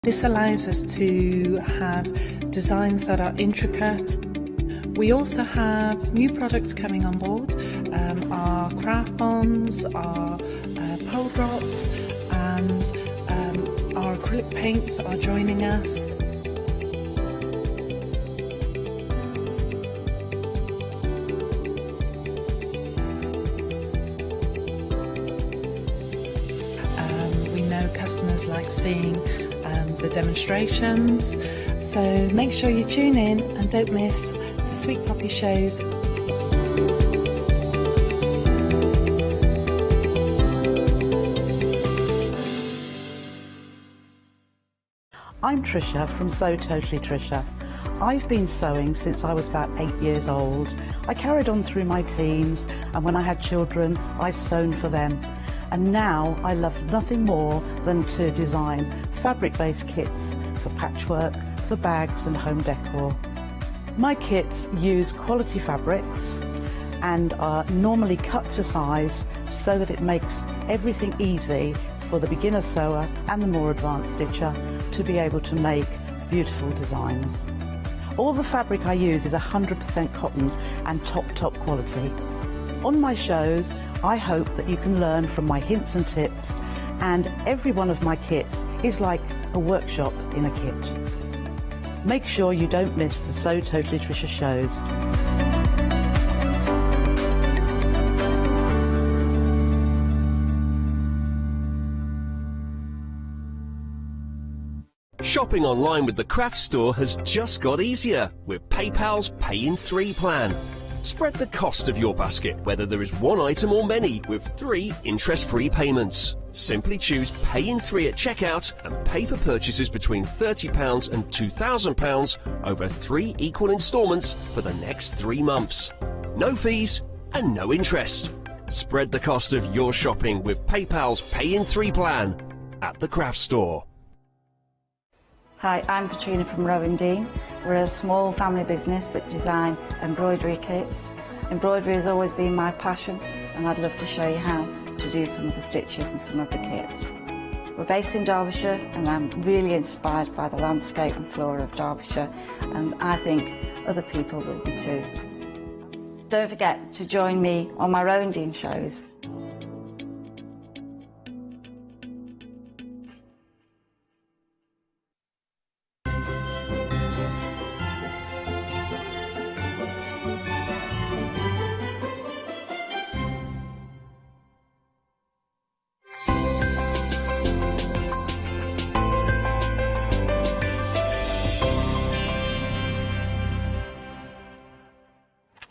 This allows us to have designs that are intricate. We also have new products coming on board, our craft bonds, our pole drops, and our acrylic paints are joining us. We know customers like seeing the demonstrations, so make sure you tune in and don't miss the Sweet Poppy shows. I'm Trisha from Sew Totally Trisha. I've been sewing since I was about 8 years old. I carried on through my teens, and when I had children, I've sewn for them. And now I love nothing more than to design fabric-based kits for patchwork, for bags and home decor. My kits use quality fabrics and are normally cut to size so that it makes everything easy for the beginner sewer and the more advanced stitcher to be able to make beautiful designs. All the fabric I use is 100% cotton and top quality. On my shows, I hope that you can learn from my hints and tips, and every one of my kits is like a workshop in a kit. Make sure you don't miss the Sew Totally Trisha shows. Shopping online with the craft store has just got easier with PayPal's Pay in 3 plan. Spread the cost of your basket, whether there is one item or many, with 3 interest-free payments. Simply choose Pay in 3 at checkout and pay for purchases between £30 and £2,000 over 3 equal instalments for the next 3 months. No fees and no interest. Spread the cost of your shopping with PayPal's Pay in 3 plan at the craft store. Hi, I'm Katrina from Rowan Dean. We're a small family business that design embroidery kits. Embroidery has always been my passion, and I'd love to show you how to do some of the stitches and some of the kits. We're based in Derbyshire, and I'm really inspired by the landscape and flora of Derbyshire, and I think other people will be too. Don't forget to join me on my Rowan Dean shows.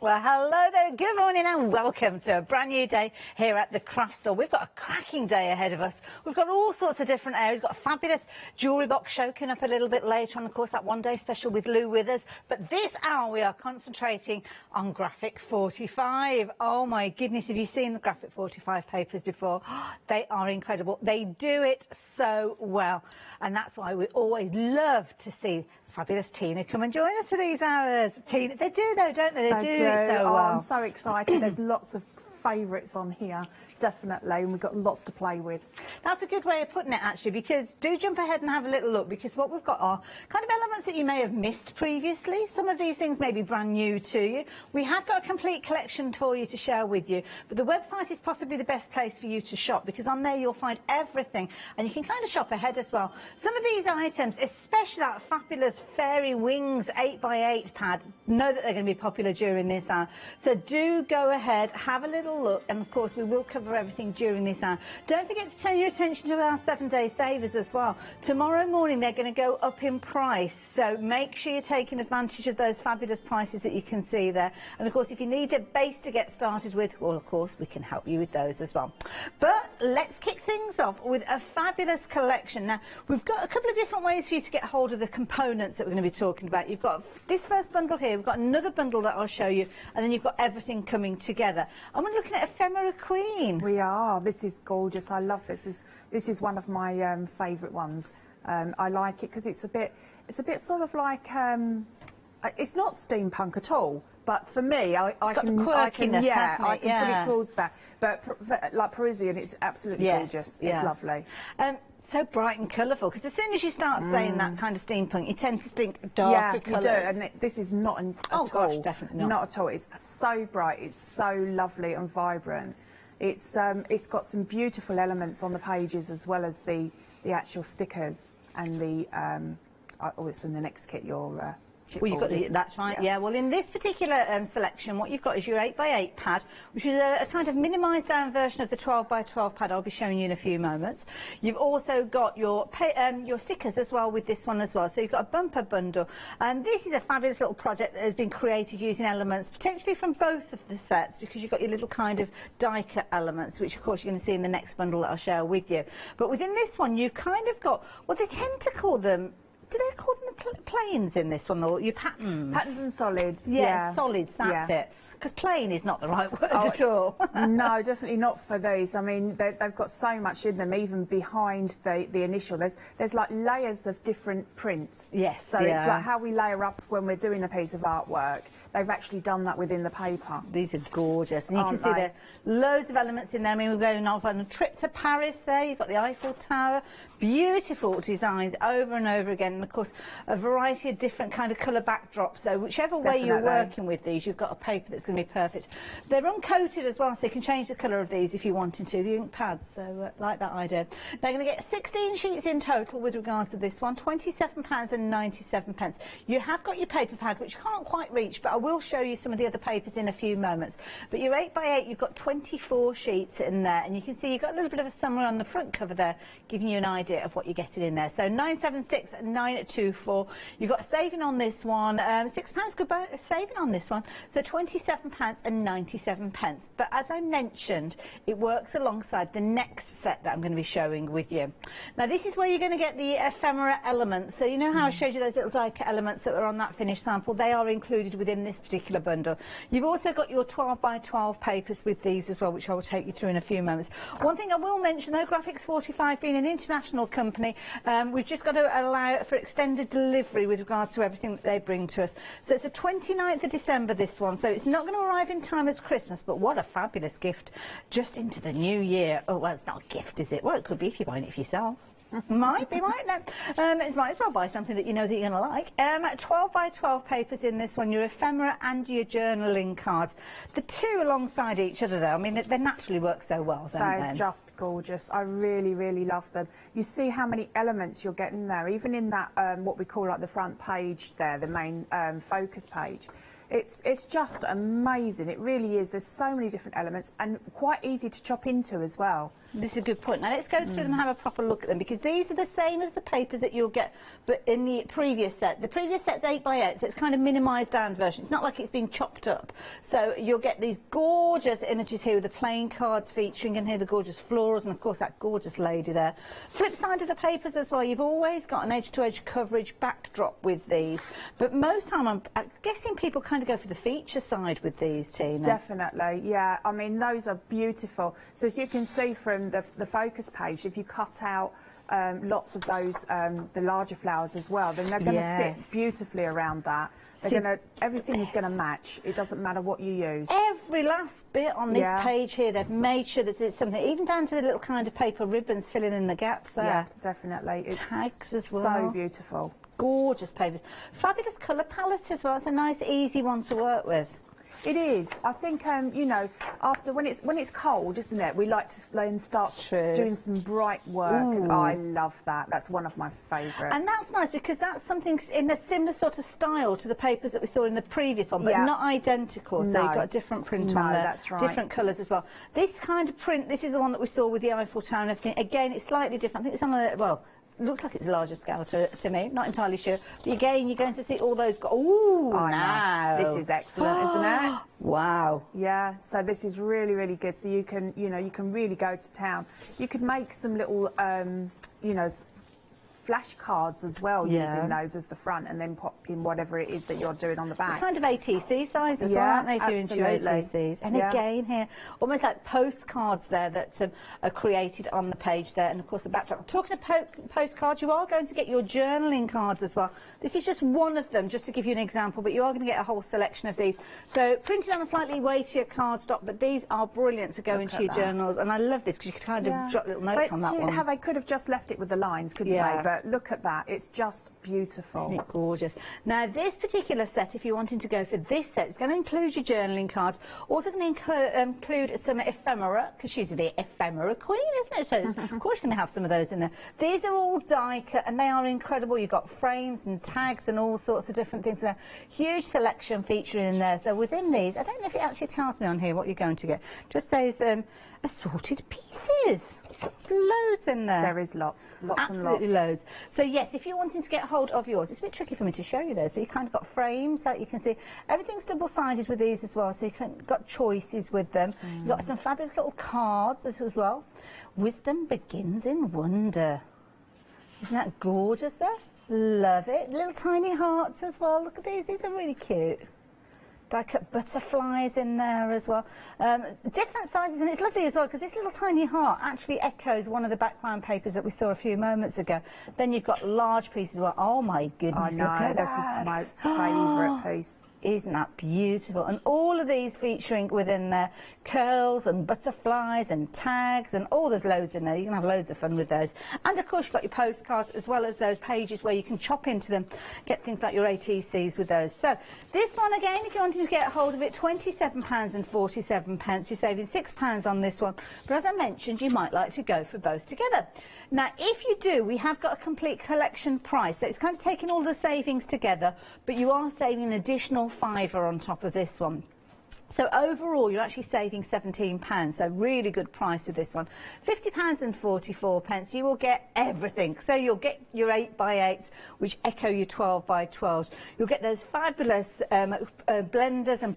Well, hello there, good morning and welcome to a brand new day here at the craft store. We've got a cracking day ahead of us. We've got all sorts of different areas. We've got a fabulous jewellery box show coming up a little bit later on, of course, that one day special with Lou with us. But this hour we are concentrating on graphic 45. Oh my goodness, have you seen the graphic 45 papers before? They are incredible. They do it so well. And that's why we always love to see fabulous Tina come and join us for these hours. Tina, they do though, don't they? They do it so well. I'm so excited. There's lots of favourites on here, definitely, and we've got lots to play with. That's a good way of putting it, actually, because do jump ahead and have a little look, because what we've got are kind of elements that you may have missed previously. Some of these things may be brand new to you. We have got a complete collection for you to share with you, but the website is possibly the best place for you to shop, because on there you'll find everything, and you can kind of shop ahead as well. Some of these items, especially that fabulous Fairy Wings 8x8 pad, know that they're going to be popular during this hour. So do go ahead, have a little look, and of course we will cover everything during this hour. Don't forget to turn your attention to our 7-day savers as well. Tomorrow morning they're going to go up in price, so make sure you're taking advantage of those fabulous prices that you can see there. And of course, if you need a base to get started with, well, of course we can help you with those as well. But let's kick things off with a fabulous collection. Now, we've got a couple of different ways for you to get hold of the components that we're going to be talking about. You've got this first bundle here, we've got another bundle that I'll show you, and then you've got everything coming together. And we're looking at Ephemera Queen. We are. This is gorgeous. I love this. This is one of my favourite ones. I like it because it's a bit sort of like it's not steampunk at all, But for me, I can put it towards that. But like Parisian, it's absolutely gorgeous. It's lovely. So bright and colourful, because as soon as you start saying that kind of steampunk, you tend to think darker colours. Yeah, you do, and this is not at all. Gosh, definitely not. Not at all. It's so bright, it's so lovely and vibrant. It's got some beautiful elements on the pages as well as the actual stickers and the it's in the next kit, your well, you've got that's right, yeah. Well, in this particular selection, what you've got is your 8x8 pad, which is a kind of minimised down version of the 12x12 pad I'll be showing you in a few moments. You've also got your stickers as well with this one as well. So you've got a bumper bundle, and this is a fabulous little project that has been created using elements potentially from both of the sets, because you've got your little kind of die cut elements, which of course you're going to see in the next bundle that I'll share with you. But within this one, you've kind of got, well, they tend to call them, do they call them the planes in this one, or your patterns? Patterns and solids. Yeah, solids, that's it. Because plain is not the right word at all. No, definitely not for these. I mean, they've got so much in them, even behind the initial. There's like layers of different prints. Yes. So it's like how we layer up when we're doing a piece of artwork. They've actually done that within the paper. These are gorgeous. And you can see there loads of elements in there. I mean, we're going off on a trip to Paris there. You've got the Eiffel Tower. Beautiful designs over and over again. And, of course, a variety of different kind of colour backdrops. So whichever way you're working with these, you've got a paper that's going to be perfect. They're uncoated as well, so you can change the colour of these if you wanted to, the ink pads. So like that idea. They're going to get 16 sheets in total with regards to this one, £27.97. You have got your paper pad, which you can't quite reach, but I will show you some of the other papers in a few moments. But your 8x8, you've got 24 sheets in there, and you can see you've got a little bit of a summary on the front cover there, giving you an idea of what you're getting in there. So 976,924. You've got a saving on this one, £6 good saving on this one, so £27.97. But as I mentioned, it works alongside the next set that I'm going to be showing with you. Now this is where you're going to get the ephemera elements. So you know how I showed you those little die cut elements that were on that finished sample? They are included within this particular bundle. You've also got your 12x12 papers with these as well, which I will take you through in a few moments. One thing I will mention though, Graphics 45 being an international company, we've just got to allow for extended delivery with regards to everything that they bring to us. So it's the 29th of December, this one, so it's not going to arrive in time as Christmas, but what a fabulous gift just into the new year. Oh, well, it's not a gift, is it? Well, it could be if you're buying it for yourself. Might be, might not. It might as well buy something that you know that you're going to like. 12x12 papers in this one, your ephemera and your journaling cards. The two alongside each other, though, I mean, they naturally work so well, don't they? They're just gorgeous. I really, really love them. You see how many elements you're getting there, even in that, what we call like the front page there, the main focus page. It's just amazing. It really is. There's so many different elements and quite easy to chop into as well. This is a good point. Now let's go through them and have a proper look at them, because these are the same as the papers that you'll get but in the previous set. The previous set's 8x8, so it's kind of minimised down version. It's not like it's been chopped up. So you'll get these gorgeous images here with the playing cards featuring, and here the gorgeous florals, and of course that gorgeous lady there. Flip side of the papers as well, you've always got an edge-to-edge coverage backdrop with these. But most time I'm guessing people kind of go for the feature side with these, Tina. Definitely, yeah. I mean, those are beautiful. So as you can see from the focus page, if you cut out lots of those, the larger flowers as well, then they're going to sit beautifully around that. Everything is going to match. It doesn't matter what you use. Every last bit on this page here, they've made sure that it's something, even down to the little kind of paper ribbons filling in the gaps there. Yeah, definitely. It's tags as well. So beautiful. Gorgeous papers. Fabulous colour palette as well. It's a nice, easy one to work with. It is. I think, you know, after when it's cold, isn't it? We like to then start doing some bright work. And I love that. That's one of my favourites. And that's nice because that's something in a similar sort of style to the papers that we saw in the previous one, but not identical. So you've got a different print on there. That's right. Different colours as well. This kind of print, this is the one that we saw with the Eiffel Tower and everything. Again, it's slightly different. I think it's on a, well, looks like it's a larger scale to me, not entirely sure. But again, you're going to see all those. Ooh, now this is excellent, isn't it? Wow. Yeah. So this is really, really good. So you can, you know, you can really go to town. You could make some little, you know, flashcards as well, using those as the front, and then pop in whatever it is that you're doing on the back. Kind of ATC size as well, aren't they, if you're into your ATCs? And again here, almost like postcards there that are created on the page there, and of course the backdrop. Talking of postcards, you are going to get your journaling cards as well. This is just one of them, just to give you an example, but you are going to get a whole selection of these. So printed on a slightly weightier cardstock, but these are brilliant to go into your journals, and I love this because you can kind of jot little notes on that one. How they could have just left it with the lines, couldn't they? But look at that, it's just beautiful. Isn't it gorgeous? Now this particular set, if you're wanting to go for this set, it's going to include your journaling cards, also going to include some ephemera, because she's the ephemera queen, isn't it? So of course you're going to have some of those in there. These are all die cut and they are incredible. You've got frames and tags and all sorts of different things there. Huge selection featuring in there. So within these, I don't know if it actually tells me on here what you're going to get. Just says assorted pieces. There's loads in there. There is lots and lots. Absolutely loads. So yes, if you're wanting to get hold of yours, it's a bit tricky for me to show you those, but you kind of got frames that you can see. Everything's double-sided with these as well, so you've got choices with them. You've got some fabulous little cards as well. Wisdom begins in wonder. Isn't that gorgeous there? Love it. Little tiny hearts as well. Look at these. These are really cute. Die-cut butterflies in there as well. Different sizes, and it's lovely as well because this little tiny heart actually echoes one of the background papers that we saw a few moments ago. Then you've got large pieces as well. Oh my goodness, I know, look at this that. is my favourite piece. Isn't that beautiful? And all of these featuring within there curls and butterflies and tags, and there's loads in there. You can have loads of fun with those. And of course you've got your postcards as well as those pages where you can chop into them, get things like your ATCs with those. So this one again, if you wanted to get hold of it, £27.47. You're saving £6 on this one. But as I mentioned, you might like to go for both together. Now, if you do, we have got a complete collection price. So it's kind of taking all the savings together, but you are saving an additional £5 on top of this one. So overall, you're actually saving £17, so really good price with this one. £50.44. You will get everything. So you'll get your 8x8s, which echo your 12x12s. You'll get those fabulous blenders and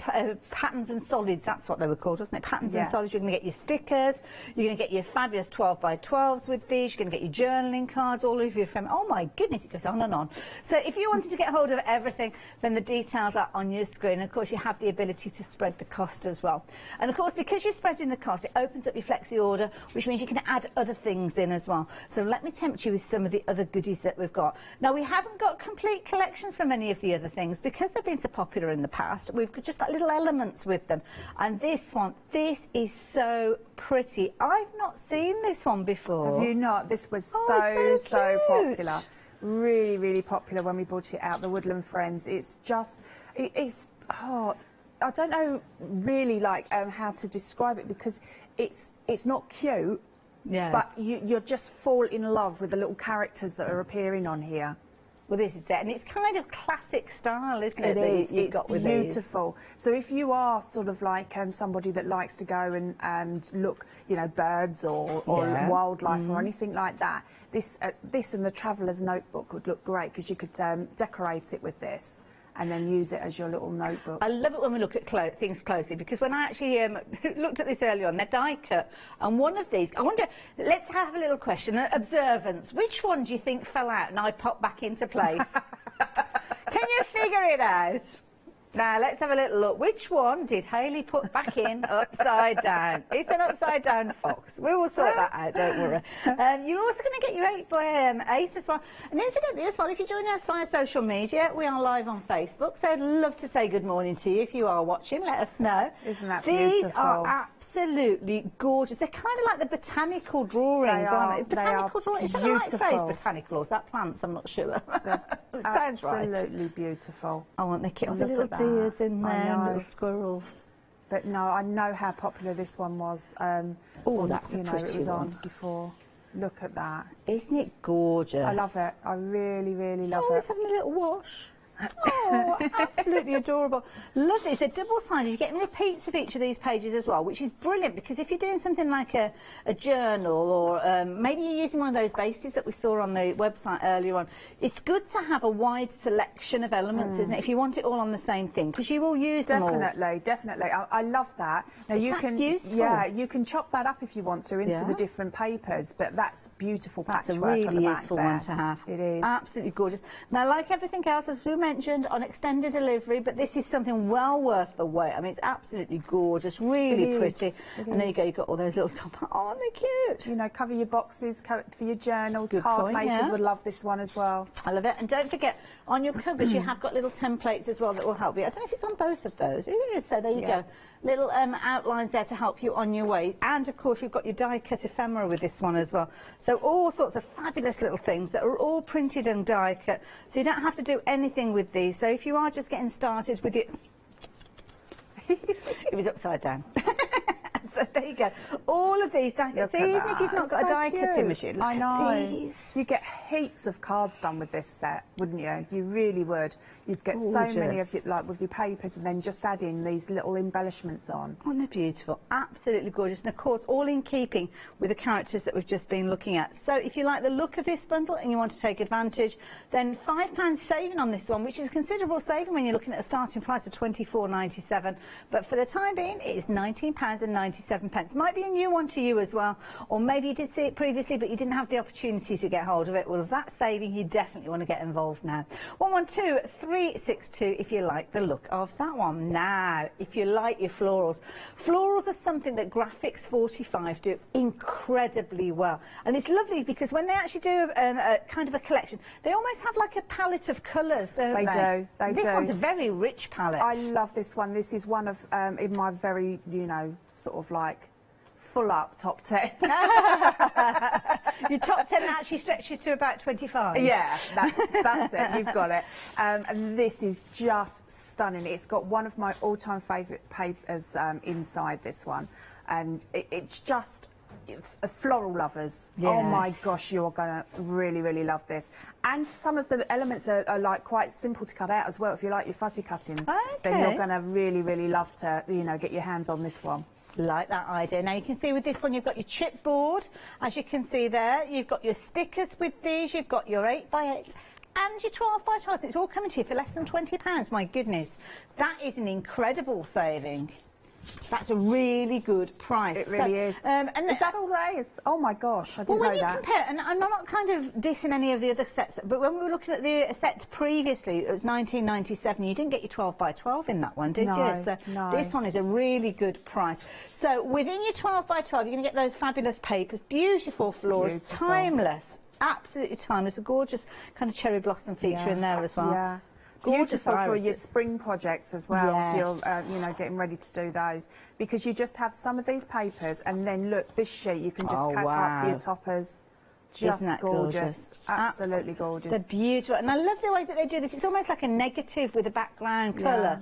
patterns and solids. That's what they were called, wasn't it? Patterns and solids. You're going to get your stickers. You're going to get your fabulous 12x12s with these. You're going to get your journaling cards, all of your from. Oh my goodness, it goes on and on. So if you wanted to get hold of everything, then the details are on your screen. And of course, you have the ability to spread the cost as well. And of course, because you're spreading the cost, it opens up your flexi order, which means you can add other things in as well. So let me tempt you with some of the other goodies that we've got. Now, we haven't got complete collections for many of the other things because they've been so popular in the past. We've just got little elements with them. And this one, this is so pretty. I've not seen this one before. Have you not? This was so popular. Really, really popular when we brought it out, the Woodland Friends. It's just, I don't know really like how to describe it because it's not cute, but you're just fall in love with the little characters that are appearing on here. Well, this is it, and it's kind of classic style, isn't it? It is. It's got with beautiful. These. So if you are sort of like somebody that likes to go and look, you know, birds or wildlife or anything like that, this and the Traveller's Notebook would look great because you could decorate it with this and then use it as your little notebook. I love it when we look at things closely because when I actually looked at this earlier on, they're die cut, and one of these, I wonder, let's have a little question, observance. Which one do you think fell out and I popped back into place? Can you figure it out? Now, let's have a little look. Which one did Hayley put back in upside down? It's an upside down fox. We will sort that out, don't worry. You're also going to get your 8x8 as well. And incidentally as well, if you join us via social media, we are live on Facebook. So I'd love to say good morning to you if you are watching. Let us know. Isn't that beautiful? These are absolutely gorgeous. They're kind of like the botanical drawings, aren't they? Botanical drawings. Is that the right phrase, botanical? Or is that plants? I'm not sure. Sounds right. Absolutely beautiful. I want the kit of the little deers in there, little squirrels. But no, I know how popular this one was. That's a pretty it was one. on before. Look at that. Isn't it gorgeous? I love it. I really, really love it. It's having a little wash. Oh, absolutely adorable. Lovely. They're double-sided. You're getting repeats of each of these pages as well, which is brilliant because if you're doing something like a journal or maybe you're using one of those bases that we saw on the website earlier on, it's good to have a wide selection of elements, isn't it, if you want it all on the same thing, because you will use them all. Definitely. I love that. Now you can, useful? yeah, you can chop that up if you want to into the different papers, but that's beautiful patchwork on the back there. That's a really useful one to have. It is. Absolutely gorgeous. Now, like everything else, as we mentioned, on extended delivery, but this is something well worth the wait. I mean, it's absolutely gorgeous, really pretty. And there you go, you've got all those little top. Oh, they're cute. You know, cover your boxes for your journals. Good Card point, makers would love this one as well. I love it. And don't forget, on your covers, you have got little templates as well that will help you. I don't know if it's on both of those. It is, so there you go. Little outlines there to help you on your way. And, of course, you've got your die-cut ephemera with this one as well. So all sorts of fabulous little things that are all printed and die-cut. So you don't have to do anything with these. So if you are just getting started with it... It was upside down. So there you go. All of these die-cuts. So even if you've not got a die-cutting machine, look at these. You get heaps of cards done with this set, wouldn't you? You really would. You'd get so many of your, like with your papers, and then just add in these little embellishments on. Oh, they're beautiful. Absolutely gorgeous. And of course, all in keeping with the characters that we've just been looking at. So if you like the look of this bundle and you want to take advantage, then £5 saving on this one, which is a considerable saving when you're looking at a starting price of £24.97. But for the time being, it is £19.97. Might be a new one to you as well, or maybe you did see it previously but you didn't have the opportunity to get hold of it. Well, with that saving, you definitely want to get involved now. 112362 if you like the look of that one. Now, if you like your florals, florals are something that Graphics 45 do incredibly well, and it's lovely because when they actually do a kind of a collection, they almost have like a palette of colours, don't they? They do. This one's a very rich palette. I love this one. This is one of in my very, you know, sort of like full up top 10. Your top 10 actually stretches to about 25. Yeah, that's it. You've got it. And this is just stunning. It's got one of my all-time favourite papers inside this one, and it's just floral lovers. Yes. Oh my gosh, you're gonna really love this. And some of the elements are like quite simple to cut out as well. If you like your fuzzy cutting, then you're gonna really love to, you know, get your hands on this one. Like that idea. Now you can see with this one you've got your chipboard, as you can see there. You've got your stickers with these. You've got your 8x8s and your 12x12s. It's all coming to you for less than £20. My goodness, that is an incredible saving. That's a really good price. It really is. And is that all there is? Oh my gosh, I didn't know that. Well, when you compare, and I'm not kind of dissing any of the other sets, but when we were looking at the sets previously, it was £19.97. You didn't get your 12x12 in that one, did you? So this one is a really good price. So within your 12x12, you're going to get those fabulous papers, beautiful florals, timeless, absolutely timeless. A gorgeous kind of cherry blossom feature in there as well. Yeah. Beautiful for your spring projects as well, if you're you know, getting ready to do those, because you just have some of these papers, and then look, this sheet you can just cut up for your toppers. Just gorgeous. Absolutely gorgeous. They're beautiful, and I love the way that they do this. It's almost like a negative with a background colour.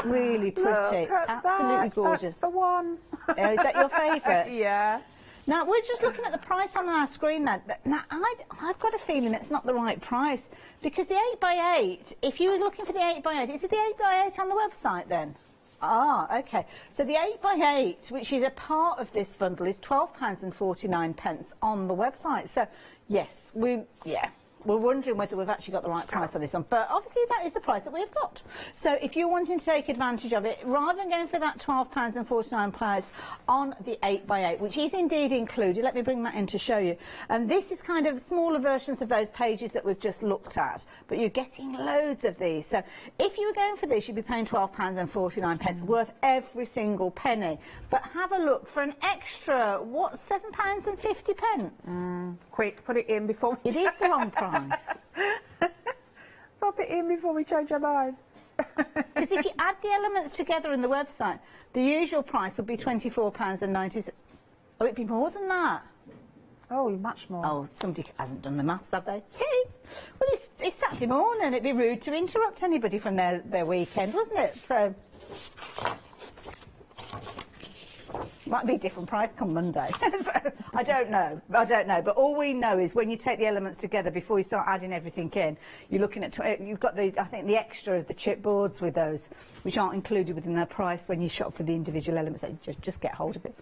Really pretty. Look at absolutely that. gorgeous. That's the one. Is that your favourite? Yeah. Now, we're just looking at the price on our screen now. Now, I've got a feeling it's not the right price, because the 8x8, if you were looking for the 8x8, is it the 8x8 on the website then? Ah, OK. So the 8x8, which is a part of this bundle, is £12.49 on the website. So, yes, we're wondering whether we've actually got the right price on this one, but obviously that is the price that we've got. So if you're wanting to take advantage of it, rather than going for that £12.49 price on the 8x8, which is indeed included, let me bring that in to show you. And this is kind of smaller versions of those pages that we've just looked at, but you're getting loads of these. So if you were going for this, you'd be paying £12.49, worth every single penny. But have a look for an extra, what, £7.50? Quick, put it in before we... It is the wrong price. Pop it in before we change our minds. Because if you add the elements together in the website, the usual price would be £24.90. Oh, it'd be more than that. Oh, much more. Oh, somebody hasn't done the maths, have they? Yay! Well, it's Saturday morning. It'd be rude to interrupt anybody from their weekend, wasn't it? So... Might be a different price come Monday. So, I don't know. But all we know is when you take the elements together before you start adding everything in, you're looking at, you've got the, I think the extra of the chipboards with those, which aren't included within their price when you shop for the individual elements. So just get hold of it.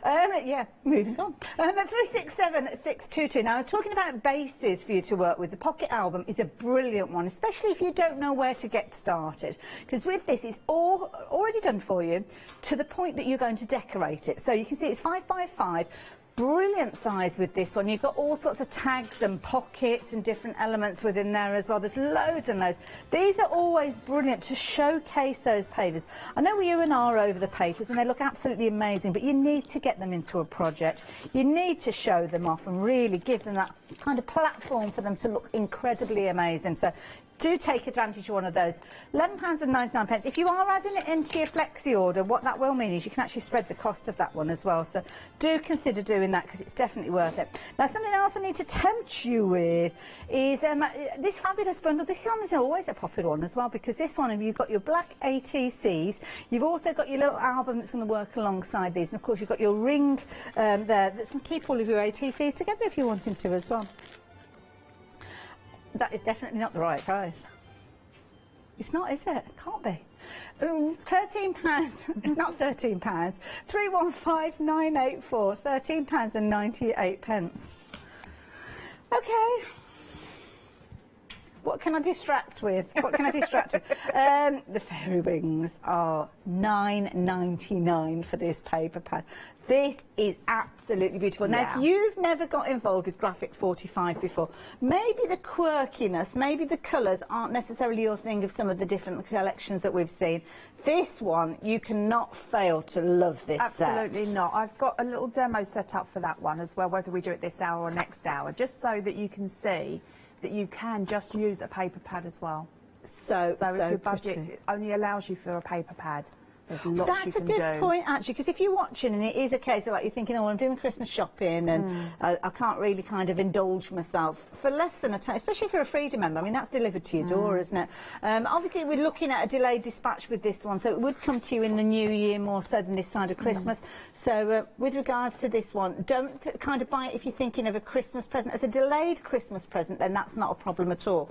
Yeah, moving on. 367622. Now, I was talking about bases for you to work with. The pocket album is a brilliant one, especially if you don't know where to get started. Because with this, it's all already done for you to the point that you're going to decorate it. So you can see it's 5 by 5. Brilliant size with this one. You've got all sorts of tags and pockets and different elements within there as well. There's loads and loads. These are always brilliant to showcase those papers. I know you and I are over the papers and they look absolutely amazing, but you need to get them into a project. You need to show them off and really give them that kind of platform for them to look incredibly amazing. So do take advantage of one of those. £11.99. If you are adding it into your flexi order, what that will mean is you can actually spread the cost of that one as well. So do consider doing that because it's definitely worth it. Now, something else I need to tempt you with is this fabulous bundle. This one is always a popular one as well because this one, you've got your black ATCs. You've also got your little album that's going to work alongside these. And, of course, you've got your ring there that's going to keep all of your ATCs together if you're wanting to as well. That is definitely not the right price. It's not, is it? It can't be. £13, not £13, 315984, £13.98. Okay. What can I distract with? What can I distract with? The fairy wings are £9.99 for this paper pad. This is absolutely beautiful. Now, if you've never got involved with Graphic 45 before, maybe the quirkiness, maybe the colours aren't necessarily your thing of some of the different collections that we've seen. This one, you cannot fail to love this Absolutely set. not. I've got a little demo set up for that one as well, whether we do it this hour or next hour, just so that you can see that you can just use a paper pad as well. So if your budget only allows you for a paper pad, there's lots you can do. That's a good point, actually, because if you're watching and it is a case of like you're thinking, oh, I'm doing Christmas shopping and I can't really kind of indulge myself for less than a time, especially if you're a Freedom member. I mean, that's delivered to your door, isn't it? Obviously, we're looking at a delayed dispatch with this one, so it would come to you in the new year more so than this side of Christmas. So with regards to this one, don't kind of buy it if you're thinking of a Christmas present. As a delayed Christmas present, then that's not a problem at all,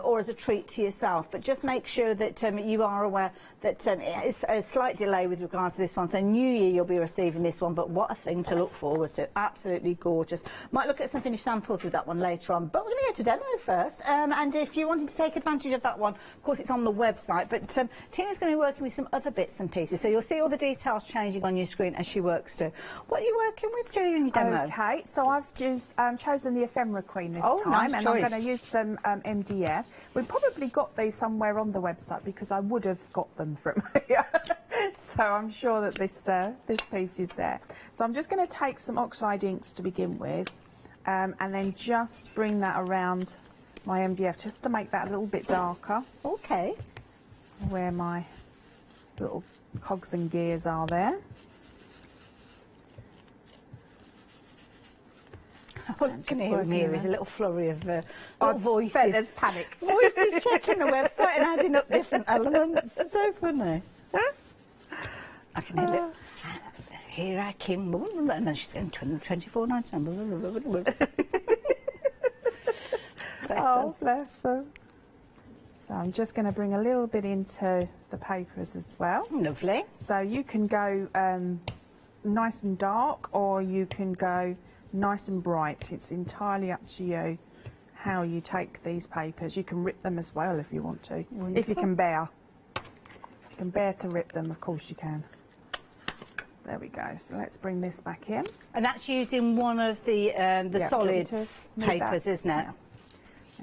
or as a treat to yourself. But just make sure that you are aware that it's a slight delay with regards to this one. So New Year you'll be receiving this one, but what a thing to look forward to. Absolutely gorgeous. Might look at some finished samples with that one later on, but we're going to go to demo first. And if you wanted to take advantage of that one, of course it's on the website, but Tina's going to be working with some other bits and pieces, so you'll see all the details changing on your screen as she works too. What are you working with during your demo? Okay, so I've chosen the Ephemera Queen this time, nice and choice. I'm going to use some MDF. We've probably got these somewhere on the website because I would have got them from here. So I'm sure that this piece is there. So I'm just going to take some oxide inks to begin with, and then just bring that around my MDF just to make that a little bit darker. Okay. Where my little cogs and gears are there. What you can hear in here is a little flurry of little voices. There's panic. Voices checking the website and adding up different elements. It's so funny. I can hear it. Here I came, and then she's going 24.99. Oh, bless them. So I'm just going to bring a little bit into the papers as well. Lovely. So you can go nice and dark, or you can go nice and bright. It's entirely up to you how you take these papers. You can rip them as well if you want to. Wonderful. If you can bear. If you can bear to rip them, of course you can. There we go. So let's bring this back in. And that's using one of the solid papers, isn't it? Yeah.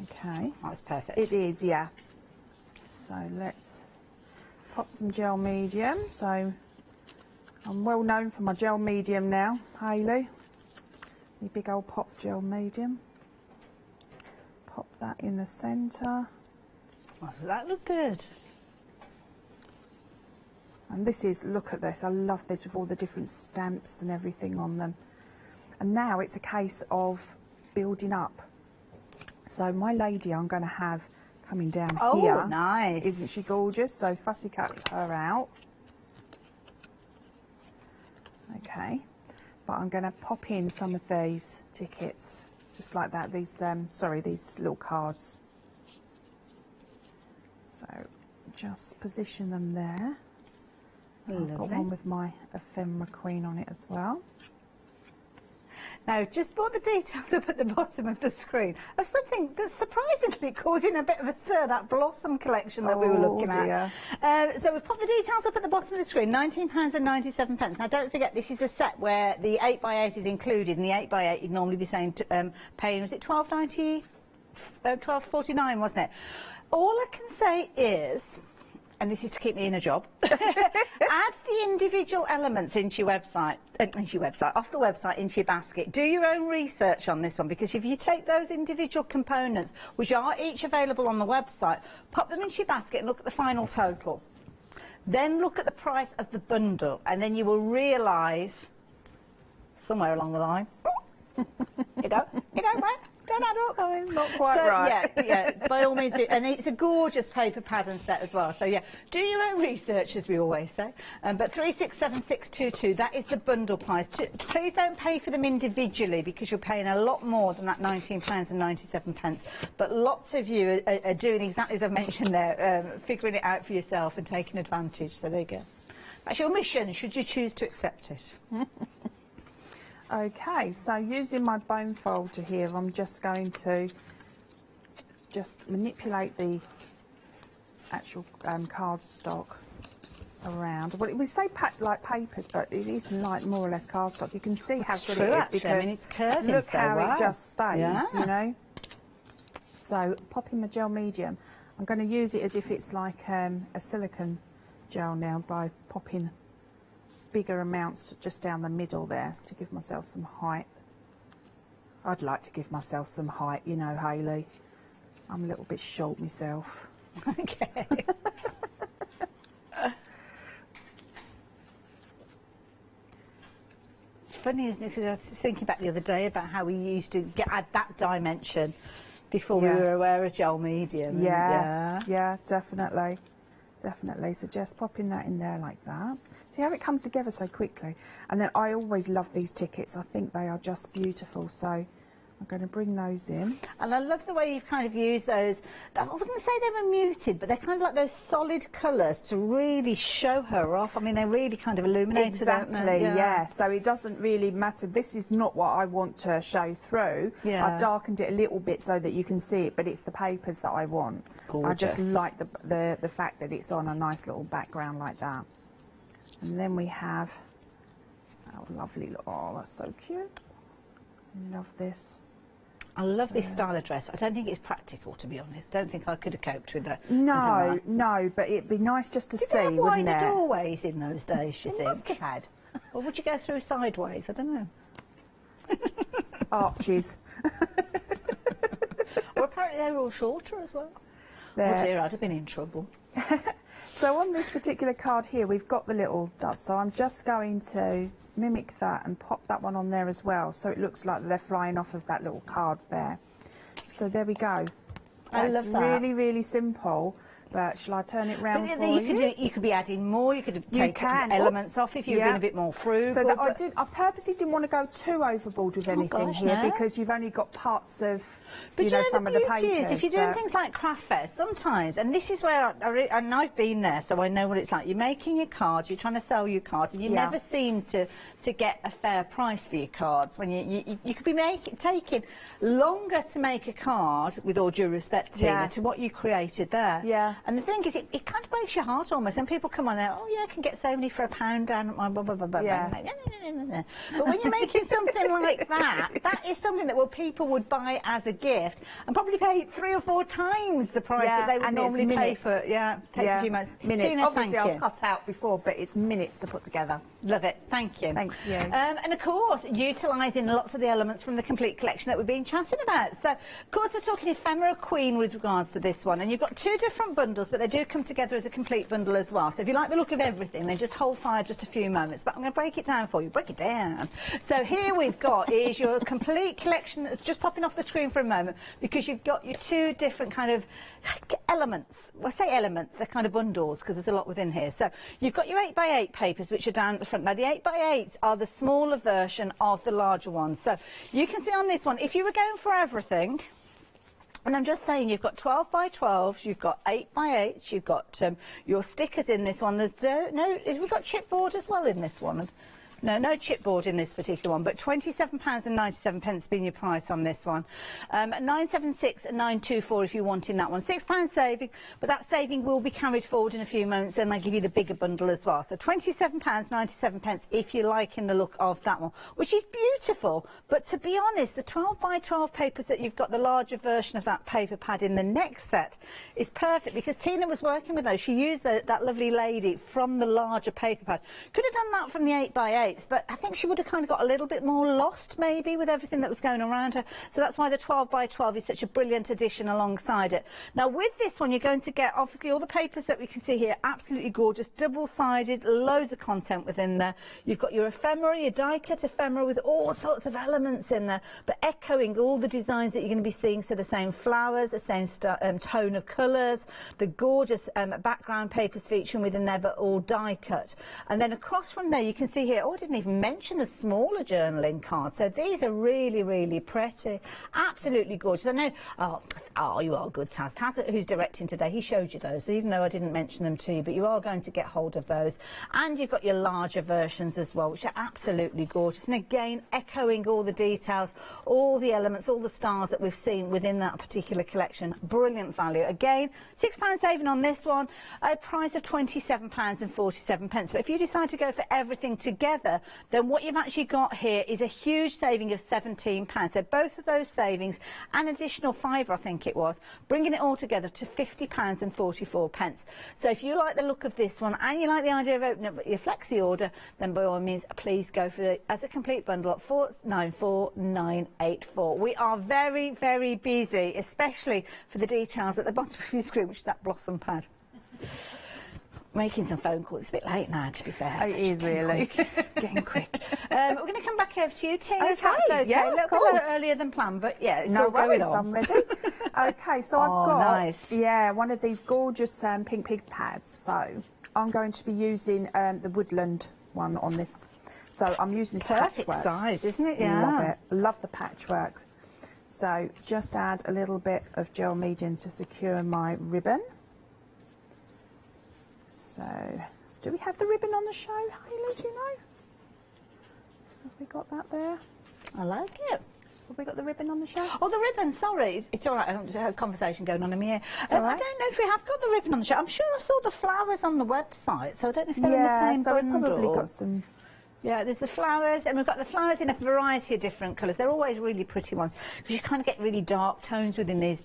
Okay. That's perfect. It is, yeah. So let's pop some gel medium. So I'm well known for my gel medium now, Hayley. The big old pot of gel medium. Pop that in the centre. Oh, does that look good? And this is, look at this, I love this with all the different stamps and everything on them. And now it's a case of building up. So my lady I'm going to have coming down here. Oh, nice. Isn't she gorgeous? So fussy cut her out. Okay, but I'm going to pop in some of these tickets, just like that, these, sorry, these little cards. So just position them there. I've got one with my ephemera queen on it as well. Now, just put the details up at the bottom of the screen of something that's surprisingly causing a bit of a stir, that Blossom collection that we were looking at. So we've put the details up at the bottom of the screen, £19.97. Now, don't forget, this is a set where the 8x8 is included, and the 8x8 you'd normally be saying paying, was it £12.90? £12.49, wasn't it? All I can say is, and this is to keep me in a job, add the individual elements into your website, off the website, into your basket. Do your own research on this one, because if you take those individual components, which are each available on the website, pop them into your basket and look at the final total. Then look at the price of the bundle, and then you will realise, somewhere along the line, you go, right? Don't add up. Oh, it's not quite right. Yeah, by all means do. And it's a gorgeous paper pattern set as well. So, yeah, do your own research, as we always say. But 367622, that is the bundle price. Please don't pay for them individually, because you're paying a lot more than that £19.97. But lots of you are doing exactly as I've mentioned there, figuring it out for yourself and taking advantage. So there you go. That's your mission, should you choose to accept it. Okay, so using my bone folder here, I'm just going to just manipulate the actual cardstock around. Well, we say like papers, but it is like more or less cardstock. You can see how good it is, because I mean, it's curving, look how it just stays, yeah. you know. So popping my gel medium, I'm going to use it as if it's like a silicone gel now, by popping bigger amounts just down the middle there to give myself some height. I'd like to give myself some height, you know, Hayley. I'm a little bit short myself. Okay. It's funny, isn't it? Because I was thinking back the other day about how we used to add that dimension before we were aware of gel medium. Yeah, definitely. Definitely. So just popping that in there like that. See how it comes together so quickly. And then I always love these tickets. I think they are just beautiful. So I'm going to bring those in. And I love the way you've kind of used those. I wouldn't say they were muted, but they're kind of like those solid colours to really show her off. I mean, they really kind of illuminate it. Exactly, yeah. So it doesn't really matter. This is not what I want to show through. Yeah. I've darkened it a little bit so that you can see it, but it's the papers that I want. Gorgeous. I just like the fact that it's on a nice little background like that. And then we have our lovely little, oh, that's so cute. Love this. I love this style of dress. I don't think it's practical, to be honest. Don't think I could have coped with that. No, no, but it'd be nice just to see, wouldn't it? wouldn't Did they it? have wider doorways in those days, do you think? Must have had. Or would you go through sideways? I don't know. Arches. Or apparently they were all shorter as well. There. Oh dear, I'd have been in trouble. So on this particular card here, we've got the little dots. So I'm just going to mimic that and pop that one on there as well, so it looks like they're flying off of that little card there. So there we go. I love that. Really, really simple. But shall I turn it round for you? You could be adding more. You could have taken elements off if you've been a bit more frugal. So that I purposely didn't want to go too overboard with anything here, because you've only got parts of, but some of the papers. Is, if you're doing things like craft fairs, sometimes, and this is where and I've been there, so I know what it's like. You're making your cards, you're trying to sell your cards, and you never seem to get a fair price for your cards. When you could be taking longer to make a card, with all due respect, Tina, to what you created there. Yeah. And the thing is, it kind of breaks your heart almost. And people come on there, oh yeah, I can get so many for £1 down at my blah, blah, blah, blah. Yeah. Like, but when you're making something like that, that is something that people would buy as a gift and probably pay 3 or 4 times the price that they would normally pay for it. Yeah, takes a few months. Minutes. Tina, obviously I've cut out before, but it's minutes to put together. Love it. Thank you. Thank you. And of course, utilising lots of the elements from the complete collection that we've been chatting about. So, of course, we're talking ephemera queen with regards to this one. And you've got 2 different bundles, but they do come together as a complete bundle as well. So if you like the look of everything, then just hold fire just a few moments. But I'm going to break it down for you. Break it down. So here we've got is your complete collection that's just popping off the screen for a moment, because you've got your 2 different kind of elements. Well, I say elements, they're kind of bundles because there's a lot within here. So you've got your 8x8 papers which are down at the front. Now the 8x8s are the smaller version of the larger ones. So you can see on this one, if you were going for everything, and I'm just saying, you've got 12x12s, you've got 8x8s, you've got your stickers in this one. There's we've got chipboard as well in this one. No chipboard in this particular one, but £27.97 being your price on this one. 976 and 924 if you want in that one. £6 saving, but that saving will be carried forward in a few moments, and they give you the bigger bundle as well. So £27.97 if you're liking the look of that one, which is beautiful. But to be honest, the 12x12 papers that you've got, the larger version of that paper pad in the next set, is perfect, because Tina was working with those. She used that lovely lady from the larger paper pad. Could have done that from the 8x8. But I think she would have kind of got a little bit more lost maybe with everything that was going around her. So that's why the 12x12 is such a brilliant addition alongside it. Now with this one, you're going to get obviously all the papers that we can see here, absolutely gorgeous, double-sided, loads of content within there. You've got your ephemera, your die-cut ephemera with all sorts of elements in there, but echoing all the designs that you're going to be seeing. So the same flowers, the same tone of colours, the gorgeous background papers featuring within there, but all die-cut. And then across from there, you can see here, I didn't even mention a smaller journaling card. So these are really, really pretty, absolutely gorgeous. I know, oh, you are good, Taz. Taz, who's directing today, he showed you those, so even though I didn't mention them to you, but you are going to get hold of those. And you've got your larger versions as well, which are absolutely gorgeous. And again, echoing all the details, all the elements, all the stars that we've seen within that particular collection. Brilliant value. Again, £6 saving on this one, a price of £27.47. But if you decide to go for everything together, then what you've actually got here is a huge saving of £17. So both of those savings, an additional £5, I think it was, bringing it all together to £50.44. So if you like the look of this one and you like the idea of opening up your flexi order, then by all means, please go for it as a complete bundle at £494,984. We are very, very busy, especially for the details at the bottom of your screen, which is that blossom pad. Making some phone calls. It's a bit late now, to be fair. Oh, it is really. Getting quick. We're going to come back over to you, Tina, if that's okay. Yeah, a little bit earlier than planned, but yeah, it's no all going worries, on. I'm ready. Okay, so I've got one of these gorgeous pink pig pads. So I'm going to be using the woodland one on this. So I'm using this Perfect patchwork. size, isn't it? Yeah. Love it. Love the patchwork. So just add a little bit of gel medium to secure my ribbon. So, do we have the ribbon on the show, Hayley, do you know? Have we got that there? I like it. Have we got the ribbon on the show? Oh, the ribbon, sorry. It's all right, I don't have a conversation going on in my ear. All I right. don't know if we have got the ribbon on the show. I'm sure I saw the flowers on the website, so I don't know if they're in the same so bundle. we've probably got some... Yeah, there's the flowers, and we've got the flowers in a variety of different colours. They're always really pretty ones, because you kind of get really dark tones within these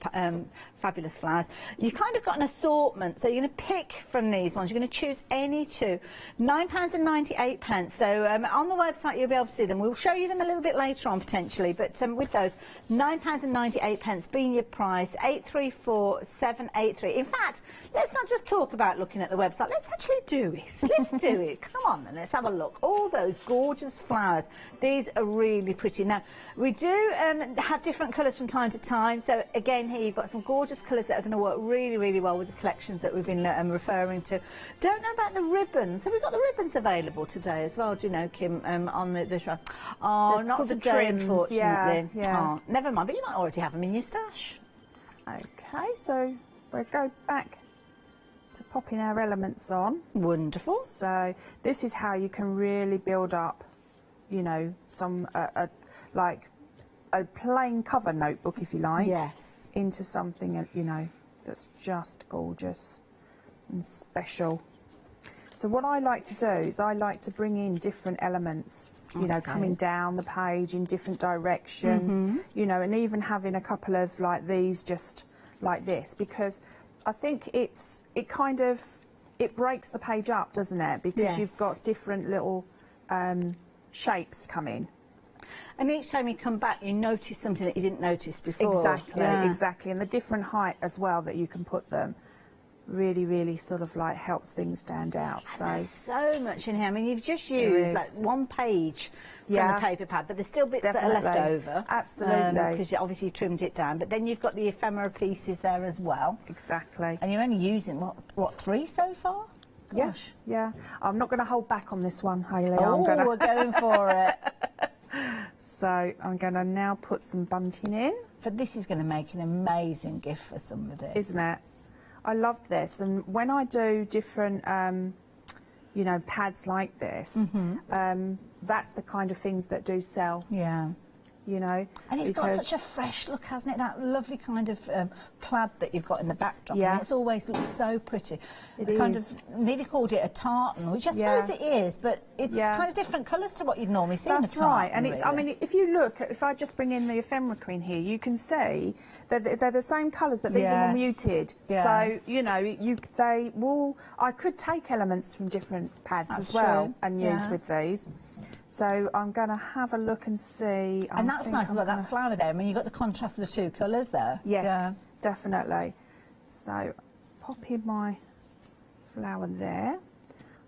fabulous flowers. You kind of got an assortment, so you're going to pick from these ones. You're going to choose any two. £9.98. So on the website you'll be able to see them. We'll show you them a little bit later on potentially, but with those, £9.98 being your price, 834783. In fact, let's not just talk about looking at the website. Let's actually do it. Let's do it. Come on, then, let's have a look. All those gorgeous flowers. These are really pretty. Now, we do have different colours from time to time. So again, here you've got some gorgeous colours that are going to work really, really well with the collections that we've been referring to. Don't know about the ribbons. Have we got the ribbons available today as well? Do you know, Kim, on this one? Oh, not today, unfortunately. Yeah. Oh, never mind, but you might already have them in your stash. Okay, so we'll go back to popping our elements on. Wonderful. So this is how you can really build up, you know, some like a plain cover notebook, if you like. Yes. Into something, you know, that's just gorgeous and special. So what I like to do is I like to bring in different elements, you know, coming down the page in different directions, you know, and even having a couple of like these just like this, because I think it breaks the page up, doesn't it? Because you've got different little shapes coming. And each time you come back, you notice something that you didn't notice before. Exactly, exactly. And the different height as well that you can put them. really, really sort of like helps things stand out. So there's so much in here. I mean, you've just used like 1 page from the paper pad, but there's still bits that are left over. Absolutely. Because you obviously trimmed it down. But then you've got the ephemera pieces there as well. Exactly. And you're only using, what 3 so far? Gosh. Yeah. I'm not going to hold back on this one, Hayley. Oh, we're going for it. So I'm going to now put some bunting in. But this is going to make an amazing gift for somebody. Isn't it? I love this. And when I do different, you know, pads like this, that's the kind of things that do sell. Yeah. You know, and it's got such a fresh look, hasn't it? That lovely kind of plaid that you've got in the backdrop. Yeah. And it's always looked so pretty. It kind is. of nearly called it a tartan, which I suppose it is, but it's kind of different colours to what you'd normally see in a tartan. That's right. And it's, I mean, if you look, if I just bring in the ephemera queen here, you can see that they're the same colours, but these are more muted. Yeah. So, you know, they will, I could take elements from different pads as well and use with these. So I'm going to have a look and see. And that's nice as well, that flower there. I mean, you've got the contrast of the 2 colours there. Yes, definitely. So pop in my flower there.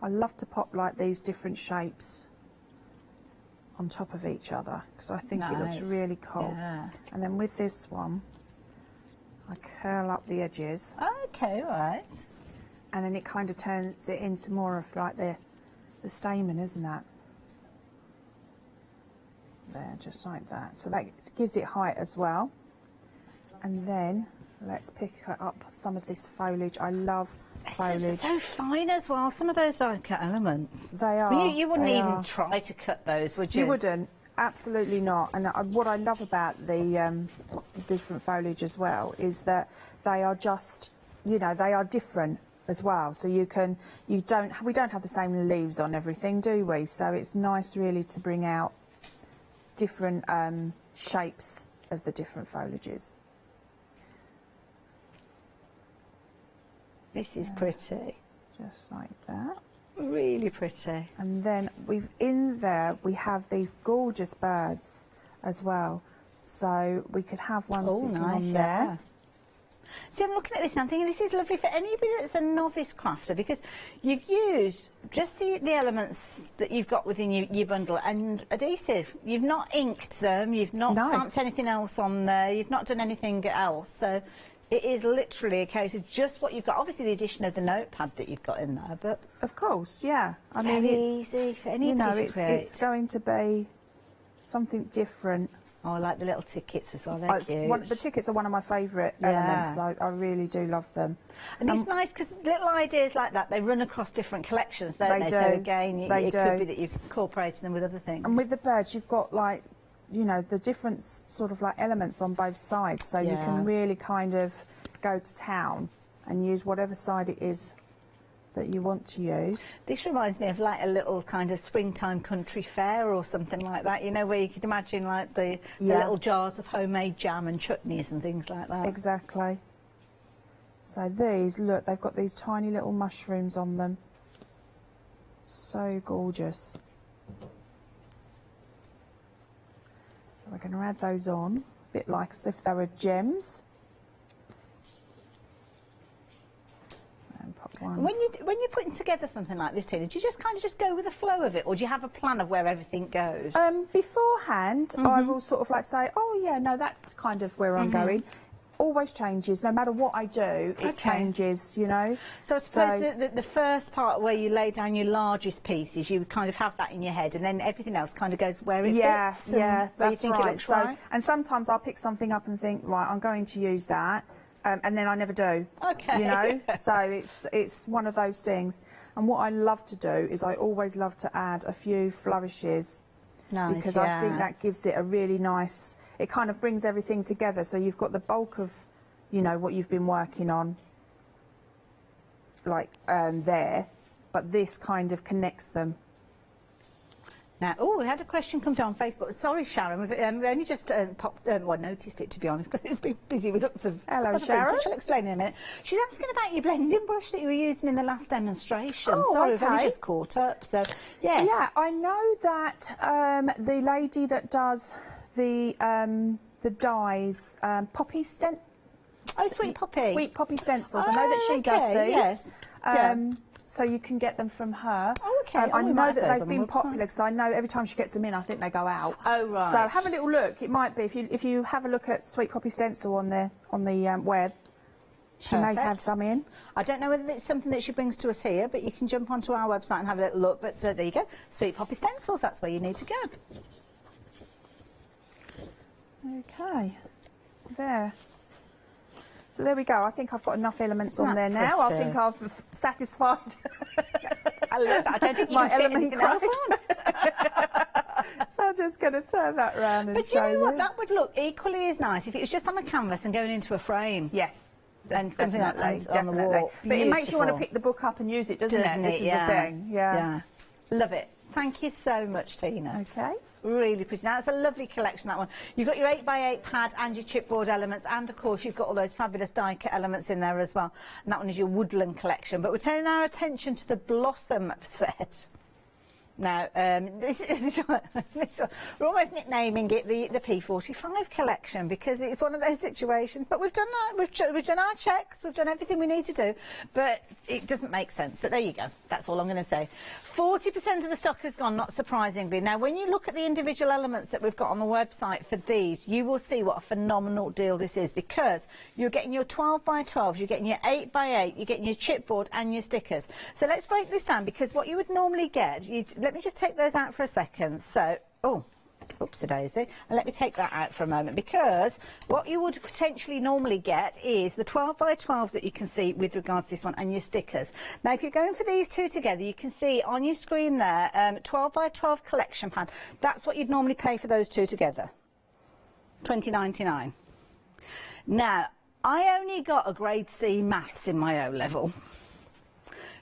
I love to pop like these different shapes on top of each other because I think it looks really cool. Yeah. And then with this one, I curl up the edges. Okay, right. And then it kind of turns it into more of like the stamen, isn't it? There, just like that. So that gives it height as well. And then let's pick up some of this foliage. I love foliage. It's so fine as well. Some of those delicate elements. They are. I mean, you wouldn't even try to cut those, would you? You wouldn't. Absolutely not. And what I love about the different foliage as well is that they are just, you know, they are different as well. So we don't have the same leaves on everything, do we? So it's nice really to bring out different shapes of the different foliages. This is pretty. Just like that. Really pretty. And then in there we have these gorgeous birds as well. So we could have one sitting on there. See, I'm looking at this and I'm thinking this is lovely for anybody that's a novice crafter because you've used just the elements that you've got within your bundle and adhesive. You've not inked them, you've not stamped anything else on there, you've not done anything else. So it is literally a case of just what you've got. Obviously the addition of the notepad that you've got in there, but... Of course, yeah. I mean, it's easy for anybody to create. It's going to be something different. Oh, I like the little tickets as well, they're cute. The tickets are one of my favourite elements, so I really do love them. And it's nice because little ideas like that, they run across different collections, don't they? So again, it could be that you've incorporated them with other things. And with the birds, you've got like, you know, the different sort of like elements on both sides, so you can really kind of go to town and use whatever side it is that you want to use. This reminds me of like a little kind of springtime country fair or something like that, you know, where you could imagine like the little jars of homemade jam and chutneys and things like that. Exactly. So these, look, they've got these tiny little mushrooms on them. So gorgeous. So we're going to add those on, a bit like as if they were gems. When you're putting together something like this, Tina, do you just kind of go with the flow of it, or do you have a plan of where everything goes? Beforehand, I will sort of like say, oh yeah, no, that's kind of where I'm going. Always changes, no matter what I do, it changes, you know. So I suppose the first part where you lay down your largest pieces, you kind of have that in your head, and then everything else kind of goes where it fits. Yeah, that's right. It looks right. And sometimes I'll pick something up and think, right, I'm going to use that. And then I never do. Okay. You know, so it's one of those things. And what I love to do is I always love to add a few flourishes. Nice, because I think that gives it a really nice, it kind of brings everything together. So you've got the bulk of, you know, what you've been working on, like there, but this kind of connects them. Now, we had a question come down on Facebook. Sorry, Sharon, we've only just noticed it, to be honest, because it's been busy with lots of Hello, things, Sharon. which I'll explain in a minute. She's asking about your blending brush that you were using in the last demonstration. Oh, sorry, okay. we've only just caught up, so, yes. Yeah, I know that the lady that does the dyes, Poppy Oh, Sweet Poppy. Sweet Poppy stencils. I know that she does these. Yes. So you can get them from her. Oh, okay. I we know might have that those they've on the been website. popular because I know every time she gets them in, I think they go out. Oh, right. So have a little look. It might be if you have a look at Sweet Poppy stencil on the web. She may have some in. I don't know whether it's something that she brings to us here, but you can jump onto our website and have a little look. But there you go, Sweet Poppy stencils. That's where you need to go. Okay, there. So there we go. I think I've got enough elements on there Isn't now. that I think I've satisfied I love that. I don't think you my can fit element anything else on. So I'm just going to turn that round and But show you know what? That would look equally as nice if it was just on a canvas and going into a frame. Yes. And something like that on the wall. But it makes you want to Beautiful. pick the book up and use it, doesn't it? This is the thing. Yeah. Love it. Thank you so much, Tina. Okay. Really pretty. Now, it's a lovely collection, that one. You've got your 8x8 pad and your chipboard elements, and, of course, you've got all those fabulous die cut elements in there as well. And that one is your woodland collection. But we're turning our attention to the Blossom set. Now, we're almost nicknaming it the P45 collection because it's one of those situations. But we've done that. We've done our checks. We've done everything we need to do. But it doesn't make sense. But there you go. That's all I'm going to say. 40% of the stock has gone, not surprisingly. Now, when you look at the individual elements that we've got on the website for these, you will see what a phenomenal deal this is because you're getting your 12x12s, you're getting your 8x8, you're getting your chipboard and your stickers. So let's break this down because what you would normally get, let me just take those out for a second. So, oopsie-daisy, and let me take that out for a moment because what you would potentially normally get is the 12x12s that you can see with regards to this one and your stickers. Now, if you're going for these two together, you can see on your screen there, 12x12 collection pad. That's what you'd normally pay for those two together, $20.99. Now, I only got a grade C maths in my O-level,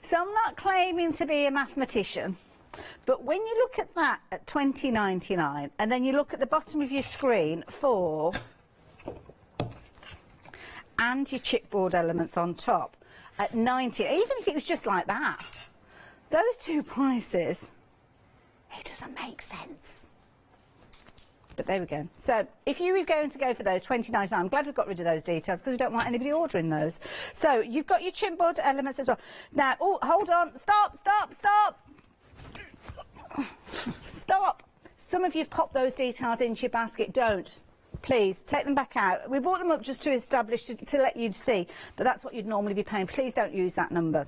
so I'm not claiming to be a mathematician. But when you look at that at $20.99 and then you look at the bottom of your screen for and your chipboard elements on top at $90, even if it was just like that, those two prices, it doesn't make sense. But there we go. So if you were going to go for those $20.99, I'm glad we've got rid of those details because we don't want anybody ordering those. So you've got your chipboard elements as well. Now, hold on, stop. Stop! Some of you've popped those details into your basket. Don't. Please, take them back out. We brought them up just to establish, to let you see that that's what you'd normally be paying. Please don't use that number.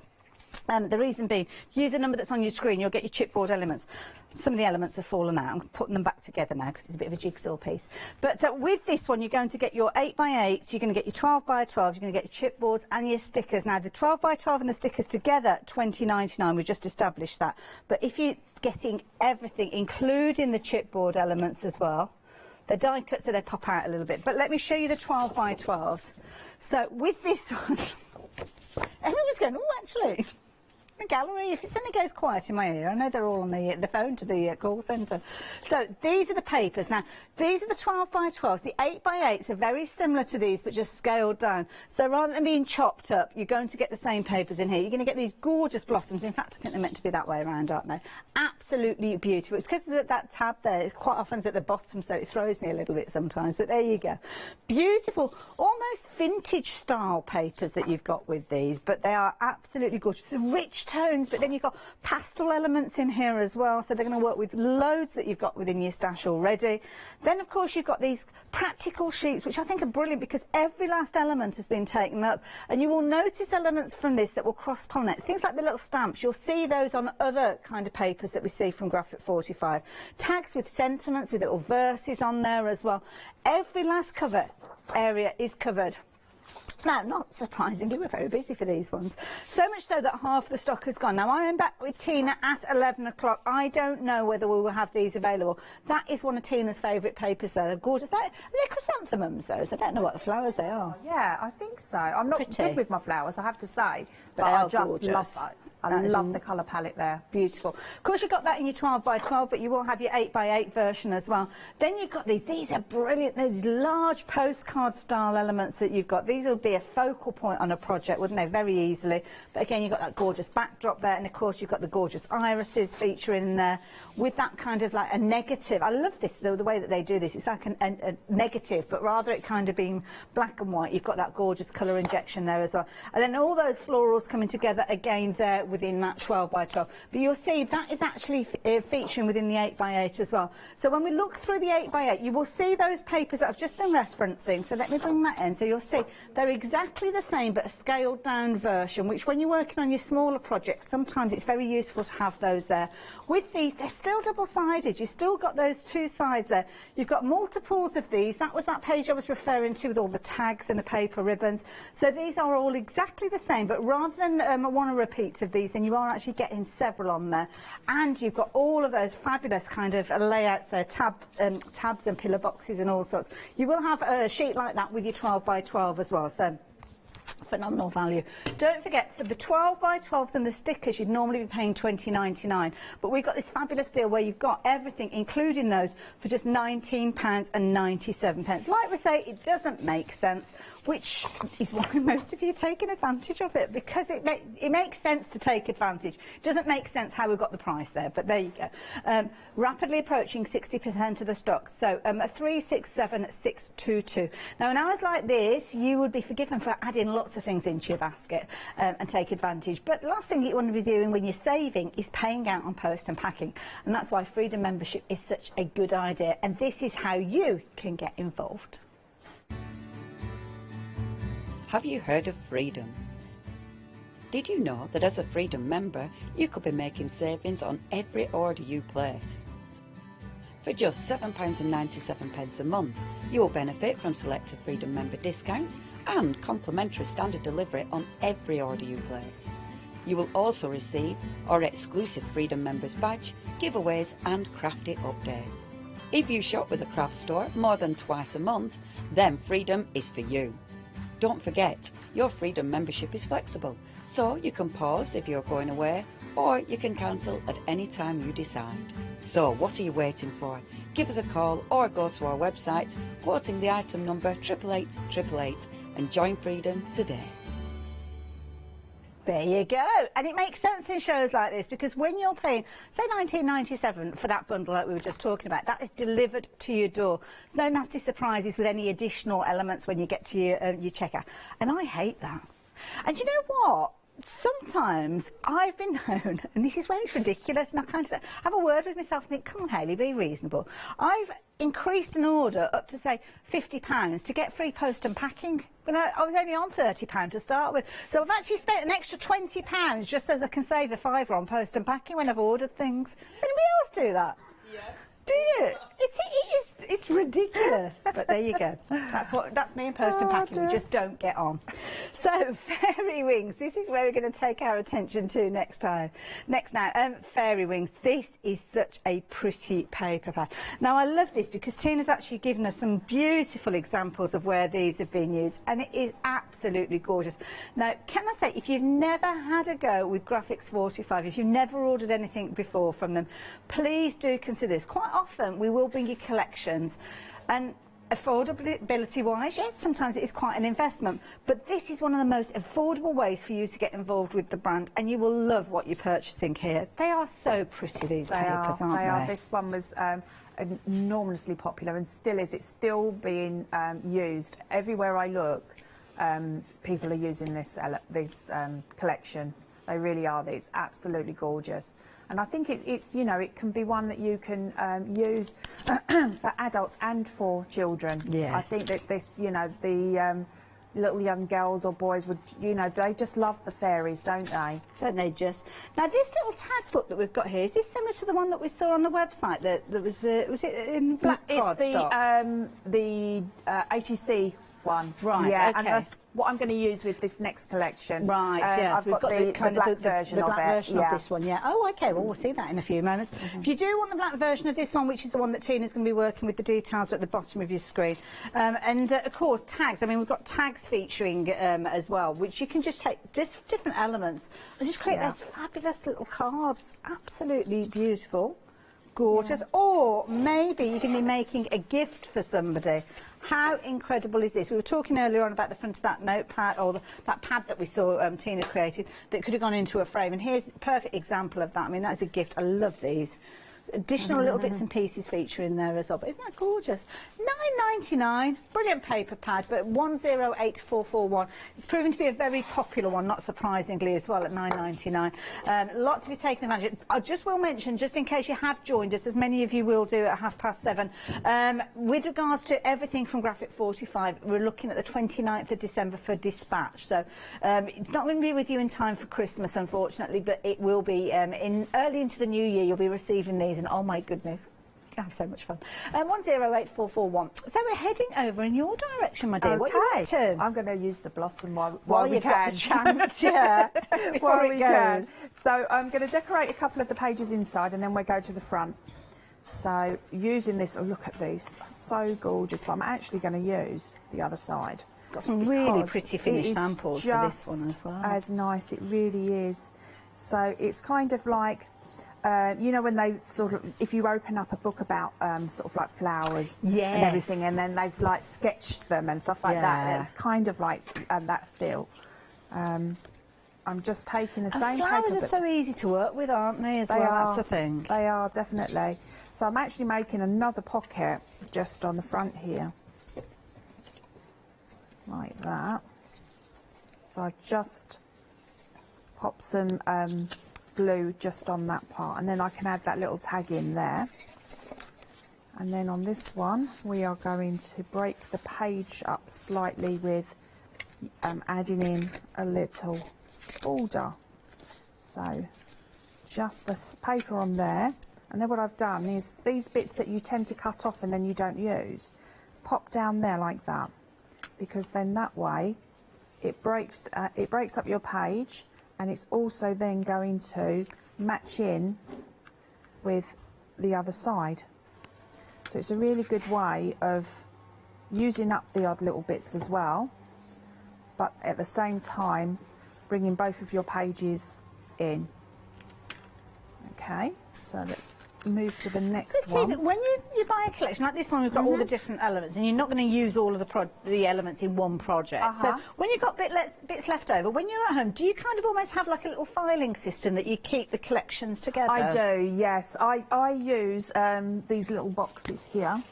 The reason being, use the number that's on your screen, you'll get your chipboard elements. Some of the elements have fallen out. I'm putting them back together now because it's a bit of a jigsaw piece. But with this one, you're going to get your 8x8s, you're going to get your 12x12s, you're going to get your chipboards and your stickers. Now, the 12x12 and the stickers together, $20.99, we've just established that. But if you're getting everything, including the chipboard elements as well, they're die cut, so they pop out a little bit. But let me show you the 12x12s. So with this one, everyone's going, oh, actually, the gallery, if it suddenly goes quiet in my ear, I know they're all on the phone to the call centre. So these are the papers. Now, these are the 12x12s. The 8x8s are very similar to these, but just scaled down. So rather than being chopped up, you're going to get the same papers in here. You're going to get these gorgeous blossoms. In fact, I think they're meant to be that way around, aren't they? Absolutely beautiful. It's because that tab there quite often is at the bottom, so it throws me a little bit sometimes. But there you go. Beautiful, almost vintage style papers that you've got with these, but they are absolutely gorgeous. The rich tones, but then you've got pastel elements in here as well, so they're going to work with loads that you've got within your stash already. Then, of course, you've got these practical sheets, which I think are brilliant because every last element has been taken up, and you will notice elements from this that will cross-pollinate. Things like the little stamps, you'll see those on other kind of papers that we see from Graphic 45. Tags with sentiments, with little verses on there as well. Every last cover area is covered. Now, not surprisingly, we're very busy for these ones. So much so that half the stock has gone. Now, I am back with Tina at 11 o'clock. I don't know whether we will have these available. That is one of Tina's favourite papers, though. They're gorgeous. They're chrysanthemums, though, so I don't know what the flowers they are. Yeah, I think so. I'm not good with my flowers, I have to say, but they I are just gorgeous. love that. I love the colour palette there. Beautiful. Of course, you've got that in your 12x12, but you will have your 8x8 version as well. Then you've got these. These are brilliant. These large postcard style elements that you've got. These will be be a focal point on a project, wouldn't they, very easily. But again, you've got that gorgeous backdrop there, and of course you've got the gorgeous irises featuring in there with that kind of like a negative. I love this, the way that they do this. It's like a negative, but rather it kind of being black and white. You've got that gorgeous colour injection there as well. And then all those florals coming together again there within that 12 by 12. But you'll see that is actually featuring within the 8 by 8 as well. So when we look through the 8 by 8, you will see those papers that I've just been referencing. So let me bring that in. So you'll see they're exactly the same, but a scaled down version, which when you're working on your smaller projects, sometimes it's very useful to have those there. With these, they're still double-sided. You've still got those two sides there. You've got multiples of these. That was that page I was referring to with all the tags and the paper ribbons. So these are all exactly the same, but rather than one repeats of these, then you are actually getting several on there. And you've got all of those fabulous kind of layouts there, tabs and pillar boxes and all sorts. You will have a sheet like that with your 12 by 12 as well. So phenomenal value. Don't forget, for the 12 by 12s and the stickers, you'd normally be paying £20.99, but we've got this fabulous deal where you've got everything, including those, for just £19.97. Like we say, it doesn't make sense, which is why most of you are taking advantage of it, because it makes sense to take advantage. It doesn't make sense how we've got the price there, but there you go. Rapidly approaching 60% of the stock, so 367622. Now, in hours like this, you would be forgiven for adding lots of things into your basket and take advantage. But the last thing you want to be doing when you're saving is paying out on post and packing, and that's why Freedom membership is such a good idea, and this is how you can get involved. Have you heard of Freedom? Did you know that as a Freedom member, you could be making savings on every order you place? For just £7.97 a month, you will benefit from selected Freedom member discounts and complimentary standard delivery on every order you place. You will also receive our exclusive Freedom members badge, giveaways and crafty updates. If you shop with a craft store more than twice a month, then Freedom is for you. Don't forget, your Freedom membership is flexible, so you can pause if you're going away, or you can cancel at any time you decide. So what are you waiting for? Give us a call or go to our website, quoting the item number 88888, and join Freedom today. There you go. And it makes sense in shows like this, because when you're paying, say, £19.97 for that bundle that we were just talking about, that is delivered to your door. There's no nasty surprises with any additional elements when you get to your checkout. And I hate that. And you know what? Sometimes I've been known, and this is where it's ridiculous, and I kind of have a word with myself and think, come on, Hayley, be reasonable. I've increased an order up to, say, £50 to get free post and packing. But I was only on £30 to start with. So I've actually spent an extra £20 just so I can save a fiver on post and packing when I've ordered things. Does anybody else do that? Yes. Do you? It's ridiculous. But there you go. That's me and post and packing. We just don't get on. So fairy wings. This is where we're going to take our attention to next now. Fairy wings. This is such a pretty paper pad. Now I love this because Tina's actually given us some beautiful examples of where these have been used, and it is absolutely gorgeous. Now, can I say, if you've never had a go with Graphics 45, if you've never ordered anything before from them, please do consider this. Quite often we will bring you collections, and affordability wise, yes, sometimes it is quite an investment, but this is one of the most affordable ways for you to get involved with the brand, and you will love what you're purchasing here. They are so pretty, these papers, aren't they? This one was enormously popular and still is. It's still being used everywhere I look. People are using this collection. They really are. It's absolutely gorgeous. And I think it's, you know, it can be one that you can use for adults and for children. Yes. I think that this, you know, the little young girls or boys would, you know, they just love the fairies, don't they? Don't they just? Now, this little tag book that we've got here, is this similar to the one that we saw on the website? That was it in black cardstock? It's the ATC one. Right, yeah, okay. And that's what I'm going to use with this next collection. Right, yes. I've got the black version of it. The black version of this one, yeah. Oh, okay, well, we'll see that in a few moments. If you do want the black version of this one, which is the one that Tina's going to be working with, the details are at the bottom of your screen. Of course, tags. I mean, we've got tags featuring as well, which you can just take just different elements and just create those fabulous little cards. Absolutely beautiful. gorgeous? Or maybe you can be making a gift for somebody. How incredible is this? We were talking earlier on about the front of that notepad, or that pad that we saw Tina created, that could have gone into a frame. And here's a perfect example of that. I mean, that's a gift. I love these. Additional little bits and pieces feature in there as well. But isn't that gorgeous? £9.99, brilliant paper pad, but 108441. It's proven to be a very popular one, not surprisingly, as well, at £9.99. Lots of you taking advantage. I just will mention, just in case you have joined us, as many of you will do at 7:30, with regards to everything from Graphic 45, we're looking at the 29th of December for dispatch. So it's not going to be with you in time for Christmas, unfortunately, but it will be early into the new year. You'll be receiving these, and oh my goodness, you have so much fun. 108441. So we're heading over in your direction, my dear. Okay. What are you up to? I'm going to use the blossom while While we you've can. got the chance, yeah. While we can. So I'm going to decorate a couple of the pages inside, and then we'll go to the front. So using this, oh, look at these, so gorgeous. But I'm actually going to use the other side. Got some really pretty finished samples for this one as well. As nice, it really is. So it's kind of like, you know, when they sort of, if you open up a book about sort of like flowers and everything, and then they've like sketched them and stuff like that. It's kind of like that feel. I'm just taking the same paper. Flowers are so easy to work with, aren't they? That's the thing. They are, definitely. So I'm actually making another pocket just on the front here, like that. So I just pop some glue just on that part, and then I can add that little tag in there. And then on this one we are going to break the page up slightly with adding in a little border. So just this paper on there, and then what I've done is these bits that you tend to cut off and then you don't use, pop down there like that, because then that way it breaks up your page. And it's also then going to match in with the other side. So it's a really good way of using up the odd little bits as well, but at the same time bringing both of your pages in. Okay, so let's move to the next one. Tina, when you buy a collection like this one, we've got all the different elements, and you're not going to use all of the elements in one project. So when you've got bits left over, when you're at home, do you kind of almost have like a little filing system that you keep the collections together? I do, yes. I use these little boxes here.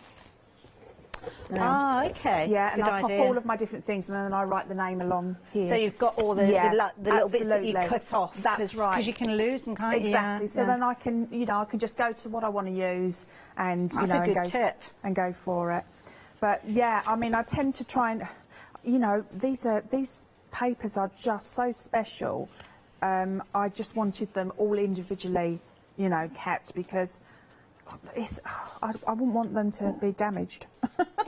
Okay. Yeah, and Good I pop idea. all of my different things, and then I write the name along here. So you've got all the little bits that you cut off. That's right. Because you can lose them, can't you? Exactly. So then I can, you know, I can just go to what I want to use, and That's a good tip. And go for it. But yeah, I mean, I tend to try and, you know, these papers are just so special. I just wanted them all individually, you know, kept, because I wouldn't want them to be damaged.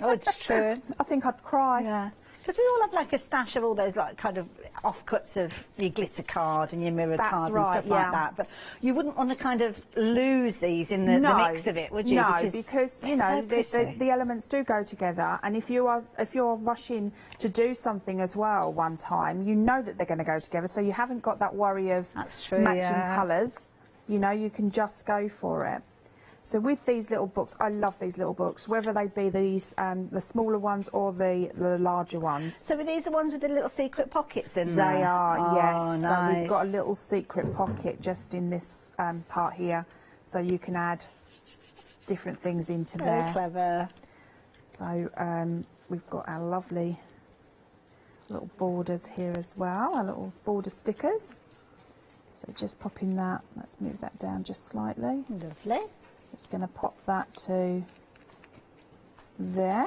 Oh, it's true. I think I'd cry. Yeah. Because we all have like a stash of all those like kind of offcuts of your glitter card and your mirror card and stuff like that. But you wouldn't want to kind of lose these in the mix of it, would you? No, because you know so the elements do go together, and if you're rushing to do something as well one time, you know that they're going to go together, so you haven't got that worry of matching colours. You know, you can just go for it. So with these little books, I love these little books, whether they be these the smaller ones or the larger ones. So are these the ones with the little secret pockets in there? They are, yes. Nice. So we've got a little secret pocket just in this part here, so you can add different things into there. Very clever. So we've got our lovely little borders here as well, our little border stickers. So just popping that, let's move that down just slightly. Lovely. Just going to pop that to there.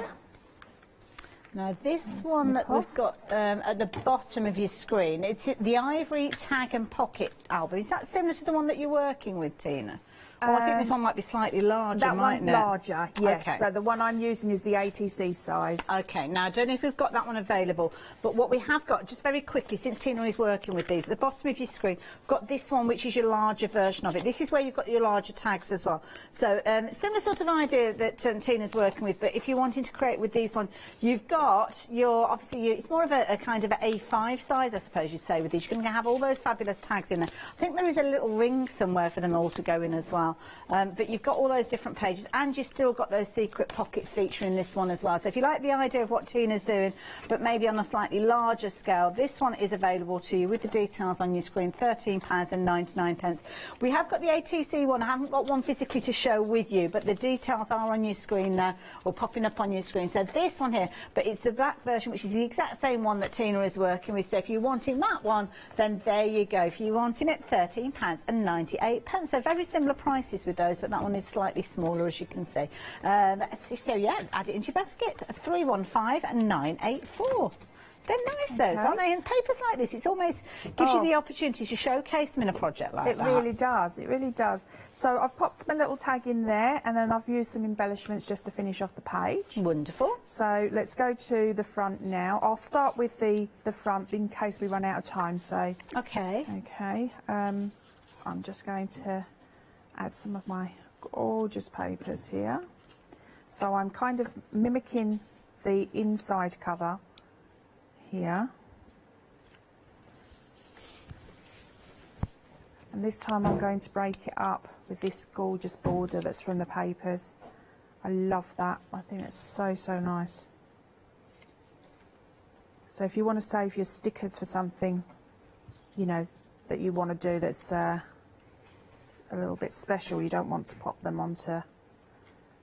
Now this one that we've got at the bottom of your screen, it's the Ivory Tag and Pocket album. Is that similar to the one that you're working with, Tina? Oh, I think this one might be slightly larger, That one's larger, yes. Okay. So the one I'm using is the ATC size. Okay, now I don't know if we've got that one available, but what we have got, just very quickly, since Tina is working with these, at the bottom of your screen, we've got this one, which is your larger version of it. This is where you've got your larger tags as well. So similar sort of idea that Tina's working with, but if you're wanting to create with these one, you've got your, obviously, it's more of a kind of an A5 size, I suppose you'd say, with these. You're going to have all those fabulous tags in there. I think there is a little ring somewhere for them all to go in as well. well. But you've got all those different pages, and you've still got those secret pockets featuring this one as well. So if you like the idea of what Tina's doing, but maybe on a slightly larger scale, this one is available to you with the details on your screen, £13.99. We have got the ATC one. I haven't got one physically to show with you, but the details are on your screen now, or popping up on your screen. So this one here, but it's the black version, which is the exact same one that Tina is working with. So if you're wanting that one, then there you go. If you're wanting it, £13.98. So very similar prices with those, but that one is slightly smaller, as you can see. So yeah, add it into your basket. 315-984. They're nice, those, aren't they? And papers like this, it's almost gives you the opportunity to showcase them in a project like that. It really does, it really does. So I've popped my little tag in there, and then I've used some embellishments just to finish off the page. Wonderful. So let's go to the front now. I'll start with the front in case we run out of time. So okay. Okay. I'm just going to add some of my gorgeous papers here. So I'm kind of mimicking the inside cover here, and this time I'm going to break it up with this gorgeous border that's from the papers. I love that. I think it's so nice. So if you want to save your stickers for something, you know, that you want to do that's a little bit special, you don't want to pop them onto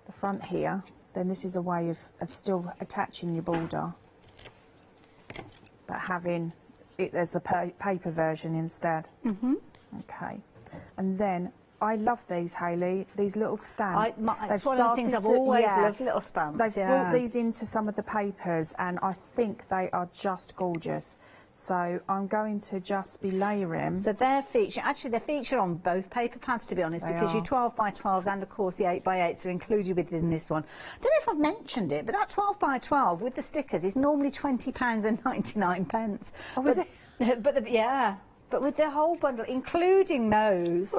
the front here, then this is a way of still attaching your border, but having it as the paper version instead. Okay, and then I love these, Hayley, these little stamps. It's one of the things I've always loved, little stamps. They've brought these into some of the papers, and I think they are just gorgeous. So I'm going to just be layering. So they're featured on both paper pads, to be honest, because your 12 by 12s and of course the 8 by 8s are included within this one. I don't know if I've mentioned it, but that 12 by 12 with the stickers is normally £20.99. Oh, is it? But with the whole bundle, including those,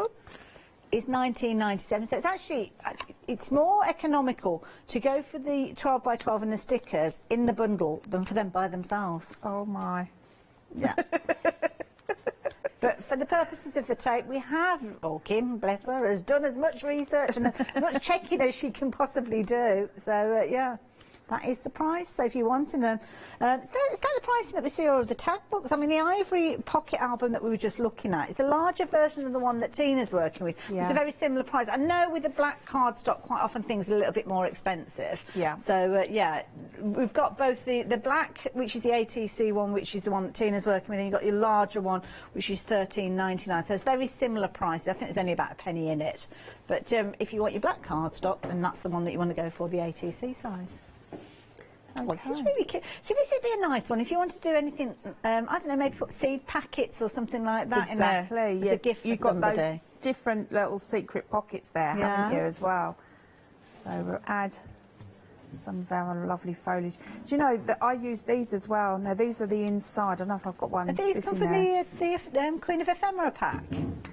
is £19.97. So it's actually, it's more economical to go for the 12 by 12 and the stickers in the bundle than for them by themselves. Oh my. Yeah. But for the purposes of the tape, we have, Kim, bless her, has done as much research and as much checking as she can possibly do. So, yeah. That is the price. So if you're wanting them, is that the pricing that we see all of the tag books? I mean, the Ivory Pocket album that we were just looking at, it's a larger version of the one that Tina's working with. Yeah. It's a very similar price. I know with the black cardstock, quite often things are a little bit more expensive. Yeah. So, yeah, we've got both the black, which is the ATC one, which is the one that Tina's working with, and you've got your larger one, which is £13.99. So it's very similar prices. I think there's only about a penny in it. But if you want your black cardstock, then that's the one that you want to go for, the ATC size. Okay. Well, this is really cute. So this would be a nice one if you want to do anything. I don't know, maybe put seed packets or something like that. Exactly. In a gift for You've got somebody. those different little secret pockets there, haven't you, as well? So we'll add some of our lovely foliage. Do you know that I use these as well? Now these are the inside. I don't know if I've got one sitting there. These come from the Queen of Ephemera pack,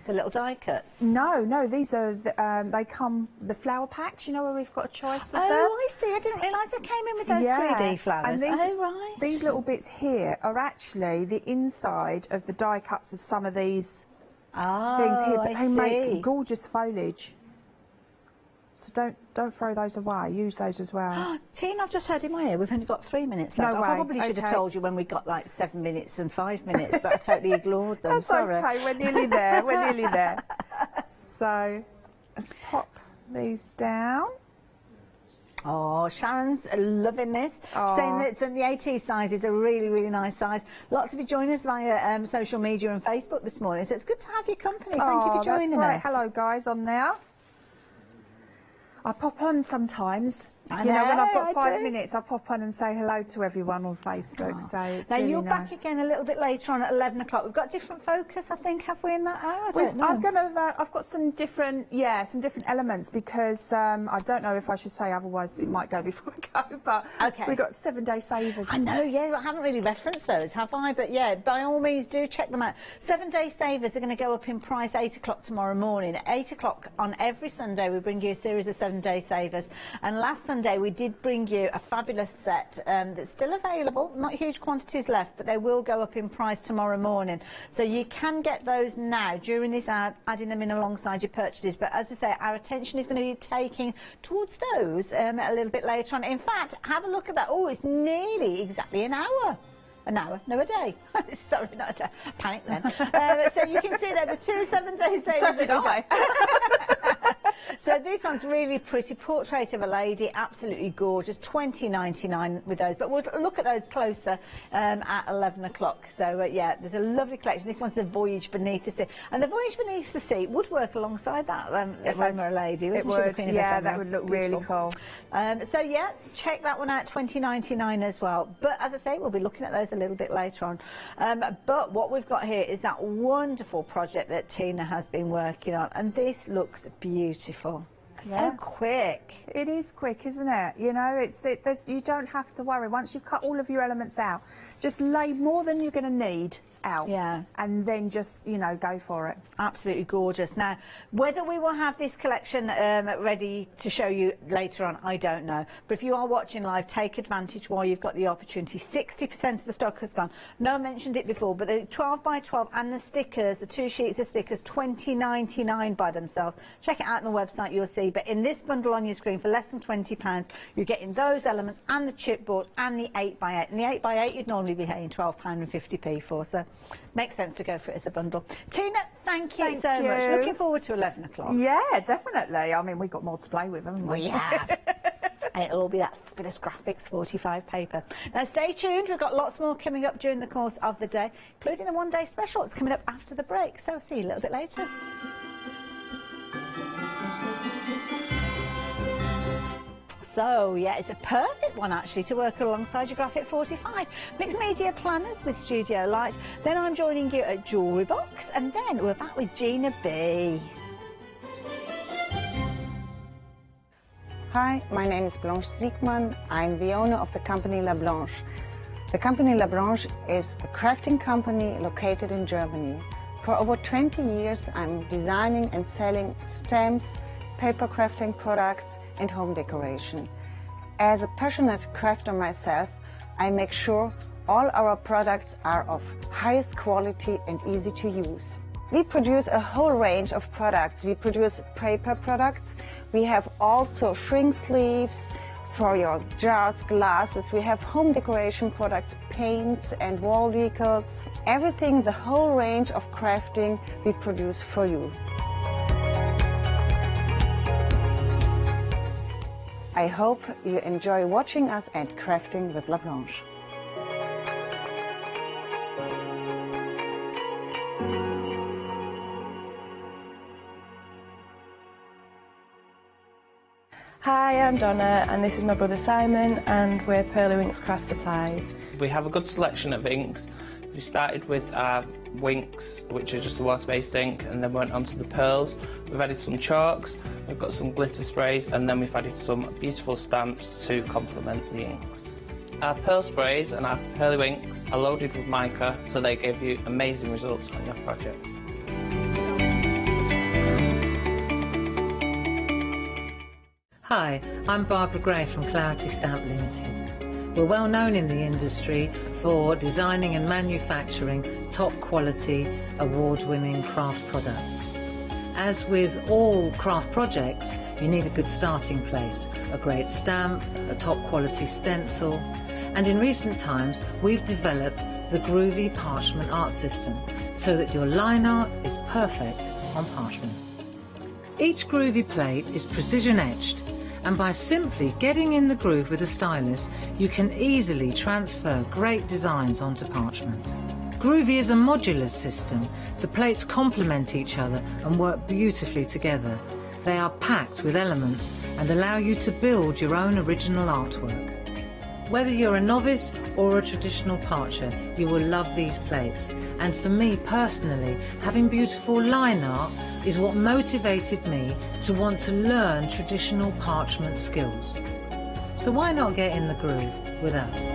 the little die cuts. No, these are they come the flower packs. You know where we've got a choice of them. Oh, I see. I didn't realise they came in with those 3D flowers. And these, right. These little bits here are actually the inside of the die cuts of some of these things here, but they make gorgeous foliage. So don't throw those away. Use those as well. Tina, I've just heard in my ear we've only got 3 minutes left. No I way. probably should have told you when we got like 7 minutes and 5 minutes, but I totally ignored them. That's Sorry. okay. We're nearly there. We're nearly there. So let's pop these down. Oh, Sharon's loving this. She's saying that the AT size is a really, really nice size. Lots of you join us via social media and Facebook this morning, so it's good to have your company. Thank you for joining us. Hello, guys, on there. I pop on sometimes. I know, when I've got I 5 do. minutes, I pop on and say hello to everyone on Facebook. So it's now really you're nice. back again a little bit later on at 11 o'clock. We've got different focus, I think, have we, in that hour? I don't know. I've got some different elements because I don't know if I should say, otherwise it might go before I go. But we've got 7-day savers. I know, yeah, I haven't really referenced those, have I? But yeah, by all means, do check them out. 7-day savers are going to go up in price 8 o'clock tomorrow morning. At 8 o'clock on every Sunday, we bring you a series of 7-day savers. And last Sunday, Monday, we did bring you a fabulous set that's still available. Not huge quantities left, but they will go up in price tomorrow morning. So you can get those now during this ad, adding them in alongside your purchases. But as I say, our attention is going to be taking towards those a little bit later on. In fact, have a look at that. Oh, it's nearly exactly an hour. An hour, no, a day. Sorry, not a day. Panic then. So you can see there the 2 7-day sales. So did I. So this one's really pretty. Portrait of a lady, absolutely gorgeous. $20.99 with those. But we'll look at those closer at 11 o'clock. So yeah, there's a lovely collection. This one's the Voyage Beneath the Sea. And the Voyage Beneath the Sea would work alongside that ephemera lady. It would, yeah, that would look really cool. So yeah, check that one out, $20.99 as well. But as I say, we'll be looking at those a little bit later on. But what we've got here is that wonderful project that Tina has been working on. And this looks beautiful. Yeah. So quick. It is quick, isn't it? You know, you don't have to worry. Once you've cut all of your elements out, just lay more than you're going to need out, and then just, you know, go for it. Absolutely gorgeous. Now, whether we will have this collection ready to show you later on, I don't know. But if you are watching live, take advantage while you've got the opportunity. 60% of the stock has gone. No, I mentioned it before, but the 12 by 12 and the stickers, the 2 sheets of stickers, $20.99 by themselves. Check it out on the website, you'll see. But in this bundle on your screen, for less than £20, you're getting those elements and the chipboard and the 8 by 8. And the 8 by 8 you'd normally be paying £12.50 for. So makes sense to go for it as a bundle. Tina, thank you so much. Looking forward to 11 o'clock. Yeah, definitely. I mean, we've got more to play with, haven't we? We have. And it'll all be that fabulous graphics 45 paper. Now stay tuned, we've got lots more coming up during the course of the day, including the one-day special that's coming up after the break. So see you a little bit later. So, yeah, it's a perfect one, actually, to work alongside your Graphic 45. Mixed Media Planners with Studio Light. Then I'm joining you at Jewellery Box. And then we're back with Gina B. Hi, my name is Blanche Siegmann. I'm the owner of the company La Blanche. The company La Blanche is a crafting company located in Germany. For over 20 years, I'm designing and selling stamps, paper crafting products, and home decoration. As a passionate crafter myself, I make sure all our products are of highest quality and easy to use. We produce a whole range of products. We produce paper products. We have also shrink sleeves for your jars, glasses. We have home decoration products, paints and wall decals. Everything, the whole range of crafting we produce for you. I hope you enjoy watching us and crafting with La Blanche. Hi, I'm Donna and this is my brother Simon and we're Pearly Inks Craft Supplies. We have a good selection of inks. We started with our Winks, which are just a water-based ink, and then went on to the pearls. We've added some chalks, we've got some glitter sprays, and then we've added some beautiful stamps to complement the inks. Our pearl sprays and our pearly winks are loaded with mica, so they give you amazing results on your projects. Hi, I'm Barbara Gray from Clarity Stamp Limited. We're well known in the industry for designing and manufacturing top quality, award-winning craft products. As with all craft projects, you need a good starting place, a great stamp, a top quality stencil, and in recent times we've developed the groovy parchment art system so that your line art is perfect on parchment. Each groovy plate is precision etched, and by simply getting in the groove with a stylus, you can easily transfer great designs onto parchment. Groovy is a modular system. The plates complement each other and work beautifully together. They are packed with elements and allow you to build your own original artwork. Whether you're a novice or a traditional parcher, you will love these plates. And for me personally, having beautiful line art is what motivated me to want to learn traditional parchment skills. So why not get in the groove with us?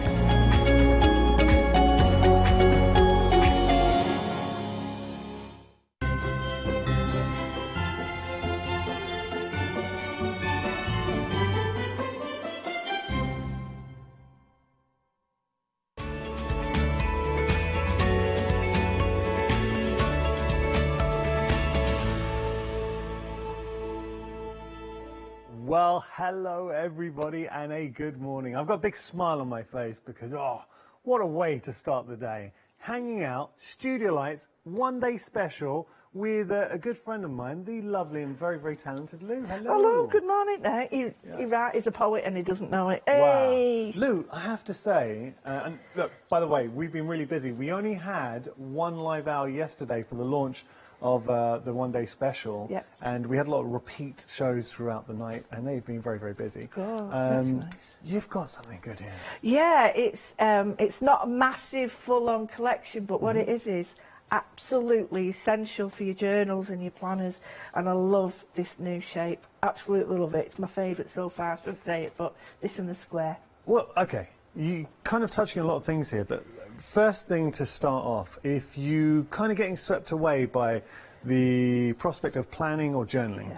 Well, hello everybody and a good morning. I've got a big smile on my face because, oh, what a way to start the day. Hanging out, studio lights, one-day special with a good friend of mine, the lovely and very, very talented Lou. Hello. Hello, good morning there. You're right, he's a poet and he doesn't know it. Hey! Wow. Lou, I have to say, and look, by the way, we've been really busy. We only had one live hour yesterday for the launch of the one-day special, yep. And we had a lot of repeat shows throughout the night, and they've been very, very busy. Oh, that's nice. You've got something good here. Yeah, it's not a massive, full-on collection, but what it is absolutely essential for your journals and your planners, and I love this new shape. Absolutely love it. It's my favourite so far. I shouldn't say it, but this and the square. Well, okay, you kind of touching on a lot of things here, but first thing to start off, if you kind of getting swept away by the prospect of planning or journaling,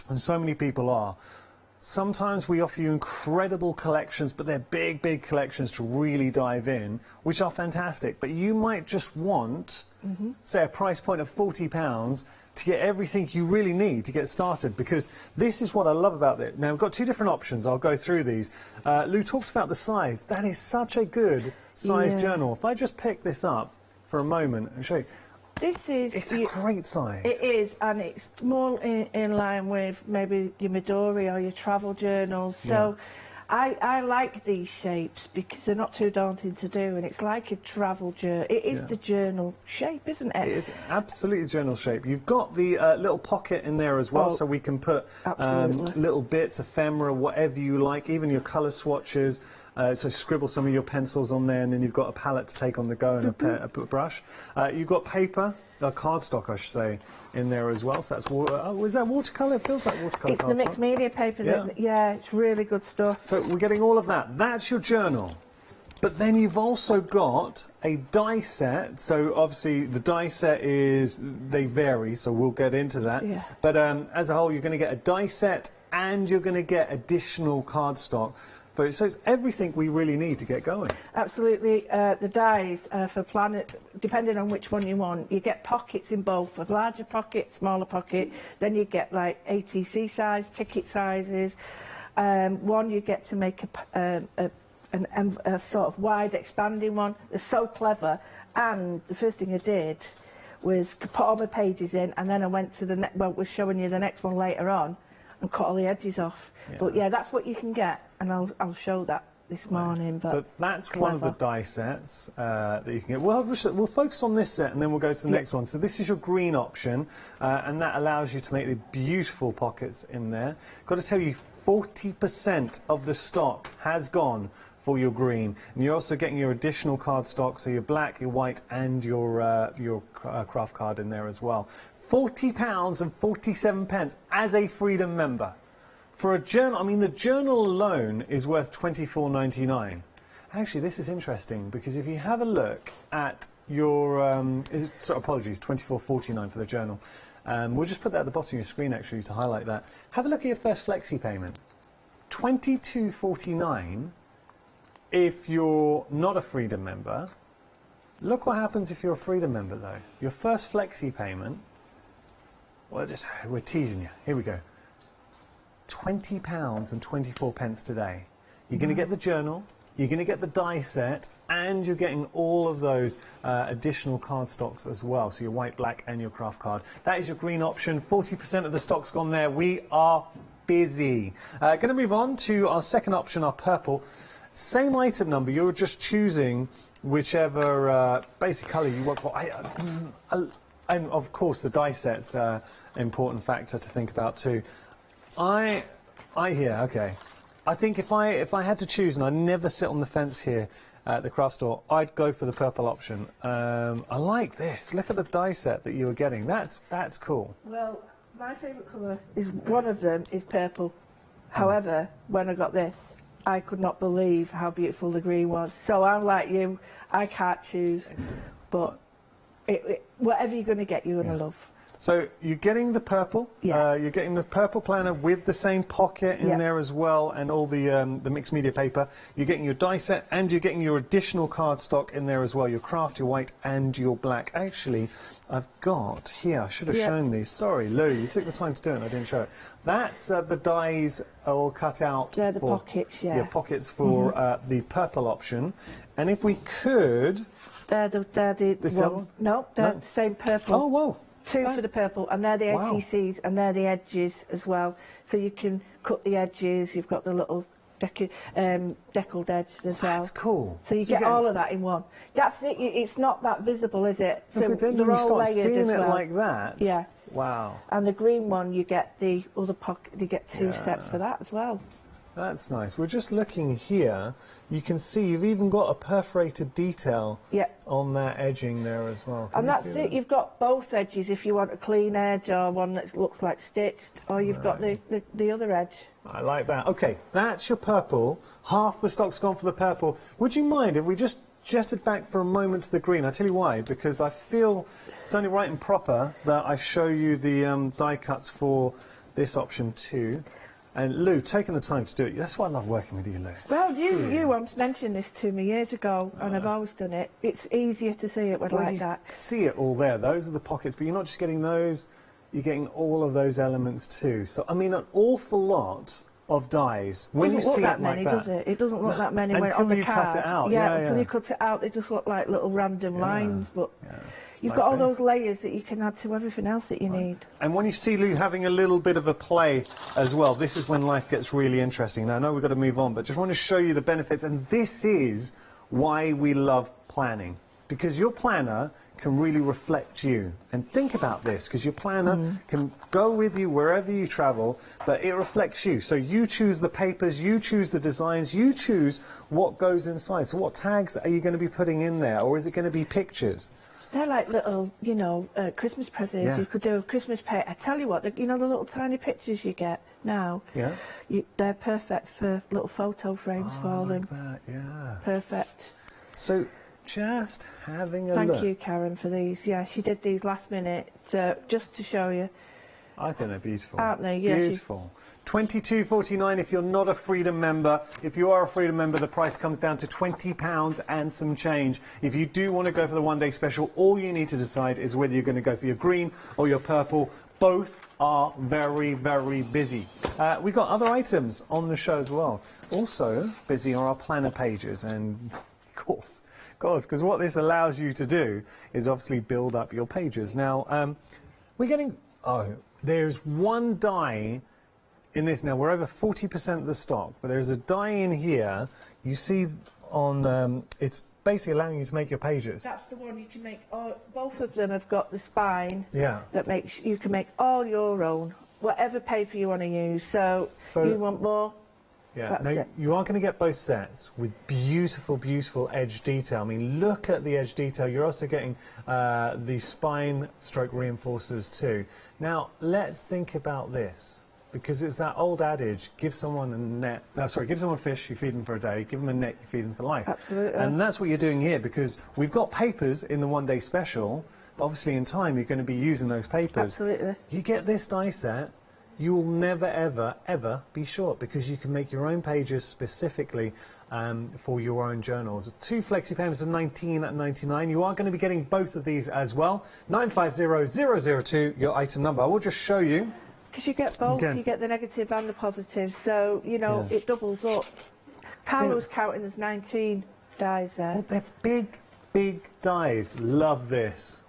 and so many people are, sometimes we offer you incredible collections, but they're big, big collections to really dive in, which are fantastic, but you might just want, say, a price point of £40 to get everything you really need to get started, because this is what I love about it. Now, we've got two different options. I'll go through these. Lou talked about the size. That is such a good size journal. If I just pick this up for a moment and show you, it's a great size. It is, and it's more in line with maybe your Midori or your travel journals. So I like these shapes because they're not too daunting to do, and it's like a travel journal. It is the journal shape, isn't it? It is absolutely journal shape. You've got the little pocket in there as well, so we can put little bits, ephemera, whatever you like, even your colour swatches. So scribble some of your pencils on there, and then you've got a palette to take on the go and a brush. You've got paper, cardstock, I should say, in there as well. So that's is that watercolour? It feels like watercolour. It's the mixed media paper. It's really good stuff. So we're getting all of that. That's your journal. But then you've also got a die set. So obviously the die set they vary, so we'll get into that. Yeah. But as a whole, you're going to get a die set and you're going to get additional cardstock. So it's everything we really need to get going. Absolutely. The dies for planet, depending on which one you want, you get pockets in both, a larger pocket, smaller pocket, then you get like ATC size, ticket sizes. One you get to make a sort of wide expanding one. They're so clever, and the first thing I did was put all my pages in, and then I went to we're showing you the next one later on, and cut all the edges off. But yeah, that's what you can get, and I'll show that this morning. But so that's one of the die sets that you can get. We'll focus on this set and then we'll go to the next one. So this is your green option, and that allows you to make the beautiful pockets in there. Got to tell you, 40% of the stock has gone for your green, and you're also getting your additional cardstock, so your black, your white, and your craft card in there as well. £40.47 as a Freedom member. For a journal, I mean, the journal alone is worth £24.99. Actually, this is interesting because if you have a look at your, apologies, £24.49 for the journal. We'll just put that at the bottom of your screen actually to highlight that. Have a look at your first flexi payment. £22.49 if you're not a Freedom member. Look what happens if you're a Freedom member though. Your first flexi payment, we're teasing you. Here we go. £20.24 today. You're going to get the journal, you're going to get the die set, and you're getting all of those additional cardstocks as well. So your white, black, and your craft card. That is your green option. 40% of the stock's gone there. We are busy. Going to move on to our second option, our purple. Same item number. You're just choosing whichever basic colour you want for. And of course, the die set's an important factor to think about too. I hear, okay. I think if I had to choose, and I never sit on the fence here at the craft store, I'd go for the purple option. I like this. Look at the die set that you were getting. That's cool. Well, my favourite colour is one of them is purple. However, when I got this, I could not believe how beautiful the green was. So I'm like you, I can't choose, but whatever you're going to get, you're going to love. So you're getting the purple. Yeah. You're getting the purple planner with the same pocket in there as well, and all the mixed media paper. You're getting your die set, and you're getting your additional cardstock in there as well. Your craft, your white, and your black. Actually, I've got here. I should have shown these. Sorry, Lou. You took the time to do it, and I didn't show it. That's the dies all cut out. They're the for pockets. Yeah. your pockets for the purple option. And if we could, They're the this other one? No, they're the same purple. Oh, whoa. Two for the purple, and they're the ATCs, and they're the edges as well. So you can cut the edges. You've got the little deckled edge as well. That's cool. So you get all of that in one. That's it. It's not that visible, is it? So but then they're when you all start layered seeing as it well. like that, Yeah. Wow. And the green one, you get the other pocket. You get two sets for that as well. That's nice. We're just looking here. You can see you've even got a perforated detail on that edging there as well. And that's it. You've got both edges if you want a clean edge or one that looks like stitched, or you've got the other edge. I like that. Okay, that's your purple. Half the stock's gone for the purple. Would you mind if we just jetted back for a moment to the green? I'll tell you why. Because I feel it's only right and proper that I show you the die cuts for this option too. And Lou, taking the time to do it, that's why I love working with you, Lou. Well, you once mentioned this to me years ago, and I've always done it. It's easier to see it with like that. See it all there. Those are the pockets, but you're not just getting those, you're getting all of those elements too. So, I mean, an awful lot of dies. When you see it like that, does it? It doesn't look that many when on the card. Until you cut it out. Yeah, until you cut it out, they just look like little random lines, but... You've got all those layers that you can add to everything else that you need. And when you see Lou having a little bit of a play as well, this is when life gets really interesting. Now, I know we've got to move on, but just want to show you the benefits. And this is why we love planning. Because your planner can really reflect you. And think about this, because your planner can go with you wherever you travel, but it reflects you. So you choose the papers, you choose the designs, you choose what goes inside. So what tags are you going to be putting in there? Or is it going to be pictures? They're like little, you know, Christmas presents. Yeah. You could do a Christmas paint. I tell you what, you know the little tiny pictures you get now? Yeah. They're perfect for little photo frames for them. That, yeah. Perfect. So just having a look. Thank you, Karen, for these. Yeah, she did these last minute just to show you. I think they're beautiful. Aren't they? Yeah, beautiful. £22.49 if you're not a Freedom member. If you are a Freedom member, the price comes down to £20 and some change. If you do want to go for the one-day special, all you need to decide is whether you're going to go for your green or your purple. Both are very, very busy. We've got other items on the show as well. Also busy are our planner pages, and of course, because what this allows you to do is obviously build up your pages. Now, we're getting... there's one die in this now. We're over 40% of the stock, but there's a die in here. You see on, it's basically allowing you to make your pages. That's the one you can make. Both of them have got the spine. Yeah. That makes you can make all your own, whatever paper you want to use. So you want more. Yeah, now you are going to get both sets with beautiful, beautiful edge detail. I mean, look at the edge detail. You're also getting the spine stroke reinforcers too. Now, let's think about this, because it's that old adage, give someone a net, give someone a fish, you feed them for a day, give them a net, you feed them for life. Absolutely. And that's what you're doing here, because we've got papers in the one-day special, but obviously in time you're going to be using those papers. Absolutely. You get this die set, you will never, ever, ever be short, because you can make your own pages specifically for your own journals. 2 flexi pens of $19.99. You are going to be getting both of these as well. 950002, your item number. I will just show you. Because you get both, you get the negative and the positive, so, you know, it doubles up. Paolo was counting there's 19 dies there. Well, they're big, big dies. Love this.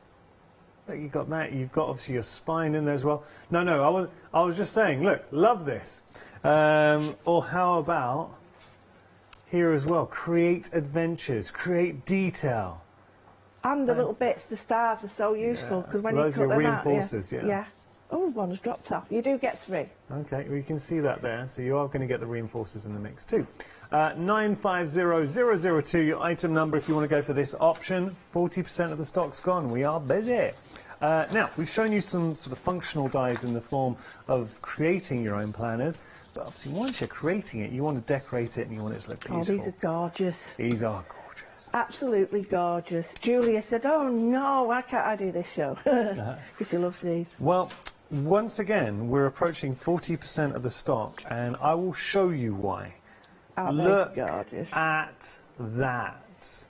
You've got that, you've got obviously your spine in there as well. No, I was just saying, look, love this. Or how about here as well, create adventures, create detail. And the little bits, the stars are so useful, because when those you cut are them out, reinforcers, yeah. Oh, one has dropped off. You do get 3. Okay, well, you can see that there, so you are going to get the reinforcers in the mix too. 950002, your item number if you want to go for this option. 40% of the stock's gone. We are busy. Now, we've shown you some sort of functional dies in the form of creating your own planners, but obviously once you're creating it, you want to decorate it and you want it to look beautiful. Oh, these are gorgeous. These are gorgeous. gorgeous. Absolutely gorgeous. Julia said, oh no, why can't I do this show? Because she loves these. Well, once again, we're approaching 40% of the stock, and I will show you why. Look at that.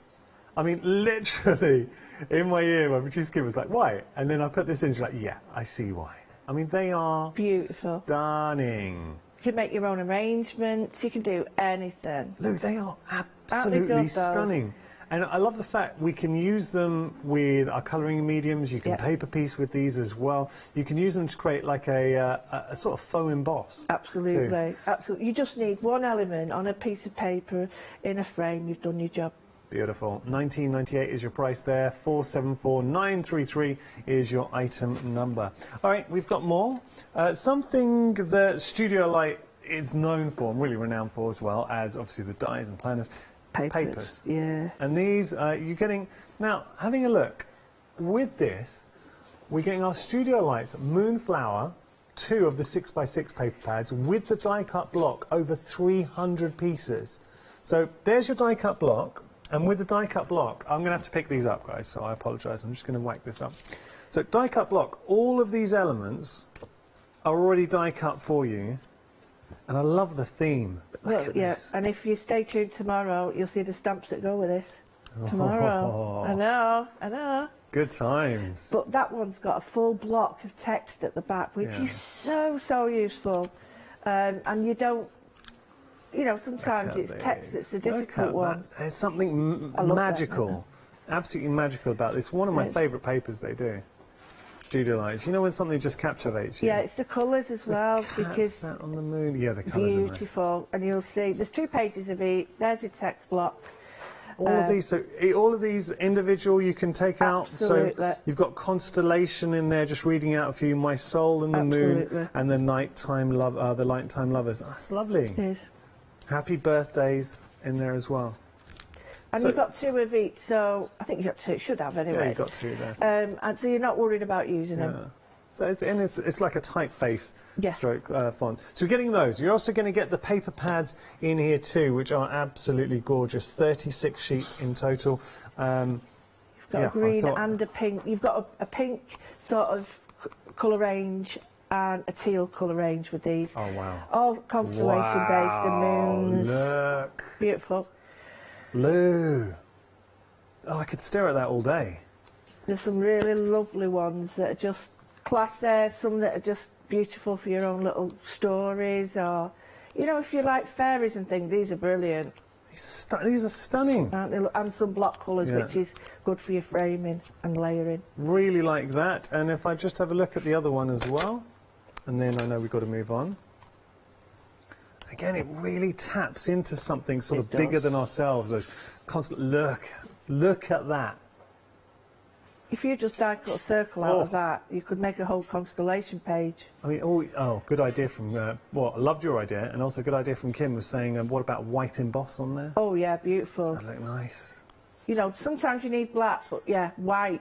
I mean, literally, in my ear, my producer kid was like, why? And then I put this in, she's like, yeah, I see why. I mean, they are beautiful. Stunning. You can make your own arrangements, you can do anything. Look, they are absolutely stunning. And I love the fact we can use them with our colouring mediums. You can paper piece with these as well. You can use them to create like a sort of faux emboss. Absolutely, absolutely. You just need one element on a piece of paper in a frame, you've done your job. Beautiful. $19.98 is your price there. 474933 is your item number. All right, we've got more. Something that Studio Light is known for and really renowned for as well as obviously the dies and planners. Papers. Yeah. And these, you're getting, now having a look, with this, we're getting our Studio Lights Moonflower, 2 of the 6x6 paper pads with the die cut block, over 300 pieces. So there's your die cut block, and with the die cut block, I'm going to have to pick these up, guys, so I apologise, I'm just going to whack this up. So die cut block, all of these elements are already die cut for you. And I love the theme. Look at this. And if you stay tuned tomorrow, you'll see the stamps that go with this. Tomorrow. I know, I know. Good times. But that one's got a full block of text at the back, which is so useful. And you don't, you know, sometimes it's text that's a difficult one. There's something magical, absolutely magical about this. One of my favourite papers they do. Studio Lights. You know when something just captivates you? Yeah, it's the colours as well. Because sat on the moon. Yeah, the colours are beautiful. And you'll see, there's 2 pages of each. There's your text block. All of these, so all of these individual you can take out. So you've got constellation in there, just reading out a few. My soul and the moon, and the nighttime love, the nighttime lovers. Oh, that's lovely. It is. Happy birthdays in there as well. And you've got 2 of each, so I think you've got 2, should have anyway. Yeah, you've got 2 there. And so you're not worried about using them. So it's like a typeface stroke font. So we're getting those. You're also going to get the paper pads in here too, which are absolutely gorgeous. 36 sheets in total. You've got a green and a pink. You've got a pink sort of colour range and a teal colour range with these. Oh, wow. All constellation-based and moons. Look. Beautiful. Blue. Oh, I could stare at that all day. There's some really lovely ones that are just classy, some that are just beautiful for your own little stories, or, you know, if you like fairies and things, these are brilliant. These are stunning. Aren't they? And some block colours, which is good for your framing and layering. Really like that. And if I just have a look at the other one as well, and then I know we've got to move on. Again, it really taps into something sort of bigger than ourselves. Those constant look at that. If you just die cut a circle out of that, you could make a whole constellation page. I mean, oh, good idea from, I loved your idea, and also good idea from Kim was saying, what about white emboss on there? Oh yeah, beautiful. That look nice. You know, sometimes you need black, but yeah, white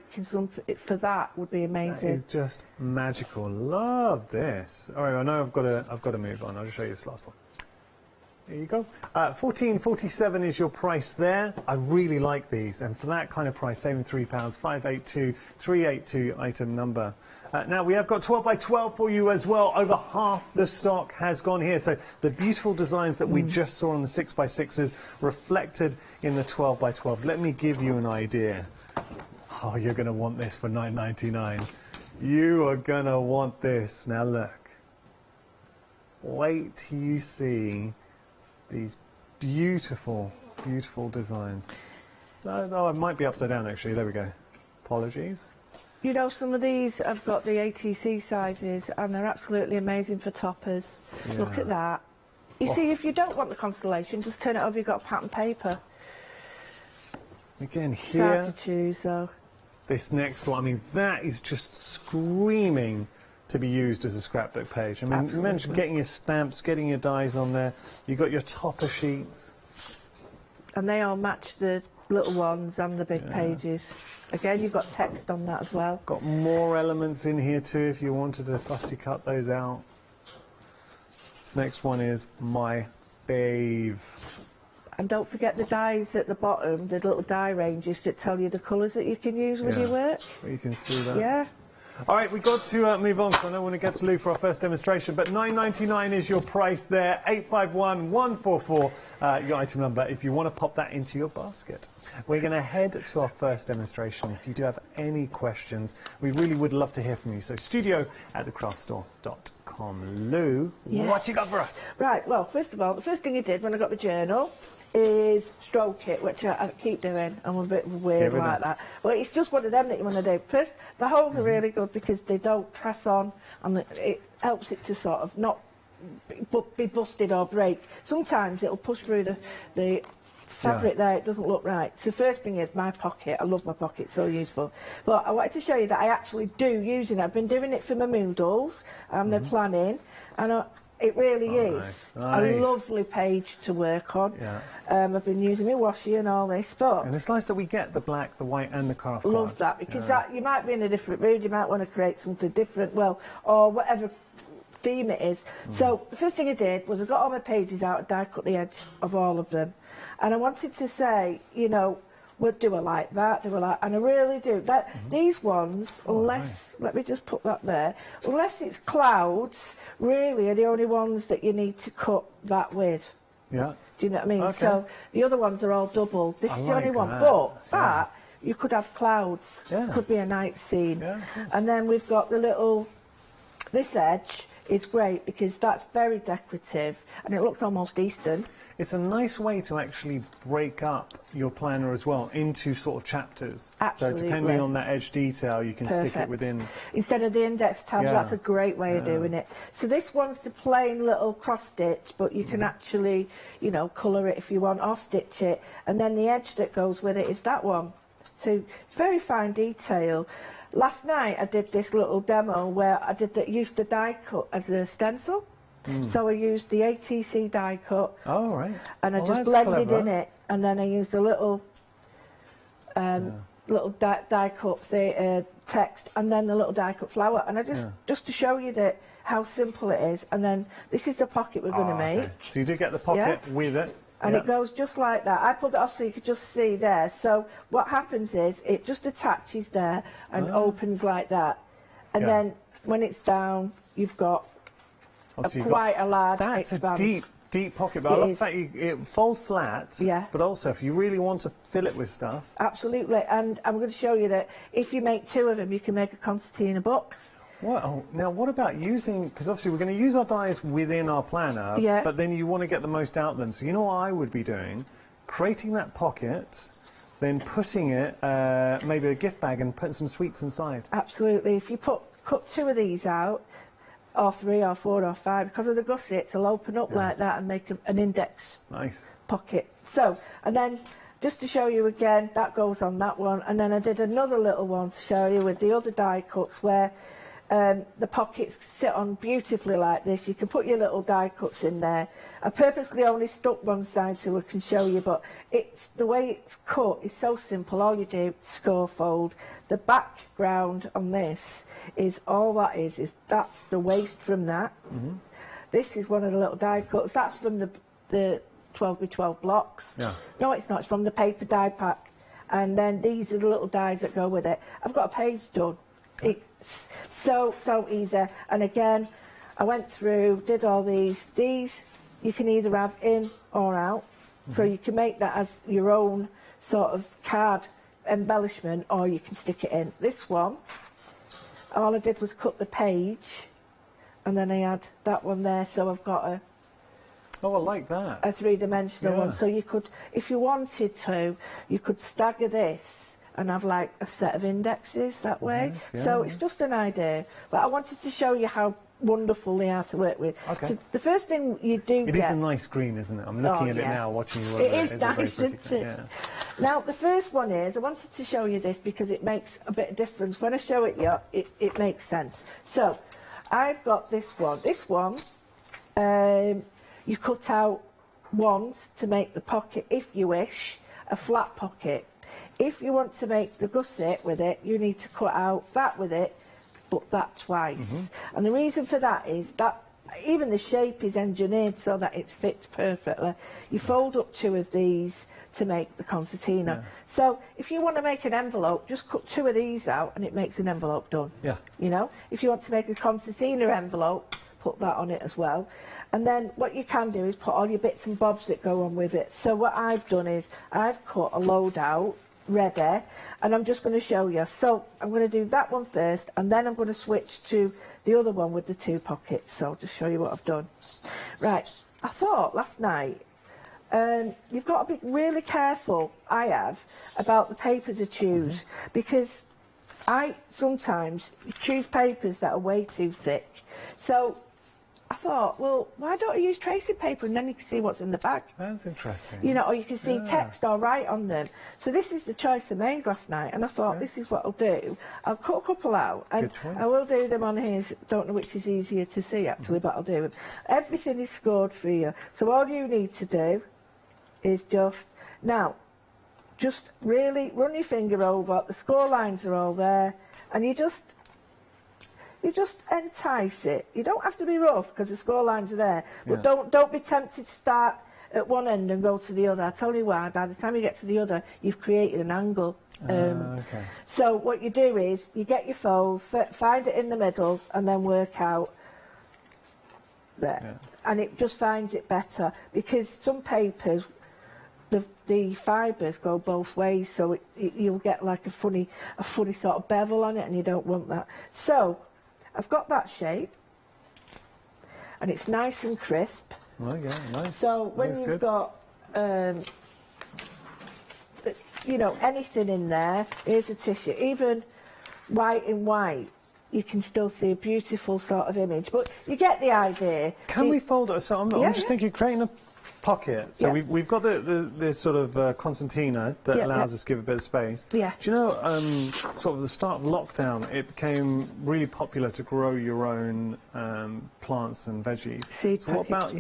for that would be amazing. That is just magical. Love this. All right, I know I've got to move on. I'll just show you this last one. There you go. $14.47 is your price there. I really like these, and for that kind of price, saving £3, 582382 item number. Now we have got 12 by 12 for you as well. Over half the stock has gone here. So the beautiful designs that we just saw on the 6x6s reflected in the 12 by 12s. Let me give you an idea. Oh, you're going to want this for $9.99. You are going to want this. Now look. Wait till you see these beautiful, beautiful designs. So, oh, it might be upside down actually. There we go. Apologies. You know, some of these have got the ATC sizes and they're absolutely amazing for toppers. Yeah. Look at that. You see, if you don't want the constellation, just turn it over, you've got pattern paper. Again, here, it's hard to choose though. This next one, I mean, that is just screaming to be used as a scrapbook page. I mean, you mentioned getting your stamps, getting your dies on there. You've got your topper sheets. And they all match the little ones and the big pages. Again, you've got text on that as well. Got more elements in here too if you wanted to fussy cut those out. This next one is my fave. And don't forget the dies at the bottom, the little die ranges that tell you the colours that you can use with your work. You can see that. Yeah. All right, we've got to move on, because I know we want to get to Lou for our first demonstration, but $9.99 is your price there, 851144, your item number, if you want to pop that into your basket. We're going to head to our first demonstration. If you do have any questions, we really would love to hear from you. So studio@thecraftstore.com. Lou, what you got for us? Right, well, first of all, the first thing you did when I got the journal is stroke it, which I keep doing. I'm a bit weird like that. Well, it's just one of them that you want to do. First, the holes are really good because they don't press on, and it helps it to sort of not be busted or break. Sometimes it'll push through the fabric there, it doesn't look right. So the first thing is my pocket. I love my pocket, so useful. But I wanted to show you that I actually do using it. I've been doing it for my moodles and the planning, and it really is a lovely page to work on. I've been using my washi and all this, but... And it's nice that we get the black, the white and the craft card. Love that, because that, you might be in a different mood, you might want to create something different, well, or whatever theme it is. So the first thing I did was I got all my pages out and die cut the edge of all of them. And I wanted to say, you know, well, do I like that? Do I like... And I really do. That these ones, unless... Let me just put that there. Unless it's clouds, really are the only ones that you need to cut that with. Yeah. Do you know what I mean? Okay. So the other ones are all double. This is the only one. But that, you could have clouds. Could be a night scene. And then we've got the little... This edge is great because that's very decorative and it looks almost Eastern. It's a nice way to actually break up your planner as well into sort of chapters. Absolutely. So depending on that edge detail, you can stick it within. Instead of the index tab, that's a great way of doing it. So this one's the plain little cross stitch, but you can actually, you know, colour it if you want or stitch it. And then the edge that goes with it is that one. So it's very fine detail. Last night I did this little demo where I used the die cut as a stencil. So I used the ATC die cut. Oh, right. And I just blended in it, and then I used a little little die cut text, and then the little die cut flower. And I just to show you that how simple it is. And then this is the pocket we're going to make. So you do get the pocket with it. And it goes just like that. I pulled it off so you could just see there. So what happens is it just attaches there and opens like that. And then when it's down, you've got quite a large expanse. That's a deep pocket, but I love the fact it folds flat, but also if you really want to fill it with stuff. Absolutely, and I'm going to show you that if you make two of them, you can make a concertina book. Well, now what about using, because obviously we're going to use our dies within our planner, but then you want to get the most out of them. So you know what I would be doing? Creating that pocket, then putting it, maybe a gift bag and putting some sweets inside. Absolutely, if you cut two of these out, or 3 or 4 or 5, because of the gussets, it'll open up like that and make an index pocket. So, and then just to show you again, that goes on that one, and then I did another little one to show you with the other die cuts where the pockets sit on beautifully like this. You can put your little die cuts in there. I purposely only stuck one side so I can show you, but it's the way it's cut is so simple. All you do, score fold. The background on this is all that is that's the waste from that. This is one of the little die cuts. That's from the 12x12 blocks. No, it's not. It's from the paper die pack. And then these are the little dies that go with it. I've got a page done. It's so easy. And again, I went through, did all these. These you can either have in or out. So you can make that as your own sort of card embellishment, or you can stick it in. This one, all I did was cut the page, and then I had that one there, so I've got a... Oh, I like that. A three-dimensional one. So you could, if you wanted to, you could stagger this and have like a set of indexes that way. So it's just an idea. But I wanted to show you how wonderful they are to work with. So the first thing you do It is a nice green, isn't it? I'm looking at it now, watching you work. It is nice, isn't it? Now, the first one is, I wanted to show you this because it makes a bit of difference. When I show it you, it makes sense. So, I've got this one. This one, you cut out once to make the pocket, if you wish, a flat pocket. If you want to make the gusset with it, you need to cut out that with it, but that twice. And the reason for that is that even the shape is engineered so that it fits perfectly. You fold up 2 of these to make the concertina. Yeah. So if you want to make an envelope, just cut 2 of these out and it makes an envelope done. Yeah. You know, if you want to make a concertina envelope, put that on it as well. And then what you can do is put all your bits and bobs that go on with it. So what I've done is I've cut a load out ready, and I'm just going to show you. So I'm going to do that one first, and then I'm going to switch to the other one with the 2 pockets. So I'll just show you what I've done. Right, I thought last night, you've got to be really careful, I have, about the papers I choose, because I sometimes choose papers that are way too thick. So I thought, well, why don't I use tracing paper and then you can see what's in the bag? That's interesting. You know, or you can see text or write on them. So this is the choice I made last night, and I thought this is what I'll do. I'll cut a couple out, and I will do them on here. Don't know which is easier to see actually, but I'll do them. Everything is scored for you. So all you need to do is just really run your finger over. The score lines are all there, and you just entice it. You don't have to be rough because the score lines are there, but don't be tempted to start at one end and go to the other. I'll tell you why. By the time you get to the other, you've created an angle. Okay. So what you do is you get your fold, find it in the middle, and then work out there. And it just finds it better, because some papers, the fibres go both ways, so you'll get like a funny sort of bevel on it, and you don't want that. So I've got that shape, and it's nice and crisp. Oh yeah, nice. So when you've got, you know, anything in there, here's a tissue, even white in white, you can still see a beautiful sort of image. But you get the idea. Can we fold it? So I'm just thinking, creating a pocket. So we've got this sort of concertina that allows us to give a bit of space. Yeah. Do you know, sort of the start of lockdown, it became really popular to grow your own plants and veggies. Seed so what about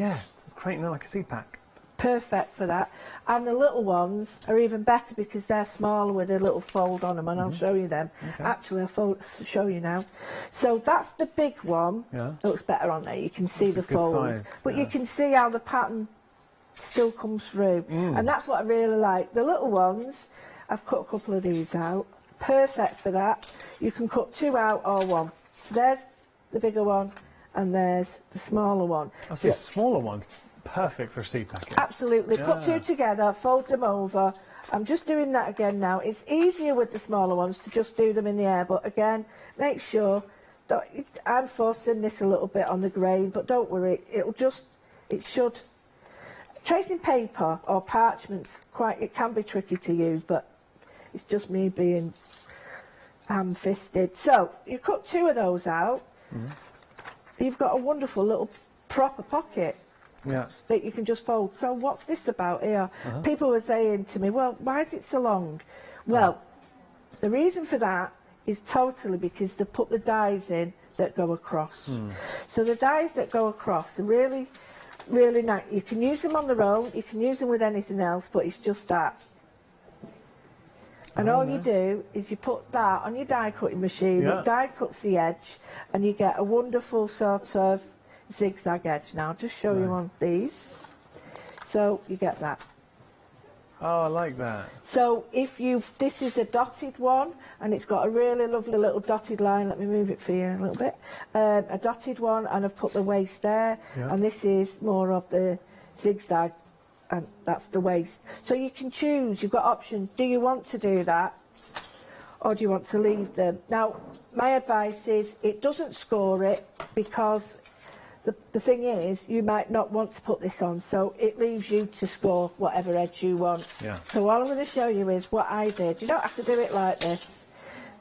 creating like a seed pack? Perfect for that. And the little ones are even better because they're smaller with a little fold on them, and I'll show you them. Okay. Actually, I'll show you now. So that's the big one. Yeah. It looks better on there. You can see the fold. Size. But you can see how the pattern still comes through. And that's what I really like. The little ones, I've cut a couple of these out. Perfect for that. You can cut 2 out or 1. So there's the bigger one, and there's the smaller one. I see smaller ones. Perfect for a seed packet. Absolutely. Put 2 together, fold them over. I'm just doing that again now. It's easier with the smaller ones to just do them in the air, but again, make sure, I'm forcing this a little bit on the grain, but don't worry, it should. Tracing paper or parchment's it can be tricky to use, but it's just me being ham-fisted. So, you cut 2 of those out, you've got a wonderful little proper pocket. That you can just fold. So what's this about here? People were saying to me, well, why is it so long? Well, the reason for that is totally because they put the dies in that go across. So the dies that go across are really, really nice. You can use them on their own, you can use them with anything else, but it's just that. And all you do is you put that on your die cutting machine, it die cuts the edge, and you get a wonderful sort of zigzag edge. Now I'll just show you on these. So you get that. Oh, I like that. So this is a dotted one, and it's got a really lovely little dotted line. Let me move it for you a little bit. A dotted one, and I've put the waist there, and this is more of the zigzag, and that's the waist. So you can choose, you've got options. Do you want to do that, or do you want to leave them? Now, my advice is it doesn't score it, because the thing is, you might not want to put this on, so it leaves you to score whatever edge you want. So all I'm going to show you is what I did. You don't have to do it like this,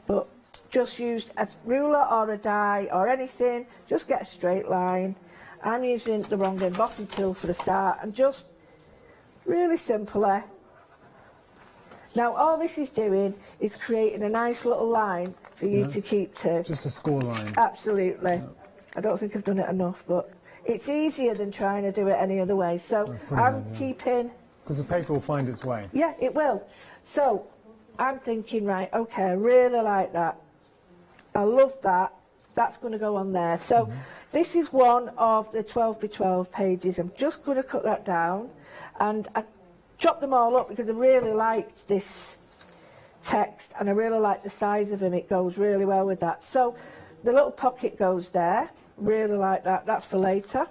but just use a ruler or a die or anything, just get a straight line. I'm using the wrong embossing tool for the start, and just really simply. Now all this is doing is creating a nice little line for you to keep to. Just a score line. Absolutely. I don't think I've done it enough, but it's easier than trying to do it any other way. So I'm keeping... Because the paper will find its way. Yeah, it will. So I'm thinking, right, okay, I really like that. I love that. that's going to go on there. So this is one of the 12x12 pages. I'm just going to cut that down, and I chopped them all up because I really liked this text and I really like the size of them. It goes really well with that. So the little pocket goes there, really like that. That's for later.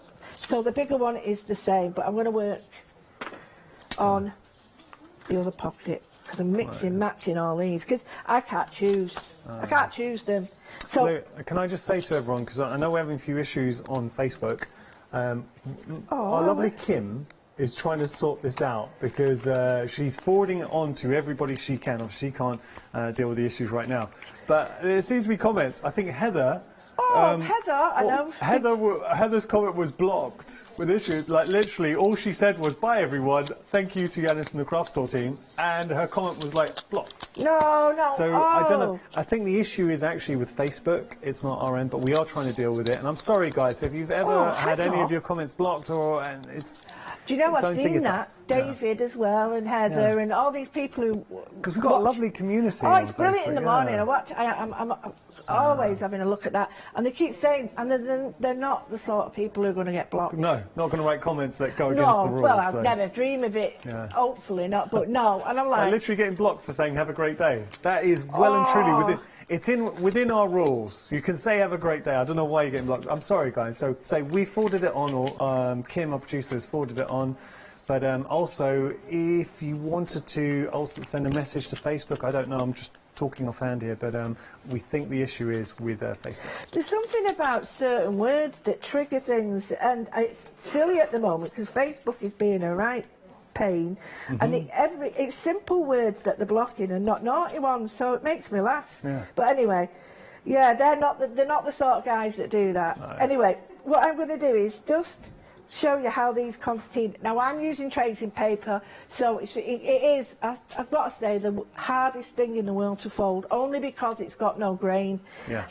So the bigger one is the same, but I'm going to work on the other pocket because I'm mixing, matching all these because I can't choose. I can't choose them. So can I just say to everyone, because I know we're having a few issues on Facebook, our lovely Kim is trying to sort this out because she's forwarding it on to everybody she can. Obviously, she can't deal with the issues right now. But there seems to be comments. I think Heather... Heather, I know. Heather's comment was blocked with issues. Like, literally, all she said was, bye, everyone. Thank you to Yanis and the Craft Store team. And her comment was, like, blocked. No. So, I don't know. I think the issue is actually with Facebook. It's not our end, but we are trying to deal with it. And I'm sorry, guys, if you've ever had any of your comments blocked and it's... Do you know, I've seen that. David as well, and Heather, and all these people who... Because we've got a lovely community. Oh, it's brilliant in the morning. I'm always having a look at that. And they keep saying, and they're not the sort of people who are going to get blocked. No, not going to write comments that go against the rules. Well, I'd never dream of it. Hopefully not, but no. And I'm like... literally getting blocked for saying, have a great day. That is well and truly within... It's within our rules. You can say have a great day. I don't know why you're getting blocked. I'm sorry, guys. So say we forwarded it on, or Kim, our producer, has forwarded it on. But also, if you wanted to also send a message to Facebook, I don't know. I'm just talking offhand here, but we think the issue is with Facebook. There's something about certain words that trigger things, and it's silly at the moment because Facebook is being a right pain, and it's simple words that they're blocking and not naughty ones, so it makes me laugh. But anyway, they're not the sort of guys that do that. No. Anyway, what I'm going to do is just show you how these concertina... Now, I'm using tracing paper, so it is, I've got to say, the hardest thing in the world to fold, only because it's got no grain.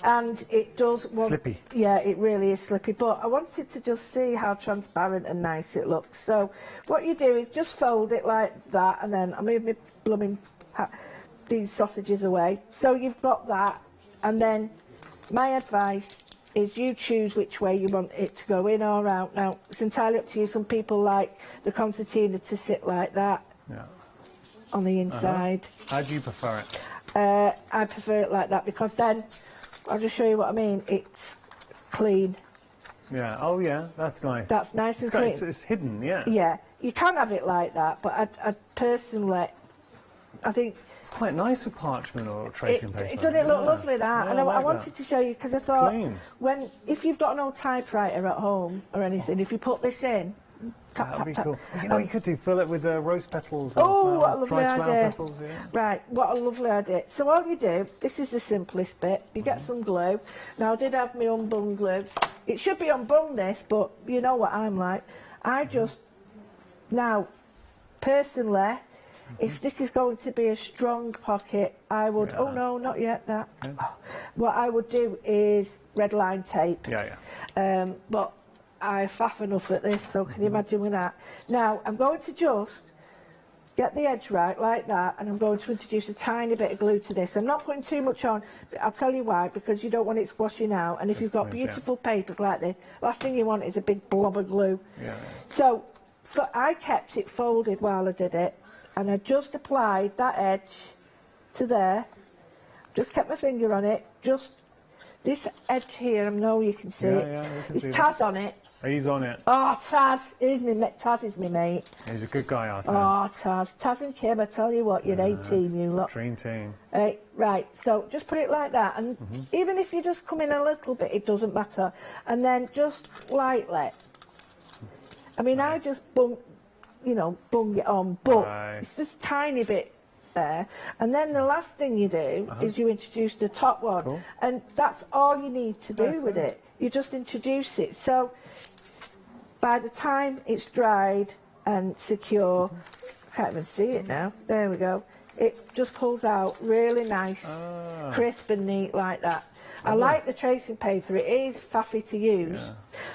And it does... Slippy. Yeah, it really is slippy, but I wanted to just see how transparent and nice it looks. So what you do is just fold it like that, and then I move my blooming these sausages away. So you've got that, and then my advice is you choose which way you want it to go, in or out. Now, it's entirely up to you. Some people like the concertina to sit like that on the inside. How do you prefer it? I prefer it like that because then, I'll just show you what I mean, it's clean. Yeah, oh yeah, that's nice. That's nice and clean. It's hidden, yeah. Yeah, you can have it like that, but I personally, I think... It's quite nice with parchment or tracing paper. It doesn't look lovely, that. Yeah, and I like wanted to show you because I thought, if you've got an old typewriter at home or anything, if you put this in, tap, that'd be tap, cool. tap. You know, you could fill it with rose petals. Oh, what a lovely dried flower idea. petals, yeah. Right, what a lovely idea. So all you do, this is the simplest bit, you get some glue. Now, I did have my unbung glue. It should be unbung, this, but you know what I'm like. I just, now, personally, if this is going to be a strong pocket, I would... Oh, no, not yet, that. What I would do is red line tape. But I faff enough at this, so can you imagine with that? Now, I'm going to just get the edge right, like that, and I'm going to introduce a tiny bit of glue to this. I'm not putting too much on, but I'll tell you why, because you don't want it squashing out. And if you've got beautiful papers like this, last thing you want is a big blob of glue. So I kept it folded while I did it. And I just applied that edge to there, just kept my finger on it, just this edge here, I know you can see it. It's Taz on it. He's on it. Oh, Taz, Taz is my mate. He's a good guy, Taz. Oh, Taz and Kim, I tell you what, you're 18, you lot. Dream team. Right, so just put it like that, and even if you just come in a little bit, it doesn't matter. And then just lightly, I mean, I just bung it on, but it's just a tiny bit there. And then the last thing you do is you introduce the top one. And that's all you need to do with it. You just introduce it. So by the time it's dried and secure, I can't even see it now. There we go. It just pulls out really nice, crisp and neat like that. I like the tracing paper. It is faffy to use.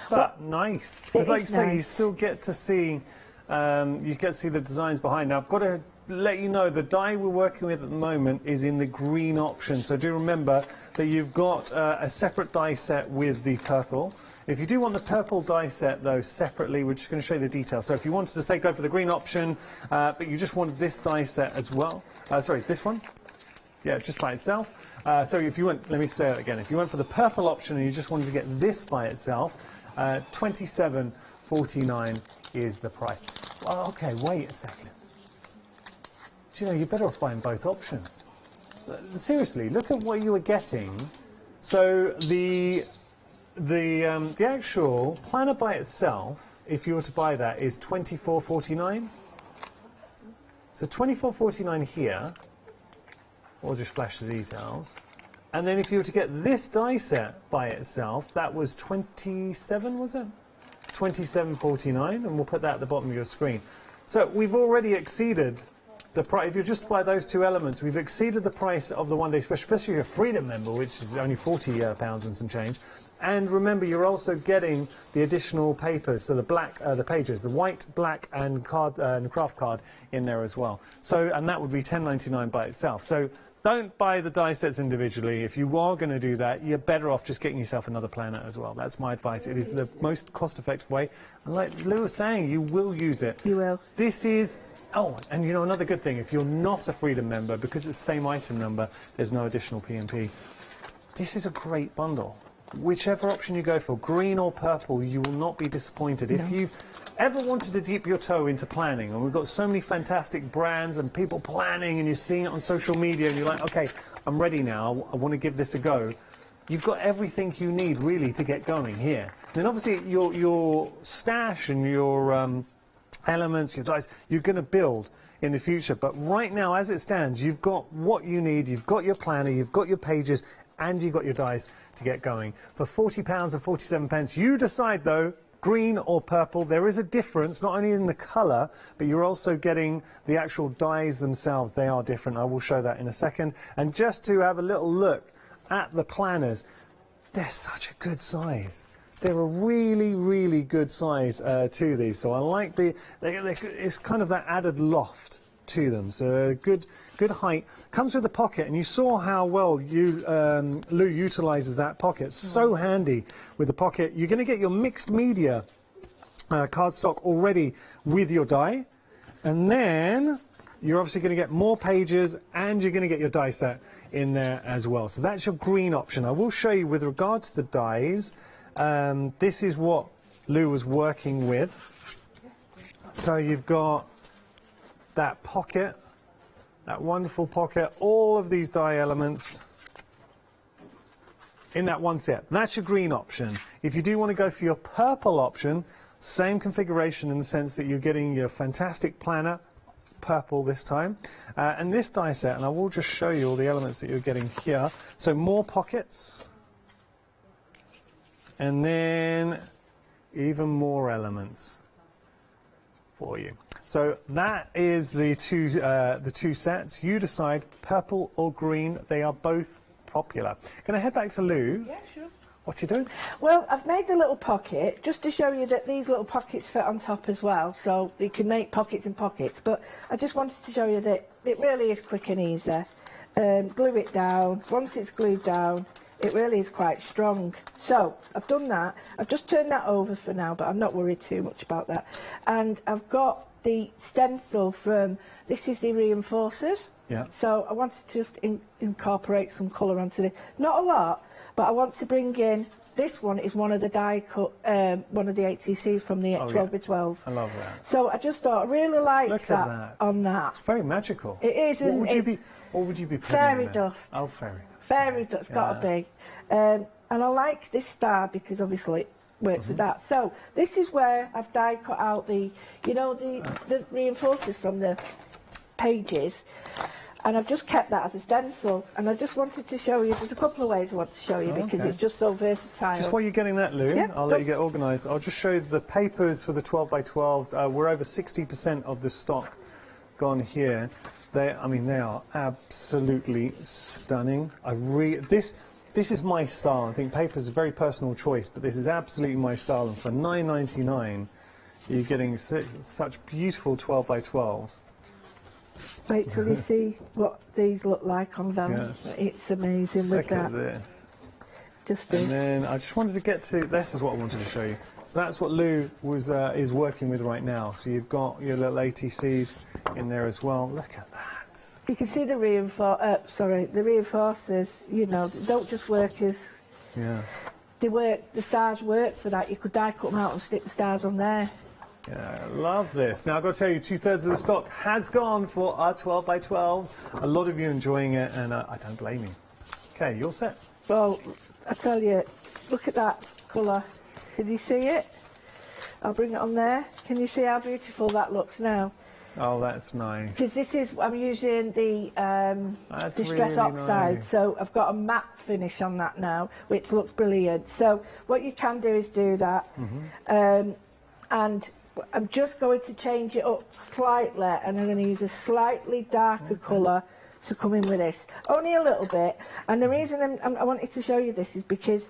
But nice. Because like you say, you still get to see... you get to see the designs behind. Now, I've got to let you know the die we're working with at the moment is in the green option. So do remember that you've got a separate die set with the purple. If you do want the purple die set, though, separately, we're just going to show you the details. So if you wanted to, say, go for the green option, but you just wanted this die set as well, sorry, this one, yeah, just by itself. So if you went, let me say that again, if you went for the purple option and you just wanted to get this by itself, $27.49 is the price. Well, okay, wait a second. Do you know, you're better off buying both options. Seriously, look at what you were getting. So the actual planner by itself, if you were to buy that, is $24.49. So $24.49 here. Or just flash the details. And then if you were to get this die set by itself, that was 27, was it? $27.49, and we'll put that at the bottom of your screen. So we've already exceeded the price. If you just buy those two elements, we've exceeded the price of the one-day special, especially your Freedom member, which is only £40 and some change. And remember, you're also getting the additional papers, so the black, the pages, the white, black, and card, and craft card in there as well. So, and that would be $10.99 by itself. So don't buy the die sets individually. If you are going to do that, you're better off just getting yourself another planner as well. That's my advice. It is the most cost-effective way. And like Lou was saying, you will use it. You will. This is, oh, and you know another good thing, if you're not a Freedom member, because it's the same item number, there's no additional P&P. This is a great bundle. Whichever option you go for, green or purple, you will not be disappointed. No. If you've ever wanted to dip your toe into planning, and we've got so many fantastic brands and people planning, and you're seeing it on social media, and you're like, okay, I'm ready now, I want to give this a go, you've got everything you need, really, to get going here. Then obviously your stash and your elements, your dies, you're going to build in the future. But right now, as it stands, you've got what you need, you've got your planner, you've got your pages, and you've got your dies to get going. For £40 and 47 pence, you decide, though, green or purple. There is a difference, not only in the colour, but you're also getting the actual dies themselves. They are different. I will show that in a second. And just to have a little look at the planners, they're such a good size. They're a really, really good size to these. So I like it's kind of that added loft to them. So a good height. Comes with a pocket, and you saw how well Lou utilises that pocket. So handy with the pocket. You're going to get your mixed media cardstock already with your die, and then you're obviously going to get more pages, and you're going to get your die set in there as well. So that's your green option. I will show you with regard to the dies. This is what Lou was working with. So you've got that pocket, that wonderful pocket, all of these die elements in that one set. That's your green option. If you do want to go for your purple option, same configuration in the sense that you're getting your fantastic planner, purple this time, and this die set, and I will just show you all the elements that you're getting here. So more pockets, and then even more elements for you. So that is the two sets. You decide, purple or green. They are both popular. Can I head back to Lou? Yeah, sure. What are you doing? Well, I've made the little pocket just to show you that these little pockets fit on top as well. So you can make pockets in pockets. But I just wanted to show you that it really is quick and easy. Glue it down. Once it's glued down, it really is quite strong. So I've done that. I've just turned that over for now, but I'm not worried too much about that. And I've got the stencil from, this is the reinforcers. Yeah. So I wanted to just incorporate some colour onto this. Not a lot, but I want to bring in, this one is one of the die cut, one of the ATCs from the 12x12. I love that. So I just thought, I really like that on that. It's very magical. It is, isn't it? What would you be putting Fairy in there? dust. Oh, fairy. Fairy dust, got to be. And I like this star because obviously it works with that. So this is where I've die cut out the, you know, the reinforcers from the pages, and I've just kept that as a stencil. And I just wanted to show you, there's a couple of ways I want to show you because it's just so versatile. Just while you're getting that, Lou, I'll let you get organised. I'll just show you the papers for the 12x12s. We're over 60% of the stock gone here. I mean, they are absolutely stunning. This is my style. I think paper is a very personal choice, but this is absolutely my style. And for $9.99, you're getting such beautiful 12x12s. Wait till you see what these look like on vellum. Yeah. It's amazing with Look that. at this. Just And this. then I just wanted to get to, this is what I wanted to show you. So that's what Lou is working with right now. So you've got your little ATCs in there as well. Look at that. You can see the reinforcers, you know, don't just work as, Yeah. the stars work for that. You could die cut them out and stick the stars on there. Yeah, I love this. Now I've got to tell you, 2/3 of the stock has gone for our 12 by 12s. A lot of you enjoying it, and I don't blame you. Okay, you're set. Well, I tell you, look at that colour. Can you see it? I'll bring it on there. Can you see how beautiful that looks now? Oh, that's nice. Because this is, I'm using the Distress really Oxide, nice. so I've got a matte finish on that now, which looks brilliant. So what you can do is do that. And I'm just going to change it up slightly, and I'm going to use a slightly darker colour to come in with this. Only a little bit. And the reason I wanted to show you this is because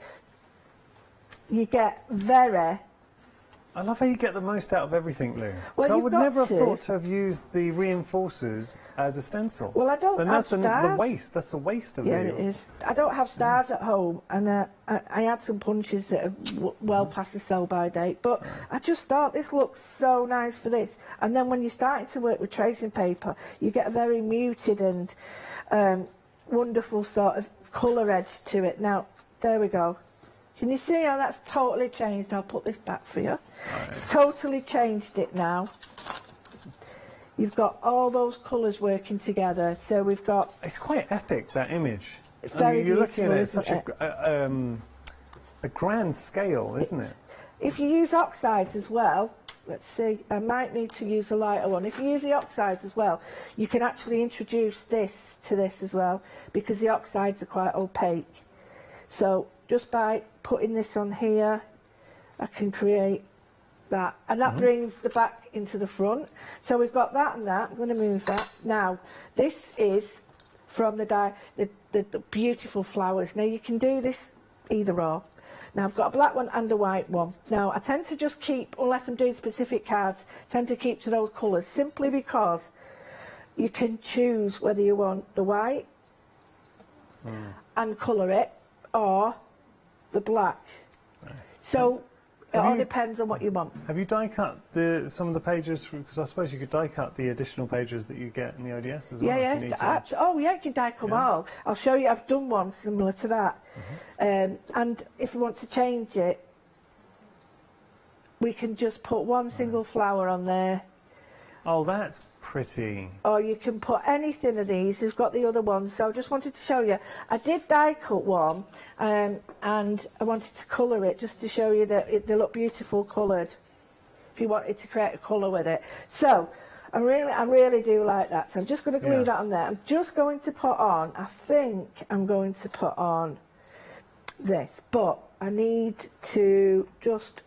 you get very... I love how you get the most out of everything, Lou. Well, 'Cause I you've would got never have to. thought to have used the reinforcers as a stencil. Well, I don't Then have that's the stars. waste. That's the waste of Yeah, it. it is. I don't have stars at home, and I had some punches that are well past the sell-by date, but I just thought this looks so nice for this. And then when you're starting to work with tracing paper, you get a very muted and wonderful sort of colour edge to it. Now, there we go. Can you see how that's totally changed? I'll put this back for you. It's totally changed it now. You've got all those colours working together. So we've got... It's quite epic, that image. It's I very mean, you're looking at it, it's beautiful, such isn't a grand scale, isn't it? If you use oxides as well, let's see, I might need to use a lighter one. If you use the oxides as well, you can actually introduce this to this as well, because the oxides are quite opaque. So just by putting this on here, I can create that. And that brings the back into the front. So we've got that and that. I'm going to move that. Now, this is from the beautiful flowers. Now, you can do this either or. Now, I've got a black one and a white one. Now, I tend to just keep, unless I'm doing specific cards, tend to keep to those colours, simply because you can choose whether you want the white and colour it, or the black. So it all depends on what you want. Have you die cut some of the pages? Because I suppose you could die cut the additional pages that you get in the ODS as well. Yeah, if you need yeah. to. Oh, yeah, you can die cut all. I'll show you. I've done one similar to that. And if you want to change it, we can just put one single flower on there. Oh, that's pretty. Or you can put anything of these. It's got the other ones. So I just wanted to show you. I did die cut one, and I wanted to colour it just to show you that they look beautiful coloured. If you wanted to create a colour with it. So I really do like that. So I'm just going to glue that on there. I'm just going to put on, I think I'm going to put on this, but I need to just,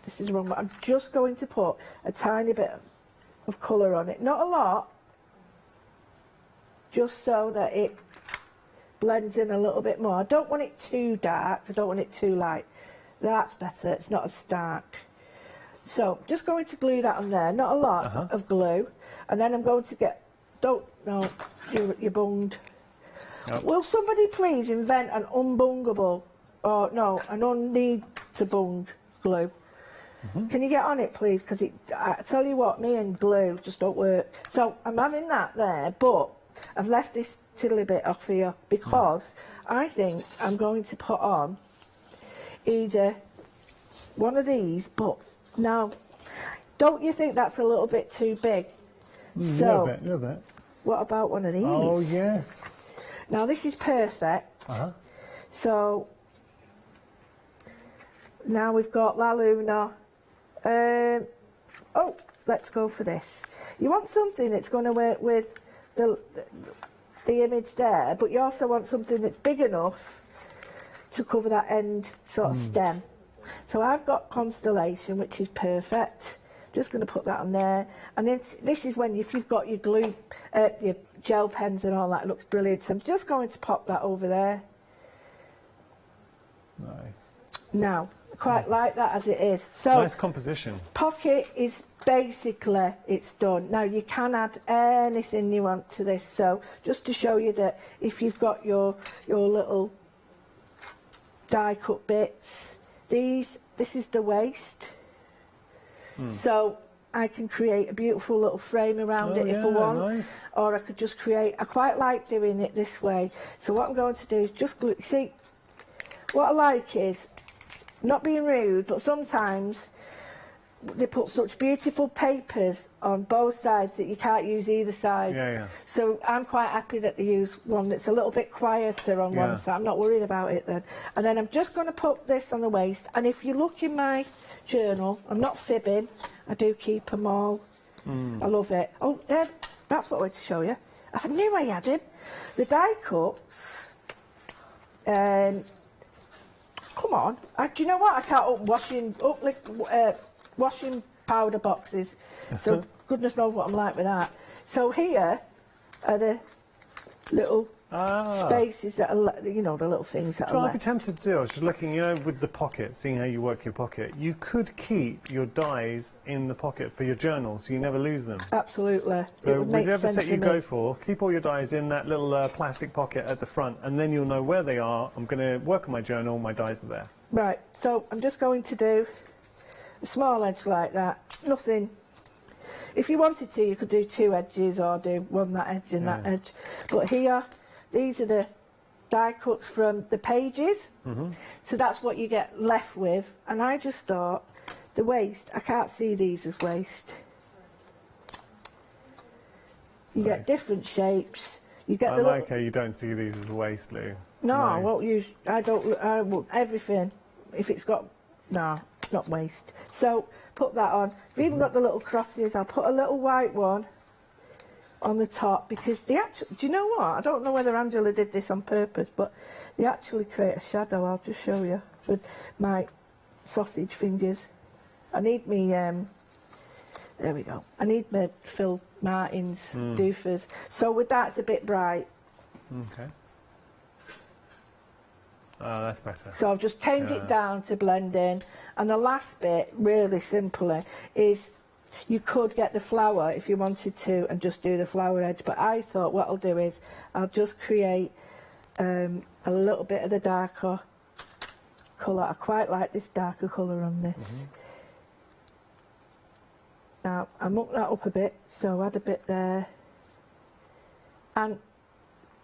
this is wrong, but I'm just going to put a tiny bit of colour on it, not a lot, just so that it blends in a little bit more. I don't want it too dark, I don't want it too light. That's better, it's not as stark. So just going to glue that on there, not a lot of glue, and then I'm going to get, you're bunged. Will somebody please invent an unbungable, or no, an unneed to bung glue? Can you get on it, please? Because I tell you what, me and glue just don't work. So I'm having that there, but I've left this tiddly bit off here because I think I'm going to put on either one of these, but now, don't you think that's a little bit too big? So, a little bit. What about one of these? Oh, yes. Now, this is perfect. So, now we've got La Luna. Oh, let's go for this. You want something that's going to work with the image there, but you also want something that's big enough to cover that end sort of stem. So I've got Constellation, which is perfect. Just going to put that on there. And then this is when, if you've got your glue, your gel pens and all that, it looks brilliant. So I'm just going to pop that over there. Nice. Now, quite like that as it is. So nice composition. Pocket is basically, it's done. Now you can add anything you want to this. So just to show you that if you've got your little die cut bits, this is the waist. So I can create a beautiful little frame around it if I want, nice. or I could just create. I quite like doing it this way. So what I'm going to do is just glue. See, what I like is not being rude, but sometimes they put such beautiful papers on both sides that you can't use either side. So I'm quite happy that they use one that's a little bit quieter on one side. I'm not worried about it then. And then I'm just going to put this on the waist. And if you look in my journal, I'm not fibbing. I do keep them all. I love it. Oh, there, that's what I wanted to show you. I knew I had him. The die cuts. Come on. Do you know what? I can't open washing powder boxes. So goodness knows what I'm like with that. So here are the little spaces that are, you know, the little things that are I'd left. be tempted to do. I was just looking, you know, with the pocket, seeing how you work your pocket. You could keep your dies in the pocket for your journal, so you never lose them. Absolutely. So whichever set you go for, keep all your dies in that little plastic pocket at the front, and then you'll know where they are. I'm going to work on my journal, my dies are there. Right, so I'm just going to do a small edge like that. Nothing. If you wanted to, you could do two edges or do one that edge and that edge. But here, these are the die cuts from the pages. So that's what you get left with. And I just thought, the waist, I can't see these as waist. You get different shapes. You get I like how you don't see these as waist, Lou. No, I won't use, I want everything. If it's got, no, it's not waist. So put that on. We've even got the little crosses. I'll put a little white one on the top because they actually, do you know what? I don't know whether Angela did this on purpose, but they actually create a shadow. I'll just show you with my sausage fingers. I need me, there we go. I need my Phil Martin's doofers. So with that, it's a bit bright. Okay. Oh, that's better. So I've just toned it down to blend in. And the last bit, really simply, is you could get the flower if you wanted to and just do the flower edge. But I thought what I'll do is I'll just create a little bit of the darker colour. I quite like this darker colour on this. Now, I muck that up a bit, so add a bit there. And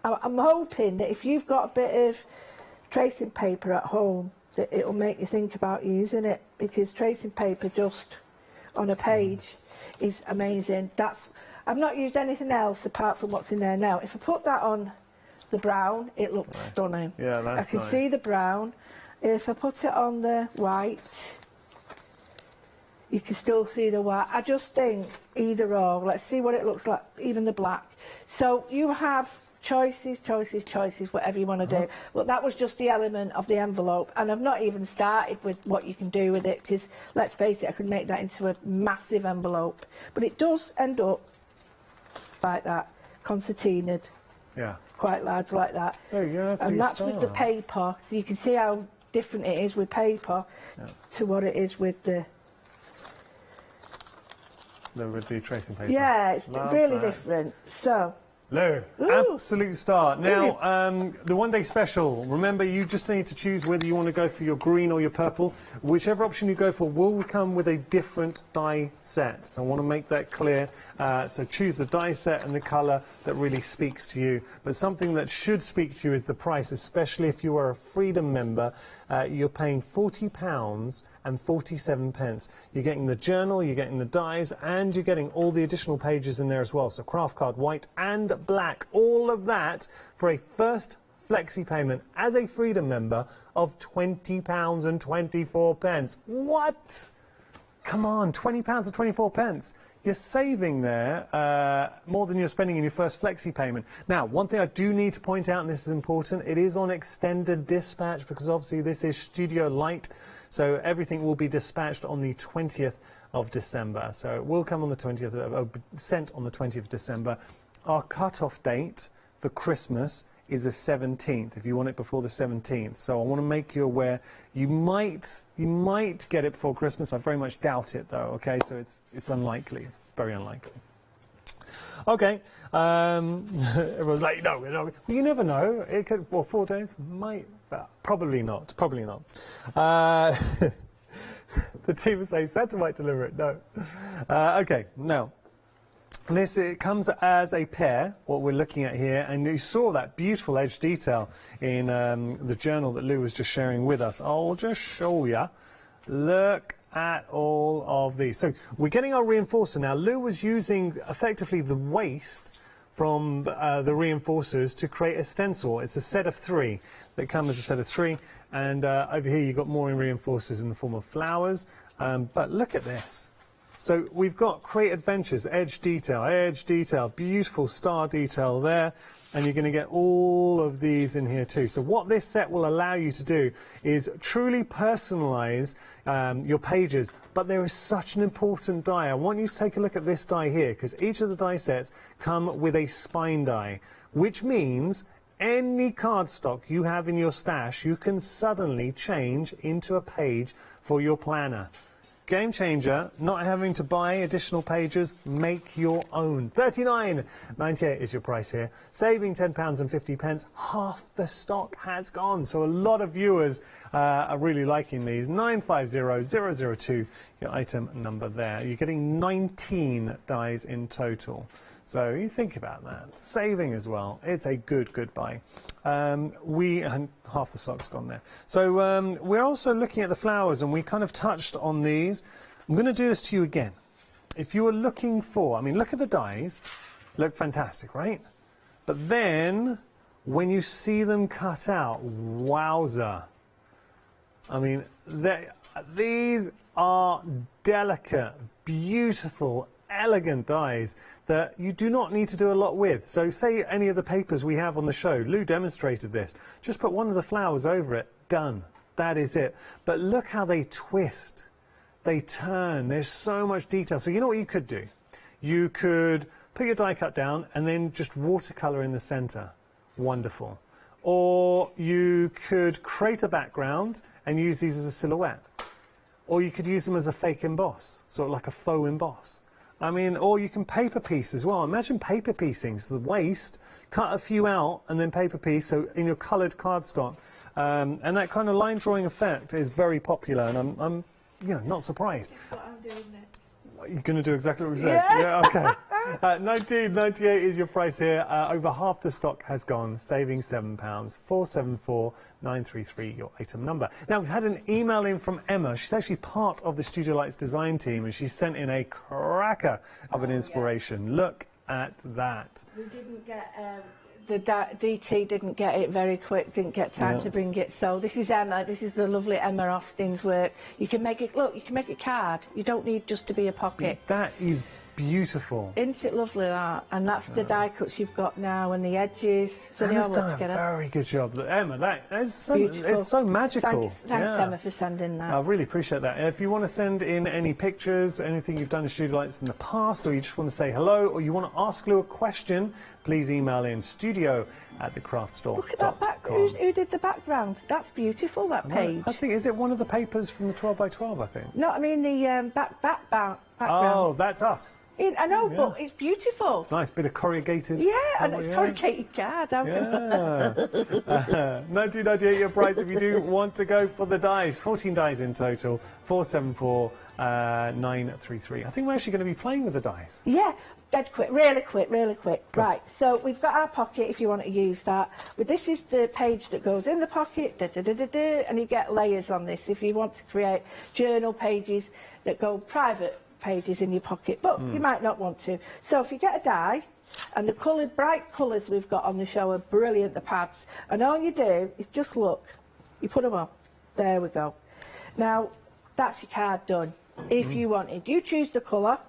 I'm hoping that if you've got a bit of tracing paper at home, that it'll make you think about using it, because tracing paper just on a page is amazing. I've not used anything else apart from what's in there now. If I put that on the brown, it looks stunning. Yeah, that's I can see the brown. If I put it on the white, you can still see the white. I just think either or. Let's see what it looks like, even the black. So you have choices, whatever you want to do. But that was just the element of the envelope, and I've not even started with what you can do with it, because let's face it, I could make that into a massive envelope. But it does end up like that, concertinaed. Yeah. Quite large like that. There you go, and that's with the paper, so you can see how different it is with paper to what it is with the tracing paper. Yeah, it's really different. So Lou, absolute star. Now, the one-day special, remember, you just need to choose whether you want to go for your green or your purple. Whichever option you go for will come with a different die set. So I want to make that clear. So choose the die set and the colour that really speaks to you. But something that should speak to you is the price, especially if you are a Freedom member. You're paying £40 and 47 pence. You're getting the journal, you're getting the dies, and you're getting all the additional pages in there as well. So craft card, white and black, all of that for a first flexi payment as a Freedom member of £20 and 24 pence. What? Come on, £20 and 24 pence. You're saving there more than you're spending in your first flexi payment. Now, one thing I do need to point out, and this is important, it is on extended dispatch, because obviously this is Studio Light, so everything will be dispatched on the 20th of December. So it will come on the 20th, sent on the 20th of December. Our cut-off date for Christmas is the 17th, if you want it before the 17th. So I want to make you aware, you might get it before Christmas. I very much doubt it though, okay? So it's unlikely, it's very unlikely. Okay, everyone's like, no, well, you never know. It could, well, 4 days, might, probably not, probably not. The team would say Santa might deliver it, no. Okay, now, this, it comes as a pair, what we're looking at here, and you saw that beautiful edge detail in the journal that Lou was just sharing with us. I'll just show you. Look at all of these. So we're getting our reinforcer now. Lou was using effectively the waste from the reinforcers to create a stencil. It's a set of 3 that come as a set of 3, and over here you've got more reinforcers in the form of flowers. But look at this. So we've got Create Adventures, edge detail, beautiful star detail there, and you're going to get all of these in here too. So what this set will allow you to do is truly personalize your pages, but there is such an important die. I want you to take a look at this die here, because each of the die sets come with a spine die, which means any cardstock you have in your stash, you can suddenly change into a page for your planner. Game changer, not having to buy additional pages, make your own. $39.98 is your price here, saving £10.50. Half the stock has gone, so a lot of viewers are really liking these. 950002, your item number there. You're getting 19 dies in total. So you think about that. Saving as well. It's a good buy. And half the stock's gone there. So we're also looking at the flowers, and we kind of touched on these. I'm going to do this to you again. If you were looking for, I mean, look at the dies. Look fantastic, right? But then when you see them cut out, wowza. I mean, these are delicate, beautiful, elegant dies that you do not need to do a lot with. So say any of the papers we have on the show, Lou demonstrated this, just put one of the flowers over it, done, that is it. But look how they twist, they turn, there's so much detail. So you know what you could do? You could put your die cut down and then just watercolor in the center, wonderful. Or you could create a background and use these as a silhouette. Or you could use them as a fake emboss, sort of like a faux emboss. I mean, or you can paper piece as well. Imagine paper piecing, so the waste, cut a few out and then paper piece, so in your coloured cardstock. And that kind of line drawing effect is very popular, and I'm you know, not surprised. What I'm doing next. You're going to do exactly what we said? Yeah, okay. $19.98 is your price here. Over half the stock has gone, saving £7. 474933, your item number. Now, we've had an email in from Emma. She's actually part of the Studio Lights design team, and she's sent in a cracker of an inspiration. Yeah. Look at that. We didn't get... the DT didn't get it very quick, didn't get time to bring it. So this is Emma, this is the lovely Emma Austin's work. You can make it, look, you can make a card. You don't need just to be a pocket. That is beautiful. Isn't it lovely, that? And that's the die cuts you've got now and the edges. So Emma's done a very good job. Emma, that is so, it's so magical. Thanks Emma, for sending that. I really appreciate that. If you want to send in any pictures, anything you've done in Studio Lights in the past, or you just want to say hello, or you want to ask Lou a question, please email in studio@thecraftstore.com. Look at that back. Who did the background? That's beautiful, that page. I think, is it one of the papers from the 12 by 12, I think? No, I mean the background. Oh, that's us. I know, but it's beautiful. It's nice, bit of corrugated. Yeah, and it's corrugated card. Yeah. 1998 your price if you do want to go for the dies. 14 dies in total. 474933. I think we're actually going to be playing with the dies. Yeah. Dead quick, really quick. Go. Right, so we've got our pocket if you want to use that. But this is the page that goes in the pocket, and you get layers on this if you want to create journal pages that go private pages in your pocket, but you might not want to. So if you get a die, and the bright colours we've got on the show are brilliant, the pads, and all you do is just look, you put them on, there we go. Now, that's your card done. If you wanted, you choose the colour.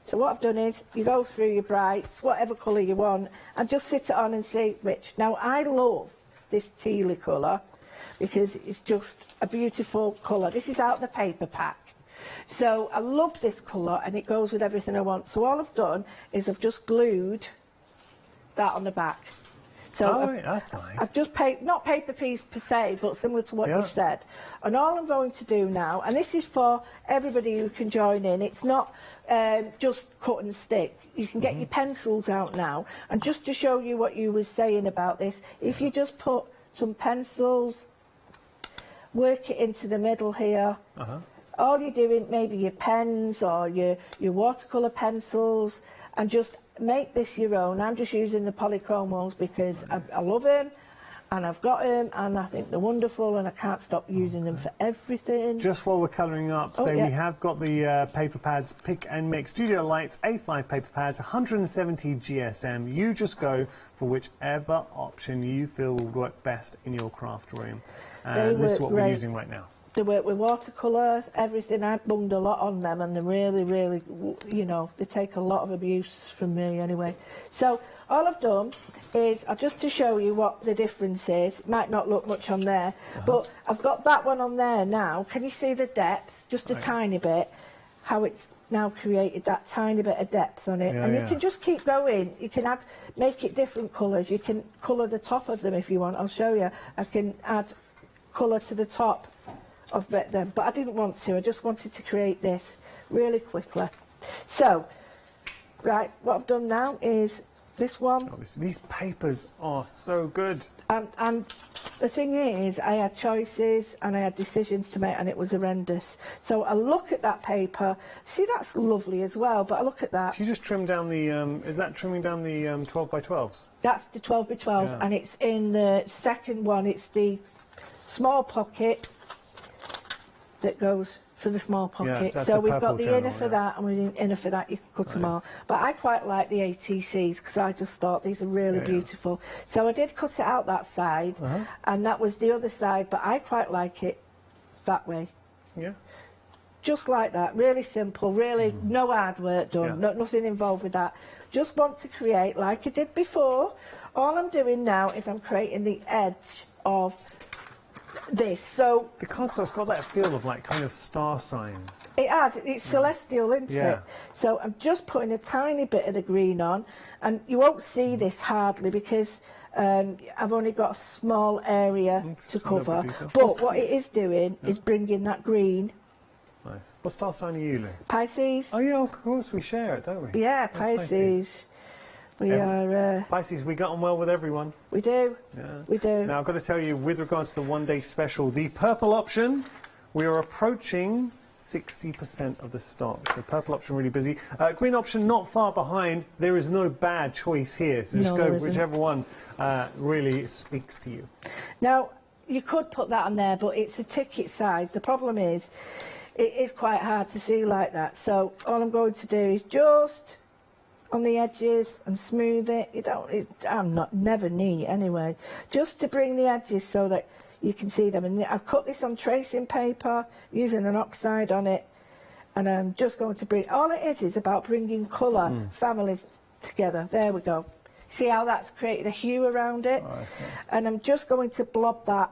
So what I've done is, you go through your brights, whatever colour you want, and just sit it on and see which. Now, I love this tealy colour, because it's just a beautiful colour. This is out the paper pack. So I love this colour, and it goes with everything I want. So all I've done is I've just glued that on the back. So that's nice. I've just not paper piece per se, but similar to what you said. And all I'm going to do now, and this is for everybody who can join in, it's not just cut and stick. You can get your pencils out now. And just to show you what you were saying about this, if you just put some pencils, work it into the middle here. All you're doing, maybe your pens or your watercolour pencils, and just make this your own. I'm just using the polychrome ones because I love them, and I've got them, and I think they're wonderful, and I can't stop using them for everything. Just while we're colouring up, we have got the paper pads, Pick and Mix Studio Lights A5 paper pads, 170 GSM. You just go for whichever option you feel will work best in your craft room. And this is what we're using right now. They work with watercolour, everything. I've bunged a lot on them, and they're really, really, you know, they take a lot of abuse from me anyway. So all I've done is, just to show you what the difference is, it might not look much on there, but I've got that one on there now. Can you see the depth? Just a tiny bit, how it's now created that tiny bit of depth on it. And you can just keep going. You can make it different colours. You can colour the top of them if you want. I'll show you. I can add colour to the top of them, but I didn't want to. I just wanted to create this really quickly. So, right, what I've done now is this one. These papers are so good. And the thing is, I had choices and I had decisions to make, and it was horrendous. So I look at that paper. See, that's lovely as well, but I look at that. She just trimmed down the, is that trimming down the 12 by 12s? That's the 12 by 12s, and it's in the second one. It's the small pocket that goes for the small pocket. So we've got the inner for that, and with the inner for that you can cut them all. But I quite like the ATCs because I just thought these are really beautiful. So I did cut it out that side, and that was the other side, but I quite like it that way. Just like that, really simple, really no hard work done, nothing involved with that. Just want to create like I did before. All I'm doing now is I'm creating the edge of this. So the cardstock's got that feel of like kind of star signs. It has. It's celestial, isn't it? So I'm just putting a tiny bit of the green on, and you won't see this hardly because I've only got a small area to cover. But what it is doing is bringing that green. Nice. What star sign are you, Lou? Pisces. Oh yeah, of course we share it, don't we? Yeah, Pisces. We are... Pisces, we got on well with everyone. We do. We do. Now, I've got to tell you, with regards to the one-day special, the purple option, we are approaching 60% of the stock. So purple option really busy. Green option not far behind. There is no bad choice here. So just go whichever one really speaks to you. Now, you could put that on there, but it's a ticket size. The problem is, it is quite hard to see like that. So all I'm going to do is just on the edges and smooth it. I'm never neat anyway. Just to bring the edges so that you can see them. And I've cut this on tracing paper using an oxide on it, and I'm just going to bring. All it is about bringing colour families together. There we go. See how that's created a hue around it? And I'm just going to blob that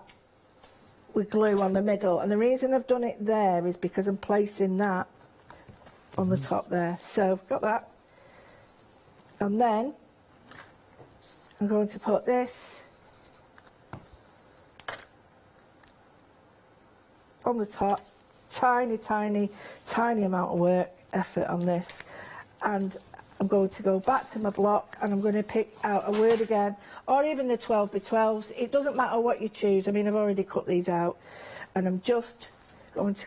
with glue on the middle. And the reason I've done it there is because I'm placing that on the top there. So got that. And then I'm going to put this on the top. Tiny, tiny, tiny amount of work, effort on this. And I'm going to go back to my block and I'm going to pick out a word again, or even the 12 by 12s. It doesn't matter what you choose. I mean, I've already cut these out. And I'm just going to...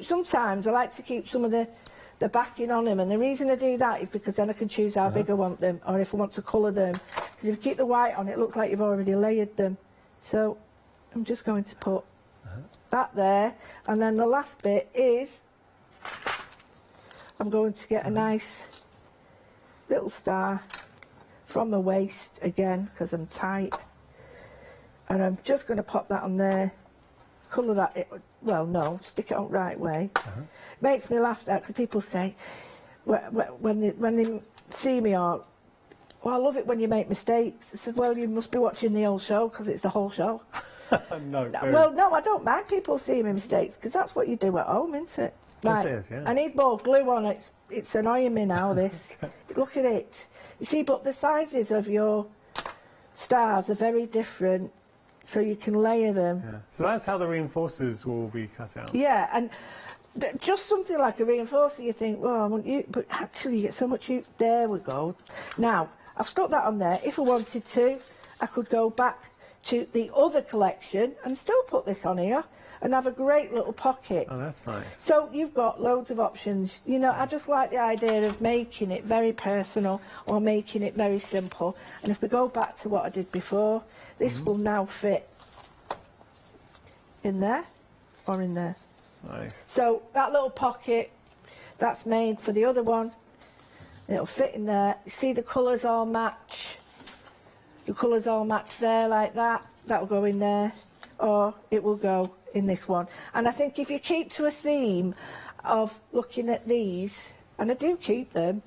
Sometimes I like to keep some of the backing on them, and the reason I do that is because then I can choose how big I want them, or if I want to colour them. Because if you keep the white on, it looks like you've already layered them. So I'm just going to put that there, and then the last bit is I'm going to get a nice little star from the waist again, because I'm tight, and I'm just going to pop that on there, colour that, well no, stick it on the right way. Makes me laugh that because people say when they see me, well, I love it when you make mistakes. I said, well, you must be watching the whole show because it's the whole show. Well, no, I don't mind people seeing my mistakes because that's what you do at home, isn't it? Right. Yes, it is, yeah. I need more glue on it. It's annoying me now, this. Look at it. You see, but the sizes of your stars are very different, so you can layer them. Yeah. So that's how the reinforcers will be cut out. Yeah, and just something like a reinforcer, you think, well, I want you, but actually you get so much use. There we go. Now, I've stuck that on there. If I wanted to, I could go back to the other collection and still put this on here and have a great little pocket. Oh, that's nice. So you've got loads of options. You know, I just like the idea of making it very personal or making it very simple. And if we go back to what I did before, this will now fit in there or in there. Nice. So that little pocket, that's made for the other one. It'll fit in there. You see the colours all match. The colours all match there like that. That'll go in there, or it will go in this one. And I think if you keep to a theme of looking at these, and I do keep them,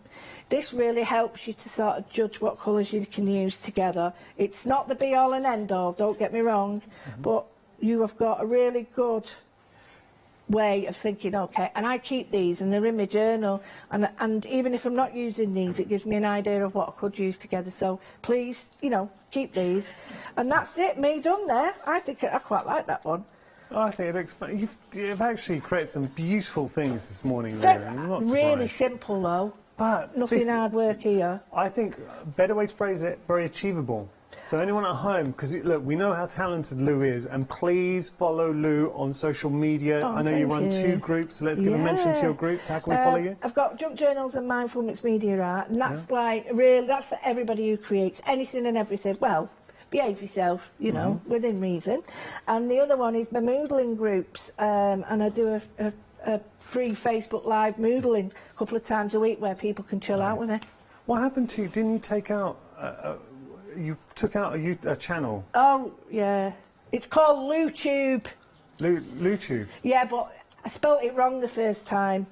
this really helps you to sort of judge what colours you can use together. It's not the be all and end all, don't get me wrong, but you have got a really good way of thinking, okay, and I keep these and they're in my journal, and even if I'm not using these, it gives me an idea of what I could use together. So please, you know, keep these. And that's it, me done there. I think I quite like that one. Oh, I think it looks fun. You've actually created some beautiful things this morning there. I'm not surprised. Really simple though, but nothing hard work here. I think a better way to phrase it, very achievable. So anyone at home, because look, we know how talented Lou is, and please follow Lou on social media. Oh, I know you run 2 groups, so let's give a mention to your groups. How can we follow you? I've got Junk Journals and Mindful Mixed Media Art, and that's like really, that's for everybody who creates anything and everything. Well, behave yourself, you know, within reason. And the other one is my moodling groups, and I do a free Facebook Live moodling a couple of times a week where people can chill out with it. What happened to you? Didn't you take out? You took out a channel. Oh yeah, it's called LouTube. LouTube. Yeah, but I spelt it wrong the first time.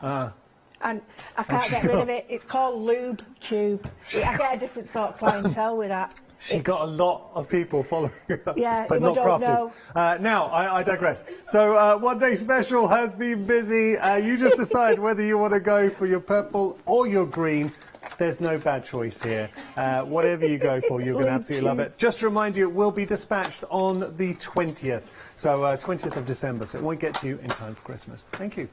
Ah. And I can't get rid of it. It's called LubeTube. I get a different sort of clientele with that. She got a lot of people following her, yeah, but not crafters. Now, I digress. So, One Day Special has been busy. You just decide whether you want to go for your purple or your green. There's no bad choice here. Whatever you go for, you're going to absolutely love it. Just to remind you, it will be dispatched on the 20th. So 20th of December, so it won't get to you in time for Christmas. Thank you.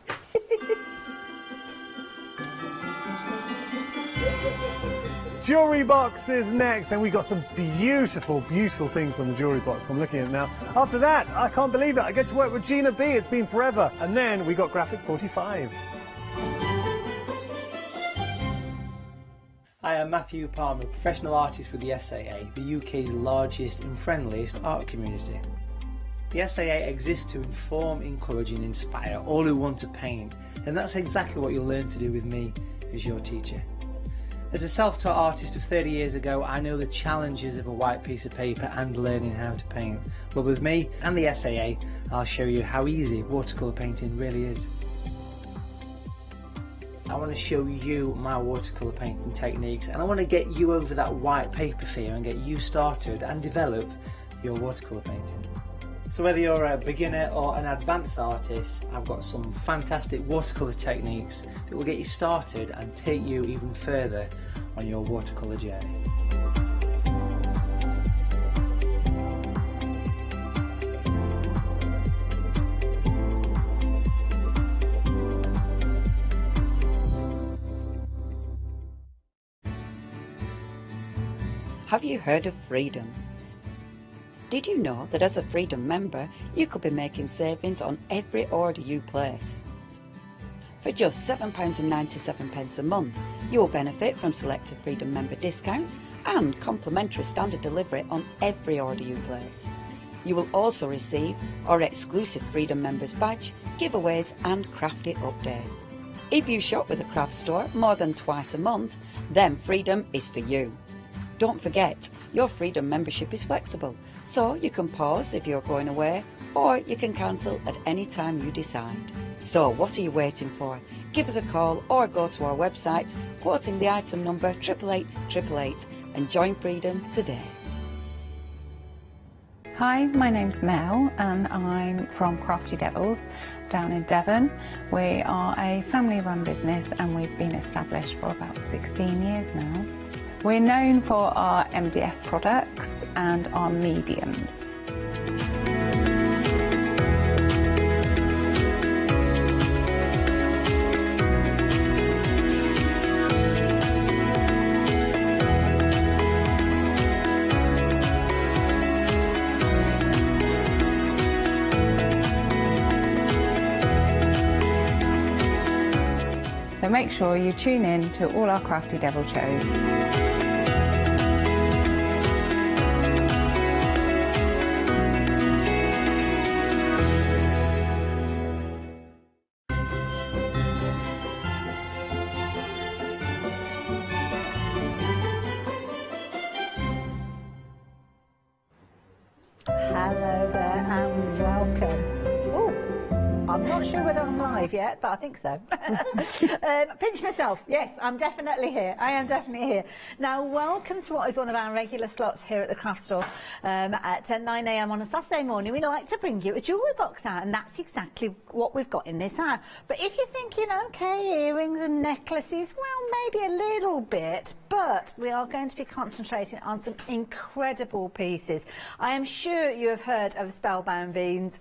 Jewellery box is next, and we got some beautiful, beautiful things on the jewellery box. I'm looking at it now. After that, I can't believe it. I get to work with Gina B. It's been forever. And then we got Graphic 45. I am Matthew Palmer, professional artist with the SAA, the UK's largest and friendliest art community. The SAA exists to inform, encourage and inspire all who want to paint, and that's exactly what you'll learn to do with me as your teacher. As a self-taught artist of 30 years ago, I know the challenges of a white piece of paper and learning how to paint. But with me and the SAA, I'll show you how easy watercolour painting really is. I want to show you my watercolour painting techniques, and I want to get you over that white paper fear and get you started and develop your watercolour painting. So whether you're a beginner or an advanced artist, I've got some fantastic watercolour techniques that will get you started and take you even further on your watercolour journey. Have you heard of Freedom? Did you know that as a Freedom member, you could be making savings on every order you place? For just £7.97 a month, you will benefit from selected Freedom member discounts and complimentary standard delivery on every order you place. You will also receive our exclusive Freedom members badge, giveaways and crafty updates. If you shop with a craft store more than twice a month, then Freedom is for you. Don't forget, your Freedom membership is flexible, so you can pause if you're going away, or you can cancel at any time you decide. So what are you waiting for? Give us a call or go to our website, quoting the item number 88888 and join Freedom today. Hi, my name's Mel and I'm from Crafty Devils down in Devon. We are a family-run business and we've been established for about 16 years now. We're known for our MDF products and our mediums. So make sure you tune in to all our Crafty Devil shows. Hello there and welcome. I'm not sure whether I'm live yet, but I think so. Pinch myself. Yes, I'm definitely here. I am definitely here. Now, welcome to what is one of our regular slots here at the craft store at 9 a.m. on a Saturday morning. We like to bring you a jewellery box out, and that's exactly what we've got in this hour. But if you're thinking, okay, earrings and necklaces, well, maybe a little bit, but we are going to be concentrating on some incredible pieces. I am sure you have heard of Spellbound beads.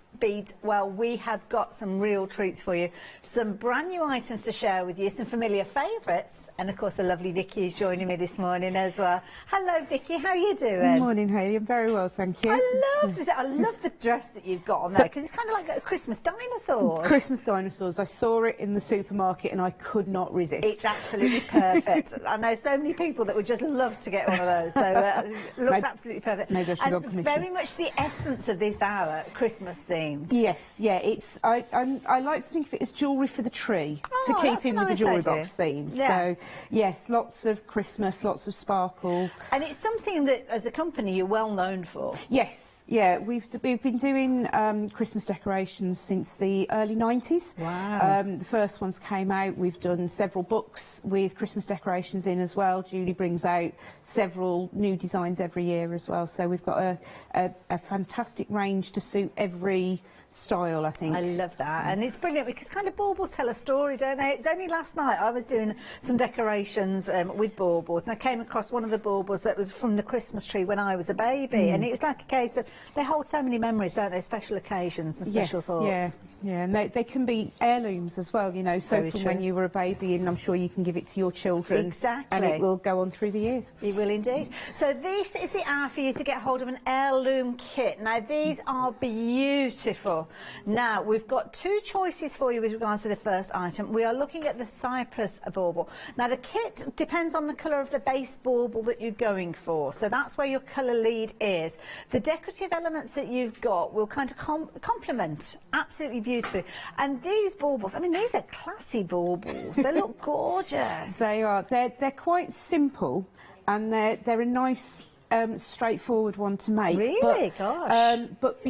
Well, we have got some real treats for you, some brand new items to share with you, some familiar favourites, and of course the lovely Vicky is joining me this morning as well. Hello Vicky, how are you doing? Good morning, Hayley. I'm very well, thank you. I love the dress that you've got on there, because it's kind of like a Christmas dinosaur. Christmas dinosaurs. I saw it in the supermarket and I could not resist. It's absolutely perfect. I know so many people that would just love to get one of those, so it looks absolutely perfect. Maybe I should go on and commission. very much the essence of this hour, Christmas themed. Yes, yeah. It's I like to think of it as jewellery for the tree, to keep in with the jewellery box theme. Yes. So yes, lots of Christmas, lots of sparkle. And it's something that, as a company, you're well known for. Yes, yeah. We've been doing Christmas decorations since the early 90s. Wow. The first ones came out. We've done several books with Christmas decorations in as well. Julie brings out several new designs every year as well. So we've got a fantastic range to suit every style, I think. I love that, and it's brilliant because kind of baubles tell a story, don't they? It's only last night I was doing some decorations with baubles, and I came across one of the baubles that was from the Christmas tree when I was a baby, and it was like a case of, they hold so many memories, don't they? Special occasions and special thoughts. Yeah, and they can be heirlooms as well, you know, so Very from true. when you were a baby, and I'm sure you can give it to your children. Exactly. And it will go on through the years. You will indeed. So this is the hour for you to get hold of an heirloom kit. Now these are beautiful. Now we've got two choices for you with regards to the first item. We are looking at the cypress bauble. Now the kit depends on the colour of the base bauble that you're going for. So that's where your colour lead is. The decorative elements that you've got will kind of complement absolutely beautifully. And these baubles, I mean, these are classy baubles. They look gorgeous. They are. They're quite simple, and they're a nice, straightforward one to make. Really? Gosh. But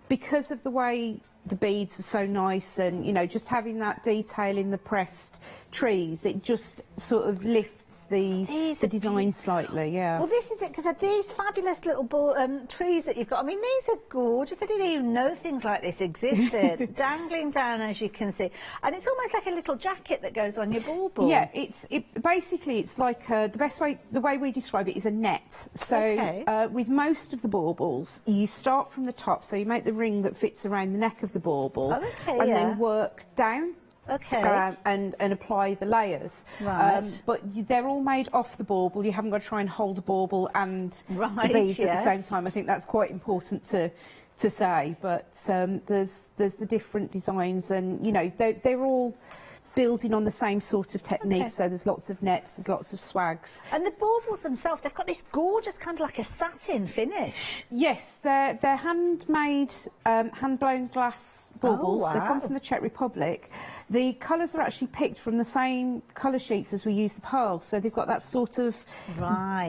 because of the way the beads are so nice, and you know, just having that detail in the pressed trees, it just sort of lifts the design slightly. Yeah. Well, this is it, because these fabulous little trees that you've got, I mean, these are gorgeous. I didn't even know things like this existed. Dangling down, as you can see, and it's almost like a little jacket that goes on your bauble. Yeah, basically it's like the way we describe it is a net. So with most of the baubles, you start from the top, so you make the ring that fits around the neck of the bauble, and then work down. And apply the layers. Right. But they're all made off the bauble. You haven't got to try and hold the bauble and the beads at the same time. I think that's quite important to say. But there's the different designs, and you know, they're all building on the same sort of technique. So there's lots of nets, there's lots of swags. And the baubles themselves, they've got this gorgeous kind of like a satin finish. Yes, they're handmade, hand-blown glass baubles. Oh, wow. They come from the Czech Republic. The colours are actually picked from the same colour sheets as we use the pearls, so they've got that sort of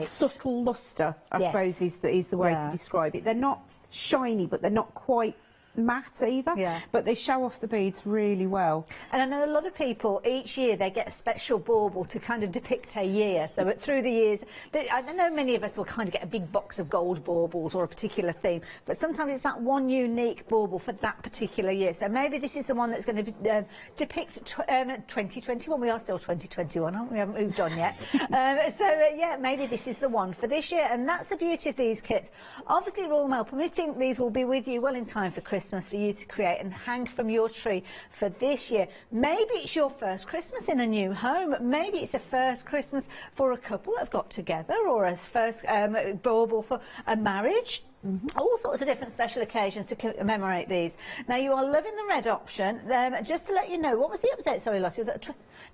subtle lustre, I suppose is the way to describe it. They're not shiny, but they're not quite matte either, but they show off the beads really well. And I know a lot of people, each year they get a special bauble to kind of depict a year. So through the years, I know many of us will kind of get a big box of gold baubles or a particular theme, but sometimes it's that one unique bauble for that particular year. So maybe this is the one that's going to depict 2021. We are still 2021, aren't we? We haven't moved on yet. Yeah, maybe this is the one for this year. And that's the beauty of these kits. Obviously, Royal Mail permitting, these will be with you well in time for Christmas for you to create and hang from your tree for this year. Maybe it's your first Christmas in a new home. Maybe it's a first Christmas for a couple that have got together, or a first bauble for a marriage. All sorts of different special occasions to commemorate these. Now, you are loving the red option. Just to let you know, what was the update? Sorry, Lottie.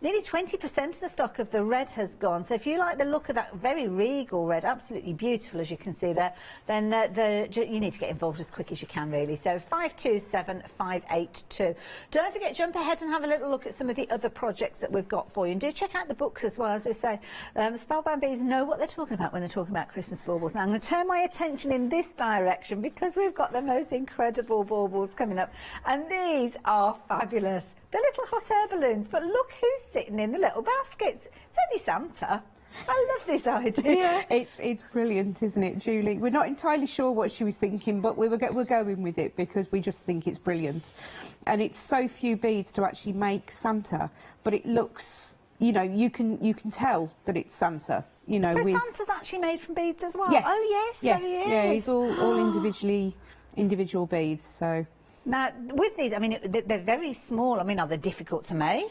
Nearly 20% of the stock of the red has gone. So if you like the look of that very regal red, absolutely beautiful, as you can see there, then you need to get involved as quick as you can, really. So 527582. Don't forget, jump ahead and have a little look at some of the other projects that we've got for you. And do check out the books as well. As we say, Spellbound Bees know what they're talking about when they're talking about Christmas baubles. Now, I'm going to turn my attention in this direction because we've got the most incredible baubles coming up, and these are fabulous. They're little hot air balloons, but look who's sitting in the little baskets. It's only Santa. I love this idea. It's brilliant, isn't it, Julie? We're not entirely sure what she was thinking, but we're going with it because we just think it's brilliant. And it's so few beads to actually make Santa, but it looks, you know, you can tell that it's Santa. You know, so Santa's actually made from beads as well? Yes. Oh, yes, yes. So he is. Yeah, he's all individual beads, so... Now, with these, I mean, they're very small. I mean, are they difficult to make?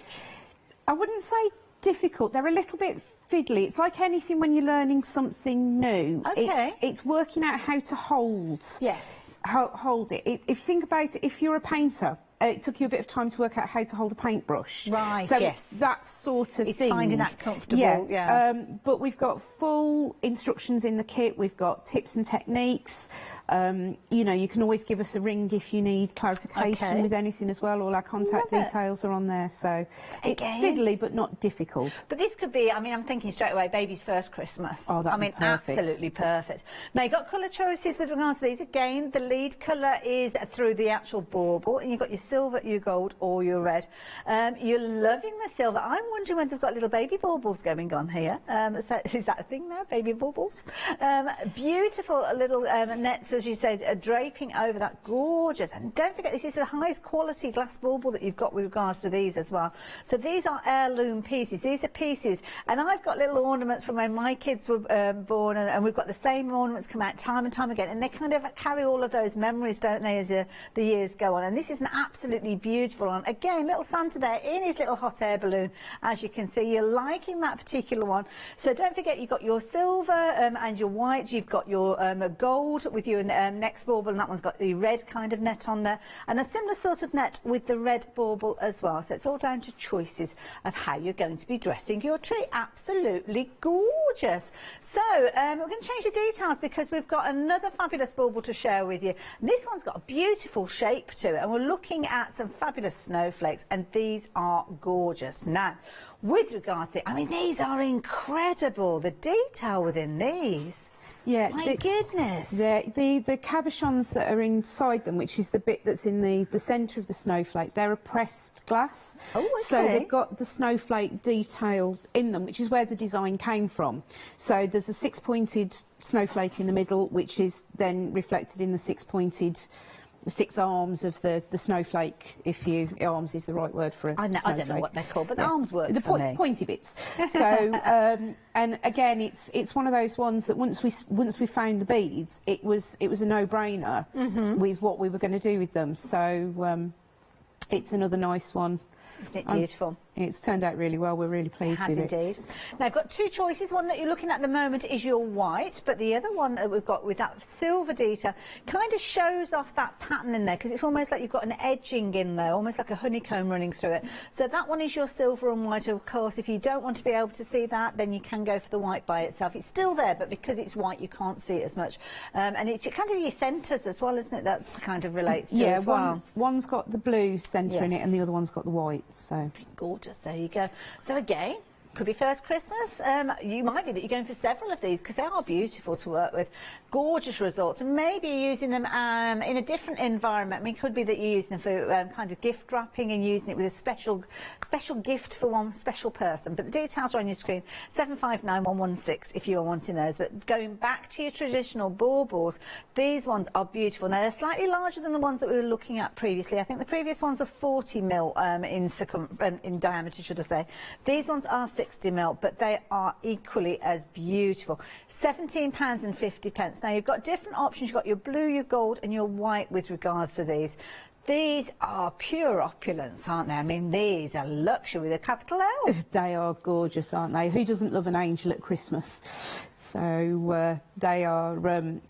I wouldn't say difficult. They're a little bit fiddly. It's like anything when you're learning something new. Okay. It's working out how to hold. Yes. Hold it. If you think about it, if you're a painter, it took you a bit of time to work out how to hold a paintbrush. Right, so yes. it's that sort of thing. It's finding that comfortable, yeah. But we've got full instructions in the kit. We've got tips and techniques. You know, you can always give us a ring if you need clarification with anything as well. All our contact details are on there. So it's fiddly but not difficult. But this could be, I mean, I'm thinking straight away, baby's first Christmas. Oh, that'd be perfect. Absolutely perfect. Now, you've got colour choices with regards to these. Again, the lead colour is through the actual bauble, and you've got your silver, your gold, or your red. You're loving the silver. I'm wondering whether they've got little baby baubles going on here. So is that a thing now, baby baubles? Beautiful little nets, as you said, draping over that. Gorgeous. And don't forget, this is the highest quality glass bauble that you've got with regards to these as well. So these are heirloom pieces. These are pieces. And I've got little ornaments from when my kids were born, and we've got the same ornaments come out time and time again. And they kind of carry all of those memories, don't they, as the years go on. And this is an absolutely beautiful one. Again, little Santa there in his little hot air balloon. As you can see, you're liking that particular one. So don't forget, you've got your silver and your white. You've got your gold with your next bauble, and that one's got the red kind of net on there, and a similar sort of net with the red bauble as well. So it's all down to choices of how you're going to be dressing your tree. Absolutely gorgeous. So we're going to change the details because we've got another fabulous bauble to share with you. And this one's got a beautiful shape to it, and we're looking at some fabulous snowflakes, and these are gorgeous. Now, with regards to, I mean, these are incredible, the detail within these. Yeah, my goodness. The cabochons that are inside them, which is the bit that's in the centre of the snowflake, they're a pressed glass. Oh, okay. So they've got the snowflake detail in them, which is where the design came from. So there's a six-pointed snowflake in the middle, which is then reflected in the six arms of the snowflake, arms is the right word for it. I don't know what they're called, but the arms works for me. Pointy bits. So, and again, it's one of those ones that once we found the beads, it was a no-brainer with what we were going to do with them. So, it's another nice one. Isn't it beautiful? It's turned out really well. We're really pleased with it. It has indeed. Now, I've got two choices. One that you're looking at the moment is your white, but the other one that we've got with that silver detail kind of shows off that pattern in there, because it's almost like you've got an edging in there, almost like a honeycomb running through it. So that one is your silver and white. Of course, if you don't want to be able to see that, then you can go for the white by itself. It's still there, but because it's white, you can't see it as much. And it's kind of your centres as well, isn't it? That kind of relates to as well. One's got the blue centre in it, and the other one's got the white. So gorgeous. There you go. So again, Could be first Christmas. You might be that you're going for several of these because they are beautiful to work with. Gorgeous results. And maybe you're using them in a different environment. I mean, it could be that you're using them for kind of gift wrapping and using it with a special gift for one special person. But the details are on your screen. 759116 if you are wanting those. But going back to your traditional baubles, these ones are beautiful. Now, they're slightly larger than the ones that we were looking at previously. I think the previous ones are 40 mil in diameter, should I say. These ones are 60 mil, but they are equally as beautiful. £17.50. Now, you've got different options. You've got your blue, your gold, and your white with regards to these. These are pure opulence, aren't they? I mean, these are luxury with a capital L. They are gorgeous, aren't they? Who doesn't love an angel at Christmas? So they are,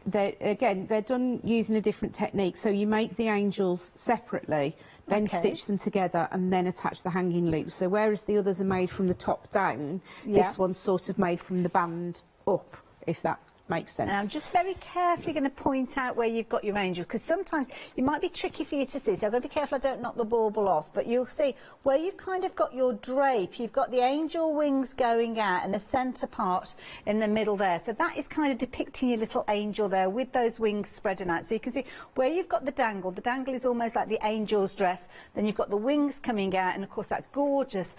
they're done using a different technique. So you make the angels separately, then stitch them together and then attach the hanging loops. So whereas the others are made from the top down, this one's sort of made from the band up, if that makes sense. Now, I'm just very carefully going to point out where you've got your angels, because sometimes it might be tricky for you to see, so I've got to be careful I don't knock the bauble off, but you'll see where you've kind of got your drape, you've got the angel wings going out and the centre part in the middle there, so that is kind of depicting your little angel there with those wings spreading out. So you can see where you've got the dangle is almost like the angel's dress, then you've got the wings coming out, and of course that gorgeous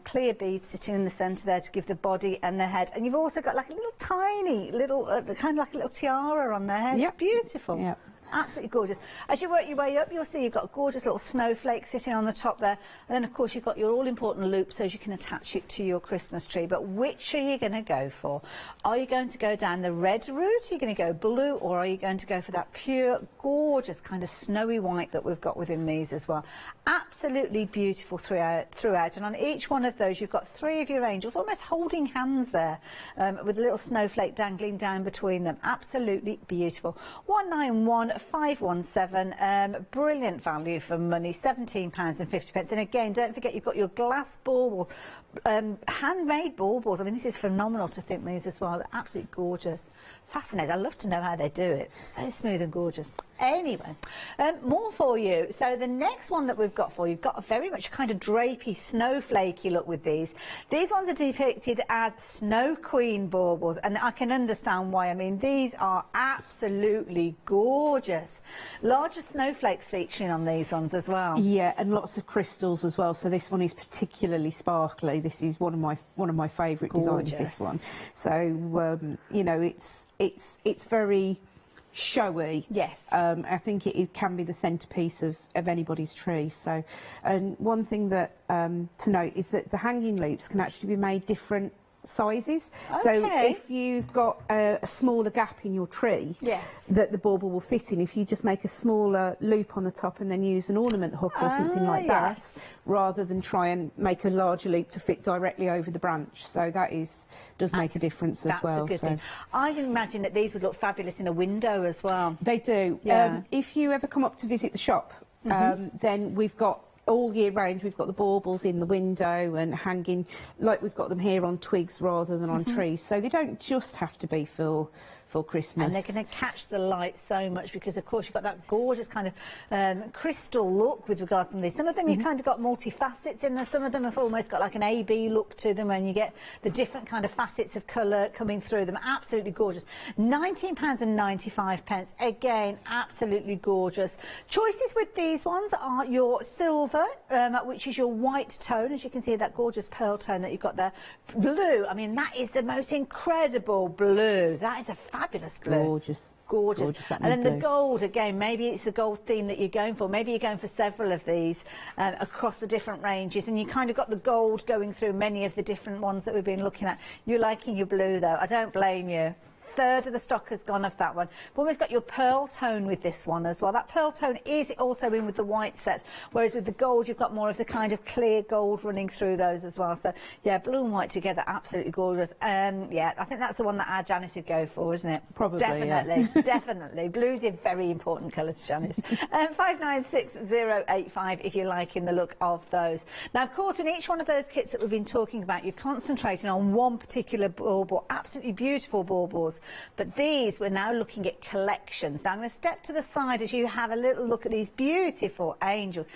clear bead sitting in the centre there to give the body and the head, and you've also got like a little tiny little kind of like a little tiara on their head. It's beautiful. Yep. Absolutely gorgeous. As you work your way up, you'll see you've got a gorgeous little snowflake sitting on the top there. And then, of course, you've got your all-important loop so you can attach it to your Christmas tree. But which are you going to go for? Are you going to go down the red route? Are you going to go blue? Or are you going to go for that pure, gorgeous kind of snowy white that we've got within these as well? Absolutely beautiful throughout. And on each one of those, you've got 3 of your angels almost holding hands there with a little snowflake dangling down between them. Absolutely beautiful. 191517, brilliant value for money, £17.50. And again, don't forget you've got your glass bauble, handmade baubles. I mean, this is phenomenal to think these as well. They're absolutely gorgeous. Fascinating. I love to know how they do it. So smooth and gorgeous. Anyway, more for you. So the next one that we've got for you, got a very much kind of drapey, snowflakey look with these. These ones are depicted as Snow Queen baubles, and I can understand why. I mean, these are absolutely gorgeous. Larger snowflakes featuring on these ones as well. Yeah, and lots of crystals as well. So this one is particularly sparkly. This is one of my favourite designs. This one. So you know, it's very showy. Yes. I think it can be the centrepiece of anybody's tree. So, and one thing that to note is that the hanging loops can actually be made different sizes. So if you've got a smaller gap in your tree that the bauble will fit in, if you just make a smaller loop on the top and then use an ornament hook or something like that, rather than try and make a larger loop to fit directly over the branch. So that does make a difference as well. That's a good thing. I can imagine that these would look fabulous in a window as well. They do. Yeah. If you ever come up to visit the shop, then we've got all year round, we've got the baubles in the window and hanging, like we've got them here on twigs rather than on trees. So they don't just have to be for Christmas. And they're going to catch the light so much because, of course, you've got that gorgeous kind of crystal look with regards to these. Some of them you've kind of got multi-facets in there. Some of them have almost got like an A-B look to them when you get the different kind of facets of colour coming through them. Absolutely gorgeous. £19.95. Again, absolutely gorgeous. Choices with these ones are your silver, which is your white tone. As you can see, that gorgeous pearl tone that you've got there. Blue, I mean, that is the most incredible blue. That is a fabulous blue. Gorgeous. And then the gold, again, maybe it's the gold theme that you're going for. Maybe you're going for several of these across the different ranges, and you kind of got the gold going through many of the different ones that we've been looking at. You're liking your blue, though. I don't blame you. Third of the stock has gone of that one. We've almost got your pearl tone with this one as well. That pearl tone is also in with the white set, whereas with the gold you've got more of the kind of clear gold running through those as well. So yeah, blue and white together, absolutely gorgeous. Yeah, I think that's the one that our Janice would go for, isn't it? Probably. Definitely, definitely. Blue's a very important colour to Janice. 596085 if you're liking the look of those. Now, of course, in each one of those kits that we've been talking about, you're concentrating on one particular bauble, absolutely beautiful baubles. But these, we're now looking at collections. Now I'm going to step to the side as you have a little look at these beautiful angels.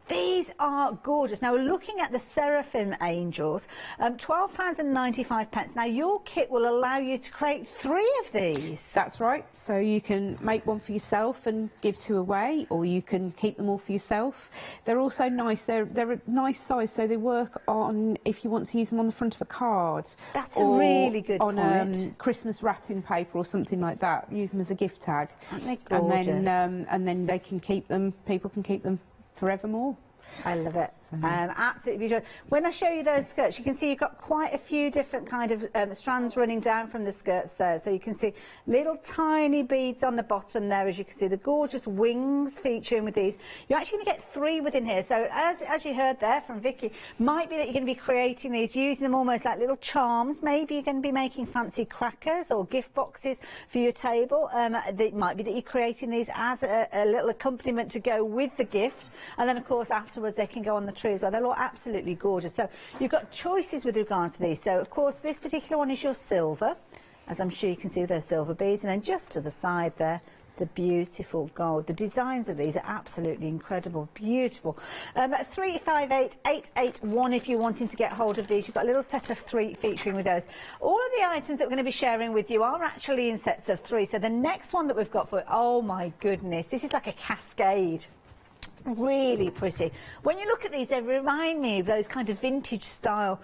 These are gorgeous. Now we're looking at the Seraphim angels, £12.95. Now your kit will allow you to create 3 of these. That's right. So you can make one for yourself and give 2 away, or you can keep them all for yourself. They're also nice. They're a nice size, so they work on if you want to use them on the front of a card. That's a really good on point. Christmas wrapping paper or something like that. Use them as a gift tag. Aren't they gorgeous? And then they can keep them. People can keep them forevermore. I love it. Absolutely beautiful. When I show you those skirts, you can see you've got quite a few different kind of strands running down from the skirts there. So you can see little tiny beads on the bottom there, as you can see, the gorgeous wings featuring with these. You're actually going to get 3 within here. So as you heard there from Vicky, might be that you're going to be creating these, using them almost like little charms. Maybe you're going to be making fancy crackers or gift boxes for your table. It might be that you're creating these as a little accompaniment to go with the gift. And then, of course, afterwards they can go on the tree as well. They're all absolutely gorgeous. So you've got choices with regards to these. So, of course, this particular one is your silver, as I'm sure you can see with those silver beads. And then just to the side there, the beautiful gold. The designs of these are absolutely incredible, beautiful. 358881 if you're wanting to get hold of these. You've got a little set of 3 featuring with those. All of the items that we're going to be sharing with you are actually in sets of 3. So the next one that we've got for, oh my goodness, this is like a cascade. Really pretty. When you look at these, they remind me of those kind of vintage style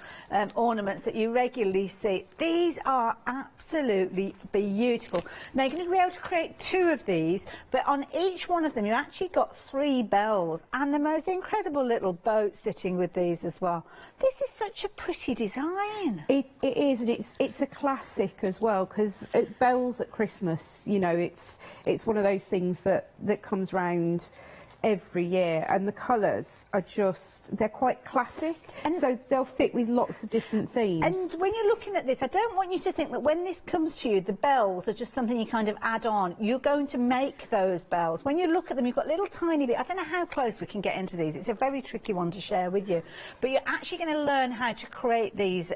ornaments that you regularly see. These are absolutely beautiful. Now you're going to be able to create 2 of these, but on each one of them you actually got 3 bells and the most incredible little boat sitting with these as well. This is such a pretty design. It is, and it's a classic as well, because bells at Christmas, you know, it's one of those things that comes round every year, and the colours are just, they're quite classic, and so they'll fit with lots of different themes. And when you're looking at this, I don't want you to think that when this comes to you, the bells are just something you kind of add on. You're going to make those bells. When you look at them, you've got little tiny bit. I don't know how close we can get into these. It's a very tricky one to share with you, but you're actually going to learn how to create these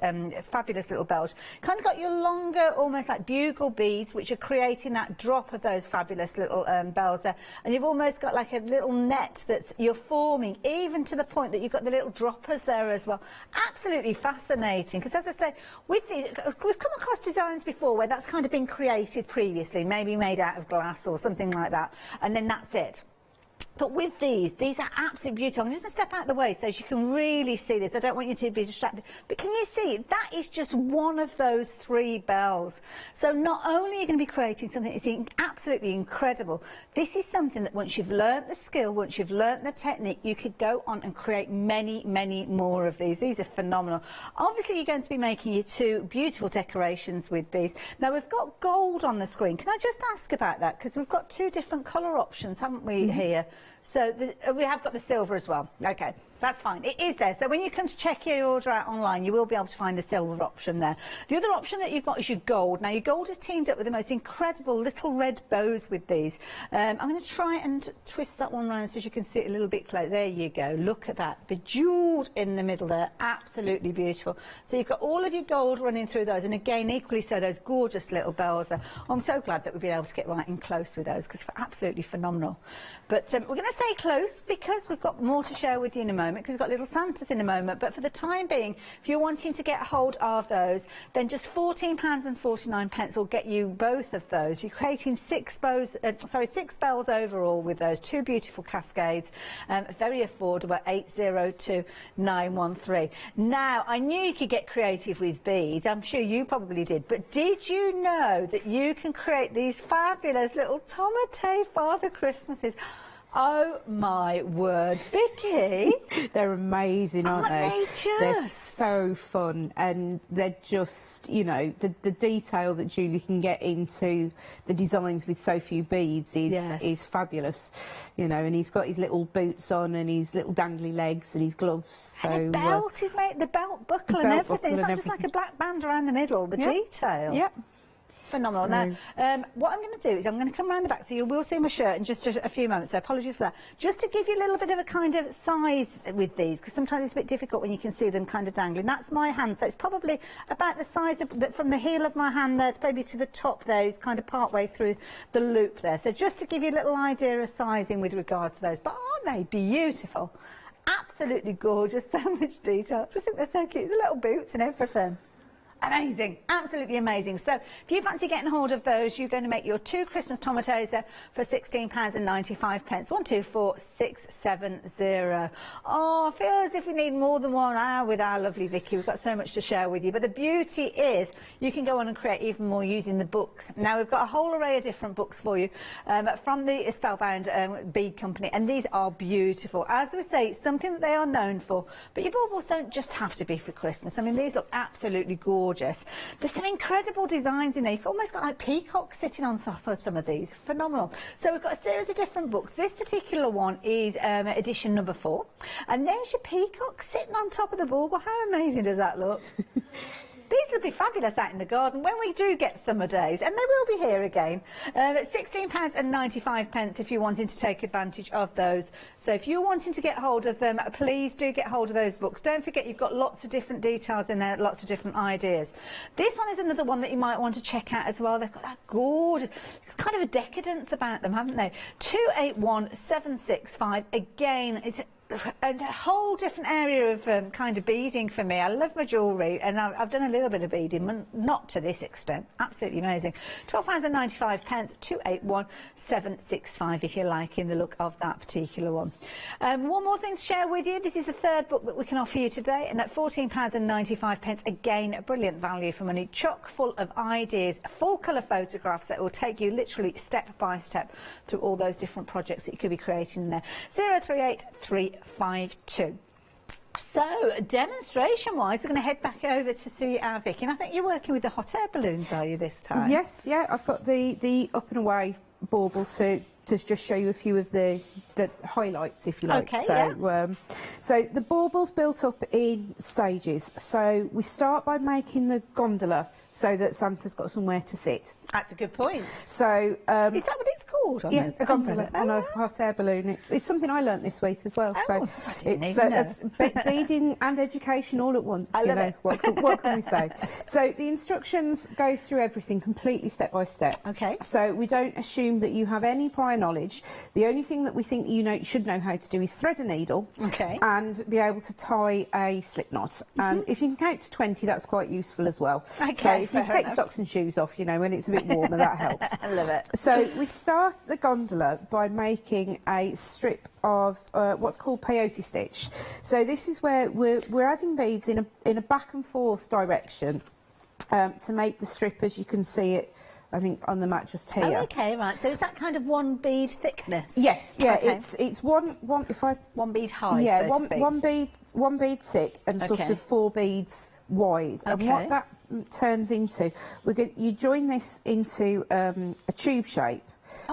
fabulous little bells. Kind of got your longer, almost like bugle beads, which are creating that drop of those fabulous little bells there, and you've almost got like a little net that you're forming, even to the point that you've got the little droppers there as well. Absolutely fascinating, because as I say, with these, we've come across designs before where that's kind of been created previously, maybe made out of glass or something like that, and then that's it. But with these are absolutely beautiful. I'm just going to step out of the way so you can really see this. I don't want you to be distracted. But can you see, that is just one of those 3 bells. So not only are you going to be creating something that's absolutely incredible, this is something that once you've learnt the skill, once you've learnt the technique, you could go on and create many, many more of these. These are phenomenal. Obviously, you're going to be making your 2 beautiful decorations with these. Now, we've got gold on the screen. Can I just ask about that? Because we've got 2 different colour options, haven't we, here? So we have got the silver as well. Okay, that's fine. It is there. So when you come to check your order out online, you will be able to find the silver option there. The other option that you've got is your gold. Now, your gold is teamed up with the most incredible little red bows with these. I'm going to try and twist that one around so you can see it a little bit closer. There you go. Look at that. Bejewelled in the middle there. Absolutely beautiful. So you've got all of your gold running through those. And again, equally so, those gorgeous little bells there. I'm so glad that we've been able to get right in close with those, because they're absolutely phenomenal. But we're going to stay close because we've got more to share with you in a moment, because we've got little Santas in a moment. But for the time being, if you're wanting to get hold of those, then just £14.49 will get you both of those. You're creating 6 bells overall with those 2 beautiful cascades, very affordable, 802913. Now, I knew you could get creative with beads. I'm sure you probably did. But did you know that you can create these fabulous little Tomate Father Christmases? Oh my word, Vicky! They're amazing, aren't they? Just? They're so fun, and they're just, you know, the detail that Julie can get into the designs with so few beads is fabulous, you know. And he's got his little boots on and his little dangly legs and his gloves. So and the belt is made, the belt buckle and everything. It's not just like a black band around the middle. The detail. Yep. Phenomenal. Now, what I'm going to do is I'm going to come around the back, so you will see my shirt in just a few moments, so apologies for that. Just to give you a little bit of a kind of size with these, because sometimes it's a bit difficult when you can see them kind of dangling. That's my hand, so it's probably about the size of, from the heel of my hand there, maybe to the top there, is kind of part way through the loop there. So just to give you a little idea of sizing with regards to those. But aren't they beautiful? Absolutely gorgeous, so much detail. I just think they're so cute, the little boots and everything. Amazing, absolutely amazing. So if you fancy getting hold of those, you're going to make your 2 Christmas tomatoes there for £16.95. 124670. Oh, I feel as if we need more than 1 hour with our lovely Vicky. We've got so much to share with you. But the beauty is you can go on and create even more using the books. Now we've got a whole array of different books for you from the Spellbound bead company, and these are beautiful. As we say, it's something that they are known for. But your baubles don't just have to be for Christmas. I mean, these look absolutely gorgeous. There's some incredible designs in there. You've almost got like peacocks sitting on top of some of these. Phenomenal. So we've got a series of different books. This particular one is edition number 4. And there's your peacock sitting on top of the bauble. How amazing does that look? These will be fabulous out in the garden when we do get summer days, and they will be here again. At £16.95 if you're wanting to take advantage of those. So if you're wanting to get hold of them, please do get hold of those books. Don't forget you've got lots of different details in there, lots of different ideas. This one is another one that you might want to check out as well. They've got that gorgeous, kind of a decadence about them, haven't they? 281765. Again, it's a whole different area of kind of beading for me. I love my jewellery, and I've done a little bit of beading, but not to this extent. Absolutely amazing. £12.95, 281765 if you're liking the look of that particular one. One more thing to share with you. This is the 3rd book that we can offer you today, and at £14.95, again, a brilliant value for money. Chock full of ideas, full colour photographs that will take you literally step by step through all those different projects that you could be creating in there. 038352. So, demonstration-wise, we're going to head back over to see our Vicky. And I think you're working with the hot air balloons, are you, this time? Yes, yeah. I've got the up and away bauble to just show you a few of the highlights, if you like. Okay, so, yeah. So the bauble's built up in stages. So we start by making the gondola so that Santa's got somewhere to sit. That's a good point. So is that what it's called? Yeah, a gondola on a hot air balloon. It's something I learnt this week as well. Oh, so it's beading and education all at once. I love it. What can we say? So the instructions go through everything completely step by step. Okay. So we don't assume that you have any prior knowledge. The only thing that we think you should know how to do is thread a needle. Okay. And be able to tie a slip knot. And if you can count to 20, that's quite useful as well. Okay, so if you fair take enough. socks and shoes off, when it's a bit warmer, that helps. I love it. So we start the gondola by making a strip of what's called peyote stitch. So this is where we're adding beads in a back and forth direction to make the strip, as you can see it, I think, on the mat just here. Oh, okay, right. So is that kind of 1 bead thickness? Yes, yeah. Okay. It's one. If I 1 bead high. yeah, so to speak. one bead thick and sort Okay. of 4 beads wide. And Okay. what that turns into, you join this into a tube shape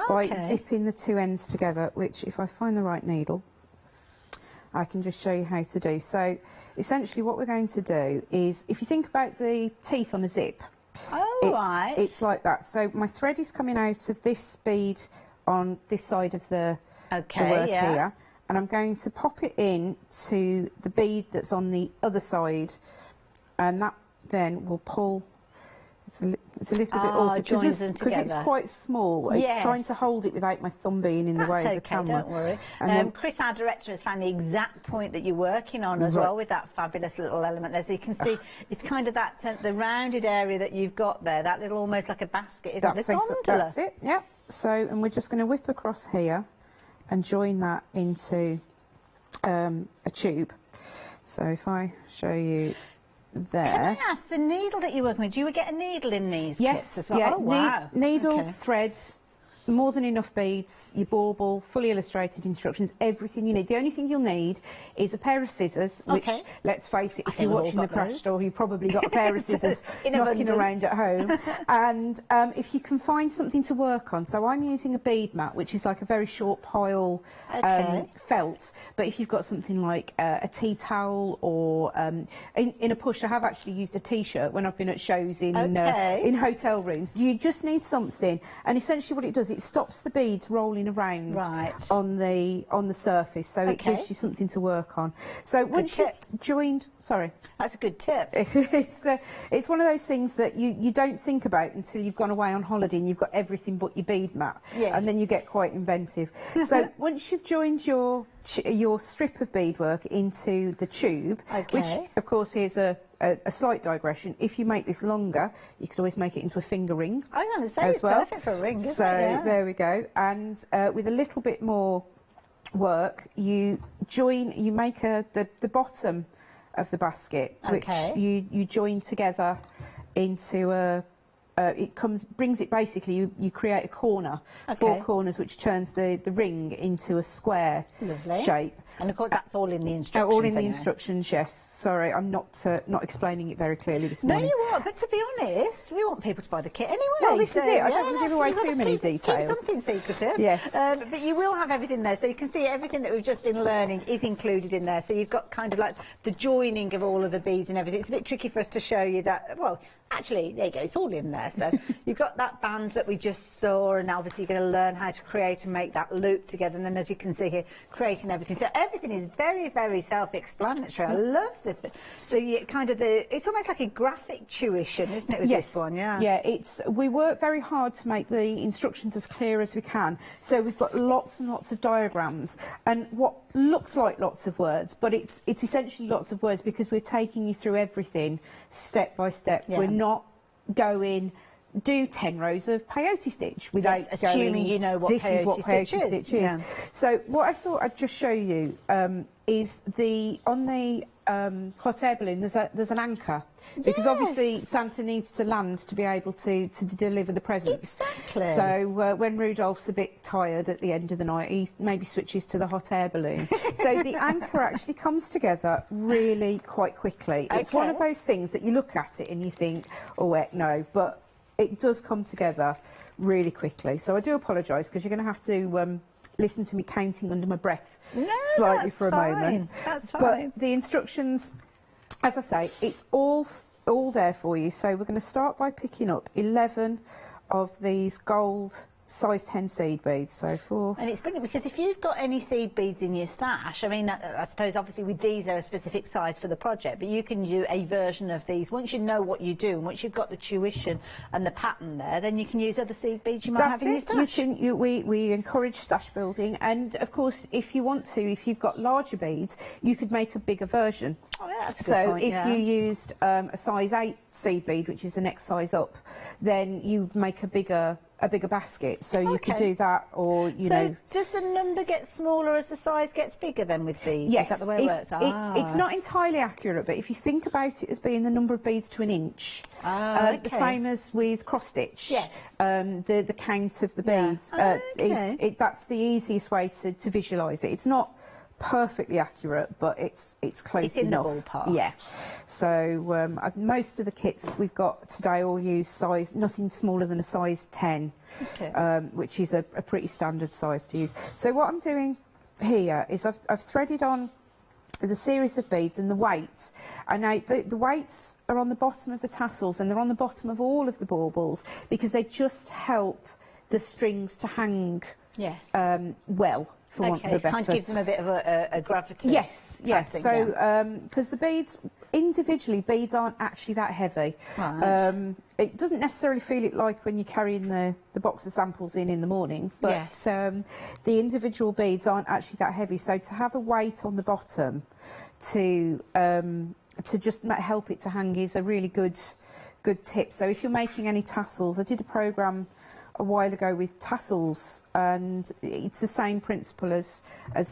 by Okay. zipping the 2 ends together, which, if I find the right needle, I can just show you how to do. So essentially what we're going to do is, if you think about the teeth on a zip, right. it's like that. So my thread is coming out of this bead on this side of the work here, and I'm going to pop it in to the bead that's on the other side, and that then will pull. It's a little bit awkward because it's quite small. Yes. It's trying to hold it without my thumb being in the way of the camera. Don't worry. And then, Chris, our director, has found the exact point that you're working on as well with that fabulous little element there. So you can see it's kind of that the rounded area that you've got there, that little almost like a basket, isn't it? The gondola. That's it, yeah. So, and we're just going to whip across here and join that into a tube. So if I show you there. Can I ask, the needle that you're working with, do you get a needle in these kits as well? Yeah, oh, wow. Needle, Okay. thread, more than enough beads, your bauble, fully illustrated instructions, everything you need. The only thing you'll need is a pair of scissors, which, let's face it, if you're watching the craft store, you've probably got a pair of scissors knocking around at home. And if you can find something to work on, so I'm using a bead mat, which is like a very short pile felt, but if you've got something like a tea towel or in a push, I have actually used a t-shirt when I've been at shows in hotel rooms. You just need something, and essentially what it does, it stops the beads rolling around on the surface, so it gives you something to work on. So once you've joined, that's a good tip. It's one of those things that you don't think about until you've gone away on holiday and you've got everything but your bead mat, and then you get quite inventive. So once you've joined your strip of beadwork into the tube, which of course is a slight digression. If you make this longer, you could always make it into a finger ring. I was going to say, it's perfect for a ring, isn't it? There we go. And with a little bit more work, you make the bottom of the basket, which you join together into a. Brings it basically. You create a corner, 4 corners, which turns the ring into a square shape. And of course, that's all in the instructions. All in the instructions, yes. Sorry, I'm not explaining it very clearly this morning. No, you are. But to be honest, we want people to buy the kit anyway. Well, this is it. I don't want to give away too many details. Keep something secretive. Yes. But you will have everything there, so you can see everything that we've just been learning is included in there. So you've got kind of like the joining of all of the beads and everything. It's a bit tricky for us to show you that. Well, actually, there you go. It's all in there. So you've got that band that we just saw, and obviously you're going to learn how to create and make that loop together. And then, as you can see here, creating everything. So everything is very, very self-explanatory. I love the kind of it's almost like a graphic tuition, isn't it, with this one? Yeah, we work very hard to make the instructions as clear as we can. So we've got lots and lots of diagrams and what looks like lots of words, but it's essentially lots of words because we're taking you through everything step by step. We're not going do 10 rows of peyote stitch without assuming you know what this is what peyote stitch is. Yeah. So what I thought I'd just show you is on the hot air balloon there's an anchor, because obviously Santa needs to land to be able to deliver the presents. Exactly. So when Rudolph's a bit tired at the end of the night, he maybe switches to the hot air balloon. So the anchor actually comes together really quite quickly. It's one of those things that you look at it and you think, oh heck no, but it does come together really quickly. So I do apologise, because you're going to have to listen to me counting under my breath slightly for a moment. That's fine. But the instructions, as I say, it's all there for you. So we're going to start by picking up 11 of these gold size 10 seed beads. So and it's brilliant, because if you've got any seed beads in your stash, I mean, I suppose obviously with these they're a specific size for the project, but you can do a version of these once you know what you do, and once you've got the tuition and the pattern there, then you can use other seed beads you might have in your stash. We encourage stash building, and of course if you want to, if you've got larger beads, you could make a bigger version. Oh, yeah, that's a good point, if you used a size 8 seed bead, which is the next size up, then you'd make a bigger basket, so you could do that, or you know. Does the number get smaller as the size gets bigger then with beads? Yes, is that the way it works? It's not entirely accurate, but if you think about it as being the number of beads to an inch, the same as with cross stitch. Yes. The count of the beads. That's the easiest way to visualise it. It's not perfectly accurate, but it's close enough. It's in the ballpark. Yeah. So most of the kits we've got today all use nothing smaller than a size 10, which is a pretty standard size to use. So what I'm doing here is I've threaded on the series of beads and the weights, and now the weights are on the bottom of the tassels, and they're on the bottom of all of the baubles, because they just help the strings to hang well. For want of a better. It kind of gives them a bit of a gravity. Yes. So, because the beads, individually, beads aren't actually that heavy. Right. It doesn't necessarily feel it like when you're carrying the box of samples in the morning, but the individual beads aren't actually that heavy. So to have a weight on the bottom to just help it to hang is a really good tip. So if you're making any tassels, I did a programme a while ago with tassels, and it's the same principle as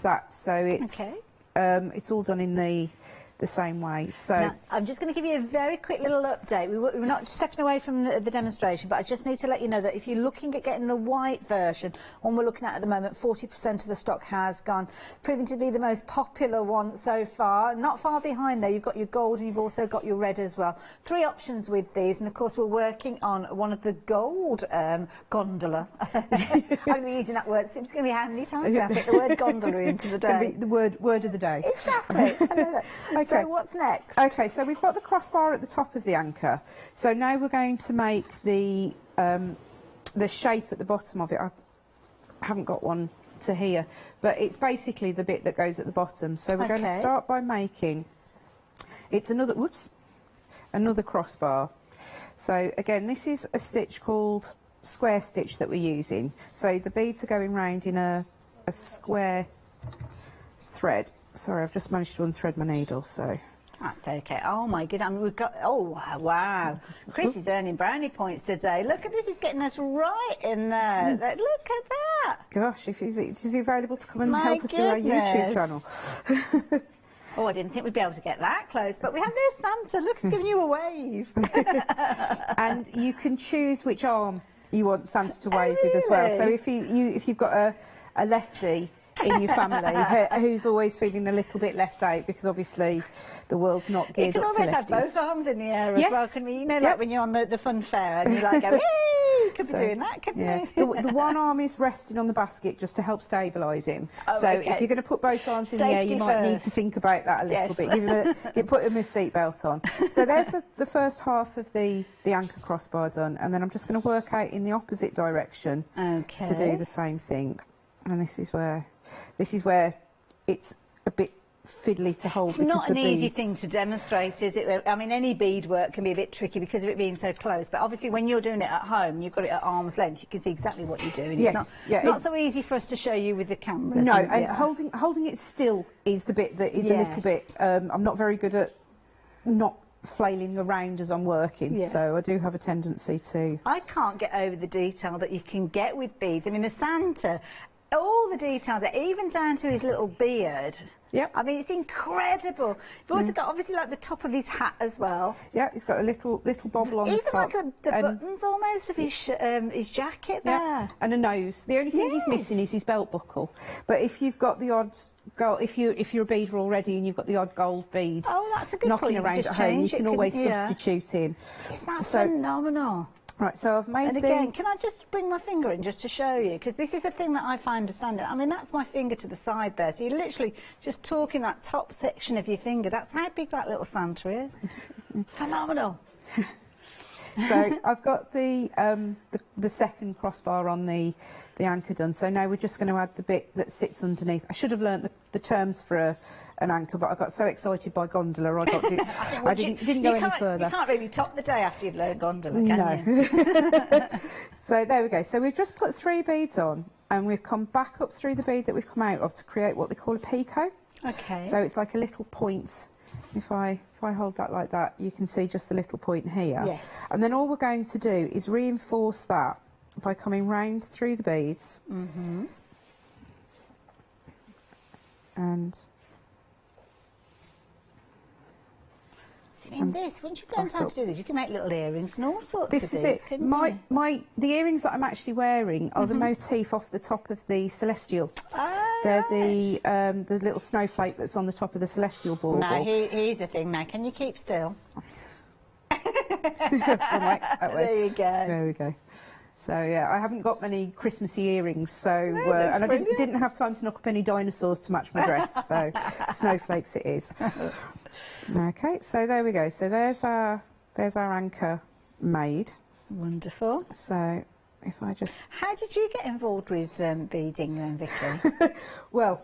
that. So it's all done in the the same way. So now, I'm just going to give you a very quick little update. We're not stepping away from the demonstration, but I just need to let you know that if you're looking at getting the white version, one we're looking at the moment, 40% of the stock has gone, proving to be the most popular one so far. Not far behind though, you've got your gold and you've also got your red as well. 3 options with these, and of course we're working on one of the gold gondola. I'm going to be using that word. It's going to be how many times I fit the word gondola into the day. It's going to be the word of the day. Exactly. I know that. Okay. So what's next? Okay, so we've got the crossbar at the top of the anchor. So now we're going to make the shape at the bottom of it. I haven't got one to here, but it's basically the bit that goes at the bottom. So we're going to start by making, it's another crossbar. So again, this is a stitch called square stitch that we're using. So the beads are going round in a square thread. Sorry, I've just managed to unthread my needle, so. That's okay. Oh my goodness, I mean, we've got, oh wow. Chris is earning brownie points today. Look at this, he's getting us right in there. Look at that. Gosh, is he available to come and help us do our YouTube channel? Oh, I didn't think we'd be able to get that close, but we have this Santa. Look, he's giving you a wave. And you can choose which arm you want Santa to wave with as well. So if you've got a lefty in your family who's always feeling a little bit left out, because obviously the world's not geared up to lefties. You can always have both arms in the air as well, can you? You know, like when you're on the fun fair and you like go, hey, you could be doing that, couldn't you? The one arm is resting on the basket just to help stabilise him. So if you're going to put both arms in the air, you might need to think about that a little bit. Put him a seatbelt on. So there's the first half of the anchor crossbar done, and then I'm just going to work out in the opposite direction to do the same thing. And this is where it's a bit fiddly to hold. It's not an easy thing to demonstrate, is it? I mean, any beadwork can be a bit tricky because of it being so close, but obviously when you're doing it at home, you've got it at arm's length, you can see exactly what you're doing. Yes, it's not so easy for us to show you with the cameras. No, and holding it still is the bit that is a little bit, I'm not very good at not flailing around as I'm working, so I do have a tendency to. I can't get over the detail that you can get with beads. I mean, the Santa, all the details, even down to his little beard. Yep. I mean, it's incredible. You've also got obviously like the top of his hat as well. Yeah, he's got a little bobble on the top. Even like the buttons almost of his jacket there. And a nose. The only thing he's missing is his belt buckle. But if you've got the odd gold, if you're a beader already and you've got the odd gold bead that's a good knocking point. around at home, you can always substitute in. That's phenomenal. Right, so I've made and again, can I just bring my finger in just to show you? Because this is a thing that I find understanding. I mean, that's my finger to the side there. So you're literally just talking that top section of your finger. That's how big that little Santa is. Phenomenal. So I've got the second crossbar on the anchor done. So now we're just going to add the bit that sits underneath. I should have learnt the terms for an anchor, but I got so excited by gondola, I didn't go any further. You can't really top the day after you've learned gondola, can you? So there we go. So we've just put 3 beads on, and we've come back up through the bead that we've come out of to create what they call a picot. Okay. So it's like a little point. If I hold that like that, you can see just the little point here. Yes. And then all we're going to do is reinforce that by coming round through the beads. Mm-hmm. And I mean, once you've learned how to do this, you can make little earrings and all sorts of things. This is it. The earrings that I'm actually wearing are the motif off the top of the celestial. They're the little snowflake that's on the top of the celestial bauble. Now, here's the thing. Now, can you keep still? There you go. There we go. So yeah, I haven't got many Christmassy earrings, so and I didn't have time to knock up any dinosaurs to match my dress, so snowflakes it is. Okay, so there we go. So there's our anchor made. Wonderful. So if I just, how did you get involved with beading then, Vicky? Well,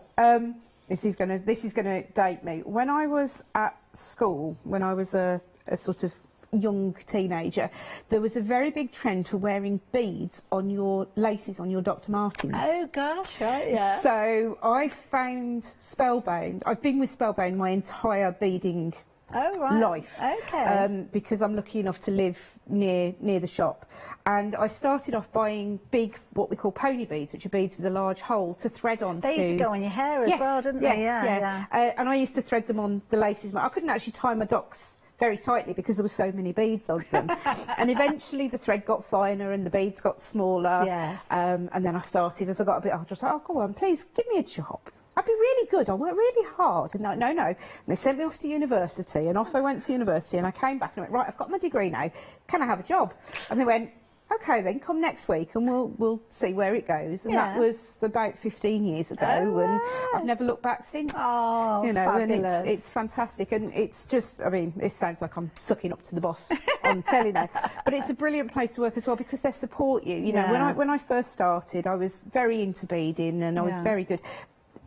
this is gonna date me. When I was at school, when I was a sort of young teenager, there was a very big trend for wearing beads on your laces on your Dr. Martens. Oh gosh, right, yeah. So I found Spellbound. I've been with Spellbound my entire beading life. Okay. Because I'm lucky enough to live near the shop. And I started off buying big, what we call pony beads, which are beads with a large hole to thread onto. They used to go on your hair as well, didn't they? Yeah. And I used to thread them on the laces. I couldn't actually tie my docks very tightly because there were so many beads on them. And eventually the thread got finer and the beads got smaller. Yes. And then I started, as I got a bit older, I was like, oh, go on, please, give me a job. I'd be really good, I work really hard. And they're like, no. And they sent me off to university, and off I went to university, and I came back and I went, right, I've got my degree now, can I have a job? And they went, OK then, come next week and we'll see where it goes. And that was about 15 years ago, and I've never looked back since. Oh, you know, fabulous. and it's fantastic, and it's just, I mean, it sounds like I'm sucking up to the boss on telly now, but it's a brilliant place to work as well because they support you. You know, when I first started, I was very into beading and I was very good.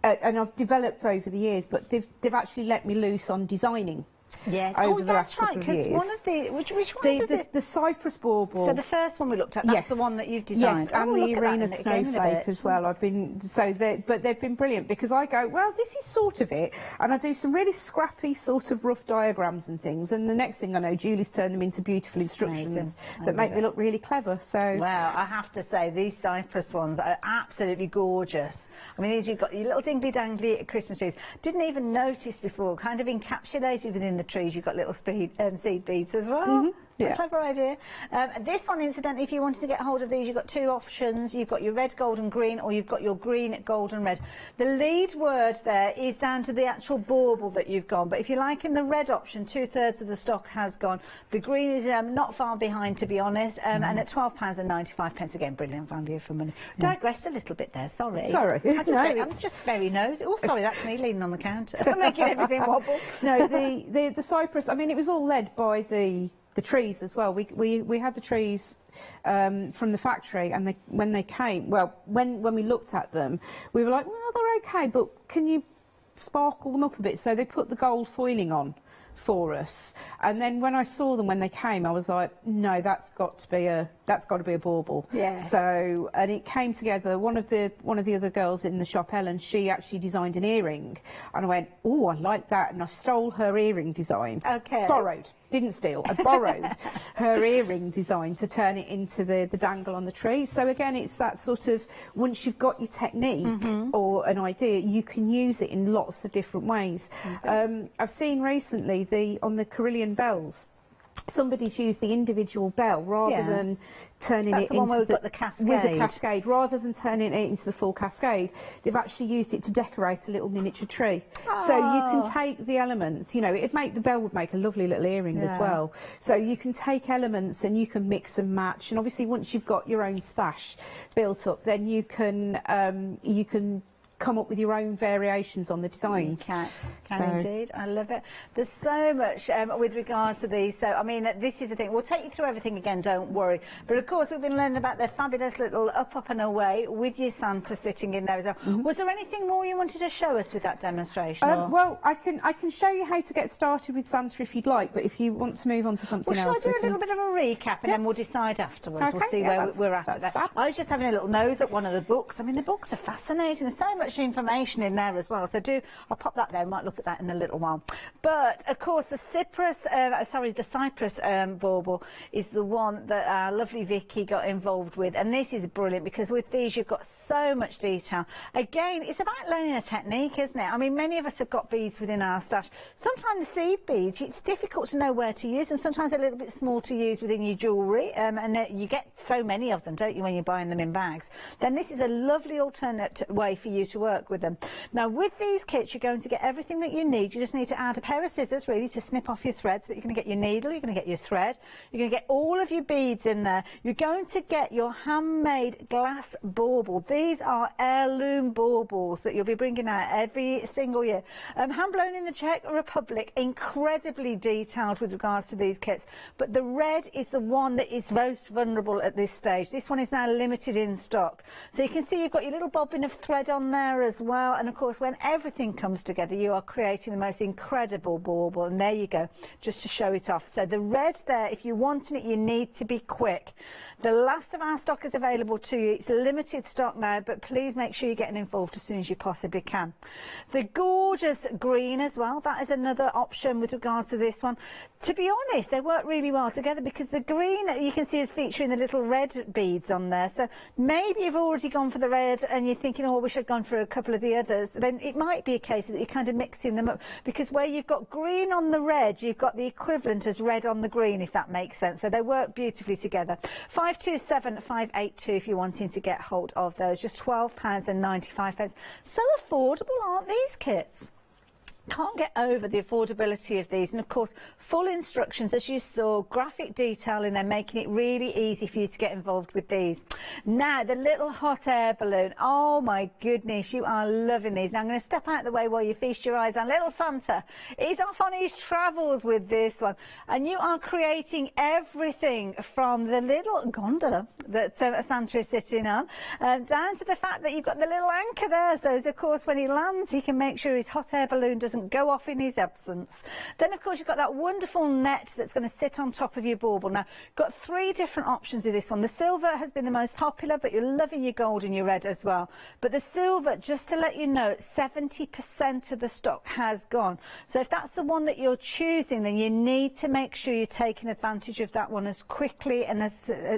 And I've developed over the years, but they've actually let me loose on designing. Yes. Over the last couple of years. One of the, which one is it? The Cypress bauble. So the first one we looked at, that's the one that you've designed. Yes, and the Arena Snowflake as well. But they've been brilliant because I go, well, this is sort of it, and I do some really scrappy sort of rough diagrams and things, and the next thing I know, Julie's turned them into beautiful instructions that make me look really clever. So, well, I have to say these Cypress ones are absolutely gorgeous. I mean, you've got your little dingly dangly Christmas trees. Didn't even notice before, kind of encapsulated within the trees, you've got little seed beads as well. A clever idea. This one, incidentally, if you wanted to get hold of these, you've got two options. You've got your red, gold and green, or you've got your green, gold and red. The lead word there is down to the actual bauble that you've gone, but if you like in the red option, 2/3 of the stock has gone. The green is not far behind, to be honest, and at £12.95, again, brilliant value for money. Digressed a little bit there, sorry. I'm just very nosy. Oh, sorry, that's me leaning on the counter. I'm making everything wobble. No, the Cypress, I mean, it was all led by the trees as well. We had the trees from the factory, and when they came, well, when we looked at them, we were like, well, they're okay, but can you sparkle them up a bit? So they put the gold foiling on for us, and then when I saw them when they came, I was like, no, that's got to be a bauble. Yes. So, and it came together. One of the other girls in the shop, Ellen, she actually designed an earring, and I went, oh, I like that, and I stole her earring design. Okay. Borrowed. Didn't steal, I borrowed her earring design to turn it into the dangle on the tree. So again, it's that sort of, once you've got your technique or an idea, you can use it in lots of different ways. I've seen recently on the Carillion bells, somebody's used the individual bell rather than turning it into the cascade. With the cascade, rather than turning it into the full cascade, they've actually used it to decorate a little miniature tree. So you can take the elements, you know, the bell would make a lovely little earring as well. So you can take elements and you can mix and match, and obviously once you've got your own stash built up, then you can come up with your own variations on the designs. Can indeed. I love it. There's so much with regard to these. So, I mean, this is the thing. We'll take you through everything again, don't worry. But, of course, we've been learning about their fabulous little up and away with your Santa sitting in there as well. Was there anything more you wanted to show us with that demonstration? Well, I can show you how to get started with Santa if you'd like, but if you want to move on to something else... Well, shall I do a little bit of a recap and then we'll decide afterwards? Okay, we'll see where we're at. I was just having a little nose at one of the books. I mean, the books are fascinating. There's so much information in there as well. So I'll pop that there. Might look at that in a little while. But of course, the Cypress bauble is the one that our lovely Vicky got involved with, and this is brilliant because with these you've got so much detail. Again, it's about learning a technique, isn't it? I mean, many of us have got beads within our stash. Sometimes the seed beads, it's difficult to know where to use them. Sometimes they're a little bit small to use within your jewellery, and you get so many of them, don't you, when you're buying them in bags. Then this is a lovely alternate way for you to work with them. Now, with these kits, you're going to get everything that you need. You just need to add a pair of scissors, really, to snip off your threads, but you're going to get your needle, you're going to get your thread, you're going to get all of your beads in there. You're going to get your handmade glass bauble. These are heirloom baubles that you'll be bringing out every single year. Hand blown in the Czech Republic, incredibly detailed with regards to these kits, but the red is the one that is most vulnerable at this stage. This one is now limited in stock. So you can see you've got your little bobbin of thread on there there as well. And of course, when everything comes together, you are creating the most incredible bauble. And there you go, just to show it off. So the red there, if you're wanting it, you need to be quick. The last of our stock is available to you. It's limited stock now, but please make sure you're getting involved as soon as you possibly can. The gorgeous green as well, that is another option with regards to this one. To be honest, they work really well together because the green, you can see, is featuring the little red beads on there. So maybe you've already gone for the red and you're thinking, oh, I wish I'd gone for a couple of the others. Then it might be a case that you're kind of mixing them up, because where you've got green on the red, you've got the equivalent as red on the green, if that makes sense. So they work beautifully together. 527-582 if you're wanting to get hold of those. Just £12.95. So affordable, aren't these kits? Can't get over the affordability of these, and of course full instructions, as you saw, graphic detailing. They're making it really easy for you to get involved with these. Now the little hot air balloon, oh my goodness, you are loving these. Now I'm going to step out of the way while you feast your eyes on little Santa. He's off on his travels with this one, and you are creating everything from the little gondola that Santa is sitting on, down to the fact that you've got the little anchor there, so as of course when he lands he can make sure his hot air balloon doesn't go off in his absence. Then of course you've got that wonderful net that's going to sit on top of your bauble. Now got three different options with this one. The silver has been the most popular, but you're loving your gold and your red as well. But the silver, just to let you know, 70% of the stock has gone. So if that's the one that you're choosing, then you need to make sure you're taking advantage of that one as quickly and as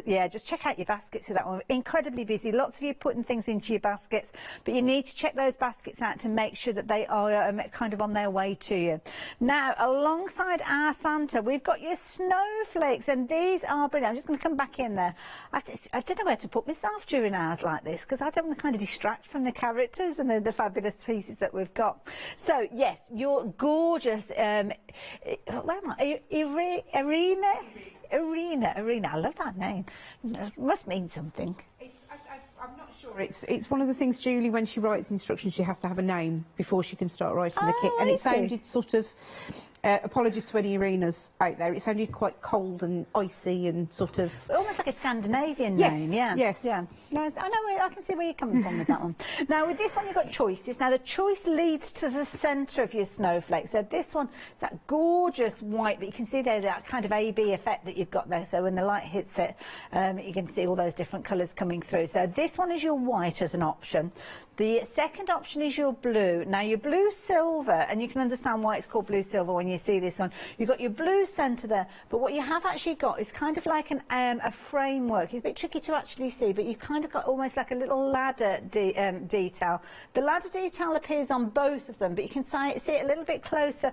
yeah, just check out your baskets with that one. Incredibly busy, lots of you putting things into your baskets, but you need to check those baskets out to make sure that they are kind of on their way to you. Now alongside our Santa, we've got your snowflakes, and these are brilliant. I'm just going to come back in there. I don't know where to put myself during hours like this, because I don't want to kind of distract from the characters and the fabulous pieces that we've got. So yes, your gorgeous Arena. I love that name. It must mean something. I'm not sure. It's one of the things, Julie, when she writes instructions, she has to have a name before she can start writing the kit. And it sounded sort of, apologies to any arenas out there, it sounded quite cold and icy and sort of... Almost like a Scandinavian name, yeah. Yes. Yeah. No, I know, I can see where you're coming from with that one. Now with this one you've got choices. Now the choice leads to the centre of your snowflake. So this one is that gorgeous white, but you can see there's that kind of AB effect that you've got there. So when the light hits it, you can see all those different colours coming through. So this one is your white as an option. The second option is your blue. Now your blue silver, and you can understand why it's called blue silver when you see this one. You've got your blue centre there, but what you have actually got is kind of like a framework. It's a bit tricky to actually see, but you've kind of got almost like a little ladder detail. The ladder detail appears on both of them, but you can see it a little bit closer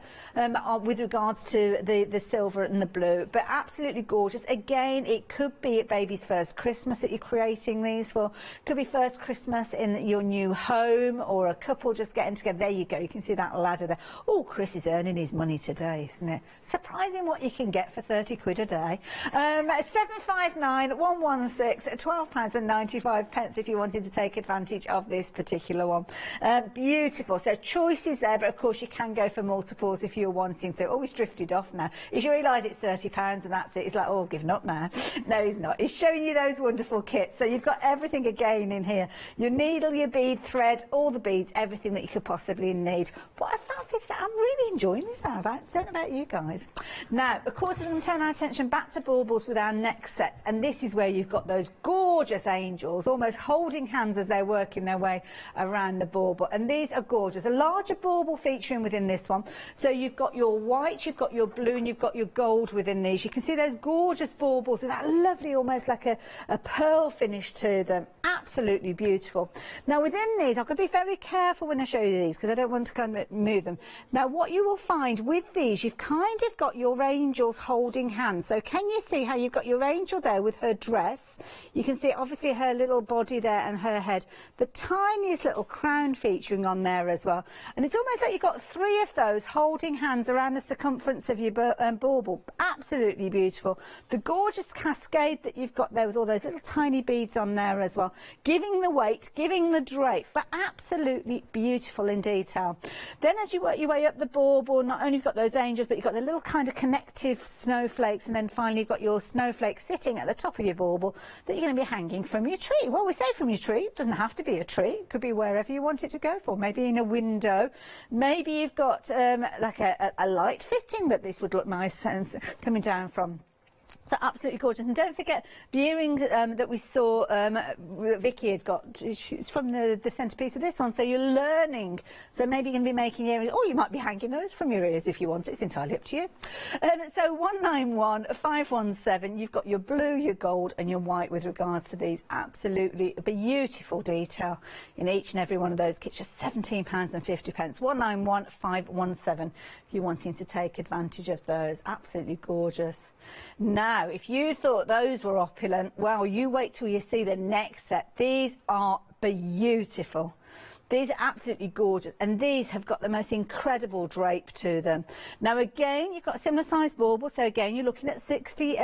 with regards to the silver and the blue, but absolutely gorgeous. Again, it could be baby's first Christmas that you're creating these for. Could be first Christmas in your new home, or a couple just getting together. There you go, you can see that ladder there. Oh, Chris is earning his money today, isn't it? Surprising what you can get for 30 quid a day. 759 116, £12.95 if you wanted to take advantage of this particular one. Beautiful. So choices there, but of course you can go for multiples if you're wanting to. Oh, he's drifted off now. If you realise it's £30 and that's it, he's like, oh, giving up now. No, he's not. He's showing you those wonderful kits. So you've got everything again in here. Your needle, your bead, thread, all the beads, everything that you could possibly need. But I found this, I'm really enjoying this now. I don't know about you guys. Now, of course, we're going to turn our attention back to baubles with our next sets, and this is where you've got those gorgeous angels almost holding hands as they're working their way around the bauble, and these are gorgeous. A larger bauble featuring within this one. So you've got your white, you've got your blue, and you've got your gold within these. You can see those gorgeous baubles with that lovely, almost like a pearl finish to them. Absolutely beautiful. Now within these, I've got to be very careful when I show you these because I don't want to kind of move them. Now what you will find with these, you've kind of got your angels holding hands. So can you see how you've got your angel there with her dress? You can see obviously her little body there and her head. The tiniest little crown featuring on there as well. And it's almost like you've got three of those holding hands around the circumference of your bauble. Absolutely beautiful. The gorgeous cascade that you've got there with all those little tiny beads on there as well. Giving the weight, giving the drape, but absolutely beautiful in detail. Then as you work your way up the bauble, not only you've got those angels, but you've got the little kind of connective snowflakes, and then finally you've got your snowflake sitting at the top of your bauble that you're going to be hanging from your tree. Well, we say from your tree. It doesn't have to be a tree. It could be wherever you want it to go for. Maybe in a window. Maybe you've got like a light fitting that this would look nice and coming down from. So absolutely gorgeous. And don't forget the earrings that we saw that Vicky had got. It's from the centrepiece of this one. So you're learning. So maybe you can be making earrings, or you might be hanging those from your ears if you want. It's entirely up to you. So 191517, you've got your blue, your gold and your white with regards to these. Absolutely beautiful detail in each and every one of those kits. Just £17.50. 191517 if you're wanting to take advantage of those. Absolutely gorgeous. Now, if you thought those were opulent, well, you wait till you see the next set. These are beautiful. These are absolutely gorgeous, and these have got the most incredible drape to them. Now again, you've got a similar size bauble, so again you're looking at 60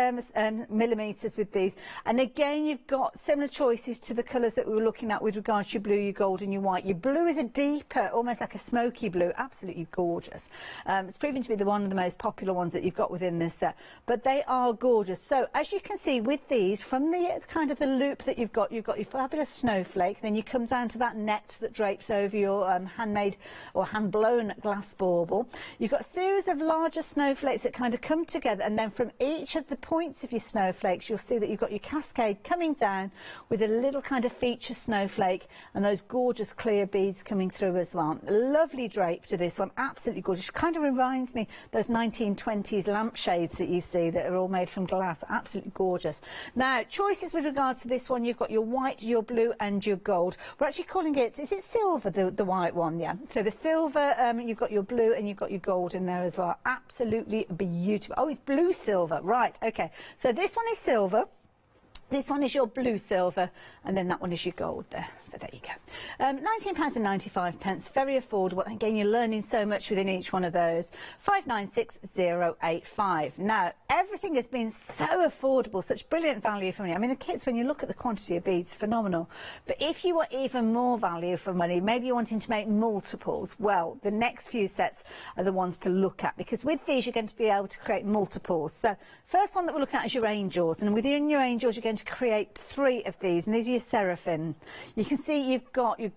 millimetres with these, and again you've got similar choices to the colours that we were looking at with regards to your blue, your gold and your white. Your blue is a deeper, almost like a smoky blue, absolutely gorgeous. It's proving to be one of the most popular ones that you've got within this set, but they are gorgeous. So as you can see with these, from the kind of the loop that you've got your fabulous snowflake, then you come down to that net that drapes over your handmade or hand-blown glass bauble. You've got a series of larger snowflakes that kind of come together, and then from each of the points of your snowflakes you'll see that you've got your cascade coming down with a little kind of feature snowflake and those gorgeous clear beads coming through as well. Lovely drape to this one, absolutely gorgeous. Kind of reminds me those 1920s lampshades that you see that are all made from glass. Absolutely gorgeous. Now, choices with regards to this one, you've got your white, your blue and your gold. We're actually calling it, is it silver, the white one? Yeah, so the silver, you've got your blue and you've got your gold in there as well. Absolutely beautiful. Oh, it's blue silver, right? Okay, so this one is silver. This one is your blue silver, and then that one is your gold there. So there you go. £19.95, very affordable. And again, you're learning so much within each one of those. 596085. Now, everything has been so affordable, such brilliant value for money. I mean, the kits, when you look at the quantity of beads, phenomenal. But if you want even more value for money, maybe you're wanting to make multiples, well, the next few sets are the ones to look at, because with these, you're going to be able to create multiples. So, first one that we're looking at is your angels, and within your angels, you're going to create 3 of these, and these are your seraphim. You can see you've got your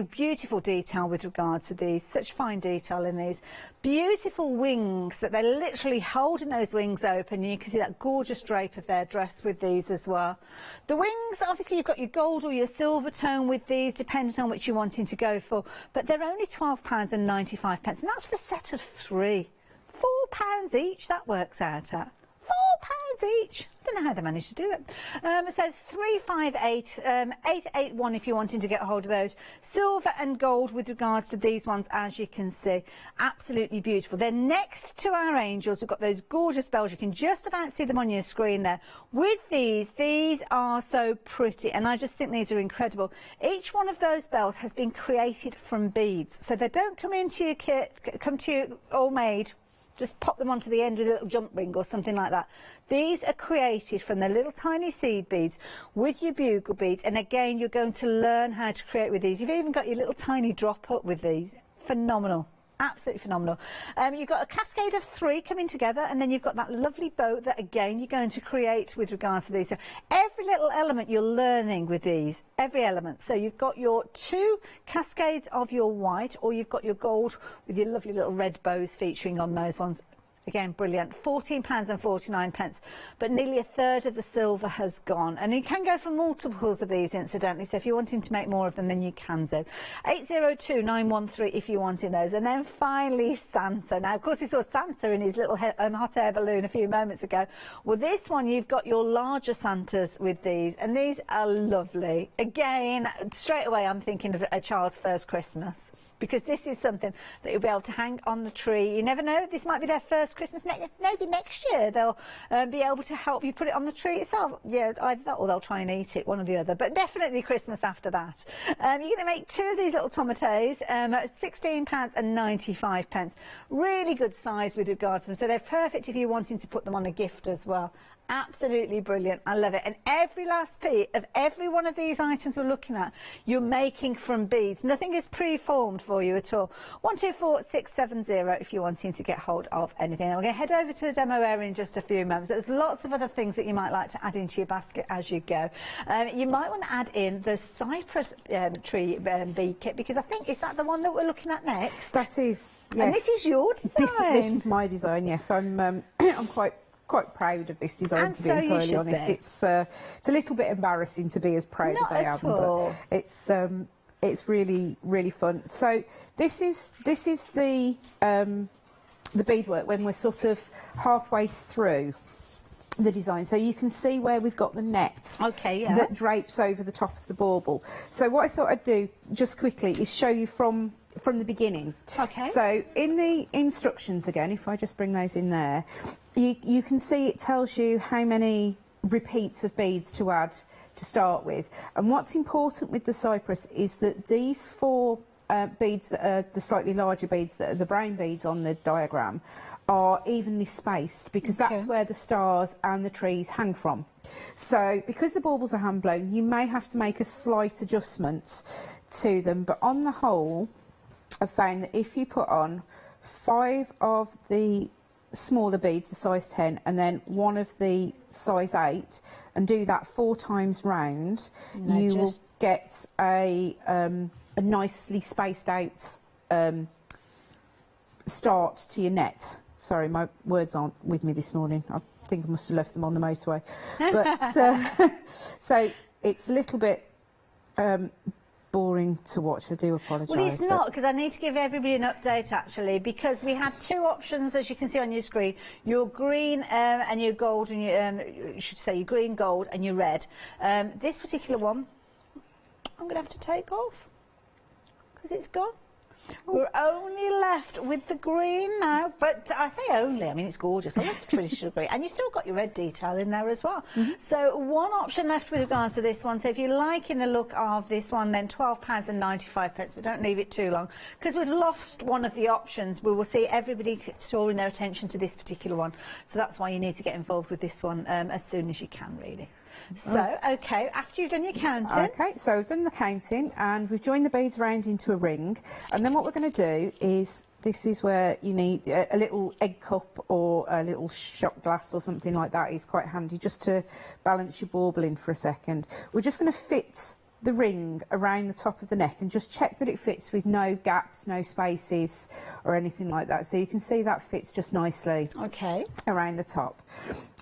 beautiful detail with regard to these, such fine detail in these. Beautiful wings that they're literally holding those wings open, and you can see that gorgeous drape of their dress with these as well. The wings, obviously you've got your gold or your silver tone with these, depending on which you're wanting to go for, but they're only £12.95, and that's for a set of 3. £4 each, that works out at. £4 each. I don't know how they managed to do it. So 358, 881 if you're wanting to get a hold of those. Silver and gold with regards to these ones, as you can see. Absolutely beautiful. Then next to our angels, we've got those gorgeous bells. You can just about see them on your screen there. With these are so pretty, and I just think these are incredible. Each one of those bells has been created from beads. So they don't come into your kit, come to you all made. Just pop them onto the end with a little jump ring or something like that. These are created from the little tiny seed beads with your bugle beads, and again you're going to learn how to create with these. You've even got your little tiny drop up with these. Phenomenal. Absolutely phenomenal. You've got a cascade of 3 coming together, and then you've got that lovely bow that again you're going to create with regards to these. So every little element you're learning with these, every element. So you've got your 2 cascades of your white, or you've got your gold with your lovely little red bows featuring on those ones. Again, brilliant. £14.49, but nearly a third of the silver has gone. And you can go for multiples of these, incidentally, so if you're wanting to make more of them, then you can do. 802913 if you're wanting those. And then finally, Santa. Now, of course, we saw Santa in his little hot air balloon a few moments ago. Well, this one, you've got your larger Santas with these, and these are lovely. Again, straight away, I'm thinking of a child's first Christmas, because this is something that you'll be able to hang on the tree. You never know, this might be their first Christmas. Maybe next year they'll be able to help you put it on the tree itself. Yeah, either that or they'll try and eat it, one or the other. But definitely Christmas after that. You're going to make 2 of these little tomates, £16.95. Really good size with regards to them. So they're perfect if you're wanting to put them on a gift as well. Absolutely brilliant. I love it. And every last piece of every one of these items we're looking at, you're making from beads. Nothing is pre-formed for you at all. 124670 if you're wanting to get hold of anything. And we're going to head over to the demo area in just a few moments. There's lots of other things that you might like to add into your basket as you go. You might want to add in the cypress tree bead kit, because I think, is that the one that we're looking at next? That is, yes. And this is your design. This is my design, yes. I'm quite proud of this design, And to be so you entirely should honest. be. It's a little bit embarrassing to be as proud Not as I at am, all. but it's really fun. So this is the beadwork when we're sort of halfway through the design. So you can see where we've got the net that drapes over the top of the bauble. So what I thought I'd do just quickly is show you from the beginning. Okay. So in the instructions again, if I just bring those in there, you can see it tells you how many repeats of beads to add to start with. And what's important with the cypress is that these 4 beads that are the slightly larger beads, that are the brown beads on the diagram, are evenly spaced, because that's where the stars and the trees hang from. So because the baubles are hand blown, you may have to make a slight adjustment to them, but on the whole I've found that if you put on 5 of the smaller beads, the size 10, and then 1 of the size 8, and do that 4 times round, you will get a nicely spaced out start to your net. Sorry, my words aren't with me this morning. I think I must have left them on the motorway. But so it's a little bit boring to watch. I do apologise. Well, it's not, because I need to give everybody an update actually, because we had 2 options, as you can see on your screen: your green and your gold, and your you should say your green, gold, and your red. This particular one, I'm going to have to take off because it's gone. We're only left with the green now, but I say only, I mean it's gorgeous. I love the traditional green, and you still got your red detail in there as well. So 1 option left with regards to this one. So if you're liking the look of this one, then £12.95, but don't leave it too long, because we've lost one of the options. We will see everybody storing their attention to this particular one, so that's why you need to get involved with this one as soon as you can, really. So, okay, after you've done your counting. Okay, so we've done the counting and we've joined the beads around into a ring, and then what we're going to do is, this is where you need a little egg cup or a little shot glass or something like that. Is quite handy just to balance your bauble in for a second. We're just going to fit the ring around the top of the neck and just check that it fits with no gaps, no spaces or anything like that. So you can see that fits just nicely around the top.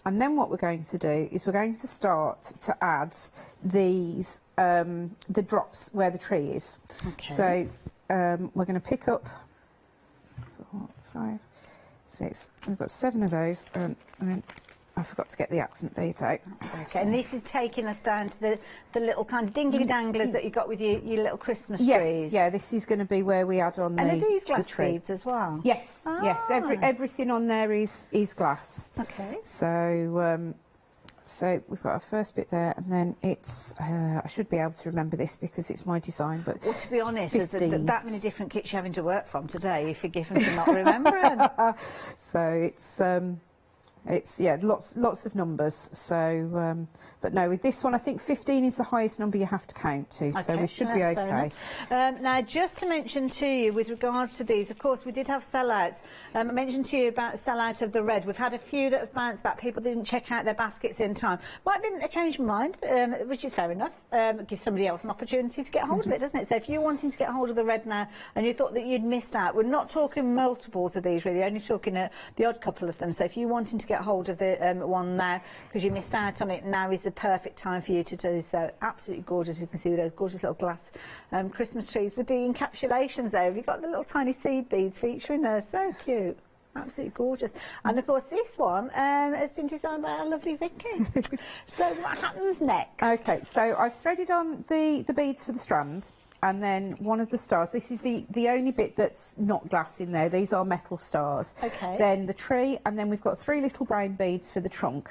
And then what we're going to do is we're going to start to add these, the drops where the tree is. So we're going to pick up 4, 5, 6, we've got 7 of those, and then I forgot to get the accent beads out. Okay, and this is taking us down to the little kind of dingly danglers that you got with your little Christmas trees. Yes, yeah, this is going to be where we add on and the are these glass tree. beads as well? Yes, yes, everything on there is glass. Okay. So we've got our first bit there, and then it's, I should be able to remember this because it's my design, but well, to be honest, there's that many different kits you're having to work from today. You're forgiven for not remembering. So it's yeah, lots of numbers. So, but no, with this one, I think 15 is the highest number you have to count to. So we should be okay. Now, just to mention to you, with regards to these, of course, we did have sellouts. I mentioned to you about the sellout of the red. We've had a few that have bounced back. People didn't check out their baskets in time. Might have been a change of mind, which is fair enough. Gives somebody else an opportunity to get hold of it, doesn't it? So if you're wanting to get hold of the red now and you thought that you'd missed out, we're not talking multiples of these, really. Only talking the odd couple of them. So if you're wanting to get hold of the one now because you missed out on it, now is the perfect time for you to do so. Absolutely gorgeous. You can see with those gorgeous little glass Christmas trees with the encapsulations there. Have you got the little tiny seed beads featuring there? So cute. Absolutely gorgeous. And of course this one has been designed by our lovely Vicky. So what happens next? Okay, so I've threaded on the beads for the strand, and then one of the stars. This is the only bit that's not glass in there. These are metal stars. Okay. Then the tree, and then we've got 3 little brown beads for the trunk.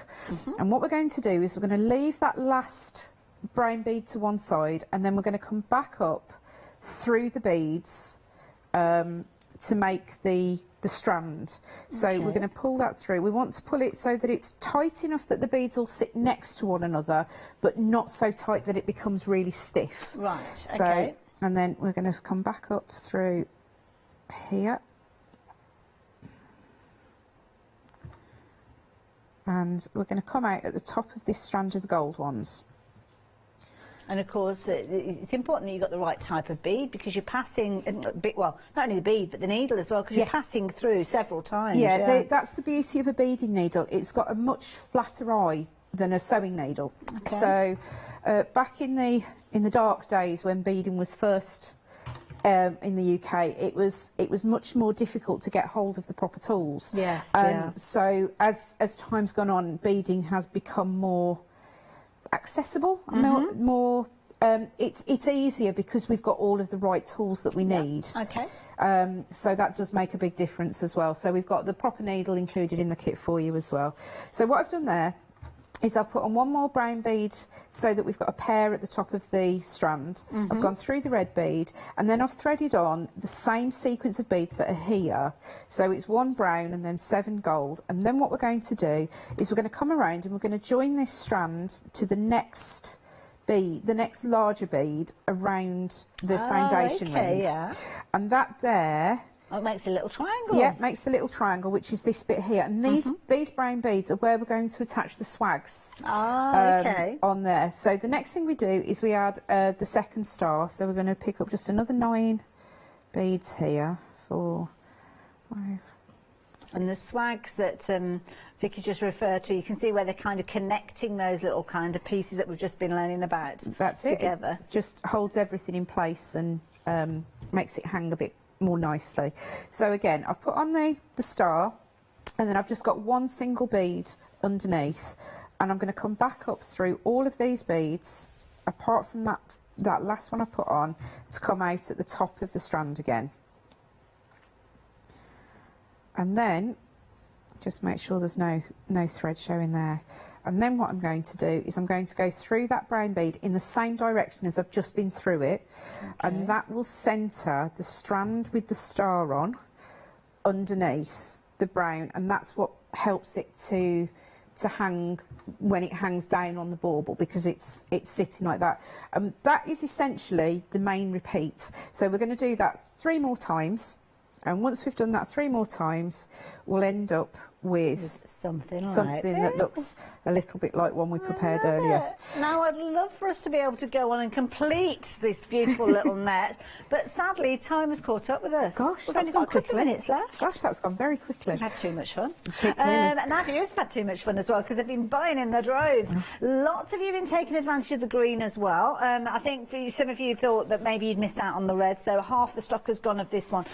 And what we're going to do is we're going to leave that last brown bead to one side, and then we're going to come back up through the beads to make the strand. So we're going to pull that through. We want to pull it so that it's tight enough that the beads all sit next to one another, but not so tight that it becomes really stiff. Right. So and then we're going to come back up through here, and we're going to come out at the top of this strand of the gold ones. And of course, it's important that you've got the right type of bead, because you're passing, well, not only the bead, but the needle as well, because you're passing through several times. Yeah, that's the beauty of a beading needle. It's got a much flatter eye than a sewing needle. Okay. So back in the dark days when beading was first in the UK, it was much more difficult to get hold of the proper tools. Yes. So as time's gone on, beading has become more accessible, more it's easier because we've got all of the right tools that we need. Okay. So that does make a big difference as well. So we've got the proper needle included in the kit for you as well. So what I've done there is I've put on one more brown bead so that we've got a pair at the top of the strand. I've gone through the red bead, and then I've threaded on the same sequence of beads that are here. So it's 1 brown and then 7 gold. And then what we're going to do is we're going to come around and we're going to join this strand to the next bead, the next larger bead around the foundation ring. Yeah. And that there... Oh, it makes a little triangle. Yeah, it makes the little triangle, which is this bit here. And these brown beads are where we're going to attach the swags on there. So the next thing we do is we add the second star. So we're going to pick up just another 9 beads here. 4, 5, 6. And the swags that Vicky's just referred to, you can see where they're kind of connecting those little kind of pieces that we've just been learning about. That's together. It just holds everything in place and makes it hang a bit more nicely. So again, I've put on the star, and then I've just got 1 single bead underneath, and I'm going to come back up through all of these beads, apart from that last one I put on, to come out at the top of the strand again. And then just make sure there's no thread showing there. And then what I'm going to do is I'm going to go through that brown bead in the same direction as I've just been through it, and that will centre the strand with the star on underneath the brown, and that's what helps it to hang when it hangs down on the bauble, because it's sitting like that. That is essentially the main repeat. So we're going to do that 3 more times, and once we've done that 3 more times, we'll end up with something that looks a little bit like one we prepared earlier. Now I'd love for us to be able to go on and complete this beautiful little net, but sadly time has caught up with us. Gosh, we've only got a couple of minutes left. Gosh, that's gone very quickly. We've had too much fun. And our viewers have had too much fun as well, because they've been buying in their droves. Lots of you have been taking advantage of the green as well. I think some of you thought that maybe you'd missed out on the red, so half the stock has gone of this one.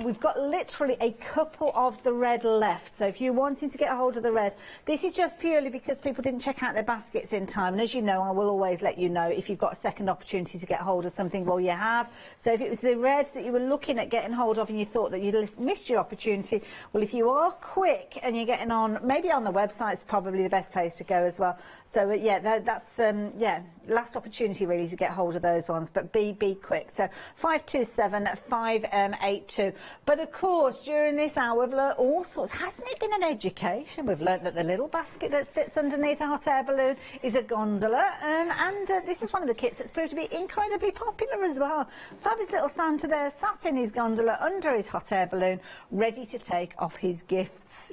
We've got literally a couple of the red left, so if you're wanting to get a hold of the red, this is just purely because people didn't check out their baskets in time, and as you know, I will always let you know if you've got a second opportunity to get hold of something. Well, you have. So if it was the red that you were looking at getting hold of and you thought that you'd missed your opportunity, well, if you are quick and you're getting on, maybe on the website is probably the best place to go as well. So yeah, that's last opportunity really to get hold of those ones, but be quick. So 527 582. But of course, during this hour we've learned all sorts. Hasn't it been an education? We've learned that the little basket that sits underneath a hot air balloon is a gondola, and this is one of the kits that's proved to be incredibly popular as well. Fabulous little Santa there sat in his gondola under his hot air balloon, ready to take off his gifts.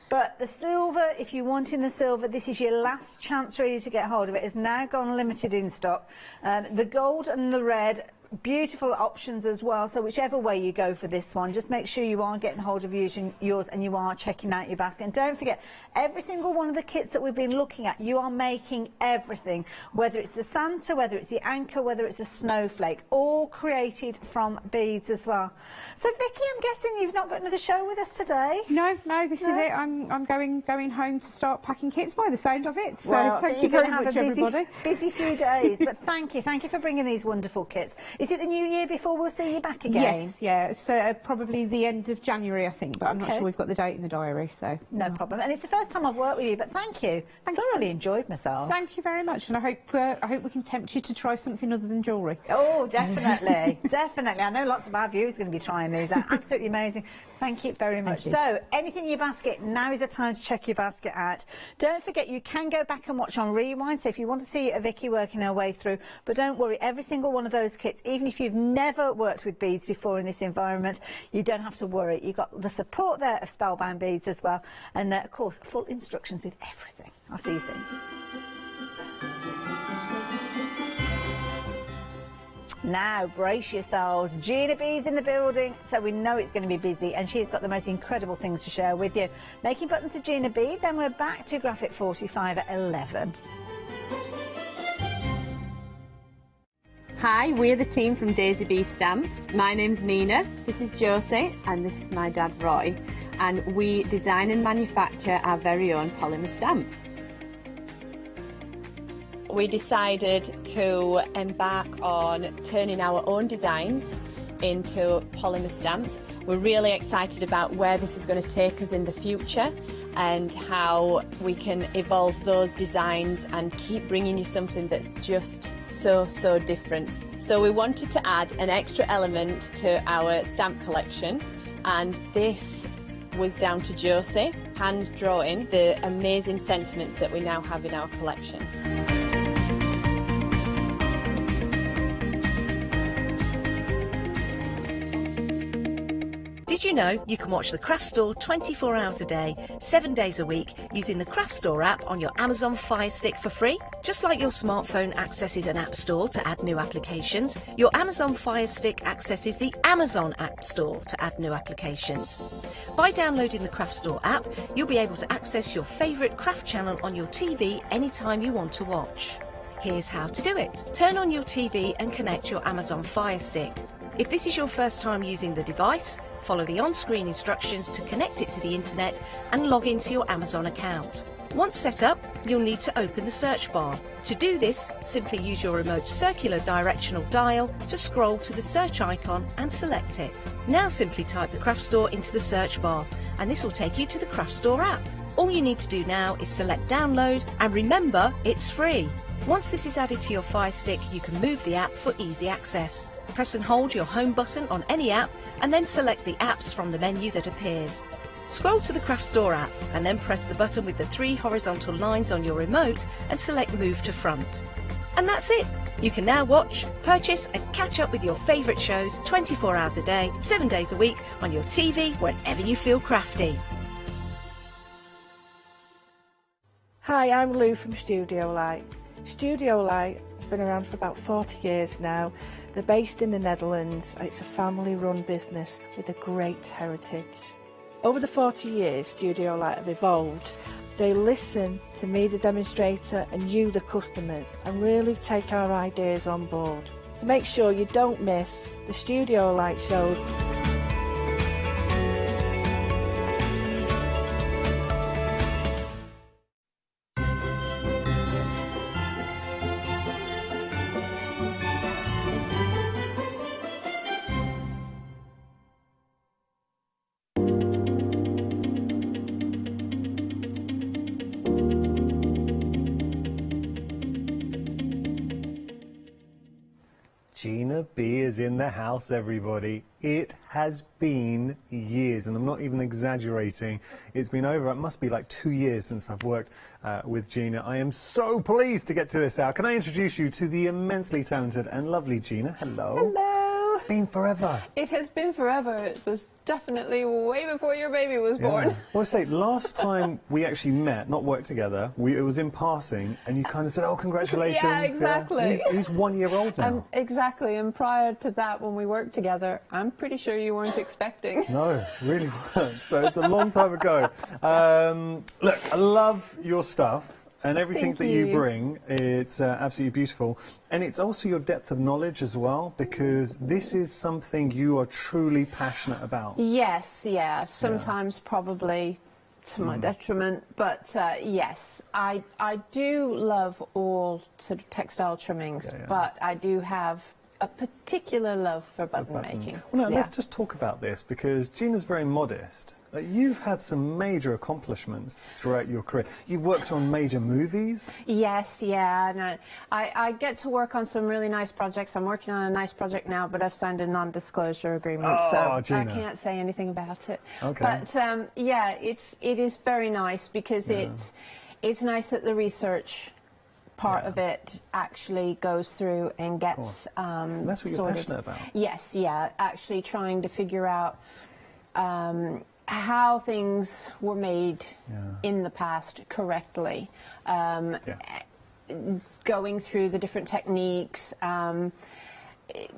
But the silver, if you're wanting the silver, this is your last chance really to get hold of it. It's now gone limited in stock. The gold and the red, beautiful options as well, so whichever way you go for this one, just make sure you are getting hold of yours and you are checking out your basket. And don't forget, every single one of the kits that we've been looking at, you are making everything, whether it's the Santa, whether it's the anchor, whether it's a snowflake, all created from beads as well. So Vicky, I'm guessing you've not got another show with us today? No, this is it. I'm going home to start packing kits by the sound of it. So well, thank you very much, everybody. Busy few days, but thank you for bringing these wonderful kits. Is it the new year before we'll see you back again? Yes, yeah. It's probably the end of January, I think, but I'm not sure we've got the date in the diary, so... No problem. And it's the first time I've worked with you, but thank you. I thoroughly enjoyed myself. Thank you very much, and I hope we can tempt you to try something other than jewellery. Oh, definitely. Definitely. I know lots of our viewers are going to be trying these. They're absolutely amazing. Thank you very much. So, anything in your basket, now is the time to check your basket out. Don't forget, you can go back and watch on rewind, so if you want to see Vicky working her way through, but don't worry, every single one of those kits even if you've never worked with beads before in this environment, you don't have to worry. You've got the support there of Spellbound Beads as well, and of course full instructions with everything. After you think. Now brace yourselves, Gina B's in the building, so we know it's going to be busy, and she's got the most incredible things to share with you. Making buttons with Gina B, then we're back to Graphic 45 at 11. Hi, we're the team from Daisy Bee Stamps. My name's Nina, this is Josie, and this is my dad Roy, and we design and manufacture our very own polymer stamps. We decided to embark on turning our own designs into polymer stamps. We're really excited about where this is going to take us in the future and how we can evolve those designs and keep bringing you something that's just so different. So we wanted to add an extra element to our stamp collection, and this was down to Josie, hand drawing the amazing sentiments that we now have in our collection. Did you know you can watch the Craft Store 24 hours a day, 7 days a week using the Craft Store app on your Amazon Fire Stick for free? Just like your smartphone accesses an app store to add new applications, your Amazon Fire Stick accesses the Amazon App Store to add new applications. By downloading the Craft Store app, you'll be able to access your favourite craft channel on your TV anytime you want to watch. Here's how to do it. Turn on your TV and connect your Amazon Fire Stick. If this is your first time using the device, follow the on-screen instructions to connect it to the internet and log into your Amazon account. Once set up, you'll need to open the search bar. To do this, simply use your remote circular directional dial to scroll to the search icon and select it. Now simply type the Craft Store into the search bar, and this will take you to the Craft Store app. All you need to do now is select download, and remember, it's free. Once this is added to your Fire Stick, you can move the app for easy access. Press and hold your home button on any app and then select the apps from the menu that appears. Scroll to the Craft Store app and then press the button with the 3 horizontal lines on your remote and select Move to Front. And that's it! You can now watch, purchase and catch up with your favourite shows 24 hours a day, 7 days a week on your TV whenever you feel crafty. Hi, I'm Lou from Studio Light. Studio Light has been around for about 40 years now. They're based in the Netherlands. It's a family-run business with a great heritage. Over the 40 years Studio Light have evolved. They listen to me, the demonstrator, and you, the customers, and really take our ideas on board. So make sure you don't miss the Studio Light shows. Gina B is in the house, everybody. It has been years, and I'm not even exaggerating. It's been over, it must be like 2 years since I've worked with Gina. I am so pleased to get to this hour. Can I introduce you to the immensely talented and lovely Gina? Hello. Hello. It's been forever. It has been forever. It was definitely way before your baby was born. Well, I say, last time we actually met, not worked together, it was in passing, and you kind of said, oh, congratulations. Yeah, exactly. He's 1 year old now. Exactly, and prior to that, when we worked together, I'm pretty sure you weren't expecting. No, really weren't. So it's a long time ago. Look, I love your stuff. And everything that you bring, it's absolutely beautiful. And it's also your depth of knowledge as well, because this is something you are truly passionate about. Yes, yeah, sometimes probably to my detriment, but yes, I do love all sort of textile trimmings, but I do have a particular love for button making. Well, now, let's just talk about this, because Gina's very modest. You've had some major accomplishments throughout your career. You've worked on major movies. Yes, yeah. And I get to work on some really nice projects. I'm working on a nice project now, but I've signed a non-disclosure agreement, so Gina. I can't say anything about it. Okay. But yeah, it is very nice, because it's nice that the research part of it actually goes through and gets that's what you're sorted. passionate about. Yes, yeah, actually trying to figure out how things were made in the past correctly. Going through the different techniques.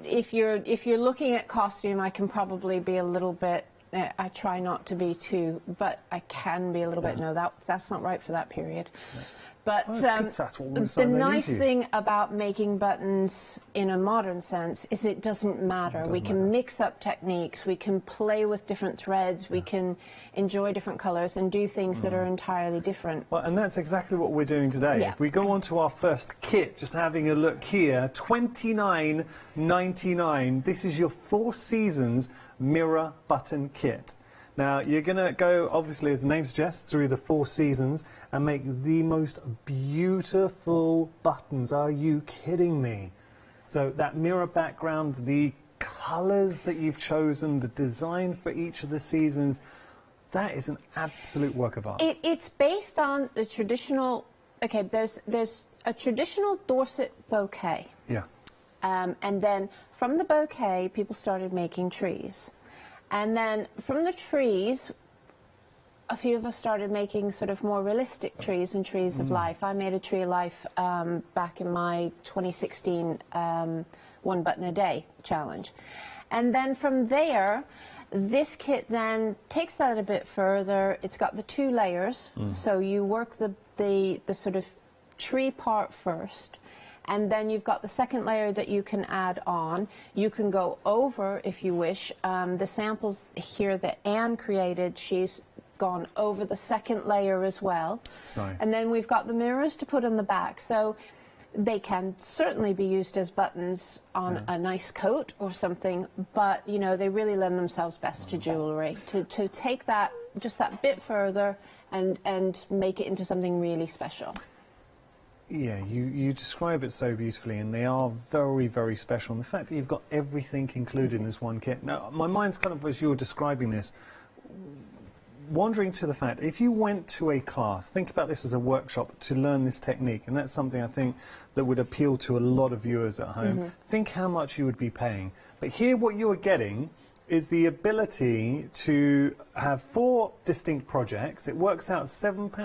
If you're looking at costume, I can probably be a little bit. I try not to be too, but I can be a little bit. No, that's not right for that period. But the nice thing about making buttons in a modern sense is it doesn't matter. We can mix up techniques, we can play with different threads, we can enjoy different colours and do things that are entirely different. Well, and that's exactly what we're doing today. Yeah. If we go on to our first kit, just having a look here, $29.99. This is your 4 Seasons mirror button kit. Now, you're going to go, obviously, as the name suggests, through the 4 seasons and make the most beautiful buttons. Are you kidding me? So that mirror background, the colours that you've chosen, the design for each of the seasons, that is an absolute work of art. It's based on the traditional, there's a traditional Dorset bouquet. Yeah. And then from the bouquet, people started making trees. And then from the trees, a few of us started making sort of more realistic trees and trees of life. I made a tree of life back in my 2016 One Button a Day challenge. And then from there, this kit then takes that a bit further. It's got the 2 layers. So you work the sort of tree part first. And then you've got the second layer that you can add on. You can go over if you wish. The samples here that Anne created, she's gone over the second layer as well. That's nice. And then we've got the mirrors to put on the back. So they can certainly be used as buttons on a nice coat or something, but you know, they really lend themselves best to jewellery. To take that just that bit further and make it into something really special. Yeah, you describe it so beautifully, and they are very, very special. And the fact that you've got everything included in this one kit. Now, my mind's kind of, as you were describing this, wandering to the fact, if you went to a class, think about this as a workshop to learn this technique, and that's something I think that would appeal to a lot of viewers at home. Think how much you would be paying. But here what you are getting is the ability to have 4 distinct projects. It works out £7.50 for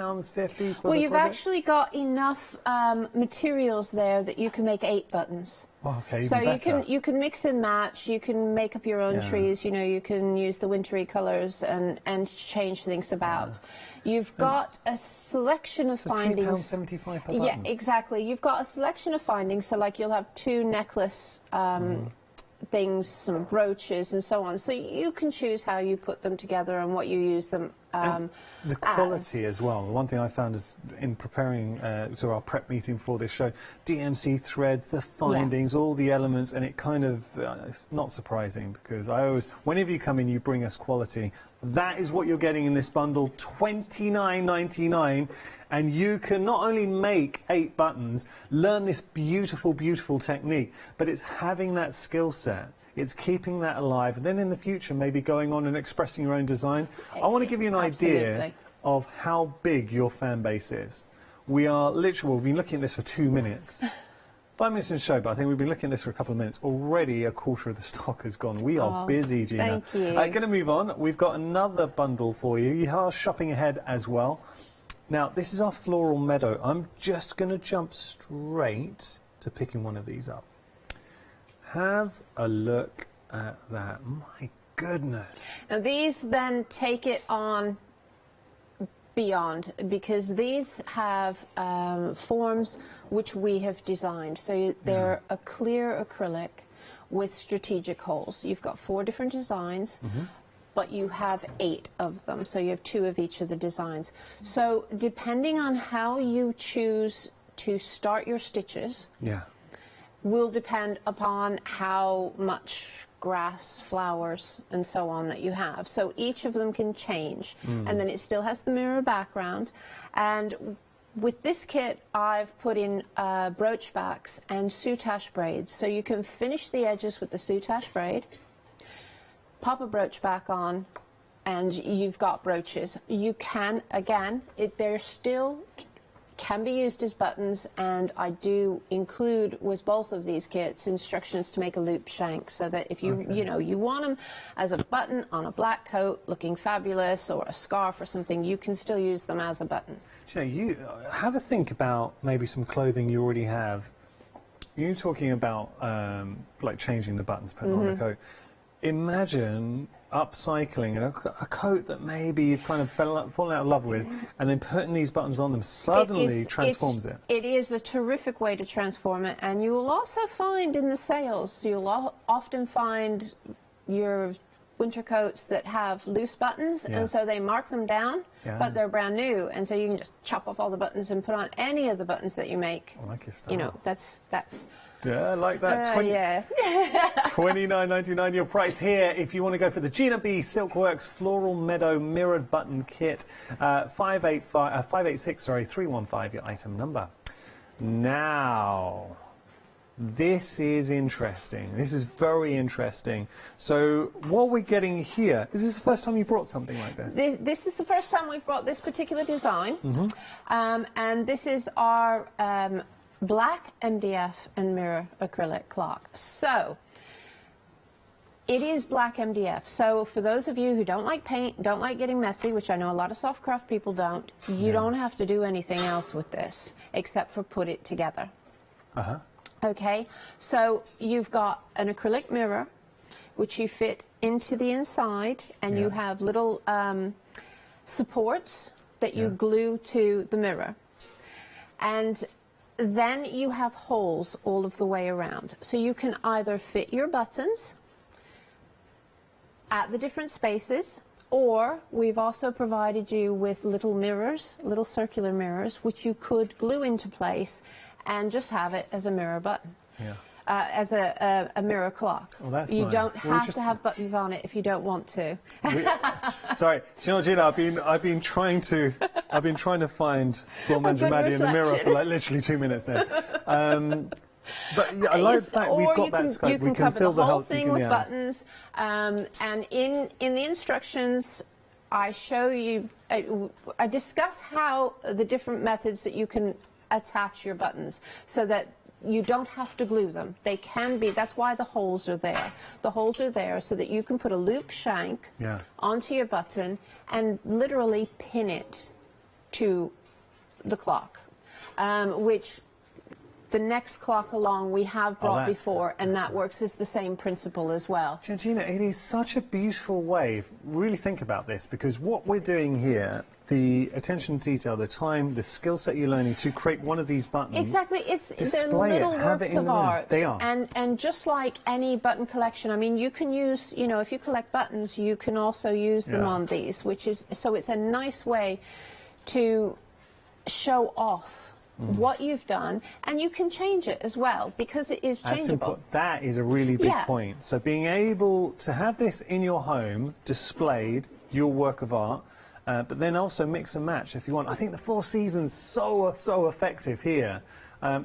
well, the you've project. actually got enough materials there that you can make 8 buttons. Oh, okay, so better. you can mix and match. You can make up your own trees. You know, you can use the wintry colours and change things about. You've got a selection of findings. £3.75 per button. Yeah, exactly. You've got a selection of findings. So, like, you'll have 2 necklace things, some brooches, and so on. So you can choose how you put them together and what you use them. The quality as well. The one thing I found is in preparing so our prep meeting for this show, DMC threads, the findings, all the elements, and it kind of it's not surprising because I always, whenever you come in, you bring us quality. That is what you're getting in this bundle, $29.99, and you can not only make 8 buttons, learn this beautiful, beautiful technique, but it's having that skill set. It's keeping that alive, and then in the future maybe going on and expressing your own design. I want to give you an idea of how big your fan base is. We are literally, we've been looking at this for 2 minutes. 5 minutes in the show, but I think we've been looking at this for a couple of minutes. Already a quarter of the stock has gone. We are busy, Gina. Thank you. Going to move on. We've got another bundle for you. You are shopping ahead as well. Now, this is our floral meadow. I'm just going to jump straight to picking one of these up. Have a look at that. My goodness. Now these then take it on beyond, because these have forms which we have designed. So they're a clear acrylic with strategic holes. You've got 4 different designs. But you have 8 of them, so you have 2 of each of the designs. So depending on how you choose to start your stitches, will depend upon how much grass, flowers, and so on that you have. So each of them can change, and then it still has the mirror background. And with this kit, I've put in brooch backs and soutache braids, so you can finish the edges with the soutache braid, pop a brooch back on, and you've got brooches. You can, again, they're still can be used as buttons, and I do include with both of these kits instructions to make a loop shank, so that if you you want them as a button on a black coat looking fabulous, or a scarf or something, you can still use them as a button. You have a think about maybe some clothing you already have. You're talking about like changing the buttons, putting on the coat. Imagine upcycling a coat that maybe you've kind of fallen out of love with, and then putting these buttons on them suddenly transforms it. It is a terrific way to transform it, and you will also find in the sales, you'll often find your winter coats that have loose buttons, and so they mark them down, but they're brand new, and so you can just chop off all the buttons and put on any of the buttons that you make. I like your style. You know, that's yeah, I like that. $29.99 your price here if you want to go for the Gina B Silkworks Floral Meadow Mirrored Button Kit. 586-315 your item number. Now, this is interesting. This is very interesting. So what we're getting here, is this the first time you brought something like this? This is the first time we've brought this particular design, and this is our black MDF and mirror acrylic clock. So it is black MDF. So for those of you who don't like paint, don't like getting messy, which I know a lot of soft craft people don't, you don't have to do anything else with this except for put it together. Okay, so you've got an acrylic mirror which you fit into the inside, and you have little supports that you glue to the mirror, and then you have holes all of the way around. So you can either fit your buttons at the different spaces, or we've also provided you with little mirrors, little circular mirrors, which you could glue into place and just have it as a mirror button, as a mirror clock. Well, that's you nice. don't have to have buttons on it if you don't want to. Sorry, Gina, I've been trying to find Flo Mangiamatti in the mirror for like literally 2 minutes now. But yeah, I like the fact we've got that scope. We can fill the whole thing with buttons, and in the instructions, I show you. I discuss how the different methods that you can attach your buttons, so that you don't have to glue them. They can be, that's why the holes are there. The holes are there so that you can put a loop shank onto your button and literally pin it to the clock, which the next clock along we have brought before, and that works as the same principle as well. Gina, it is such a beautiful way. Really think about this, because what we're doing here, the attention to detail, the time, the skill set you're learning to create one of these buttons. Exactly, they're little works of art. They are. And just like any button collection, I mean, you can use, you know, if you collect buttons, you can also use them on these, which is, so it's a nice way to show off what you've done, and you can change it as well, because it is changeable. That is a really big point. So being able to have this in your home, displayed, your work of art, but then also mix and match if you want. I think the 4 seasons so effective here.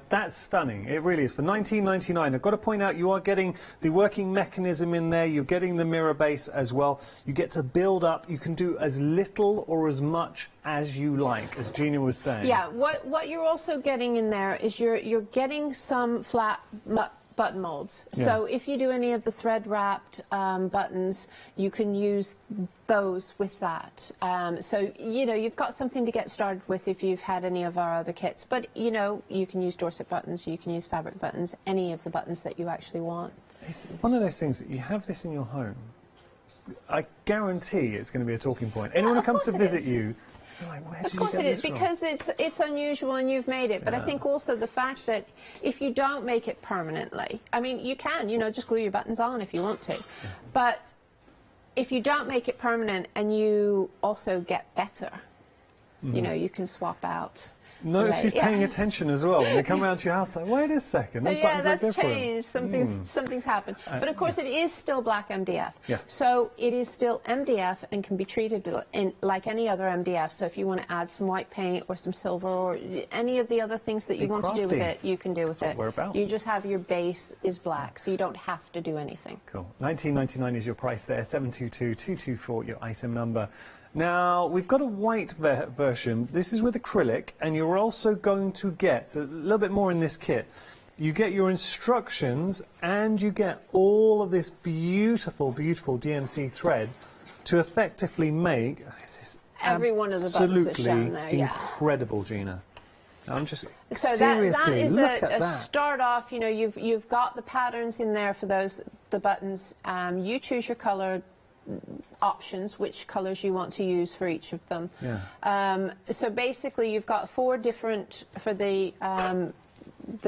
That's stunning. It really is. For $19.99, I've got to point out you are getting the working mechanism in there. You're getting the mirror base as well. You get to build up. You can do as little or as much as you like, as Gina was saying. Yeah. What you're also getting in there is you're getting some flat button molds. So if you do any of the thread wrapped buttons, you can use those with that. So you know, you've got something to get started with if you've had any of our other kits. But you know, you can use Dorset buttons, you can use fabric buttons, any of the buttons that you actually want. It's one of those things that you have this in your home. I guarantee it's going to be a talking point. Anyone who comes to visit you, like, where did of course you get it is, this because it's unusual and you've made it. But I think also the fact that if you don't make it permanently, I mean, you can, you know, just glue your buttons on if you want to. But if you don't make it permanent and you also get better, you know, you can swap out. Notice who's paying attention as well. When they come around to your house, like, wait a second, those buttons look different. Changed. Something's happened. But of course, it is still black MDF. Yeah. So it is still MDF and can be treated like any other MDF. So if you want to add some white paint or some silver or any of the other things that you want to do with it, you can do with it. You just have your base is black, so you don't have to do anything. Cool. $19.99 is your price there. 722-224 your item number. Now, we've got a white version. This is with acrylic, and you're also going to get, a little bit more in this kit, you get your instructions and you get all of this beautiful, beautiful DMC thread to effectively make, this is every one of the buttons that's shown there, yeah. Incredible, Gina. I'm just, so seriously, that is look at a that. start off, you know, you've got the patterns in there for the buttons. You choose your colour options, which colours you want to use for each of them. Yeah. So basically you've got 4 different for the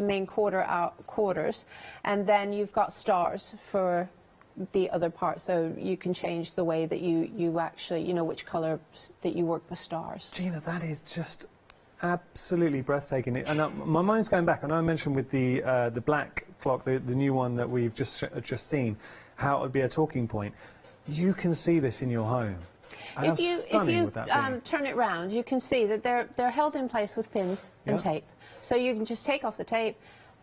main quarters, and then you've got stars for the other part, so you can change the way that you actually, you know, which colour that you work the stars. Gina, that is just absolutely breathtaking. And my mind's going back. I know I mentioned with the black clock, the new one that we've just seen, how it would be a talking point. You can see this in your home. If you turn it round, you can see that they're held in place with pins and tape. So you can just take off the tape,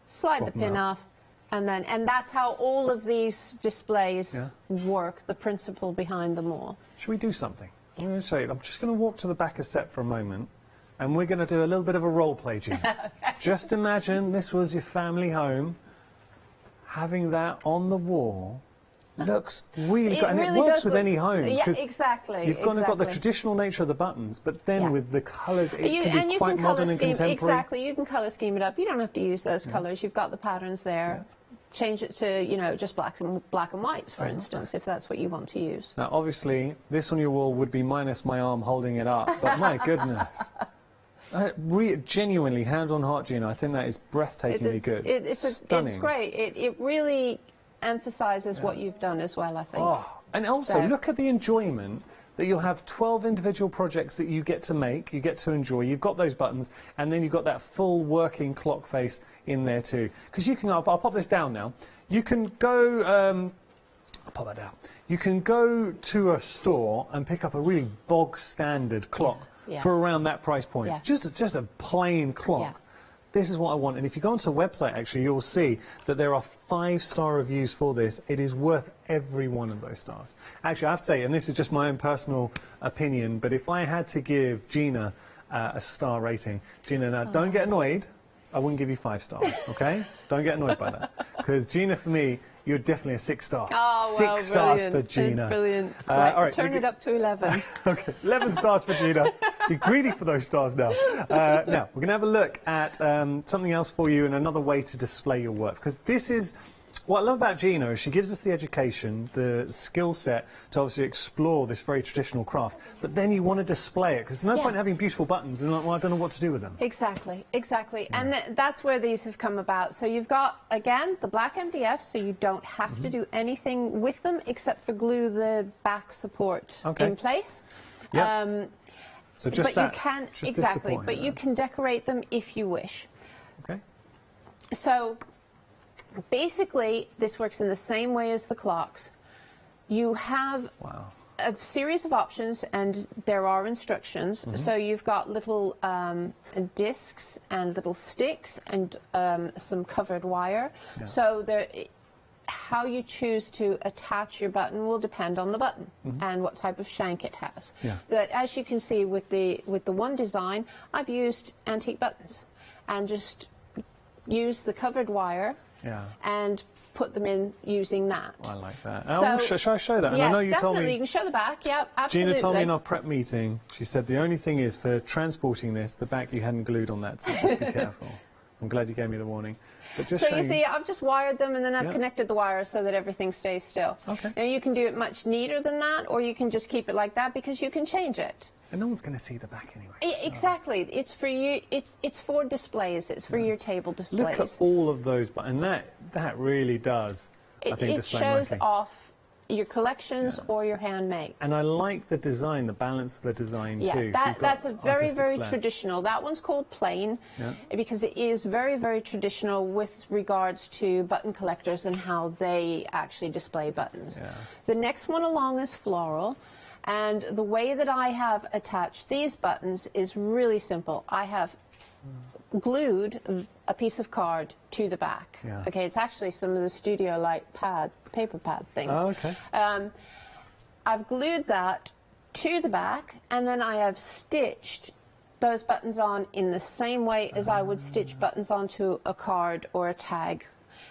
slide the pin off, and that's how all of these displays work, the principle behind them all. Should we do something? I'm going to show you. I'm just going to walk to the back of set for a moment, and we're going to do a little bit of a role play, Gina. Okay. Just imagine this was your family home, having that on the wall. Looks really good, and it works with any home. Yeah, exactly. You've got the traditional nature of the buttons, but then with the colours, it can be quite modern and contemporary. Exactly, you can colour scheme it up. You don't have to use those colours. You've got the patterns there. Change it to, you know, just black and whites, for instance, if that's what you want to use. Now, obviously, this on your wall would be minus my arm holding it up, but my goodness. Genuinely, hand on heart, Gina, I think that is breathtakingly good. Stunning. It's great. It really emphasises what you've done as well, I think. Oh, and also, look at the enjoyment that you'll have 12 individual projects that you get to make, you get to enjoy. You've got those buttons, and then you've got that full working clock face in there too. Because you can, I'll pop this down now. You can go, I'll pop that down. You can go to a store and pick up a really bog standard clock for around that price point. Yeah. Just a plain clock. Yeah. This is what I want, and if you go onto the website, actually, you'll see that there are 5-star reviews for this. It is worth every one of those stars. Actually, I have to say, and this is just my own personal opinion, but if I had to give Gina a star rating, Gina, now don't get annoyed, I wouldn't give you 5 stars, okay? Don't get annoyed by that, because Gina, for me, you're definitely a 6-star. Oh, well, 6 stars for Gina. Brilliant. Right, all right, turn it up to 11. Okay, 11 stars for Gina. You're greedy for those stars now. Now, we're going to have a look at something else for you and another way to display your work. Because this is, what I love about Gina is she gives us the education, the skill set to obviously explore this very traditional craft, but then you want to display it, because there's no point in having beautiful buttons and like, well, I don't know what to do with them. Exactly, exactly. Yeah. And that's where these have come about. So you've got, again, the black MDF, so you don't have to do anything with them except for glue the back support in place. Yep. So just but you can, exactly, but you can decorate them if you wish. Okay. So basically, this works in the same way as the clocks. You have a series of options, and there are instructions. So you've got little discs and little sticks and some covered wire. Yeah. So how you choose to attach your button will depend on the button and what type of shank it has. Yeah. But as you can see with the one design, I've used antique buttons and just used the covered wire and put them in using that. I like that. So, shall I show that? And yes, I know you definitely. told me, you can show the back. Yeah, absolutely. Gina told me in our prep meeting, she said the only thing is for transporting this, the back you hadn't glued on that, so just be careful. I'm glad you gave me the warning. But just so you see, I've just wired them and then I've connected the wires so that everything stays still. Okay. Now you can do it much neater than that, or you can just keep it like that because you can change it. And no one's going to see the back anyway. Exactly. It's for you. It's for displays. It's for your table displays. Look at all of those, and that really does, I think, display nicely. It shows off your collections or your handmade. And I like the design, the balance of the design too. Yeah, that's a very, very traditional. That one's called plain because it is very, very traditional with regards to button collectors and how they actually display buttons. Yeah. The next one along is floral. And the way that I have attached these buttons is really simple. I have glued a piece of card to the back. Yeah. Okay, it's actually some of the Studio Light paper pad things. Oh, okay. I've glued that to the back, and then I have stitched those buttons on in the same way as I would stitch buttons onto a card or a tag.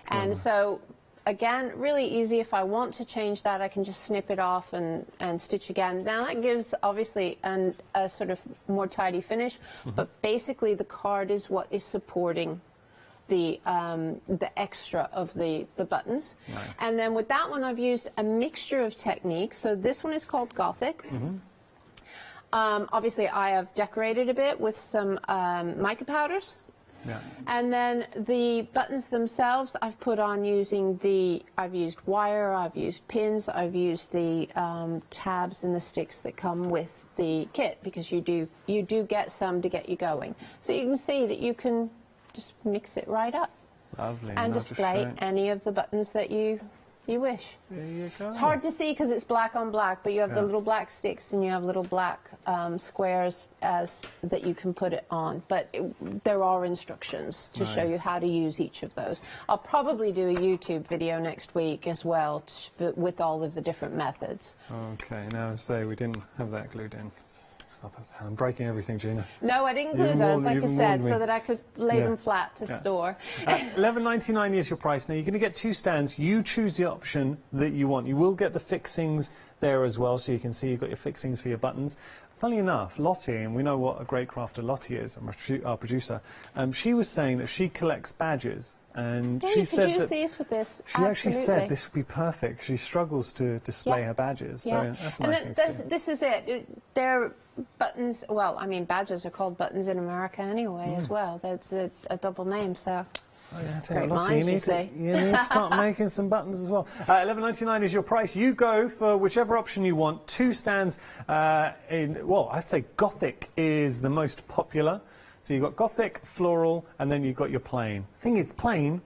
And so, again, really easy. If I want to change that, I can just snip it off and stitch again. Now that gives, obviously, a sort of more tidy finish, but basically the card is what is supporting the extra of the buttons. Nice. And then with that one, I've used a mixture of techniques. So this one is called Gothic. Obviously, I have decorated a bit with some mica powders. Yeah. And then the buttons themselves, I've put on using I've used wire, I've used pins, I've used the tabs and the sticks that come with the kit, because you do get some to get you going. So you can see that you can just mix it right up. Lovely. And display any of the buttons that you wish. There you go. It's hard to see because it's black on black, but you have the little black sticks and you have little black squares that you can put it on. But there are instructions to show you how to use each of those. I'll probably do a YouTube video next week as well with all of the different methods. Okay, now say we didn't have that glued in. I'm breaking everything, Gina. No, I didn't glue those, like I said, so that I could lay them flat to store. $11.99 is your price. Now, you're going to get 2 stands. You choose the option that you want. You will get the fixings there as well, so you can see you've got your fixings for your buttons. Funnily enough, Lottie, and we know what a great crafter Lottie is, our producer, she was saying that she collects badges. And she said use that these with this. she actually said this would be perfect. She struggles to display her badges, so that's a nice thing to do. This is it. They're buttons. Well, I mean, badges are called buttons in America anyway as well. That's a double name, so. Oh, yeah, great minds, you need to start making some buttons as well. $11.99 is your price. You go for whichever option you want. 2 stands well, I'd say Gothic is the most popular. So you've got Gothic, floral, and then you've got your plain. Thing is, plain,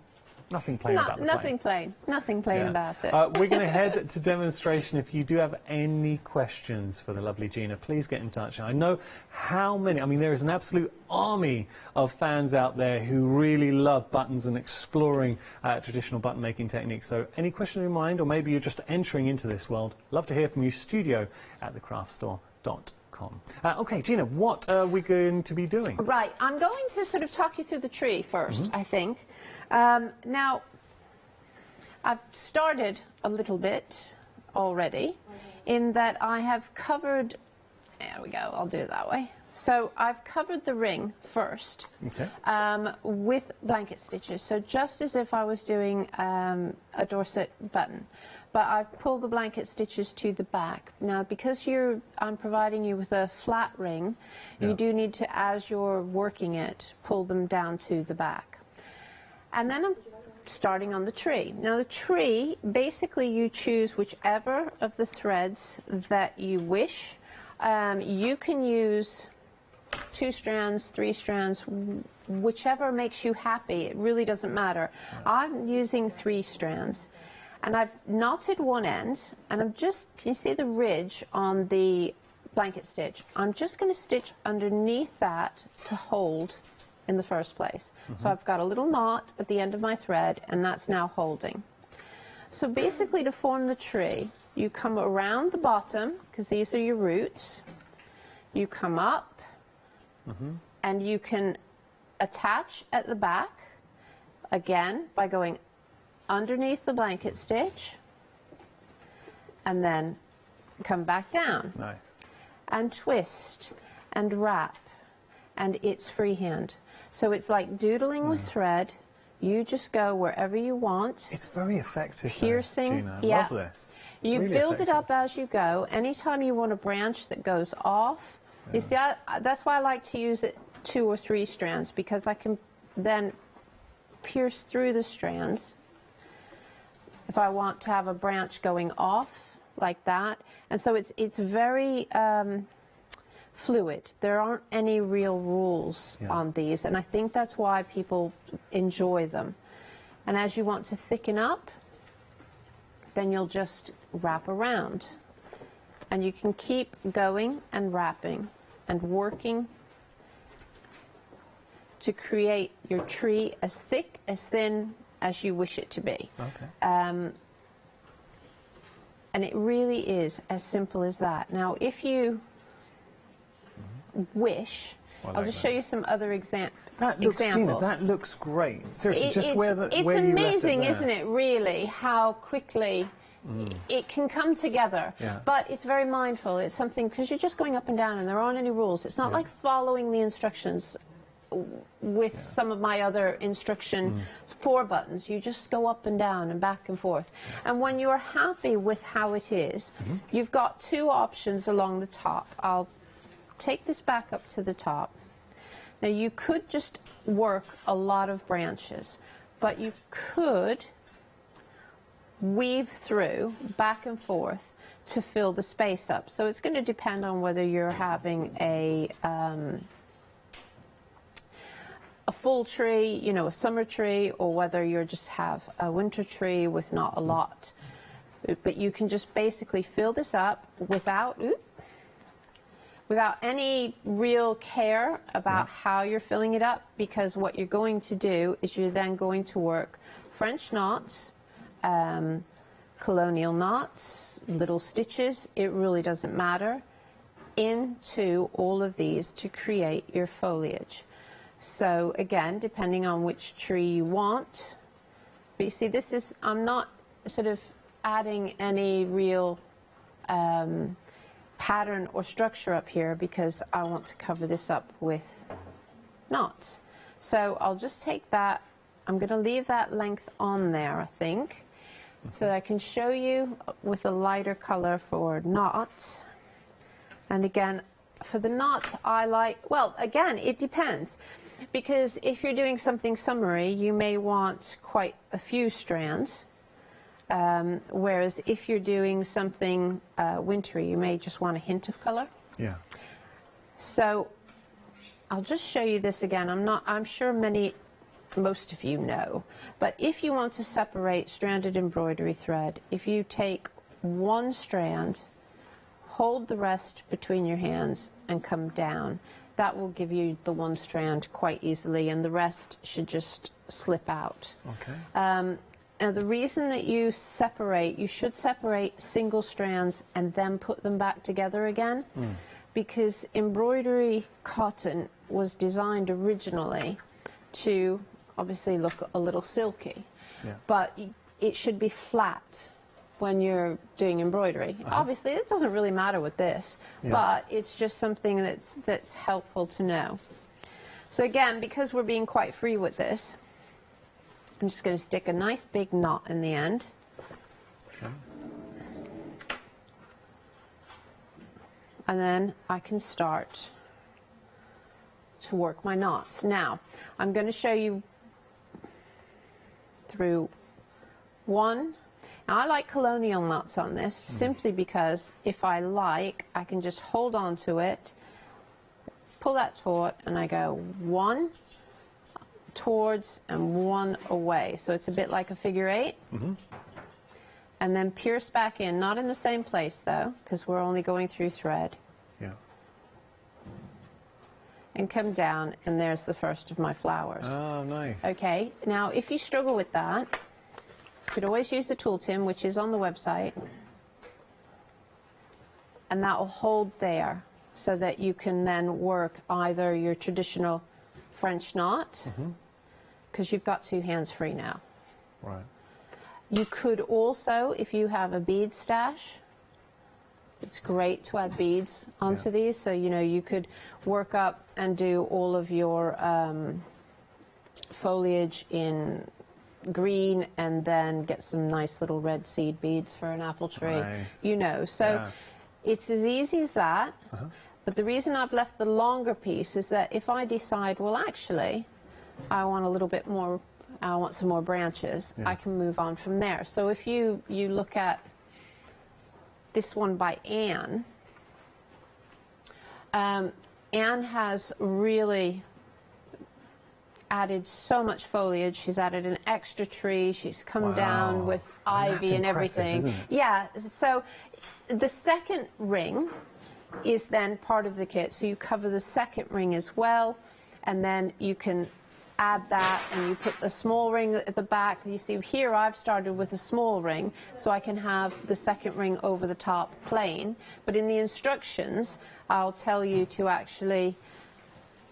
nothing plain about the plain. Nothing plain about it. We're going to head to demonstration. If you do have any questions for the lovely Gina, please get in touch. I know how many, I mean, there is an absolute army of fans out there who really love buttons and exploring traditional button making techniques. So any question in mind, or maybe you're just entering into this world, love to hear from you. studio@thecraftstore.com. Okay, Gina, what are we going to be doing? Right, I'm going to sort of talk you through the tree first, I think. Now, I've started a little bit already in that I have covered, there we go, I'll do it that way. So I've covered the ring first with blanket stitches, so just as if I was doing a Dorset button. But I've pulled the blanket stitches to the back. Now, because I'm providing you with a flat ring, you do need to, as you're working it, pull them down to the back. And then I'm starting on the tree. Now, the tree, basically you choose whichever of the threads that you wish. You can use 2 strands, 3 strands, whichever makes you happy. It really doesn't matter. I'm using 3 strands. And I've knotted one end, and I'm just, can you see the ridge on the blanket stitch? I'm just going to stitch underneath that to hold in the first place. So I've got a little knot at the end of my thread, and that's now holding. So basically, to form the tree, you come around the bottom, because these are your roots. You come up, and you can attach at the back, again, by going underneath the blanket stitch, and then come back down. Nice. And twist and wrap, and it's freehand. So it's like doodling with thread. You just go wherever you want. It's very effective, piercing. Gina. I love this. You really build effective. it up as you go. Anytime you want a branch that goes off, you see, that's why I like to use it 2 or 3 strands, because I can then pierce through the strands if I want to have a branch going off like that. And so it's very fluid. There aren't any real rules on these, and I think that's why people enjoy them. And as you want to thicken up, then you'll just wrap around. And you can keep going and wrapping and working to create your tree as thick, as thin as you wish it to be. Okay. And it really is as simple as that. Now, if you wish, I'll just show you some other examples. Gina, that looks great. Seriously, just where you left it there. It's amazing, isn't it, really, how quickly it can come together. Yeah. But it's very mindful. It's something, because you're just going up and down and there aren't any rules. It's not like following the instructions with some of my other instruction 4 buttons. You just go up and down and back and forth. And when you're happy with how it is, you've got 2 options along the top. I'll take this back up to the top. Now you could just work a lot of branches, but you could weave through back and forth to fill the space up. So it's going to depend on whether you're having a full tree, you know, a summer tree, or whether you just have a winter tree with not a lot. But you can just basically fill this up without any real care about how you're filling it up, because what you're going to do is you're then going to work French knots, colonial knots, little stitches, it really doesn't matter, into all of these to create your foliage. So again, depending on which tree you want, but you see, this is, I'm not sort of adding any real pattern or structure up here because I want to cover this up with knots. So I'll just take that, I'm going to leave that length on there, I think, so that I can show you with a lighter color for knots. And again, for the knots, I like, well, again, it depends, because if you're doing something summery, you may want quite a few strands. Whereas if you're doing something wintry, you may just want a hint of color. Yeah. So I'll just show you this again. I'm sure most of you know, but if you want to separate stranded embroidery thread, if you take one strand, hold the rest between your hands and come down, that will give you the one strand quite easily, and the rest should just slip out. Okay. Now, the reason that you should separate single strands and then put them back together again, because embroidery cotton was designed originally to obviously look a little silky, but it should be flat when you're doing embroidery. Obviously, it doesn't really matter with this, but it's just something that's helpful to know. So again, because we're being quite free with this, I'm just going to stick a nice big knot in the end. Okay. And then I can start to work my knots. Now, I'm going to show you through one. Now, I like colonial knots on this simply because if I like, I can just hold on to it, pull that taut, and I go 1 towards and 1 away. So it's a bit like a figure 8. And then pierce back in, not in the same place though, because we're only going through thread. Yeah. And come down, and there's the first of my flowers. Oh, nice. Okay, now if you struggle with that, you could always use the tool tin, which is on the website, and that will hold there so that you can then work either your traditional French knot, because you've got 2 hands free now. Right. You could also, if you have a bead stash, it's great to add beads onto these, so you know you could work up and do all of your foliage in green and then get some nice little red seed beads for an apple tree. Nice. You know, so it's as easy as that. But the reason I've left the longer piece is that if I decide, well, actually, I want a little bit more, I want some more branches, I can move on from there. So if you look at this one by Anne, Anne has really added so much foliage. She's added an extra tree. She's come down with ivy and everything. Isn't it? Yeah, so the second ring is then part of the kit. So you cover the second ring as well, and then you can add that, and you put the small ring at the back. You see here I've started with a small ring so I can have the second ring over the top plain, but in the instructions I'll tell you to actually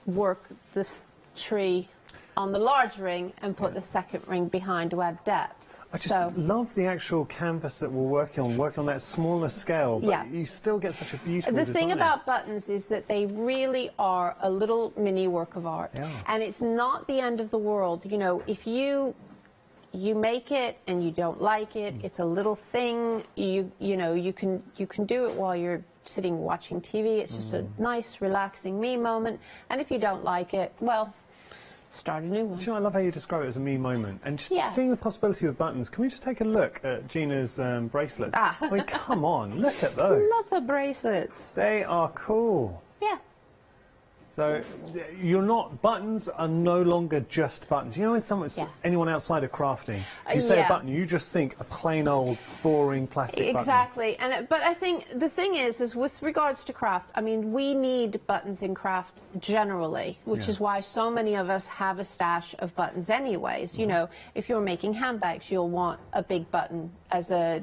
work the tree on the large ring and put the second ring behind to add depth. I just love the actual canvas that we're working on that smaller scale, but you still get such a beautiful The design. thing about buttons is that they really are a little mini work of art. And it's not the end of the world. You know, if you make it and you don't like it, it's a little thing, you know, you can do it while you're sitting watching TV. It's just a nice, relaxing me moment. And if you don't like it, well, start a new one. Do you know, I love how you describe it as a me moment. And just seeing the possibility of buttons, can we just take a look at Gina's bracelets? I mean, come on, look at those. Lots of bracelets. They are cool. Yeah. So buttons are no longer just buttons. You know, when anyone outside of crafting, you say a button, you just think a plain old boring plastic button. Exactly. But I think the thing is with regards to craft, I mean, we need buttons in craft generally, which is why so many of us have a stash of buttons anyways. You know, if you're making handbags, you'll want a big button as a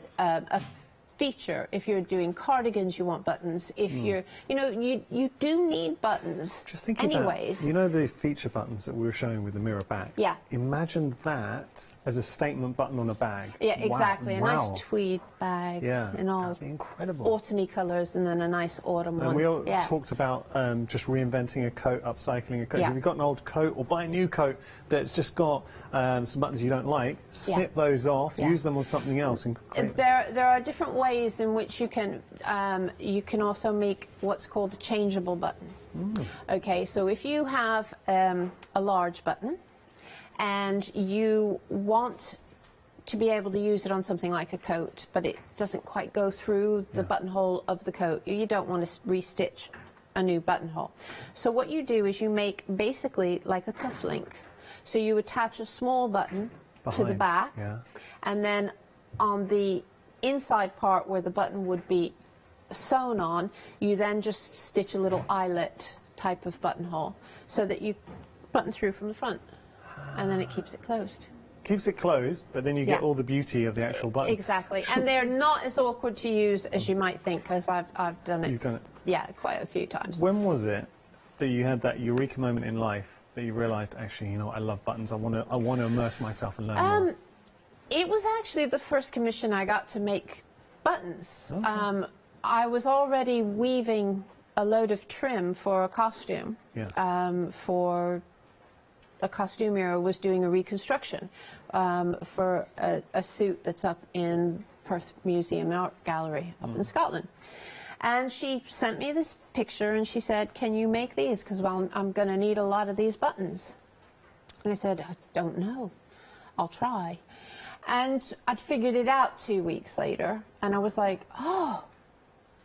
feature. If you're doing cardigans, you want buttons. If you're, you know, you do need buttons. Just thinking anyways. About, you know, the feature buttons that we were showing with the mirror backs? Yeah. Imagine that as a statement button on a bag. Yeah, exactly. Wow. A nice tweed bag. Yeah. And all that'd be incredible. Autumny colours, and then a nice autumn one. And we all talked about just reinventing a coat, upcycling a coat. So if you've got an old coat or buy a new coat that's just got some buttons you don't like, snip those off, use them on something else. And there are different ways in which you can also make what's called a changeable button. Okay, so if you have a large button and you want to be able to use it on something like a coat, but it doesn't quite go through the buttonhole of the coat, you don't want to restitch a new buttonhole. So what you do is you make basically like a cufflink. So you attach a small button to the back, and then on the inside part where the button would be sewn on, you then just stitch a little eyelet type of buttonhole so that you button through from the front, and then it keeps it closed. Keeps it closed, but then you get all the beauty of the actual button. Exactly, and they're not as awkward to use as you might think, because I've done it. You've done it? Yeah, quite a few times. When was it that you had that eureka moment in life that you realised, actually, you know what, I love buttons, I want to immerse myself and learn more? It was actually the first commission I got to make buttons. Okay. I was already weaving a load of trim for a costume. For a costumier was doing a reconstruction for a suit that's up in Perth Museum Art Gallery up in Scotland. And she sent me this picture and she said, can you make these? Because I'm going to need a lot of these buttons. And I said, I don't know. I'll try. And I'd figured it out 2 weeks later, and I was like, oh.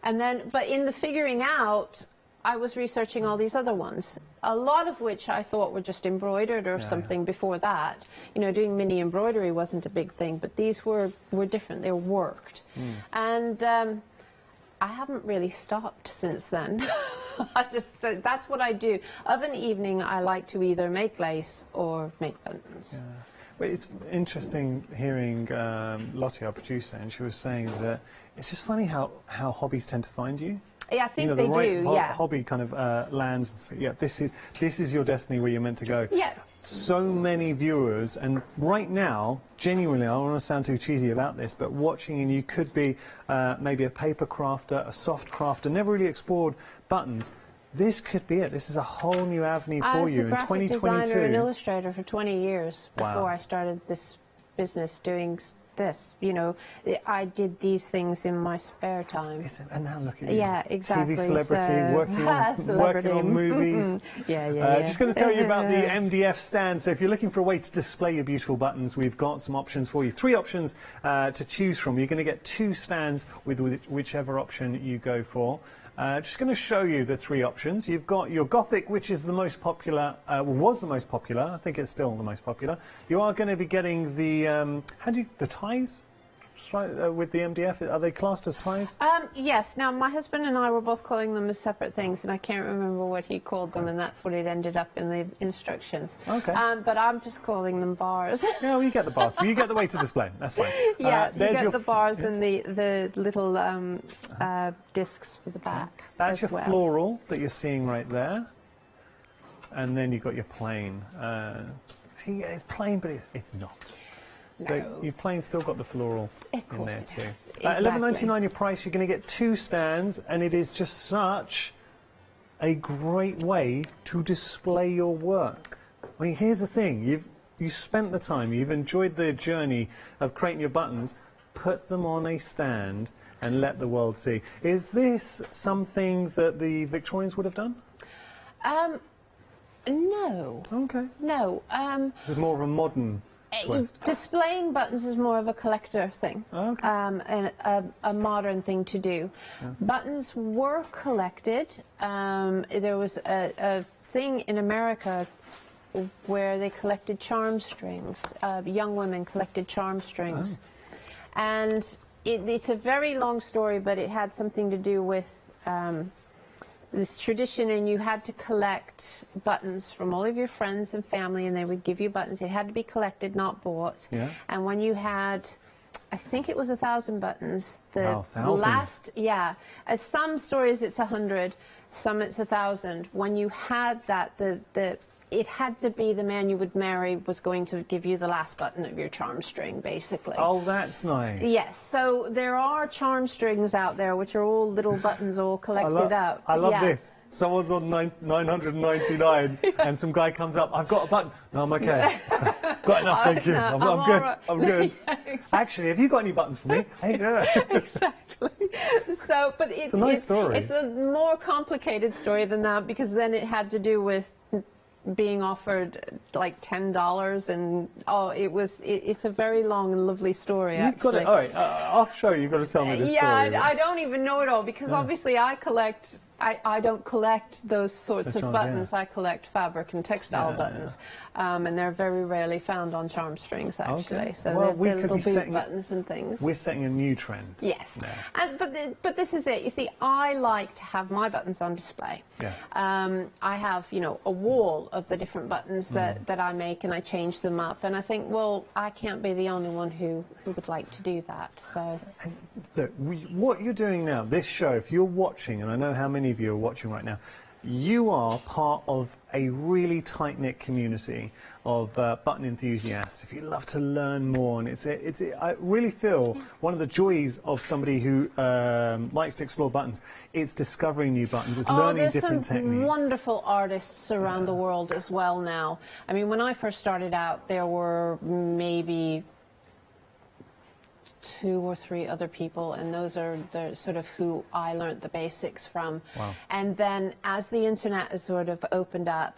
And then, but in the figuring out, I was researching all these other ones, a lot of which I thought were just embroidered or something before that. You know, doing mini embroidery wasn't a big thing, but these were different. They worked. And I haven't really stopped since then. That's what I do. Of an evening, I like to either make lace or make buttons. Well, it's interesting hearing Lottie, our producer, and she was saying that it's just funny how hobbies tend to find you. Yeah, I think the they do. Hobby kind of lands and says, yeah, this is your destiny where you're meant to go. Yeah. So many viewers, and right now, genuinely, I don't want to sound too cheesy about this, but watching, and you could be maybe a paper crafter, a soft crafter, never really explored buttons. This could be it. This is a whole new avenue for you in 2022. I was a graphic designer and illustrator for 20 years before I started this business doing this. You know, I did these things in my spare time. And now look at you. Yeah, exactly. TV celebrity, working on movies. Just going to tell you about the MDF stand. So if you're looking for a way to display your beautiful buttons, we've got some options for you. 3 options to choose from. You're going to get 2 stands with whichever option you go for. Just going to show you the 3 options. You've got your Gothic, which is the most popular, was the most popular. I think it's still the most popular. You are going to be getting the, the ties? with the MDF? Are they classed as ties? Yes. Now, my husband and I were both calling them as separate things, and I can't remember what he called them, and that's what it ended up in the instructions. Okay. But I'm just calling them bars. Yeah, well, you get the bars, but you get the way to display. That's fine. Yeah, you there's get your the bars and the little discs for the back. That's your well. floral that you're seeing right there. And then you've got your plain. See, it's plain, but it's not. No. So your plain still got the floral in there too. Exactly. $11.99 your price. You're going to get 2 stands, and it is just such a great way to display your work. I mean, here's the thing: you spent the time, you've enjoyed the journey of creating your buttons. Put them on a stand and let the world see. Is this something that the Victorians would have done? No. Okay. No. This is more of a modern twist. Displaying buttons is more of a collector thing, and a modern thing to do. Yeah. Buttons were collected. There was a thing in America where they collected charm strings. Young women collected charm strings. And it's a very long story, but it had something to do with this tradition, and you had to collect buttons from all of your friends and family, and they would give you buttons. It had to be collected, not bought. Yeah. And when you had, I think it was 1,000 buttons. The 1,000. last, yeah. As some stories it's 100, some it's 1,000. When you had that, it had to be the man you would marry was going to give you the last button of your charm string, basically. Oh, that's nice. Yes, so there are charm strings out there, which are all little buttons all collected up. I love this. Someone's on 999 and some guy comes up, I've got a button. No, I'm okay. Got enough, thank you. No, I'm good. right. I'm good. Yeah, exactly. Actually, have you got any buttons for me? Hey, Exactly. So, but it's a nice story. It's a more complicated story than that, because then it had to do with being offered like $10, and it's a very long and lovely story. You've got it. All right, off show, you've got to tell me this story. Yeah, I don't even know it all, because obviously I collect. I don't collect those sorts of buttons. I collect fabric and textile buttons, and they're very rarely found on charm strings, actually. Okay. So Well, they're little boot buttons and things. We're setting a new trend. Yes, but this is it. You see, I like to have my buttons on display. Yeah. I have, a wall of the different buttons that I make, and I change them up. And I think, well, I can't be the only one who would like to do that. So, look, what you're doing now, this show, if you're watching, and I know how many of you are watching right now, you are part of a really tight-knit community of button enthusiasts. If you love to learn more, and I really feel one of the joys of somebody who likes to explore buttons, it's discovering new buttons, it's learning different there's some techniques. wonderful artists around the world as well now. I mean, when I first started out, there were maybe 2 or 3 other people, and those are the sort of who I learned the basics from. Wow. And then as the internet has sort of opened up,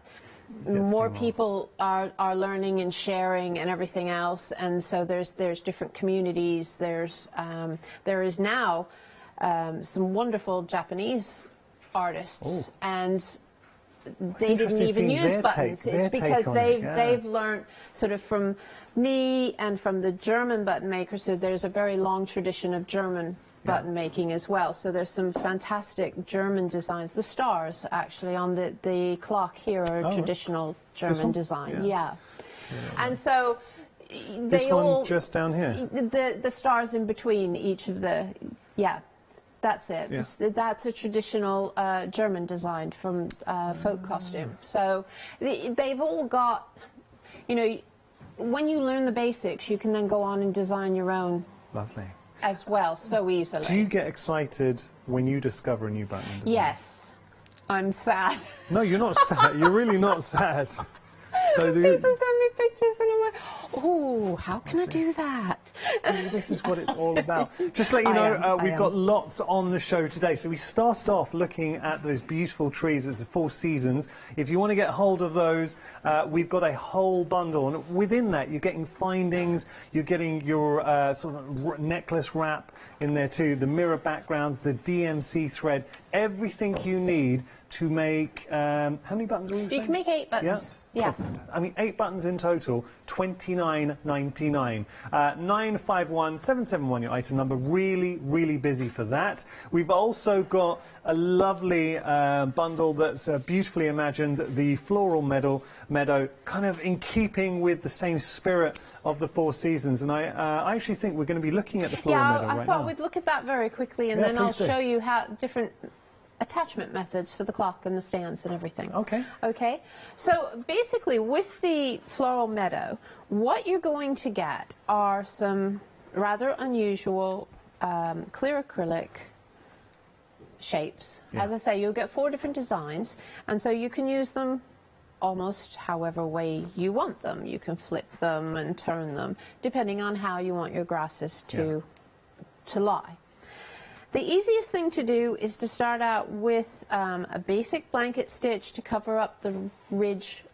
more people are learning and sharing and everything else, and so there's different communities. There is now some wonderful Japanese artists, and they didn't even use buttons. It's because they've learned sort of from me and from the German button makers. So there's a very long tradition of German button making as well. So there's some fantastic German designs. The stars actually on the clock here are traditional German design. Yeah. And so this they one just down here. The stars in between each of the that's it. Yeah. That's a traditional German design from folk costume. So they've all got, when you learn the basics, you can then go on and design your own. Lovely. As well, so easily. Do you get excited when you discover a new button? Yes. I'm sad. No, you're not sad. You're really not sad. People send me pictures and I'm like, oh, how can I do that? See, this is what it's all about. Just to let you know, we've got lots on the show today. So we started off looking at those beautiful trees. It's the 4 seasons. If you want to get hold of those, we've got a whole bundle. And within that, you're getting findings. You're getting your sort of necklace wrap in there too. The mirror backgrounds, the DMC thread, everything you need to make. How many buttons are you saying? You can make 8 buttons. Yeah. Yeah. I mean, 8 buttons in total, $29.99. 951-771, your item number. Really, really busy for that. We've also got a lovely bundle that's beautifully imagined, the floral meadow, kind of in keeping with the same spirit of the 4 seasons. And I actually think we're going to be looking at the floral meadow right now. I thought we'd look at that very quickly, and then I'll show you how different attachment methods for the clock and the stands and everything. Okay. Okay. So basically, with the floral meadow, what you're going to get are some rather unusual clear acrylic shapes. Yeah. As I say, you'll get 4 different designs, and so you can use them almost however way you want them. You can flip them and turn them, depending on how you want your grasses to lie. The easiest thing to do is to start out with a basic blanket stitch to cover up the ridge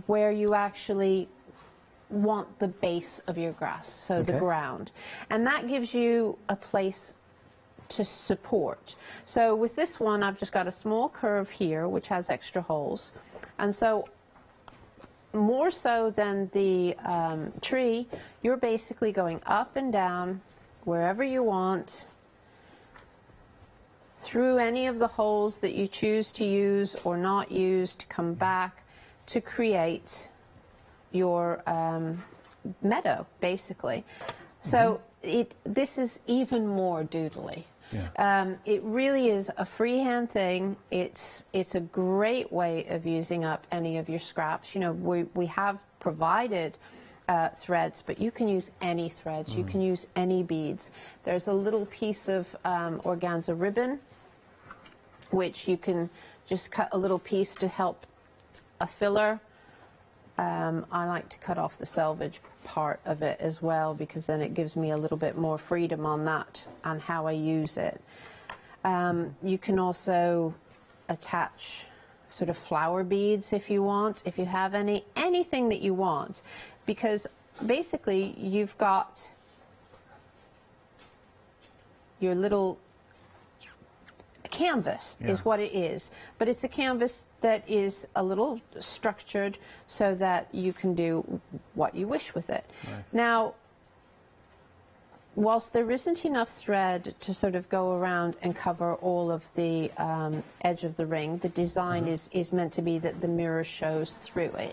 where you actually want the base of your grass, so the ground. And that gives you a place to support. So with this one, I've just got a small curve here, which has extra holes. And so more so than the tree, you're basically going up and down wherever you want, through any of the holes that you choose to use or not use, to come back to create your meadow, basically. So this is even more doodly. Yeah. It really is a freehand thing. It's a great way of using up any of your scraps. You know, we have provided threads, but you can use any threads. You can use any beads. There's a little piece of organza ribbon, which you can just cut a little piece to help a filler. I like to cut off the selvage part of it as well, because then it gives me a little bit more freedom on that and how I use it. You can also attach sort of flower beads if you want, if you have anything that you want, because basically you've got your little canvas is what it is, but it's a canvas that is a little structured so that you can do what you wish with it. Nice. Now, whilst there isn't enough thread to sort of go around and cover all of the edge of the ring, the design is meant to be that the mirror shows through it.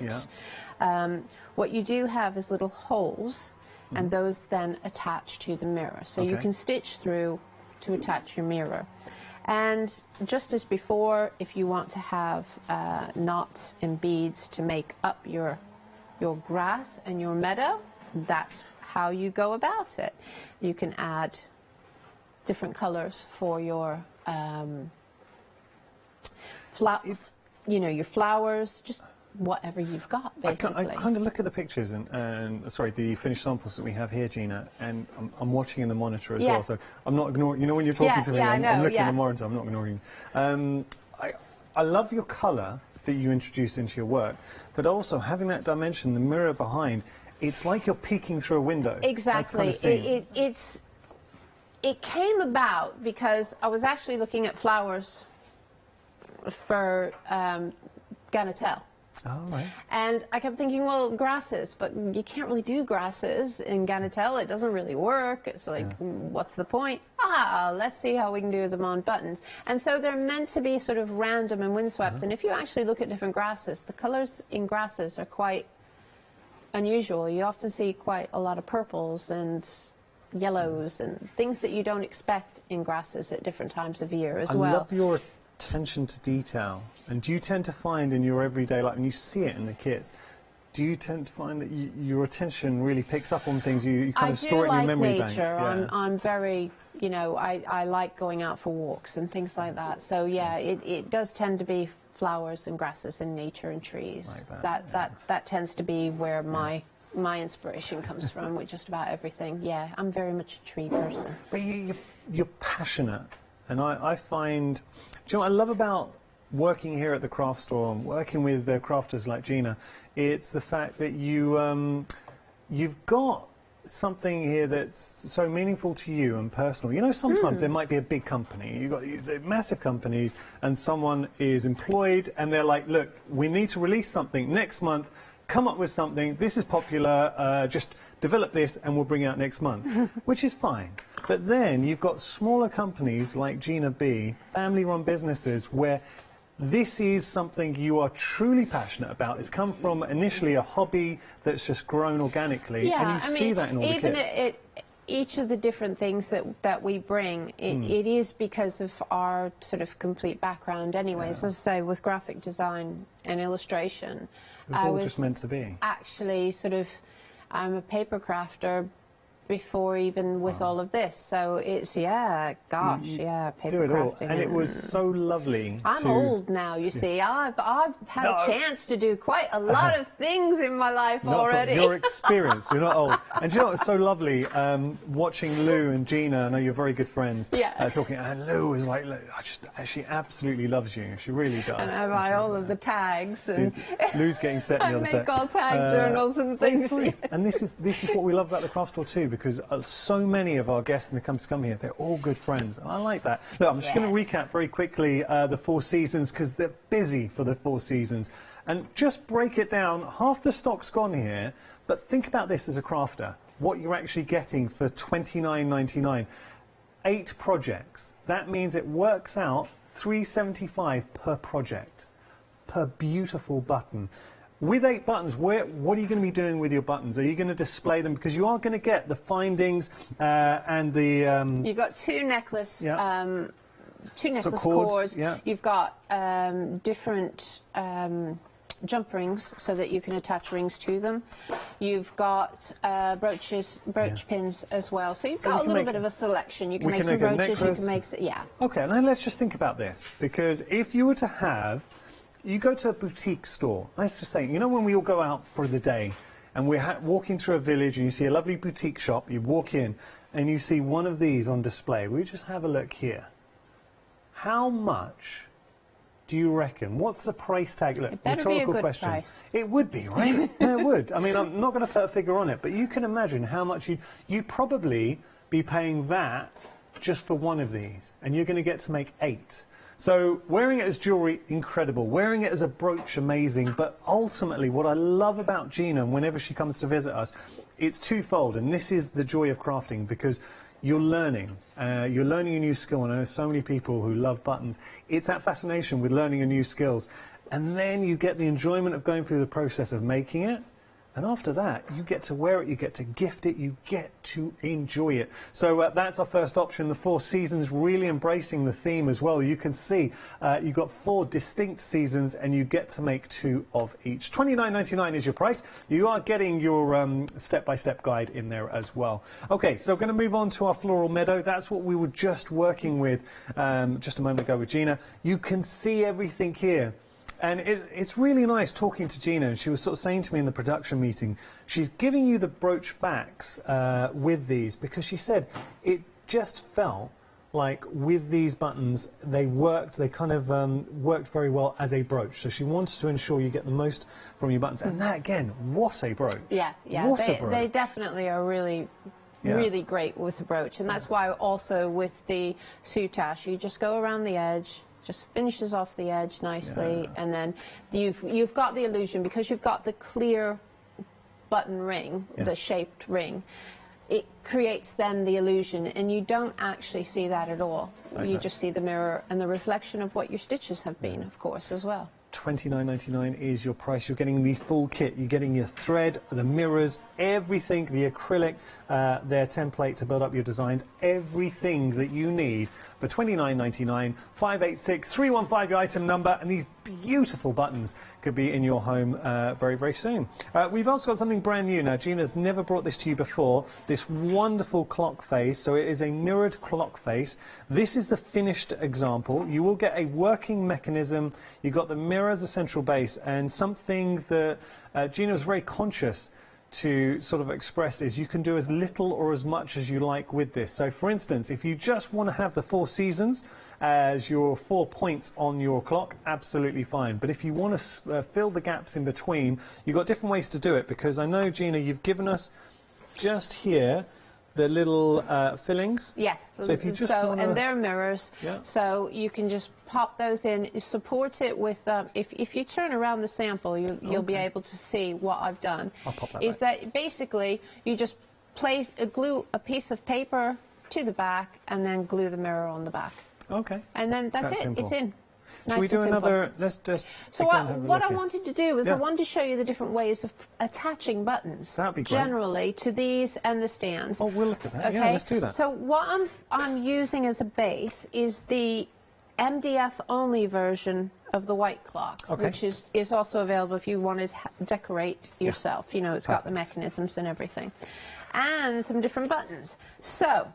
Yeah. What you do have is little holes, and those then attach to the mirror. So you can stitch through to attach your mirror. And just as before, if you want to have knots and beads to make up your grass and your meadow, that's how you go about it. You can add different colors for your your flowers, just whatever you've got, basically. I kind of look at the pictures and sorry, the finished samples that we have here, Gina, and I'm watching in the monitor as well, so I'm not ignoring, you know, when you're talking to me, I'm looking at the monitor, I'm not ignoring you. I love your colour that you introduce into your work, but also having that dimension, the mirror behind, it's like you're peeking through a window. Exactly. It came about because I was actually looking at flowers for Ganetelle. Oh, right. And I kept thinking, well, grasses, but you can't really do grasses in Ganetelle. It doesn't really work. It's like, what's the point? Let's see how we can do them on buttons. And so they're meant to be sort of random and windswept. And if you actually look at different grasses, the colors in grasses are quite unusual. You often see quite a lot of purples and yellows and things that you don't expect in grasses at different times of year as well. I love your attention to detail. And do you tend to find in your everyday life, and you see it in the kits, do you tend to find that your attention really picks up on things, you kind of store it in your memory bank? I'm very, you know, I like going out for walks and things like that. So yeah, it does tend to be flowers and grasses and nature and trees. Like that tends to be where my inspiration comes from with just about everything. Yeah, I'm very much a tree person. But you're passionate, and I find, do you know what I love about working here at the craft store and working with crafters like Gina? It's the fact that you've got something here that's so meaningful to you and personal. You know, sometimes there might be a big company, you've got these massive companies, and someone is employed and they're like, look, we need to release something next month, come up with something, this is popular, just develop this and we'll bring it out next month, which is fine. But then you've got smaller companies like Gina B, family-run businesses, where this is something you are truly passionate about. It's come from initially a hobby that's just grown organically, and you see that in all the kits. Even each of the different things that we bring, it is because of our sort of complete background anyways. As I say, with graphic design and illustration, It was all just meant to be. Actually, sort of, I'm a paper crafter before even with all of this, so it's paper Do it all, crafting. and it was so lovely. I'm old now, you see. I've had a chance to do quite a lot of things in my life already. You're experienced. You're not old. And do you know what's so lovely? Watching Lou and Gina, I know you're very good friends. Talking, and Lou was like, look, she absolutely loves you. She really does. And I buy all of the tags. And Lou's getting set in the other set. I make all tag journals and things. And this is what we love about the craft store too, because so many of our guests that come here, they're all good friends, and I like that. Look, I'm just going to recap very quickly the 4 seasons, because they're busy for the 4 seasons, and just break it down. Half the stock's gone here, but think about this as a crafter, what you're actually getting for $29.99. 8 projects. That means it works out $3.75 per project, per beautiful button. With 8 buttons, what are you going to be doing with your buttons? Are you going to display them? Because you are going to get the findings and the... You've got 2 necklace, 2 necklace cords. You've got different jump rings so that you can attach rings to them. You've got brooch pins as well. So you've got a little bit of a selection. You can make some brooches, you can make... Okay, now let's just think about this. Because if you were to have... You go to a boutique store, let's just say, you know when we all go out for the day and we're walking through a village and you see a lovely boutique shop, you walk in and you see one of these on display. We just have a look here. How much do you reckon? What's the price tag? Look, it better be a good question. Price. It would be, right? Yeah, it would. I mean, I'm not going to put a figure on it, but you can imagine how much you'd probably be paying that just for one of these, and you're going to get to make 8. So wearing it as jewellery, incredible. Wearing it as a brooch, amazing. But ultimately, what I love about Gina, whenever she comes to visit us, it's twofold. And this is the joy of crafting, because you're learning. You're learning a new skill. And I know so many people who love buttons. It's that fascination with learning a new skills. And then you get the enjoyment of going through the process of making it. And after that, you get to wear it, you get to gift it, you get to enjoy it. So that's our first option, the 4 seasons, really embracing the theme as well. You can see you've got 4 distinct seasons and you get to make 2 of each. $29.99 is your price. You are getting your step-by-step guide in there as well. Okay, so we're going to move on to our floral meadow. That's what we were just working with just a moment ago with Gina. You can see everything here. And it's really nice talking to Gina, and she was sort of saying to me in the production meeting, she's giving you the brooch backs with these, because she said it just felt like with these buttons, they kind of worked very well as a brooch. So she wanted to ensure you get the most from your buttons. And that, again, what a brooch. Yeah. They definitely are really great with the brooch. And that's why also with the soutache, you just go around the edge, just finishes off the edge nicely, and then you've got the illusion, because you've got the clear button ring, the shaped ring. It creates then the illusion, and you don't actually see that at all. You just see the mirror and the reflection of what your stitches have been, of course, as well. $29.99 is your price. You're getting the full kit. You're getting your thread, the mirrors, everything, the acrylic, their template to build up your designs, everything that you need for $29.99. 586-315 your item number, and these beautiful buttons could be in your home very, very soon. We've also got something brand new now. Gina's never brought this to you before, this wonderful clock face. So it is a mirrored clock face. This is the finished example. You will get a working mechanism. You've got the mirror as a central base, and something that Gina was very conscious to sort of express is you can do as little or as much as you like with this. So for instance, if you just want to have the 4 seasons as your 4 points on your clock, absolutely fine. But if you want to fill the gaps in between, you've got different ways to do it, because I know, Gina, you've given us just here the little fillings. Yes. So if you just wanna... and they're mirrors. Yeah. So you can just pop those in, support it with, if you turn around the sample, you'll be able to see what I've done. I'll pop that Is back. that basically you just glue a piece of paper to the back and then glue the mirror on the back. Okay. And then that's it. Simple. It's in. Should we do another? Let's just. So what I wanted to do is I wanted to show you the different ways of attaching buttons. That'd be great. Generally to these and the stands. Oh, we'll look at that. Okay? Yeah, let's do that. So what I'm using as a base is the MDF only version of the white clock, which is also available if you want to decorate yourself. You know, it's got the mechanisms and everything, and some different buttons. So,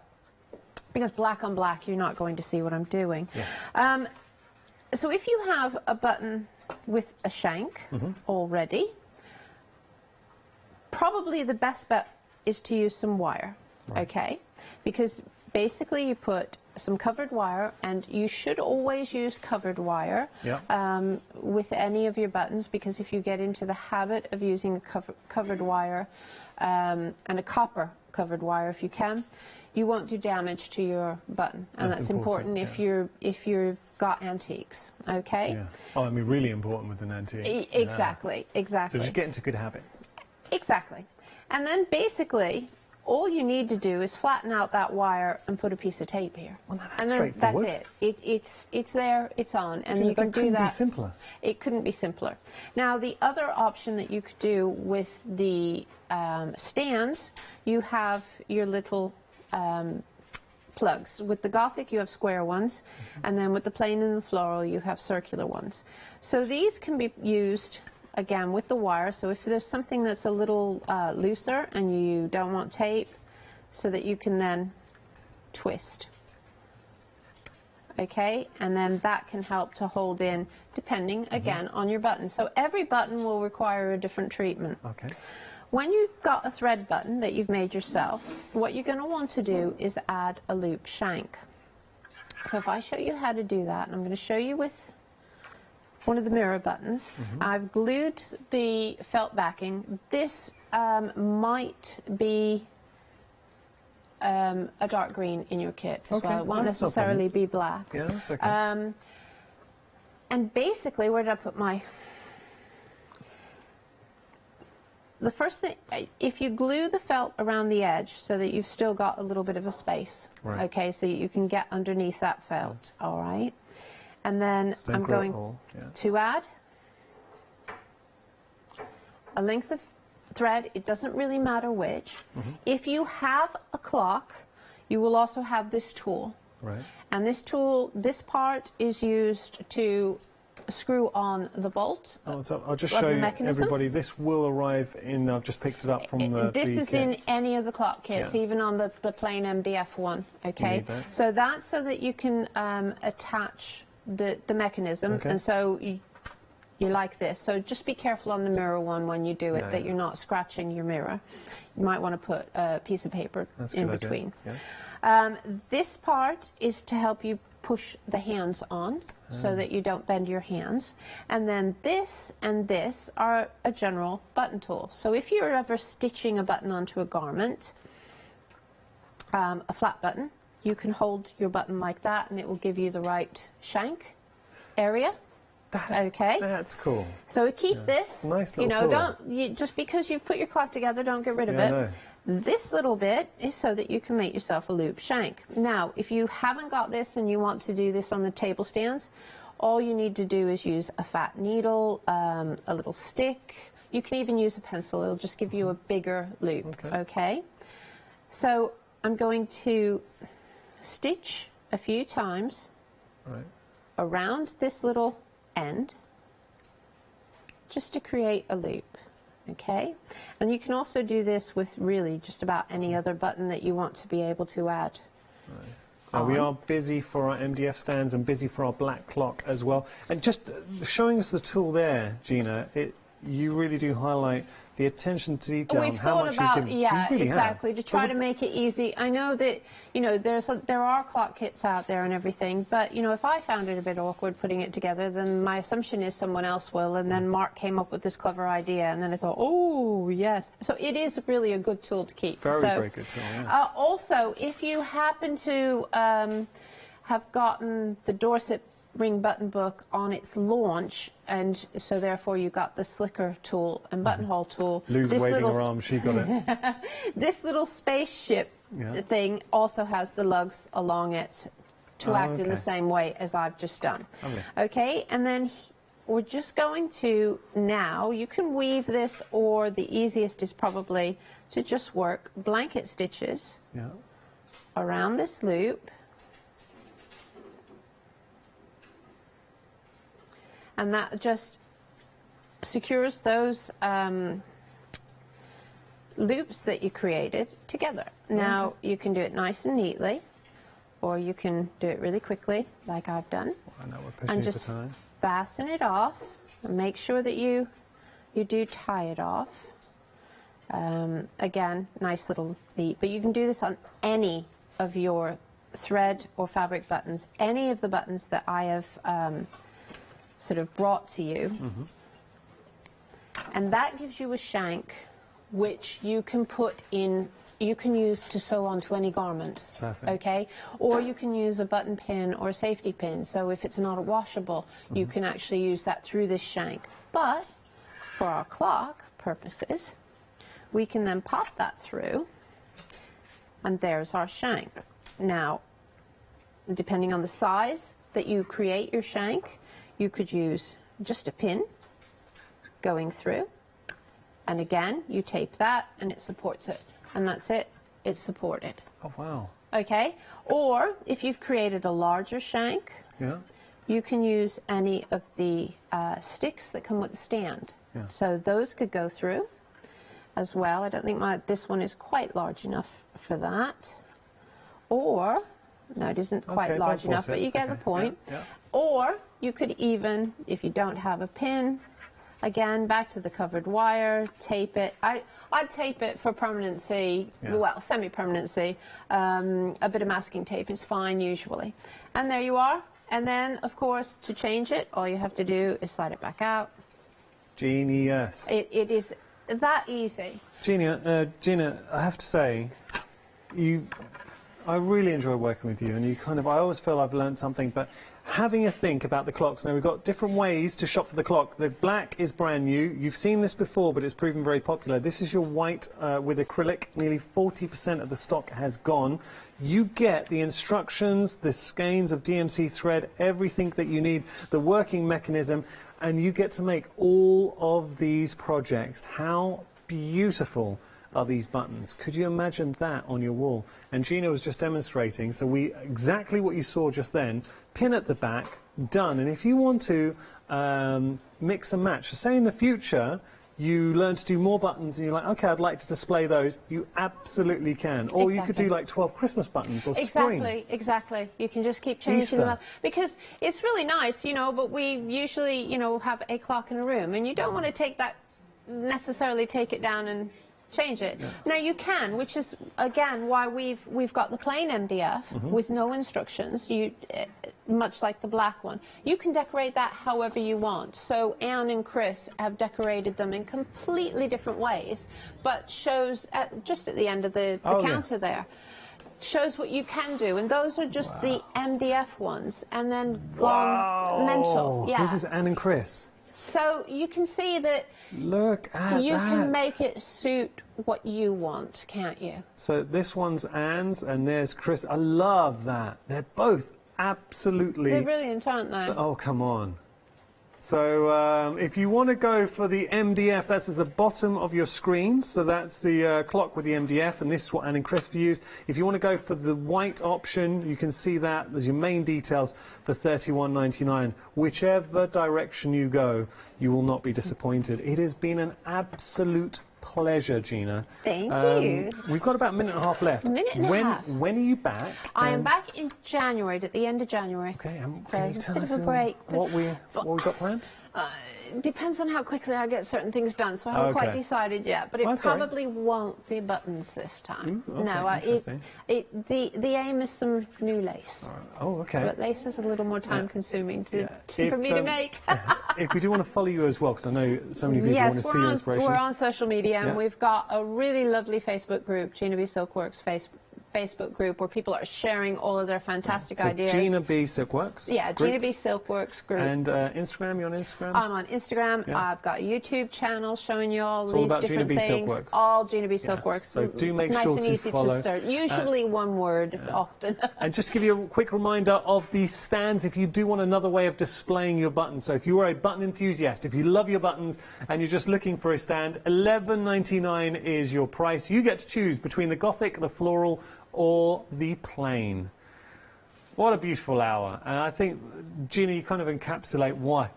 because black on black, you're not going to see what I'm doing. Yeah. So if you have a button with a shank already, probably the best bet is to use some wire, okay? Because basically you put some covered wire, and you should always use covered wire with any of your buttons, because if you get into the habit of using a covered wire and a copper covered wire if you can, you won't do damage to your button, and that's important if you've got antiques, okay? Yeah. Oh, I mean, really important with an antique. Exactly, exactly. So just get into good habits. Exactly. And then basically, all you need to do is flatten out that wire and put a piece of tape here. Well, that's and then straightforward. that's it. It's there, it's on, and you can do that. It couldn't be simpler. It couldn't be simpler. Now, the other option that you could do with the stands, you have your little plugs. With the Gothic, you have square ones, and then with the plain and the floral, you have circular ones. So these can be used, again, with the wire. So if there's something that's a little looser and you don't want tape, so that you can then twist. Okay, and then that can help to hold in, depending, again, on your button. So every button will require a different treatment. Okay. When you've got a thread button that you've made yourself, what you're going to want to do is add a loop shank. So if I show you how to do that, and I'm going to show you with one of the mirror buttons, I've glued the felt backing. This might be a dark green in your kit as well. It won't necessarily be black. Yeah, that's okay. And basically, where did I put my... The first thing, if you glue the felt around the edge so that you've still got a little bit of a space, okay, so you can get underneath that felt, all right? And then I'm going to add a length of thread. It doesn't really matter which. If you have a clock, you will also have this tool. Right. And this tool, this part is used to screw on the bolt. Oh, so I'll just show you everybody. This will arrive in. I've just picked it up from the. This is in any of the clock kits, even on the plain MDF one. Okay, so that's so that you can attach the mechanism, and so you like this. So just be careful on the mirror one when you do it, that you're not scratching your mirror. You might want to put a piece of paper in between. This part is to help you push the hands on so that you don't bend your hands. And then this and this are a general button tool. So if you're ever stitching a button onto a garment, a flat button, you can hold your button like that and it will give you the right shank area. That's cool. So keep this, nice you little know, tool. just because you've put your clock together, don't get rid of it. No. This little bit is so that you can make yourself a loop shank. Now, if you haven't got this and you want to do this on the table stands, all you need to do is use a fat needle, a little stick. You can even use a pencil. It'll just give you a bigger loop, okay? So I'm going to stitch a few times around this little end just to create a loop. Okay, and you can also do this with really just about any other button that you want to be able to add. Now we are busy for our MDF stands and busy for our black clock as well. And just showing us the tool there, Gina, you really do highlight the attention to detail and We've how thought much about, you've given. yeah, You really exactly, have. to try to make it easy. I know that, you know, there are clock kits out there and everything, but, you know, if I found it a bit awkward putting it together, then my assumption is someone else will, and then Mark came up with this clever idea, and then I thought, oh, yes. So it is really a good tool to keep. Very, so, very good tool, yeah. Also, if you happen to have gotten the Dorset ring button book on its launch, and so therefore you got the slicker tool and buttonhole tool. Lou's waving her arm, she got it. This little spaceship thing also has the lugs along it to act in the same way as I've just done. Lovely. Okay, and then we're just going to, now you can weave this, or the easiest is probably to just work blanket stitches around this loop. And that just secures those loops that you created together. Now, you can do it nice and neatly, or you can do it really quickly, like I've done. I know we're pushing and for just time. fasten it off, and make sure that you do tie it off. Again, nice little neat, but you can do this on any of your thread or fabric buttons, any of the buttons that I have sort of brought to you. And that gives you a shank which you can put in, you can use to sew onto any garment. Perfect. Okay, or you can use a button pin or a safety pin, so if it's not washable, you can actually use that through this shank. But for our clock purposes, we can then pop that through, and there's our shank. Now, depending on the size that you create your shank, you could use just a pin going through, and again you tape that and it supports it, and that's it, it's supported. Oh wow. Okay, or if you've created a larger shank, you can use any of the sticks that come with the stand. So those could go through as well. I don't think this one is quite large enough for that, or no, it isn't quite large enough, but you get the point. Or you could even, if you don't have a pin, again, back to the covered wire, tape it. I'd tape it for permanency, well, semi-permanency. A bit of masking tape is fine usually. And there you are. And then, of course, to change it, all you have to do is slide it back out. Genius. It is that easy. Gina, I have to say, I really enjoy working with you, and I always feel I've learned something, but having a think about the clocks. Now, we've got different ways to shop for the clock. The black is brand new. You've seen this before, but it's proven very popular. This is your white with acrylic. Nearly 40% of the stock has gone. You get the instructions, the skeins of DMC thread, everything that you need, the working mechanism, and you get to make all of these projects. How beautiful are these buttons? Could you imagine that on your wall? And Gina was just demonstrating, so exactly what you saw just then, pin at the back, done. And if you want to mix and match, so say in the future you learn to do more buttons and you're like, okay, I'd like to display those, you absolutely can. Or you could do like 12 Christmas buttons or spring. Exactly. You can just keep changing them up. Because it's really nice, you know, but we usually, you know, have a clock in a room, and you don't want to necessarily take it down and change it. Now you can, which is again why we've got the plain MDF with no instructions. Much like the black one, you can decorate that however you want. So Anne and Chris have decorated them in completely different ways, but shows just at the end of the counter there. Shows what you can do, and those are just the MDF ones, and then gone mental. Yeah. This is Anne and Chris. So you can see that look at you that. can make it suit what you want, can't you? So this one's Anne's and there's Chris. I love that. They're both absolutely... They're brilliant, aren't they? Oh, come on. So if you want to go for the MDF, that's at the bottom of your screen. So that's the clock with the MDF, and this is what Anne and Chris have used. If you want to go for the white option, you can see that. There's your main details for $31.99. Whichever direction you go, you will not be disappointed. It has been an absolute pleasure, Gina. Thank you. We've got about a minute and a half left. A minute and a half. When are you back? I am back in January, at the end of January. Okay, can you tell us a break. what we got planned? Depends on how quickly I get certain things done, so I haven't quite decided yet. But it probably won't be buttons this time. Okay, the aim is some new lace. Oh, okay. But lace is a little more time-consuming for me to make. If we do want to follow you as well, because I know so many people want to see your inspirations. We're on social media, and we've got a really lovely Facebook group, Gina B Silkworks Facebook group, where people are sharing all of their fantastic ideas. Gina B Silkworks? Yeah, group. Gina B Silkworks group. And Instagram, you're on Instagram? I'm on Instagram. Yeah. I've got a YouTube channel showing you all these different things. Silkworks. All Gina B Silkworks. So do make nice sure and to easy follow. To search. Usually one word, often. And just to give you a quick reminder of the stands, if you do want another way of displaying your buttons. So if you are a button enthusiast, if you love your buttons and you're just looking for a stand, $11.99 is your price. You get to choose between the Gothic, the floral, or the plain. What a beautiful hour. And I think, Gina, you kind of encapsulate why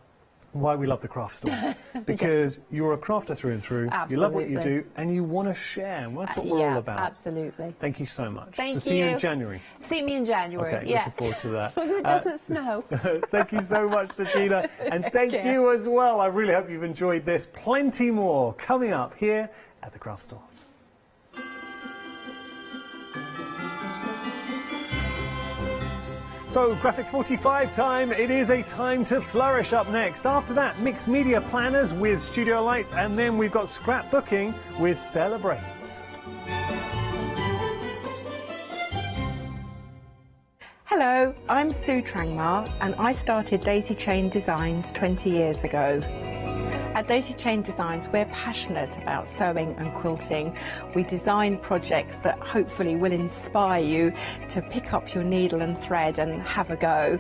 we love the craft store. Because you're a crafter through and through. Absolutely. You love what you do, and you want to share. And that's what we're all about. Absolutely. Thank you so much. Thank you. See you in January. See me in January. Okay, looking forward to that. It doesn't snow. Thank you so much, Gina. And thank you as well. I really hope you've enjoyed this. Plenty more coming up here at the craft store. So, Graphic 45 time, it is a time to flourish up next. After that, mixed media planners with studio lights, and then we've got scrapbooking with Celebrate. Hello, I'm Sue Trangmar, and I started Daisy Chain Designs 20 years ago. At Daisy Chain Designs, we're passionate about sewing and quilting. We design projects that hopefully will inspire you to pick up your needle and thread and have a go.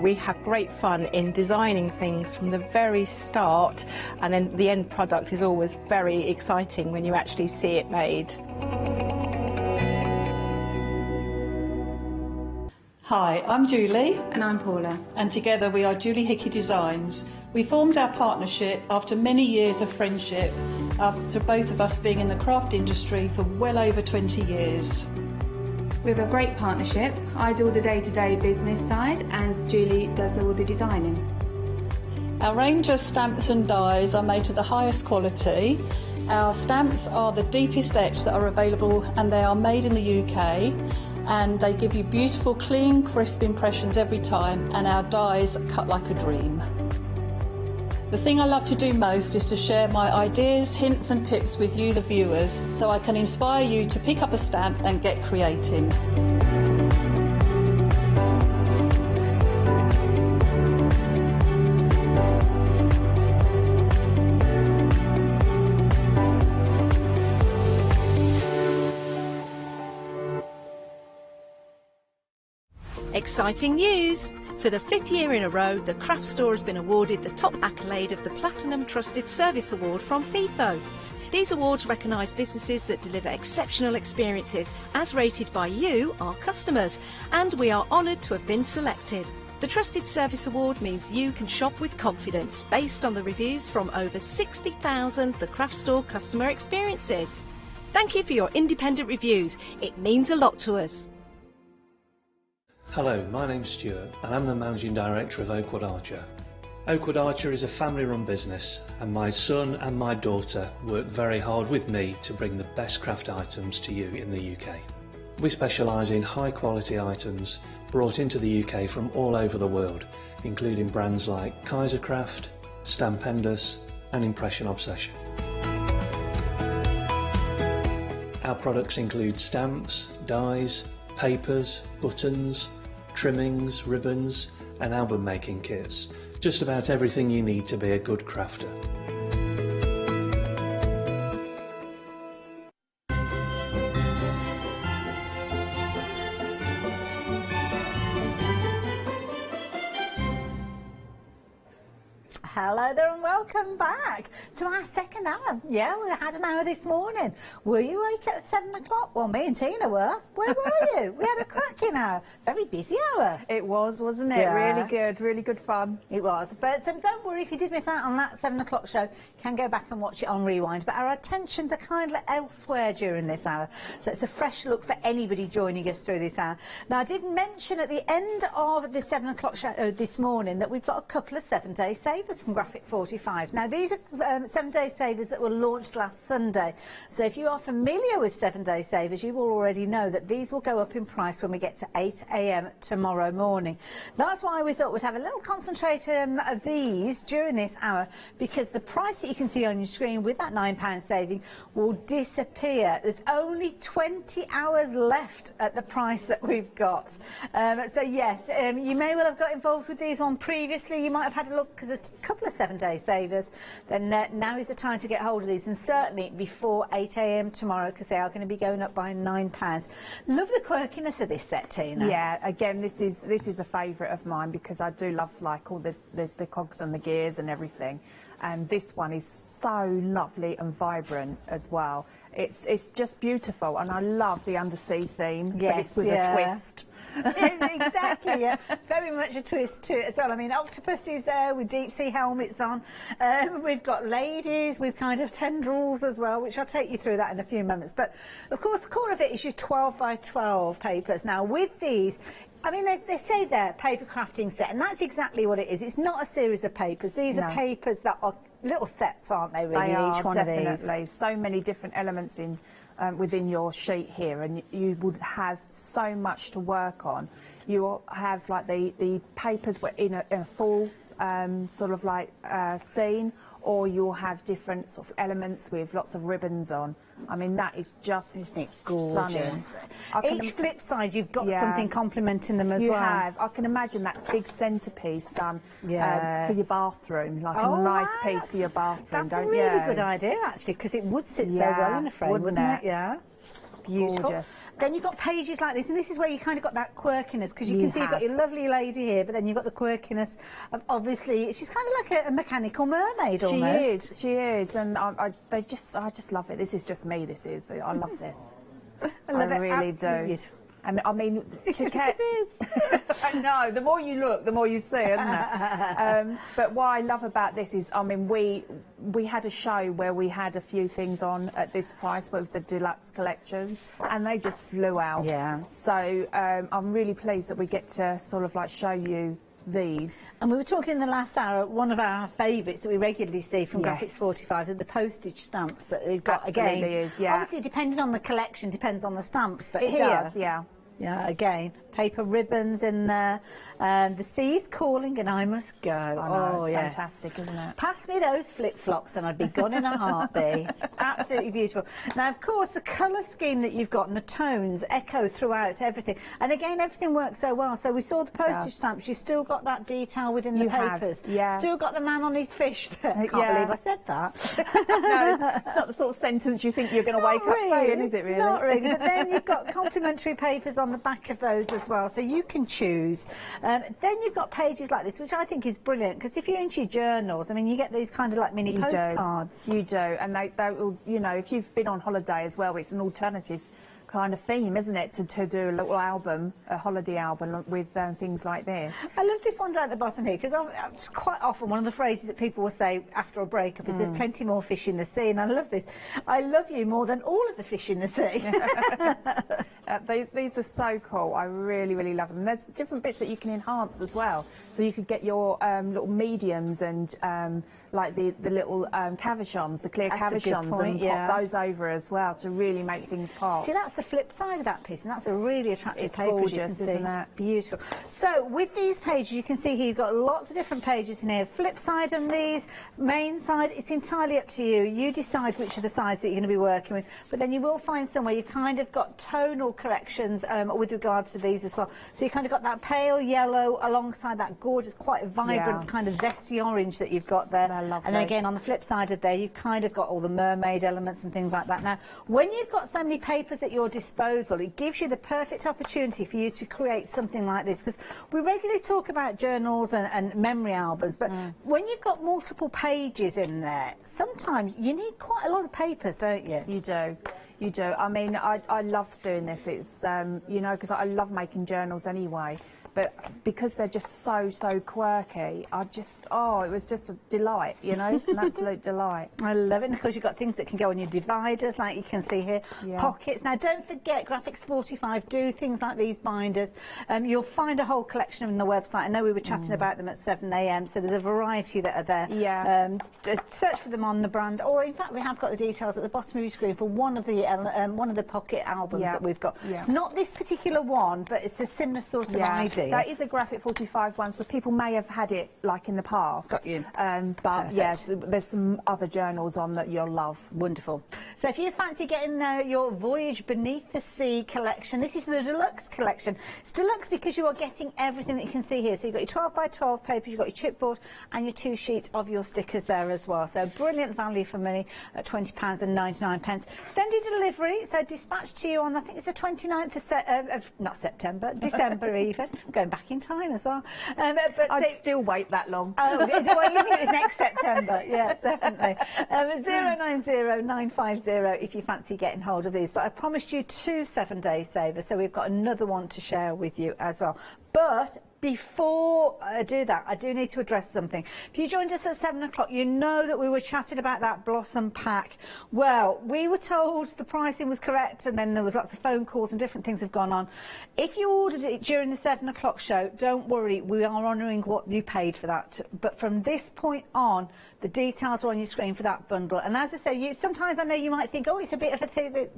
We have great fun in designing things from the very start, and then the end product is always very exciting when you actually see it made. Hi, I'm Julie. And I'm Paula. And together we are Julie Hickey Designs. We formed our partnership after many years of friendship, after both of us being in the craft industry for well over 20 years. We have a great partnership. I do all the day-to-day business side and Julie does all the designing. Our range of stamps and dies are made to the highest quality. Our stamps are the deepest etch that are available, and they are made in the UK. And they give you beautiful, clean, crisp impressions every time, and our dies cut like a dream. The thing I love to do most is to share my ideas, hints and tips with you, the viewers, so I can inspire you to pick up a stamp and get creating. Exciting news! For the 5th year in a row, the Craft Store has been awarded the top accolade of the Platinum Trusted Service Award from FIFO. These awards recognise businesses that deliver exceptional experiences as rated by you, our customers, and we are honoured to have been selected. The Trusted Service Award means you can shop with confidence based on the reviews from over 60,000 The Craft Store customer experiences. Thank you for your independent reviews. It means a lot to us. Hello, my name's Stuart and I'm the Managing Director of Oakwood Archer. Oakwood Archer is a family-run business, and my son and my daughter work very hard with me to bring the best craft items to you in the UK. We specialise in high-quality items brought into the UK from all over the world, including brands like Kaisercraft, Stampendous and Impression Obsession. Our products include stamps, dies, papers, buttons, trimmings, ribbons and album making kits. Just about everything you need to be a good crafter. Hello there and welcome back to our second hour. Yeah, we had an hour this morning. Were you awake at 7 o'clock? Well, me and Tina were. Where were you? We had a cracking hour. Very busy hour. It was, wasn't it? Yeah. Really good fun. It was. But don't worry, if you did miss out on that 7 o'clock show, you can go back and watch it on Rewind. But our attentions are kind of elsewhere during this hour. So it's a fresh look for anybody joining us through this hour. Now, I did mention at the end of the 7 o'clock show this morning that we've got a couple of 7-day savers from Graphic 45. Now, these are 7-day savers that were launched last Sunday. So if you are familiar with 7-day savers, you will already know that these will go up in price when we get to 8 a.m. tomorrow morning. That's why we thought we'd have a little concentration of these during this hour, because the price that you can see on your screen with that £9 saving will disappear. There's only 20 hours left at the price that we've got. So yes, you may well have got involved with these one previously. You might have had a look because there's a couple of 7-day savers. Then now is the time to get hold of these, and certainly before 8 a.m. tomorrow, because they are going to be going up by £9. Love the quirkiness of this set, Tina. Yeah, again, this is a favourite of mine because I do love like all the cogs and the gears and everything. And this one is so lovely and vibrant as well. It's just beautiful, and I love the undersea theme, but it's with a twist. Exactly, yeah. Very much a twist to it as well. I mean, octopus is there with deep sea helmets on. We've got ladies with kind of tendrils as well, which I'll take you through that in a few moments. But of course, the core of it is your 12 by 12 papers. Now, with these, I mean, they say they're paper crafting set, and that's exactly what it is. It's not a series of papers. These are papers that are little sets, aren't they, really, they are, each one definitely. of these? So many different elements in within your sheet here, and you would have so much to work on. You'll have like the papers were in a full sort of like scene, or you'll have different sort of elements with lots of ribbons on. I mean, that is just stunning. Each flip side, you've got something complementing them as well. You have. I can imagine that big centrepiece done for your bathroom, like a nice piece for your bathroom, That's a really good idea, actually, because it would sit so well in a frame, wouldn't it? Yeah. Beautiful. Gorgeous. Then you've got pages like this, and this is where you kind of got that quirkiness, because you can see you've got your lovely lady here, but then you've got the quirkiness of, obviously, she's kind of like a mechanical mermaid almost. She is, and I just love it. This is just me, I love this. I really do. And I mean, to get... I know, the more you look, the more you see, isn't it? But what I love about this is, I mean, we had a show where we had a few things on at this price with the deluxe collection, and they just flew out. Yeah. So I'm really pleased that we get to sort of like show you these. And we were talking in the last hour, one of our favourites that we regularly see from Graphics 45 are the postage stamps that we've got. Absolutely again. Is, yeah. Obviously, depending on the collection, depends on the stamps, but it does, yeah. Yeah, again, paper ribbons in there. The sea's calling and I must go. I know, it's fantastic, isn't it? Pass me those flip-flops and I'd be gone in a heartbeat. Absolutely beautiful. Now, of course, the colour scheme that you've got and the tones echo throughout everything. And again, everything works so well. So we saw the postage stamps. You've still got that detail within the papers. Yeah. Still got the man on his fish there. Can't believe I said that. No, it's not the sort of sentence you think you're going to wake up saying, is it really? Not really. But then you've got complimentary papers on the back of those as well, so you can choose. Then you've got pages like this, which I think is brilliant, because if you're into your journals, I mean, you get these kind of like mini postcards. You do, and they will, you know, if you've been on holiday as well, it's an alternative kind of theme, isn't it, to do a little album, a holiday album with things like this. I love this one down at the bottom here, because quite often one of the phrases that people will say after a breakup is there's plenty more fish in the sea, and I love this. I love you more than all of the fish in the sea. These are so cool. I really, really love them. There's different bits that you can enhance as well. So you could get your little mediums and like the little cabochons, the clear cabochons, and pop those over as well to really make things pop. See, that's the flip side of that piece, and that's a really attractive paper. It's gorgeous, isn't it? Beautiful. So with these pages, you can see here you've got lots of different pages in here. Flip side on these, main side, it's entirely up to you. You decide which of the sides that you're going to be working with, but then you will find somewhere you've kind of got tonal corrections with regards to these as well. So you kind of got that pale yellow alongside that gorgeous, quite vibrant kind of zesty orange that you've got there. And then again, on the flip side of there, you've kind of got all the mermaid elements and things like that. Now, when you've got so many papers at your disposal, it gives you the perfect opportunity for you to create something like this, because we regularly talk about journals and memory albums, but when you've got multiple pages in there, sometimes you need quite a lot of papers, don't you? You do. You do. I mean, I loved doing this. It's, you know, because I love making journals anyway. but because they're just so quirky, it was just a delight, you know, an absolute delight. I love it. And of course, you've got things that can go on your dividers, like you can see here, pockets. Now, don't forget, Graphics 45 do things like these binders. You'll find a whole collection of them on the website. I know we were chatting about them at 7 a.m, so there's a variety that are there. Yeah. Search for them on the brand, or in fact, we have got the details at the bottom of your screen for one of the pocket albums that we've got. Yeah. It's not this particular one, but it's a similar sort of idea. That is a Graphic 45 one, so people may have had it like in the past. Got you. But yeah, there's some other journals on that you'll love. Wonderful. So if you fancy getting your Voyage Beneath the Sea collection, this is the deluxe collection. It's deluxe because you are getting everything that you can see here. So you've got your 12 by 12 papers, you've got your chipboard and your 2 sheets of your stickers there as well. So brilliant value for money at £20.99. Standard delivery, so dispatched to you on, I think it's the 29th of not September, December even. I'm going back in time as well. But I'd still wait that long. Oh, well, you think it was next September? Yeah, definitely. 090950 if you fancy getting hold of these. But I promised you 2 7-day savers, so we've got another one to share with you as well. But before I do that, I do need to address something. If you joined us at 7 o'clock, you know that we were chatting about that Blossom pack. Well, we were told the pricing was correct, and then there was lots of phone calls and different things have gone on. If you ordered it during the 7 o'clock show, don't worry, we are honouring what you paid for that. But from this point on, the details are on your screen for that bundle. And as I say, sometimes I know you might think, oh, it's a bit of a thing,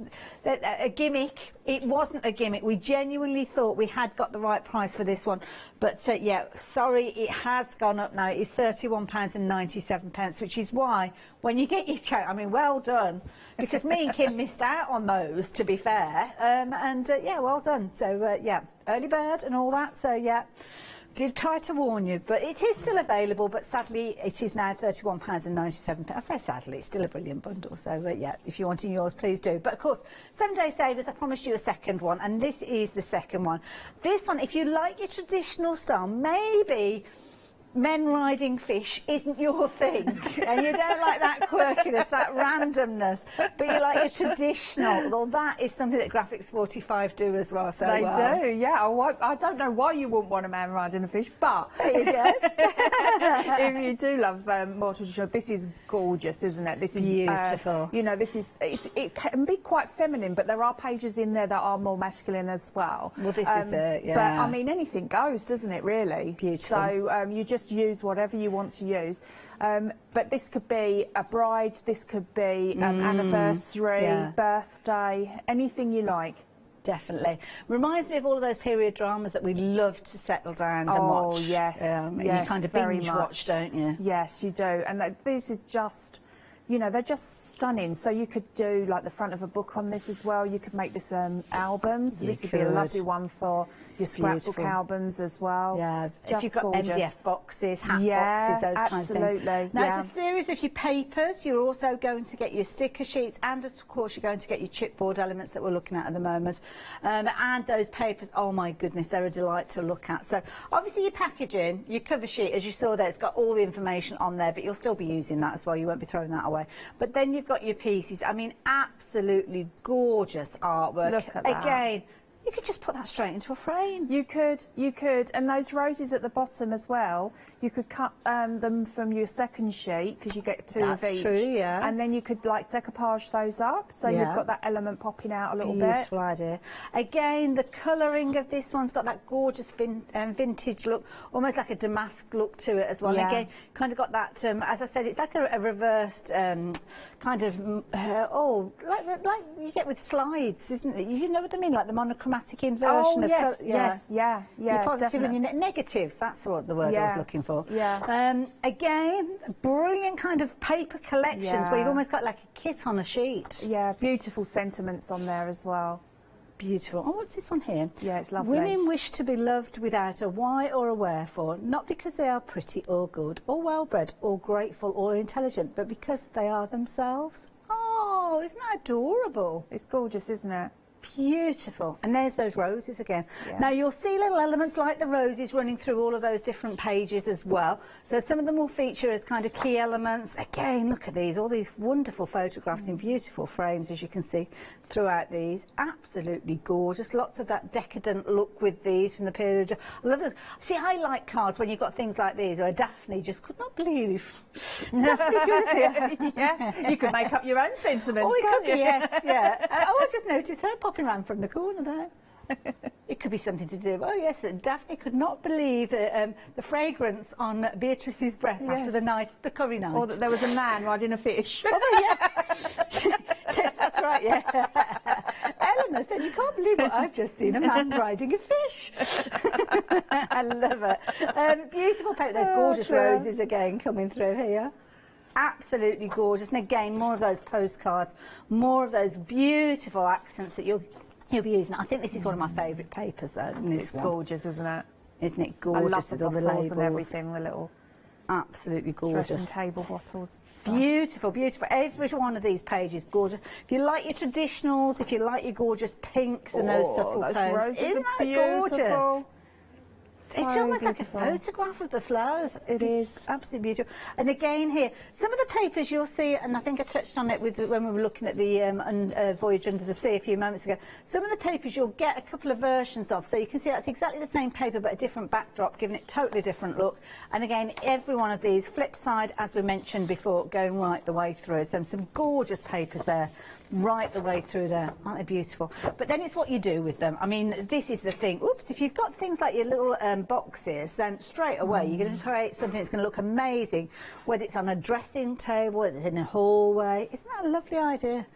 a gimmick. It wasn't a gimmick. We genuinely thought we had got the right price for this one. But yeah, sorry, it has gone up now. It's £31.97, which is why when you get your check, I mean, well done, because me and Kim missed out on those, to be fair. Yeah, well done. So yeah, early bird and all that. So yeah. Did try to warn you, but it is still available, but sadly it is now £31.97. I say sadly, it's still a brilliant bundle, so yeah, if you're wanting yours, please do. But of course, 7-day savers, I promised you a second one, and this is the second one. This one, if you like your traditional style, maybe men riding fish isn't your thing, and you don't like that quirkiness, that randomness, but you like your traditional. Well, that is something that Graphics 45 do as well. So they do, yeah. I don't know why you wouldn't want a man riding a fish, but there you go. if you do love more traditional, this is gorgeous, isn't it? This is beautiful. You know, this is it can be quite feminine, but there are pages in there that are more masculine as well. Well, this is it. Yeah. But I mean, anything goes, doesn't it? Really. Beautiful. So you just use whatever you want to use, but this could be a bride, this could be anniversary, birthday, anything you like. Definitely. Reminds me of all of those period dramas that we loved to settle down and watch. Oh, yes. Yes, you kind of binge watch, don't you? Yes, you do. And this is just, you know, they're just stunning. So you could do like the front of a book on this as well. You could make this albums. This would be a lovely one for your scrapbook albums as well. Yeah, just if you've got gorgeous. MDF boxes, hat boxes, those kinds of things. Now, it's a series of your papers. You're also going to get your sticker sheets, and of course you're going to get your chipboard elements that we're looking at the moment. And those papers, oh my goodness, they're a delight to look at. So obviously your packaging, your cover sheet, as you saw there, it's got all the information on there, but you'll still be using that as well. You won't be throwing that away. But then you've got your pieces. I mean, absolutely gorgeous artwork. Look at that. Again, you could just put that straight into a frame. You could. And those roses at the bottom as well, you could cut them from your second sheet, because you get two of each. That's true, yeah. And then you could like decoupage those up, so you've got that element popping out a little bit. Beautiful idea. Again, the colouring of this one's got that gorgeous vintage look, almost like a damask look to it as well. Yeah. And again, kind of got that, as I said, it's like a reversed kind of, like you get with slides, isn't it? You know what I mean? Like the monochromatic inversion of yes, yes, yeah, your positive definitely. and your negatives, that's what the word I was looking for. Yeah. Again, brilliant kind of paper collections where you've almost got like a kit on a sheet. Yeah, beautiful sentiments on there as well. Beautiful. Oh, what's this one here? Yeah, it's lovely. Women wish to be loved without a why or a wherefore, not because they are pretty or good or well-bred or grateful or intelligent, but because they are themselves. Oh, isn't that adorable? It's gorgeous, isn't it? Beautiful. And there's those roses again. Yeah. Now you'll see little elements like the roses running through all of those different pages as well. So some of them will feature as kind of key elements. Again, look at these, all these wonderful photographs in beautiful frames, as you can see throughout these. Absolutely gorgeous. Lots of that decadent look with these from the period. I love it. See, I like cards when you've got things like these, where Daphne just could not believe. Yeah, you could make up your own sentiments, can't you? Yes, yeah. I just noticed her popping around from the corner there. It could be something to do. Oh yes, Daphne could not believe the fragrance on Beatrice's breath after the curry night. Or that there was a man riding a fish. Oh, yes. Yes, that's right, yeah. Eleanor said, you can't believe what I've just seen, a man riding a fish. I love it. Beautiful paper. There's gorgeous roses again coming through here. Absolutely gorgeous. And again, more of those postcards, more of those beautiful accents that you'll be using. I think this is one of my favourite papers, though. It's gorgeous, isn't it? Isn't it gorgeous? I love the with all the bottles labels and everything, the little absolutely gorgeous dressing table bottles. Stuff. Beautiful, beautiful. Every one of these pages gorgeous. If you like your traditionals, if you like your gorgeous pinks and those subtle those tones, roses isn't are that beautiful. gorgeous? So it's almost beautiful. like a photograph of the flowers. It is. Absolutely beautiful. And again here, some of the papers you'll see, and I think I touched on it with when we were looking at the Voyage Under the Sea a few moments ago, some of the papers you'll get a couple of versions of. So you can see that's exactly the same paper but a different backdrop, giving it a totally different look. And again, every one of these, flip side, as we mentioned before, going right the way through. So some gorgeous papers there. Right the way through there. Aren't they beautiful? But then it's what you do with them. I mean, this is the thing. Oops, if you've got things like your little boxes, then straight away you're going to create something that's going to look amazing, whether it's on a dressing table, whether it's in a hallway. Isn't that a lovely idea?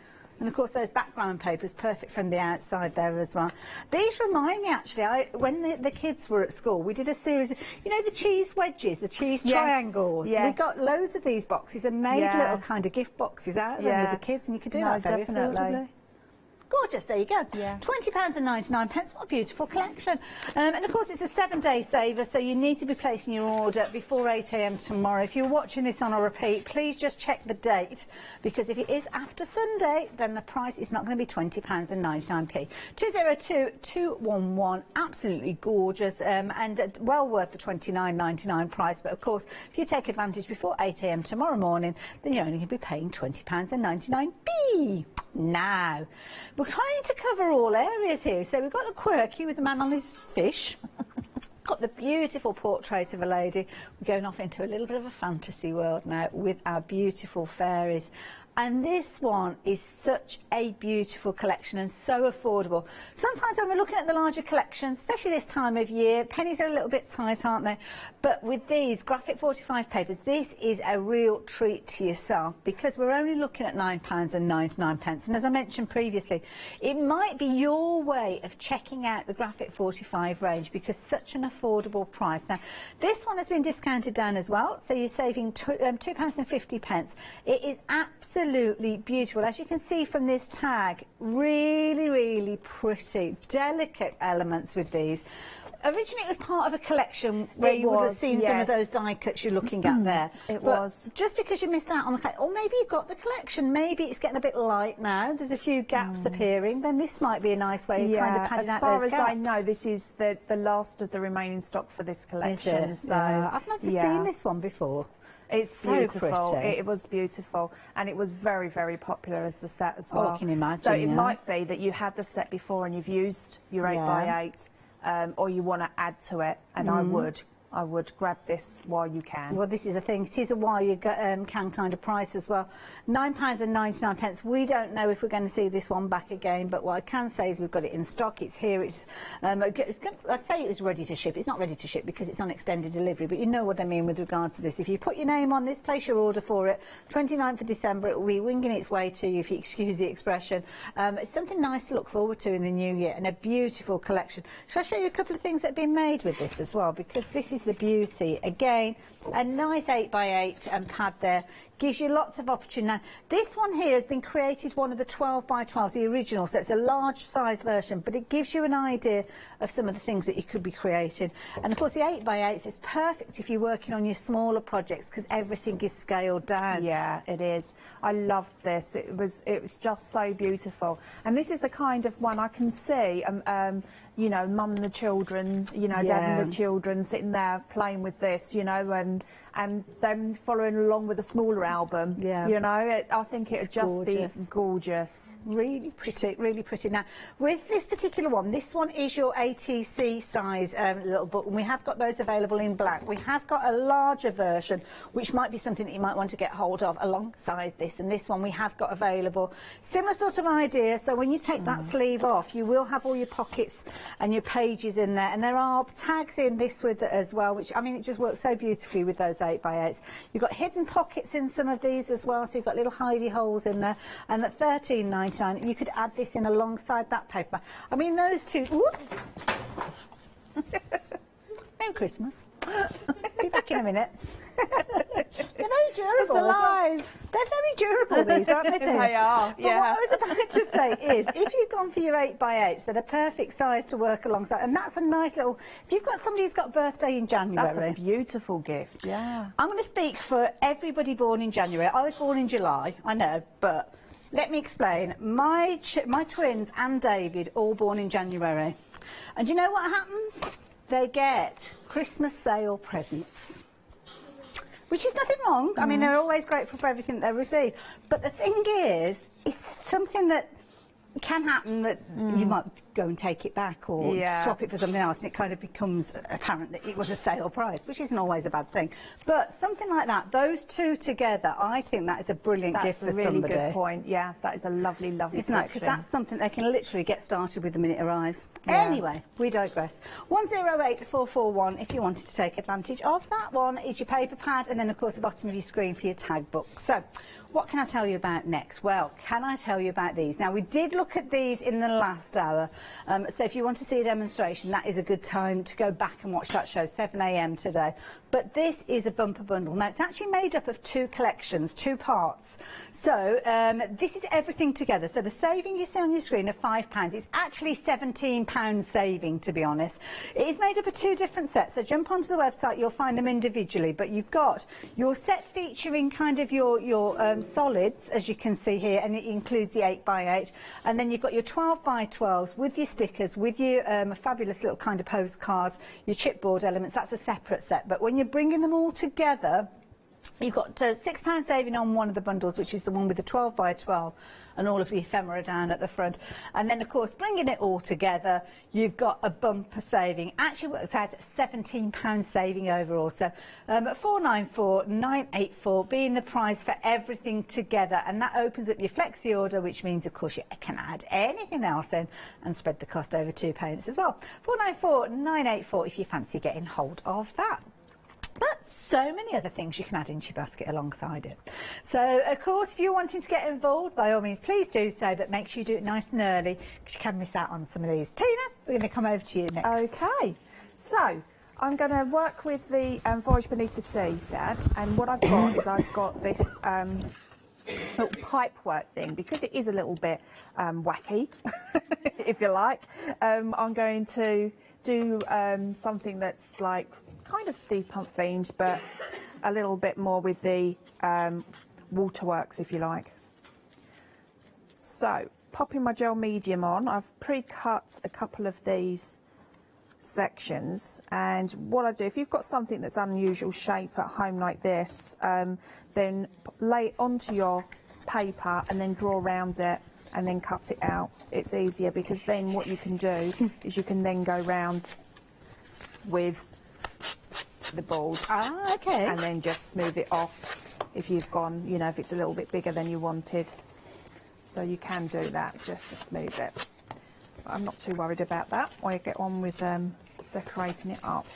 And of course those background papers, perfect from the outside there as well. These remind me actually, when the kids were at school, we did a series of, you know, the cheese wedges, the cheese triangles. Yes. We got loads of these boxes and made little kind of gift boxes out of them with the kids, and you could do that very affordably. Gorgeous, there you go. Yeah. £20.99. What a beautiful collection. And of course it's a 7-day saver, so you need to be placing your order before 8 AM tomorrow. If you're watching this on a repeat, please just check the date, because if it is after Sunday, then the price is not going to be £20.99. 202211, absolutely gorgeous, and well worth the £29.99 price. But of course, if you take advantage before 8 AM tomorrow morning, then you're only going to be paying £20.99. Now, we're trying to cover all areas here. So we've got the quirky with the man on his fish. Got the beautiful portrait of a lady. We're going off into a little bit of a fantasy world now with our beautiful fairies. And this one is such a beautiful collection and so affordable. Sometimes when we're looking at the larger collections, especially this time of year, pennies are a little bit tight, aren't they? But with these graphic 45 papers, this is a real treat to yourself, because we're only looking at £9.99. And as I mentioned previously, it might be your way of checking out the graphic 45 range, because such an affordable price. Now, this one has been discounted down as well, so you're saving £2.50. It is absolutely beautiful. As you can see from this tag, really, really pretty, delicate elements with these. Originally it was part of a collection where you would have seen some of those die cuts you're looking at there. It was. Just because you missed out on the collection, or maybe you got the collection, maybe it's getting a bit light now, there's a few gaps appearing, then this might be a nice way of kind of padding out those gaps. As far as I know, this is the last of the remaining stock for this collection. Is it? So I've never seen this one before. It's so beautiful. pretty. It was beautiful, and it was very, very popular as the set as well. I can imagine. So it might be that you had the set before and you've used your 8x8, or you want to add to it, and I would grab this while you can. Well, this is the thing. It is a while you can kind of price as well. £9.99. We don't know if we're going to see this one back again, but what I can say is we've got it in stock. It's here. It's I'd say it was ready to ship. It's not ready to ship because it's on extended delivery, but you know what I mean with regard to this. If you put your name on this, place your order for it, 29th of December, it will be winging its way to you, if you excuse the expression. It's something nice to look forward to in the new year, and a beautiful collection. Shall I show you a couple of things that have been made with this as well? Because this is the beauty. Again, a nice 8x8 pad there. Gives you lots of opportunity. Now, this one here has been created one of the 12x12s, the original, so it's a large size version, but it gives you an idea of some of the things that you could be creating. And of course the 8x8 is perfect if you're working on your smaller projects because everything is scaled down. Yeah, it is. I loved this. It was just so beautiful. And this is the kind of one I can see, you know, mum and the children, you know, dad and the children sitting there playing with this, you know, and them following along with a smaller album. Yeah. You know, I think it would just be gorgeous. Really pretty, really pretty. Now, with this particular one, this one is your ATC size little book, and we have got those available in black. We have got a larger version, which might be something that you might want to get hold of alongside this, and this one we have got available. Similar sort of idea, so when you take that sleeve off, you will have all your pockets and your pages in there, and there are tags in this with it as well, which, I mean, it just works so beautifully with those 8x8s. You've got hidden pockets in some of these as well, so you've got little hidey holes in there, and at $13.99 you could add this in alongside that paper. I mean, those two, whoops, Merry Christmas. Be back in a minute. They're very durable. They're very durable, these, aren't they, Tina? They are, But what I was about to say is, if you've gone for your 8x8s, they're the perfect size to work alongside, and that's a nice little, if you've got somebody who's got a birthday in January. That's a beautiful gift, yeah. I'm going to speak for everybody born in January. I was born in July, I know, but let me explain. My twins and David all born in January. And do you know what happens? They get Christmas sale presents, which is nothing wrong. I mean, they're always grateful for everything they receive. But the thing is, it's something that can happen that you might go and take it back or swap it for something else, and it kind of becomes apparent that it was a sale price, which isn't always a bad thing. But something like that, those two together, I think that is a brilliant gift for somebody. That's a really good point. Yeah, that is a lovely, lovely Isn't that? Because that's something they can literally get started with the minute it arrives. Yeah. Anyway, we digress. 108441 if you wanted to take advantage of that one is your paper pad, and then of course the bottom of your screen for your tag book. So what can I tell you about next? Well, can I tell you about these? Now, we did look at these in the last hour, so if you want to see a demonstration, that is a good time to go back and watch that show, 7 AM today. But this is a bumper bundle. Now, it's actually made up of two collections, two parts. So this is everything together. So the saving you see on your screen of £5, it's actually £17 saving, to be honest. It is made up of two different sets. So jump onto the website, you'll find them individually. But you've got your set featuring kind of your solids, as you can see here, and it includes the 8x8. And then you've got your 12x12s with your stickers, with your fabulous little kind of postcards, your chipboard elements. That's a separate set. But when you're bringing them all together, you've got £6 saving on one of the bundles, which is the one with the 12x12 and all of the ephemera down at the front. And then, of course, bringing it all together, you've got a bumper saving. Actually works out £17 saving overall. So £494,984 being the price for everything together. And that opens up your flexi order, which means, of course, you can add anything else in and spread the cost over £2 as well. £494,984 if you fancy getting hold of that. But so many other things you can add into your basket alongside it. So, of course, if you're wanting to get involved, by all means, please do so, but make sure you do it nice and early, because you can miss out on some of these. Tina, we're going to come over to you next. Okay, so I'm going to work with the Voyage Beneath the Sea set, and what I've got is I've got this little pipe work thing, because it is a little bit wacky, if you like. I'm going to do something that's like kind of steampunk themed, but a little bit more with the waterworks, if you like. So, popping my gel medium on, I've pre-cut a couple of these sections, and what I do, if you've got something that's unusual shape at home like this, then lay it onto your paper and then draw around it and then cut it out. It's easier, because then what you can do is you can then go round with the board, and then just smooth it off if you've gone, you know, if it's a little bit bigger than you wanted. So you can do that just to smooth it. But I'm not too worried about that. I get on with decorating it up.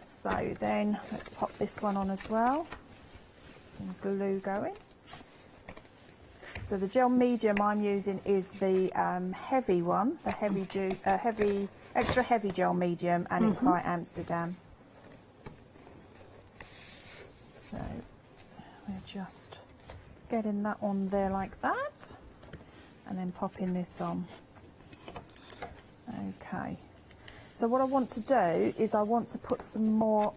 So then let's pop this one on as well. Get some glue going. So the gel medium I'm using is the heavy one, the extra heavy gel medium, and it's by Amsterdam. we're just getting that on there like that, and then popping this on. Okay, so what I want to do is I want to put some more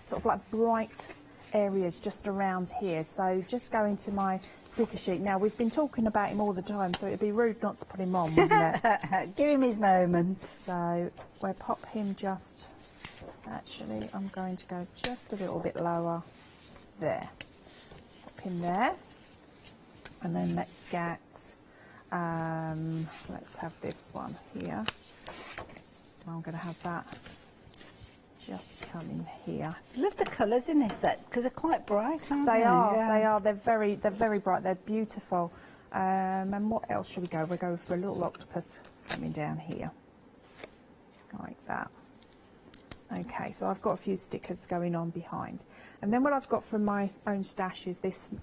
sort of like bright areas just around here. So just go into my sticker sheet. Now, we've been talking about him all the time, so it'd be rude not to put him on, wouldn't it? Give him his moment. So we'll pop him just, actually I'm going to go just a little bit lower there. Pop him there. And then let's get, let's have this one here. I'm going to have that just come in here. I love the colours in this set because they're quite bright, aren't they? They are, they are. They're very bright. They're beautiful. And what else should we go? We'll go for a little octopus coming down here, like that. Okay, so I've got a few stickers going on behind. And then what I've got from my own stash is this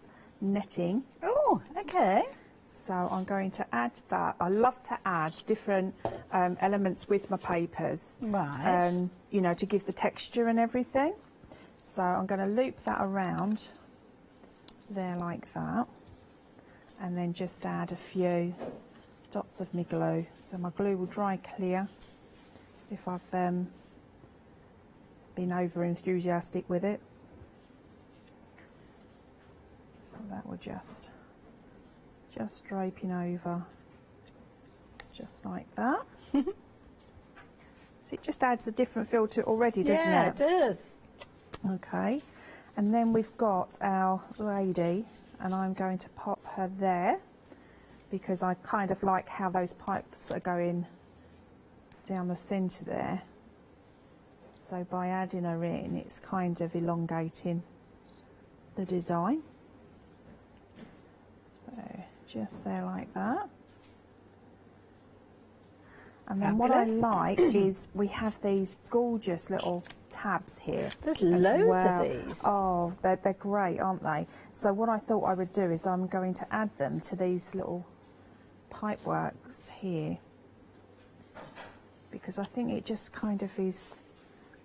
netting. Oh, okay. So I'm going to add that. I love to add different elements with my papers, right? You know, to give the texture and everything. So I'm going to loop that around there like that, and then just add a few dots of my glue. So my glue will dry clear if I've been over enthusiastic with it. So that will just draping over just like that. So it just adds a different feel to it already, doesn't it? Yeah, it does. Okay, and then we've got our lady, and I'm going to pop her there because I kind of like how those pipes are going down the centre there. So by adding her in, it's kind of elongating the design. So just there like that. And then what I like is we have these gorgeous little tabs here. There's as loads well. of these. Oh, they're great, aren't they? So what I thought I would do is I'm going to add them to these little pipe works here, because I think it just kind of is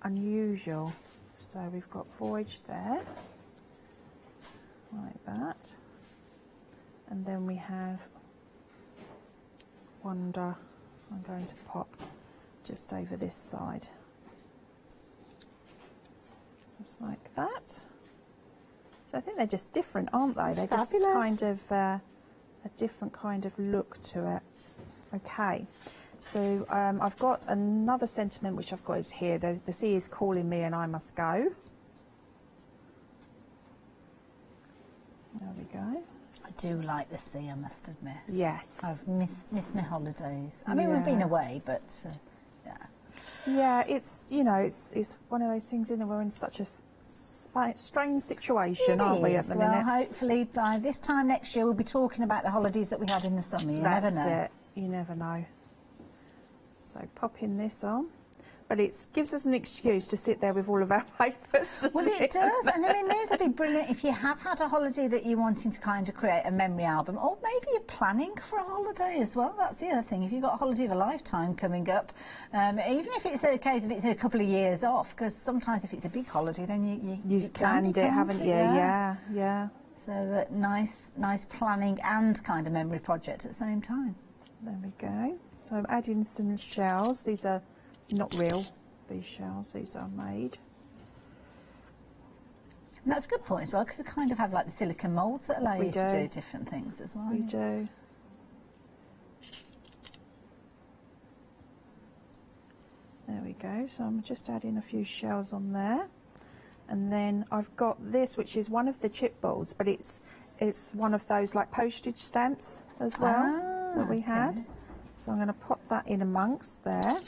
unusual. So we've got voyage there, like that. And then we have wonder. I'm going to pop just over this side, just like that. So I think they're just different, aren't they? They're just kind of a different kind of look to it. Okay, so I've got another sentiment which I've got is here. The sea is calling me and I must go. There we go. I do like the sea, I must admit. Yes. I've missed my holidays. I mean, we've been away, but yeah. Yeah, it's, you know, it's one of those things, isn't it? We're in such a strange situation, aren't we, at the minute? Well, hopefully by this time next year we'll be talking about the holidays that we had in the summer. You never know. That's it. You never know. So popping this on. But it gives us an excuse to sit there with all of our papers. Well, it does. And I mean, these would be brilliant if you have had a holiday that you're wanting to kind of create a memory album, or maybe you're planning for a holiday as well. That's the other thing. If you've got a holiday of a lifetime coming up, even if it's a case of it's a couple of years off, because sometimes if it's a big holiday, then you've planned it, haven't you? Yeah. So nice planning and kind of memory project at the same time. There we go. So I'm adding some shells. These are not real, these shells, these are made. And that's a good point as well, because we kind of have like the silicone moulds that allow you to do different things as well. We do. There we go, so I'm just adding a few shells on there. And then I've got this, which is one of the chipballs, but it's one of those like postage stamps as well that we had. So I'm going to pop that in amongst there.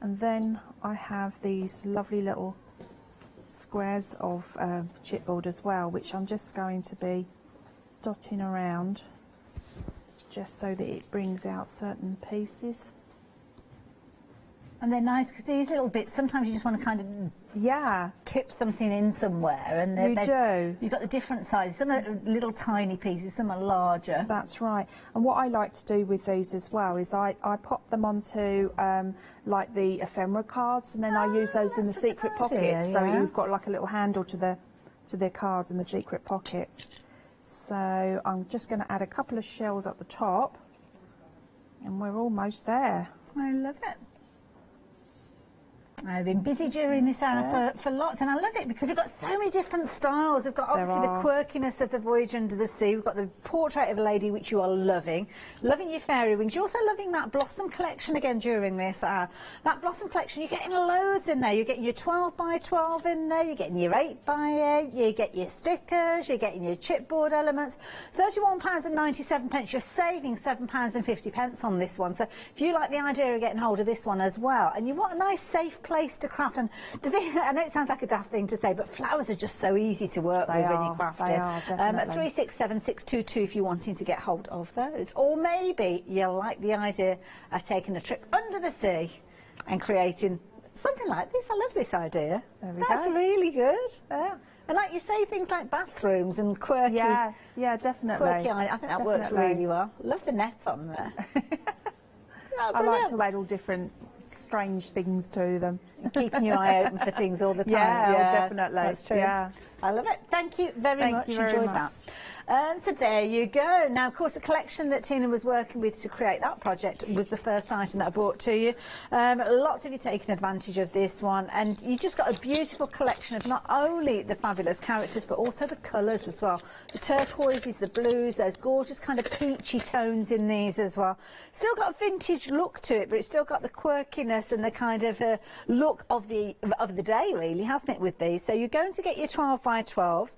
And then I have these lovely little squares of chipboard as well, which I'm just going to be dotting around just so that it brings out certain pieces. And they're nice because these little bits, sometimes you just want to kind of tip something in somewhere. And you've got the different sizes. Some are little tiny pieces, some are larger. That's right. And what I like to do with these as well is I pop them onto like the ephemera cards, and then I use those in the secret pockets. So you've got like a little handle to the to the cards and the secret pockets. So I'm just going to add a couple of shells at the top, and we're almost there. I love it. I've been busy during this hour for lots, and I love it because we've got so many different styles. We've got obviously the quirkiness of the Voyage Under the Sea. We've got the Portrait of a Lady, which you are loving your fairy wings. You're also loving that Blossom collection again during this hour. That Blossom collection, you're getting loads in there. You're getting your 12 by 12 in there. You're getting your 8 by 8. You get your stickers. You're getting your chipboard elements. £31.97. You're saving £7.50 on this one. So if you like the idea of getting hold of this one as well, and you want a nice safe place to craft, and the thing, I know it sounds like a daft thing to say, but flowers are just so easy to work with when you're crafting. They are, definitely. 367622 if you're wanting to get hold of those, or maybe you like the idea of taking a trip under the sea and creating something like this. I love this idea. That's really good. Yeah. And like you say, things like bathrooms and quirky. Yeah, definitely. Quirky, I think that works really well. Love the net on there. I like to add all different strange things to them. Keeping your eye open for things all the time. Yeah, definitely. That's true. Yeah. I love it. Thank you very much. Thank you very Enjoyed much. that. So there you go. Now, of course, the collection that Tina was working with to create that project was the first item that I brought to you. Lots of you taking advantage of this one, and you just got a beautiful collection of not only the fabulous characters, but also the colours as well. The turquoises, the blues, those gorgeous kind of peachy tones in these as well. Still got a vintage look to it, but it's still got the quirkiness and the kind of look of the day, really, hasn't it, with these? So you're going to get your 12 by 12s.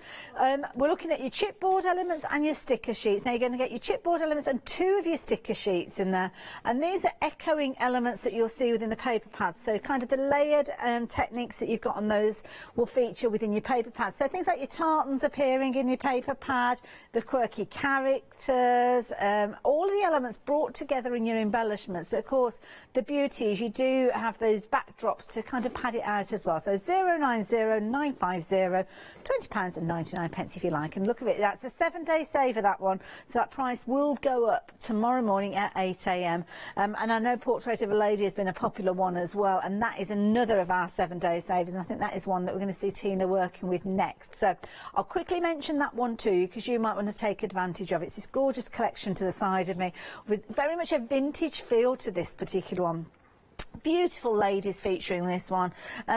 We're looking at your chipboard elements and your sticker sheets. Now you're going to get your chipboard elements and 2 of your sticker sheets in there, and these are echoing elements that you'll see within the paper pads. So kind of the layered techniques that you've got on those will feature within your paper pads. So things like your tartans appearing in your paper pad, the quirky characters, all of the elements brought together in your embellishments. But of course the beauty is you do have those backdrops to kind of pad it out as well. So 090950 £20.99 if you like, and look at it, that's a 7-day saver, that one, so that price will go up tomorrow morning at 8 AM. And I know Portrait of a Lady has been a popular one as well, and that is another of our 7-day savers, and I think that is one that we're going to see Tina working with next. So I'll quickly mention that one to you because you might want to take advantage of it. It's this gorgeous collection to the side of me with very much a vintage feel to this particular one. Beautiful ladies featuring this one,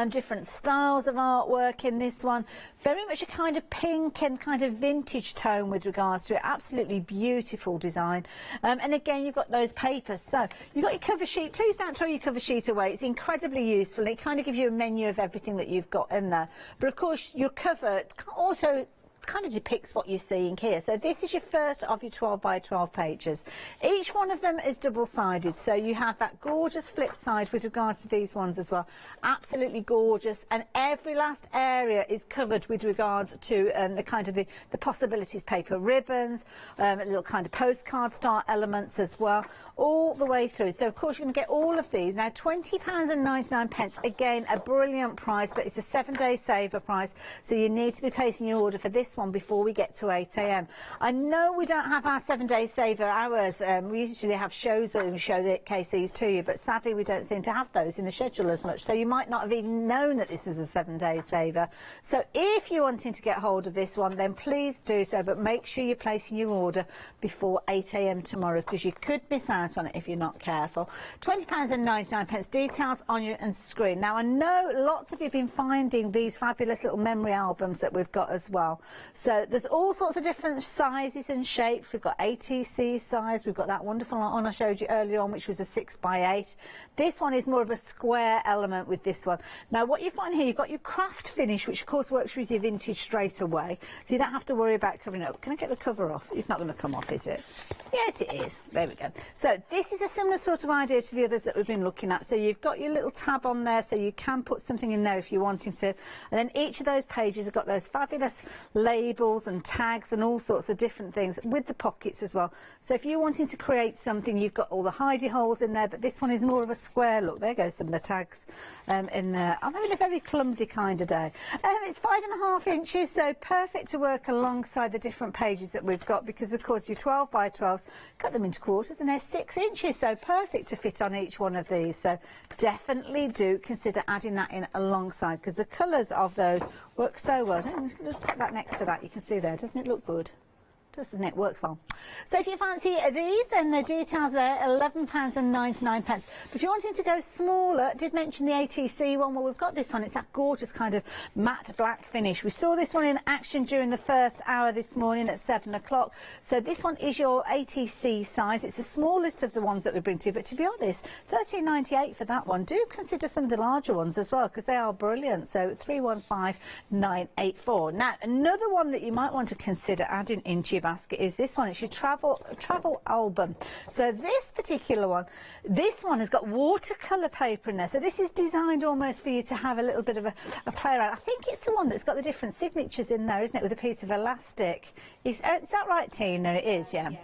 different styles of artwork in this one, very much a kind of pink and kind of vintage tone with regards to it. Absolutely beautiful design. And again, you've got those papers. So you've got your cover sheet. Please don't throw your cover sheet away. It's incredibly useful. It kind of gives you a menu of everything that you've got in there. But of course, your cover also kind of depicts what you're seeing here. So this is your first of your 12 by 12 pages. Each one of them is double-sided, so you have that gorgeous flip side with regards to these ones as well. Absolutely gorgeous, and every last area is covered with regards to the kind of the possibilities, paper ribbons, little kind of postcard style elements as well, all the way through. So of course you're going to get all of these. Now £20.99, again a brilliant price, but it's a 7-day saver price, so you need to be placing your order for this one before we get to 8 AM. I know we don't have our 7-day saver hours. We usually have shows that we show the KCs to you, but sadly we don't seem to have those in the schedule as much, so you might not have even known that this is a 7-day saver. So if you're wanting to get hold of this one, then please do so, but make sure you're placing your order before 8 AM tomorrow, because you could miss out on it if you're not careful. £20.99, details on your screen. Now I know lots of you have been finding these fabulous little memory albums that we've got as well. So there's all sorts of different sizes and shapes. We've got ATC size. We've got that wonderful one I showed you earlier on, which was a 6 by 8. This one is more of a square element with this one. Now what you find here, you've got your craft finish, which of course works with your vintage straight away. So you don't have to worry about covering it up. Can I get the cover off? It's not going to come off, is it? Yes, it is. There we go. So this is a similar sort of idea to the others that we've been looking at. So you've got your little tab on there, so you can put something in there if you're wanting to. And then each of those pages have got those fabulous layers labels and tags and all sorts of different things with the pockets as well. So if you're wanting to create something, you've got all the hidey holes in there, but this one is more of a square look. There goes some of the tags in there. I'm having a very clumsy kind of day. It's 5.5 inches, so perfect to work alongside the different pages that we've got, because of course your 12 by 12s, cut them into quarters, and they're 6 inches, so perfect to fit on each one of these. So definitely do consider adding that in alongside, because the colours of those work so well. Just put that next to that, you can see there, doesn't it look good? Doesn't it? Works well. So if you fancy these, then the details there, £11.99. But if you're wanting to go smaller, I did mention the ATC one. Well, we've got this one. It's that gorgeous kind of matte black finish. We saw this one in action during the first hour this morning at 7 o'clock. So this one is your ATC size. It's the smallest of the ones that we bring to you. But to be honest, £13.98 for that one. Do consider some of the larger ones as well, because they are brilliant. So 315984. Now, another one that you might want to consider adding into your basket is this one. It's your travel album. So this particular one, this one has got watercolour paper in there. So this is designed almost for you to have a little bit of a play around. I think it's the one that's got the different signatures in there, isn't it, with a piece of elastic. Is that right, Tina? It is, yeah. Yes.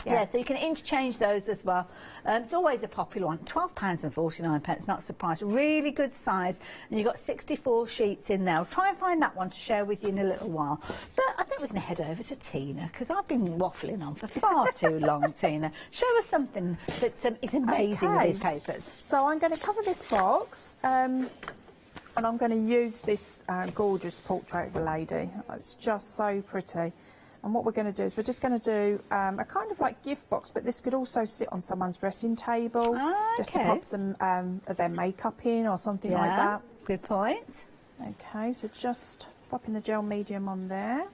Yeah, so you can interchange those as well. It's always a popular one. £12.49, not surprised. Really good size, and you've got 64 sheets in there. I'll try and find that one to share with you in a little while. But I think we're going to head over to Tina, because I've been waffling on for far too long. Tina, show us something that's is amazing with these papers. So I'm going to cover this box, and I'm going to use this gorgeous portrait of a lady. It's just so pretty. And what we're going to do is we're just going to do a kind of like gift box, but this could also sit on someone's dressing table, just to pop some of their makeup in or something like that. Good point. Okay, so just popping the gel medium on there.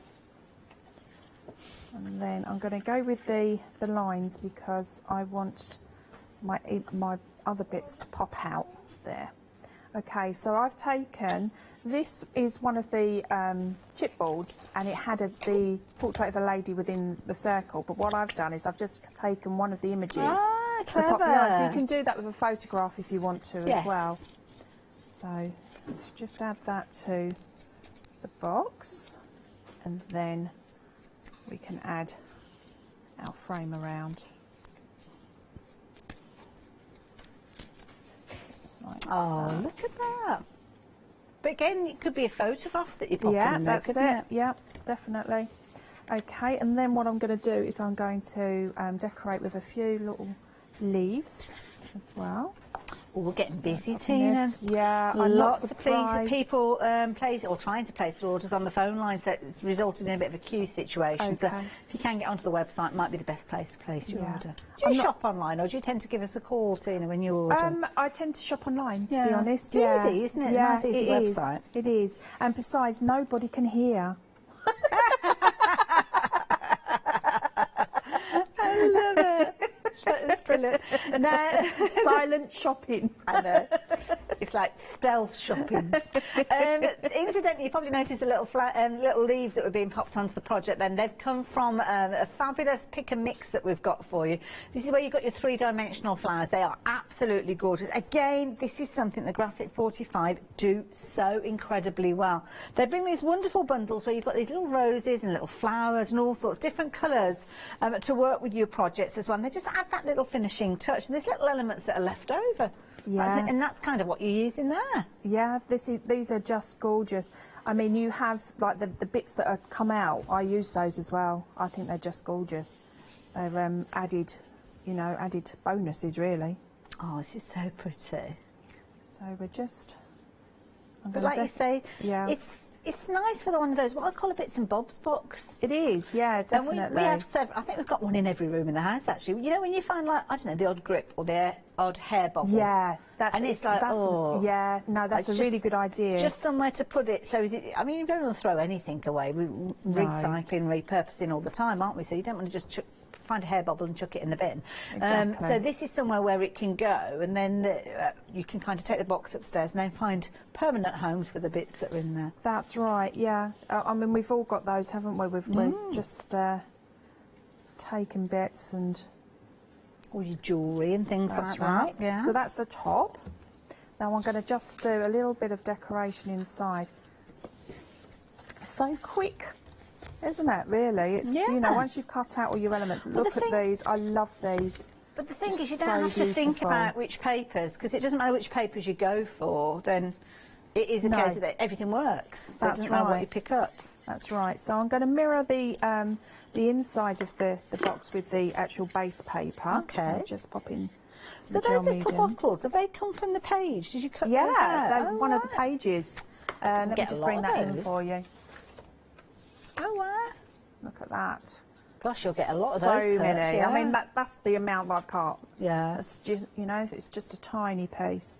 And then I'm going to go with the lines, because I want my other bits to pop out there. Okay, so I've taken, this is one of the chipboards, and it had the portrait of a lady within the circle, but what I've done is I've just taken one of the images to pop it out. So you can do that with a photograph if you want to as well. So let's just add that to the box, and then we can add our frame around. Like look at that. But again, it could be a photograph that you pop in there, that's couldn't it? Yeah, definitely. Okay, and then what I'm going to do is I'm going to decorate with a few little leaves as well. Well, we're getting busy, Tina. Yeah, I'm lots not of people trying to place orders on the phone lines. That's resulted in a bit of a queue situation. So if you can get onto the website, it might be the best place to place your order. Do you shop online, or do you tend to give us a call, Tina, when you order? I tend to shop online, to be honest. It's easy, isn't it? Yeah, Nice, easy website. It is. And besides, nobody can hear. I love it. That's brilliant. Now, silent shopping. I know. It's like stealth shopping. Incidentally, you probably noticed the little leaves that were being popped onto the project then. They've come from a fabulous pick and mix that we've got for you. This is where you've got your three-dimensional flowers. They are absolutely gorgeous. Again, this is something the Graphic 45 do so incredibly well. They bring these wonderful bundles where you've got these little roses and little flowers and all sorts, different colours to work with your projects as well. And they just add that little finishing touch, and there's little elements that are left over. Yeah. And that's kind of what you're using there. Yeah, these are just gorgeous. I mean, you have like the bits that have come out, I use those as well. I think they're just gorgeous. They're added bonuses, really. Oh, this is so pretty. So we're just... But like you say, it's nice for one of those, what I call a bits and bobs box. It is, yeah, definitely. And we have several. I think we've got one in every room in the house, actually. You know, when you find, like, I don't know, the odd grip or the odd hair bobble. Yeah, that's yeah, no, that's a really good idea. Just somewhere to put it. So, I mean, you don't want to throw anything away. We're recycling, repurposing all the time, aren't we? So you don't want to just find a hair bubble and chuck it in the bin. Exactly. So this is somewhere where it can go, and then you can kind of take the box upstairs and then find permanent homes for the bits that are in there. That's right, yeah. I mean, we've all got those, haven't we? We're just taken bits and... all your jewellery and things like that. That's right. Yeah. So that's the top. Now I'm going to just do a little bit of decoration inside. So quick. Isn't it, really? It's, Yeah. you know, once you've cut out all your elements, look at these. I love these. But the thing Just is, you don't so have to think beautiful. about which papers, because it doesn't matter which papers you go for, then it is a case that everything works. So That's it doesn't matter what right. you pick up. That's right. So I'm going to mirror the inside of the box with the actual base paper. Okay. So just pop in So some gel those little medium. bottles, have they come from the page? Did you cut those Yeah, out? they're Oh, one of right. the pages. Let me Get a just lot bring of that in those. for you. Oh, wow. Look at that. Gosh, you'll get a lot of so those. So cuts, many. yeah. I mean, that's the amount that I've cut. Yeah. It's just, you know, it's just a tiny piece.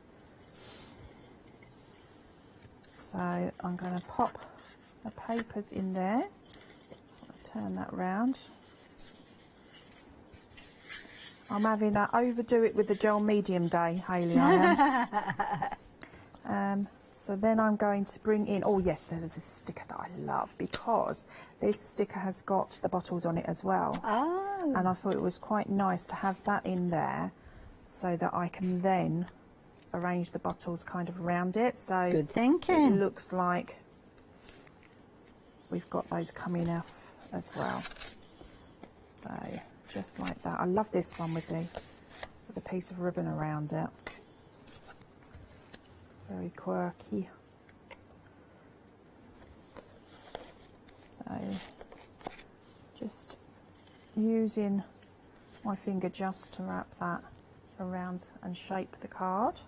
So I'm going to pop the papers in there. Just want to turn that round. I'm having to overdo it with the gel medium day, Hayley, I am. So then I'm going to bring in, oh yes, there is a sticker that I love because this sticker has got the bottles on it as well. Oh. And I thought it was quite nice to have that in there so that I can then arrange the bottles kind of around it. So Good thinking. It looks like we've got those coming off as well. So just like that. I love this one with the piece of ribbon around it. Very quirky. So just using my finger just to wrap that around and shape the card.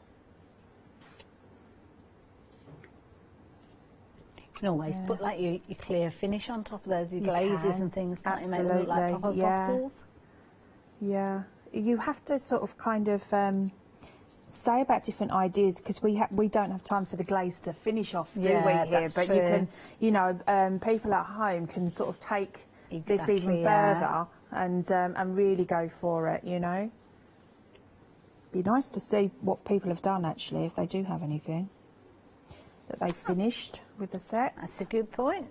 You can always put like your clear finish on top of those, your You glazes can. and things, can't you, make Absolutely. them look like proper bottles? Yeah. You have to sort of kind of say about different ideas because we don't have time for the glaze to finish off, do Yeah, we here? that's But true. you can, you know, people at home can sort of take this even Exactly, yeah. further and really go for it, you know. Be nice to see what people have done actually, if they do have anything that they finished with the sets. That's a good point.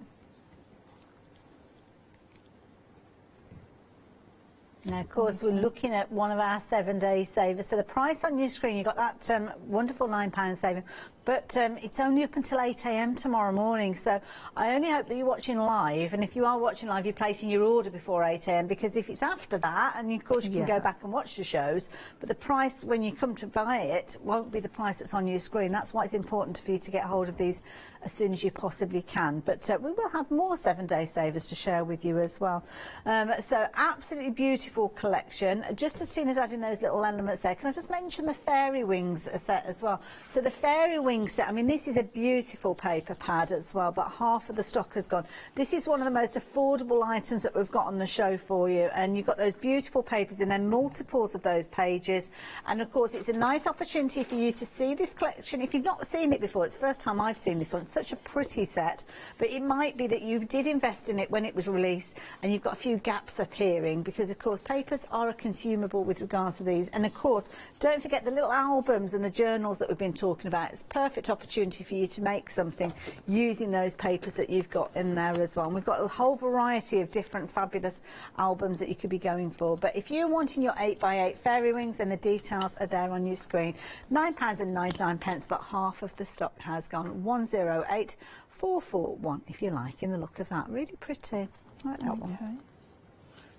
Now, of course, we're looking at one of our 7-day savers. So the price on your screen, you've got that wonderful £9 saving, but it's only up until 8 AM tomorrow morning. So I only hope that you're watching live, and if you are watching live, you're placing your order before 8 AM, because if it's after that, and of course you can go back and watch the shows, but the price when you come to buy it won't be the price that's on your screen. That's why it's important for you to get hold of these as soon as you possibly can. But we will have more 7-day savers to share with you as well. So absolutely beautiful collection. Just as soon as adding those little elements there, can I just mention the fairy wings set as well? So the fairy wings set, I mean, this is a beautiful paper pad as well, but half of the stock has gone. This is one of the most affordable items that we've got on the show for you, and you've got those beautiful papers and then multiples of those pages. And of course, it's a nice opportunity for you to see this collection. If you've not seen it before, it's the first time I've seen this one. It's such a pretty set, but it might be that you did invest in it when it was released and you've got a few gaps appearing, because of course papers are a consumable with regards to these. And of course, don't forget the little albums and the journals that we've been talking about. It's a perfect opportunity for you to make something using those papers that you've got in there as well. And we've got a whole variety of different fabulous albums that you could be going for. But if you're wanting your 8x8 fairy wings, then the details are there on your screen. £9.99, but half of the stock has gone. 108441 if you like in the look of that. Really pretty. I like that one.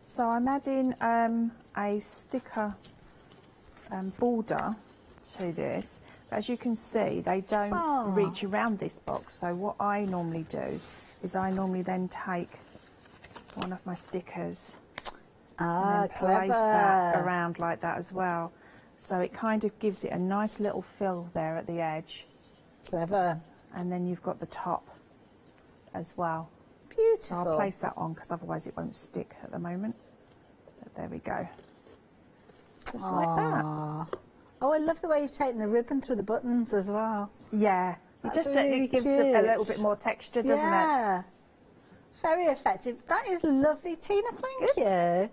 So I'm adding a sticker border to this. As you can see, they don't reach around this box. So what I normally do is I normally then take one of my stickers and then place that around like that as well. So it kind of gives it a nice little fill there at the edge. Clever. And then you've got the top as well. Beautiful. So I'll place that on because otherwise it won't stick at the moment. But there we go. Just like that. Oh, I love the way you've taken the ribbon through the buttons as well. Yeah. That's It just really gives cute. a little bit more texture, doesn't it? Yeah. Very effective. That is lovely, Tina. Thank you.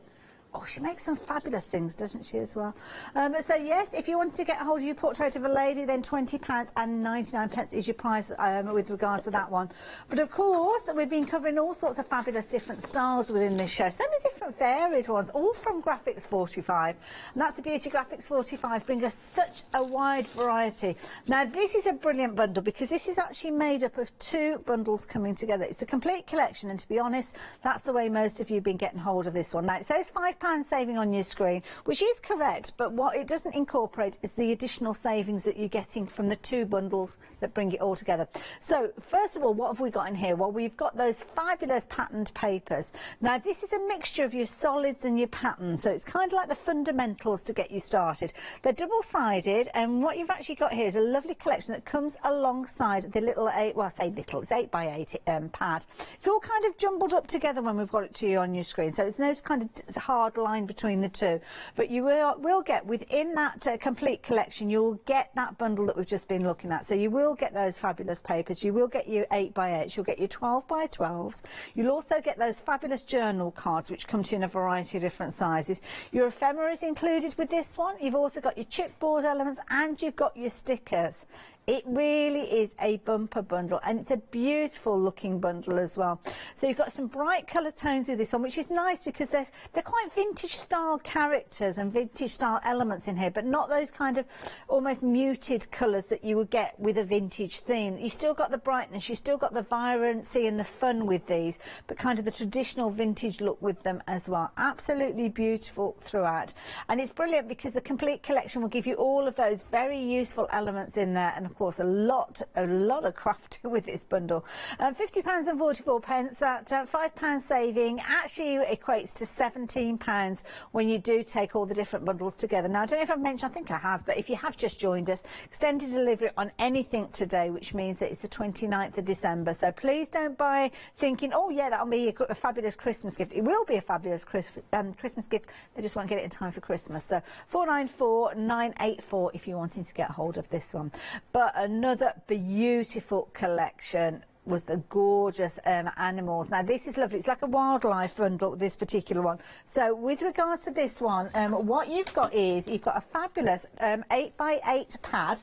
Oh, she makes some fabulous things, doesn't she, as well? So, yes, if you wanted to get hold of your portrait of a lady, then £20.99 is your price with regards to that one. But, of course, we've been covering all sorts of fabulous different styles within this show. So many different varied ones, all from Graphics 45. And that's the beauty. Graphics 45 bring us such a wide variety. Now, this is a brilliant bundle because this is actually made up of 2 bundles coming together. It's the complete collection, and to be honest, that's the way most of you have been getting hold of this one. Now, it says £5 saving on your screen, which is correct, but what it doesn't incorporate is the additional savings that you're getting from the 2 bundles that bring it all together. So, first of all, what have we got in here? Well, we've got those fabulous patterned papers. Now, this is a mixture of your solids and your patterns, so it's kind of like the fundamentals to get you started. They're double-sided, and what you've actually got here is a lovely collection that comes alongside the little 8, well, I say little, it's 8x8 pad. It's all kind of jumbled up together when we've got it to you on your screen, so it's no kind of hard line between the 2. But you will get, within that complete collection, you'll get that bundle that we've just been looking at. So you will get those fabulous papers, you will get your 8x8s, you'll get your 12x12s, you'll also get those fabulous journal cards which come to you in a variety of different sizes. Your ephemera is included with this one. You've also got your chipboard elements and you've got your stickers. It really is a bumper bundle, and it's a beautiful looking bundle as well. So you've got some bright colour tones with this one, which is nice because they're quite vintage style characters and vintage style elements in here, but not those kind of almost muted colours that you would get with a vintage theme. You still got the brightness, you still got the vibrancy and the fun with these, but kind of the traditional vintage look with them as well. Absolutely beautiful throughout, and it's brilliant because the complete collection will give you all of those very useful elements in there, and of course a lot of crafting with this bundle. £50.44, that £5 saving actually equates to £17 when you do take all the different bundles together. Now, I don't know if I've mentioned, I think I have, but if you have just joined us, extended delivery on anything today, which means that it's the 29th of December. So please don't buy thinking, oh yeah, that'll be a fabulous Christmas gift. It will be a fabulous Christmas gift. They just won't get it in time for Christmas. So 494984 if you're wanting to get hold of this one. But another beautiful collection was the gorgeous animals. Now, this is lovely. It's like a wildlife bundle, this particular one. So with regards to this one, what you've got is you've got a fabulous 8x8 pad.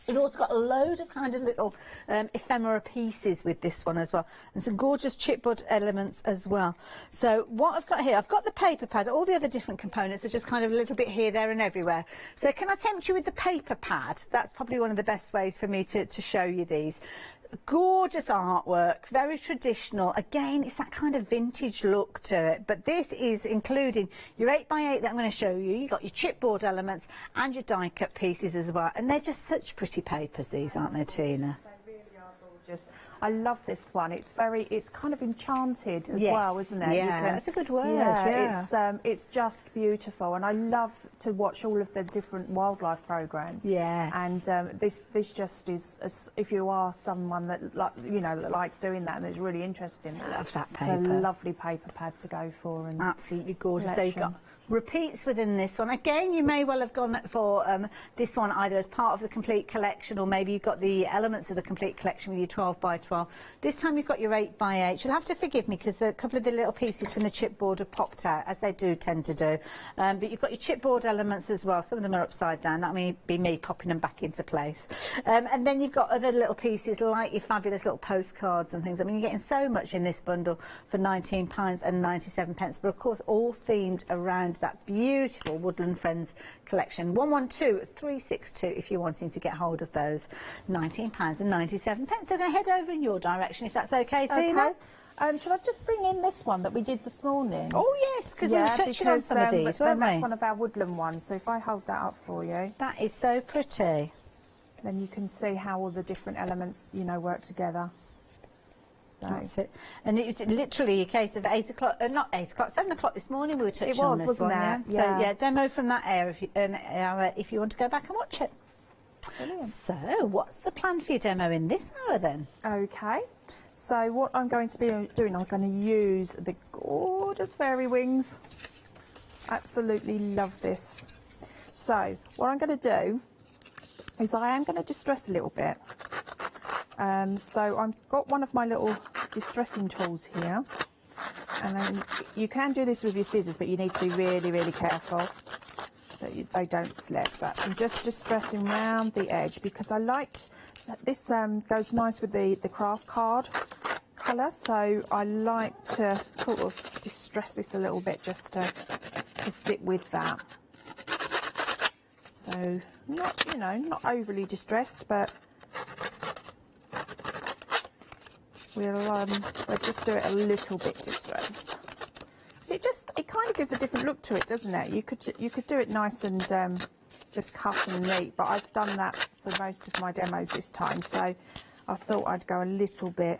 You've also got a load of kind of little ephemera pieces with this one as well, and some gorgeous chipboard elements as well. So what I've got here, I've got the paper pad. All the other different components are just kind of a little bit here, there and everywhere. So can I tempt you with the paper pad? That's probably one of the best ways for me to show you these. Gorgeous artwork, very traditional. Again, it's that kind of vintage look to it, but this is including your 8x8 that I'm going to show you. You've got your chipboard elements and your die cut pieces as well, and they're just such pretty papers, these, aren't they, Tina? They really are gorgeous. I love this one. It's kind of enchanted as yes. well, isn't it? Yeah, that's a good word. Yeah. It's just beautiful, and I love to watch all of the different wildlife programs. Yeah, and this just is, if you are someone that that likes doing that and is really interested in that. I love that paper. It's a lovely paper pad to go for, and absolutely gorgeous. Collection. So you've got repeats within this one. Again, you may well have gone for this one either as part of the complete collection, or maybe you've got the elements of the complete collection with your 12x12. This time you've got your 8x8. You'll have to forgive me because a couple of the little pieces from the chipboard have popped out, as they do tend to do. But you've got your chipboard elements as well. Some of them are upside down. That may be me popping them back into place. And then you've got other little pieces like your fabulous little postcards and things. I mean, you're getting so much in this bundle for £19.97. But of course, all themed around that beautiful Woodland Friends collection. 112362 if you're wanting to get hold of those. £19.97. So I'm going to head over in your direction if that's okay, Tina. Should I just bring in this one that we did this morning? Oh yes, because we were touching on some of these, weren't we? That's one of our woodland ones, so if I hold that up for you. That is so pretty. Then you can see how all the different elements, work together. So. That's it. And it was literally a case of 8 o'clock, not 8 o'clock, 7 o'clock this morning we were touching on this wasn't one. it? Yeah. So yeah, demo from that era if you want to go back and watch it. Brilliant. So what's the plan for your demo in this hour then? Okay. So what I'm going to be doing, I'm going to use the gorgeous fairy wings. Absolutely love this. So what I'm going to do is I am going to distress a little bit. So I've got one of my little distressing tools here, And then you can do this with your scissors, but you need to be really, really careful that they don't slip. But I'm just distressing round the edge because I liked that this goes nice with the craft card colour, so I like to sort of distress this a little bit just to sit with that. So not, you know, not overly distressed, but we'll just do it a little bit distressed. So it kind of gives a different look to it, doesn't it? You could do it nice and just cut and neat, but I've done that for most of my demos this time, so I thought I'd go a little bit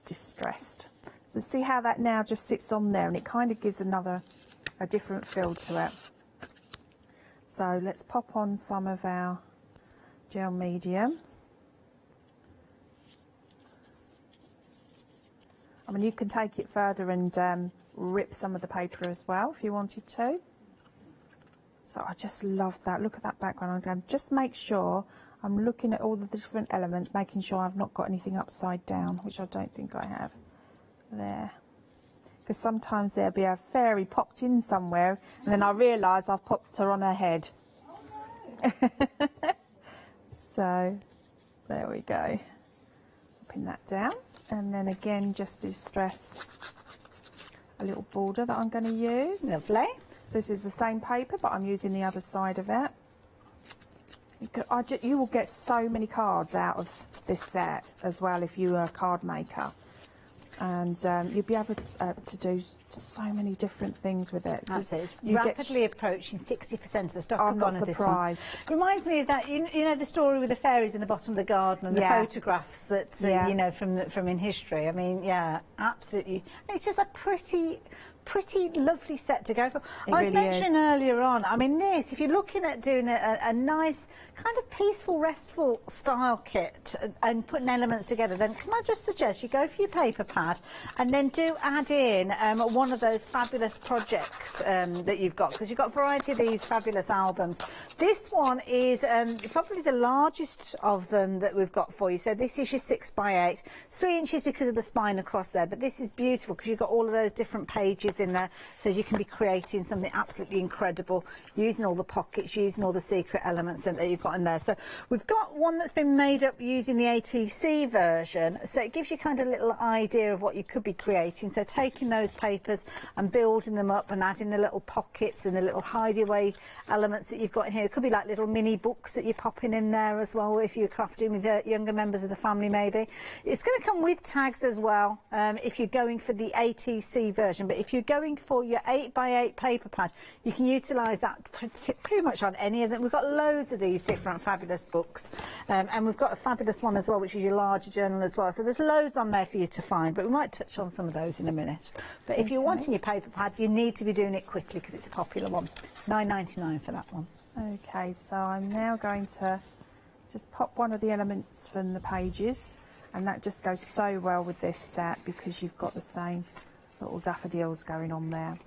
distressed. So see how that now just sits on there, and it kind of gives a different feel to it. So let's pop on some of our gel medium. I mean, you can take it further and rip some of the paper as well if you wanted to. So I just love that. Look at that background. I'm just make sure I'm looking at all the different elements, making sure I've not got anything upside down, which I don't think I have. There. Because sometimes there'll be a fairy popped in somewhere, and then I realise I've popped her on her head. So there we go. Popping that down. And then again, just distress a little border that I'm going to use. Lovely. So this is the same paper, but I'm using the other side of it. You will get so many cards out of this set as well if you are a card maker. And you'll be able to do so many different things with it. That's it. Rapidly approaching 60% of the stock. I'm not surprised. Reminds me of that, you know, the story with the fairies in the bottom of the garden and the photographs that, you know, from in history. I mean, yeah, absolutely. It's just a pretty lovely set to go for. I was mentioning earlier on, I mean, this, if you're looking at doing a nice kind of peaceful, restful style kit and putting elements together, then can I just suggest you go for your paper pad and then do add in one of those fabulous projects that you've got, because you've got a variety of these fabulous albums. This one is probably the largest of them that we've got for you. So this is your 6x8, 3 inches because of the spine across there, but this is beautiful because you've got all of those different pages in there, so you can be creating something absolutely incredible using all the pockets, using all the secret elements that you've got in there. So we've got one that's been made up using the ATC version, so it gives you kind of a little idea of what you could be creating. So taking those papers and building them up and adding the little pockets and the little hideaway elements that you've got in here. It could be like little mini books that you're popping in there as well if you're crafting with younger members of the family maybe. It's going to come with tags as well if you're going for the ATC version, but if you're going for your 8x8 paper pad, you can utilise that pretty much on any of them. We've got loads of these different fabulous books, and we've got a fabulous one as well, which is your larger journal as well. So there's loads on there for you to find, but we might touch on some of those in a minute. But if you're wanting your paper pad, you need to be doing it quickly because it's a popular one. $9.99 for that one. Okay, so I'm now going to just pop one of the elements from the pages, and that just goes so well with this set because you've got the same little daffodils going on there.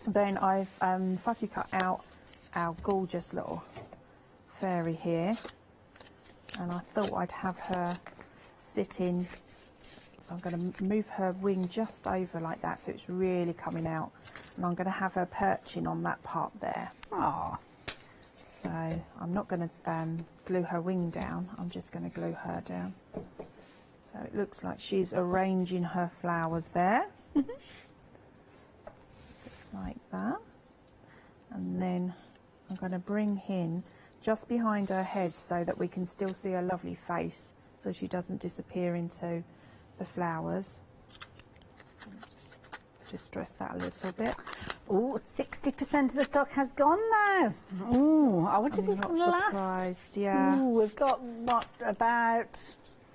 Then I've fuzzy cut out our gorgeous little fairy here, and I thought I'd have her sitting, so I'm going to move her wing just over like that so it's really coming out, and I'm going to have her perching on that part there. Aww. So I'm not going to glue her wing down, I'm just going to glue her down. So it looks like she's arranging her flowers there. Just like that. And then I'm going to bring in just behind her head so that we can still see her lovely face, so she doesn't disappear into the flowers. So just distress that a little bit. Oh, 60% of the stock has gone now. Ooh, I wonder if it's going to last. Surprised, yeah. Ooh, we've got, what, about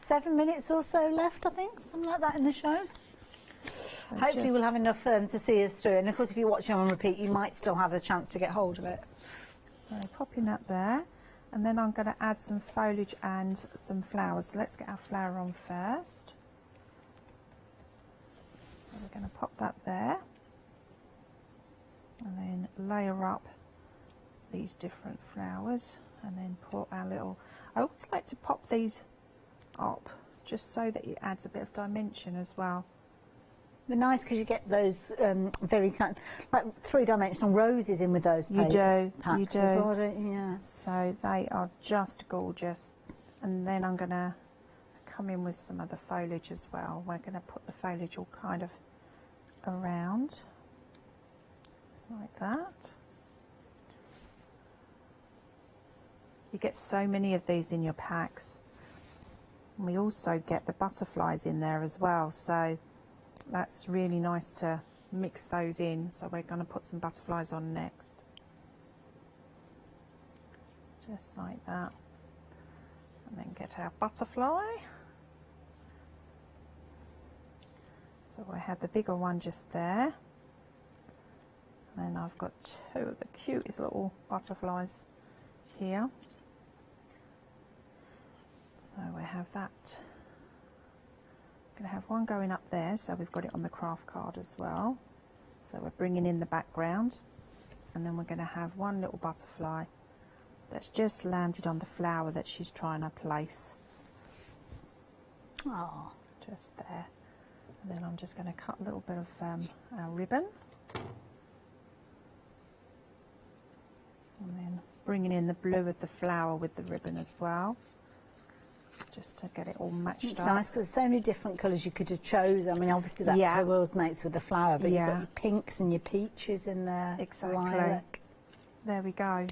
7 minutes or so left, I think, something like that in the show. So hopefully we'll have enough to see us through, and of course if you're watching on repeat you might still have the chance to get hold of it. So popping that there, and then I'm going to add some foliage and some flowers. So let's get our flower on first. So we're going to pop that there, and then layer up these different flowers, and then put our little, I always like to pop these up just so that it adds a bit of dimension as well. They're nice because you get those very kind, like three-dimensional roses in with those. You do, packs you do. As well, don't you? Yeah. So they are just gorgeous. And then I'm going to come in with some of the foliage as well. We're going to put the foliage all kind of around, just like that. You get so many of these in your packs. And we also get the butterflies in there as well, so that's really nice to mix those in. So we're going to put some butterflies on next. Just like that. And then get our butterfly. So I had the bigger one just there. And then I've got two of the cutest little butterflies here. So we have that. I'm going to have one going up there, so we've got it on the craft card as well. So we're bringing in the background, and then we're going to have one little butterfly that's just landed on the flower that she's trying to place. Oh, just there. And then I'm just going to cut a little bit of our ribbon, and then bringing in the blue of the flower with the ribbon as well, just to get it all matched up. It's nice because there's so many different colours you could have chosen. I mean, obviously that coordinates with the flower, but you've got your pinks and your peaches in there. Exactly. Lilac. There we go.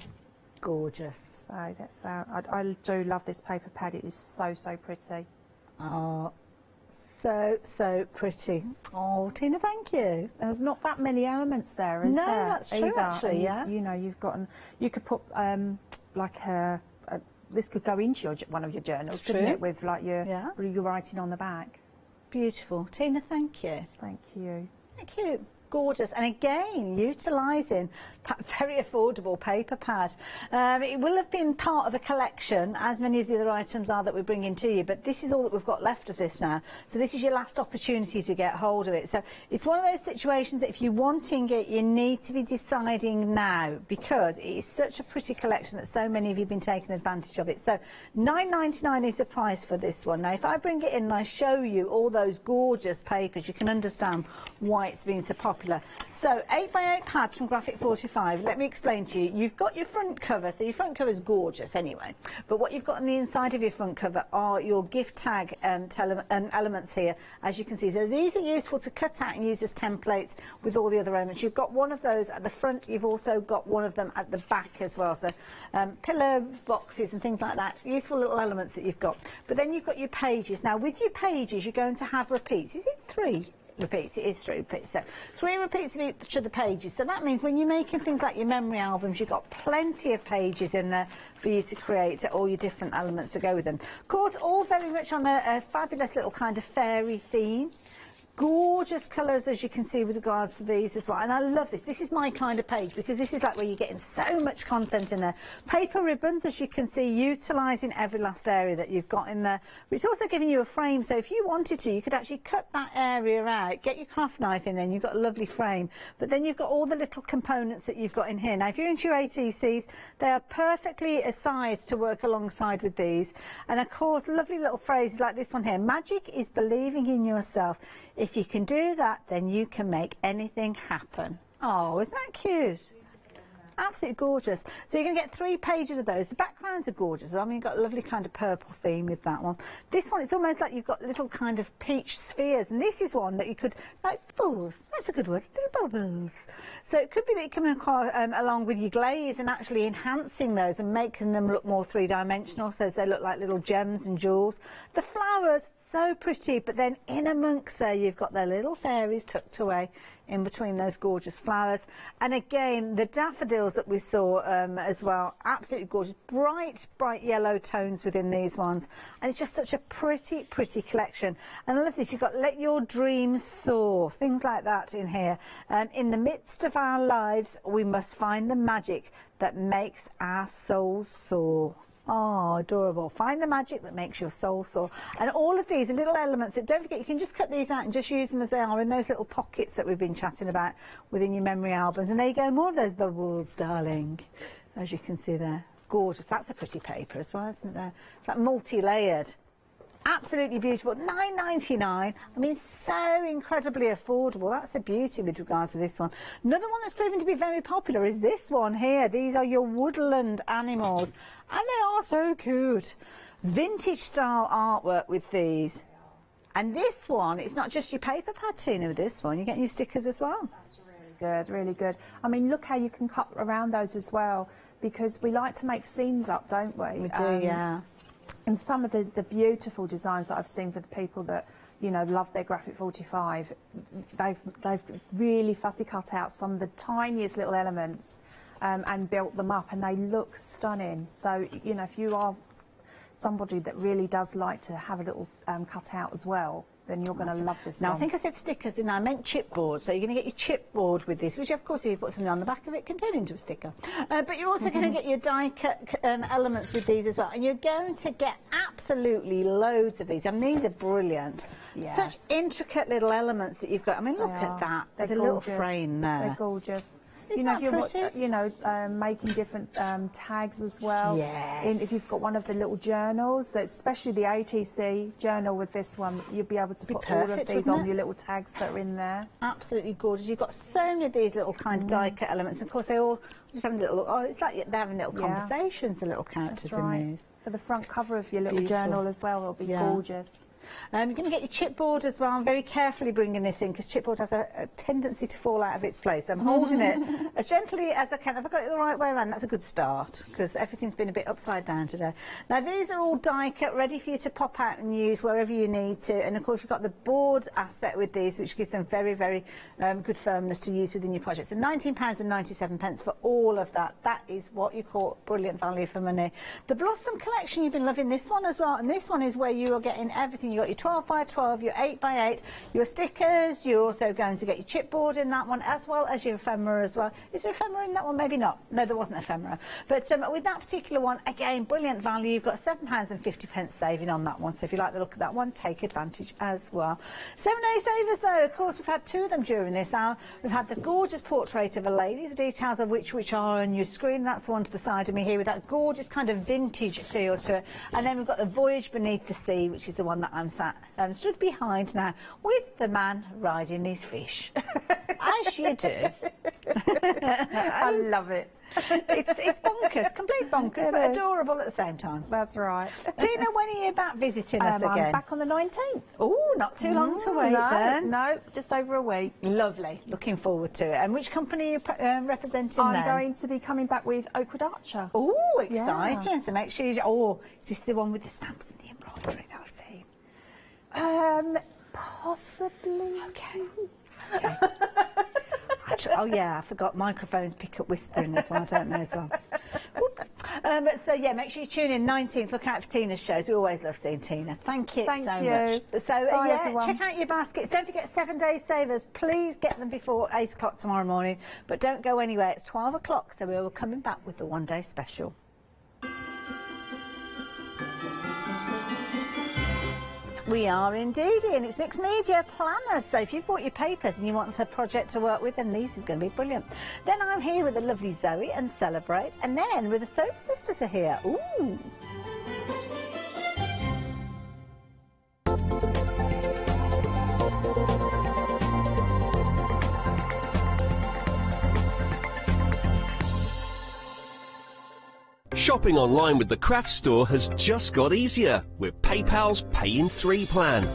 Gorgeous. So that's I do love this paper pad. It is so pretty. Oh, so pretty. Oh, Tina, thank you. There's not that many elements there, is there? No, that's true, actually, yeah. You know, you've got, you could put like this could go into one of your journals, couldn't it? With like your writing on the back. Beautiful. Tina, thank you. Thank you. Thank you. Gorgeous. And again, utilising that very affordable paper pad. It will have been part of a collection, as many of the other items are that we're bringing to you, but this is all that we've got left of this now. So this is your last opportunity to get hold of it. So it's one of those situations that if you're wanting it, you need to be deciding now, because it is such a pretty collection that so many of you have been taking advantage of it. So £9.99 is the price for this one. Now, if I bring it in and I show you all those gorgeous papers, you can understand why it's been so popular. So 8x8 pads from Graphic 45. Let me explain to you. You've got your front cover, so your front cover is gorgeous anyway, but what you've got on the inside of your front cover are your gift tag elements here, as you can see. So these are useful to cut out and use as templates with all the other elements. You've got one of those at the front, you've also got one of them at the back as well, so pillow boxes and things like that, useful little elements that you've got. But then you've got your pages. Now with your pages you're going to have repeats. Is it 3 repeats? It is 3 repeats. So 3 repeats of each of the pages. So that means when you're making things like your memory albums, you've got plenty of pages in there for you to create all your different elements to go with them. Of course, all very much on a fabulous little kind of fairy theme. Gorgeous colours, as you can see, with regards to these as well. And I love this. This is my kind of page, because this is like where you're getting so much content in there. Paper ribbons, as you can see, utilising every last area that you've got in there. But it's also giving you a frame, so if you wanted to, you could actually cut that area out, get your craft knife in there, and you've got a lovely frame. But then you've got all the little components that you've got in here. Now, if you're into your ATCs, they are perfectly sized to work alongside with these. And of course, lovely little phrases like this one here. Magic is believing in yourself. If you can do that, then you can make anything happen. Oh, isn't that cute? Absolutely gorgeous. So you're going to get 3 pages of those. The backgrounds are gorgeous. I mean, you've got a lovely kind of purple theme with that one. This one, it's almost like you've got little kind of peach spheres. And this is one that you could, like bubbles. That's a good word, little bubbles. So it could be that you come across, along with your glaze and actually enhancing those and making them look more 3-dimensional, so they look like little gems and jewels. The flowers, so pretty, but then in amongst there you've got their little fairies tucked away in between those gorgeous flowers. And again, the daffodils that we saw as well, absolutely gorgeous, bright yellow tones within these ones, and it's just such a pretty collection. And I love this, you've got let your dreams soar, things like that in here. In the midst of our lives, we must find the magic that makes our souls soar. Oh, adorable. Find the magic that makes your soul soar. And all of these are little elements that, don't forget, you can just cut these out and just use them as they are in those little pockets that we've been chatting about within your memory albums. And there you go, more of those bubbles, darling, as you can see there. Gorgeous. That's a pretty paper as well, isn't there? It's like multi-layered. Absolutely beautiful. £9.99. I mean, so incredibly affordable. That's the beauty with regards to this one. Another one that's proven to be very popular is this one here. These are your woodland animals, and they are so cute. Vintage style artwork with these. And this one, it's not just your paper pad, Tina, with this one. You're getting your stickers as well. That's really good, really good. I mean, look how you can cut around those as well, because we like to make scenes up, don't we? We do, yeah. And some of the beautiful designs that I've seen for the people that, you know, love their graphic 45, they've really fussy cut out some of the tiniest little elements and built them up, and they look stunning. So, you know, if you are somebody that really does like to have a little cut out as well, then you're going to love this now, one. I think I said stickers, didn't I? I meant chipboard. So you're going to get your chipboard with this, which of course if you put something on the back of it can turn into a sticker. But you're also going to get your die cut elements with these as well. And you're going to get absolutely loads of these. I mean, these are brilliant. Yes. Such intricate little elements that you've got. I mean, look at that. There's a little frame there. They're gorgeous. Isn't that pretty? You know, making different tags as well. Yes. If you've got one of the little journals, that especially the ATC journal with this one, you'll be able to put all of these on your little tags that are in there. Absolutely gorgeous. You've got so many of these little kind of die cut elements. Of course, they all just having a little. Oh, it's like they're having little conversations. The little characters in these. For the front cover of your little journal as well, it'll be gorgeous. You're going to get your chipboard as well. I'm very carefully bringing this in because chipboard has a tendency to fall out of its place. I'm holding it as gently as I can. If I got it the right way around, that's a good start because everything's been a bit upside down today. Now, these are all die cut, ready for you to pop out and use wherever you need to. And, of course, you've got the board aspect with these, which gives them very, very good firmness to use within your project. So £19.97 for all of that. That is what you call brilliant value for money. The Blossom collection, you've been loving this one as well. And this one is where you are getting everything. You've got your 12 by 12, your 8 by 8, your stickers. You're also going to get your chipboard in that one, as well as your ephemera as well. Is there ephemera in that one? Maybe not. No, there wasn't ephemera. But with that particular one, again, brilliant value. You've got £7.50 saving on that one. So if you like the look of that one, take advantage as well. 7-day savers, though. Of course, we've had two of them during this hour. We've had the gorgeous portrait of a lady, the details of which are on your screen. That's the one to the side of me here with that gorgeous kind of vintage feel to it. And then we've got the Voyage Beneath the Sea, which is the one that I'm stood behind now with the man riding his fish. As you do. I love it. It's bonkers, complete bonkers, but adorable at the same time. That's right. Tina, when are you back visiting us again? I'm back on the 19th. Oh, not too long to wait then. No, just over a week. Lovely. Looking forward to it. And which company are you representing then? I'm going to be coming back with Oakwood Archer. Oh, exciting. Yeah. So make sure you... Oh, is this the one with the stamps and the embroidery that I've seen? Possibly. Okay. Oh yeah, I forgot microphones pick up whispering as well. I don't know as well. Whoops. So yeah, make sure you tune in 19th. Look out for Tina's shows. We always love seeing Tina. Thank you so much. So yeah, everyone. Check out your baskets. Don't forget 7-day savers. Please get them before 8 o'clock tomorrow morning. But don't go anywhere. It's 12 o'clock, so we're coming back with the one-day special. We are indeed, and it's mixed media planners. So if you've bought your papers and you want a project to work with, then this is going to be brilliant. Then I'm here with the lovely Zoe and Celebrate, and then with the Soap Sisters are here. Ooh. Shopping online with the Craft Store has just got easier with PayPal's Pay in 3 plan.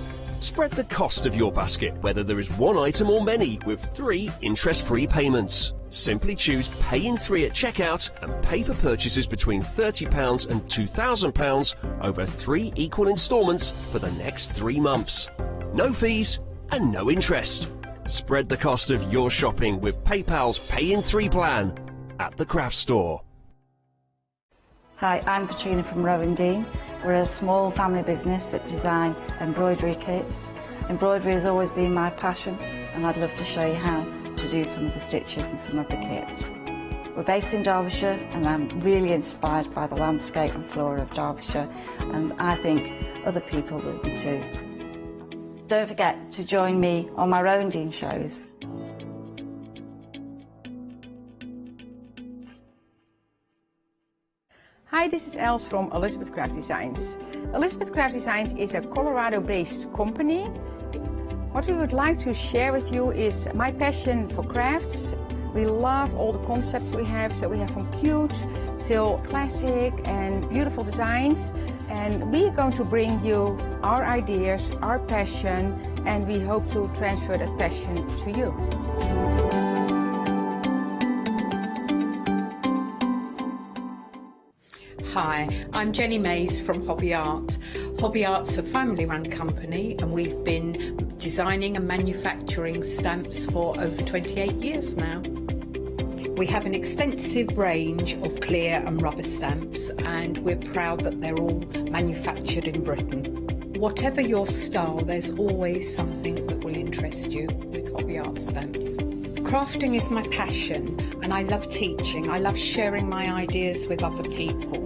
Spread the cost of your basket, whether there is one item or many, with 3 interest-free payments. Simply choose Pay in 3 at checkout and pay for purchases between £30 and £2,000 over 3 equal instalments for the next 3 months. No fees and no interest. Spread the cost of your shopping with PayPal's Pay in 3 plan at the Craft Store. Hi, I'm Katrina from Rowan Dean. We're a small family business that design embroidery kits. Embroidery has always been my passion, and I'd love to show you how to do some of the stitches and some of the kits. We're based in Derbyshire, and I'm really inspired by the landscape and flora of Derbyshire, and I think other people will be too. Don't forget to join me on my Rowan Dean shows. Hi, this is Els from Elizabeth Craft Designs. Elizabeth Craft Designs is a Colorado-based company. What we would like to share with you is my passion for crafts. We love all the concepts we have, so we have from cute till classic and beautiful designs. And we are going to bring you our ideas, our passion, and we hope to transfer that passion to you. Hi, I'm Jenny Mays from Hobby Art. Hobby Art's a family-run company and we've been designing and manufacturing stamps for over 28 years now. We have an extensive range of clear and rubber stamps and we're proud that they're all manufactured in Britain. Whatever your style, there's always something that will interest you with Hobby Art stamps. Crafting is my passion and I love teaching. I love sharing my ideas with other people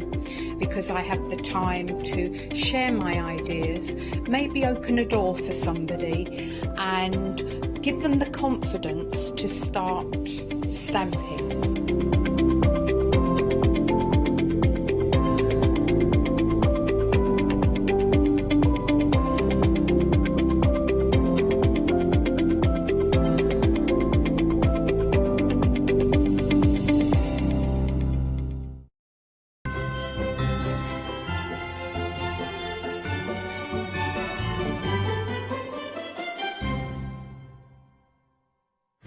because I have the time to share my ideas, maybe open a door for somebody and give them the confidence to start stamping.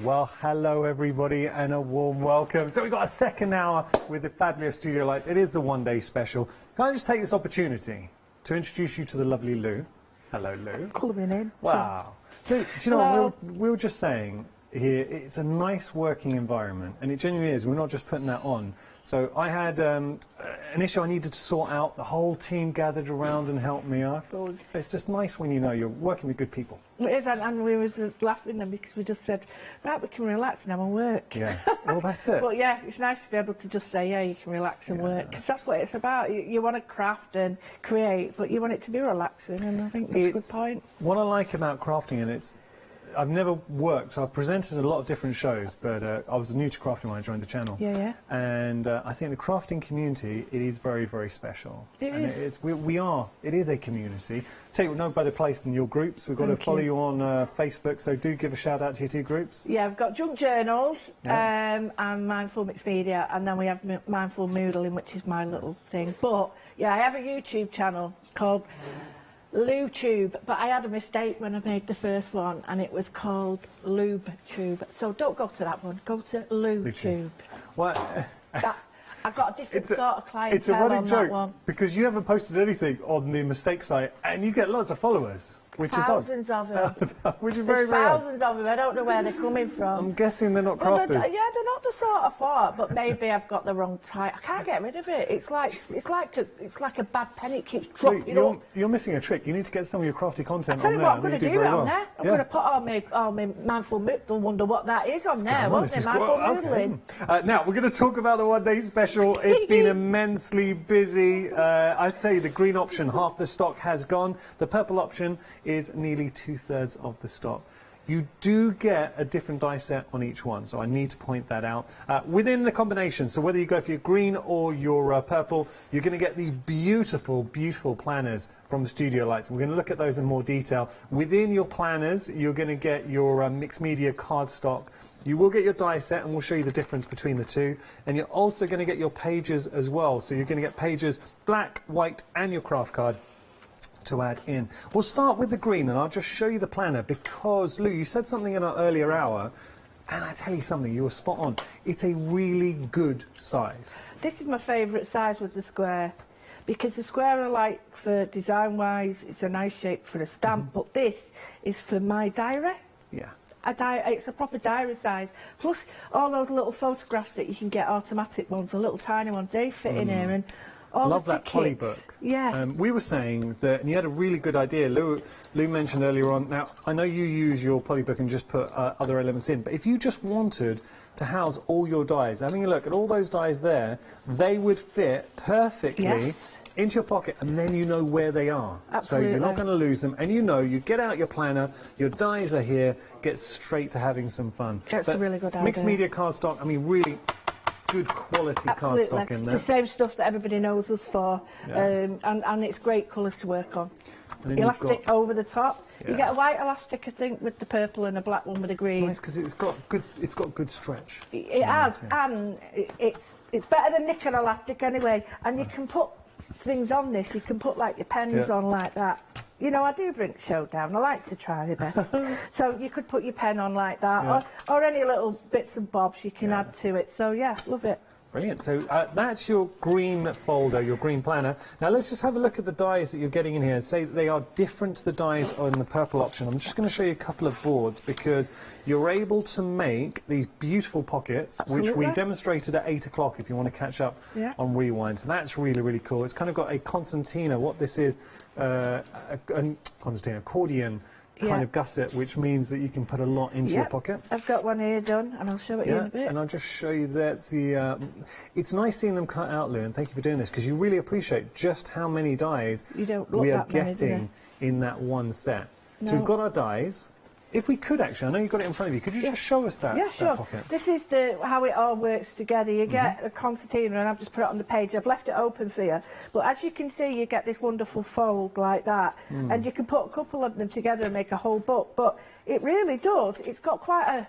Well, hello everybody and a warm welcome. So we've got a second hour with the fabulous Studio Lights. It is the one-day special. Can I just take this opportunity to introduce you to the lovely Lou? Hello, Lou. Colouring in. Wow. Lou, do you know what we were just saying here? It's a nice working environment, and it genuinely is. We're not just putting that on. So I had an issue I needed to sort out. The whole team gathered around and helped me. I thought it's just nice when you know you're working with good people. It is, and we was laughing then because we just said, right, we can relax now and work. Yeah, well, that's it. But yeah, it's nice to be able to just say, yeah, you can relax and work, because that's what it's about. You want to craft and create, but you want it to be relaxing, and I think that's a good point. What I like about crafting, and I've never worked, so I've presented a lot of different shows, but I was new to crafting when I joined the channel. Yeah, yeah. And I think the crafting community, it is very, very special. It is. It is a community. Take no better place than your groups. We've got to follow you on Facebook, so do give a shout out to your two groups. Yeah, we've got Junk Journals and Mindful Mixed Media, and then we have Mindful Moodling, which is my little thing. But yeah, I have a YouTube channel called LuTube, but I had a mistake when I made the first one, and it was called LubeTube. So don't go to that one. Go to LuTube. What? I've got a different sort of clientele. It's a running on joke that one. because you haven't posted anything on the mistake site, and you get lots of followers. Which thousands of them. Which is very There's rare. thousands of them. I don't know where they're coming from. I'm guessing they're not Well, crafters. they're not the sort I thought, but maybe I've got the wrong type. I can't get rid of it. It's like a bad pen. It keeps dropping. You're missing a trick. You need to get some of your crafty content I tell on you there. what, I'm going to do it on there. I'm going to put all my Mindful Moodling, wonder what that is on there, won't it? Mindful Moodling. Now, we're going to talk about the one-day special. It's been immensely busy. I tell you, the green option, half the stock has gone. The purple option is nearly 2/3 of the stock. You do get a different die set on each one, so I need to point that out. Within the combination, so whether you go for your green or your purple, you're going to get the beautiful, beautiful planners from the Studio Lights. We're going to look at those in more detail. Within your planners, you're going to get your mixed media cardstock. You will get your die set, and we'll show you the difference between the two. And you're also going to get your pages as well. So you're going to get pages black, white, and your craft card to add in. We'll start with the green, and I'll just show you the planner because, Lou, you said something in our earlier hour, and I tell you something, you were spot on. It's a really good size. This is my favourite size, was the square, because the square I like for design-wise, it's a nice shape for a stamp, but this is for my diary. Yeah. It's a proper diary size. Plus, all those little photographs that you can get, automatic ones, the little tiny ones, they fit in here, and all Love the that tickets. polybook. Yeah. We were saying that, and you had a really good idea. Lou mentioned earlier on. Now, I know you use your polybook and just put other elements in, but if you just wanted to house all your dies, having a look at all those dies there, they would fit perfectly into your pocket, and then you know where they are. Absolutely. So you're not going to lose them, and you know, you get out your planner, your dies are here, get straight to having some fun. That's a really good idea. Mixed media cardstock, I mean, really good quality Absolutely. cardstock in there. It's the same stuff that everybody knows us for, Yeah. and it's great colours to work on. And then you've Elastic got- over the top. Yeah. You get a white elastic, I think, with the purple and a black one with a green. It's nice because it's got good stretch. It has, and it's better than knicker elastic anyway. And you can put things on this. You can put like your pens Yeah. on like that. You know, I do bring the show down. I like to try my best. So you could put your pen on like that, Yeah. or any little bits and bobs you can add to it. So yeah, love it. Brilliant. So that's your green folder, your green planner. Now let's just have a look at the dies that you're getting in here and say that they are different to the dies on the purple option. I'm just going to show you a couple of boards because you're able to make these beautiful pockets, which we Absolutely. demonstrated at 8 o'clock if you want to catch up Yeah. on Rewind. So that's really, really cool. It's kind of got a concertina. What this is, a concertina, accordion kind Yeah. of gusset, which means that you can put a lot into your Yep. pocket. I've got one here done, and I'll show it you in a bit. And I'll just show you that's the. It's nice seeing them cut out, Lou, and thank you for doing this because you really appreciate just how many dies You don't look we are that many, do getting in that one set. So No. we've got our dies. If we could actually, I know you've got it in front of you. Could you just show us that, Yeah, that sure. pocket? This is how it all works together. You get a concertina, and I've just put it on the page. I've left it open for you. But as you can see, you get this wonderful fold like that. Mm. And you can put a couple of them together and make a whole book. But it really does. It's got quite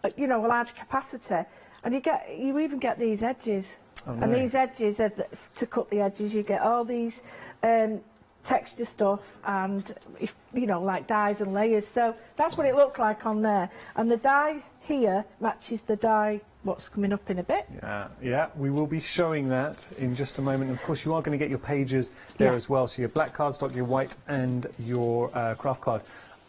a large capacity. And you even get these edges. Oh, And nice. these edges, to cut the edges, you get all these texture stuff and like dies and layers. So that's what it looks like on there. And the die here matches the die what's coming up in a bit. Yeah, we will be showing that in just a moment. Of course, you are going to get your pages there as well. So your black cardstock, your white, and your craft card.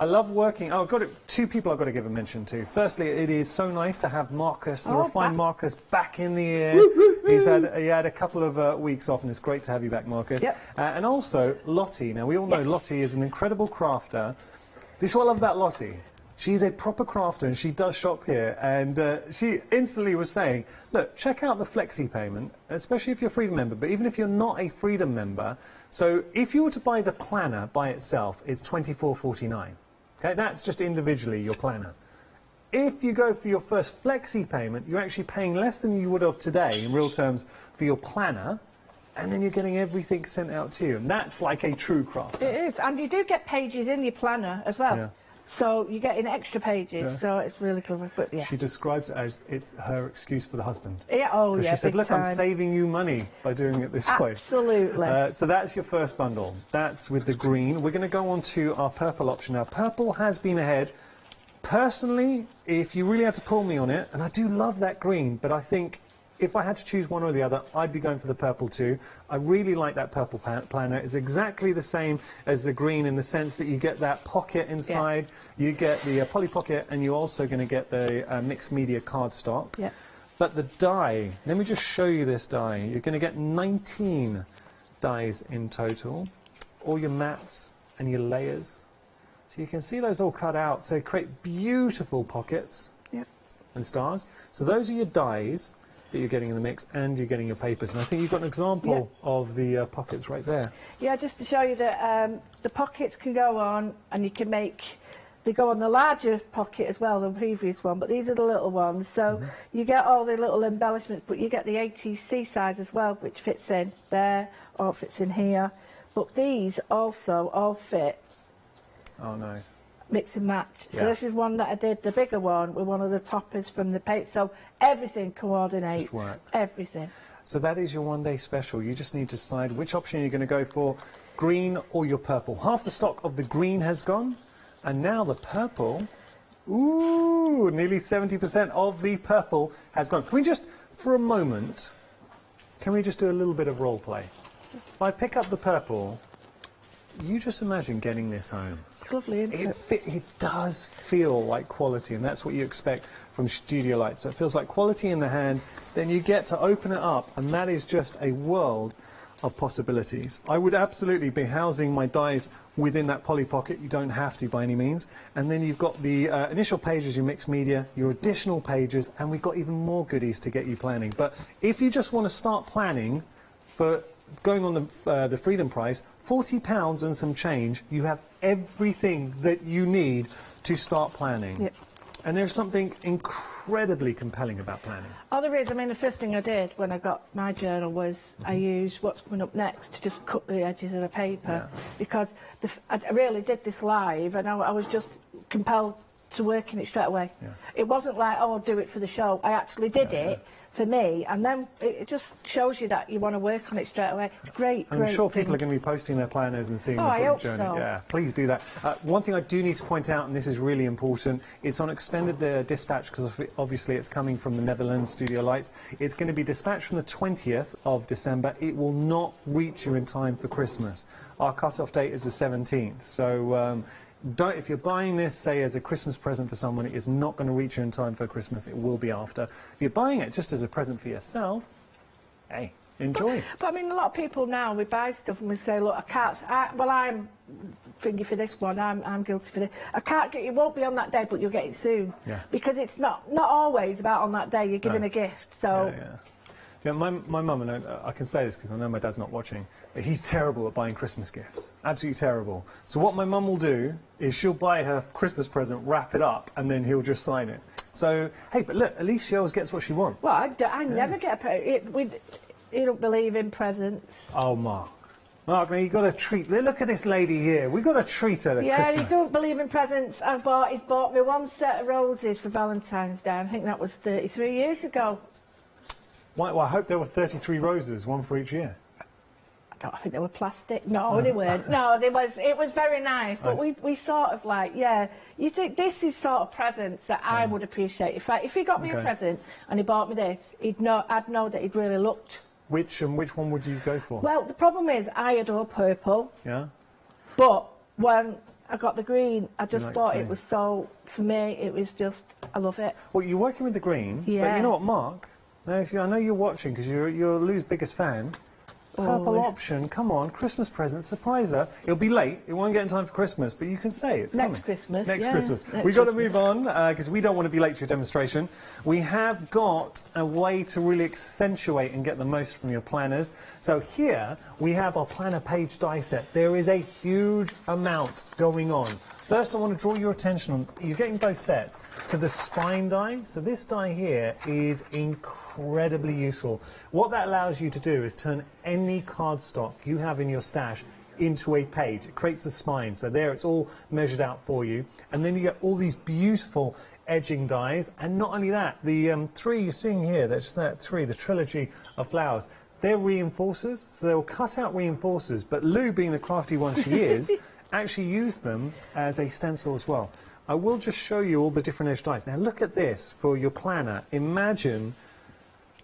I love working. Oh, I've got two people I've got to give a mention to. Firstly, it is so nice to have Marcus, the refined Marcus, back in the air. He had a couple of weeks off, and it's great to have you back, Marcus. Yep. And also Lottie. Now we all know Lottie is an incredible crafter. This is what I love about Lottie. She's a proper crafter, and she does shop here. And she instantly was saying, look, check out the flexi payment, especially if you're a Freedom member, but even if you're not a Freedom member. So if you were to buy the planner by itself, it's $24.49. Okay, that's just individually your planner. If you go for your first flexi payment, you're actually paying less than you would have today in real terms for your planner, and then you're getting everything sent out to you. And that's like a true craft. It is. And you do get pages in your planner as well. Yeah. So you're getting extra pages. Yeah. So it's really clever. But yeah. She describes it as it's her excuse for the husband. Yeah, oh 'Cause yeah, she said, big look, I'm time. saving you money by doing it this way. Absolutely. So that's your first bundle. That's with the green. We're going to go on to our purple option now. Purple has been ahead. Personally, if you really had to pull me on it, and I do love that green, but I think if I had to choose one or the other, I'd be going for the purple too. I really like that purple planner. It's exactly the same as the green in the sense that you get that pocket inside, you get the poly pocket, and you're also going to get the mixed media cardstock. Yeah. But the die, let me just show you this die. You're going to get 19 dies in total, all your mats and your layers. So you can see those all cut out, so create beautiful pockets and stars. So those are your dies that you're getting in the mix, and you're getting your papers. And I think you've got an example of the pockets right there. Yeah, just to show you that the pockets can go on, and you can make, they go on the larger pocket as well, the previous one, but these are the little ones. So you get all the little embellishments, but you get the ATC size as well, which fits in there, or fits in here. But these also all fit. Oh, nice. Mix and match. So Yeah. this is one that I did, the bigger one, with one of the toppers from the paper. So everything coordinates. Just works. Everything. So that is your one-day special. You just need to decide which option you're going to go for, green or your purple. Half the stock of the green has gone, and now the purple, ooh, nearly 70% of the purple has gone. Can we just, for a moment, can we just do a little bit of role play? If I pick up the purple, you just imagine getting this home. It's lovely, isn't it? It does feel like quality, and that's what you expect from Studio Light. So it feels like quality in the hand, then you get to open it up, and that is just a world of possibilities. I would absolutely be housing my dies within that poly pocket. You don't have to by any means. And then you've got the initial pages, your mixed media, your additional pages, and we've got even more goodies to get you planning. But if you just want to start planning for going on the Freedom price, £40 and some change, you have everything that you need to start planning. Yep. And there's something incredibly compelling about planning. Oh, there is. I mean, the first thing I did when I got my journal was I used what's coming up next to just cut the edges of the paper, because I really did this live, and I was just compelled to work in it straight away. It wasn't like, oh, I'll do it for the show. I actually did it for me, and then it just shows you that you want to work on it straight away. Great. I'm sure people are going to be posting their planners and seeing the I hope journey. so. Yeah, please do that. One thing I do need to point out, and this is really important, it's on expanded dispatch because obviously it's coming from the Netherlands, Studio Lights. It's going to be dispatched from the 20th of December. It will not reach you in time for Christmas. Our cut-off date is the 17th, so if you're buying this, say, as a Christmas present for someone, it is not going to reach you in time for Christmas. It will be after. If you're buying it just as a present for yourself, hey, enjoy. But I mean, a lot of people now, we buy stuff and we say, look, I can't, well, I'm thinking for this one, I'm guilty for this. I can't get, it won't be on that day, but you'll get it soon. Yeah. Because it's not always about on that day, you're giving a gift, so... Yeah, my mum, and I can say this because I know my dad's not watching, but he's terrible at buying Christmas gifts. Absolutely terrible. So what my mum will do is she'll buy her Christmas present, wrap it up, and then he'll just sign it. So, hey, but look, at least she always gets what she wants. Well, I never get a you don't believe in presents. Oh, Mark. Mark, now you've got to treat... Look at this lady here. We've got to treat her at Christmas. Yeah, he don't believe in presents. He's bought me one set of roses for Valentine's Day. I think that was 33 years ago. Well, I hope there were 33 roses, one for each year. I think they were plastic. No, they weren't. No, it was very nice. But we sort of like, you think this is sort of presents that I would appreciate. If he got me a present and he bought me this, I'd know that he'd really looked. Which one would you go for? Well, the problem is I adore purple. Yeah. But when I got the green, I just thought it was so, for me, it was just, I love it. Well, you're working with the green. Yeah. But you know what, Mark? Now, I know you're watching because you're Lou's biggest fan. Purple option, come on, Christmas present, surprise her. It'll be late, it won't get in time for Christmas, but you can say it's coming. Next Christmas, Next Christmas. We've got to move on because we don't want to be late to your demonstration. We have got a way to really accentuate and get the most from your planners. So here we have our planner page die set. There is a huge amount going on. First, I want to draw your attention on, you're getting both sets, to the spine die. So this die here is incredibly useful. What that allows you to do is turn any cardstock you have in your stash into a page. It creates a spine. So there, it's all measured out for you. And then you get all these beautiful edging dies. And not only that, the three you're seeing here, there's that three, the trilogy of flowers, they're reinforcers. So they'll cut out reinforcers. But Lou, being the crafty one she is, actually use them as a stencil as well. I will just show you all the different edge dies. Now look at this for your planner. Imagine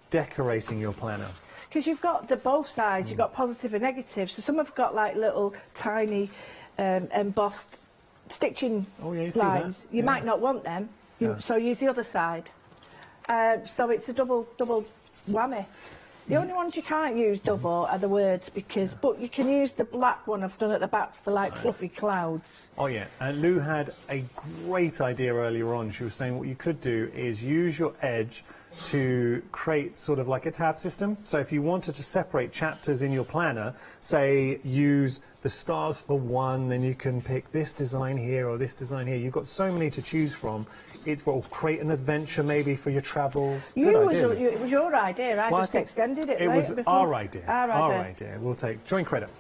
decorating your planner. Because you've got both sides, you've got positive and negative. So some have got like little tiny embossed stitching lines. You might not want them, so use the other side. So it's a double whammy. The only ones you can't use double are the words, but you can use the black one I've done at the back for like fluffy clouds. Oh yeah, and Lou had a great idea earlier on. She was saying what you could do is use your edge to create sort of like a tab system. So if you wanted to separate chapters in your planner, say use the stars for one, then you can pick this design here or this design here. You've got so many to choose from. It will create an adventure maybe for your travels. It was your idea. I just extended it. It was our idea. Our idea. We'll take joint credit.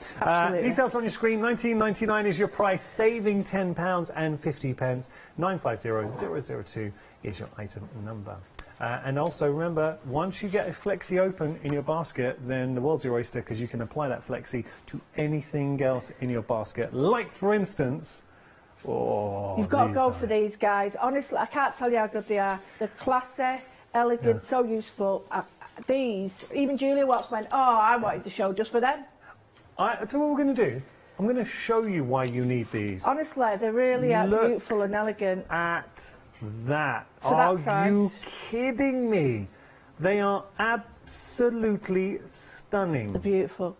Details on your screen. £19.99 is your price, saving £10 and 50 pence. 950002 is your item number. And also remember, once you get a flexi open in your basket, then the world's your oyster because you can apply that flexi to anything else in your basket. Like, for instance, you've got to go for these guys. Honestly, I can't tell you how good they are. They're classy, elegant, so useful. These, even Julia Watts went, oh, I wanted the show just for them. So what we're going to do, I'm going to show you why you need these. Honestly, they're really beautiful and elegant. At that. For that price. You kidding me? They are absolutely stunning. They're beautiful.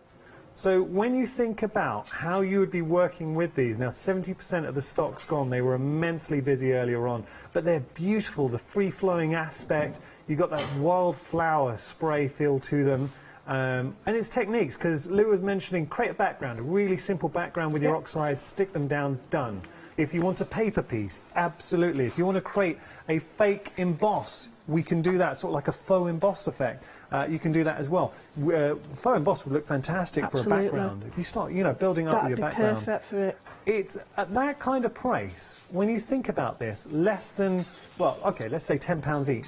So when you think about how you would be working with these, now 70% of the stock's gone, they were immensely busy earlier on, but they're beautiful, the free-flowing aspect, you've got that wildflower spray feel to them, And it's techniques, because Lou was mentioning create a background, a really simple background with your oxides, stick them down, done. If you want a paper piece, absolutely. If you want to create a fake emboss, we can do that, sort of like a faux emboss effect. You can do that as well. Faux emboss would look fantastic for a background. If you start, you know, building up with your background. Perfect for it. It's at that kind of price, when you think about this, less than, well, okay, let's say £10 each.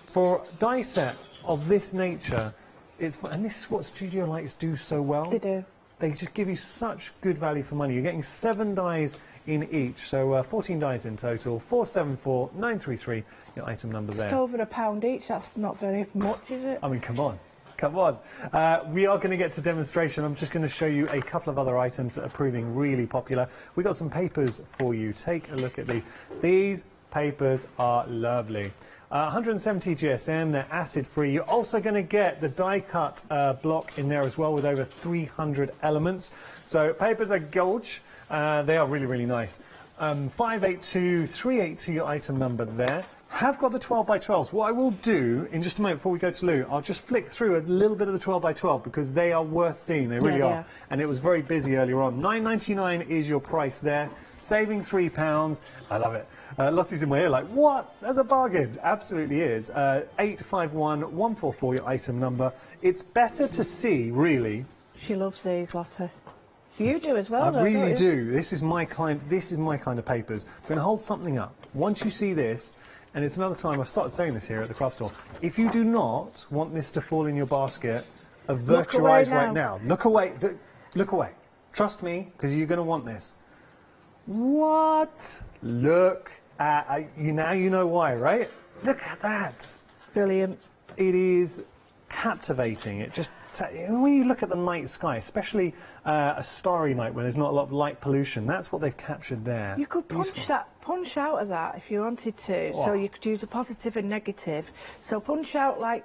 For a die set of this nature, and this is what Studio Lights do so well. They do. They just give you such good value for money. You're getting 7 dies in each, so 14 dies in total, 474933, your item number there. Just over £1 each, that's not very much, is it? I mean, come on. Come on. We are going to get to demonstration. I'm just going to show you a couple of other items that are proving really popular. We've got some papers for you. Take a look at these. These papers are lovely. 170 GSM, they're acid-free. You're also going to get the die-cut block in there as well with over 300 elements. So papers are gorge. They are really, really nice. 582382, your item number there. Have got the 12 by 12s. What I will do in just a moment before we go to Lou, I'll just flick through a little bit of the 12 by 12 because they are worth seeing. They really are. And it was very busy earlier on. £9.99 is your price there, saving £3. I love it. Lottie's in my ear like, what? That's a bargain. Absolutely is. 851144, your item number. It's better to see, really. She loves these, Lottie. You do as well. I though, really don't you? do. This is my kind of papers. I'm going to hold something up. Once you see this, and it's another time I've started saying this here at the craft store, if you do not want this to fall in your basket, avert your eyes right now. Look away. Look away. Trust me, because you're going to want this. What? Look at you now. You know why, right? Look at that. Brilliant. It is captivating. It just when you look at the night sky, especially a starry night where there's not a lot of light pollution, that's what they've captured there. You could punch out of that if you wanted to. Oh. So you could use a positive and negative. So punch out like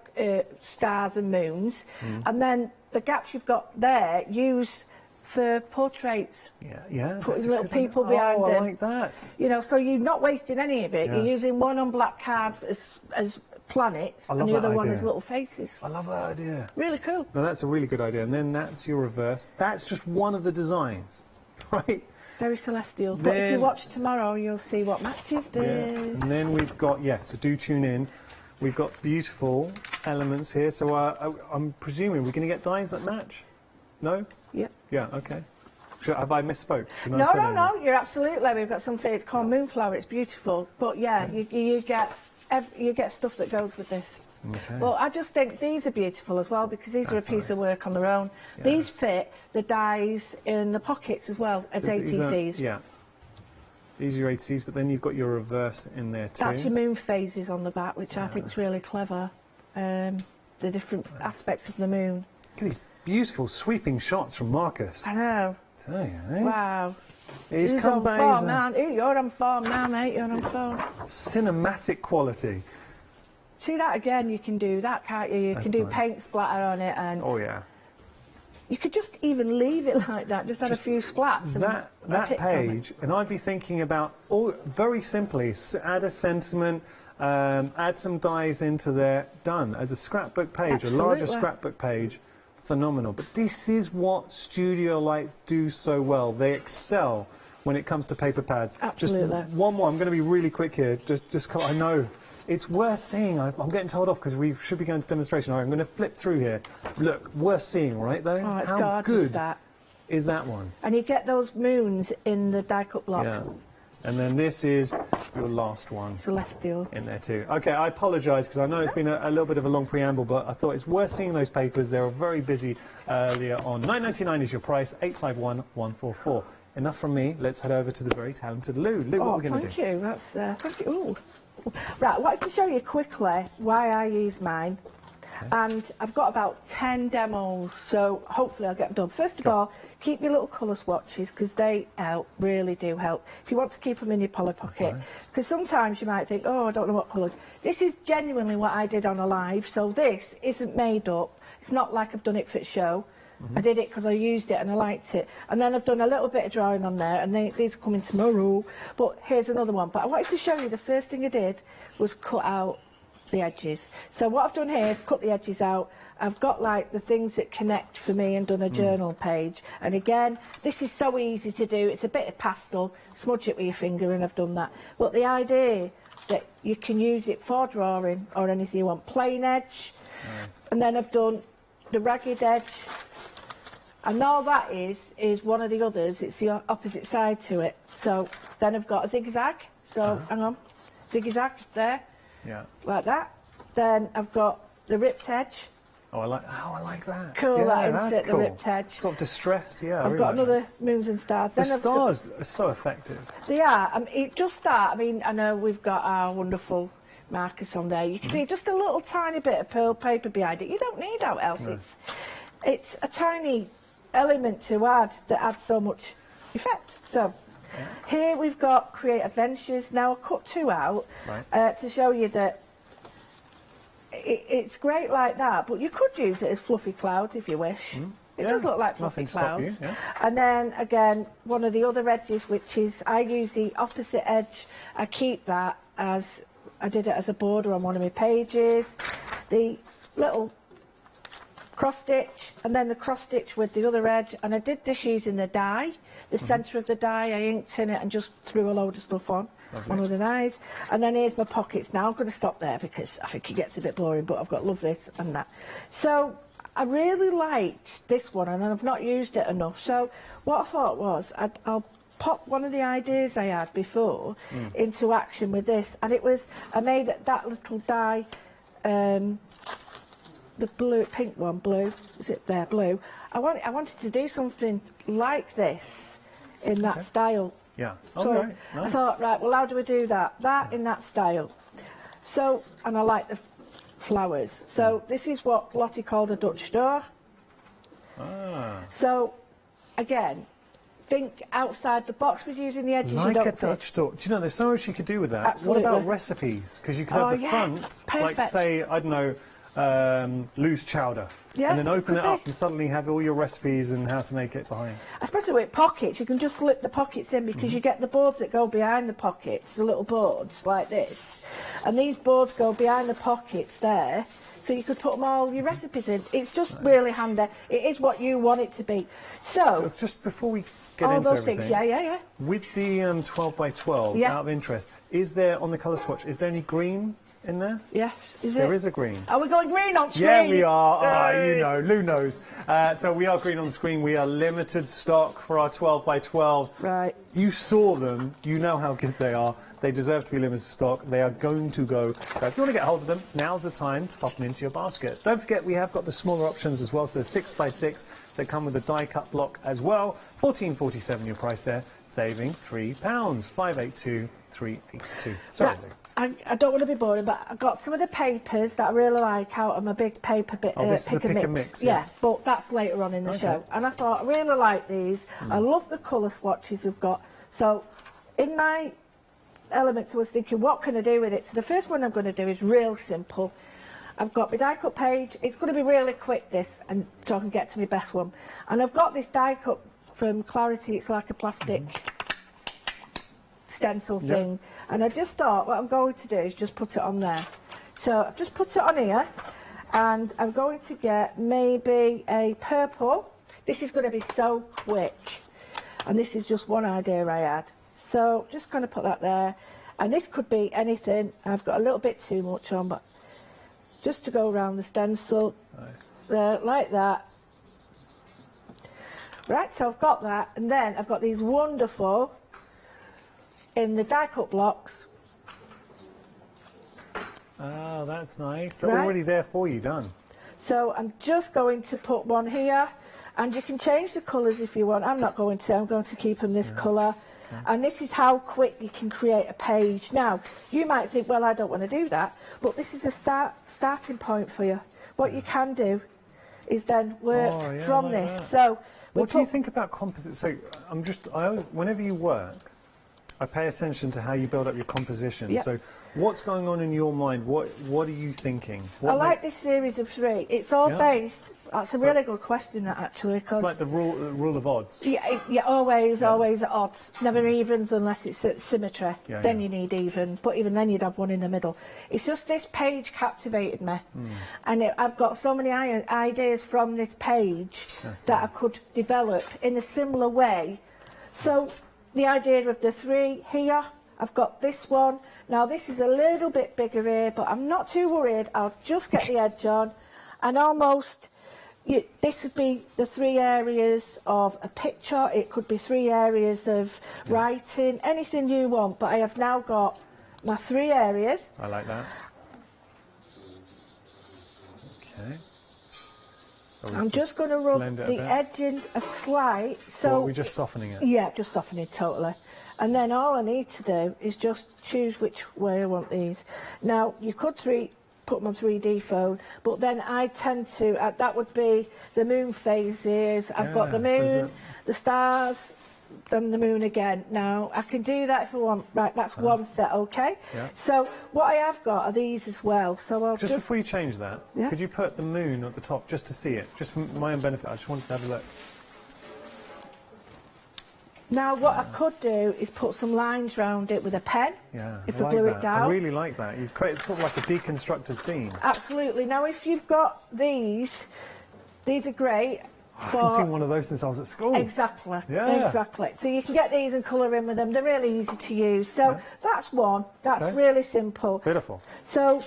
stars and moons, and then the gaps you've got there use for portraits. Yeah. Putting little people behind them. I like that. You know, so you're not wasting any of it. Yeah. You're using one on black card as planets, and the other one as little faces. I love that idea. Really cool. No, that's a really good idea. And then that's your reverse. That's just one of the designs, right? Very celestial. But if you watch tomorrow, you'll see what matches do. Yeah. And then we've got, so do tune in. We've got beautiful elements here. So I'm presuming we're going to get dies that match? No? Yep. Yeah, okay. Have I misspoke? No, you're absolutely. We've got something, it's called Moonflower, it's beautiful. But yeah, you get stuff that goes with this. Okay. Well, I just think these are beautiful as well because these are a piece of work on their own. Yeah. These fit the dies in the pockets as well as ATCs. These are your ATCs, but then you've got your reverse in there too. That's your moon phases on the back, which I think is really clever. The different aspects of the moon. Look at these beautiful sweeping shots from Marcus. I know. Tell you, eh? Wow. He's on come form back. now. You're on form now, mate. You're on form. Cinematic quality. See that again? You can do that, can't you? You can do paint splatter on it, and oh yeah. You could just even leave it like that. Just add a few splats. That page, and I'd be thinking about very simply add a sentiment, add some dies into there. Done as a scrapbook page, Absolutely. a larger scrapbook page. Phenomenal. But this is what Studio Lights do so well. They excel when it comes to paper pads. Absolutely. Just one more. I'm going to be really quick here. Just I know it's worth seeing. I'm getting told off because we should be going to demonstration. I'm going to flip through here. Look, worth seeing, right? Though. Oh, it's how good that. is that one? And you get those moons in the die cut block. Yeah. And then this is your last one. Celestial. In there too. Okay, I apologise because I know it's been a little bit of a long preamble, but I thought it's worth seeing those papers. They were very busy earlier on. $9.99 is your price, 851144. Enough from me. Let's head over to the very talented Lou. Lou, what are we going to do? Thank you. Thank you. Ooh. Right, I wanted to show you quickly why I use mine. And I've got about 10 demos, so hopefully I'll get them done. First of all, keep your little colour swatches because they help, really do help. If you want to keep them in your poly pocket, because sometimes you might think, oh, I don't know what colours. This is genuinely what I did on a live, so this isn't made up. It's not like I've done it for show. I did it because I used it and I liked it. And then I've done a little bit of drawing on there, and these are coming tomorrow. But here's another one. But I wanted to show you the first thing I did was cut out the edges. So what I've done here is cut the edges out, I've got like the things that connect for me and done a journal page. And again, this is so easy to do. It's a bit of pastel, smudge it with your finger, and I've done that. But the idea that you can use it for drawing or anything you want. Plain edge, and then I've done the ragged edge. And all that is one of the others. It's the opposite side to it. So then I've got a zigzag. So hang on, zigzag there, like that. Then I've got the ripped edge. Oh, I like that. Cool, yeah, that into the ripped edge. Sort of distressed, yeah. I've got another moons and stars. The stars are so effective. They are. It does start. I mean, I know we've got our wonderful Marcus on there. You can see just a little tiny bit of pearl paper behind it. You don't need out else. No. It's a tiny element to add that adds so much effect. So here we've got Create Adventures. Now I cut 2 out to show you that it's great like that, but you could use it as fluffy clouds if you wish. It does look like fluffy clouds. And then again, one of the other edges, which is I use the opposite edge. I keep that as I did it as a border on one of my pages. The little cross stitch, and then the cross stitch with the other edge. And I did this using the die, the centre of the die. I inked in it and just threw a load of stuff on. One of the dies. And then here's my pockets. Now I'm going to stop there because I think it gets a bit boring, but I've got love this and that. So I really liked this one, and I've not used it enough. So what I thought was I'll pop one of the ideas I had before into action with this, and it was I made that little die, the blue, pink one, blue. Is it there, blue? I wanted to do something like this in that style. Yeah. So Nice. I thought, right, well, how do we do that? That in that style. So, and I like the flowers. So this is what Lottie called a Dutch door. So, again, think outside the box with using the edges. Like you don't a Dutch door. Do you know, there's so much you could do with that. Absolutely. What about recipes? Because you could have the front, like say, I don't know, loose chowder, and then open it up and suddenly have all your recipes and how to make it behind. Especially with pockets, you can just slip the pockets in because you get the boards that go behind the pockets, the little boards like this, and these boards go behind the pockets there, so you could put them all your recipes in. It's just really handy. It is what you want it to be. So just before we get all into those everything, things, with the 12 by 12s, out of interest, is there on the colour swatch? Is there any green in there? Yes, There is a green. Are we going green on screen? Yeah, we are. You know, Lou knows. So we are green on the screen. We are limited stock for our 12 by 12s. Right. You saw them. You know how good they are. They deserve to be limited stock. They are going to go. So if you want to get hold of them, now's the time to pop them into your basket. Don't forget, we have got the smaller options as well. So 6 by 6. They come with a die cut block as well. £14.47 your price there, saving £3. 582,382. Sorry, Lou. I don't want to be boring, but I got some of the papers that I really like out of my big paper bit. This is the pick and mix. Yeah, but that's later on in the show. And I thought I really like these. I love the colour swatches we've got. So in my elements, I was thinking, what can I do with it? So the first one I'm going to do is real simple. I've got my die cut page. It's going to be really quick, this, and so I can get to my best one. And I've got this die cut from Clarity. It's like a plastic stencil thing. And I just thought what I'm going to do is just put it on there. So I've just put it on here, and I'm going to get maybe a purple. This is going to be so quick, and this is just one idea I had. So just going to put that there, and this could be anything. I've got a little bit too much on, but just to go around the stencil, there, like that. Right, so I've got that, and then I've got these wonderful in the die cut blocks. Oh, that's nice. They're already there for you, done. So I'm just going to put one here, and you can change the colours if you want. I'm not going to. I'm going to keep them this colour. And this is how quick you can create a page. Now, you might think, well, I don't want to do that, but this is a starting point for you. What you can do is then work from this. So, what do you think about composite? So, whenever you work, I pay attention to how you build up your composition. Yep. So what's going on in your mind? What are you thinking? I like this series of 3. It's all based. That's a really good question, that, actually. It's like the rule of odds. Yeah, always at odds. Never evens unless it's at symmetry. Yeah, then you need evens, but even then you'd have one in the middle. It's just this page captivated me, and I've got so many ideas from this page that I could develop in a similar way. So the idea of the 3 here, I've got this one. Now this is a little bit bigger here, but I'm not too worried. I'll just get the edge on, and almost. This would be the 3 areas of a picture. It could be 3 areas of writing, anything you want. But I have now got my 3 areas. I like that. Okay. I'm just going to rub the edge in a slight. So we're just softening it? Yeah, just softening it totally. And then all I need to do is just choose which way I want these. Now, you could put them on 3D phone, but then I tend to, that would be the moon phases. I've got the moon, the stars, then the moon again. Now, I can do that if I want. Right, that's one set, okay? Yeah. So, what I have got are these as well. So I'll just before you change that, yeah? could you put the moon at the top just to see it? Just for my own benefit, I just wanted to have a look. Now, what I could do is put some lines around it with a pen. Yeah, if I glue it down. I really like that. You've created sort of like a deconstructed scene. Absolutely. Now, if you've got these are great. I haven't seen one of those since I was at school. Exactly. Yeah. Exactly. So you can get these and colour in with them. They're really easy to use. So that's one. That's really simple. Beautiful. So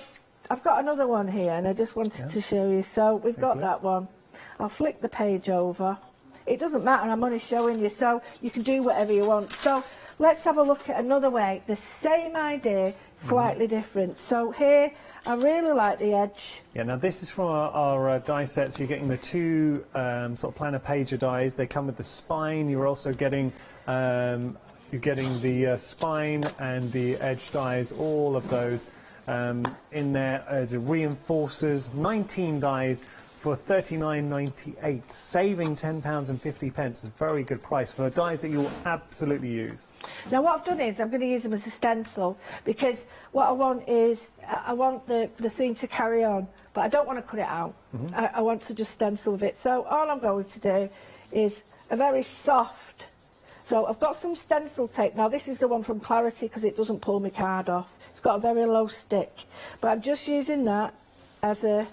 I've got another one here, and I just wanted to show you. So we've got that one. I'll flick the page over. It doesn't matter, I'm only showing you, so you can do whatever you want. So let's have a look at another way. The same idea, slightly different. So here, I really like the edge. Yeah, now this is from our die sets. You're getting the 2 sort of planner pager dies. They come with the spine. You're also getting the spine and the edge dies, all of those in there as reinforcers. 19 dies for £39.98, saving £10.50. It's a very good price for dies that you will absolutely use. Now what I've done is I'm going to use them as a stencil, because what I want is I want the thing to carry on, but I don't want to cut it out. I want to just stencil with it. So all I'm going to do is a very soft. So I've got some stencil tape. Now this is the one from Clarity because it doesn't pull my card off. It's got a very low stick, but I'm just using that as a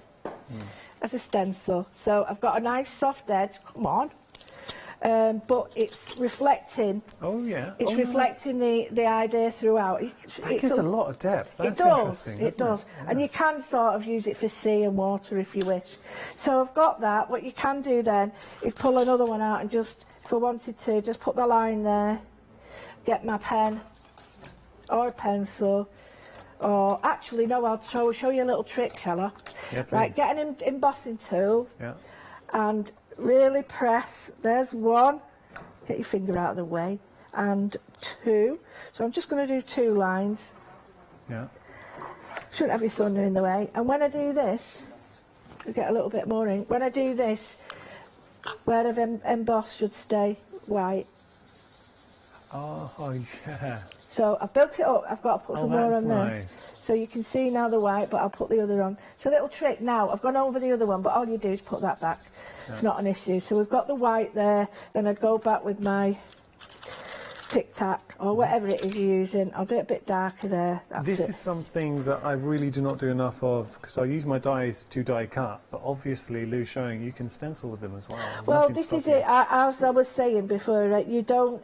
stencil. So I've got a nice soft edge, come on, but it's reflecting. Oh yeah. It's reflecting the idea throughout. That gives a lot of depth. That's interesting. It does. Yeah. And you can sort of use it for sea and water if you wish. So I've got that. What you can do then is pull another one out and just, if I wanted to, just put the line there, get my pen or a pencil. Or actually, no, I'll show you a little trick, shall I? Yeah, please. Right, get an embossing tool and really press. There's 1. Get your finger out of the way. And 2. So I'm just going to do 2 lines. Yeah. Shouldn't have your thunder in the way. And when I do this, I get a little bit more in. When I do this, where I've embossed should stay white. Oh, yeah. So I've built it up, I've got to put some more on there. Nice. So you can see now the white, but I'll put the other on. It's a little trick now. I've gone over the other one, but all you do is put that back. Yeah. It's not an issue. So we've got the white there, then I'd go back with my Tic Tac or whatever it is you're using. I'll do it a bit darker there. This is something that I really do not do enough of, because I use my dies to die cut, but obviously Lou's showing you can stencil with them as well. Well, this is it. As I was saying before, right,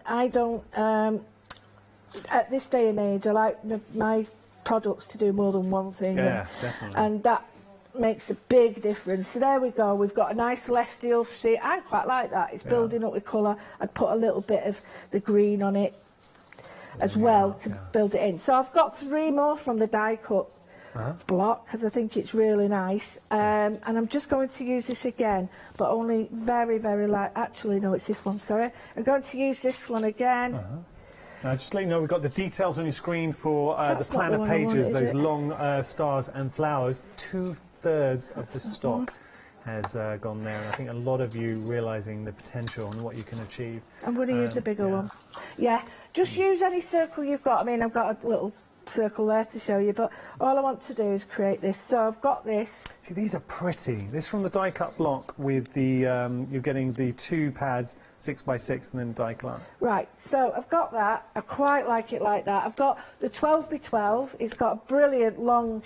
I don't at this day and age, I like my products to do more than one thing. Yeah, definitely. And that makes a big difference. So there we go. We've got a nice celestial. See, I quite like that. It's building up with colour. I'd put a little bit of the green on it as well to build it in. So I've got 3 more from the die cut block because I think it's really nice. And I'm just going to use this again, but only very, very light. Actually, no, it's this one. Sorry. I'm going to use this one again. Just to let you know, we've got the details on your screen for the planner pages, those long stars and flowers, 2/3 of the stock. has gone there, and I think a lot of you realising the potential and what you can achieve. I'm going to use a bigger one. Yeah, just use any circle you've got. I mean, I've got a little circle there to show you, but all I want to do is create this. So I've got this. See, these are pretty. This is from the die cut block with the, you're getting the 2 pads, 6x6, and then die cut. Right, so I've got that. I quite like it like that. I've got the 12x12. It's got a brilliant long,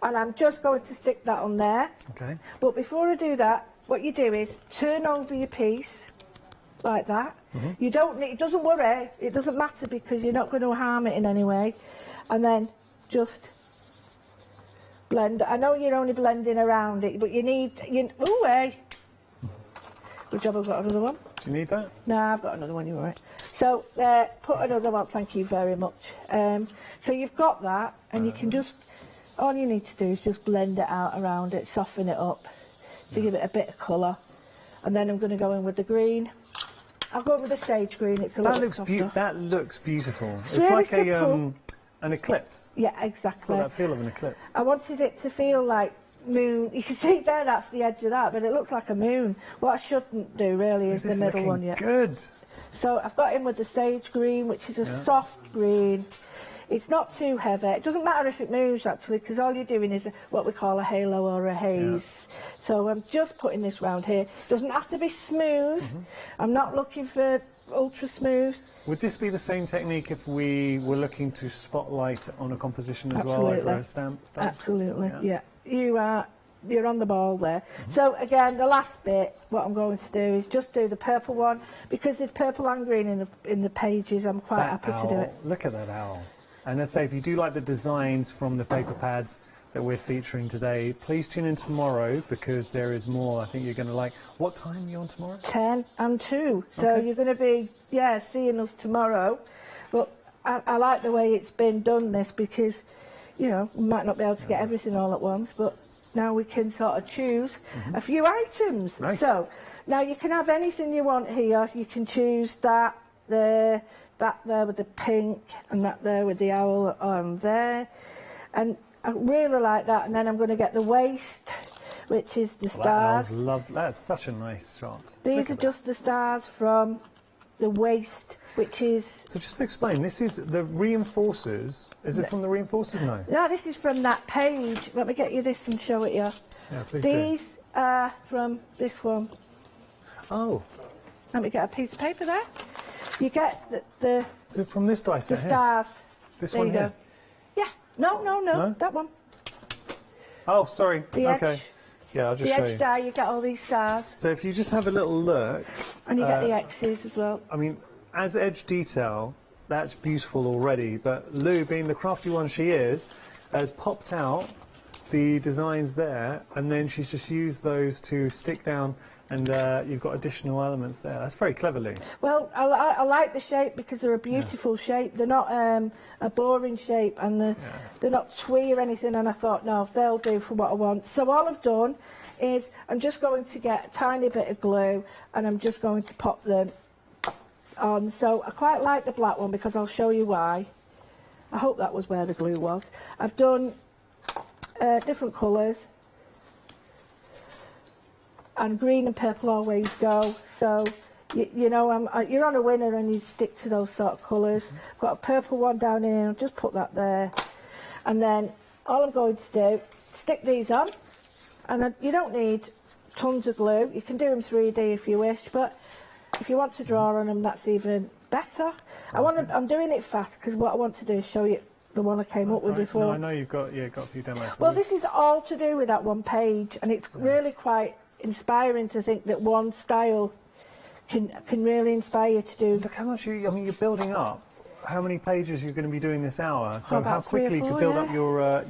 and I'm just going to stick that on there. Okay. But before I do that, what you do is turn over your piece like that. You don't need, it doesn't worry, it doesn't matter because you're not going to harm it in any way. And then just blend. I know you're only blending around it, but you need, ooh, hey. Good job, I've got another one. Do you need that? No, I've got another one, you're all right. So, put another one, thank you very much. So you've got that, and you can just, all you need to do is just blend it out around it, soften it up to give it a bit of colour. And then I'm going to go in with the green. I'll go with the sage green, it's a little bit softer. That looks beautiful. It's Really like simple. an eclipse. Yeah, It's exactly. got that feel of an eclipse. I wanted it to feel like moon. You can see there, that's the edge of that, but it looks like a moon. What I shouldn't do really is the middle one yet. Good. So I've got in with the sage green, which is a soft green. It's not too heavy. It doesn't matter if it moves actually, because all you're doing is what we call a halo or a haze. So I'm just putting this round here. It doesn't have to be smooth. I'm not looking for ultra smooth. Would this be the same technique if we were looking to spotlight on a composition as well, Absolutely. over a stamp? Absolutely, yeah. You're on the ball there. So again, the last bit, what I'm going to do is just do the purple one, because there's purple and green in the pages. I'm quite happy to do it. Look at that owl. And let's say if you do like the designs from the paper pads that we're featuring today, please tune in tomorrow because there is more. I think you're going to like. What time are you on tomorrow? 10 and 2. So you're going to be, seeing us tomorrow. But I like the way it's been done, this, because, we might not be able to get everything all at once, but now we can sort of choose a few items. Nice. So now you can have anything you want here. You can choose that there with the pink, and that there with the owl on there. And I really like that. And then I'm going to get the waist, which is the stars. That's such a nice shot. These are just the stars from the waist, which is... So just explain, this is the reinforcers. Is it from the reinforcers? No. No, this is from that page. Let me get you this and show it you. Yeah, please These are from this one. Oh. Let me get a piece of paper there. You get the Is it from this die set the here? stars. This There one you here? go. Yeah. No, that one. Oh, sorry. The okay. edge. Yeah, I'll just The show edge you. die, you get all these stars. So if you just have a little look... And you get the X's as well. I mean, as edge detail, that's beautiful already, but Lou, being the crafty one she is, has popped out the designs there, and then she's just used those to stick down, and you've got additional elements there. That's very cleverly. Well, I like the shape because they're a beautiful shape. They're not a boring shape, and they're not twee or anything, and I thought, no, they'll do for what I want. So all I've done is I'm just going to get a tiny bit of glue, and I'm just going to pop them on. So I quite like the black one because I'll show you why. I hope that was where the glue was. I've done different colours, and green and purple always go. So you're on a winner and you stick to those sort of colours. Got a purple one down here. I'll just put that there, and then all I'm going to do, stick these on, and you don't need tons of glue. You can do them 3D if you wish, but if you want to draw on them, that's even better. I'm doing it fast because what I want to do is show you the one I came up with before. No, I know you've got a few demos. Well, this is all to do with that one page, and it's really quite inspiring to think that one style can really inspire you to do. Look how much you're building up. How many pages you're going to be doing this hour? So About how 3 or quickly 4, to build up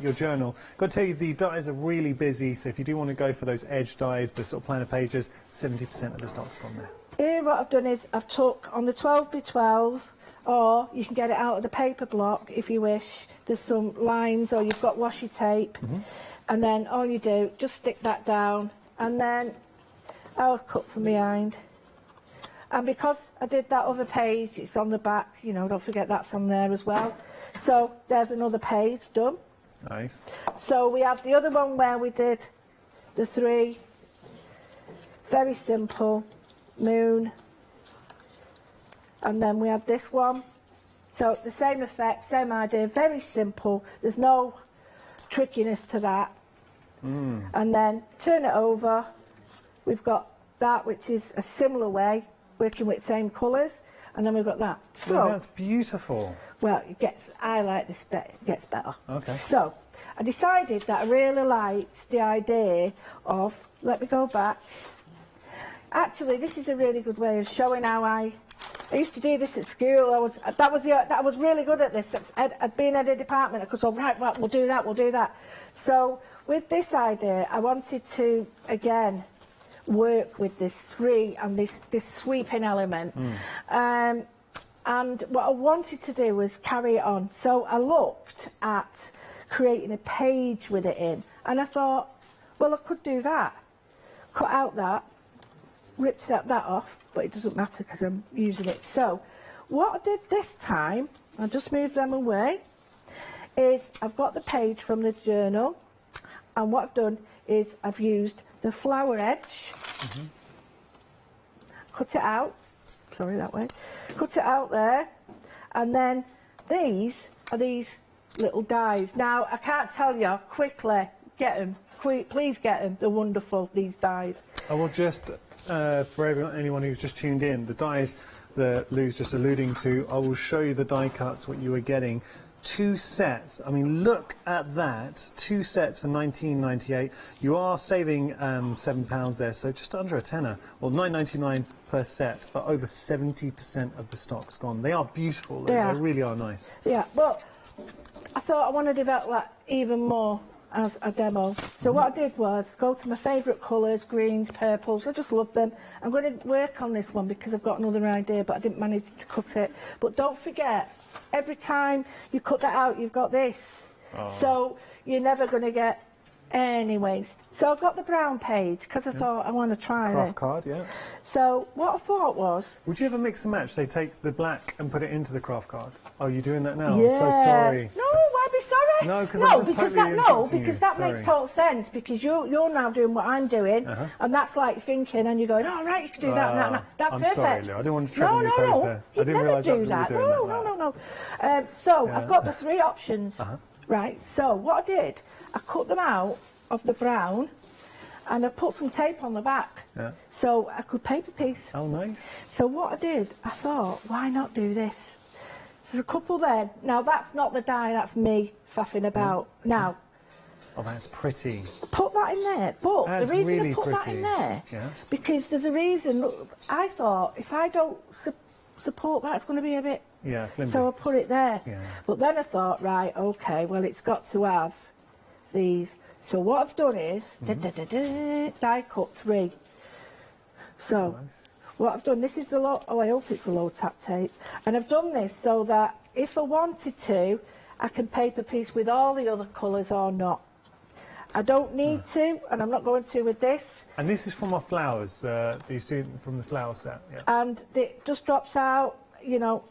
your journal. Got to tell you, the dies are really busy. So if you do want to go for those edge dies, the sort of planner pages, 70% of the stock's gone there. Here, what I've done is I've took on the 12x12, or you can get it out of the paper block if you wish. There's some lines, or you've got washi tape, and then all you do, just stick that down, and then I'll cut from behind. And because I did that other page, it's on the back, don't forget that's on there as well. So there's another page done. Nice. So we have the other one where we did the 3 Very simple, moon. And then we have this one. So the same effect, same idea, very simple. There's no trickiness to that. And then turn it over. We've got that, which is a similar way, working with the same colours. And then we've got that. So Oh, that's beautiful. well, it gets, I like this better, it gets better. Okay. So I decided that I really liked the idea of, let me go back. Actually, this is a really good way of showing how I used to do this at school. I was really good at this. I'd been at a department. I could go, right, we'll do that. So with this idea, I wanted to, again, work with this three and this sweeping element. And what I wanted to do was carry it on. So I looked at creating a page with it in, and I thought, well, I could do that. Cut out that, ripped that off, but it doesn't matter because I'm using it. So what I did this time, I'll just move them away, is I've got the page from the journal, and what I've done is I've used the flower edge, cut it out, sorry, that way, cut it out there, and then these are these little dies. Now, I can't tell you, quickly, get them, please get them, they're wonderful, these dies. I will just, for anyone who's just tuned in, the dies that Lou's just alluding to, I will show you the die cuts, what you were getting. 2 sets, I mean, look at that, 2 sets for £19.98. You are saving £7 there, so just under a tenner, or £9.99 per set, but over 70% of the stock's gone. They are beautiful, Lou. Yeah. They really are nice. Yeah, well, I thought I want to develop that even more as a demo. So what I did was go to my favourite colours, greens, purples, I just love them. I'm going to work on this one because I've got another idea, but I didn't manage to cut it. But don't forget, every time you cut that out, you've got this. So you're never going to get any waste. So I've got the brown page because I thought I want to try Craft it. card, yeah. So what I thought was... Would you ever mix and match? They take the black and put it into the craft card. Oh, you're doing that now? Yeah. I'm so sorry. No, why be sorry? No, because I'm just totally interrupting you. that Sorry. makes total sense, because you're now doing what I'm doing, and that's like thinking, and you're going, oh, right, you can do that and that and that. That's I'm perfect. sorry, Lou. I didn't want to tread on your toes there. I didn't realise that's what you were doing. No. So I've got the 3 options, right? So what I did, I cut them out of the brown, and I put some tape on the back, so I could paper piece. Oh, nice. So what I did, I thought, why not do this? There's a couple there. Now, that's not the die, that's me faffing about. Now, oh, that's pretty. Put that in there. But That's the reason really I put that pretty. in there, Yeah. because there's a reason. Look, I thought, if I don't support that, it's going to be a bit... Yeah, flimsy. So I put it there. Yeah. But then I thought, right, OK, well, it's got to have these. So what I've done is, die cut 3. So... What I've done, this is the low, oh, I hope it's the low tap tape, and I've done this so that if I wanted to, I can paper piece with all the other colours or not. I don't need to, and I'm not going to with this. And this is from our flowers, that you see from the flower set, yeah. And it just drops out, you know,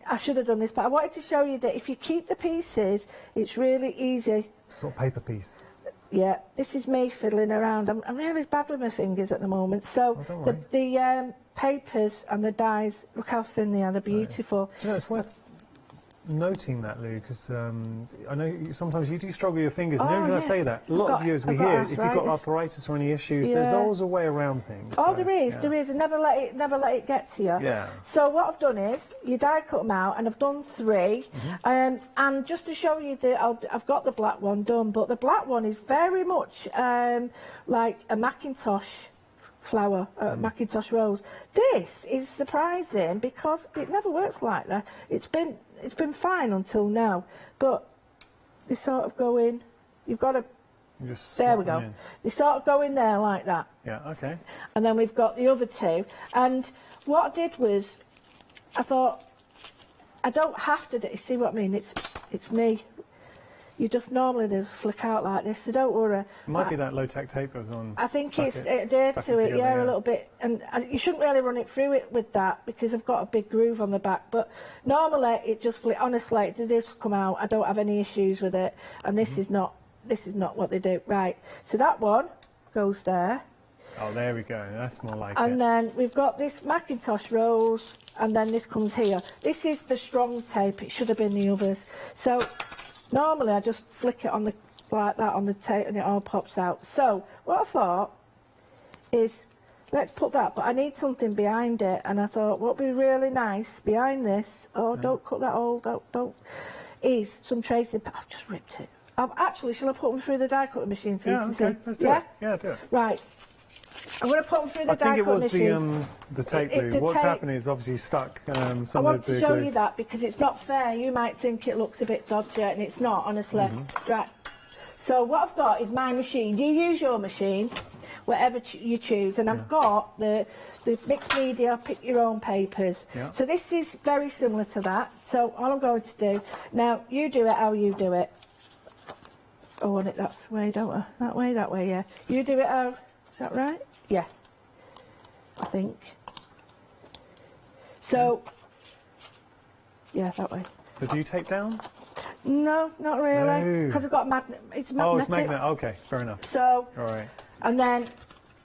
I should have done this, but I wanted to show you that if you keep the pieces, it's really easy. Sort of paper piece. Yeah, this is me fiddling around. I'm really bad with my fingers at the moment. So the papers and the dies, look how thin they are, they're beautiful. Do you know, it's worth noting that, Lou, because I know sometimes you do struggle with your fingers, and every time I say that, a lot of you, as we hear, if you've got arthritis or any issues, there's always a way around things. Oh, there is, and never let it get to you. Yeah. So what I've done is, you die cut them out, and I've done 3, and just to show you that I've got the black one done, but the black one is very much like a Macintosh flower, Macintosh rose. This is surprising because it never works like that. It's been fine until now, but they sort of go in. You've got to. There we go. They sort of go in there like that. Yeah. Okay. And then we've got the other 2. And what I did was, I thought, I don't have to do. See what I mean? It's me. You just normally just flick out like this, so don't worry. It might be that low-tack tape goes on. I think it's there to it, yeah, a little bit. And you shouldn't really run it through it with that because I've got a big groove on the back. But normally it just honestly, it just come out. I don't have any issues with it. And this is not what they do. Right. So that one goes there. Oh, there we go. That's more like And it. then we've got this Macintosh rose, and then this comes here. This is the strong tape. It should have been the others. So normally I just flick it on the like that on the tape, and it all pops out. So what I thought is, let's put that, but I need something behind it, and I thought what would be really nice behind this. Oh, don't cut that all. Don't. Is some tracing. I've just ripped it. Actually, shall I put them through the die cutting machine so you can see? Let's do it. Yeah, do it. Right. I'm going to put them through the I die think it cutting was machine. the tape glue. What's happening is obviously stuck some I of want the glue. to show you that because it's not fair. You might think it looks a bit dodgy, and it's not, honestly. Right. So what I've got is my machine. You use your machine, whatever you choose, and I've got the mixed media, pick your own papers. Yeah. So this is very similar to that. So all I'm going to do, now you do it how you do it. I want it that way, don't I? That way, yeah. You do it how, is that right? Yeah, I think. So, yeah, that way. So do you tape down? No, not really, No. because I've got a magnet. It's magnetic. Oh, it's magnet. Okay, fair enough. So, all right. and then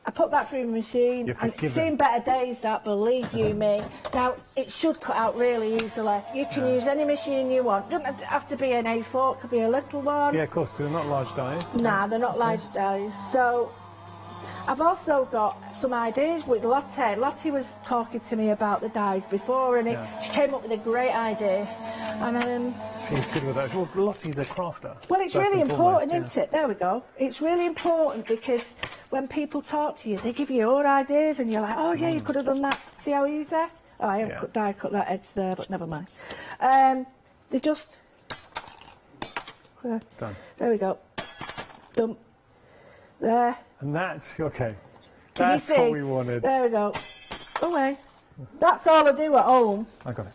I put that through the machine. You're And forgiven. seen better days, that, believe you me. Now, it should cut out really easily. You can use any machine you want. Doesn't have to be an A4, it could be a little one. Yeah, of course, because they're not large dies. Nah, they're not large dies. So, I've also got some ideas with Lottie. Lottie was talking to me about the dies before, and she came up with a great idea. And she's good with that. Well, Lottie's a crafter. well, it's first really and important, foremost, isn't it? There we go. It's really important because when people talk to you, they give you your ideas, and you're like, oh yeah, you could have done that. See how easy? Oh, I haven't die cut that edge there, but never mind. They just done. There we go. Done. There. And that's okay. Can you That's see? what we wanted. There we go. Away. That's all I do at home. I got it.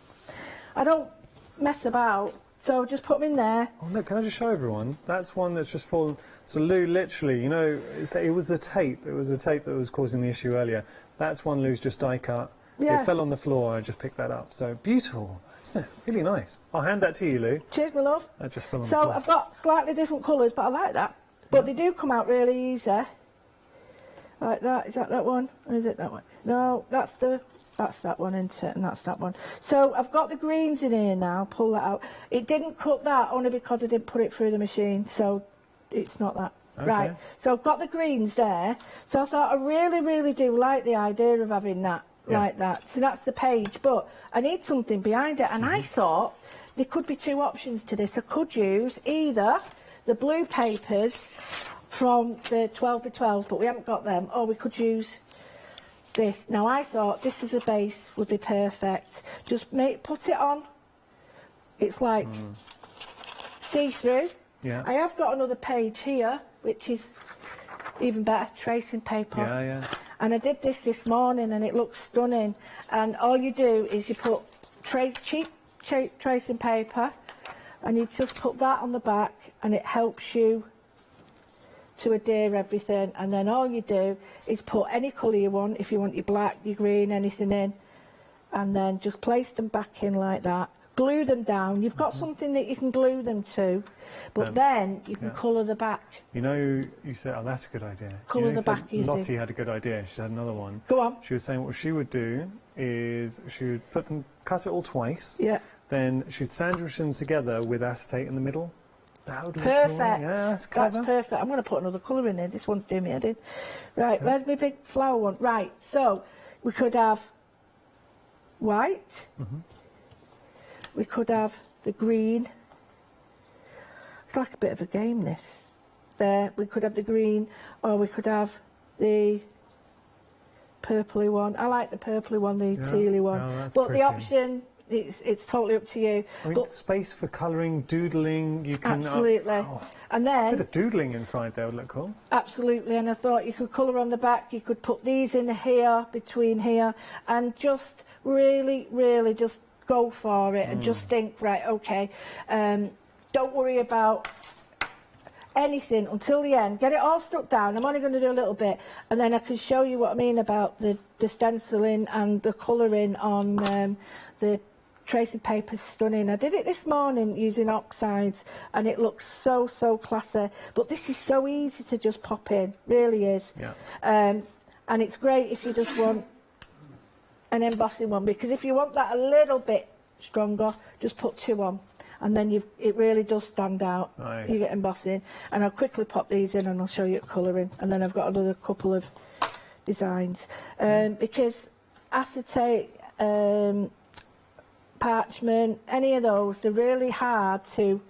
I don't mess about, so just put them in there. Oh no! Can I just show everyone? That's one that's just fallen. So Lou, literally, you know, it was the tape. It was the tape that was causing the issue earlier. That's one Lou's just die cut. Yeah. It fell on the floor. I just picked that up. So beautiful, isn't it? Really nice. I'll hand that to you, Lou. Cheers, my love. That just fell on the So floor. I've got slightly different colours, but I like that. But they do come out really easy. Like that. Is that one? Or is it that one? No, that's that one, isn't it? And that's that one. So I've got the greens in here now. Pull that out. It didn't cut that only because I didn't put it through the machine. So it's not that. Okay. Right. So I've got the greens there. So I thought I really, really do like the idea of having that like that. So that's the page. But I need something behind it. And I thought there could be two options to this. I could use either the blue papers from the 12 by 12, but we haven't got them, or we could use this. Now I thought this as a base would be perfect. Just put it on. It's like see-through. Yeah. I have got another page here, which is even better, tracing paper. Yeah, yeah. And I did this morning, and it looks stunning. And all you do is you put cheap tracing paper, and you just put that on the back, and it helps you to adhere everything. And then all you do is put any colour you want, if you want your black, your green, anything in, and then just place them back in like that. Glue them down. You've got something that you can glue them to, but then you can colour the back. You know, you said, oh, that's a good idea. Colour you know, the back, you Lottie do. had a good idea. She had another one. Go on. She was saying what she would do is she would cut it all twice. Yeah. Then she'd sandwich them together with acetate in the middle. That would look Perfect. cool. Yeah, that's clever. That's perfect. I'm going to put another colour in there. This one's doing me head in. Right, where's my big flower one? Right, so we could have white. We could have the green. It's like a bit of a game, this. There, we could have the green, or we could have the purpley one. I like the purpley one, the tealy one. Oh, that's but pretty. the option, it's totally up to you. I mean, But space for colouring, doodling, you can... absolutely. And a then... bit of doodling inside there would look cool. Absolutely, and I thought you could colour on the back, you could put these in here, between here, and just really, really just go for it and just think, right, okay, don't worry about anything until the end. Get it all stuck down. I'm only going to do a little bit, and then I can show you what I mean about the stenciling and the colouring on the tracing paper. Stunning. I did it this morning using oxides, and it looks so classy. But this is so easy to just pop in, really is. Yeah. And it's great if you just want an embossing one, because if you want that a little bit stronger, just put 2 on, and then it really does stand out. Nice. You get embossing. And I'll quickly pop these in and I'll show you colouring, and then I've got another couple of designs. Because acetate, parchment, any of those, they're really hard to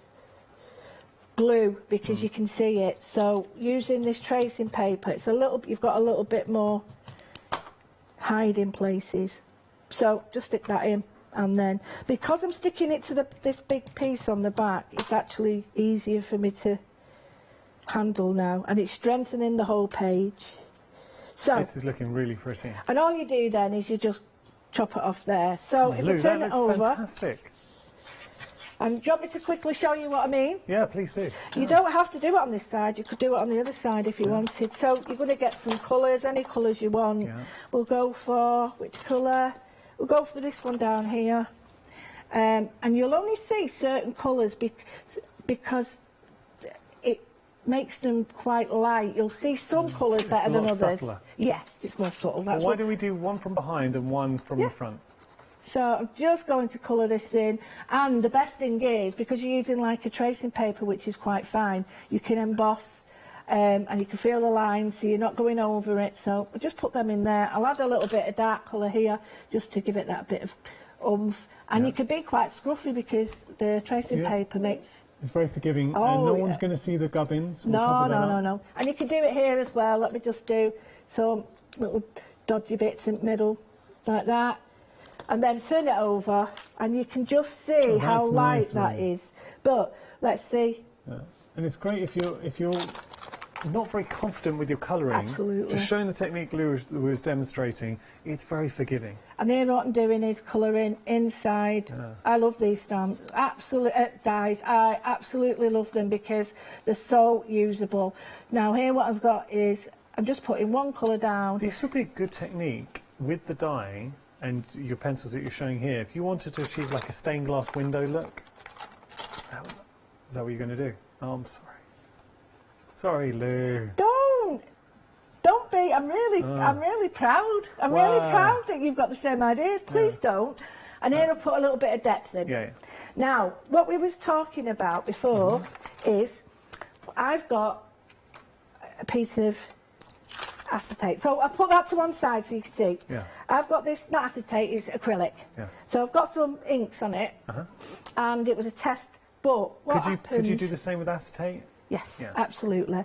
glue because you can see it. So using this tracing paper, it's a little, you've got a little bit more hiding places. So just stick that in, and then because I'm sticking it to this big piece on the back, it's actually easier for me to handle now, and it's strengthening the whole page. So this is looking really pretty. And all you do then is you just chop it off there. So if Lou, I turn that it looks over, fantastic. and do you want me to quickly show you what I mean? Yeah, please do. You don't have to do it on this side, you could do it on the other side if you wanted. So you're going to get some colours, any colours you want. Yeah. We'll go for, which colour? We'll go for this one down here. And you'll only see certain colours because it makes them quite light. You'll see some colours better than others. Subtler. Yeah, it's more subtle. Well, why do we do one from behind and one from the front? So I'm just going to colour this in, and the best thing is, because you're using like a tracing paper which is quite fine, you can emboss and you can feel the lines, so you're not going over it. So I'll just put them in there. I'll add a little bit of dark colour here just to give it that bit of oomph, and you can be quite scruffy because the tracing paper makes... It's very forgiving, and no one's going to see the gubbins. No. And you can do it here as well. Let me just do some little dodgy bits in the middle, like that. And then turn it over, and you can just see how light that is. But let's see. Yeah. And it's great if you're not very confident with your colouring. Absolutely. Just showing the technique Lou was demonstrating, it's very forgiving. And here what I'm doing is colouring inside. Yeah. I love these stamps, dies. I absolutely love them because they're so usable. Now here what I've got is, I'm just putting one colour down. This would be a good technique with the dye and your pencils that you're showing here. If you wanted to achieve like a stained glass window look, is that what you're going to do? Oh, I'm sorry. Sorry, Lou. Don't be. I'm really proud. I'm really proud that you've got the same ideas. Please don't. And here I'll put a little bit of depth in. Yeah. Now, what we was talking about before is I've got a piece of acetate. So I've put that to one side so you can see. Yeah. I've got this, not acetate, it's acrylic. Yeah. So I've got some inks on it, and it was a test. But what could you do the same with acetate? Yes, absolutely.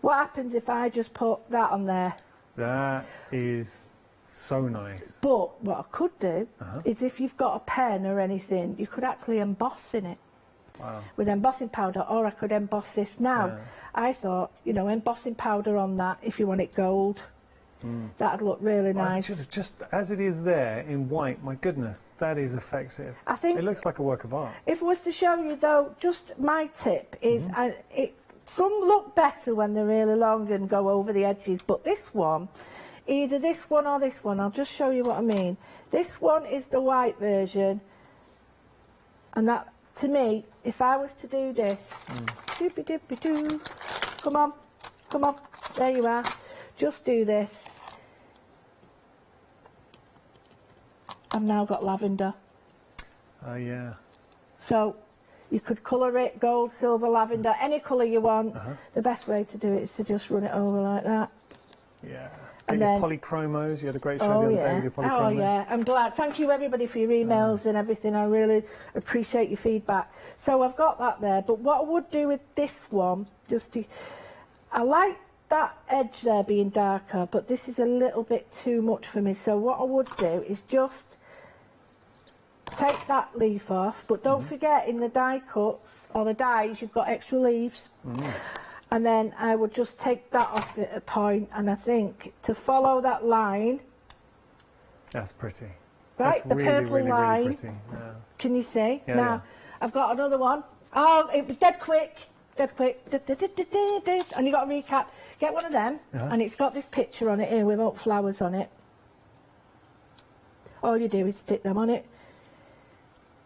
What happens if I just put that on there? That is so nice. But what I could do is, if you've got a pen or anything, you could actually emboss in it. Wow. With embossing powder, or I could emboss this. Now, I thought, you know, embossing powder on that, if you want it gold, that'd look really nice. Just as it is there in white, my goodness, that is effective. I think it looks like a work of art. If I was to show you though, just my tip is, some look better when they're really long and go over the edges, but this one, either this one or this one, I'll just show you what I mean. This one is the white version, and that, to me, if I was to do this, doopy-doopy-doo, come on, there you are, just do this. I've now got lavender. Yeah. So you could colour it gold, silver, lavender, any colour you want. The best way to do it is to just run it over like that. Yeah. And your then polychromos, you had a great show the other day with your polychromos. Oh yeah, I'm glad. Thank you everybody for your emails and everything. I really appreciate your feedback. So I've got that there, but what I would do with this one, I like that edge there being darker, but this is a little bit too much for me. So what I would do is just take that leaf off, but don't forget in the die cuts or the dies you've got extra leaves. And then I would just take that off at a point, and I think to follow that line. That's pretty. Right, that's the really, purple really, line. Really pretty. Yeah. Can you see? Yeah, now, I've got another one. Oh, it was dead quick. And you got a recap. Get one of them, and it's got this picture on it here with oak flowers on it. All you do is stick them on it.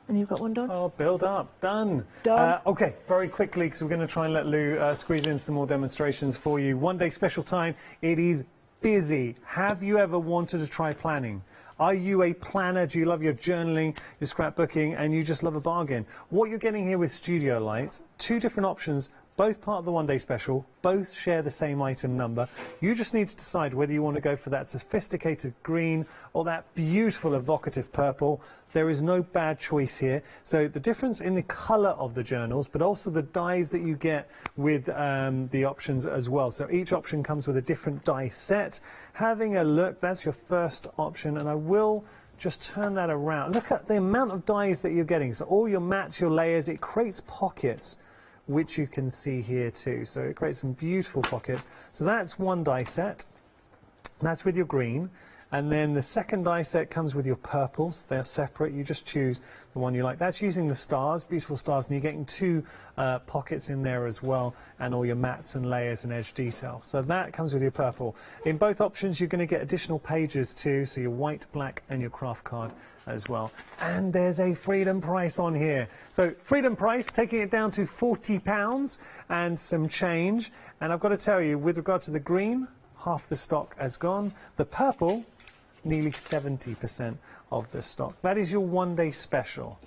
And you've got one done. Oh, build up. Done. Okay, very quickly, because we're going to try and let Lou squeeze in some more demonstrations for you. One day special time. It is busy. Have you ever wanted to try planning? Are you a planner? Do you love your journaling, your scrapbooking, and you just love a bargain? What you're getting here with Studio Lights, two different options, both part of the one-day special, both share the same item number. You just need to decide whether you want to go for that sophisticated green or that beautiful evocative purple. There is no bad choice here. So the difference in the colour of the journals, but also the dies that you get with the options as well. So each option comes with a different die set. Having a look, that's your first option, and I will just turn that around. Look at the amount of dies that you're getting. So all your mats, your layers, it creates pockets, which you can see here too. So it creates some beautiful pockets. So that's one die set. That's with your green. And then the second die set comes with your purples. They're separate. You just choose the one you like. That's using the stars, beautiful stars, and you're getting two pockets in there as well, and all your mats and layers and edge detail. So that comes with your purple. In both options, you're going to get additional pages too, so your white, black, and your craft card as well. And there's a freedom price on here. So freedom price, taking it down to £40 and some change. And I've got to tell you, with regard to the green, half the stock has gone. The purple, nearly 70% of the stock. That is your one-day special.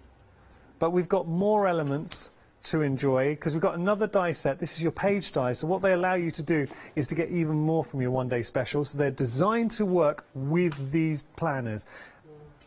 But we've got more elements to enjoy because we've got another die set. This is your page die. So what they allow you to do is to get even more from your one-day special. So they're designed to work with these planners.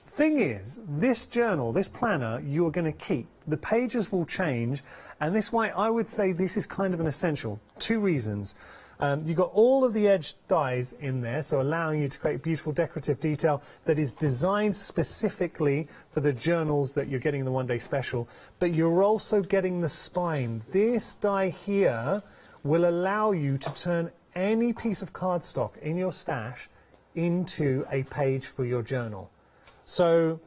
Thing is, this journal, this planner, you're going to keep. The pages will change, and this way I would say this is kind of an essential. Two reasons. You've got all of the edge dies in there, so allowing you to create beautiful decorative detail that is designed specifically for the journals that you're getting in the one-day special. But you're also getting the spine. This die here will allow you to turn any piece of cardstock in your stash into a page for your journal. So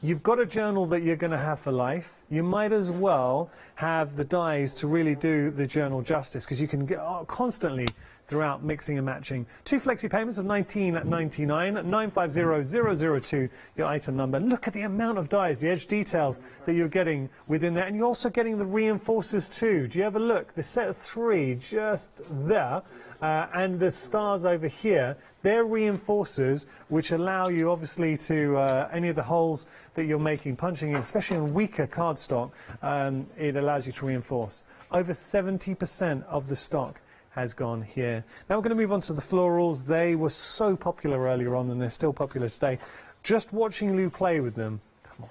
you've got a journal that you're going to have for life. You might as well have the dies to really do the journal justice, because you can get constantly throughout mixing and matching. Two flexi payments of $19.99, 950002, your item number. Look at the amount of dies, the edge details that you're getting within there, and you're also getting the reinforcers too. Do you have a look? The set of three just there, and the stars over here. They're reinforcers which allow you obviously to any of the holes that you're making, punching in, especially in weaker cardstock, it allows you to reinforce. Over 70% of the stock has gone here. Now we're going to move on to the florals. They were so popular earlier on and they're still popular today. Just watching Lou play with them, come on,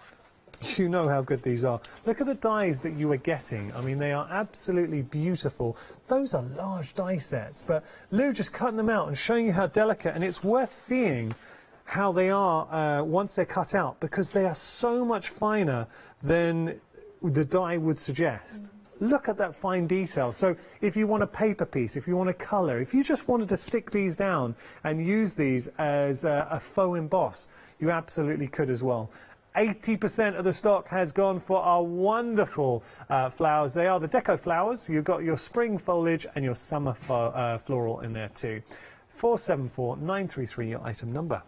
you know how good these are. Look at the dies that you are getting. I mean, they are absolutely beautiful. Those are large die sets, but Lou just cutting them out and showing you how delicate, and it's worth seeing how they are once they're cut out, because they are so much finer than the die would suggest. Look at that fine detail. So if you want a paper piece, if you want a colour, if you just wanted to stick these down and use these as a faux emboss, you absolutely could as well. 80% of the stock has gone for our wonderful flowers. They are the deco flowers. You've got your spring foliage and your summer floral in there too. 474933, your item number.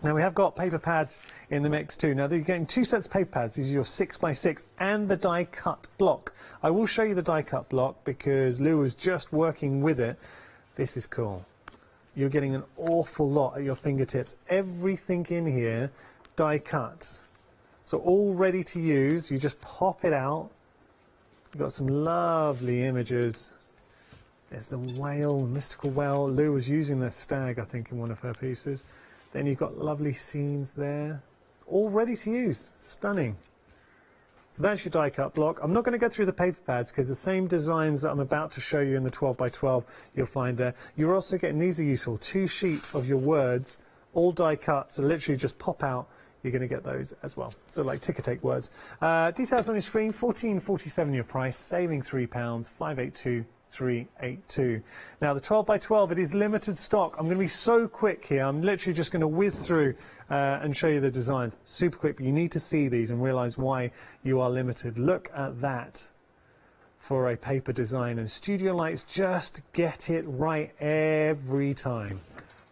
Now we have got paper pads in the mix too. Now you're getting two sets of paper pads. These are your 6x6 and the die cut block. I will show you the die cut block because Lou was just working with it. This is cool. You're getting an awful lot at your fingertips. Everything in here die cut. So all ready to use. You just pop it out. You've got some lovely images. There's the whale, mystical whale. Lou was using the stag, I think, in one of her pieces. Then you've got lovely scenes there, all ready to use. Stunning. So that's your die cut block. I'm not going to go through the paper pads because the same designs that I'm about to show you in the 12x12 you'll find there. You're also getting, these are useful, 2 sheets of your words, all die cut, so literally just pop out. You're going to get those as well. So like ticker tape words. Details on your screen, $14.47 your price, saving £3, 582.382. Now the 12x12, it is limited stock. I'm going to be so quick here. I'm literally just going to whiz through and show you the designs. Super quick, but you need to see these and realize why you are limited. Look at that for a paper design, and Studio Lights just get it right every time.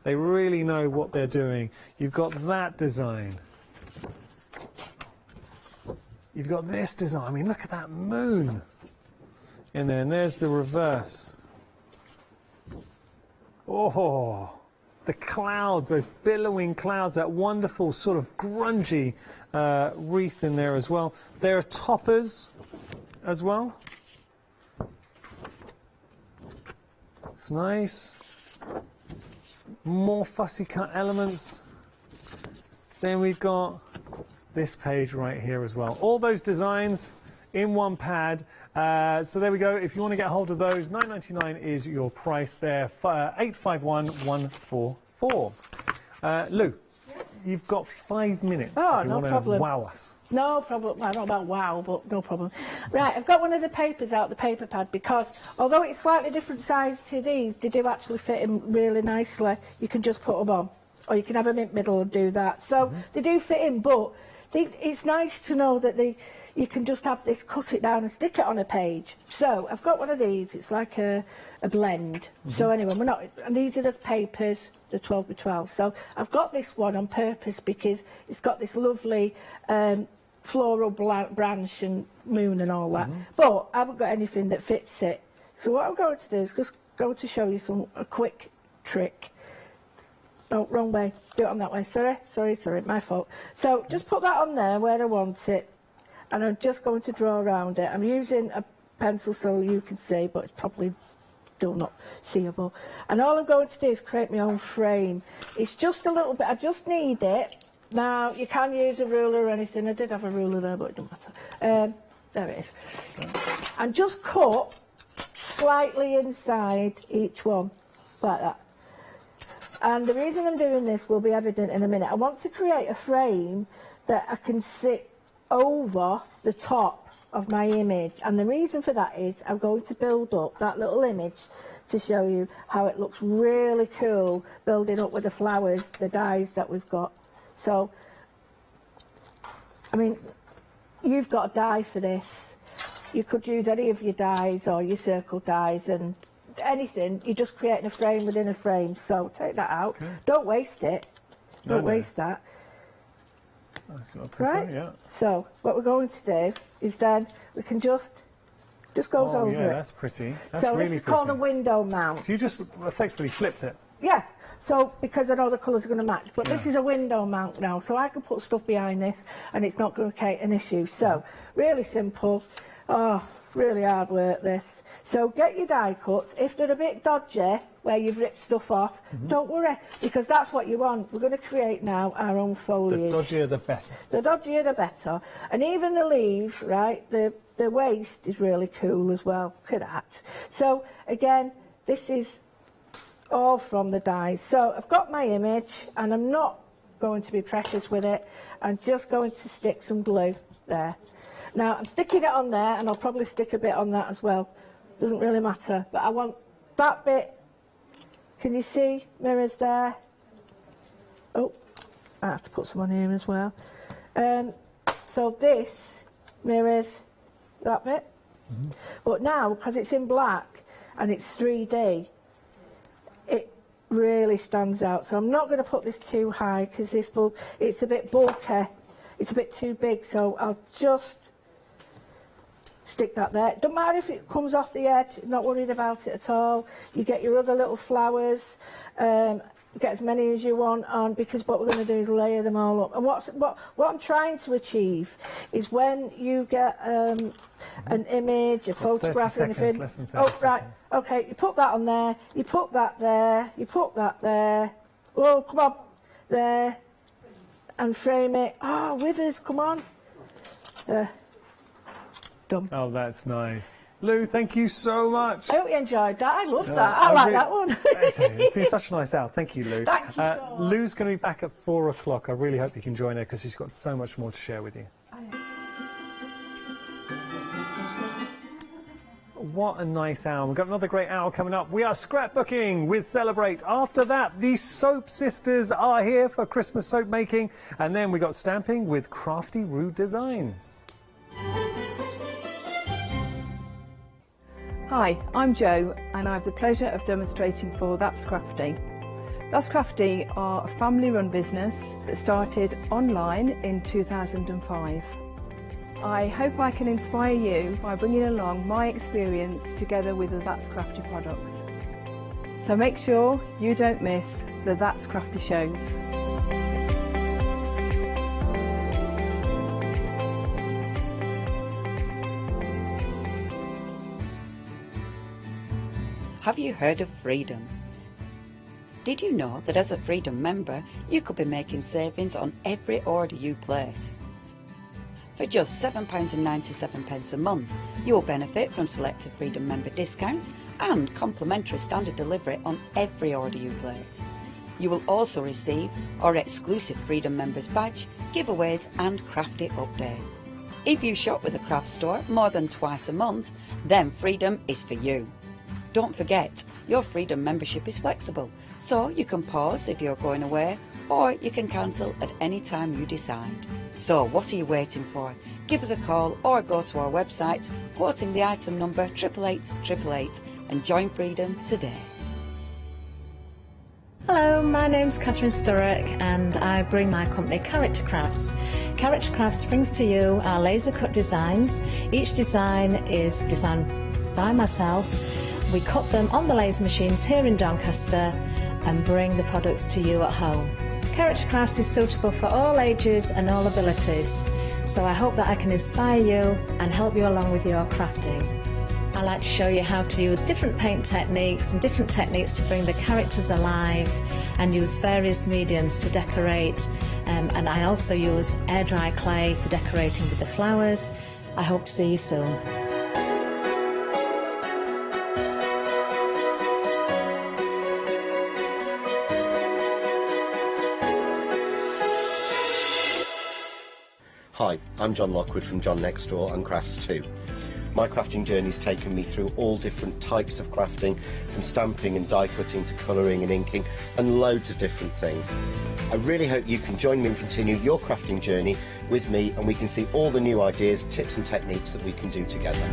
They really know what they're doing. You've got that design. You've got this design. I mean, look at that moon in there, and there's the reverse. Oh, the clouds, those billowing clouds, that wonderful sort of grungy wreath in there as well. There are toppers as well. It's nice. More fussy cut elements. Then we've got this page right here as well. All those designs in one pad. So there we go. If you want to get hold of those, $9.99 is your price there. 851-144. Lou, you've got 5 minutes. Oh, if you no want problem. to wow us. No problem. I don't know about wow, but no problem. Right, I've got one of the papers out, the paper pad, because although it's slightly different size to these, they do actually fit in really nicely. You can just put them on, or you can have them in the middle and do that. So they do fit in, but it's nice to know that you can just have this, cut it down and stick it on a page. So I've got one of these. It's like a blend. So anyway, and these are the papers, the 12 by 12. So I've got this one on purpose because it's got this lovely floral branch and moon and all that. But I haven't got anything that fits it. So what I'm going to do is just going to show you a quick trick. Oh, wrong way. Do it on that way. Sorry, my fault. So just put that on there where I want it, and I'm just going to draw around it. I'm using a pencil so you can see, but it's probably still not seeable. And all I'm going to do is create my own frame. It's just a little bit, I just need it. Now, you can use a ruler or anything. I did have a ruler there, but it doesn't matter. There it is. And just cut slightly inside each one, like that. And the reason I'm doing this will be evident in a minute. I want to create a frame that I can sit over the top of my image, and the reason for that is I'm going to build up that little image to show you how it looks really cool, building up with the flowers, the dies that we've got. So, I mean, you've got a die for this. You could use any of your dies or your circle dies and anything. You're just creating a frame within a frame. So take that out. Okay. Don't waste it. Don't waste that. Right? Yeah. So what we're going to do is then we can just goes over it. Yeah, that's pretty. That's so really this is pretty. called a window mount. So you just effectively flipped it. Yeah. So because I know the colours are going to match, but this is a window mount now, so I can put stuff behind this and it's not going to create an issue. So really simple. Oh, really hard work this. So get your die cuts. If they're a bit dodgy, where you've ripped stuff off, don't worry, because that's what you want. We're going to create now our own foliage. The dodgier the better. The dodgier the better. And even the leaves, right, the waist is really cool as well. Look at that. So again, this is all from the dies. So I've got my image and I'm not going to be precious with it. I'm just going to stick some glue there. Now I'm sticking it on there, and I'll probably stick a bit on that as well. Doesn't really matter, but I want that bit. Can you see mirrors there? Oh, I have to put some on here as well. So this mirrors that bit. But now, because it's in black and it's 3D, it really stands out. So I'm not going to put this too high because it's a bit bulky. It's a bit too big, so I'll just stick that there. Don't matter if it comes off the edge, not worried about it at all. You get your other little flowers, get as many as you want on, because what we're going to do is layer them all up. And what I'm trying to achieve is when you get an image, a photograph, or anything. Right, okay, you put that on there, you put that there, you put that there. Oh, come on, there, and frame it. Oh, withers, come on. Done. Oh, that's nice. Lou, thank you so much. I hope you enjoyed that. I love that. I like that one. It's been such a nice hour. Thank you, Lou. Thank you so much. Lou's going to be back at 4 o'clock. I really hope you can join her because she's got so much more to share with you. What a nice hour. We've got another great hour coming up. We are scrapbooking with Celebrate. After that, the Soap Sisters are here for Christmas soap making. And then we got stamping with Crafty Rude Designs. Hi, I'm Jo, and I have the pleasure of demonstrating for That's Crafty. That's Crafty are a family-run business that started online in 2005. I hope I can inspire you by bringing along my experience together with the That's Crafty products. So make sure you don't miss the That's Crafty shows. Have you heard of Freedom? Did you know that as a Freedom member, you could be making savings on every order you place? For just £7.97 a month, you will benefit from selected Freedom member discounts and complimentary standard delivery on every order you place. You will also receive our exclusive Freedom members badge, giveaways and crafty updates. If you shop with a craft store more than twice a month, then Freedom is for you. Don't forget, your Freedom membership is flexible, so you can pause if you're going away, or you can cancel at any time you decide. So what are you waiting for? Give us a call or go to our website, quoting the item number 88888 and join Freedom today. Hello, my name's Catherine Sturrock and I bring my company Character Crafts. Character Crafts brings to you our laser cut designs. Each design is designed by myself. We cut them on the laser machines here in Doncaster and bring the products to you at home. Character Crafts is suitable for all ages and all abilities, so I hope that I can inspire you and help you along with your crafting. I like to show you how to use different paint techniques and different techniques to bring the characters alive and use various mediums to decorate, and I also use air dry clay for decorating with the flowers. I hope to see you soon. Hi, I'm John Lockwood from John Next Door and Crafts Too. My crafting journey's taken me through all different types of crafting, from stamping and die cutting to colouring and inking, and loads of different things. I really hope you can join me and continue your crafting journey with me, and we can see all the new ideas, tips and techniques that we can do together.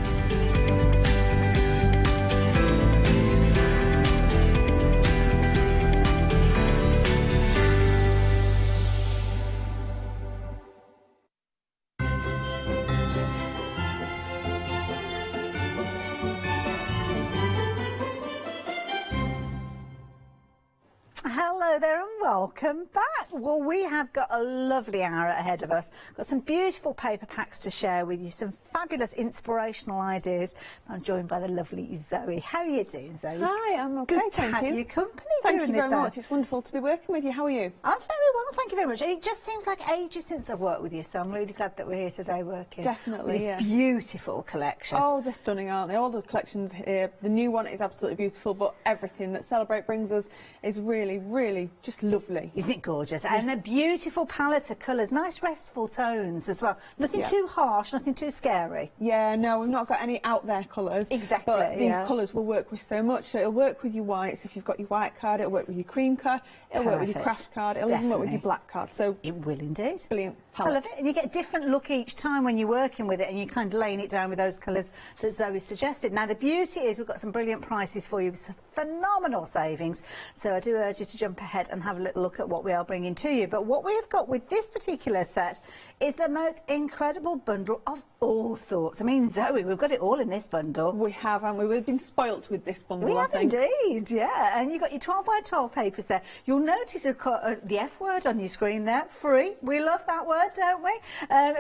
Hello there and welcome back. Well, we have got a lovely hour ahead of us. Got some beautiful paper packs to share with you, some fabulous inspirational ideas. I'm joined by the lovely Zoe. How are you doing, Zoe? Hi, I'm okay, Good to thank have you. your company Thank during you this very hour. much. It's wonderful to be working with you. How are you? I'm very well, thank you very much. It just seems like ages since I've worked with you, so I'm really glad that we're here today working. Definitely, with this yeah. beautiful collection. Oh, they're stunning, aren't they? All the collections here. The new one is absolutely beautiful, but everything that Celebrate brings us is really, really just lovely. Isn't it gorgeous? Yes. And a beautiful palette of colours, nice restful tones as well. Nothing too harsh, nothing too scary. Yeah, no, we've not got any out there colours. Exactly, But these yeah. colours will work with so much. So it'll work with your whites. If you've got your white card, it'll work with your cream card. It'll work with your Perfect. craft card. It'll even work with your Definitely. black card. So it will indeed. Brilliant I palette. love it. And you get a different look each time when you're working with it, and you're kind of laying it down with those colours that Zoe suggested. Now, the beauty is we've got some brilliant prices for you, some phenomenal savings. So I do urge you to jump ahead and have a little look at what we are bringing to you. But what we have got with this particular set is the most incredible bundle of all sorts. I mean, Zoe, we've got it all in this bundle. We have, haven't we? We've been spoilt with this bundle, We I have think. indeed, yeah. And you've got your 12 by 12 papers there. You'll notice the F word on your screen there, free. We love that word, don't we?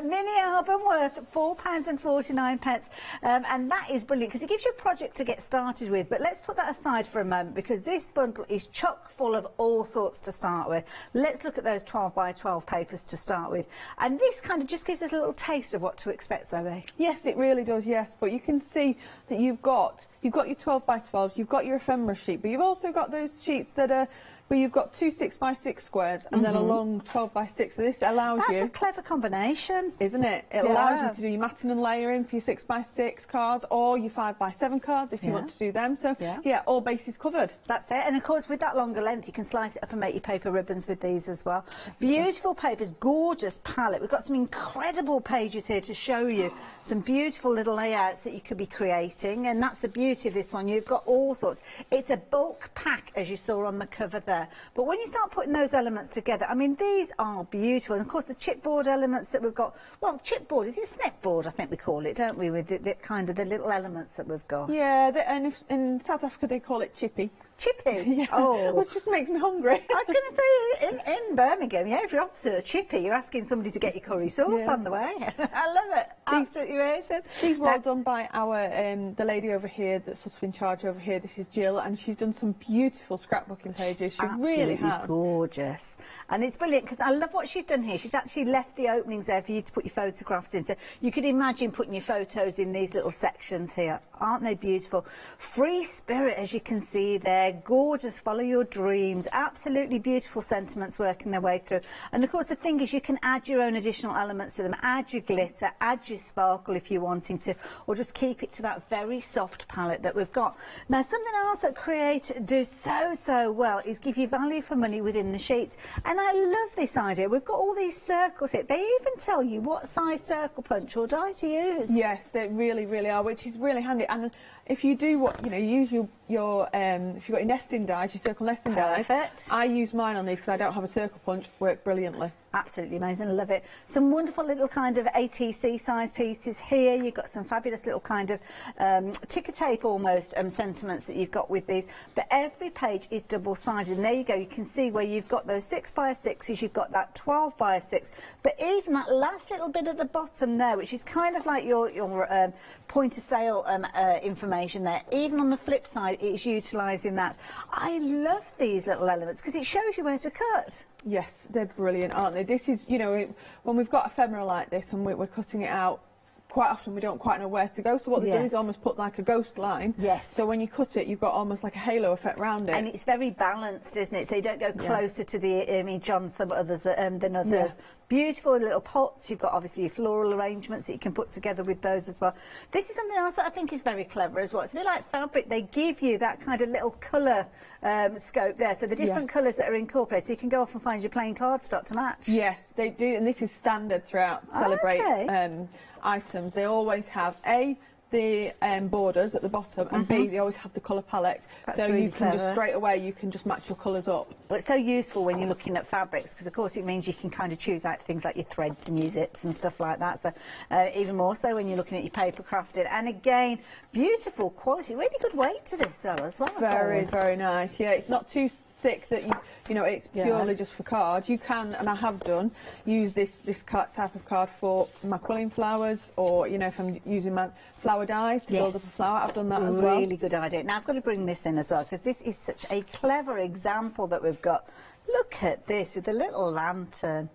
Mini album worth £4.49. And that is brilliant because it gives you a project to get started with. But let's put that aside for a moment because this bundle is chock full of all sorts to start with. Let's look at those 12 by 12 papers to start with. And this kind of just gives us a little taste of what to expect, Zoe. Yes, it really does, yes. But you can see that you've got your 12 by 12s, you've got your ephemera sheet, but you've also got those sheets that are where you've got two 6 by 6 squares and then a long 12 by 6. So this allows you... That's a clever combination. Isn't it? It allows you to do your matting and layering for your 6 by 6 cards or your 5 by 7 cards if you want to do them. So, yeah, all bases covered. That's it. And, of course, with that longer length, you can slice it up and make your paper ribbons with these as well. Beautiful papers, gorgeous palette. We've got some incredible pages here to show you some beautiful little layouts that you could be creating. And that's the beauty of this one. You've got all sorts. It's a bulk pack, as you saw on the cover there. But when you start putting those elements together, I mean, these are beautiful. And, of course, the chipboard elements that we've got, well, chipboard, is it snackboard, I think we call it, don't we, with the kind of the little elements that we've got. Yeah, and in South Africa they call it chippy. Chippy? Yeah. Oh. Which just makes me hungry. I was going to say, in Birmingham, if you're off to a chippy, you're asking somebody to get your curry sauce on the way. I love it. Absolutely amazing. These were all done by our the lady over here that's sort of in charge over here. This is Jill, and she's done some beautiful scrapbooking pages. She really has. Gorgeous. And it's brilliant because I love what she's done here. She's actually left the openings there for you to put your photographs in. So you could imagine putting your photos in these little sections here. Aren't they beautiful? Free spirit, as you can see there. Gorgeous, follow your dreams. Absolutely beautiful sentiments working their way through. And of course the thing is you can add your own additional elements to them. Add your glitter, add your sparkle if you're wanting to, or just keep it to that very soft palette that we've got. Now something else that Create do so well is give you value for money within the sheets. And I love this idea. We've got all these circles here. They even tell you what size circle punch or die to use. Yes, they really are, which is really handy. And if you do use your if you've got your nesting dies, your circle nesting dies. I use mine on these because I don't have a circle punch. Work brilliantly. Absolutely amazing, I love it. Some wonderful little kind of ATC size pieces here. You've got some fabulous little kind of ticker tape almost sentiments that you've got with these. But every page is double-sided, and there you go. You can see where you've got those 6x6s, you've got that 12x6. But even that last little bit at the bottom there, which is kind of like your point of sale information there, even on the flip side, it's utilising that. I love these little elements because it shows you where to cut. Yes, they're brilliant, aren't they? This is, when we've got ephemera like this and we're cutting it out, quite often we don't quite know where to go. So what they do is almost put like a ghost line. Yes. So when you cut it, you've got almost like a halo effect around it. And it's very balanced, isn't it? So you don't go closer to the image on some others than others. Yeah. Beautiful little pots. You've got obviously your floral arrangements that you can put together with those as well. This is something else that I think is very clever as well. It's a bit like fabric. They give you that kind of little colour scope there. So the different colours that are incorporated. So you can go off and find your plain cardstock to match. Yes, they do. And this is standard throughout Celebrate items. They always have the borders at the bottom, and B, they always have the colour palette. That's so really you can just clever. straight away you can just match your colours up. Well, it's so useful when you're looking at fabrics because of course it means you can kind of choose out things like your threads and your zips and stuff like that. So even more so when you're looking at your paper crafted. And again, beautiful quality, really good weight to this as well. Very nice. Yeah, it's not too thick that it's purely just for cards. You can, and I have done, use this type of card for my quilling flowers, or if I'm using my flower dies to build up a flower. I've done that as well. Really good idea. Now I've got to bring this in as well because this is such a clever example that we've got. Look at this with the little lantern.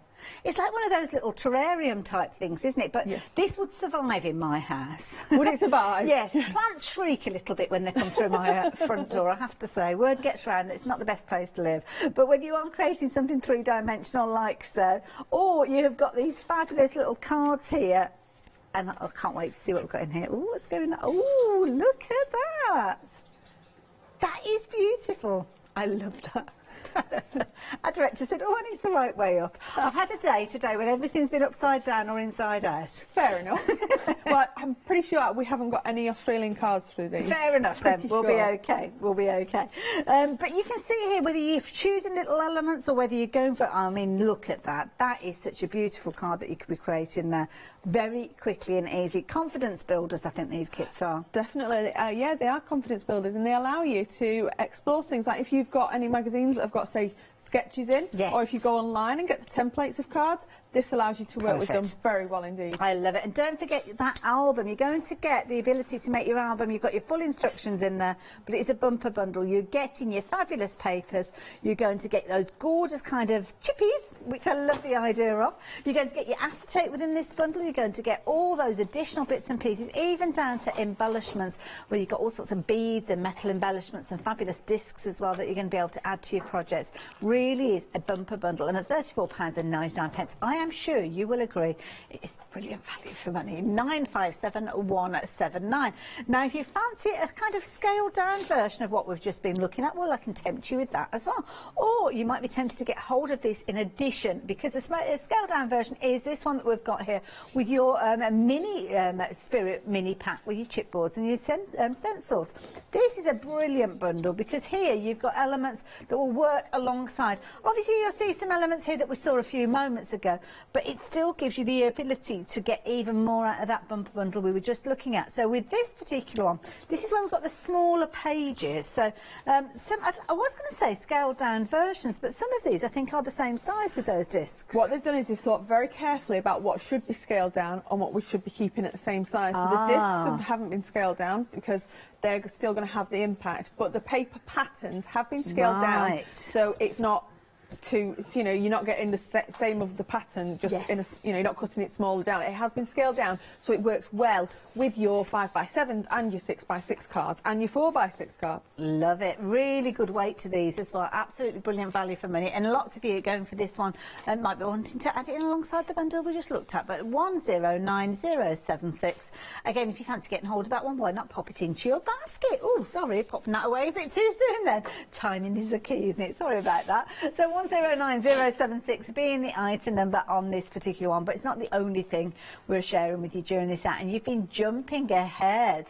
It's like one of those little terrarium type things, isn't it? But this would survive in my house. Would it survive? Yes. Plants shriek a little bit when they come through my front door, I have to say. Word gets round, it's not the best place to live. But when you are creating something three-dimensional like so, or you have got these fabulous little cards here, and I can't wait to see what we've got in here. Oh, what's going on? Oh, look at that. That is beautiful. I love that. Our director said, oh, and it's the right way up. I've had a day today when everything's been upside down or inside out. Fair enough. Well, I'm pretty sure we haven't got any Australian cards through these. Fair enough then, we'll be okay. We'll be okay. But you can see here whether you're choosing little elements or whether you're going for, I mean, look at that. That is such a beautiful card that you could be creating there. Very quickly and easy. Confidence builders, I think these kits are. Definitely. Yeah, they are confidence builders, and they allow you to explore things. Like if you've got any magazines that have got, say, sketches in, or if you go online and get the templates of cards, this allows you to work with them very well indeed. I love it. And don't forget that album. You're going to get the ability to make your album. You've got your full instructions in there, but it's a bumper bundle. You're getting your fabulous papers. You're going to get those gorgeous kind of chippies, which I love the idea of. You're going to get your acetate within this bundle. You're going to get all those additional bits and pieces, even down to embellishments, where you've got all sorts of beads and metal embellishments and fabulous discs as well that you're going to be able to add to your projects. Really is a bumper bundle. And at £34.99, I am sure you will agree it is brilliant value for money. 957179. Now, if you fancy a kind of scaled down version of what we've just been looking at, well, I can tempt you with that as well. Or you might be tempted to get hold of this in addition, because the scaled down version is this one that we've got here with your mini Spirit mini pack with your chipboards and your stencils. This is a brilliant bundle because here you've got elements that will work alongside side. Obviously you'll see some elements here that we saw a few moments ago, but it still gives you the ability to get even more out of that bumper bundle we were just looking at. So with this particular one, this is where we've got the smaller pages. So I was going to say scaled down versions, but some of these I think are the same size with those discs. What they've done is they've thought very carefully about what should be scaled down and what we should be keeping at the same size. So the discs haven't been scaled down because they're still going to have the impact, but the paper patterns have been scaled down, so it's not too, you know, you're not getting the same of the pattern just in a, you know, you're not cutting it smaller down. It has been scaled down so it works well with your 5x7s and your 6x6 cards and your 4x6 cards. Love it. Really good weight to these as well. Absolutely brilliant value for money, and lots of you are going for this one and might be wanting to add it in alongside the bundle we just looked at. But 109076. Again, if you fancy getting hold of that one, why not pop it into your basket? Oh, sorry, popping that away a bit too soon then. Timing is the key, isn't it? Sorry about that. So 109076 being the item number on this particular one, but it's not the only thing we're sharing with you during this out, and you've been jumping ahead.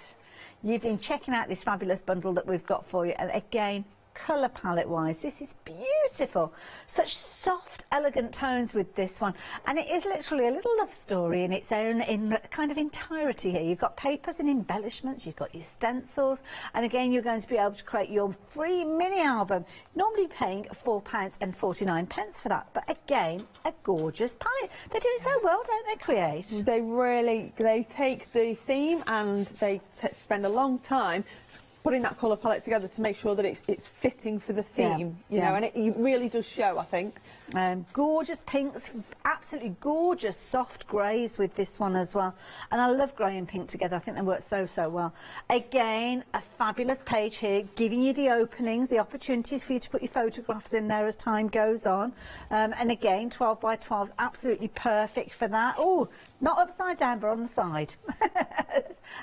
You've been checking out this fabulous bundle that we've got for you, and again, colour palette wise, this is beautiful. Such soft, elegant tones with this one, and it is literally a little love story in its own kind of entirety here. You've got papers and embellishments, you've got your stencils, and again you're going to be able to create your free mini album, normally paying £4.49 for that, but again a gorgeous palette. They're doing so well, don't they, Create? They take the theme and they spend a long time putting that colour palette together to make sure that it's fitting for the theme, you know, and it really does show, I think. Gorgeous pinks, absolutely gorgeous soft greys with this one as well, and I love grey and pink together. I think they work so well. Again, a fabulous page here, giving you the openings, the opportunities for you to put your photographs in there as time goes on, and again 12x12 is absolutely perfect for that. Oh, not upside down but on the side.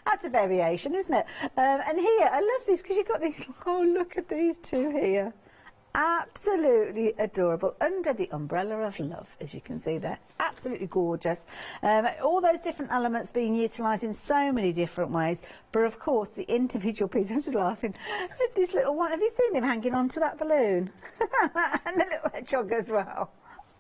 That's a variation, isn't it? And here I love these because you've got these, oh look at these two here. Absolutely adorable, under the umbrella of love, as you can see there. Absolutely gorgeous. All those different elements being utilised in so many different ways, but of course the individual piece, I'm just laughing at this little one. Have you seen him hanging onto that balloon? And the little hedgehog as well.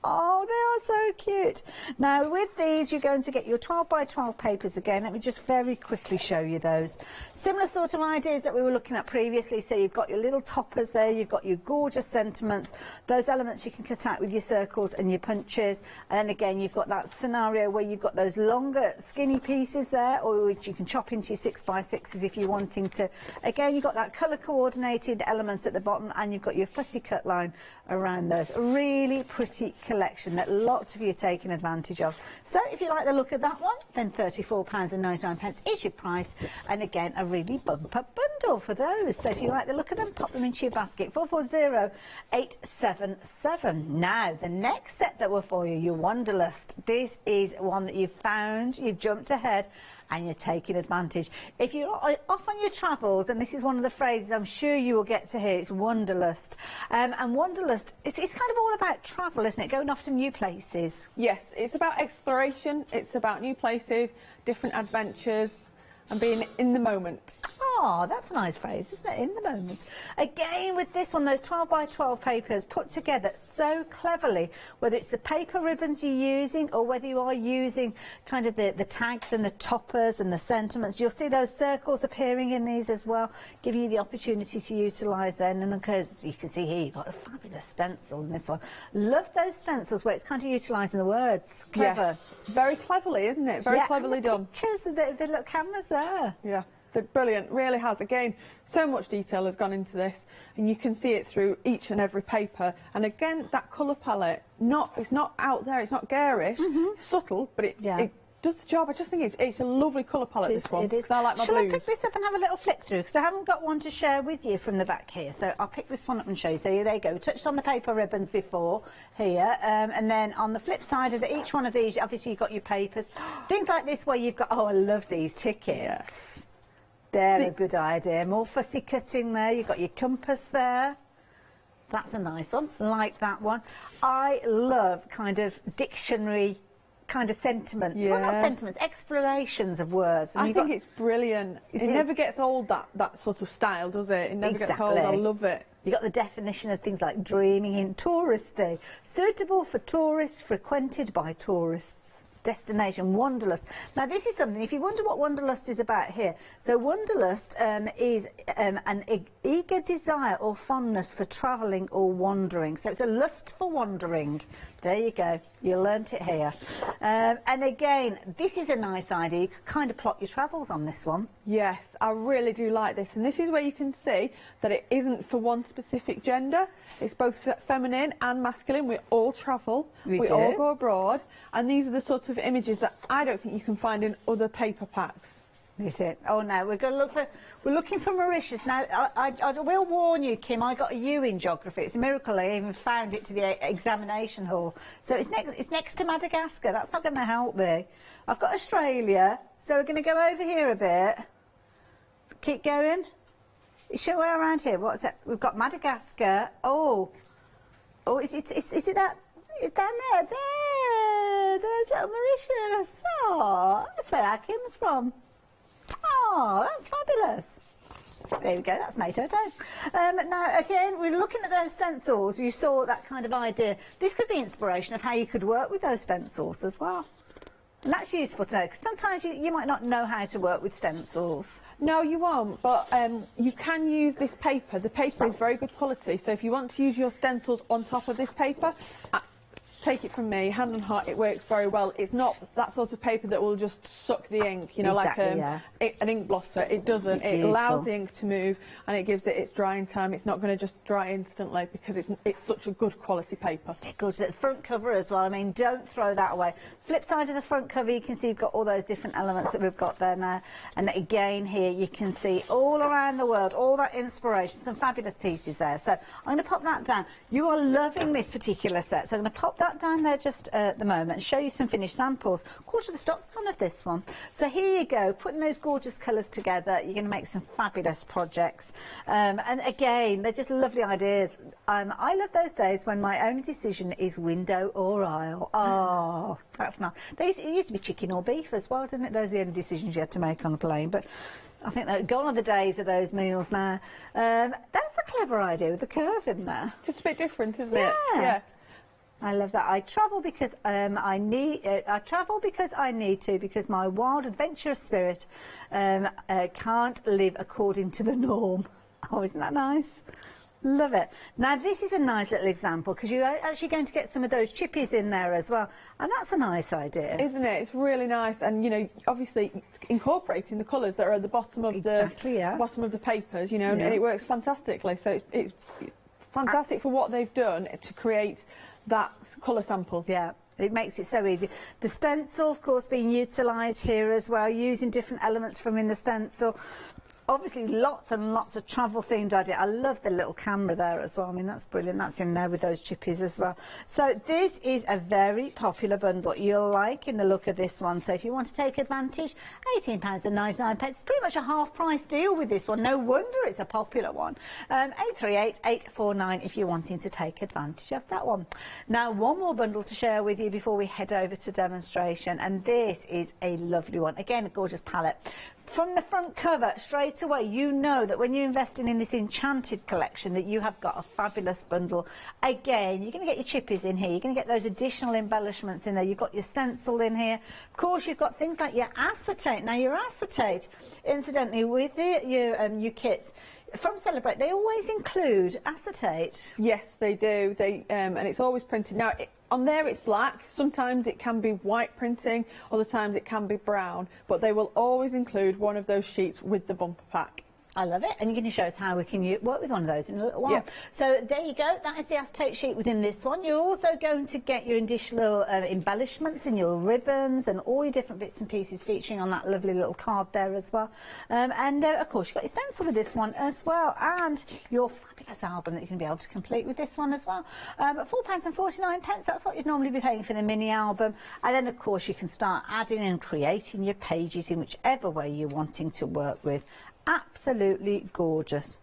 Oh, they are so cute. Now, with these, you're going to get your 12x12 papers again. Let me just very quickly show you those. Similar sort of ideas that we were looking at previously. So you've got your little toppers there, you've got your gorgeous sentiments, those elements you can cut out with your circles and your punches. And then again, you've got that scenario where you've got those longer, skinny pieces there, or which you can chop into your 6x6s if you're wanting to. Again, you've got that colour-coordinated elements at the bottom, and you've got your fussy cut line around those. A really pretty collection that lots of you are taking advantage of. So if you like the look of that one, then £34.99 is your price, and again a really bumper bundle for those. So if you like the look of them, pop them into your basket. 440877. Now the next set that were for you, your Wanderlust. This is one that you've found, you've jumped ahead, and you're taking advantage. If you're off on your travels, and this is one of the phrases I'm sure you will get to hear, it's Wanderlust. And Wanderlust, it's kind of all about travel, isn't it? Going off to new places. Yes, it's about exploration, it's about new places, different adventures, and being in the moment. Oh, that's a nice phrase, isn't it? In the moment. Again, with this one, those 12x12 papers put together so cleverly, whether it's the paper ribbons you're using or whether you are using kind of the tags and the toppers and the sentiments. You'll see those circles appearing in these as well, giving you the opportunity to utilise them. And because you can see here, you've got a fabulous stencil in this one. Love those stencils where it's kind of utilising the words. Clever. Yes, very cleverly, isn't it? Very cleverly done. Pictures, the little cameras there. Yeah. They're brilliant, really has. Again, so much detail has gone into this, and you can see it through each and every paper. And again, that colour palette, it's not out there, it's not garish, it's subtle, but it does the job. I just think it's a lovely colour palette, this one, because I like my blues. Shall I pick this up and have a little flick through? Because I haven't got one to share with you from the back here, so I'll pick this one up and show you. So there you go, we touched on the paper ribbons before here, and then on the flip side of each one of these, obviously you've got your papers. Things like this where you've got, oh, I love these tickets. Yes. They're a good idea. More fussy cutting there. You've got your compass there. That's a nice one. Like that one. I love kind of dictionary kind of sentiment. Well, not sentiments, explanations of words. And I think it's brilliant. It never gets old, that sort of style, does it? It never gets old. I love it. You got the definition of things like dreaming in touristy, suitable for tourists, frequented by tourists. Destination wanderlust. Now this is something, if you wonder what wanderlust is about here, so wanderlust is an eager desire or fondness for travelling or wandering. So it's a lust for wandering. There you go, you learnt it here. And again, this is a nice idea. You could kind of plot your travels on this one. Yes, I really do like this, and this is where you can see that it isn't for one specific gender. It's both feminine and masculine. We all travel, we all go abroad, and these are the sort of images that I don't think you can find in other paper packs. Is it? Oh no, we're going to look for. We're looking for Mauritius now. I will warn you, Kim. I got a U in geography. It's a miracle I even found it to the examination hall. So it's next to Madagascar. That's not going to help me. I've got Australia, so we're going to go over here a bit. Keep going. Show where around here. What's that? We've got Madagascar. Oh, is it that? It's down there. There's little Mauritius. Oh, that's where our Kim's from. Oh, that's fabulous. There we go, that's NATO too. Now, again, we're looking at those stencils. You saw that kind of idea. This could be inspiration of how you could work with those stencils as well. And that's useful to know, because sometimes you might not know how to work with stencils. No, you won't, but you can use this paper. The paper is very good quality, so if you want to use your stencils on top of this paper, take it from me, hand on heart, it works very well. It's not that sort of paper that will just suck the ink, you know, exactly, like an ink blotter. It doesn't. It allows the ink to move, and it gives it its drying time. It's not going to just dry instantly because it's such a good quality paper. They're good. The front cover as well. I mean, don't throw that away. Flip side of the front cover, you can see you've got all those different elements that we've got there now. And again, here you can see all around the world, all that inspiration, some fabulous pieces there. So I'm going to pop that down. You are loving this particular set, so I'm going to pop that down there just at the moment and show you some finished samples. Quarter of the stock's gone of this one. So here you go, putting those gorgeous colours together, you're going to make some fabulous projects. And again, they're just lovely ideas. I love those days when my only decision is window or aisle. Oh, that's nice. It used to be chicken or beef as well, didn't it? Those are the only decisions you had to make on a plane. But I think they're gone are the days of those meals now. That's a clever idea with the curve in there. Just a bit different, isn't it? Yeah. I love that. I travel because I travel because I need to, because my wild adventurous spirit can't live according to the norm. Oh, isn't that nice? Love it. Now this is a nice little example because you're actually going to get some of those chippies in there as well, and that's a nice idea, isn't it? It's really nice, and you know, obviously incorporating the colours that are at the bottom of bottom of the papers, you know, and it works fantastically. So it's fantastic for what they've done to create that colour sample. Yeah, it makes it so easy. The stencil, of course, being utilised here as well, using different elements from in the stencil. Obviously, lots and lots of travel-themed idea. I love the little camera there as well. I mean, that's brilliant. That's in there with those chippies as well. So this is a very popular bundle. You'll like in the look of this one. So if you want to take advantage, £18.99. It's pretty much a half-price deal with this one. No wonder it's a popular one. 838-849 if you're wanting to take advantage of that one. Now, one more bundle to share with you before we head over to demonstration. And this is a lovely one. Again, a gorgeous palette. From the front cover, straight away, you know that when you're investing in this enchanted collection that you have got a fabulous bundle. Again, you're going to get your chippies in here. You're going to get those additional embellishments in there. You've got your stencil in here. Of course, you've got things like your acetate. Now, your acetate, incidentally, with your kits, from Celebrate, they always include acetate. Yes, they do. And it's always printed. Now, on there it's black. Sometimes it can be white printing, other times it can be brown, but they will always include one of those sheets with the bumper pack. I love it, and you're going to show us how we can work with one of those in a little while. Yeah. So there you go, that is the acetate sheet within this one. You're also going to get your additional embellishments and your ribbons and all your different bits and pieces featuring on that lovely little card there as well. Of course, you've got your stencil with this one as well, and your fabulous album that you can be able to complete with this one as well. £4.49, that's what you'd normally be paying for the mini album. And then, of course, you can start adding and creating your pages in whichever way you're wanting to work with. Absolutely gorgeous,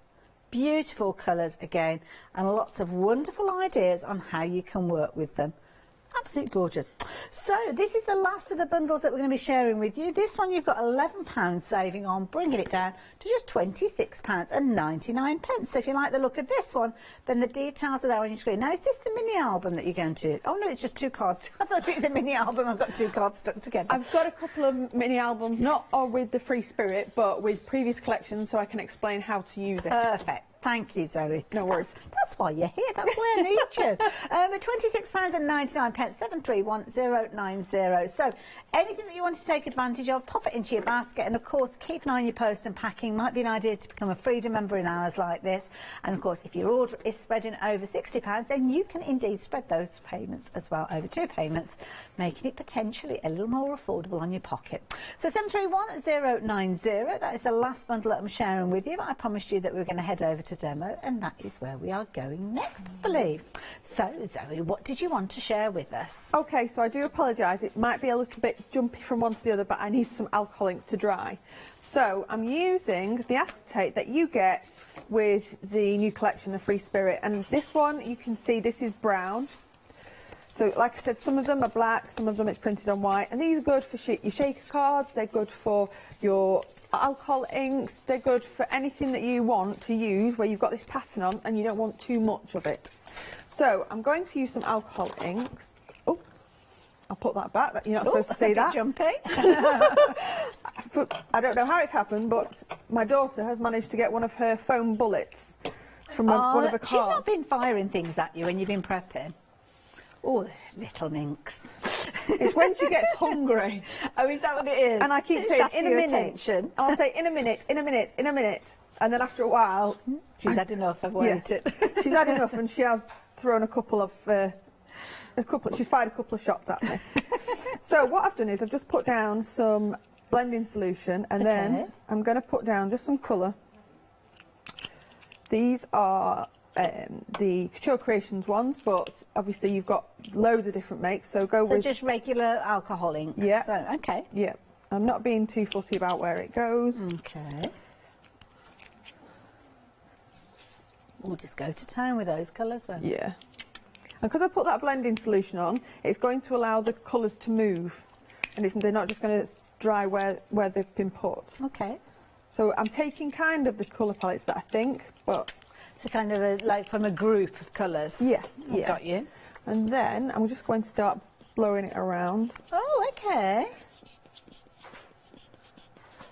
beautiful colours again, and lots of wonderful ideas on how you can work with them. Absolutely gorgeous. So this is the last of the bundles that we're going to be sharing with you. This one you've got £11 saving on, bringing it down to just £26.99. So if you like the look of this one, then the details are there on your screen. Now, is this the mini album that you're going to... Oh, no, it's just 2 cards. I thought it was a mini album. I've got 2 cards stuck together. I've got a couple of mini albums, not with the Free Spirit, but with previous collections, so I can explain how to use it. Perfect. Thank you, Zoe. No worries. That's why you're here. That's why I need you. £26.99, 731090. So anything that you want to take advantage of, pop it into your basket. And, of course, keep an eye on your post and packing. Might be an idea to become a Freedom member in hours like this. And, of course, if your order is spreading over £60, then you can indeed spread those payments as well over 2 payments, making it potentially a little more affordable on your pocket. So 731090, that is the last bundle that I'm sharing with you. But I promised you that we were going to head over to demo, and that is where we are going next, I believe. So, Zoe, what did you want to share with us? Okay, so I do apologise. It might be a little bit jumpy from one to the other, but I need some alcohol inks to dry. So I'm using the acetate that you get with the new collection, the Free Spirit. And this one, you can see this is brown. So, like I said, some of them are black, some of them it's printed on white. And these are good for your shaker cards, they're good for your alcohol inks, they're good for anything that you want to use where you've got this pattern on and you don't want too much of it. So I'm going to use some alcohol inks. Oh, I'll put that back. You're not supposed to see that. Jumpy. I don't know how it's happened, but my daughter has managed to get one of her foam bullets from one of her cards. She's not been firing things at you when you've been prepping. Oh, little minx. It's when she gets hungry. Oh, is that what it is? And I keep saying, in a minute. And I'll say, in a minute, in a minute, in a minute. And then after a while... She's had enough, I've waited. Yeah, she's had enough, and she has thrown a couple of... she's fired a couple of shots at me. So what I've done is I've just put down some blending solution, and then I'm going to put down just some colour. These are... the AALL Creations ones, but obviously you've got loads of different makes, so go with... So just regular alcohol inks? Yeah. So, okay. Yeah. I'm not being too fussy about where it goes. Okay. We'll just go to town with those colours then. Yeah. And because I put that blending solution on, it's going to allow the colours to move, and they're not just going to dry where they've been put. Okay. So I'm taking kind of the colour palettes that I think, but... So kind of like from a group of colours? Yes, yeah. Got you. And then I'm just going to start blowing it around. Oh, okay.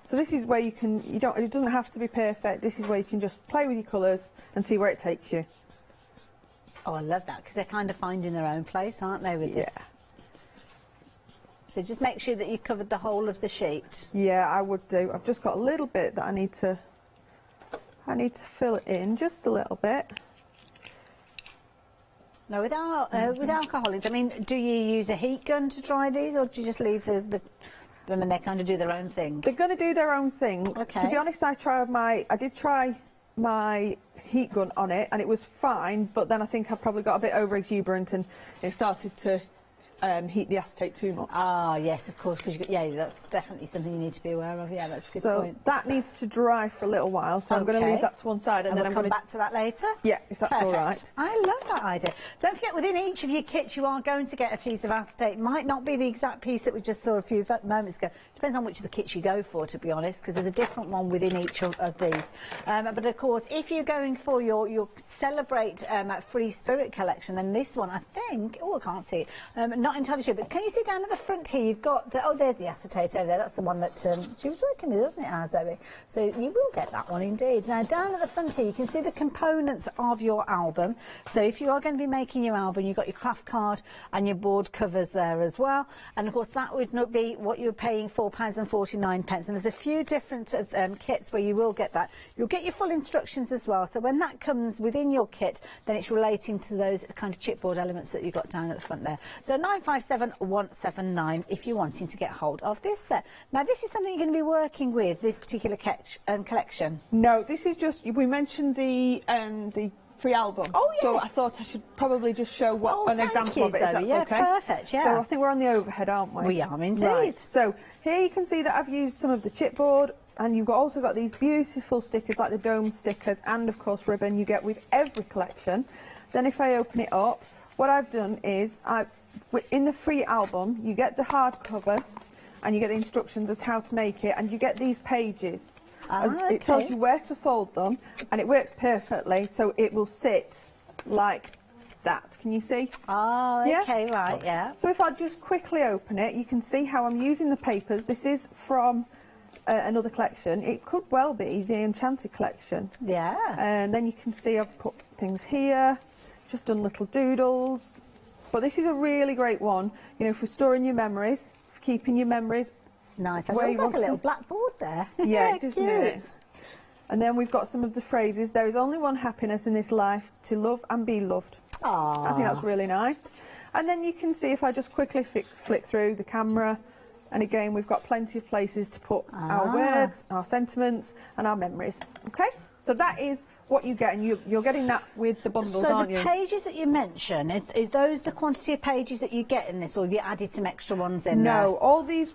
So this is where it doesn't have to be perfect. This is where you can just play with your colours and see where it takes you. Oh, I love that, because they're kind of finding their own place, aren't they, with this? Yeah. So just make sure that you've covered the whole of the sheet. Yeah, I would do. I've just got a little bit that I need to fill it in, just a little bit. Now, with alcoholics, I mean, do you use a heat gun to dry these, or do you just leave them and they kind of do their own thing? They're going to do their own thing. Okay. To be honest, I did try my heat gun on it, and it was fine, but then I think I probably got a bit over exuberant and it started to heat the acetate too much. Ah, yes, of course, because that's definitely something you need to be aware of. Yeah, that's a good point. So that needs to dry for a little while, so I'm going to leave that to one side, and then I'm going to come back to that later? Yeah, if that's all right. I love that idea. Don't forget, within each of your kits, you are going to get a piece of acetate. It might not be the exact piece that we just saw a few moments ago. Depends on which of the kits you go for, to be honest, because there's a different one within each of these. But of course, if you're going for your Celebrate Free Spirit collection, then this one, I think, I can't see it, not entirely sure, but can you see down at the front here, you've got, there's the acetate over there, that's the one that she was working with, wasn't it, Zoe? So you will get that one indeed. Now, down at the front here, you can see the components of your album. So if you are going to be making your album, you've got your craft card and your board covers there as well. And of course, that would not be what you're paying £4.49. And there's a few different kits where you will get that. You'll get your full instructions as well. So when that comes within your kit, then it's relating to those kind of chipboard elements that you've got down at the front there. So 957179 if you're wanting to get hold of this set. Now, this is something you're going to be working with, this particular collection. No, this is just, we mentioned the free album. Oh, yes. So I thought I should probably just show an example of it, if that's okay. Perfect, yeah. So I think we're on the overhead, aren't we? We are indeed. Right. So here you can see that I've used some of the chipboard, and you've also got these beautiful stickers like the dome stickers, and of course ribbon you get with every collection. Then if I open it up, what I've done is in the free album, you get the hardcover and you get the instructions as to how to make it, and you get these pages. It tells you where to fold them, and it works perfectly, so it will sit like that. Can you see? Oh, okay, right, yeah. So if I just quickly open it, you can see how I'm using the papers. This is from another collection. It could well be the Enchanted collection. Yeah. And then you can see I've put things here, just done little doodles. But this is a really great one, you know, for storing your memories, for keeping your memories. Nice. I've got like a little blackboard there. Yeah, doesn't it? And then we've got some of the phrases. There is only one happiness in this life, to love and be loved. Aww. I think that's really nice. And then you can see if I just quickly flick through the camera, and again we've got plenty of places to put our words, our sentiments and our memories. Okay, so that is what you get, and you're getting that with the bundles, aren't you? So the pages that you mention, is those the quantity of pages that you get in this, or have you added some extra ones in there? No, all these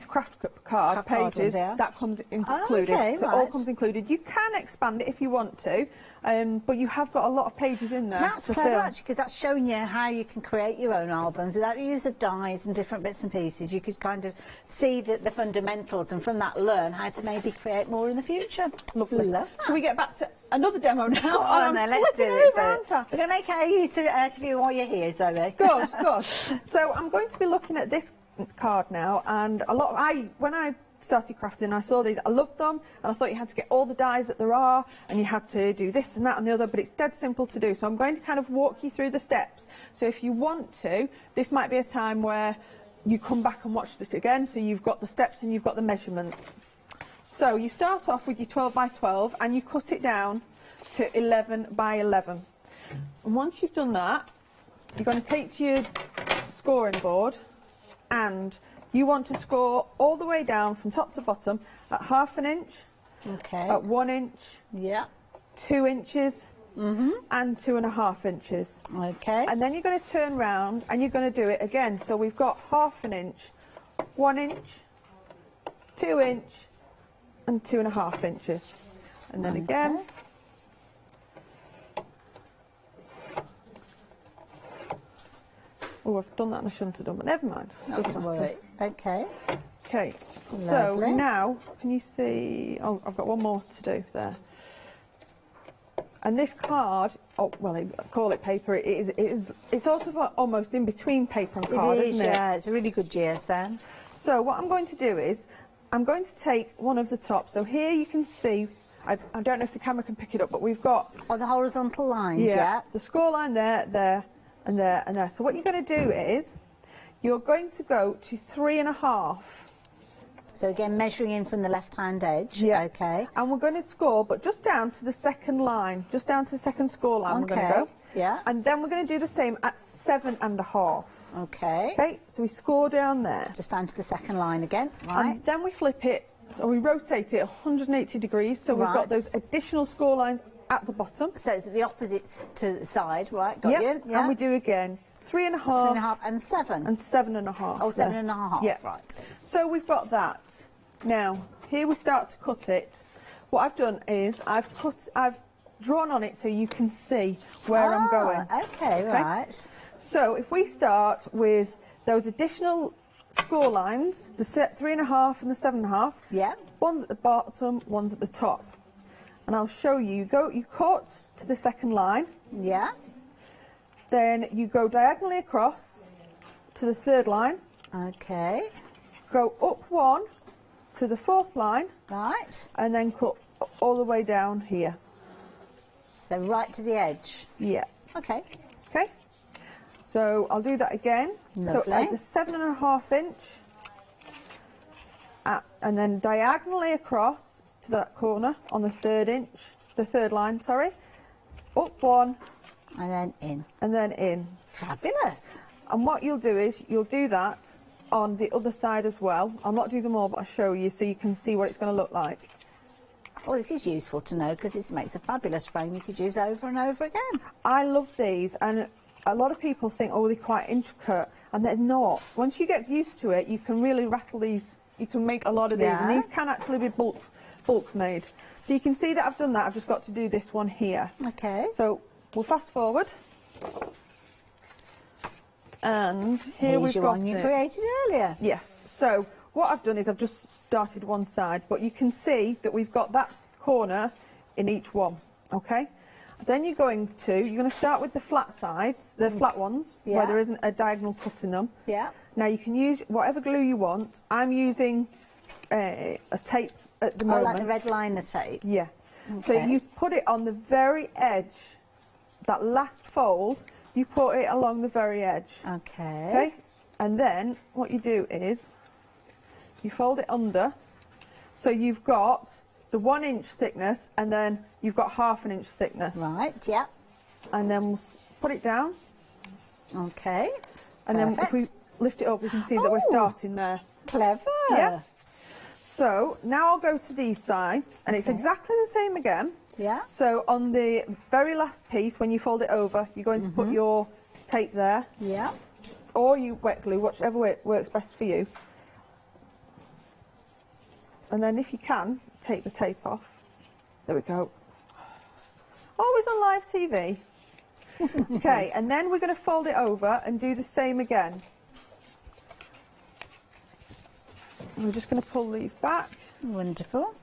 craft card pages, that comes included. Okay, so it all comes included. You can expand it if you want to, but you have got a lot of pages in there. That's clever, actually, because that's showing you how you can create your own albums without the use of dies and different bits and pieces. You could kind of see the fundamentals, and from that learn how to maybe create more in the future. Lovely. Shall we get back to another demo now? Go on then, let's do it. We're going to make a YouTube view while you're here, Zoe. Good, good. So I'm going to be looking at this card now, and when I started crafting, I saw these, I loved them, and I thought you had to get all the dies that there are, and you had to do this and that and the other, but it's dead simple to do. So I'm going to kind of walk you through the steps. So if you want to, this might be a time where you come back and watch this again, so you've got the steps and you've got the measurements. So you start off with your 12 by 12 and you cut it down to 11 by 11. And once you've done that, you're going to take to your scoring board, and you want to score all the way down from top to bottom at ½ inch, at 1 inch, 2 inches, and 2.5 inches. Okay. And then you're going to turn round and you're going to do it again. So we've got ½ inch, 1 inch, 2 inch, and 2.5 inches. And then again. Oh, I've done that and I shouldn't have done, but never mind. Doesn't matter. Okay. Okay. So Lovely. now, can you see? Oh, I've got one more to do there. And this card, oh well, I call it paper. It's also almost in between paper and card, isn't it? Yeah, it's a really good GSM. So what I'm going to do is, I'm going to take one of the tops. So here you can see. I don't know if the camera can pick it up, but we've got the horizontal lines. Yeah. The score line there, there, and there, and there. So what you're going to do is, you're going to go to 3.5. So again, measuring in from the left-hand edge. Yeah. Okay. And we're going to score, but just down to the second line, just down to the second score line. We're going to go. Yeah. And then we're going to do the same at 7.5. Okay. Okay. So we score down there. Just down to the second line again. Right. And then we flip it. So we rotate it 180 degrees. So we've got those additional score lines at the bottom. So it's the opposites to the side, right? Got you? Yeah. And we do again. 3.5. 3.5 and 7. And 7.5. Oh, 7.5. Yeah. Right. So we've got that. Now, here we start to cut it. What I've done is I've drawn on it so you can see where I'm going. Okay, right. So if we start with those additional score lines, the 3.5 and the 7.5. Yeah. One's at the bottom, one's at the top. And I'll show you. You cut to the second line. Yeah. Then you go diagonally across to the third line. Okay. Go up one to the fourth line. Right. And then cut all the way down here. So right to the edge. Yeah. Okay. Okay. So I'll do that again. Lovely. So at the 7.5 inch, and then diagonally across to that corner on the third line, sorry. Up one. And then in. And then in. Fabulous. And what you'll do is, you'll do that on the other side as well. I'll not do them all, but I'll show you so you can see what it's going to look like. Well, this is useful to know because it makes a fabulous frame you could use over and over again. I love these, and a lot of people think, oh, they're quite intricate, and they're not. Once you get used to it, you can really rattle these. You can make a lot of these, and these can actually be bulk made. So you can see that I've done that. I've just got to do this one here. Okay. So we'll fast forward. And here Here's we've your got one you it. created earlier. Yes. So what I've done is I've just started one side, but you can see that we've got that corner in each one. Okay. Then you're going to start with the flat sides, the flat ones, Yeah. where there isn't a diagonal cut in them. Yeah. Now you can use whatever glue you want. I'm using a tape at the moment. Like the red liner tape. Yeah. So Okay. you put it on the very edge, that last fold, you put it along the very edge. Okay. Okay? And then what you do is you fold it under, so you've got the 1 inch thickness and then you've got ½ an inch thickness. Right, yeah. And then we'll put it down. Okay. And then if we lift it up, we can see that we're starting there. Clever. Yeah. So now I'll go to these sides, and it's exactly the same again. Yeah. So on the very last piece, when you fold it over, you're going to put your tape there. Yeah. Or you wet glue, whichever way works best for you. And then if you can, take the tape off. There we go. Always on live TV. Okay, and then we're going to fold it over and do the same again. We're just going to pull these back. Wonderful.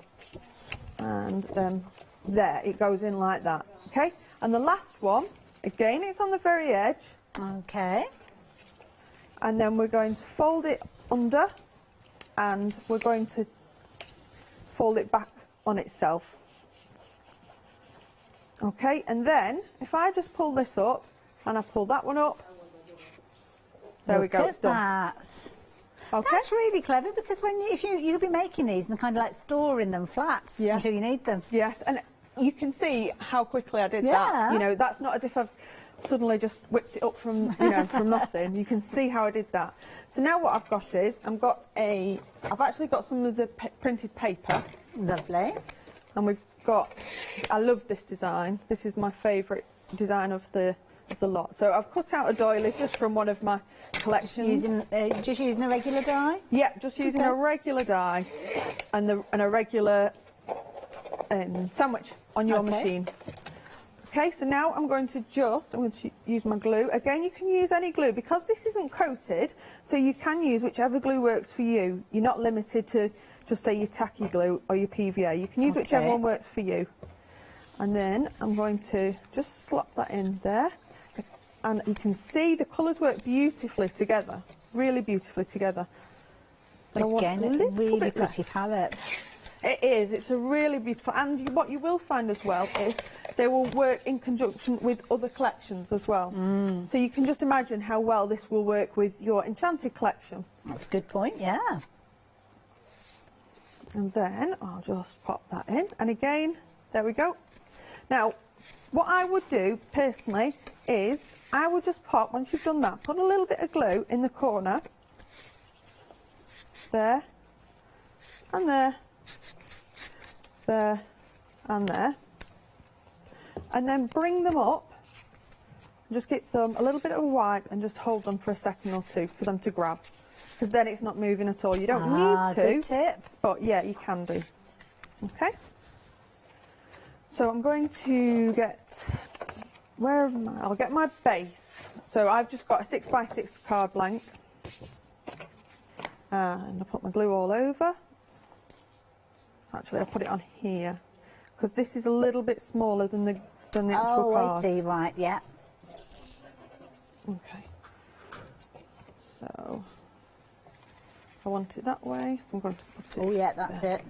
And then there, it goes in like that. Okay, and the last one, again, it's on the very edge. Okay. And then we're going to fold it under, and we're going to fold it back on itself. Okay, and then if I just pull this up and I pull that one up, there we go, it's done. That. Okay. That's really clever, because when you'll be making these and kind of like storing them flat until you need them. Yes, and you can see how quickly I did Yeah. that. You know, that's not as if I've suddenly just whipped it up from from nothing. You can see how I did that. So now what I've got is I've actually got some of the printed paper. Lovely. And we've got, I love this design. This is my favourite design of the lot. So I've cut out a doily just from one of my collections. Just using a regular die? Yeah, just using a regular die and a regular sandwich on your machine. Okay, so now I'm going to use my glue. Again, you can use any glue because this isn't coated, so you can use whichever glue works for you. You're not limited to just say your tacky glue or your PVA. You can use whichever one works for you. And then I'm going to just slop that in there. And you can see the colours work beautifully together, really beautifully together. And Again, a really pretty palette. It is, it's a really beautiful, and what you will find as well is they will work in conjunction with other collections as well. So you can just imagine how well this will work with your Enchanted collection. That's a good point, yeah. And then I'll just pop that in, and again, there we go. Now, what I would do personally is I would just pop, once you've done that, put a little bit of glue in the corner, there, and there, there, and there, and then bring them up, and just give them a little bit of a wipe and just hold them for a second or two for them to grab, because then it's not moving at all. You don't need to, good tip. But yeah, you can do. Okay. So I'm going to get, where am I? I'll get my base. So I've just got a 6x6 card blank. And I'll put my glue all over. Actually, I'll put it on here, because this is a little bit smaller than the actual card. I see, right, yeah. Okay. So I want it that way, so I'm going to put it. Oh yeah, that's there. it.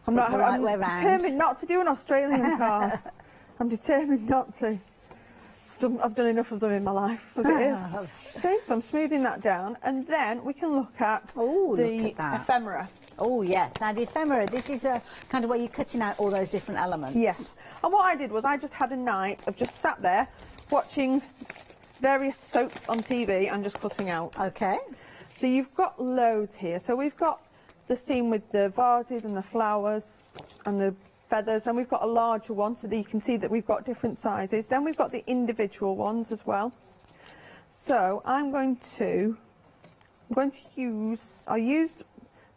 I'm Right way round. determined not to do an Australian card. I'm determined not to. I've done enough of them in my life as it is. Okay, so I'm smoothing that down, and then we can look at the ephemera. Oh yes, now the ephemera, this is a kind of where you're cutting out all those different elements. Yes, and what I did was I just had a night of just sat there watching various soaps on TV and just cutting out. Okay. So you've got loads here. So we've got the scene with the vases and the flowers and the feathers, and we've got a larger one so that you can see that we've got different sizes. Then we've got the individual ones as well. So I'm going to use, I used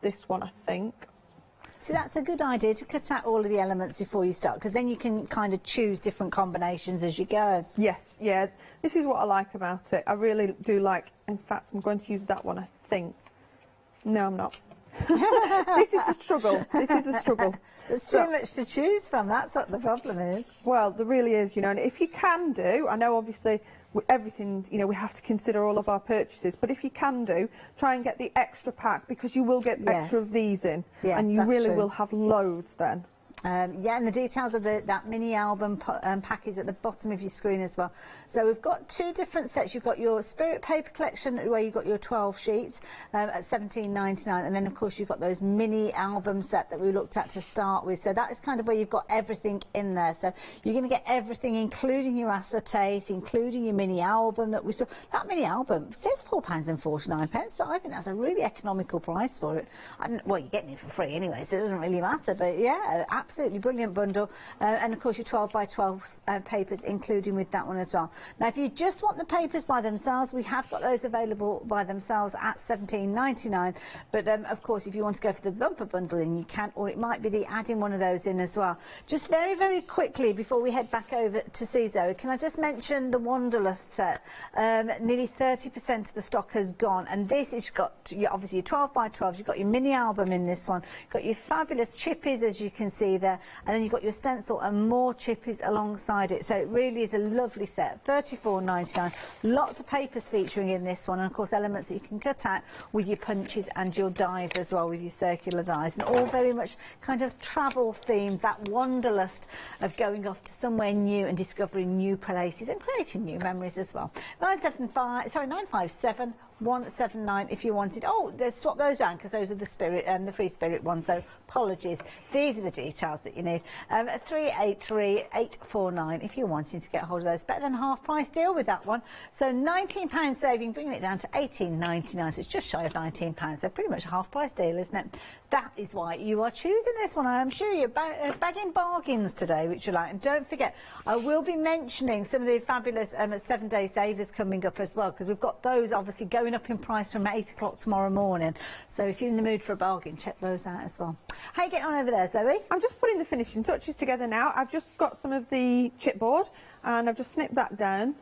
this one, I think. So that's a good idea, to cut out all of the elements before you start, because then you can kind of choose different combinations as you go. Yes, yeah, this is what I like about it. I really do like, in fact, I'm going to use that one, I think. No, I'm not. This is a struggle. This is a struggle. There's too much to choose from. That's what the problem is. Well, there really is, you know, and if you can do, I know obviously everything, you know, we have to consider all of our purchases, but if you can do, try and get the extra pack, because you will get extra of these in, and you really will have loads then. Yeah, and the details of that mini album pack is at the bottom of your screen as well. So we've got two different sets. You've got your Spirit paper collection, where you've got your 12 sheets at $17.99, and then of course you've got those mini album set that we looked at to start with. So that is kind of where you've got everything in there. So you're going to get everything, including your acetate, including your mini album that we saw. That mini album says £4.49, but I think that's a really economical price for it. Well, you're getting it for free anyway, so it doesn't really matter. But yeah, absolutely brilliant bundle, and of course your 12 by 12 papers including with that one as well. Now if you just want the papers by themselves, we have got those available by themselves at $17.99, but of course if you want to go for the bumper bundle, then you can, or it might be the adding one of those in as well. Just very, very quickly before we head back over to see Zoe, can I just mention the Wanderlust set? Nearly 30% of the stock has gone, and this has got obviously your 12 by 12s, you've got your mini album in this one, you've got your fabulous chippies as you can see there, and then you've got your stencil and more chippies alongside it. So it really is a lovely set. $34.99. Lots of papers featuring in this one, and of course elements that you can cut out with your punches and your dies as well, with your circular dies, and all very much kind of travel themed, that wanderlust of going off to somewhere new and discovering new places and creating new memories as well. 957 179 if you wanted. Oh, let's swap those around, because those are the Spirit and the Free Spirit ones, so apologies. These are the details that you need. 383849 if you're wanting to get hold of those. Better than a half price deal with that one. So £19 saving, bringing it down to $18.99, so it's just shy of £19, so pretty much a half price deal, isn't it? That is why you are choosing this one. I'm sure you're bagging bargains today, which you like. And don't forget, I will be mentioning some of the fabulous 7-day savers coming up as well, because we've got those obviously going up in price from 8 o'clock tomorrow morning. So if you're in the mood for a bargain, check those out as well. How are you getting on over there, Zoe? I'm just putting the finishing touches together now. I've just got some of the chipboard, and I've just snipped that down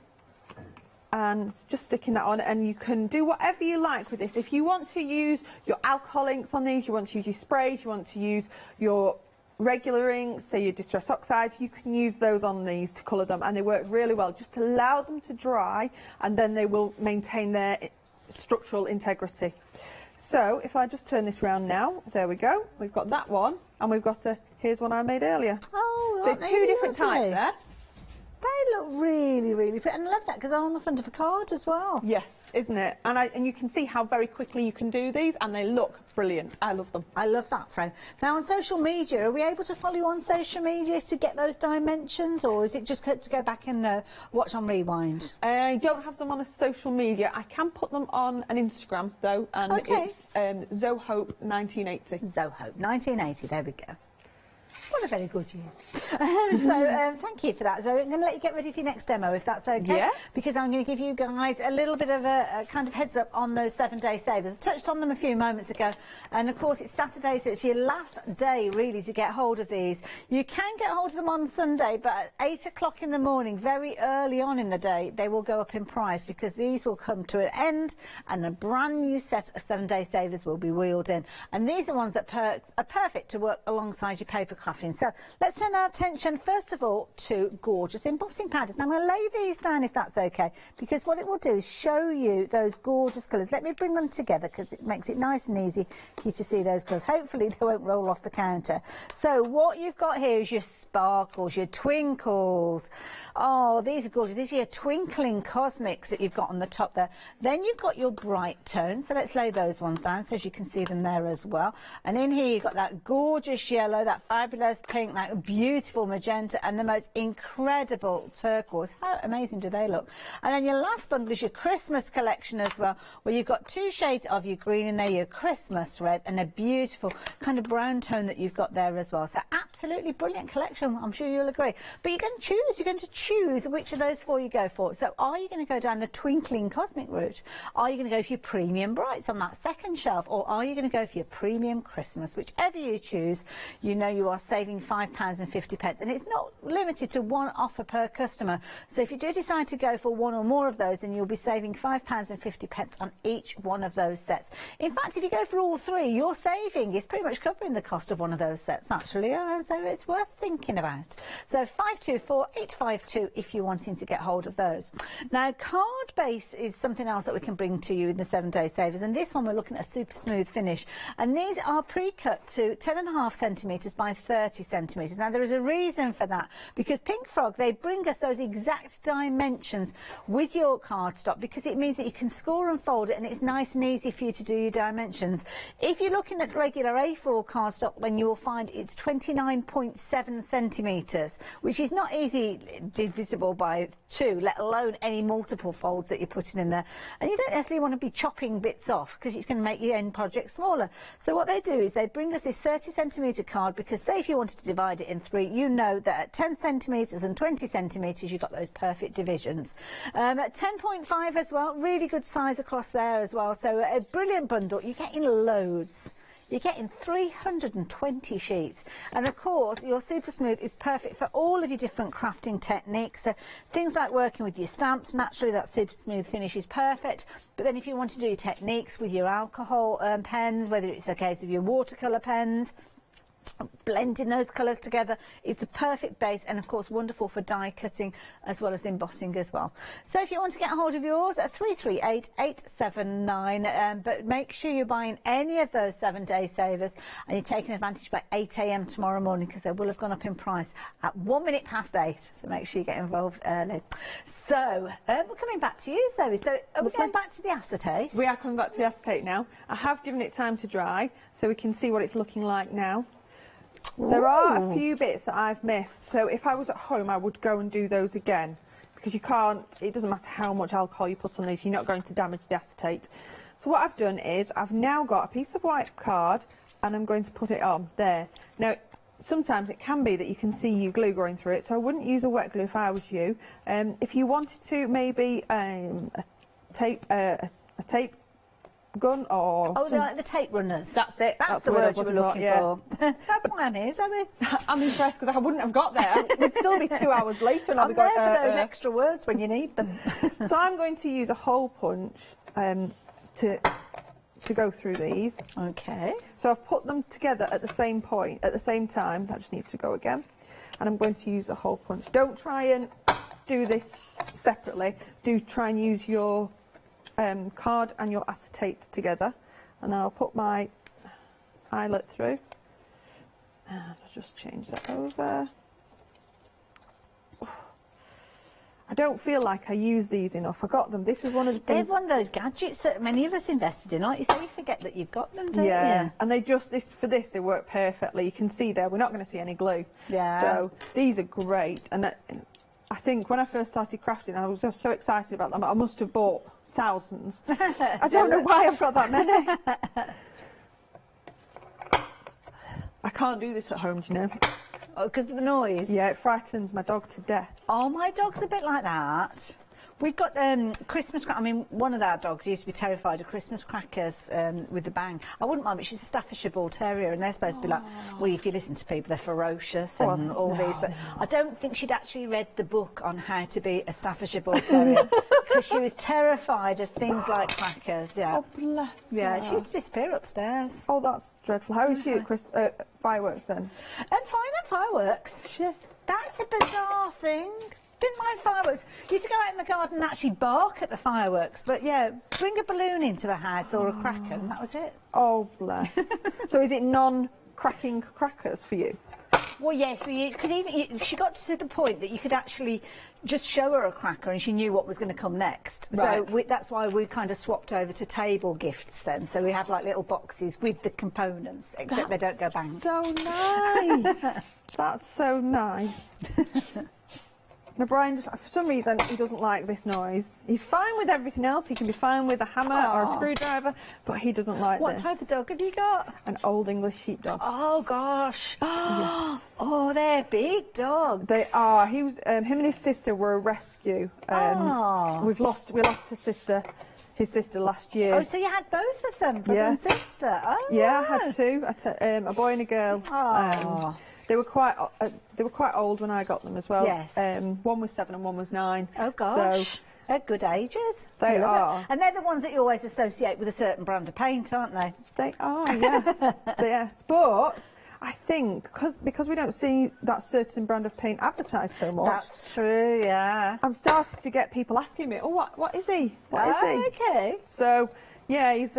and just sticking that on, and you can do whatever you like with this. If you want to use your alcohol inks on these, you want to use your sprays, you want to use your regular inks, say your Distress Oxides, you can use those on these to colour them, and they work really well. Just allow them to dry, and then they will maintain their structural integrity. So if I just turn this round now, there we go. We've got that one, and we've got here's one I made earlier. Oh, so two different types there. They look really, really pretty, and I love that because they're on the front of a card as well. Yes, isn't it? And you can see how very quickly you can do these, and they look brilliant. I love them. I love that, Fran. Now on social media, are we able to follow you on social media to get those dimensions, or is it just to go back and watch on Rewind? I don't have them on a social media. I can put them on an Instagram though, and it's Zohope1980. Zohope 1980. There we go. What a very good year. Thank you for that. So I'm going to let you get ready for your next demo, if that's okay. Yeah. Because I'm going to give you guys a little bit of a kind of heads up on those 7-day savers. I touched on them a few moments ago. And of course, it's Saturday, so it's your last day, really, to get hold of these. You can get hold of them on Sunday, but at 8 o'clock in the morning, very early on in the day, they will go up in price, because these will come to an end and a brand new set of 7-day savers will be wheeled in. And these are ones that are perfect to work alongside your paper crafting. So let's turn our attention first of all to gorgeous embossing powders. Now I'm going to lay these down, if that's okay, because what it will do is show you those gorgeous colours. Let me bring them together, because it makes it nice and easy for you to see those colours. Hopefully they won't roll off the counter. So what you've got here is your sparkles, your twinkles. Oh, these are gorgeous. These are your twinkling cosmics that you've got on the top there. Then you've got your bright tones. So let's lay those ones down so as you can see them there as well. And in here you've got that gorgeous yellow, that fabulous pink, that beautiful magenta, and the most incredible turquoise. How amazing do they look? And then your last bundle is your Christmas collection as well, where you've got 2 shades of your green in there, your Christmas red, and a beautiful kind of brown tone that you've got there as well. So absolutely absolutely brilliant collection. I'm sure you'll agree. But you're going to choose which of those four you go for. So are you going to go down the twinkling cosmic route? Are you going to go for your premium brights on that second shelf? Or are you going to go for your premium Christmas? Whichever you choose, you know you are saving £5.50. And it's not limited to one offer per customer. So if you do decide to go for one or more of those, then you'll be saving £5.50 on each one of those sets. In fact, if you go for all three, your saving is pretty much covering the cost of one of those sets, actually. So it's worth thinking about. So 524852 if you're wanting to get hold of those. Now, card base is something else that we can bring to you in the 7-day savers, and this one we're looking at a super smooth finish, and these are pre-cut to 10.5 centimetres by 30 centimetres. Now, there is a reason for that, because Pink Frog, they bring us those exact dimensions with your cardstock, because it means that you can score and fold it, and it's nice and easy for you to do your dimensions. If you're looking at regular A4 cardstock, then you will find it's 29.7 centimetres, which is not easy divisible by 2, let alone any multiple folds that you're putting in there. And you don't necessarily want to be chopping bits off, because it's going to make your end project smaller. So what they do is they bring us this 30 centimetre card, because say if you wanted to divide it in 3, you know that at 10 centimetres and 20 centimetres you've got those perfect divisions. At 10.5 as well, really good size across there as well. So a brilliant bundle. You're getting loads. You're getting 320 sheets. And of course, your Super Smooth is perfect for all of your different crafting techniques. So things like working with your stamps, naturally that Super Smooth finish is perfect. But then if you want to do your techniques with your alcohol pens, whether it's a case of your watercolour pens, blending those colours together is the perfect base, and of course wonderful for die cutting as well as embossing as well. So if you want to get a hold of yours at 338879, but make sure you're buying any of those 7-day savers and you're taking advantage by 8 AM tomorrow morning, because they will have gone up in price at 1 minute past 8, so make sure you get involved early. So we're coming back to you, Zoe. So are we going back to the acetate? We are coming back to the acetate now. I have given it time to dry so we can see what it's looking like now. There are a few bits that I've missed, so if I was at home I would go and do those again, because you can't, it doesn't matter how much alcohol you put on these, you're not going to damage the acetate. So what I've done is I've now got a piece of white card and I'm going to put it on there. Now sometimes it can be that you can see your glue going through it, so I wouldn't use a wet glue if I was you. If you wanted to, maybe a tape gun or... Oh, like the tape runners. That's it. That's the word you were looking for. That's why I'm here, Zoe. I'm impressed, because I wouldn't have got there. We'd still be 2 hours later and I'll be going... there for those extra words when you need them. So I'm going to use a hole punch to go through these. Okay. So I've put them together at the same point, at the same time. That just needs to go again. And I'm going to use a hole punch. Don't try and do this separately. Do try and use your card and your acetate together, and then I'll put my eyelet through, and I'll just change that over. I don't feel like I use these enough. I got them. This was one of the things. They're one of those gadgets that many of us invested in. Like you say, you forget that you've got them, don't you? And they just, they work perfectly. You can see there, we're not going to see any glue. Yeah. So these are great, and I think when I first started crafting, I was just so excited about them. I must have bought thousands. I don't know why I've got that many. I can't do this at home, do you know? Oh, because of the noise? Yeah, it frightens my dog to death. Oh, my dog's a bit like that. We've got Christmas crackers. I mean, one of our dogs used to be terrified of Christmas crackers with the bang. I wouldn't mind, but she's a Staffordshire Bull Terrier, and they're supposed to be like, well, if you listen to people, they're ferocious and all these. But I don't think she'd actually read the book on how to be a Staffordshire Bull Terrier, because she was terrified of things like crackers. Yeah. Oh, bless her. Yeah, she used to disappear upstairs. Oh, that's dreadful. How is she at fireworks then? Fine at fireworks. Shit. That's a bizarre thing. Didn't mind fireworks. Used to go out in the garden and actually bark at the fireworks, but yeah, bring a balloon into the house or a cracker, and that was it. Oh, bless. So is it non-cracking crackers for you? Well, yes, we used, because even she got to the point that you could actually just show her a cracker and she knew what was going to come next. Right. So that's why we kind of swapped over to table gifts then. So we have like little boxes with the components, except they don't go bang. So nice. That's so nice. Now Brian, just, for some reason, he doesn't like this noise. He's fine with everything else. He can be fine with a hammer or a screwdriver, but he doesn't like this. What type of dog have you got? An Old English sheepdog. Oh gosh. Yes. Oh, they're big dogs. They are. He was. Him and his sister were a rescue. We lost his sister last year. Oh, so you had both of them, brother and sister. Oh, yeah, wow. I had two. A boy and a girl. Oh. They were quite old when I got them as well. Yes. One was 7 and one was 9. Oh gosh. So they're good ages. They are. And they're the ones that you always associate with a certain brand of paint, aren't they? They are, yes. Yes. But I think because we don't see that certain brand of paint advertised so much. That's true, yeah. I'm starting to get people asking me, oh, what is he? What is he? Okay. So, yeah, he's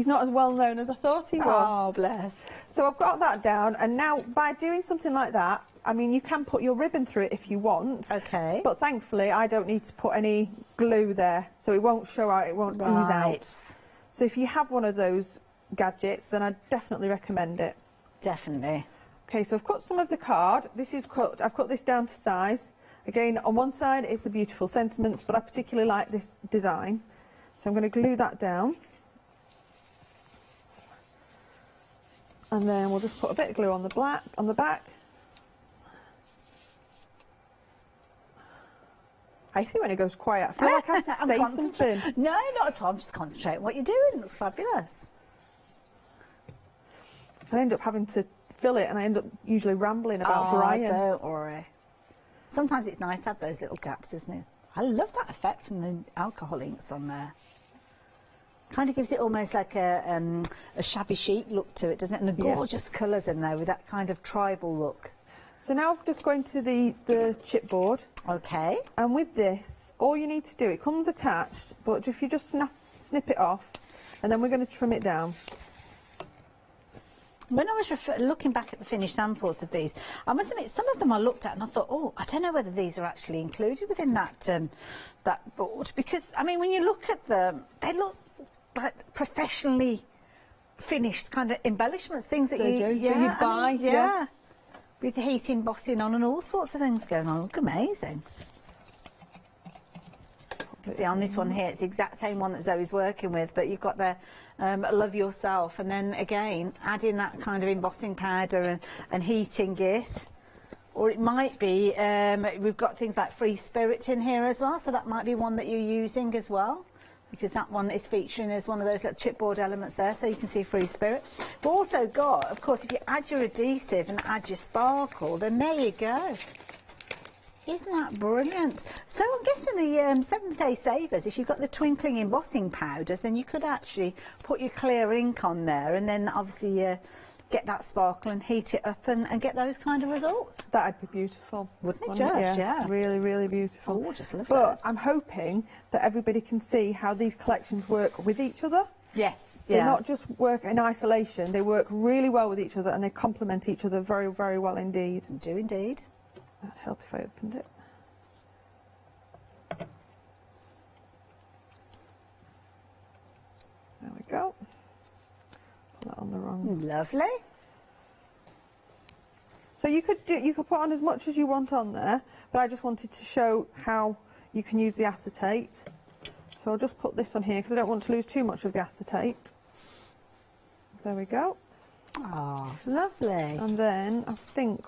not as well known as I thought he was. Oh, bless. So I've got that down, and now by doing something like that, I mean, you can put your ribbon through it if you want. Okay. But thankfully, I don't need to put any glue there, so it won't show out, it won't ooze out. So if you have one of those gadgets, then I definitely recommend it. Definitely. Okay, so I've cut some of the card. I've cut this down to size. Again, on one side it's the beautiful sentiments, but I particularly like this design. So I'm going to glue that down. And then we'll just put a bit of glue on the back. I think when it goes quiet, I feel like I have to say something. No, not at all. I'm just concentrating on what you're doing. It looks fabulous. I end up having to fill it, and I end up usually rambling about Brian. Don't worry. Sometimes it's nice to have those little gaps, isn't it? I love that effect from the alcohol inks on there. Kind of gives it almost like a shabby chic look to it, doesn't it? And the gorgeous colours in there with that kind of tribal look. So now I'm just going to the chipboard. Okay. And with this, all you need to do, it comes attached, but if you just snip it off, and then we're going to trim it down. When I was looking back at the finished samples of these, I must admit, some of them I looked at and I thought, oh, I don't know whether these are actually included within that that board, because, I mean, when you look at them, they look like professionally finished kind of embellishments, things that you buy. Yeah. With heat embossing on and all sorts of things going on. Look amazing. See, on this one here, it's the exact same one that Zoe's working with, but you've got the Love Yourself, and then again, adding that kind of embossing powder and heating it. Or it might be, we've got things like Free Spirit in here as well, so that might be one that you're using as well, because that one is featuring as one of those little chipboard elements there, so you can see Free Spirit. We've also got, of course, if you add your adhesive and add your sparkle, then there you go. Isn't that brilliant? So I'm guessing the Seventh Day Savers, if you've got the twinkling embossing powders, then you could actually put your clear ink on there and then obviously get that sparkle and heat it up and get those kind of results. That'd be beautiful. Wouldn't it Wouldn't just? it? Yeah. Really, really beautiful. Gorgeous, love But those. I'm hoping that everybody can see how these collections work with each other. Yes. They not just work in isolation, they work really well with each other and they complement each other very, very well indeed. They do indeed. That'd help if I opened it. There we go. Put that on the wrong. Lovely. So you could put on as much as you want on there, but I just wanted to show how you can use the acetate. So I'll just put this on here because I don't want to lose too much of the acetate. There we go. Oh, lovely. And then I think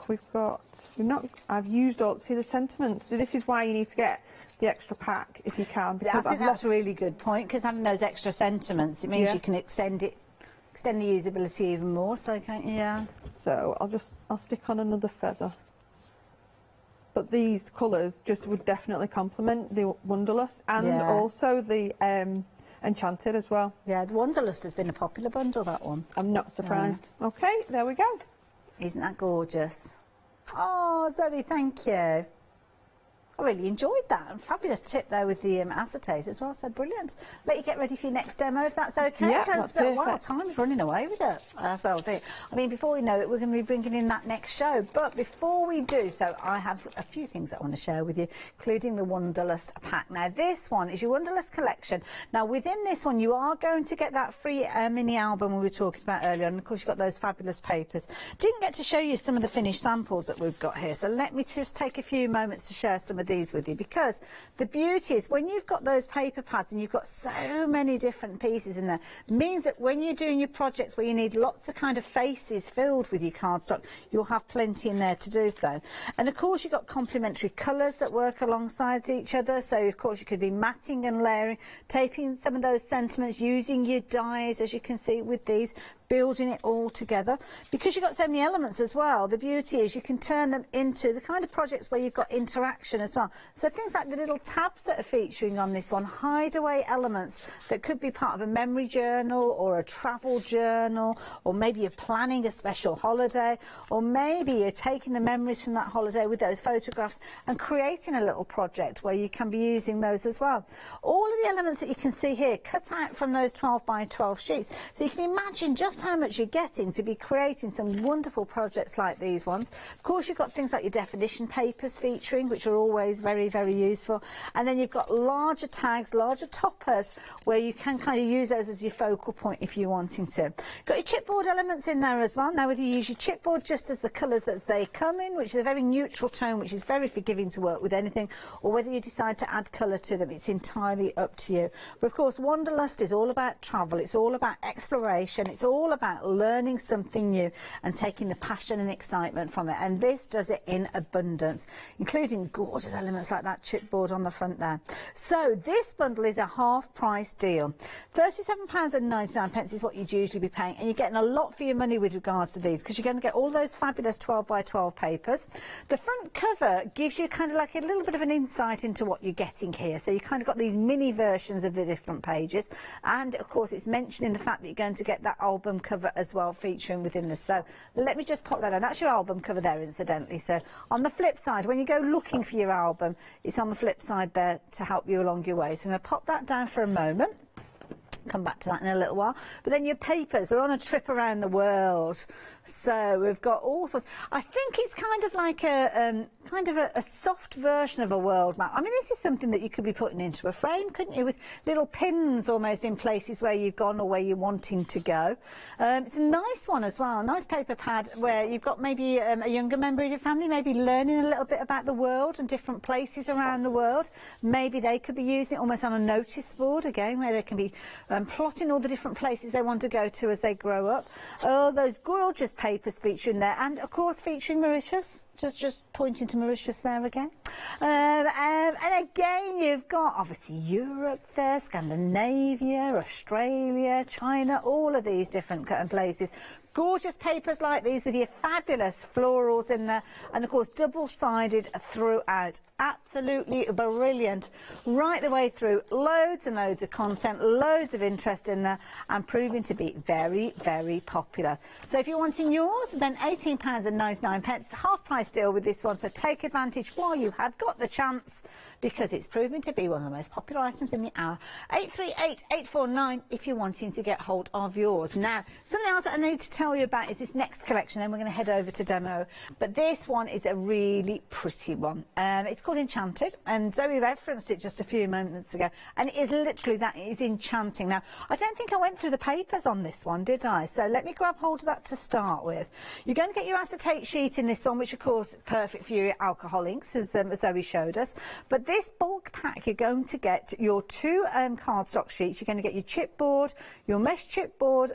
I've used all, see the sentiments. This is why you need to get the extra pack if you can. Because I think that's a really good point, because having those extra sentiments, it means you can extend the usability even more, so can't you? Yeah. So I'll stick on another feather. But these colours would definitely complement the Wonderlust and also the Enchanted as well. Yeah, the Wanderlust has been a popular bundle, that one. I'm not surprised. Okay, there we go. Isn't that gorgeous? Oh, Zoe, thank you. I really enjoyed that. And fabulous tip there with the acetate as well, so brilliant. Let you get ready for your next demo if that's okay. Yeah, that's perfect. Wow, time's running away with it. That's what I was saying. I mean, before we know it, we're going to be bringing in that next show. But before we do so, I have a few things that I want to share with you, including the Wonderlust pack. Now, this one is your Wonderlust collection. Now, within this one, you are going to get that free mini album we were talking about earlier, and of course, you've got those fabulous papers. Didn't get to show you some of the finished samples that we've got here, so let me just take a few moments to share some of these with you, because the beauty is when you've got those paper pads and you've got so many different pieces in there, means that when you're doing your projects where you need lots of kind of faces filled with your cardstock, you'll have plenty in there to do so. And of course you've got complementary colours that work alongside each other, so of course you could be matting and layering, taking some of those sentiments, using your dyes as you can see with these, building it all together. Because you've got so many elements as well, the beauty is you can turn them into the kind of projects where you've got interaction as well. So things like the little tabs that are featuring on this one, hideaway elements that could be part of a memory journal or a travel journal, or maybe you're planning a special holiday, or maybe you're taking the memories from that holiday with those photographs and creating a little project where you can be using those as well. All of the elements that you can see here cut out from those 12 by 12 sheets, so you can imagine just how much you're getting to be creating some wonderful projects like these ones. Of course, you've got things like your definition papers featuring, which are always very, very useful. And then you've got larger tags, larger toppers, where you can kind of use those as your focal point if you're wanting to. Got your chipboard elements in there as well. Now, whether you use your chipboard just as the colours that they come in, which is a very neutral tone, which is very forgiving to work with anything, or whether you decide to add colour to them, it's entirely up to you. But of course, Wonderlust is all about travel, it's all about exploration, it's all about learning something new and taking the passion and excitement from it, and this does it in abundance, including gorgeous elements like that chipboard on the front there. So this bundle is a half price deal. £37.99 is what you'd usually be paying, and you're getting a lot for your money with regards to these, because you're going to get all those fabulous 12 by 12 papers. The front cover gives you kind of like a little bit of an insight into what you're getting here, so you kind of got these mini versions of the different pages, and of course it's mentioning the fact that you're going to get that album cover as well featuring within this. So let me just pop that on. That's your album cover there, incidentally. So on the flip side, when you go looking for your album, it's on the flip side there to help you along your way. So I'm going to pop that down for a moment. Come back to that in a little while. But then your papers, we're on a trip around the world, so we've got all sorts. I think it's kind of like a soft version of a world map. I mean, this is something that you could be putting into a frame, couldn't you, with little pins almost in places where you've gone or where you're wanting to go. It's a nice one as well, a nice paper pad where you've got maybe a younger member of your family maybe learning a little bit about the world and different places around the world. Maybe they could be using it almost on a notice board again, where they can be plotting all the different places they want to go to as they grow up. Oh, those gorgeous papers featuring there, and of course featuring Mauritius. Just pointing to Mauritius there again. And again, you've got obviously Europe there, Scandinavia, Australia, China, all of these different places. Gorgeous papers like these with your fabulous florals in there, and of course double-sided throughout. Absolutely brilliant right the way through. Loads and loads of content, loads of interest in there, and proving to be very, very popular. So if you're wanting yours, then £18.99, half price deal with this one, so take advantage while you have got the chance, because it's proving to be one of the most popular items in the hour. 838-849 if you're wanting to get hold of yours. Now, something else that I need to tell you about is this next collection, then we're going to head over to demo. But this one is a really pretty one. It's called Enchanted, and Zoe referenced it just a few moments ago, and it is literally that. It is enchanting. Now, I don't think I went through the papers on this one, did I? So let me grab hold of that to start with. You're going to get your acetate sheet in this one, which of course perfect for your alcohol inks, as Zoe showed us. But this bulk pack, you're going to get your two cardstock sheets. You're going to get your chipboard, your mesh chipboard,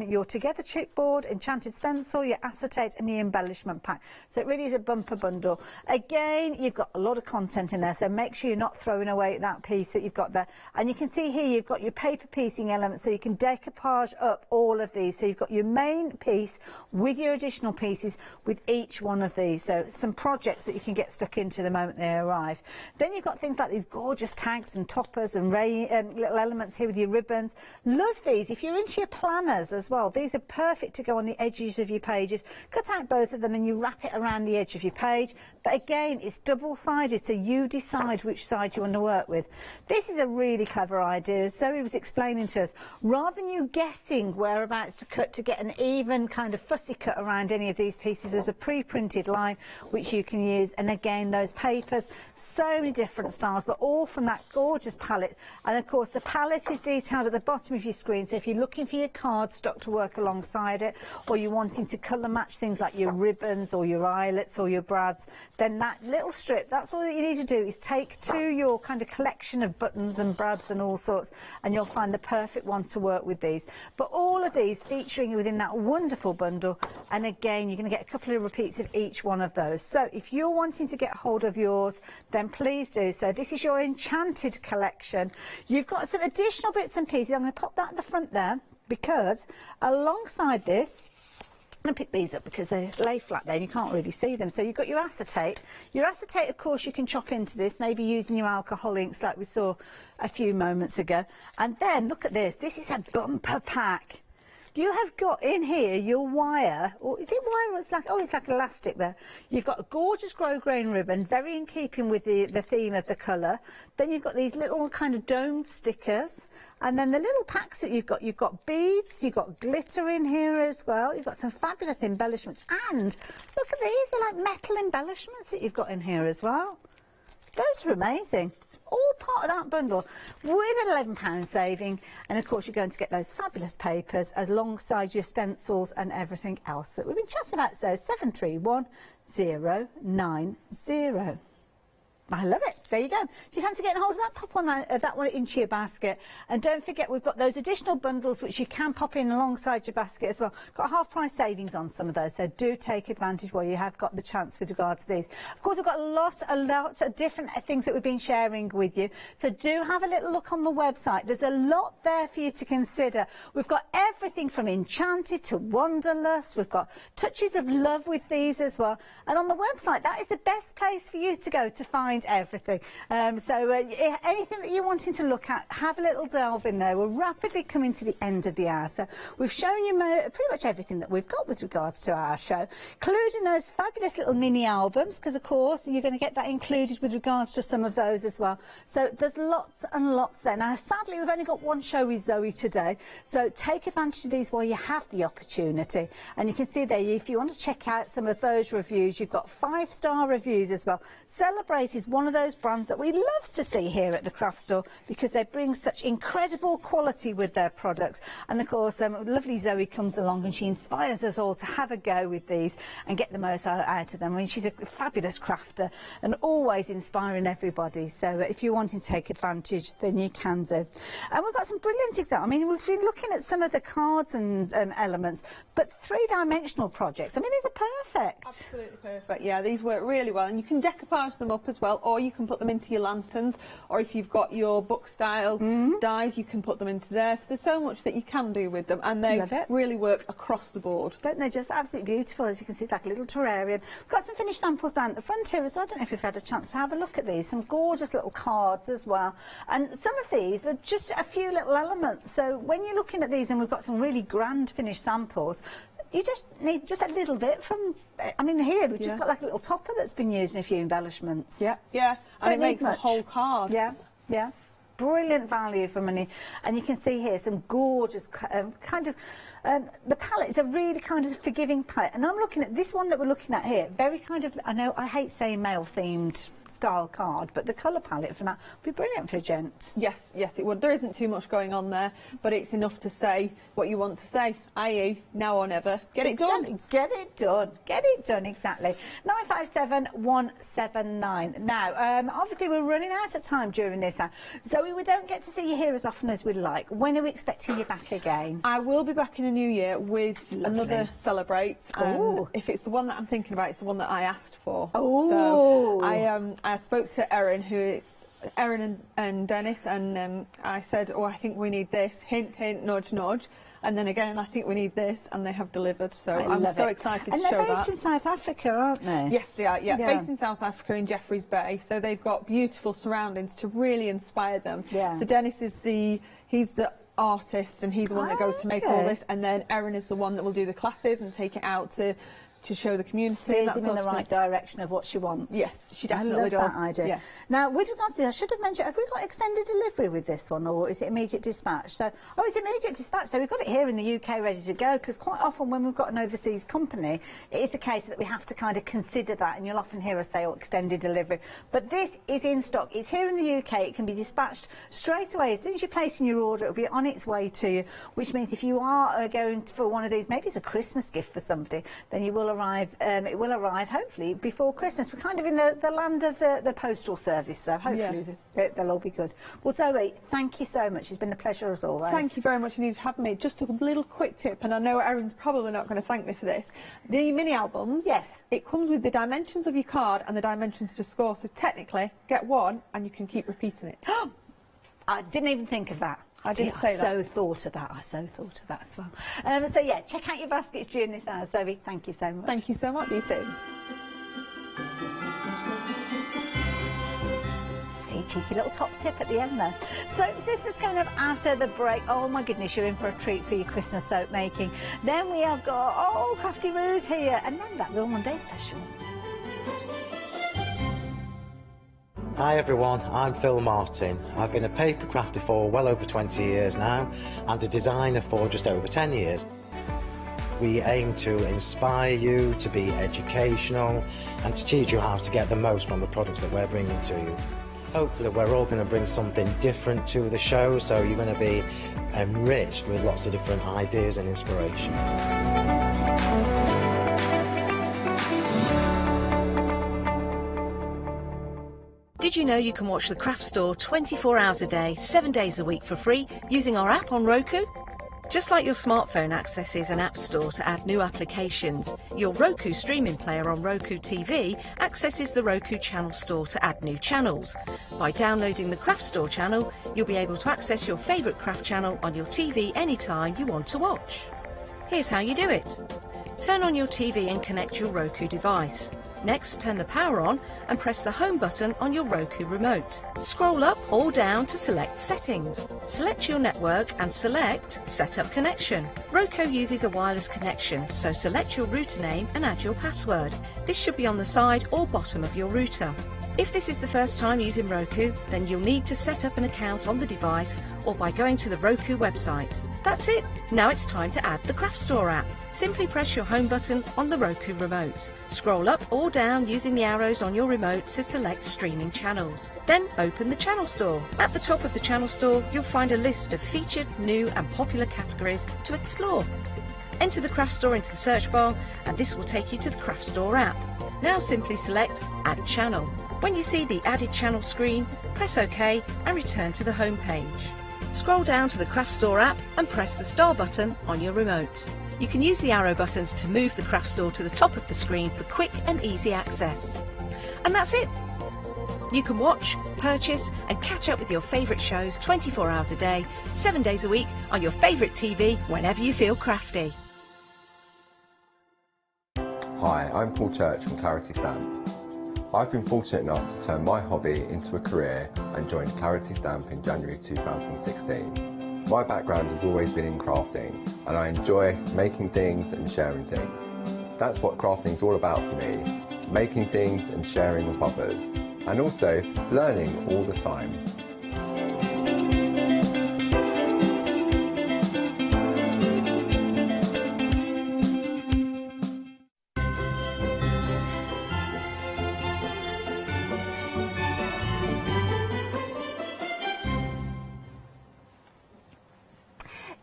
your together chipboard, enchanted stencil, your acetate, and your embellishment pack. So it really is a bumper bundle. Again, you've got a lot of content in there, so make sure you're not throwing away that piece that you've got there. And you can see here you've got your paper piecing elements, so you can decoupage up all of these. So you've got your main piece with your additional pieces with each one of these. So so some projects that you can get stuck into the moment they arrive. Then you've got things like these gorgeous tags and toppers and little elements here with your ribbons. Love these. If you're into your planners as well, these are perfect to go on the edges of your pages. Cut out both of them and you wrap it around the edge of your page. But again, it's double-sided, so you decide which side you want to work with. This is a really clever idea. As Zoe was explaining to us, rather than you guessing whereabouts to cut to get an even kind of fussy cut around any of these pieces, there's a pre-printed line which you can use. And again, those papers, so many different styles, but all from that gorgeous palette. And of course, the palette is detailed at the bottom of your screen, so if you're looking for your cardstock to work alongside it, or you're wanting to colour match things like your ribbons or your eyelets or your brads, then that little strip, that's all that you need to do, is take to your kind of collection of buttons and brads and all sorts, and you'll find the perfect one to work with these. But all of these featuring within that wonderful bundle, and again, you're going to get a couple of repeats of each one of those. So if you're wanting to get hold of yours, then please do so. This is your Enchanted collection. You've got some additional bits and pieces. I'm going to pop that at the front there, because alongside this, I'm going to pick these up because they lay flat there and you can't really see them. So you've got your acetate. Your acetate, of course, you can chop into this, maybe using your alcohol inks like we saw a few moments ago. And then look at this. This is a bumper pack. You have got in here your wire, or is it wire or it's like, oh, it's like elastic there. You've got a gorgeous grosgrain ribbon, very in keeping with the theme of the colour. Then you've got these little kind of domed stickers. And then the little packs that you've got beads, you've got glitter in here as well. You've got some fabulous embellishments. And look at these, they're like metal embellishments that you've got in here as well. Those are amazing. All part of that bundle with an £11 saving, and of course you're going to get those fabulous papers alongside your stencils and everything else that we've been chatting about. So 731090. I love it. There you go. If you fancy getting hold of that, pop on that one into your basket. And don't forget, we've got those additional bundles which you can pop in alongside your basket as well. Got half price savings on some of those, so do take advantage while you have got the chance with regard to these. Of course, we've got a lot of different things that we've been sharing with you. So do have a little look on the website. There's a lot there for you to consider. We've got everything from Enchanted to Wanderlust. We've got touches of love with these as well. And on the website, that is the best place for you to go to find everything. So anything that you're wanting to look at, have a little delve in there. We're rapidly coming to the end of the hour, so we've shown you pretty much everything that we've got with regards to our show, including those fabulous little mini albums, because of course you're going to get that included with regards to some of those as well. So there's lots and lots there. Now sadly we've only got one show with Zoe today, so take advantage of these while you have the opportunity. And you can see there, if you want to check out some of those reviews, you've got 5-star reviews as well. Celebrate is one of those brands that we love to see here at the craft store, because they bring such incredible quality with their products. And of course lovely Zoe comes along and she inspires us all to have a go with these and get the most out of them. I mean, she's a fabulous crafter and always inspiring everybody, so if you're wanting to take advantage, then you can do. And we've got some brilliant examples. I mean, we've been looking at some of the cards and elements, but 3-dimensional projects, I mean, these are perfect. Absolutely perfect. Yeah, these work really well, and you can decoupage them up as well, or you can put them into your lanterns, or if you've got your book style dies, you can put them into there. So there's so much that you can do with them, and they really work across the board. Don't they just absolutely beautiful? As you can see, it's like a little terrarium. We've got some finished samples down at the front here as well. I don't know if you've had a chance to have a look at these. Some gorgeous little cards as well, and some of these are just a few little elements. So when you're looking at these, and we've got some really grand finished samples, you just need just a little bit from, I mean, here we've just got like a little topper that's been used in a few embellishments. Yeah, yeah, and it makes the whole card. Yeah, yeah. Brilliant value for money. And you can see here some gorgeous kind of, the palette is a really kind of forgiving palette. And I'm looking at this one that we're looking at here, very kind of, I know I hate saying male themed style card, but the colour palette for that would be brilliant for a gent. Yes, yes it would. There isn't too much going on there, but it's enough to say what you want to say, i.e. now or never. Get it done. Get it done. Get it done, exactly. 957179. Now, obviously we're running out of time during this, so we don't get to see you here as often as we'd like. When are we expecting you back again? I will be back in the new year with another Celebrate. And if it's the one that I'm thinking about, it's the one that I asked for. Oh. So I spoke to Erin, and Dennis, and I said, oh, I think we need this. Hint, hint, nudge, nudge. And then again, I think we need this, and they have delivered. So I I'm love so it. excited and to show that. they're based in South Africa, aren't they? Yes, they are. Yeah, based in South Africa in Jeffreys Bay. So they've got beautiful surroundings to really inspire them. Yeah. So Dennis is he's the artist, and he's the one that goes to make all this, and then Erin is the one that will do the classes and take it out to show the community. Steers them in the right direction of what she wants. Yes, she definitely does. I love that idea. Yes. Now, with regards to this, I should have mentioned, have we got extended delivery with this one, or is it immediate dispatch? So, it's immediate dispatch, so we've got it here in the UK ready to go, because quite often when we've got an overseas company, it is a case that we have to kind of consider that, and you'll often hear us say, extended delivery. But this is in stock. It's here in the UK. It can be dispatched straight away. As soon as you're placing your order, it'll be on its way to you, which means if you are going for one of these, maybe it's a Christmas gift for somebody, then you will arrive, it will arrive hopefully before Christmas. We're kind of in the land of the postal service, so hopefully they'll all be good. Well, Zoe, thank you so much. It's been a pleasure as always. Thank you very much indeed for having me. Just a little quick tip, and I know Erin's probably not going to thank me for this. The mini albums, it comes with the dimensions of your card and the dimensions to score, so technically get one and you can keep repeating it. I didn't even think of that. I didn't say that. I so thought of that as well. So yeah, check out your baskets during this hour. Zoe, thank you so much. Thank you so much. See you soon. See, cheeky little top tip at the end there. Soap Sisters coming up after the break. Oh my goodness, you're in for a treat for your Christmas soap making. Then we have got Crafty Roos here, and then that little Monday special. Hi everyone, I'm Phil Martin. I've been a paper crafter for well over 20 years now and a designer for just over 10 years. We aim to inspire you, to be educational and to teach you how to get the most from the products that we're bringing to you. Hopefully we're all going to bring something different to the show, so you're going to be enriched with lots of different ideas and inspiration. Did you know you can watch the Craft Store 24 hours a day, 7 days a week for free using our app on Roku? Just like your smartphone accesses an app store to add new applications, your Roku streaming player on Roku TV accesses the Roku channel store to add new channels. By downloading the Craft Store channel, you'll be able to access your favourite craft channel on your TV anytime you want to watch. Here's how you do it. Turn on your TV and connect your Roku device. Next, turn the power on and press the home button on your Roku remote. Scroll up or down to select Settings. Select your network and select Set Up Connection. Roku uses a wireless connection, so select your router name and add your password. This should be on the side or bottom of your router. If this is the first time using Roku, then you'll need to set up an account on the device or by going to the Roku website. That's it. Now it's time to add the Craft Store app. Simply press your home button on the Roku remote. Scroll up or down using the arrows on your remote to select streaming channels. Then open the Channel Store. At the top of the Channel Store, you'll find a list of featured, new and popular categories to explore. Enter the Craft Store into the search bar and this will take you to the Craft Store app. Now simply select Add Channel. When you see the Added Channel screen, press OK and return to the home page. Scroll down to the Craft Store app and press the star button on your remote. You can use the arrow buttons to move the Craft Store to the top of the screen for quick and easy access. And that's it. You can watch, purchase and catch up with your favourite shows 24 hours a day, 7 days a week on your favourite TV whenever you feel crafty. Hi, I'm Paul Church from Clarity Stamp. I've been fortunate enough to turn my hobby into a career and joined Clarity Stamp in January 2016. My background has always been in crafting and I enjoy making things and sharing things. That's what crafting's all about for me, making things and sharing with others, and also learning all the time.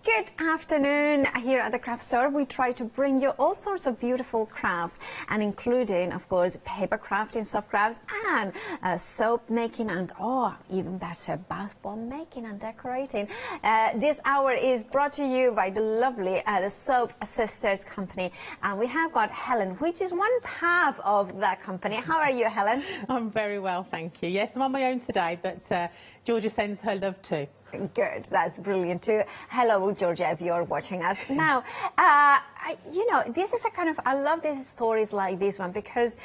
Good afternoon. Here at the Craft Store, we try to bring you all sorts of beautiful crafts, and including, of course, paper crafting, soft crafts, and soap making, and even better, bath bomb making and decorating. This hour is brought to you by the lovely the Soap Sisters company, and we have got Helen, which is one half of that company. How are you, Helen? I'm very well, thank you. Yes, I'm on my own today, but Georgia sends her love too. Good, that's brilliant too. Hello, Georgia, if you're watching us. Now, you know, this is a kind of, I love these stories like this one because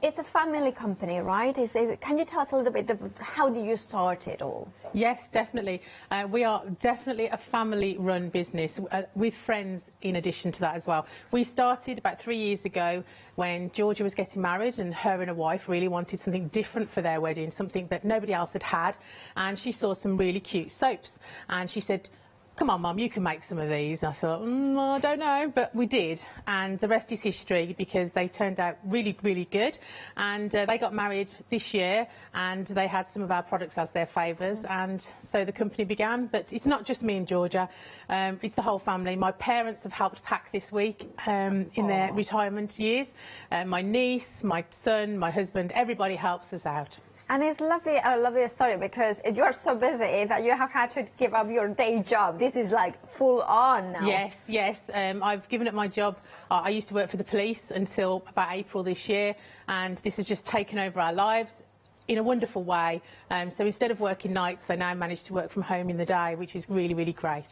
it's a family company, right? Can you tell us a little bit of how did you start it all? Yes, definitely. We are definitely a family-run business with friends in addition to that as well. We started about 3 years ago when Georgia was getting married and her and her wife really wanted something different for their wedding, something that nobody else had had, and she saw some really cute soaps and she said, come on, Mum, you can make some of these. I thought, I don't know, but we did. And the rest is history because they turned out really, really good. And they got married this year and they had some of our products as their favours. And so the company began. But it's not just me and Georgia, it's the whole family. My parents have helped pack this week in their retirement years. My niece, my son, my husband, everybody helps us out. And it's lovely, I love this story because you're so busy that you have had to give up your day job. This is like full on now. Yes, yes. I've given up my job. I used to work for the police until about April this year, and this has just taken over our lives in a wonderful way. So instead of working nights, I now manage to work from home in the day, which is really, really great.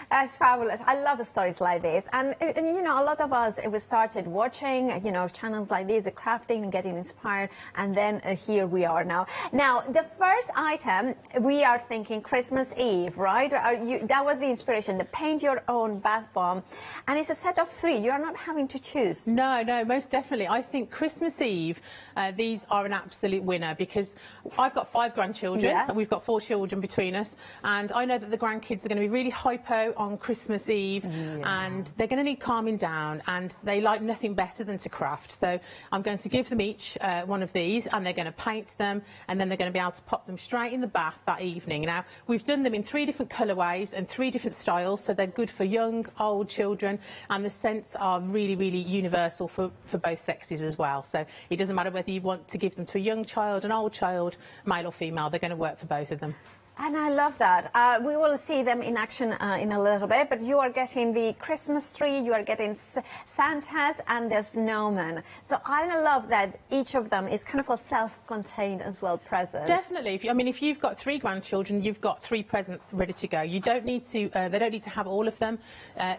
That's fabulous. I love the stories like this. And you know, a lot of us, we started watching, you know, channels like this, the crafting and getting inspired. And then here we are now. Now, the first item, we are thinking Christmas Eve, right? That was the inspiration, the paint your own bath bomb. And it's a set of 3. You're not having to choose. No, no, most definitely. I think Christmas Eve, these are an absolute winner because I've got 5 grandchildren. Yeah. We've got 4 children between us. And I know that the grandkids are going to be really hypo on Christmas Eve, and they're going to need calming down, and they like nothing better than to craft. So I'm going to give them each one of these, and they're going to paint them, and then they're going to be able to pop them straight in the bath that evening. Now, we've done them in 3 different colourways and 3 different styles, so they're good for young, old children, and the scents are really, really universal for both sexes as well. So it doesn't matter whether you want to give them to a young child, an old child, male or female, they're going to work for both of them. And I love that. We will see them in action in a little bit, but you are getting the Christmas tree, you are getting Santas and the snowman. So I love that each of them is kind of a self-contained as well present. Definitely. If you've got 3 grandchildren, you've got 3 presents ready to go. You don't need to, they don't need to have all of them.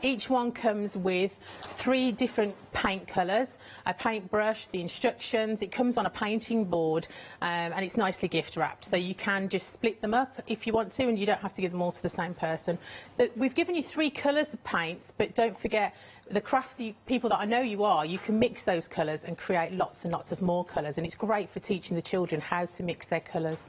Each one comes with 3 different paint colours, a paintbrush, the instructions. It comes on a painting board and it's nicely gift wrapped. So you can just split them up if you want to, and you don't have to give them all to the same person. We've given you 3 colours of paints, but don't forget, the crafty people that I know you are, you can mix those colours and create lots and lots of more colours, and it's great for teaching the children how to mix their colours.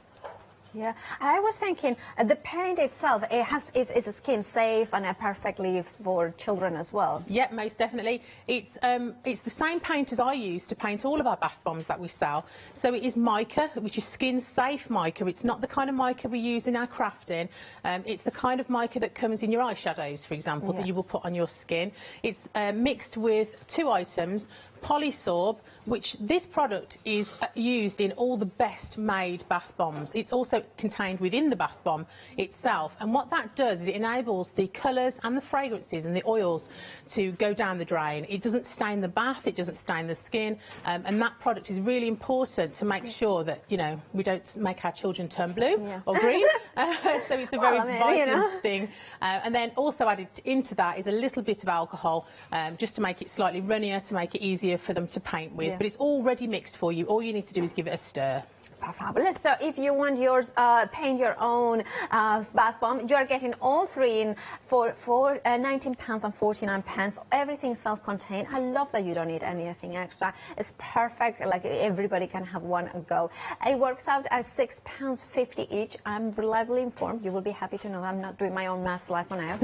Yeah, I was thinking the paint itself, it's skin safe and perfectly for children as well. Yep, most definitely. It's the same paint as I use to paint all of our bath bombs that we sell. So it is mica, which is skin safe mica. It's not the kind of mica we use in our crafting. It's the kind of mica that comes in your eyeshadows, for example, that you will put on your skin. It's mixed with 2 items. Polysorb, which this product is used in all the best made bath bombs. It's also contained within the bath bomb itself, and what that does is it enables the colours and the fragrances and the oils to go down the drain. It doesn't stain the bath, it doesn't stain the skin, and that product is really important to make sure that, you know, we don't make our children turn blue or green. So it's a very vital thing. And then also added into that is a little bit of alcohol, just to make it slightly runnier, to make it easier for them to paint with, but it's already mixed for you. All you need to do is give it a stir. Fabulous. So if you want yours, paint your own bath bomb, you're getting all 3 in for £19.49. Everything self-contained. I love that you don't need anything extra. It's perfect. Like everybody can have one go. It works out as £6.50 each. I'm reliably informed. You will be happy to know I'm not doing my own maths live on air.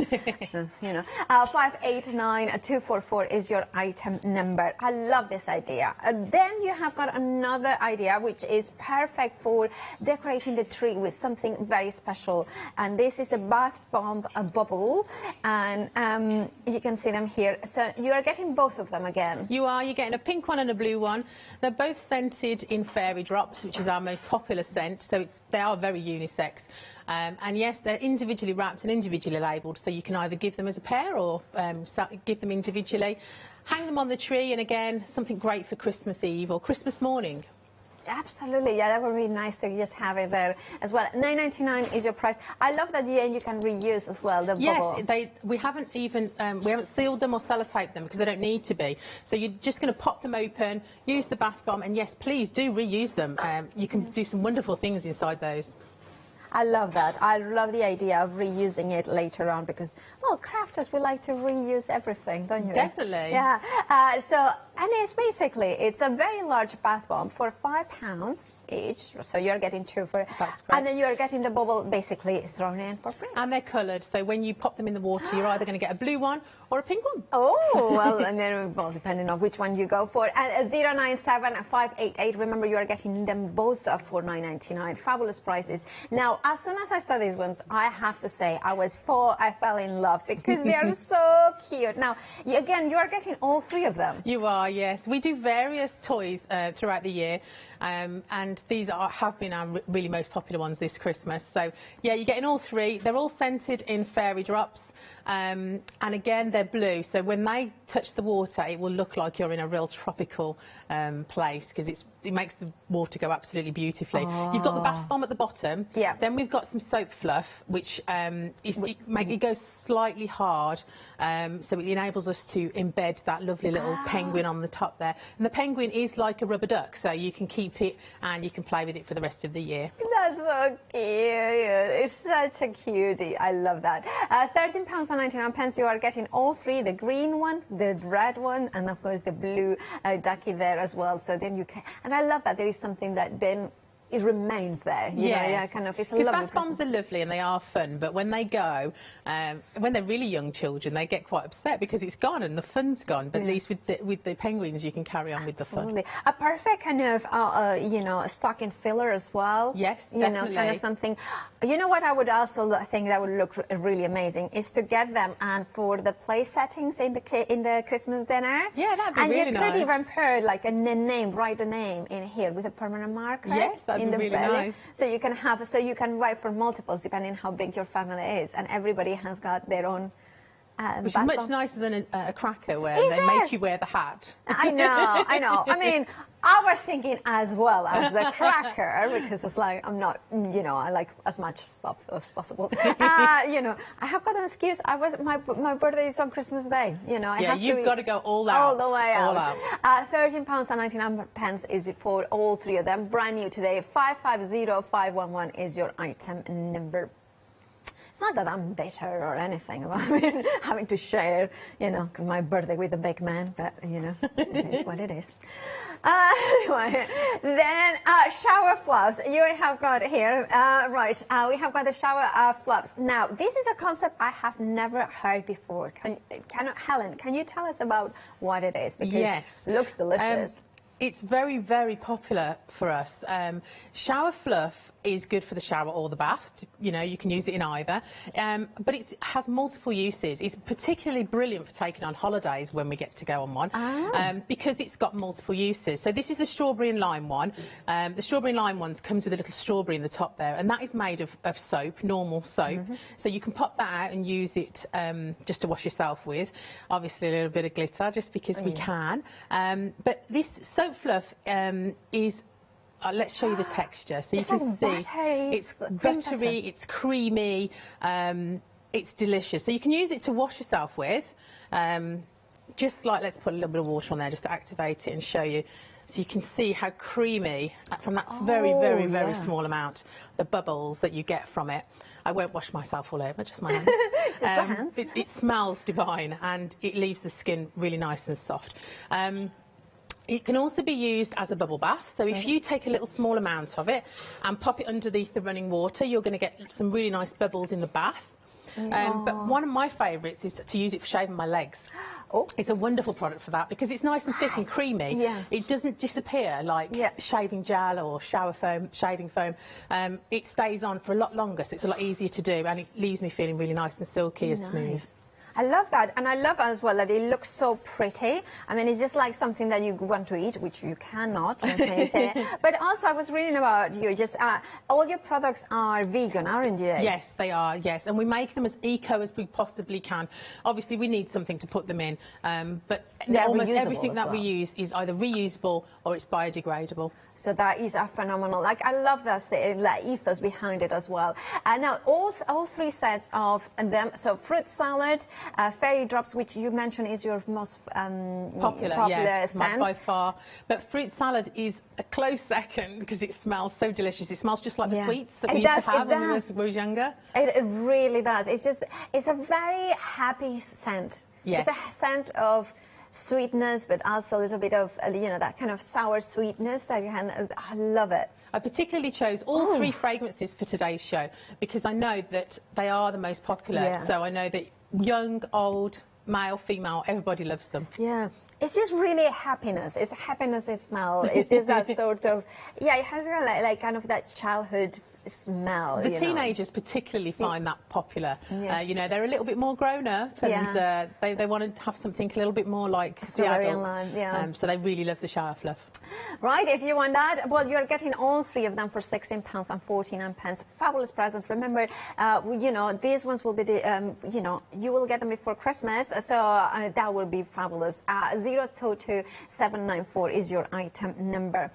You know, 589244 is your item number. I love this idea. Then you have got another idea, which is perfect for decorating the tree with something very special, and this is a bath bomb bubble, and you can see them here. So you are getting both of them again. You're getting a pink one and a blue one. They're both scented in fairy drops, which is our most popular scent, so they are very unisex. And yes, they're individually wrapped and individually labelled, so you can either give them as a pair or give them individually. Hang them on the tree, and again, something great for Christmas Eve or Christmas morning. Absolutely, yeah, that would be nice to just have it there as well. $9.99 is your price. I love that you can reuse as well the bubble. Yes, we haven't even we haven't sealed them or sellotaped them because they don't need to be. So you're just going to pop them open, use the bath bomb, and yes, please do reuse them. You can do some wonderful things inside those. I love that. I love the idea of reusing it later on because, well, crafters, we like to reuse everything, don't you? Definitely. Yeah. And it's a very large bath bomb for £5 each. So you're getting 2 for it. That's correct. And then you're getting the bubble basically is thrown in for free. And they're coloured, so when you pop them in the water, you're either going to get a blue one or a pink one. Oh, well, and then, well, depending on which one you go for. And 097-588, remember you are getting them both for $9.99. Fabulous prices. Now, as soon as I saw these ones, I have to say I fell in love because they are so cute. Now, again, you are getting all 3 of them. You are, yes. We do various toys throughout the year. And these have been our really most popular ones this Christmas. So, yeah, you're getting all 3. They're all scented in fairy drops. And again, they're blue. So when they touch the water, it will look like you're in a real tropical place because it makes the water go absolutely beautifully. Oh. You've got the bath bomb at the bottom. Yeah. Then we've got some soap fluff, which it goes slightly hard. So it enables us to embed that lovely little penguin on the top there. And the penguin is like a rubber duck, so you can keep it and you can play with it for the rest of the year. That's so cute. It's such a cutie. I love that. £13.99. You are getting all 3, the green one, the red one, and of course the blue ducky there as well. So then you can, and I love that there is something that then it remains there. You know, yeah, kind of. It's a lovely bath bombs are lovely and they are fun, but when they go, when they're really young children, they get quite upset because it's gone and the fun's gone. But at least with the penguins, you can carry on with the fun. Absolutely. A perfect kind of, stocking filler as well. Yes, definitely. Kind of something. You know what I would also think that would look really amazing is to get them and for the place settings in the Christmas dinner. Yeah, that'd be and really you nice. could even put like a name, write a name in here with a permanent marker. Yes, that'd in be the really belly. nice. So you can write for multiples depending how big your family is, and everybody has got their own. Which is much nicer than a cracker where they make you wear the hat. I know. I mean, I was thinking as well as the cracker because it's like I'm not, I like as much stuff as possible. I have got an excuse. My birthday is on Christmas Day. You've got to go all out. All the way out. All out. £13.99 is for all 3 of them. Brand new today. 550511 is your item number. It's not that I'm bitter or anything about having to share, my birthday with a big man, but, it is what it is. Anyway, then shower fluffs. You have got here, we have got the shower fluffs. Now, this is a concept I have never heard before. Helen, can you tell us about what it is? Because it looks delicious. It's very, very popular for us. Shower fluff is good for the shower or the bath. You can use it in either. But it has multiple uses. It's particularly brilliant for taking on holidays when we get to go on one, because it's got multiple uses. So this is the strawberry and lime one. The strawberry and lime ones comes with a little strawberry in the top there, and that is made of soap, normal soap. So you can pop that out and use it just to wash yourself with. Obviously a little bit of glitter just because we can. But this soap fluff is let's show you the texture so you can see it's buttery, it's creamy, it's delicious. So you can use it to wash yourself with, just like, let's put a little bit of water on there just to activate it and show you. So you can see how creamy, from that very, very, very small amount, the bubbles that you get from it. I won't wash myself all over, just my hands. Just my hands. It smells divine and it leaves the skin really nice and soft. It can also be used as a bubble bath. So if you take a little small amount of it and pop it underneath the running water, you're going to get some really nice bubbles in the bath. But one of my favourites is to use it for shaving my legs. It's a wonderful product for that because it's nice and thick and creamy. It doesn't disappear like shaving gel or shower foam, shaving foam. It stays on for a lot longer, so it's a lot easier to do, and it leaves me feeling really nice and silky and smooth. I love that, and I love as well that it looks so pretty. I mean, it's just like something that you want to eat, which you cannot, let me say. But also, I was reading about you, just all your products are vegan, aren't they? Yes, they are, yes, and we make them as eco as we possibly can. Obviously, we need something to put them in, but They're almost reusable everything as that we well. use is either reusable or it's biodegradable. So that is a phenomenal. Like, I love that ethos behind it as well. Now, all three sets of them. So fruit salad, fairy drops, which you mentioned is your most popular yes, scent. by far. But fruit salad is a close second because it smells so delicious. It smells just like the sweets that we used to have when we was younger. It really does. It's a very happy scent. Yes. It's a scent of sweetness, but also a little bit of, that kind of sour sweetness that you can. I love it. I particularly chose all three fragrances for today's show because I know that they are the most popular. Yeah. So I know that young, old, male, female, everybody loves them. Yeah, it's just really happiness. It's happiness in smell. It's just that sort of, it has like kind of that childhood smell. The teenagers particularly find that popular. Yeah. They're a little bit more grown up and they want to have something a little bit more like the Strawberry and adults. lime, So they really love the shower fluff. Right, if you want that, well, you're getting all three of them for £16 and 49 pence. Fabulous present. Remember, these ones will be, you will get them before Christmas, so that will be fabulous. 022794 is your item number.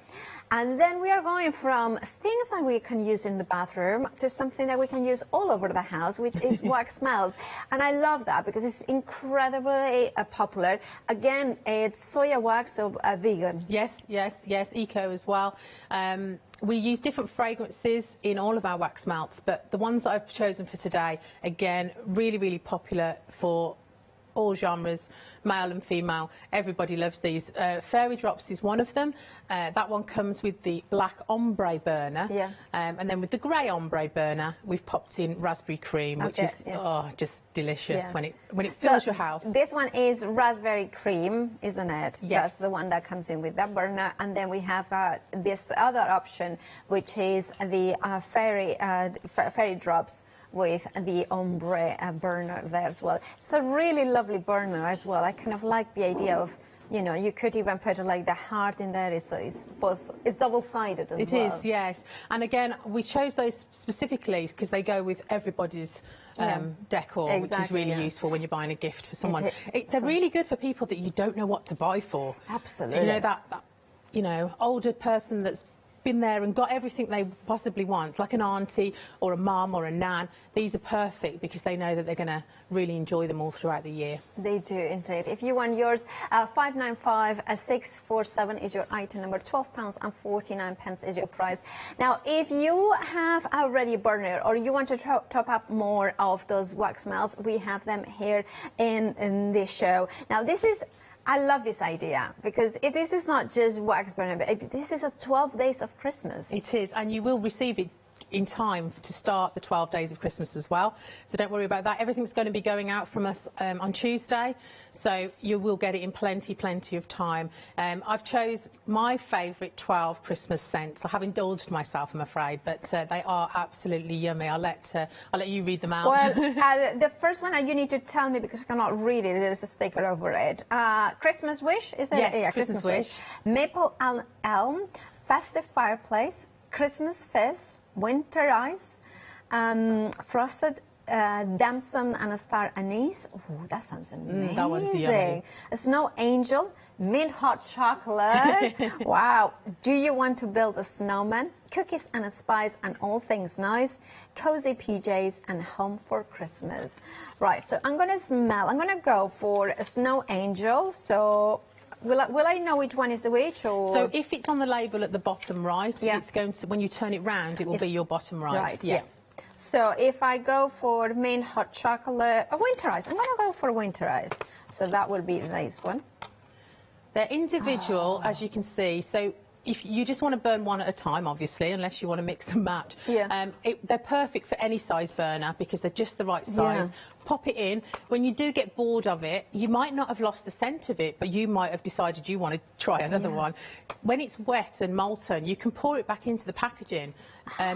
And then we are going from things that we can use in the bathroom to something that we can use all over the house, which is wax melts. And I love that because it's incredibly popular. Again, it's soya wax, so vegan. Yes, eco as well. We use different fragrances in all of our wax melts, but the ones that I've chosen for today, again, really, really popular for all genres, male and female. Everybody loves these. Fairy Drops is one of them. That one comes with the black ombre burner. And then with the grey ombre burner, we've popped in raspberry cream, which is just delicious when it fills your house. This one is raspberry cream, isn't it? Yes. That's the one that comes in with that burner. And then we have got this other option, which is the fairy drops with the ombre burner there as well. It's a really lovely burner as well. I kind of like the idea of, you could even put like the heart in there. It's double-sided as well. It is, yes. And again, we chose those specifically because they go with everybody's decor, which is really useful when you're buying a gift for someone. They're really good for people that you don't know what to buy for. Absolutely. That older person that's been there and got everything they possibly want, like an auntie or a mum or a nan. These are perfect because they know that they're going to really enjoy them all throughout the year. They do indeed. If you want yours, 595647 is your item number. £12 and 49 pence is your price. Now, if you have already a burner or you want to top up more of those wax melts, we have them here in this show. Now, I love this idea because this is not just wax burner, but this is a 12 days of Christmas. It is, and you will receive it in time to start the 12 days of Christmas as well. So don't worry about that. Everything's going to be going out from us on Tuesday, so you will get it in plenty of time. I've chose my favourite 12 Christmas scents. I have indulged myself, I'm afraid, but they are absolutely yummy. I'll let you read them out. Well, the first one you need to tell me because I cannot read it. There's a sticker over it. Christmas Wish, is it? Yes, yeah, Christmas Wish. Maple Elm, Festive Fireplace, Christmas Fizz, Winter Ice, Frosted Damson and a Star Anise. Ooh, that sounds amazing. That one's yummy. A Snow Angel, Mint Hot Chocolate. Wow. Do you want to build a snowman? Cookies and a spice and all things nice. Cozy PJs and home for Christmas. Right, so I'm going to go for a Snow Angel. So will I know which one is which? Or? So if it's on the label at the bottom right, it's going to, when you turn it round, it will be your bottom right. Right, yeah. So if I go for Mint Hot Chocolate, Winter Ice, I'm going to go for Winter Ice. So that will be this one. They're individual, as you can see. So if you just want to burn one at a time, obviously, unless you want to mix and match. Yeah. They're perfect for any size burner because they're just the right size. pop it in. When you do get bored of it, you might not have lost the scent of it, but you might have decided you want to try another one. When it's wet and molten, you can pour it back into the packaging,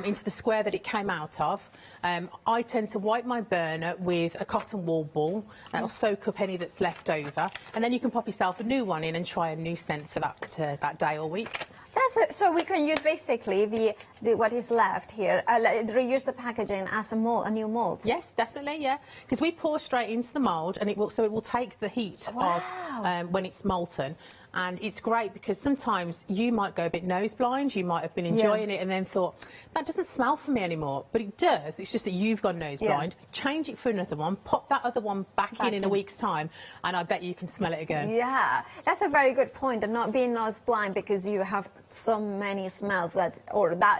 into the square that it came out of. I tend to wipe my burner with a cotton wool ball. That'll soak up any that's left over, and then you can pop yourself a new one in and try a new scent for that day or week. So we can use basically the what is left here, reuse the packaging as a mold, a new mold. Yes, definitely, yeah. Because we pour straight into the mould, and it will take the heat of when it's molten. And it's great because sometimes you might go a bit nose blind, you might have been enjoying it and then thought, that doesn't smell for me anymore. But it does, it's just that you've gone nose blind. Change it for another one, pop that other one back in a week's time, and I bet you can smell it again. Yeah, that's a very good point, and not being nose blind because you have so many smells that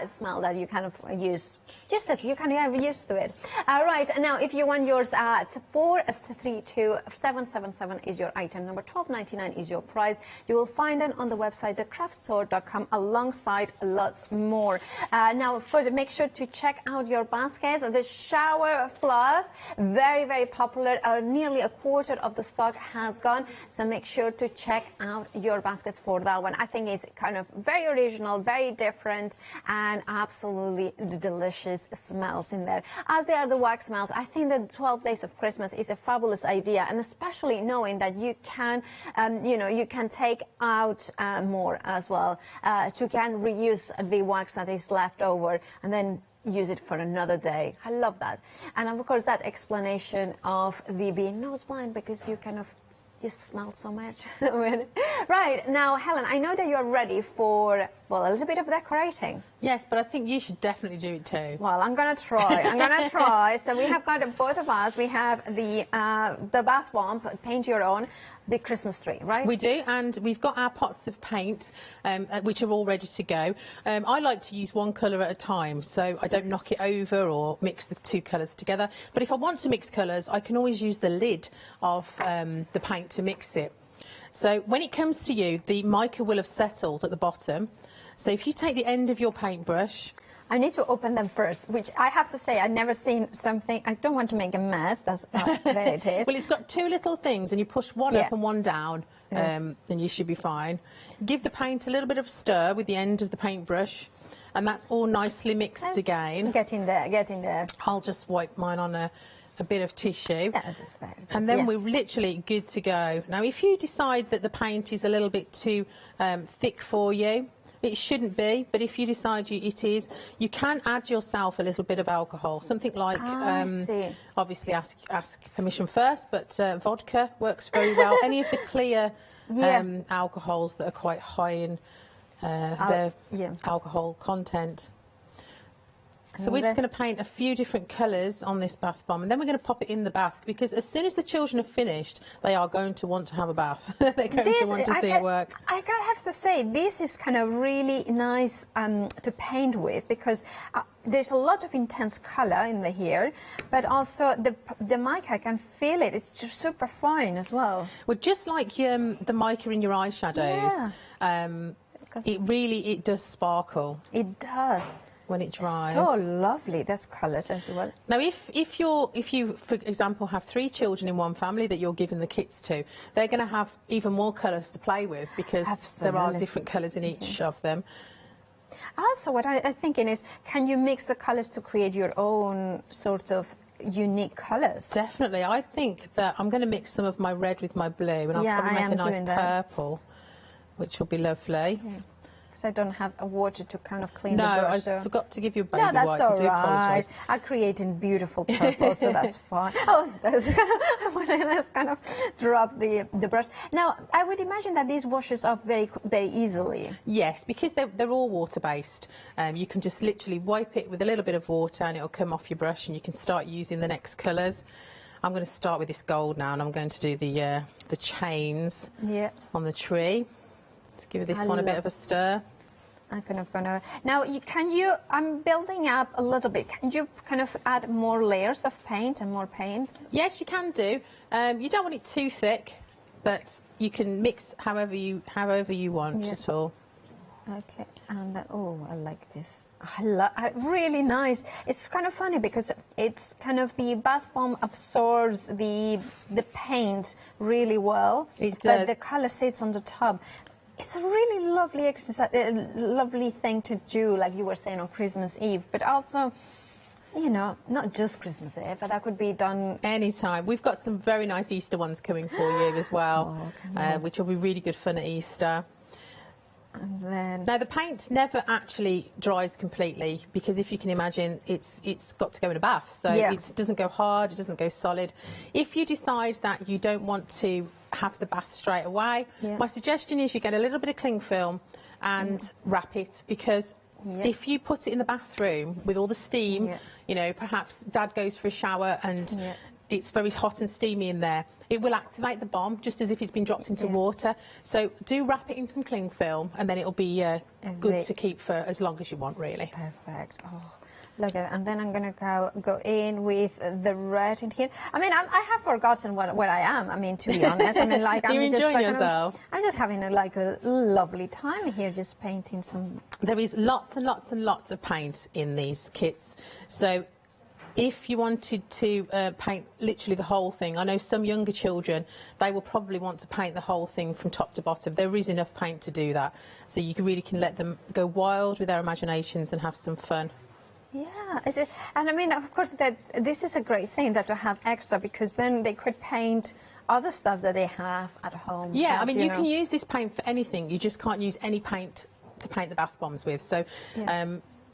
smell that you kind of use, just that you kind of get used to it. Right, now if you want yours, it's 432777 is your item number, $12.99 is your price. You will find it on the website thecraftstore.com alongside lots more. Now, of course, make sure to check out your baskets. The shower fluff, very, very popular. Nearly a quarter of the stock has gone, so make sure to check out your baskets for that one. I think it's kind of very original, very different, and absolutely delicious smells in there. As they are the wax smells, I think that 12 Days of Christmas is a fabulous idea, and especially knowing that you can, you can take out more as well, to can reuse the wax that is left over and then use it for another day. I love that. And of course that explanation of the being nose blind because you kind of just smell so much. Right, now Helen, I know that you're ready for, well, a little bit of decorating. Yes, but I think you should definitely do it too. Well, I'm gonna try. So we have got both of us. We have the bath bomb, paint your own, the Christmas tree, right? We do, and we've got our pots of paint, which are all ready to go. I like to use one colour at a time, so I don't knock it over or mix the two colours together. But if I want to mix colours, I can always use the lid of the paint to mix it. So when it comes to you, the mica will have settled at the bottom. So if you take the end of your paintbrush, I need to open them first, which I have to say I've never seen something. I don't want to make a mess. That's there it is. Well, it's got two little things, and you push one up and one down, then you should be fine. Give the paint a little bit of stir with the end of the paintbrush, and that's all nicely mixed again. Getting there. I'll just wipe mine on a bit of tissue, and then we're literally good to go. Now, if you decide that the paint is a little bit too thick for you, it shouldn't be, but if you decide it is, you can add yourself a little bit of alcohol, something like, obviously ask permission first, but vodka works very well. Any of the clear alcohols that are quite high in their alcohol content. So we're just going to paint a few different colours on this bath bomb, and then we're going to pop it in the bath, because as soon as the children have finished, they are going to want to have a bath. They're going to want to see it work. I have to say, this is kind of really nice to paint with, because there's a lot of intense colour in the here, but also the mica, I can feel it. It's just super fine as well. Well, just like the mica in your eyeshadows, it does sparkle. It does. When it dries. So lovely, there's colours as well. Now, if you, for example, have 3 children in one family that you're giving the kits to, they're going to have even more colours to play with, because there are different colours in each of them. Also, what I'm thinking is, can you mix the colours to create your own sort of unique colours? Definitely. I think that I'm going to mix some of my red with my blue, and I'll probably make a nice purple, which will be lovely. Yeah. I don't have a water to kind of clean the brush. No, I forgot to give you a baby wipe. No, that's all right. I'm creating beautiful purple, so that's fine. Oh, that's kind of drop the brush. Now, I would imagine that these washes off very, very easily. Yes, because they're all water-based. You can just literally wipe it with a little bit of water, and it'll come off your brush, and you can start using the next colours. I'm going to start with this gold now, and I'm going to do the chains on the tree. Let's give this one a bit of a stir. I'm kind of gonna now. I'm building up a little bit. Can you kind of add more layers of paint and more paints? Yes, you can do. You don't want it too thick, but you can mix however you want at all. Okay, and oh, I like this. Really nice. It's kind of funny because it's kind of the bath bomb absorbs the paint really well. It does. But the color sits on the tub. It's a really lovely exercise, lovely thing to do, like you were saying on Christmas Eve, but also, you know, not just Christmas Eve, but that could be done anytime. We've got some very nice Easter ones coming for you as well, which will be really good fun at Easter. And then... Now, the paint never actually dries completely because if you can imagine, it's got to go in a bath. So it doesn't go hard, it doesn't go solid. If you decide that you don't want to have the bath straight away, my suggestion is you get a little bit of cling film and wrap it, because if you put it in the bathroom with all the steam, you know, perhaps Dad goes for a shower and it's very hot and steamy in there, it will activate the bomb just as if it's been dropped into water. So do wrap it in some cling film and then it'll be good to keep for as long as you want, really. Perfect. Oh, look at it. And then I'm going to go in with the red in here. I mean, I have forgotten where I am, I mean, to be honest. I mean, like, You're I'm just enjoying like, yourself. I'm just having a lovely time here, just painting some... There is lots and lots and lots of paint in these kits. So if you wanted to paint literally the whole thing, I know some younger children, they will probably want to paint the whole thing from top to bottom. There is enough paint to do that. So you really can let them go wild with their imaginations and have some fun. Yeah, and I mean, of course, this is a great thing that to have extra, because then they could paint other stuff that they have at home. Yeah, I mean, you can use this paint for anything. You just can't use any paint to paint the bath bombs with. So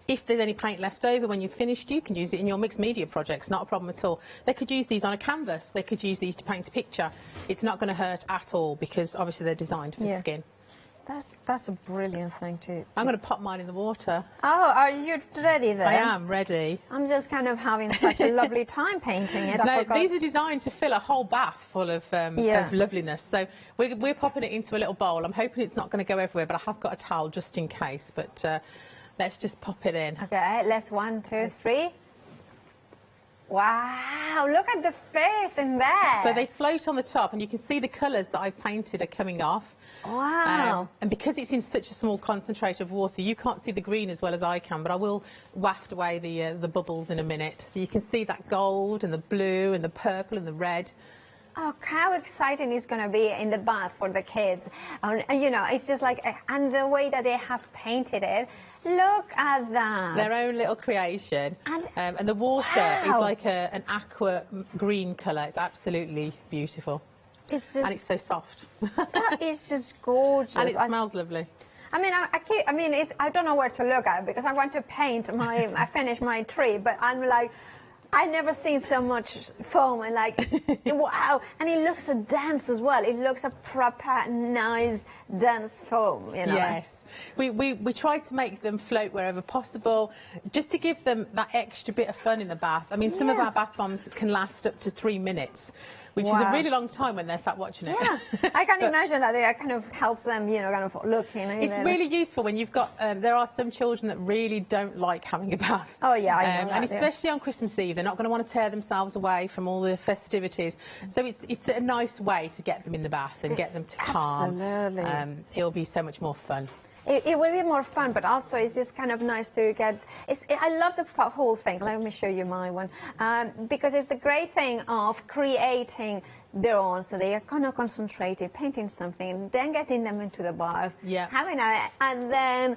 if there's any paint left over when you've finished, you can use it in your mixed media projects, not a problem at all. They could use these on a canvas. They could use these to paint a picture. It's not going to hurt at all because obviously they're designed for skin. That's a brilliant thing to... I'm going to pop mine in the water. Oh, are you ready then? I am ready. I'm just kind of having such a lovely time painting it. No, these are designed to fill a whole bath full of loveliness. So we're popping it into a little bowl. I'm hoping it's not going to go everywhere, but I have got a towel just in case. But let's just pop it in. Okay, let's 1, 2, 3. Wow, look at the face in there. So they float on the top and you can see the colours that I've painted are coming off. Wow. And because it's in such a small concentrate of water, you can't see the green as well as I can, but I will waft away the bubbles in a minute. You can see that gold and the blue and the purple and the red. Oh, how exciting it's going to be in the bath for the kids. You know, it's just like, and the way that they have painted it, look at that. Their own little creation. And the water is like an aqua green colour. It's absolutely beautiful. It's just... And it's so soft. That is just gorgeous. And it smells lovely. I mean, I don't know where to look at, because I want to paint I finished my tree, but I'm like, I've never seen so much foam, and like, wow. And it looks so dense as well. It looks a proper, nice, dense foam, you know. Yes. We try to make them float wherever possible, just to give them that extra bit of fun in the bath. I mean, some of our bath bombs can last up to 3 minutes, which is a really long time when they're sat watching it. Yeah, I can imagine that it kind of helps them, you know, kind of looking. It's really useful when you've got, there are some children that really don't like having a bath. Oh, yeah, I know that, and especially on Christmas Eve, they're not going to want to tear themselves away from all the festivities. So it's a nice way to get them in the bath and get them to calm. Absolutely. It'll be so much more fun. It will be more fun, but also it's just kind of nice to get... I love the whole thing. Let me show you my one. Because it's the great thing of creating their own, so they are kind of concentrated, painting something, then getting them into the bath, having and then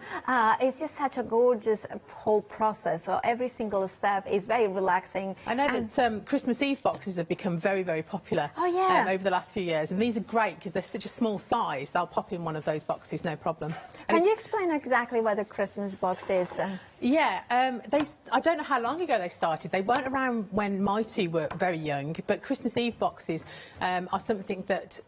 it's just such a gorgeous whole process. So every single step is very relaxing. I know that Christmas Eve boxes have become very, very popular over the last few years, and these are great because they're such a small size. They'll pop in one of those boxes, no problem. Can you explain exactly what the Christmas box is? Yeah, I don't know how long ago they started. They weren't around when my two were very young, but Christmas Eve boxes are something that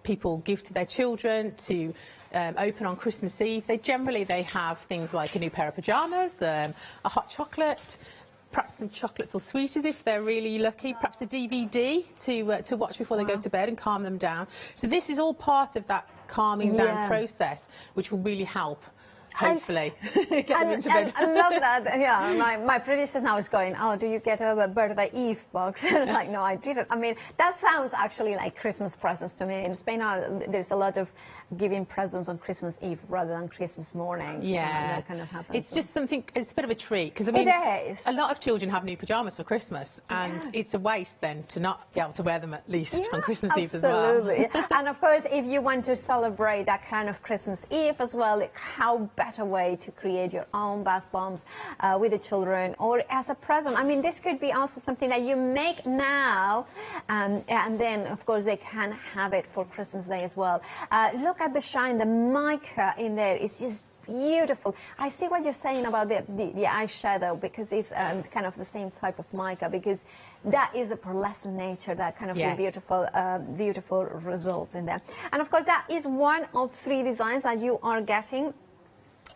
people give to their children to open on Christmas Eve. They have things like a new pair of pyjamas, a hot chocolate, perhaps some chocolates or sweeties if they're really lucky, perhaps a DVD to watch before they go to bed and calm them down. So this is all part of that calming down process, which will really help. Hopefully, get them into bed. I love that. Yeah, my producer now is going, oh, do you get a birthday Eve box? I was like, no, I didn't. I mean, that sounds actually like Christmas presents to me. In Spain, there's a lot of giving presents on Christmas Eve rather than Christmas morning. Yeah, that kind of happens. It's just something. It's a bit of a treat because I mean, it is. A lot of children have new pajamas for Christmas, and it's a waste then to not be able to wear them at least on Christmas Eve as well. Absolutely. And of course, if you want to celebrate that kind of Christmas Eve as well, how better way to create your own bath bombs with the children or as a present. I mean, this could be also something that you make now, and then of course they can have it for Christmas Day as well. Look at the shine, the mica in there is just beautiful. I see what you're saying about the eyeshadow, because it's kind of the same type of mica, because that is a pearlescent nature that kind of beautiful beautiful results in there. And of course that is one of 3 designs that you are getting.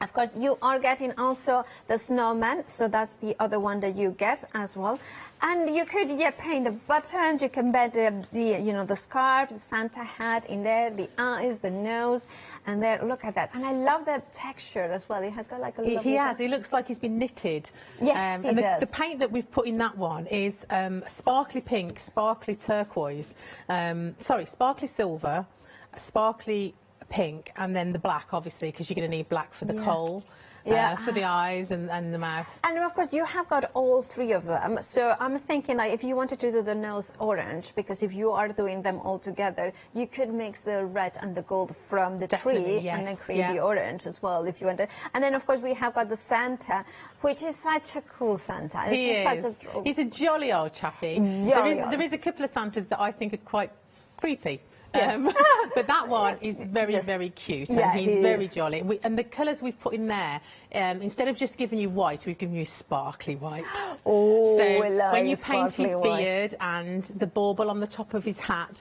Of course, you are getting also the snowman, so that's the other one that you get as well. And you could paint the buttons. You can put the scarf, the Santa hat in there, the eyes, the nose, and there. Look at that. And I love the texture as well. It has got like a lovely. He has. He looks like he's been knitted. Yes, he and does. The paint that we've put in that one is sparkly pink, sparkly turquoise, sparkly silver, sparkly pink, and then the black, obviously, because you're going to need black for the coal, for the eyes and the mouth. And of course you have got all 3 of them, so I'm thinking like if you wanted to do the nose orange, because if you are doing them all together, you could mix the red and the gold from the tree and then create the orange as well if you wanted. And then of course we have got the Santa, which is such a cool Santa. He's a jolly old chappy. There is a couple of Santas that I think are quite creepy. But that one is very, very cute, and he's very jolly. And the colours we've put in there, instead of just giving you white, we've given you sparkly white. Oh, so I love when you paint his white. beard and the bauble on the top of his hat,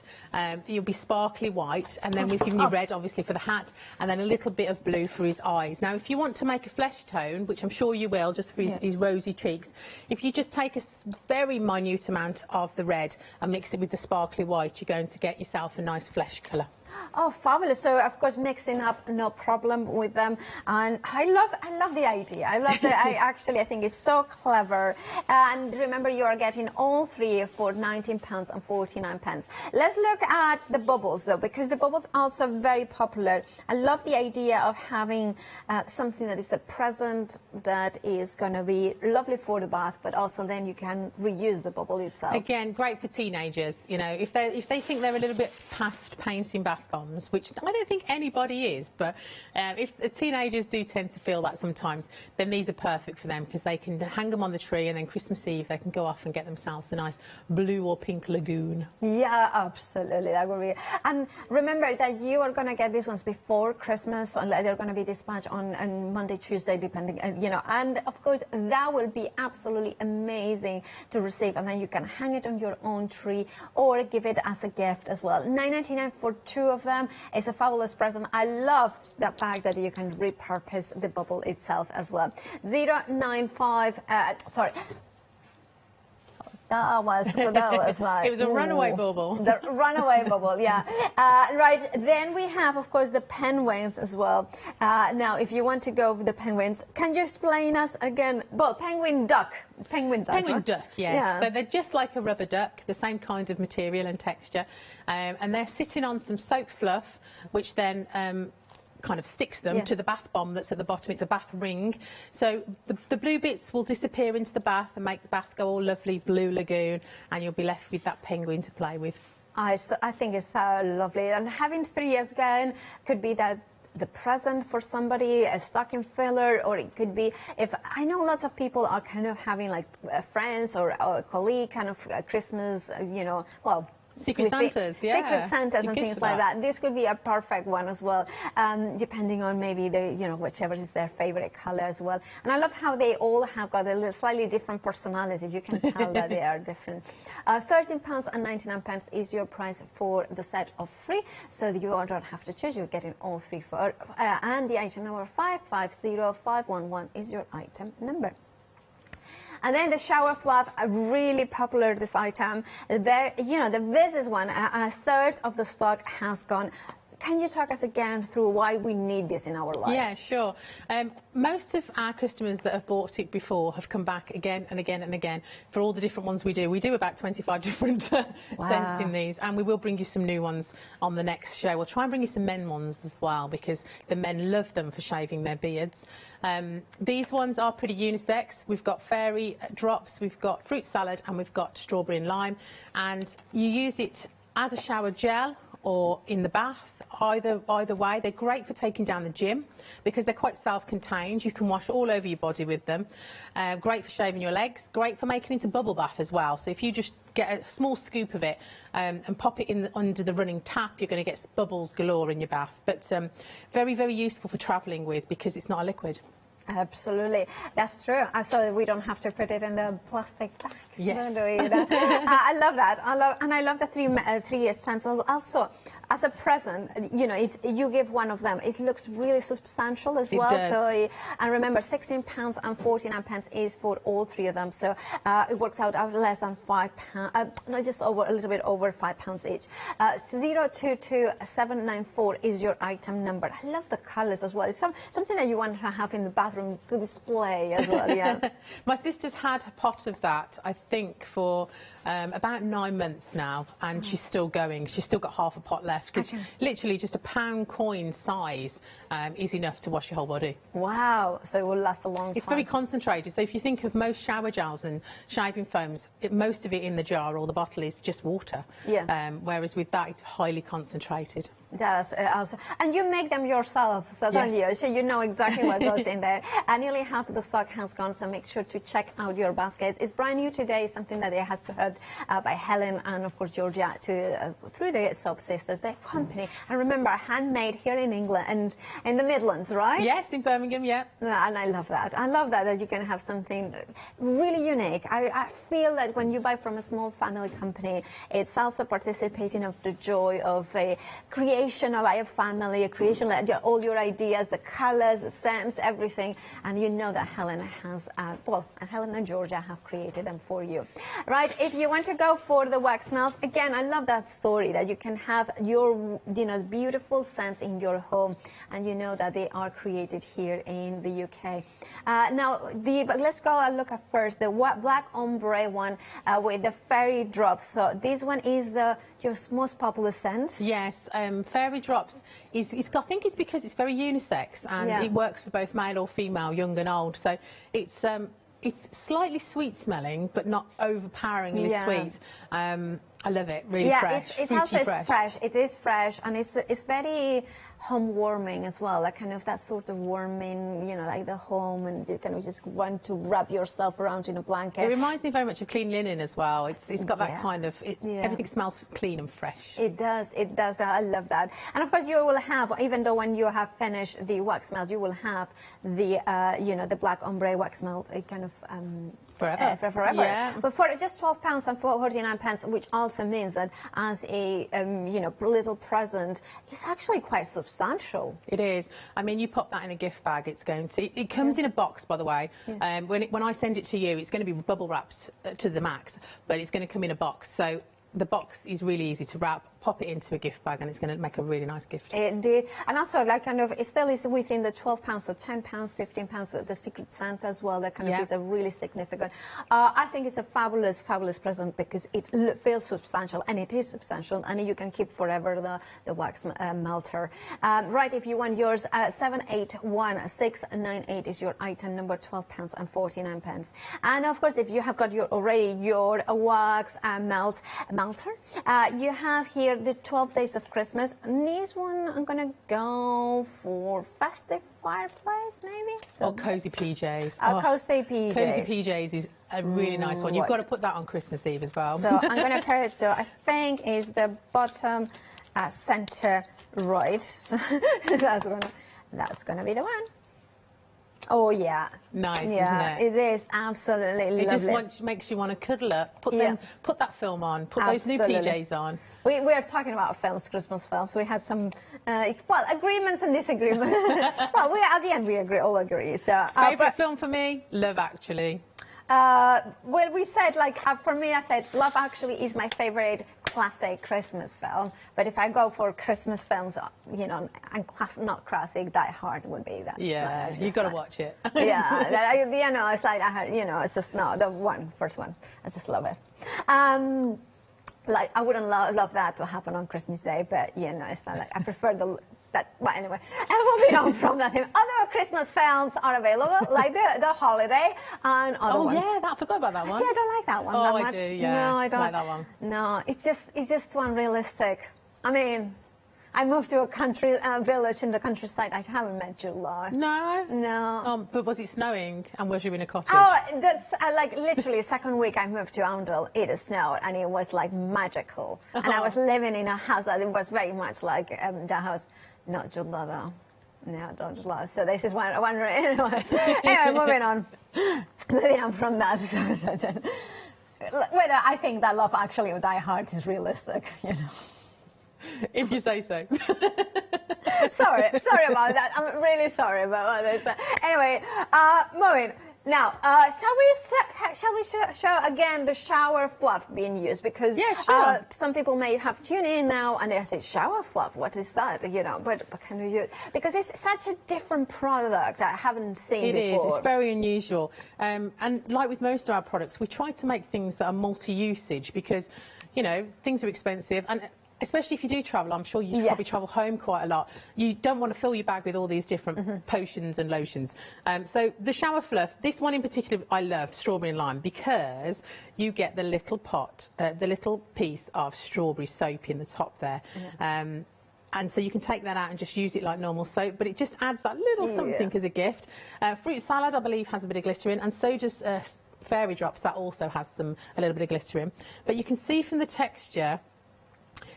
you'll be sparkly white, and then we've given you red, obviously, for the hat, and then a little bit of blue for his eyes. Now, if you want to make a flesh tone, which I'm sure you will, just for his rosy cheeks, if you just take a very minute amount of the red and mix it with the sparkly white, you're going to get yourself a nice flesh colour. Oh, fabulous. So of course mixing up, no problem with them. And I love the idea. I love the I think it's so clever. And remember, you are getting all 3 for £19.49. Let's look at the bubbles though, because the bubbles are also very popular. I love the idea of having something that is a present that is going to be lovely for the bath, but also then you can reuse the bubble itself. Again, great for teenagers. You know, if they think they're a little bit past painting bath bombs, which I don't think anybody is, but if the teenagers do tend to feel that sometimes, then these are perfect for them, because they can hang them on the tree, and then Christmas Eve they can go off and get themselves a nice blue or pink lagoon. Yeah, absolutely. That would be. And remember that you are going to get these ones before Christmas, and they're going to be dispatched on Monday, Tuesday, depending, and of course that will be absolutely amazing to receive, and then you can hang it on your own tree or give it as a gift as well. £9.99 for 2 of them. It's a fabulous present. I love the fact that you can repurpose the bubble itself as well. 095, sorry. That was like... It was a runaway bubble. The runaway bubble, yeah. Right, then we have, of course, the penguins as well. Now, if you want to go with the penguins, can you explain us again? Well, penguin duck. Penguin duck, Penguin right? duck, yes. Yeah. So they're just like a rubber duck, the same kind of material and texture. And they're sitting on some soap fluff, which then... kind of sticks them to the bath bomb that's at the bottom. It's a bath ring. So the blue bits will disappear into the bath and make the bath go all lovely blue lagoon, and you'll be left with that penguin to play with. I think it's so lovely. And having 3 years again could be that the present for somebody, a stocking filler, or it could be, if I know lots of people are kind of having like friends or a colleague kind of Christmas, well, Secret Santas, Secret Santas and things like that. This could be a perfect one as well, depending on maybe whichever is their favorite color as well. And I love how they all have got a slightly different personalities. You can tell that they are different. £13.99 is your price for the set of 3, so that you don't have to choose. You're getting all 3 for, and the item number 550511 is your item number. And then the shower fluff, really popular, this item. This is one, a third of the stock has gone. can you talk us again through why we need this in our lives? Yeah, sure. Most of our customers that have bought it before have come back again and again and again for all the different ones we do. We do about 25 different scents in these, and we will bring you some new ones on the next show. We'll try and bring you some men ones as well, because the men love them for shaving their beards. These ones are pretty unisex. We've got fairy drops, we've got fruit salad, and we've got strawberry and lime. And you use it as a shower gel or in the bath. Either way, they're great for taking down the gym because they're quite self-contained. You can wash all over your body with them. Great for shaving your legs. Great for making into bubble bath as well. So if you just get a small scoop of it and pop it in under the running tap, you're going to get bubbles galore in your bath. But very, very useful for travelling with because it's not a liquid. Absolutely, that's true. So we don't have to put it in the plastic bag. Yes. I love that. I love the three scents. Also, as a present, you know, if you give one of them, it looks really substantial as well. Does. So, and remember, £16 and 49 is for all three of them. So it works out less than £5. No, just over a little bit over £5 each. 022794 is your item number. I love the colours as well. It's something that you want to have in the bathroom to display as well. Yeah. My sister's had a pot of that, I think, for about 9 months now, and she's still going. She's still got half a pot left because literally just a £1 coin size is enough to wash your whole body. Wow, so it will last a long time. It's very concentrated. So if you think of most shower gels and shaving foams, most of it in the jar or the bottle is just water. Yeah. Whereas with that, it's highly concentrated. That's also, and you make them yourself, so don't you? So you know exactly what goes in there. And nearly half of the stock has gone, so make sure to check out your baskets. It's brand new today, something that has been heard by Helen and of course Georgia through the Soap Sisters, their company. And remember, handmade here in England and in the Midlands, right? Yes, in Birmingham, yeah. And I love that. I love that you can have something really unique. I feel that when you buy from a small family company, it's also participating of the joy of a creation of our family, a creation of all your ideas, the colours, the scents, everything. And you know that Helen has, Helen and Georgia have created them for you. Right, if you want to go for the wax melts, again, I love that story that you can have your, beautiful scents in your home, and you know that they are created here in the UK. Now, let's go and look at first the black ombre one with the fairy drops. So this one is your most popular scent. Yes, fairy drops I think it's because it's very unisex and it works for both male or female, young and old. So it's slightly sweet smelling, but not overpoweringly sweet. I love it. Really fresh. It's also fresh. It is fresh, and it's very home warming as well. Like kind of that sort of warming, like the home, and you kind of just want to wrap yourself around in a blanket. It reminds me very much of clean linen as well. It's got that kind of everything smells clean and fresh. It does. It does. I love that. And of course, you will have, even though when you have finished the wax melt, you will have the the black ombre wax melt. It kind of forever. Forever. Yeah. But for just £12 and 49 pence, which also means that as a little present, it's actually quite substantial. It is. I mean, you pop that in a gift bag, it's going to. It comes in a box, by the way. Yeah. When I send it to you, it's going to be bubble wrapped to the max, but it's going to come in a box. So the box is really easy to wrap. Pop it into a gift bag, and it's going to make a really nice gift. Indeed. And also, it still is within the £12, so £10, £15, the Secret Santa as well. That kind of is a really significant. I think it's a fabulous, fabulous present because it feels substantial, and it is substantial, and you can keep forever the wax melter. Right, if you want yours, 781698 is your item number, £12 and 49 pence. And of course, if you have got your wax melter, you have here the 12 Days of Christmas. And this one I'm gonna go for festive fireplace, maybe. Or cozy PJs. Cozy PJs. Cozy PJs is a really nice one. You've got to put that on Christmas Eve as well. So I'm gonna pair it. So I think is the bottom center right. So that's gonna be the one. Oh yeah, nice, isn't it? It is absolutely lovely. It just makes you want to cuddle up. Put that film on. Put those new PJs on. We are talking about films, Christmas films. We had some agreements and disagreements. Well, at the end we all agree. So favourite film for me, Love Actually. Well, we said for me, I said Love Actually is my favourite classic Christmas film, but if I go for Christmas films, you know, and not classic, Die Hard would be that. Yeah, you've got to watch it. Yeah, you know, it's like, you know, it's just, no, the first one, I just love it. Like, I wouldn't love that to happen on Christmas Day, but, you know, it's not like, I prefer but anyway, and moving on from that, other Christmas films are available, like the Holiday and other ones. Oh yeah, I forgot about that one. See, I don't like that one that that much. much. I do, yeah. No, I don't like that one. No, it's just too unrealistic. I mean, I moved to a country village in the countryside. I haven't met July. No? No. But was it snowing and was you in a cottage? Oh, that's like literally second week I moved to Oundle, it snowed and it was like magical. And I was living in a house that it was very much like the house, not July though. No, not July. So this is one anyway, moving on. Moving on from that. Whether I think that Love Actually with Die Hard is realistic, you know. If you say so. sorry about that. I'm really sorry about this. Anyway, moving. Now, shall we show again the shower fluff being used? Because some people may have tuned in now and they say, shower fluff, what is that? You know, but can we use? Because it's such a different product I haven't seen before. It is. It's very unusual. And like with most of our products, we try to make things that are multi-usage because, you know, things are expensive. And especially if you do travel, I'm sure you probably travel home quite a lot. You don't want to fill your bag with all these different potions and lotions. So the shower fluff, this one in particular, I love strawberry and lime because you get the little pot, the little piece of strawberry soap in the top there. And so you can take that out and just use it like normal soap, but it just adds that little something as a gift. Fruit salad, I believe, has a bit of glycerin, and so does fairy drops. That also has a little bit of glycerin. But you can see from the texture,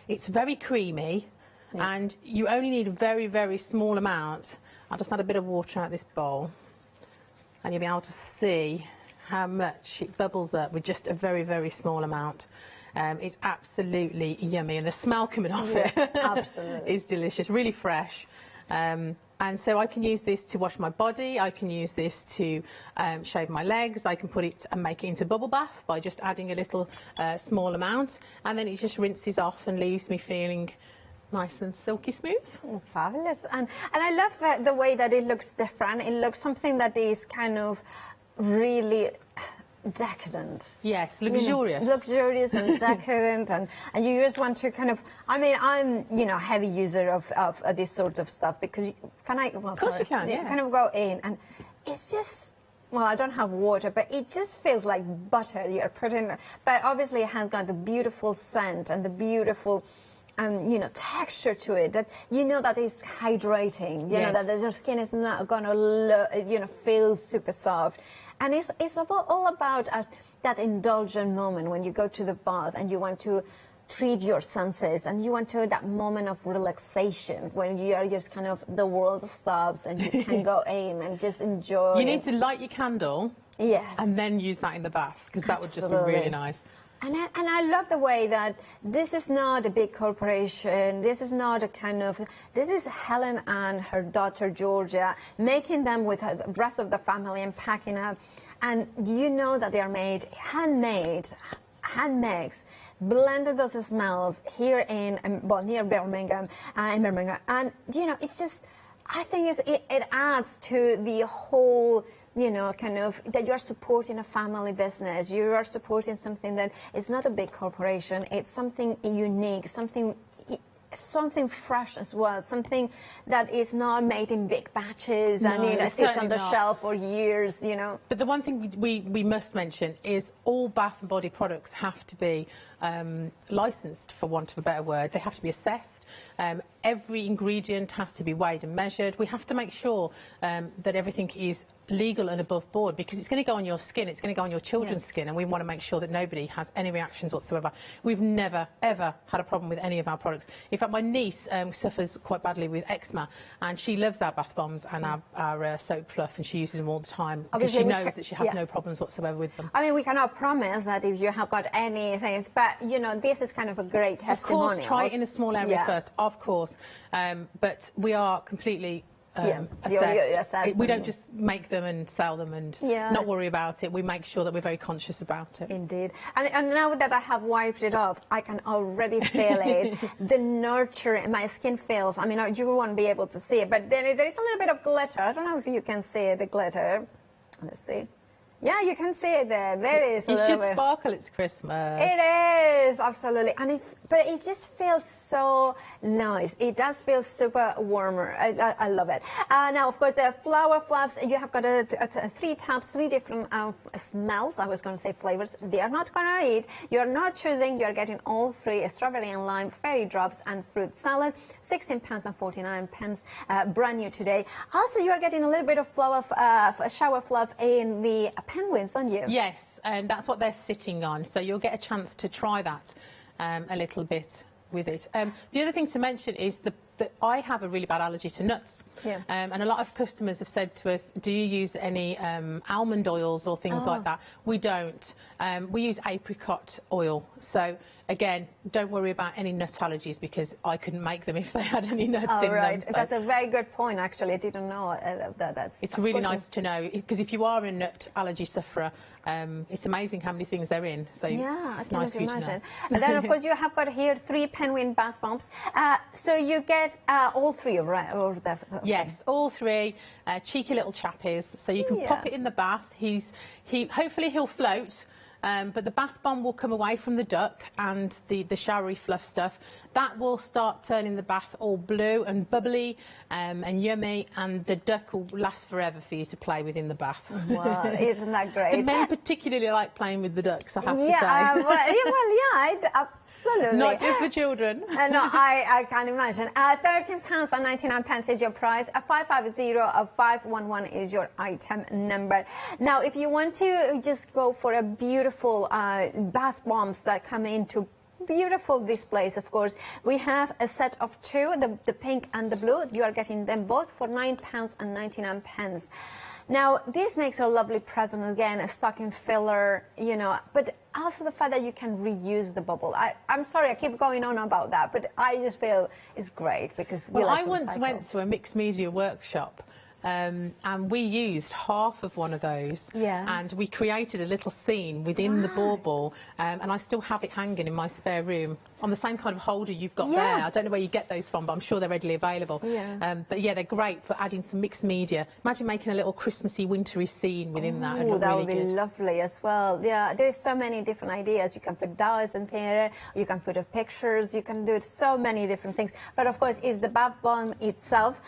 it's very creamy, and you only need a very, very small amount. I'll just add a bit of water out of this bowl, and you'll be able to see how much it bubbles up with just a very, very small amount. It's absolutely yummy, and the smell coming off it is delicious, really fresh. And so I can use this to wash my body, I can use this to shave my legs, I can put it and make it into bubble bath by just adding a little small amount, and then it just rinses off and leaves me feeling nice and silky smooth. Oh, fabulous. And I love the way that it looks different. It looks something that is kind of really decadent. Yes, luxurious. You know, luxurious and decadent, and you just want to kind of, I mean, I'm, you know, a heavy user of this sort of stuff because of course you can, kind of go in and it's just, well, I don't have water, but it just feels like butter you're putting, but obviously it has got the beautiful scent and the beautiful you know, texture to it, that you know that it's hydrating, you know, that your skin is not gonna you know, feel super soft. And it's all about that indulgent moment when you go to the bath and you want to treat your senses and you want to that moment of relaxation when you are just kind of, the world stops and you can go in and just enjoy. You need to light your candle, and then use that in the bath because that would just be really nice. And I love the way that this is not a big corporation. This is not a kind of, this is Helen and her daughter Georgia making them with the rest of the family and packing up. And you know that they are made handmade, handmakes, blended those smells here in, well, near Birmingham, in Birmingham. And, you know, it's just, I think it adds to the whole, you know, kind of, that you're supporting a family business. You are supporting something that is not a big corporation. It's something unique, something fresh as well, something that is not made in big batches and, you know, sits on the shelf for years, you know. But the one thing we must mention is all bath and body products have to be licensed, for want of a better word. They have to be assessed. Every ingredient has to be weighed and measured. We have to make sure that everything is legal and above board because it's going to go on your skin, it's going to go on your children's skin, and we want to make sure that nobody has any reactions whatsoever. We've never, ever had a problem with any of our products. In fact, my niece suffers quite badly with eczema, and she loves our bath bombs and our soap fluff, and she uses them all the time because she knows that she has no problems whatsoever with them. I mean, we cannot promise that if you have got anything, but, you know, this is kind of a great testimonial. Of course, try it in a small area first, of course, but we are completely assess We them. don't just make them and sell them and not worry about it. We make sure that we're very conscious about it. Indeed. And now that I have wiped it off, I can already feel it. The nurture, my skin feels, I mean, you won't be able to see it, but then there is a little bit of glitter. I don't know if you can see the glitter. Let's see. Yeah, you can see it there. There it is. It should sparkle. It's Christmas. It is, absolutely. But it just feels so nice. It does feel super warmer. I love it. Now, of course, the flower fluffs, you have got 3 tabs, 3 different smells. I was going to say flavors. They are not going to eat. You're not choosing. You're getting all 3, strawberry and lime, fairy drops, and fruit salad. £16.49, brand new today. Also, you're getting a little bit of shower fluff in the penguins, aren't you? Yes, that's what they're sitting on. So you'll get a chance to try that a little bit with it. The other thing to mention is that I have a really bad allergy to nuts. Yeah. And a lot of customers have said to us, do you use any almond oils or things like that? We don't. We use apricot oil. So, again, don't worry about any nut allergies because I couldn't make them if they had any nuts in them. So. That's a very good point, actually. I didn't know that. It's really nice to know because if you are a nut allergy sufferer, it's amazing how many things they're in. So it's nice for you to know. And then, of course, you have got here 3 penguin bath bombs. So you get all 3, right? Yes, all 3 cheeky little chappies. So you can pop it in the bath. Hopefully he'll float. But the bath bomb will come away from the duck and the showery fluff stuff. That will start turning the bath all blue and bubbly and yummy, and the duck will last forever for you to play with in the bath. Wow, isn't that great? The men particularly like playing with the ducks, I have to say. Absolutely. Not just for children. No, I can imagine. £13.99 is your price. 550-511 is your item number. Now, if you want to just go for a beautiful bath bombs that come into beautiful displays, of course, we have a set of 2, the pink and the blue. You are getting them both for £9.99. Now, this makes a lovely present, again, a stocking filler, you know, but also the fact that you can reuse the bubble. I'm sorry, I keep going on about that, but I just feel it's great because we like to recycle. I once went to a mixed media workshop and we used half of one of those and we created a little scene within the bauble and I still have it hanging in my spare room on the same kind of holder you've got there. I don't know where you get those from, but I'm sure they're readily available. But yeah, they're great for adding some mixed media. Imagine making a little Christmassy, wintry scene within that. Oh, that would be lovely as well. Yeah, there's so many different ideas. You can put dolls in there, you can put pictures, you can do so many different things. But of course, it's the bath bomb itself.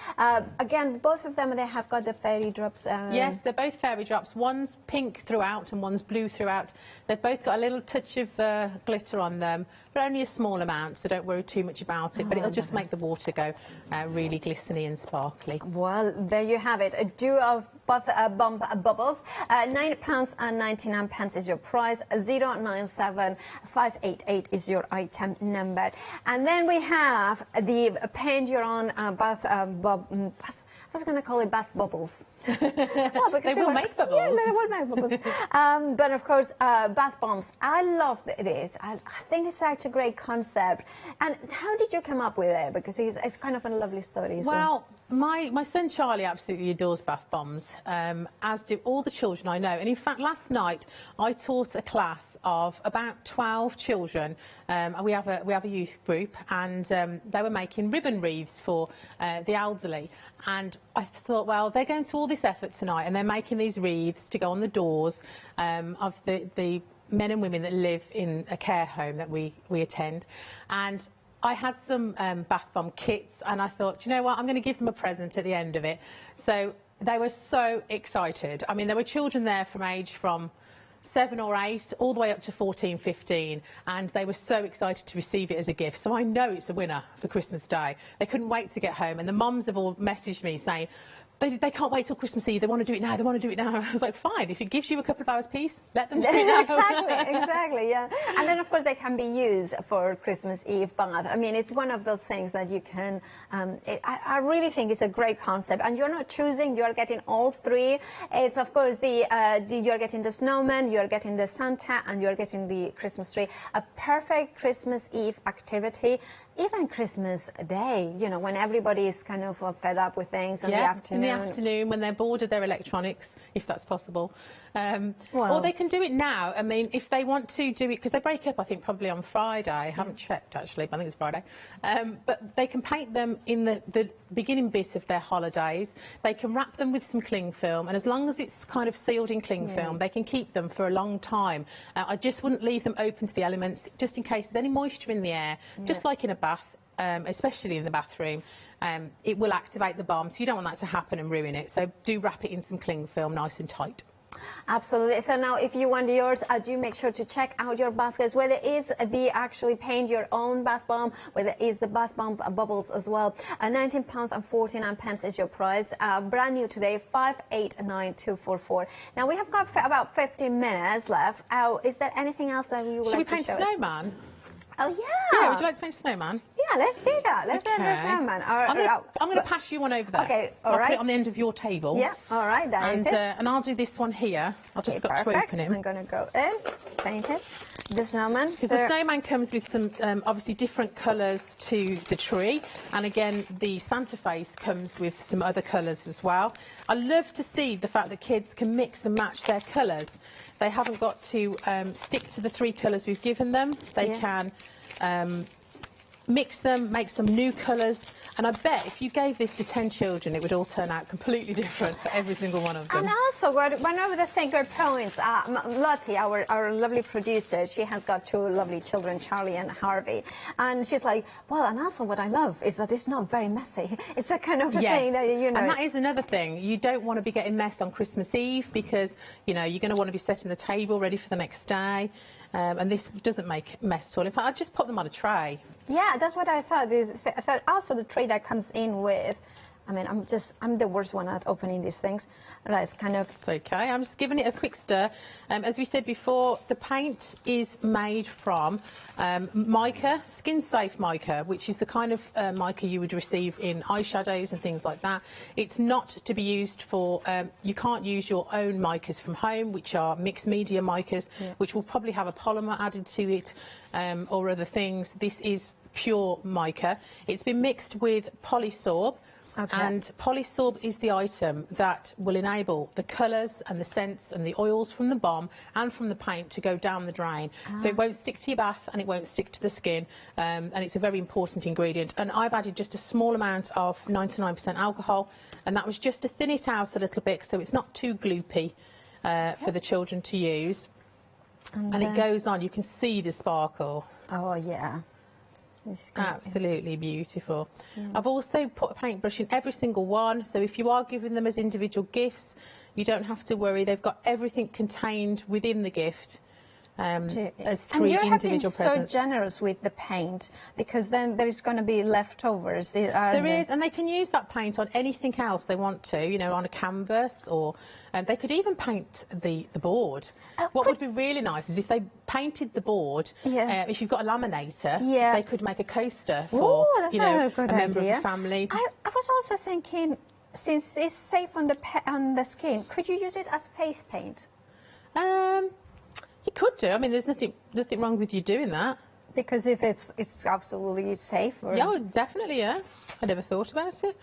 Again, both of them, they have got the fairy drops. Yes, they're both fairy drops. One's pink throughout and one's blue throughout. They've both got a little touch of glitter on them, but only a small amount, so don't worry too much about it. But it'll just make the water go really glistening and sparkly. Well, there you have it. A duo of both bomb bubbles. £9.99 is your price. 097588 is your item number. And then we have the paint your own bath I was going to call it bath bubbles. Well, because they will make bubbles. Yeah, they will make bubbles. But of course, bath bombs. I love this. I think it's such a great concept. And how did you come up with it? Because it's kind of a lovely story. Well, my son Charlie absolutely adores bath bombs, as do all the children I know. And in fact, last night I taught a class of about 12 children. We have a youth group, and they were making ribbon wreaths for the elderly. And I thought, well, they're going to all this effort tonight, and they're making these wreaths to go on the doors of the men and women that live in a care home that we attend. And I had some bath bomb kits, and I thought, you know what, I'm going to give them a present at the end of it. So they were so excited. I mean, there were children there from 7 or 8 all the way up to 14, 15, and they were so excited to receive it as a gift. So I know it's a winner for Christmas Day. They couldn't wait to get home, and the mums have all messaged me saying they can't wait till Christmas Eve. They want to do it now. They want to do it now. I was like, fine, if it gives you a couple of hours peace, let them do it now. Exactly, yeah. And then, of course, they can be used for Christmas Eve bath. I mean, it's one of those things that you can... I really think it's a great concept. And you're not choosing. You're getting all 3. It's, of course, you're getting the snowman, you're getting the Santa, and you're getting the Christmas tree. A perfect Christmas Eve activity. Even Christmas Day, you know, when everybody is kind of fed up with things in the afternoon. In the afternoon when they're bored of their electronics, if that's possible. Well- Or they can do it now. I mean, if they want to do it, because they break up, I think, probably on Friday. I haven't checked, actually, but I think it's Friday. But they can paint them in the beginning bit of their holidays. They can wrap them with some cling film, and as long as it's kind of sealed in cling film, they can keep them for a long time. I just wouldn't leave them open to the elements, just in case there's any moisture in the air, just like in a bath, especially in the bathroom. It will activate the bomb, so you don't want that to happen and ruin it. So do wrap it in some cling film nice and tight. Absolutely. So now if you want yours, do make sure to check out your baskets, whether it is the actually paint your own bath bomb, whether it is the bath bomb bubbles as well. £19.49 is your price. Brand new today, 589244. Now we have got about 15 minutes left. Is there anything else that you would Should like we paint to a show us? snowman? Oh, yeah. Yeah, would you like to paint a snowman? Yeah, let's do that. Let's do the snowman. I'm going to pass you one over there. Okay, I'll all put right. it on the end of your table. Yeah, all right. And I'll do this one here. I've just got to perfect. open it. I'm going to go in, paint it. The snowman. Because the snowman comes with some obviously different colours to the tree, and again the Santa face comes with some other colours as well. I love to see the fact that kids can mix and match their colours. They haven't got to stick to the 3 colours we've given them. They can mix them, make some new colours, and I bet if you gave this to 10 children, it would all turn out completely different for every single one of them. And also, one of the good points, Lottie, our lovely producer, she has got 2 lovely children, Charlie and Harvey, and she's like, well, and also what I love is that it's not very messy. It's a kind of a thing that, you know. And that is another thing. You don't want to be getting mess on Christmas Eve because, you know, you're going to want to be setting the table ready for the next day. And this doesn't make a mess at all. In fact, I'd just put them on a tray. Yeah, that's what I thought. I thought also the tray that comes in with, I mean, I'm the worst one at opening these things. It's kind of... It's okay. I'm just giving it a quick stir. As we said before, the paint is made from mica, skin-safe mica, which is the kind of mica you would receive in eyeshadows and things like that. It's not to be used for... you can't use your own micas from home, which are mixed media micas, which will probably have a polymer added to it or other things. This is pure mica. It's been mixed with polysorb. Okay. And polysorb is the item that will enable the colours and the scents and the oils from the bomb and from the paint to go down the drain. So it won't stick to your bath and it won't stick to the skin, and it's a very important ingredient. And I've added just a small amount of 99% alcohol, and that was just to thin it out a little bit so it's not too gloopy for the children to use. And it goes on, you can see the sparkle. Oh, yeah. Absolutely beautiful. I've also put a paintbrush in every single one, so if you are giving them as individual gifts, you don't have to worry. They've got everything contained within the gift as 3 and you're individual presents. So generous with the paint, because then there's going to be leftovers. There is, and they can use that paint on anything else they want to, you know, on a canvas, or they could even paint the board. What would be really nice is if they painted the board, if you've got a laminator, they could make a coaster for that's you know, a good member idea. of the family. I was also thinking, since it's safe on the skin, could you use it as face paint? You could do. I mean, there's nothing wrong with you doing that. Because if it's absolutely safe. Yeah, definitely, yeah. I never thought about it.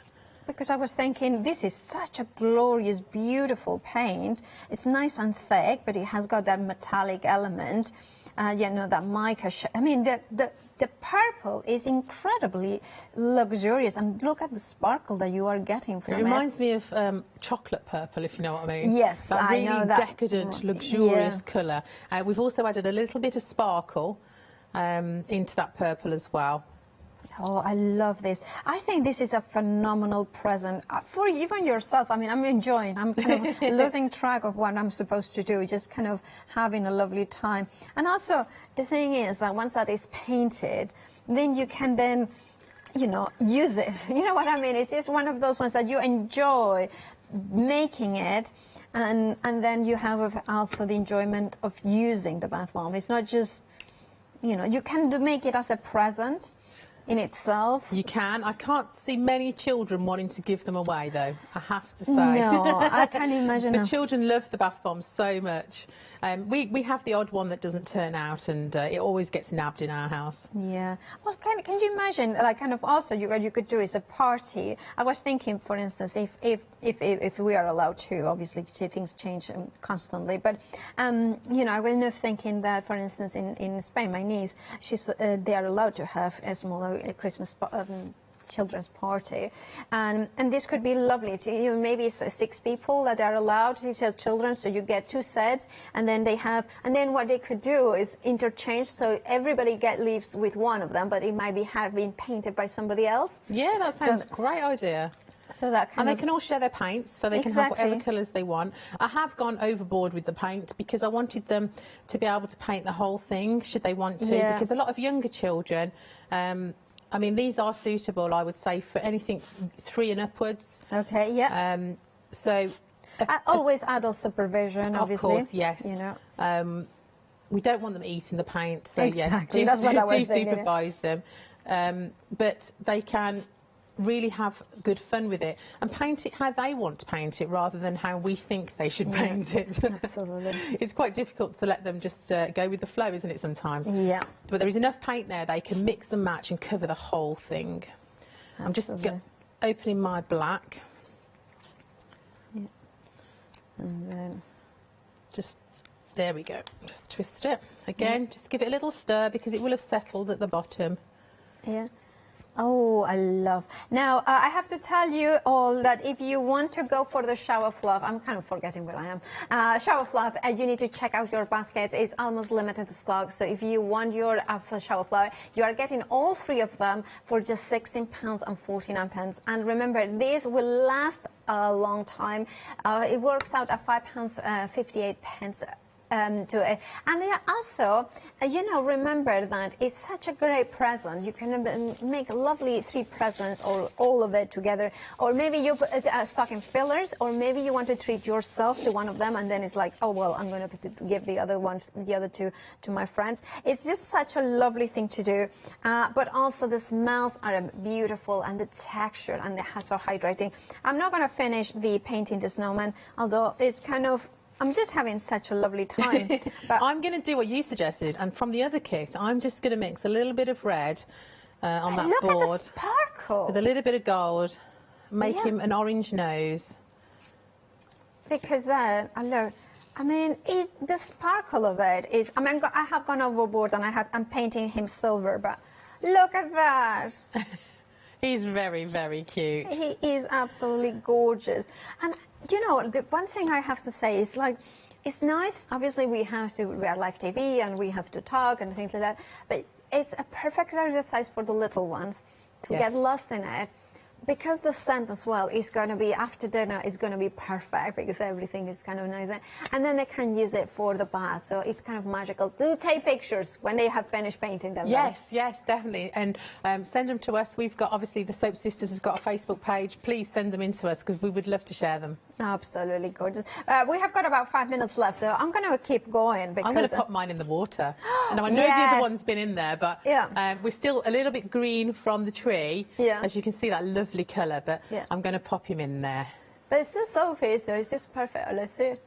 Because I was thinking, this is such a glorious, beautiful paint. It's nice and thick, but it has got that metallic element. You know, that mica. I mean, the purple is incredibly luxurious, and look at the sparkle that you are getting from it. It reminds me of chocolate purple, if you know what I mean. Yes, that really I know that. Decadent, luxurious colour. We've also added a little bit of sparkle into that purple as well. Oh, I love this. I think this is a phenomenal present for even yourself. I mean, I'm enjoying. I'm kind of losing track of what I'm supposed to do, just kind of having a lovely time. And also, the thing is that once that is painted, then you can then, you know, use it. You know what I mean? It's just one of those ones that you enjoy making it, and then you have also the enjoyment of using the bath bomb. It's not just, you know, you can make it as a present. in itself. You can. I can't see many children wanting to give them away, though, I have to say. No, I can't imagine. The children love the bath bombs so much. We have the odd one that doesn't turn out, and it always gets nabbed in our house. Yeah. Well, can you imagine, like, kind of also what you could do is a party. I was thinking, for instance, if we are allowed to, obviously things change constantly, but you know, I was thinking that, for instance, in Spain, my niece, they are allowed to have a small Christmas children's party, and this could be lovely. Maybe it's 6 people that are allowed. These are children, so you get 2 sets, and then then what they could do is interchange, so everybody leaves with one of them, but it might have been painted by somebody else. Yeah, that sounds a great idea. So that they can all share their paints, so they can have whatever colours they want. I have gone overboard with the paint because I wanted them to be able to paint the whole thing, should they want to, because a lot of younger children, I mean, these are suitable, I would say, for anything 3 and upwards. Okay, yeah. Always adult supervision, obviously. Of course, yes. You know. We don't want them eating the paint, so exactly. yes, do thinking. supervise them. But they can really have good fun with it and paint it how they want to paint it rather than how we think they should paint it. Absolutely. It's quite difficult to let them just go with the flow, isn't it, sometimes? Yeah. But there is enough paint there, they can mix and match and cover the whole thing. Absolutely. I'm just opening my black. Yeah. And then just, there we go, just twist it. Again, just give it a little stir because it will have settled at the bottom. Yeah. Oh, I love. Now, I have to tell you all that if you want to go for the shower fluff, I'm kind of forgetting where I am. Shower fluff, you need to check out your baskets. It's almost limited stock. So if you want your shower fluff, you are getting all 3 of them for just £16.49. And remember, these will last a long time. It works out at £5.58 to it. And also, you know, remember that it's such a great present. You can make lovely 3 presents or all of it together. Or maybe you put stocking fillers, or maybe you want to treat yourself to one of them, and then it's like, oh, well, I'm going to give the other 2 to my friends. It's just such a lovely thing to do. But also the smells are beautiful, and the texture, and they're so hydrating. I'm not going to finish the painting the snowman, although it's kind of, I'm just having such a lovely time. But I'm going to do what you suggested, and from the other kit, I'm just going to mix a little bit of red on that board. Look at the sparkle. With a little bit of gold, make him an orange nose. Because then, look, I mean, the sparkle of it is, I mean, I have gone overboard and I'm painting him silver, but look at that. He's very, very cute. He is absolutely gorgeous. And, you know, the one thing I have to say is, like, it's nice. Obviously, we are live TV and we have to talk and things like that. But it's a perfect exercise for the little ones to get lost in it. Because the scent as well is going to be, after dinner, is going to be perfect because everything is kind of nice. And then they can use it for the bath. So it's kind of magical. Do take pictures when they have finished painting them. Yes, yes, definitely. And send them to us. We've got, obviously, the Soap Sisters has got a Facebook page. Please send them in to us because we would love to share them. Absolutely gorgeous. We have got about 5 minutes left, so I'm going to keep going. Because I'm going to pop mine in the water. And I know the other one's been in there, but we're still a little bit green from the tree. Yeah. As you can see, that lovely colour, but I'm going to pop him in there. But it's still soapy, so it's just perfect. Let's see it.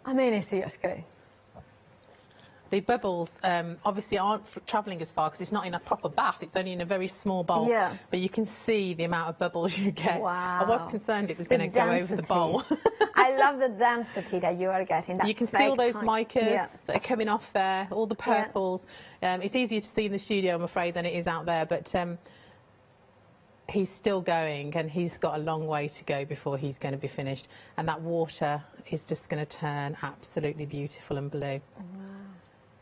I mean, it's just great. The bubbles obviously aren't travelling as far because it's not in a proper bath, it's only in a very small bowl. Yeah. But you can see the amount of bubbles you get. Wow. I was concerned it was going to go over the bowl. I love the density that you are getting. You can see all those micas that are coming off there, all the purples. It's easier to see in the studio, I'm afraid, than it is out there. But he's still going, and he's got a long way to go before he's going to be finished. And that water is just going to turn absolutely beautiful and blue. Wow.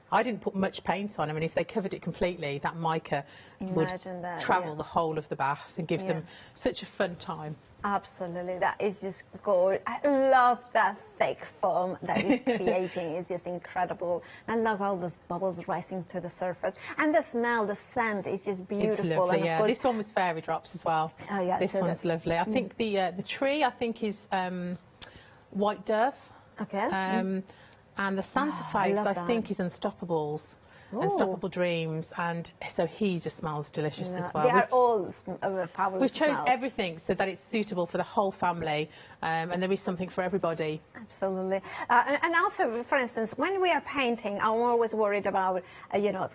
I didn't put much paint on him, and if they covered it completely, that mica would travel the whole of the bath and give them such a fun time. Absolutely, that is just gorgeous. I love that thick foam that is creating. It's just incredible. I love all those bubbles rising to the surface. And the smell, the scent is just beautiful. It's lovely, and of course, this one was fairy drops as well. Oh, yeah. This one's lovely. I think the tree, I think, is white dove. Okay. And the Santa face, I think, is Unstoppables. Unstoppable Dreams, and so he just smells delicious as well. They are all fabulous. We've chose smells. everything so that it's suitable for the whole family, and there is something for everybody. Absolutely. And also, for instance, when we are painting, I'm always worried about,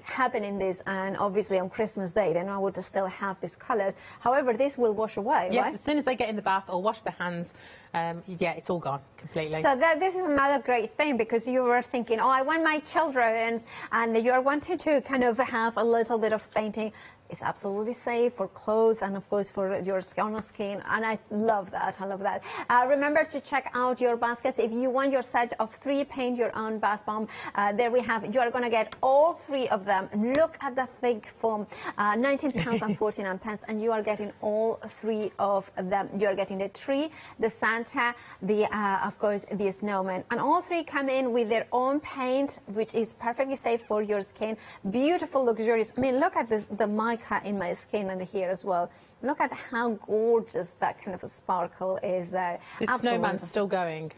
happening this, and obviously on Christmas Day, then I would still have these colours. However, this will wash away, Yes, right? as soon as they get in the bath or wash their hands, yeah, it's all gone completely. So this is another great thing, because you were thinking, oh, I want my children, and you're wanting to kind of have a little bit of painting. It's absolutely safe for clothes and, of course, for your skin. And I love that. I love that. Remember to check out your baskets. If you want your set of 3 paint your own bath bomb, there we have. You are going to get all 3 of them. Look at the thick foam, £19 and 49 pence, and you are getting all 3 of them. You are getting the tree, the Santa, the of course, the snowman. And all 3 come in with their own paint, which is perfectly safe for your skin. Beautiful, luxurious. I mean, look at this, the mica in my skin and here as well. Look at how gorgeous that kind of a sparkle is there. The snowman's still going.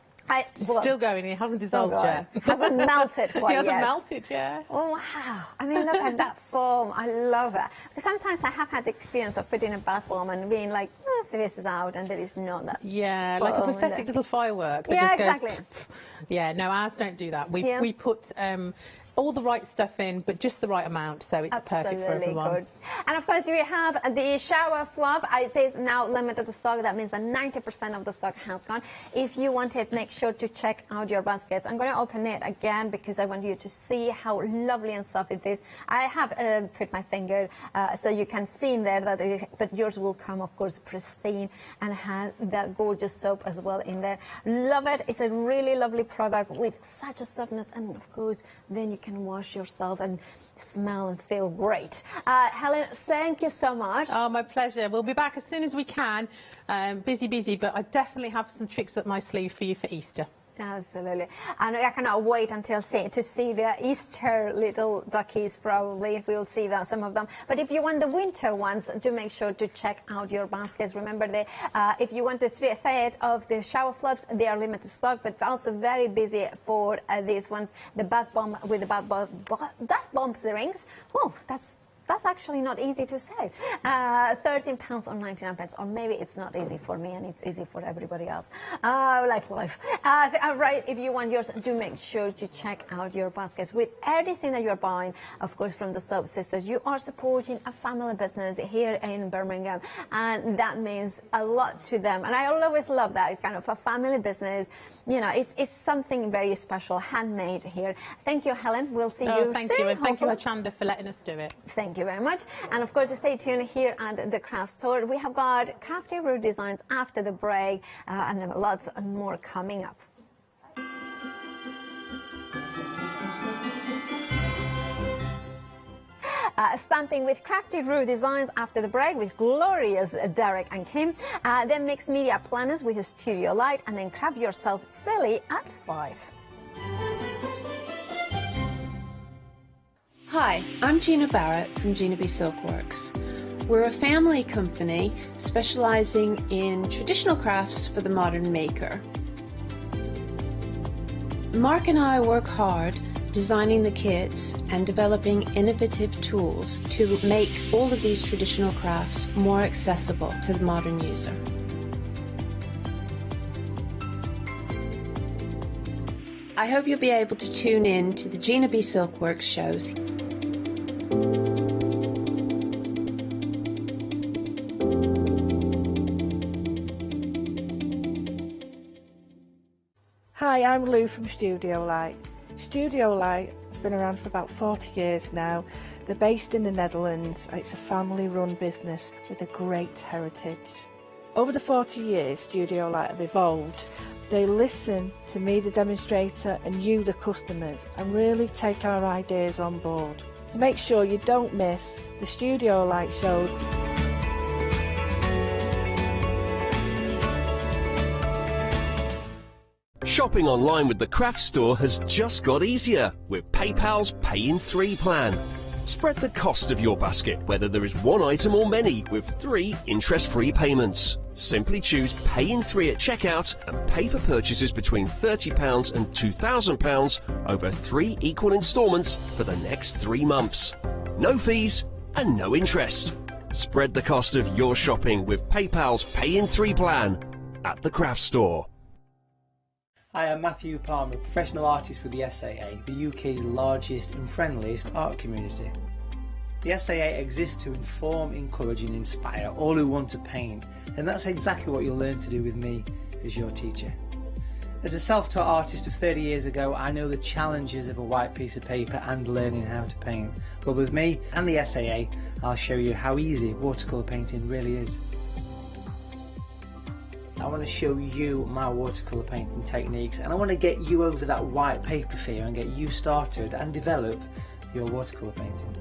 Well, still going. It hasn't dissolved yet. It hasn't melted quite It hasn't yet. melted yet. Oh, wow. I mean, look at that foam. I love it. Because sometimes I have had the experience of putting a bath bomb and being like, this is out, and there is not that. Yeah, like a foam in pathetic there. little firework. That Yeah, just goes, exactly. Yeah, no, ours don't do that. We put all the right stuff in, but just the right amount, so it's perfect for everyone. Good. And of course, we have the shower fluff. It is now limited stock. That means that 90% of the stock has gone. If you want it, make sure to check out your baskets. I'm going to open it again because I want you to see how lovely and soft it is. I have put my finger so you can see in there that but yours will come, of course, pristine and has that gorgeous soap as well in there. Love it. It's a really lovely product with such a softness, and of course, then you can wash yourself and smell and feel great. Helen, thank you so much. Oh, my pleasure. We'll be back as soon as we can. Busy, but I definitely have some tricks up my sleeve for you for Easter. Absolutely. And I cannot wait until to see the Easter little duckies. Probably we'll see that, some of them. But if you want the winter ones, do make sure to check out your baskets. Remember, if you want the 3 set of the shower fluffs, they are limited stock, but also very busy for these ones. The bath bomb with the bath bomb rings. Oh, that's actually not easy to say. £13 or 99 pence, or maybe it's not easy for me and it's easy for everybody else. Like life. Right, if you want yours, do make sure to check out your baskets. With everything that you're buying, of course, from the Soap Sisters, you are supporting a family business here in Birmingham, and that means a lot to them. And I always love that kind of a family business. You know, it's something very special, handmade here. Thank you, Helen. We'll see you soon. Thank you, and thank you, Achanda, for letting us do it. Thank you very much. And of course, stay tuned here at the craft store. We have got crafty root designs after the break, and then lots more coming up. Stamping with crafty root designs after the break with glorious Derek and Kim. Then mixed media planners with a studio light, and then craft yourself silly at 5. Hi, I'm Gina Barrett from Gina B Silkworks. We're a family company specializing in traditional crafts for the modern maker. Mark and I work hard designing the kits and developing innovative tools to make all of these traditional crafts more accessible to the modern user. I hope you'll be able to tune in to the Gina B Silkworks shows. Hi, I'm Lou from Studio Light. Studio Light has been around for about 40 years now. They're based in the Netherlands. It's a family-run business with a great heritage. Over the 40 years, Studio Light have evolved. They listen to me, the demonstrator, and you, the customers, and really take our ideas on board. So make sure you don't miss the Studio Light shows. Shopping online with the craft store has just got easier with PayPal's Pay in 3 plan. Spread the cost of your basket, whether there is one item or many, with 3 interest-free payments. Simply choose Pay in 3 at checkout and pay for purchases between £30 and £2,000 over 3 equal instalments for the next 3 months. No fees and no interest. Spread the cost of your shopping with PayPal's Pay in 3 plan at the craft store. I am Matthew Palmer, professional artist with the SAA, the UK's largest and friendliest art community. The SAA exists to inform, encourage and inspire all who want to paint, and that's exactly what you'll learn to do with me as your teacher. As a self-taught artist of 30 years ago, I know the challenges of a white piece of paper and learning how to paint. But with me and the SAA, I'll show you how easy watercolour painting really is. I want to show you my watercolour painting techniques, and I want to get you over that white paper fear and get you started and develop your watercolour painting.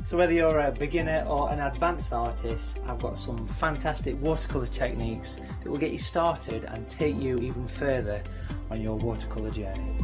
So whether you're a beginner or an advanced artist, I've got some fantastic watercolour techniques that will get you started and take you even further on your watercolour journey.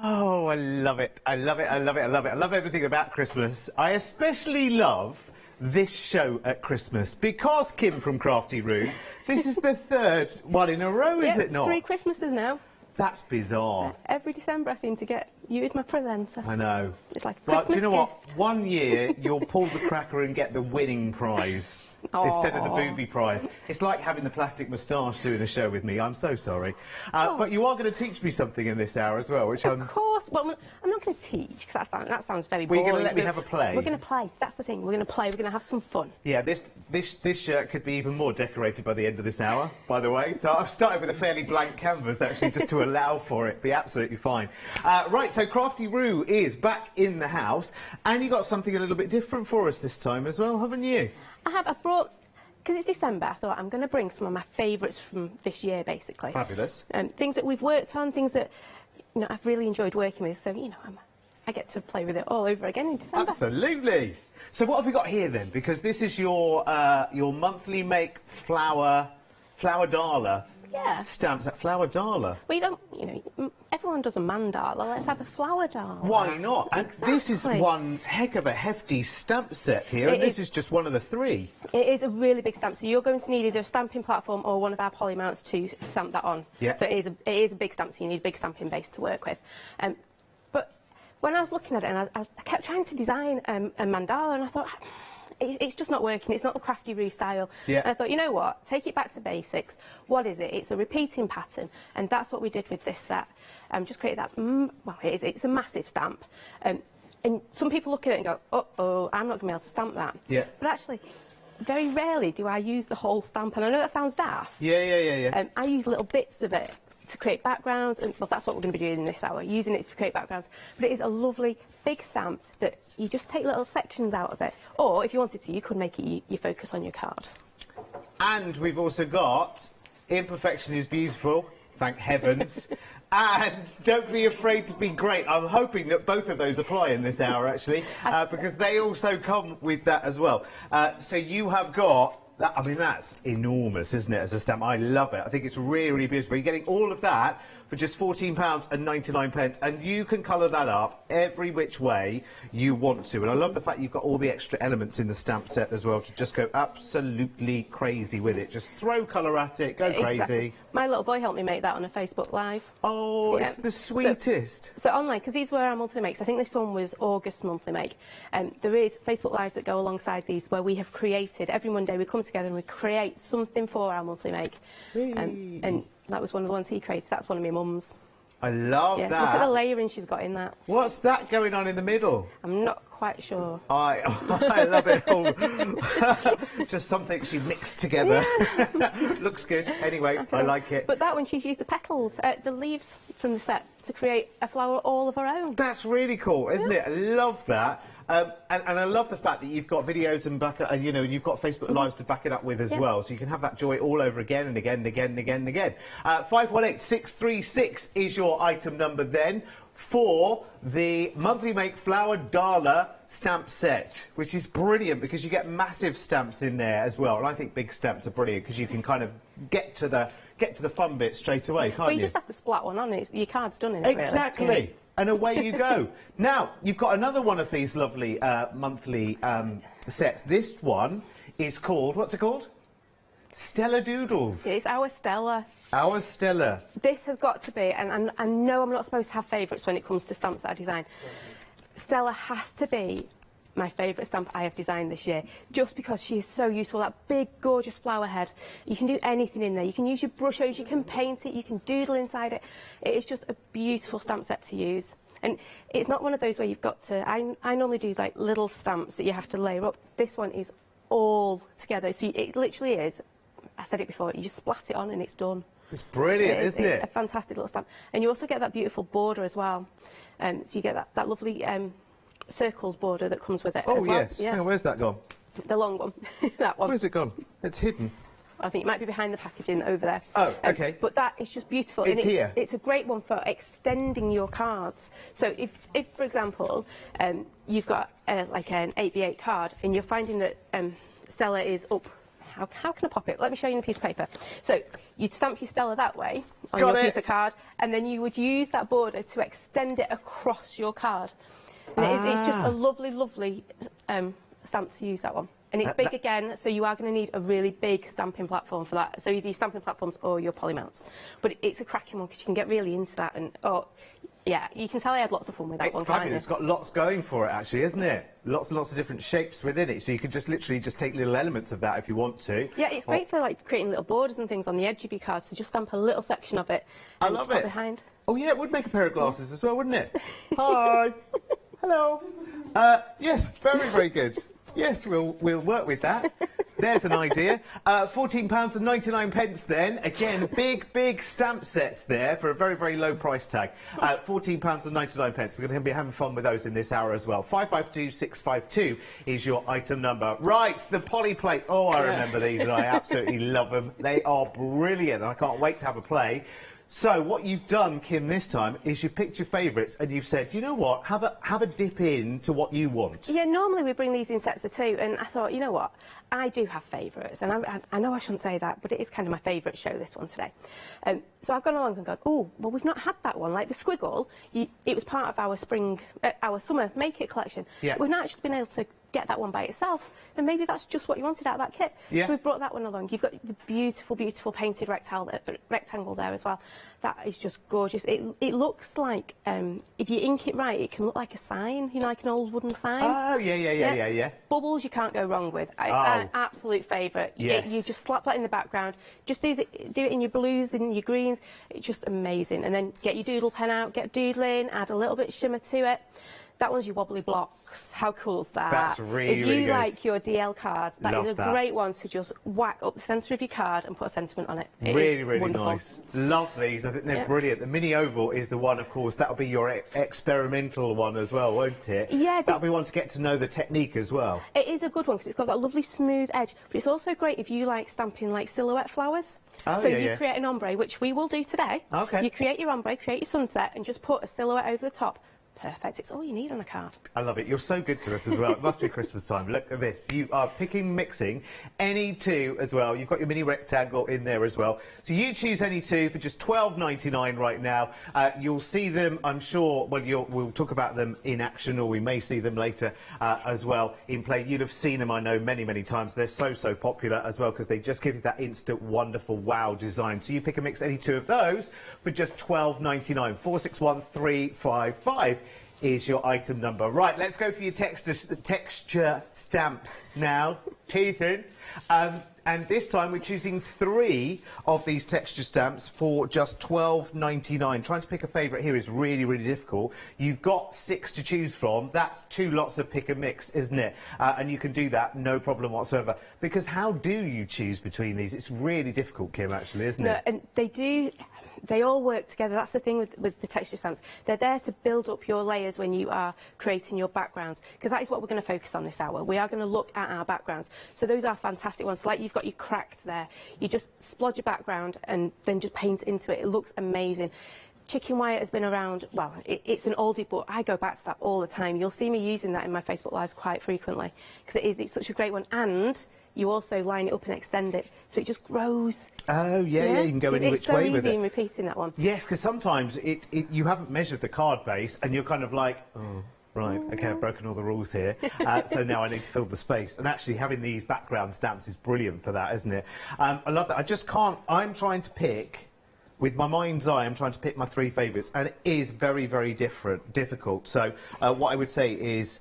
Oh, I love it. I love it. I love it. I love it. I love everything about Christmas. I especially love this show at Christmas because, Kim from Crafty Room, this is the 3rd one in a row, is it not? 3 Christmases now. That's bizarre. Every December I seem to get you as my presenter. I know. It's like a Well, Christmas do you know gift. what? One year you'll pull the cracker and get the winning prize instead of the booby prize. It's like having the plastic moustache doing a show with me. I'm so sorry. But you are going to teach me something in this hour as well, which Of course. Well, I'm not going to teach because that sounds very Well, boring. you're gonna let me have a play? We're going to play. That's the thing. We're going to play. We're going to have some fun. Yeah, this shirt could be even more decorated by the end of this hour, by the way. So I've started with a fairly blank canvas, actually, just to allow for it. Be absolutely fine. Right, so Crafty Roo is back in the house, and you got something a little bit different for us this time as well, haven't you? I've brought, because it's December, I thought I'm going to bring some of my favourites from this year, basically. Fabulous. Things that we've worked on, things that I've really enjoyed working with. So I get to play with it all over again in December. Absolutely. So what have we got here then? Because this is your monthly make flower Dala. Yeah. Stamps at flower Dala. Well, everyone does a mandala. Let's have the flower dala. Why not? And this is Exactly. one heck of a hefty stamp set here, and this is just one of the 3. It is a really big stamp, so you're going to need either a stamping platform or one of our poly mounts to stamp that on. Yeah. So it is a big stamp, so you need a big stamping base to work with. But when I was looking at it, and I kept trying to design a mandala, and I thought, it's just not working. It's not the Crafty Roo style. Yeah. And I thought, you know what? Take it back to basics. What is it? It's a repeating pattern, and that's what we did with this set. Just create that. Well, it's a massive stamp. And some people look at it and go, uh-oh, I'm not going to be able to stamp that. Yeah. But actually, very rarely do I use the whole stamp, and I know that sounds daft. Yeah. I use little bits of it to create backgrounds, and well, that's what we're going to be doing in this hour, using it to create backgrounds. But it is a lovely big stamp that you just take little sections out of it, or if you wanted to, you could make it your focus on your card. And we've also got Imperfection is Beautiful, thank heavens. And don't be afraid to be great. I'm hoping that both of those apply in this hour, actually, because they also come with that as well. So you have got that. I mean, that's enormous, isn't it, as a stamp? I love it. I think it's really, really beautiful. You're getting all of that for just £14.99, and you can colour that up every which way you want to. And I love the fact you've got all the extra elements in the stamp set as well to just go absolutely crazy with it. Just throw colour at it, go crazy. Exactly. My little boy helped me make that on a Facebook Live. Oh, Yeah. it's the sweetest. So online, because these were our monthly makes, I think this one was August monthly make. There is Facebook Lives that go alongside these where we have created, every Monday we come together and we create something for our monthly make. And that was one of the ones he created. That's one of my mum's. I love Yeah, that. look at the layering she's got in that. What's that going on in the middle? I'm not quite sure. I love it all. Just something she mixed together. Looks good. Anyway, I like it. But that one, she's used the petals, the leaves from the set to create a flower all of her own. That's really cool, isn't it? I love that. And I love the fact that you've got videos and you know, you've got Facebook Lives to back it up with as well, so you can have that joy all over again and again and again and again and again. 518636 is your item number then for the Monthly Make Flower Dala stamp set, which is brilliant because you get massive stamps in there as well. And I think big stamps are brilliant because you can kind of get to the fun bit straight away, can't you? Well, you just have to splat one on, your card's done in it, Exactly. really. Yeah. And away you go. Now, you've got another one of these lovely monthly sets. This one is called, what's it called? Stella Doodles. It's our Stella. Our Stella. This has got to be, and I know I'm not supposed to have favourites when it comes to stamps that I design. Stella has to be my favourite stamp I have designed this year, just because she is so useful. That big, gorgeous flower head. You can do anything in there. You can use your brush over, you can paint it, you can doodle inside it. It is just a beautiful stamp set to use. And it's not one of those where you've got to... I normally do like little stamps that you have to layer up. This one is all together. So it literally is, I said it before, you just splat it on and it's done. It's brilliant, isn't it? It's a fantastic little stamp. And you also get that beautiful border as well. So you get that lovely circles border that comes with it as well. Yes. Yeah. Where's that gone? The long one. That one. Where's it gone? It's hidden. I think it might be behind the packaging over there. Oh, OK. But that is just beautiful. It's here. It's a great one for extending your cards. So if for example, you've got like an 8x8 card and you're finding that Stella is up, how can I pop it? Let me show you the piece of paper. So you'd stamp your Stella that way on your piece of card, and then you would use that border to extend it across your card. And it's just a lovely, lovely stamp to use, that one. And it's big again, so you are going to need a really big stamping platform for that. So either your stamping platforms or your poly mounts. But it's a cracking one because you can get really into that. And yeah, you can tell I had lots of fun with that one. It's fabulous. It's got lots going for it, actually, isn't it? Lots and lots of different shapes within it, so you can just literally just take little elements of that if you want to. Yeah, it's great for like creating little borders and things on the edge of your card. So just stamp a little section of it. I love it. Behind. Oh yeah, it would make a pair of glasses as well, wouldn't it? Hi. Hello. Yes, very, very good. Yes, we'll work with that. There's an idea. £14.99 then. Again, big stamp sets there for a very, very low price tag. £14.99. We're going to be having fun with those in this hour as well. 552652 is your item number. Right, the poly plates. Oh, I remember these and I absolutely love them. They are brilliant. I can't wait to have a play. So what you've done, Kim, this time is you've picked your favourites and you've said, you know what, have a dip in to what you want. Yeah, normally we bring these in sets of two, and I thought, you know what, I do have favourites, and I know I shouldn't say that, but it is kind of my favourite show, this one today. So I've gone along and gone, oh, well, we've not had that one. Like the squiggle, it was part of our summer Make It collection. Yeah. We've not actually been able to get that one by itself, and maybe that's just what you wanted out of that kit. Yeah. So we brought that one along. You've got the beautiful, beautiful painted rectangle there as well. That is just gorgeous. It looks like, if you ink it right, it can look like a sign, you know, like an old wooden sign. Oh, yeah. Bubbles you can't go wrong with. It's an absolute favourite. Yes. You just slap that in the background. Just do it in your blues and your greens. It's just amazing. And then get your doodle pen out, get doodling, add a little bit of shimmer to it. That one's your wobbly blocks. How cool's that? That's really, If really you good. like your DL card, that Love is a that. great one to just whack up the centre of your card and put a sentiment on it. It Really, is really wonderful. nice. Love these. I think they're Yeah. brilliant. The mini oval is the one, of course, that'll be your experimental one as well, won't it? Yeah. That'll be one to get to know the technique as well. It is a good one because it's got that lovely smooth edge, but it's also great if you like stamping like silhouette flowers. Oh, so yeah, you yeah. create an ombre, which we will do today. Okay. You create your ombre, create your sunset, and just put a silhouette over the top. Perfect. It's all you need on a card. I love it. You're so good to us as well. It must be Christmas time. Look at this. You are picking, mixing any two as well. You've got your mini rectangle in there as well. So you choose any two for just £12.99 right now. You'll see them, I'm sure, well, we'll talk about them in action, or we may see them later as well in play. You'd have seen them, I know, many, many times. They're so popular as well because they just give you that instant, wonderful wow design. So you pick and mix any two of those for just £12.99. 461355 is your item number. Right, let's go for your texture stamps now, Ethan. And this time we're choosing 3 of these texture stamps for just £12.99. Trying to pick a favourite here is really, really difficult. You've got 6 to choose from. That's 2 lots of pick and mix, isn't it? And you can do that, no problem whatsoever. Because how do you choose between these? It's really difficult, Kim, actually, isn't it? And they do... they all work together. That's the thing with the texture stamps. They're there to build up your layers when you are creating your backgrounds, because that is what we're going to focus on this hour. We are going to look at our backgrounds. So those are fantastic ones. So like you've got your cracked there. You just splodge your background and then just paint into it. It looks amazing. Chicken wire has been around, well, it's an oldie, but I go back to that all the time. You'll see me using that in my Facebook Lives quite frequently, because it's such a great one. And you also line it up and extend it, so it just grows. Oh, yeah, you can go any which way with it. It's so easy in repeating that one. Yes, because sometimes you haven't measured the card base, and you're kind of like, oh, right, okay, I've broken all the rules here, so now I need to fill the space. And actually having these background stamps is brilliant for that, isn't it? I love that. I just can't, I'm trying to pick, with my mind's eye, I'm trying to pick my 3 favourites, and it is very, very difficult. So what I would say is,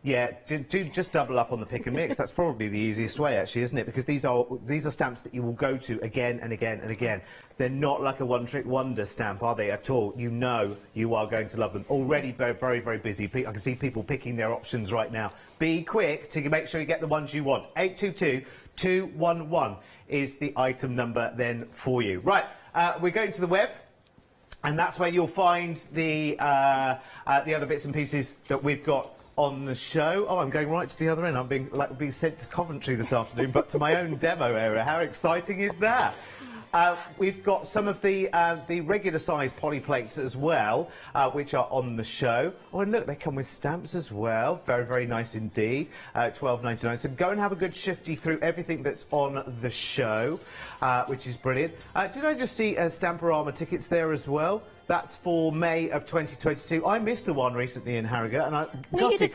yeah, do just double up on the pick and mix. That's probably the easiest way, actually, isn't it? Because these are stamps that you will go to again and again and again. They're not like a one-trick wonder stamp, are they, at all? You know you are going to love them. Already very, very busy. I can see people picking their options right now. Be quick to make sure you get the ones you want. 822-211 is the item number then for you. Right, we're going to the web. And that's where you'll find the other bits and pieces that we've got on the show. Oh, I'm going right to the other end. I'm being sent to Coventry this afternoon, but to my own demo area. How exciting is that? We've got some of the regular size poly plates as well, which are on the show. Oh, and look, they come with stamps as well. Very, very nice indeed. £12.99. So go and have a good shifty through everything that's on the show, which is brilliant. Did I just see Stamperama tickets there as well? That's for May of 2022. I missed the one recently in Harrogate, and I gutted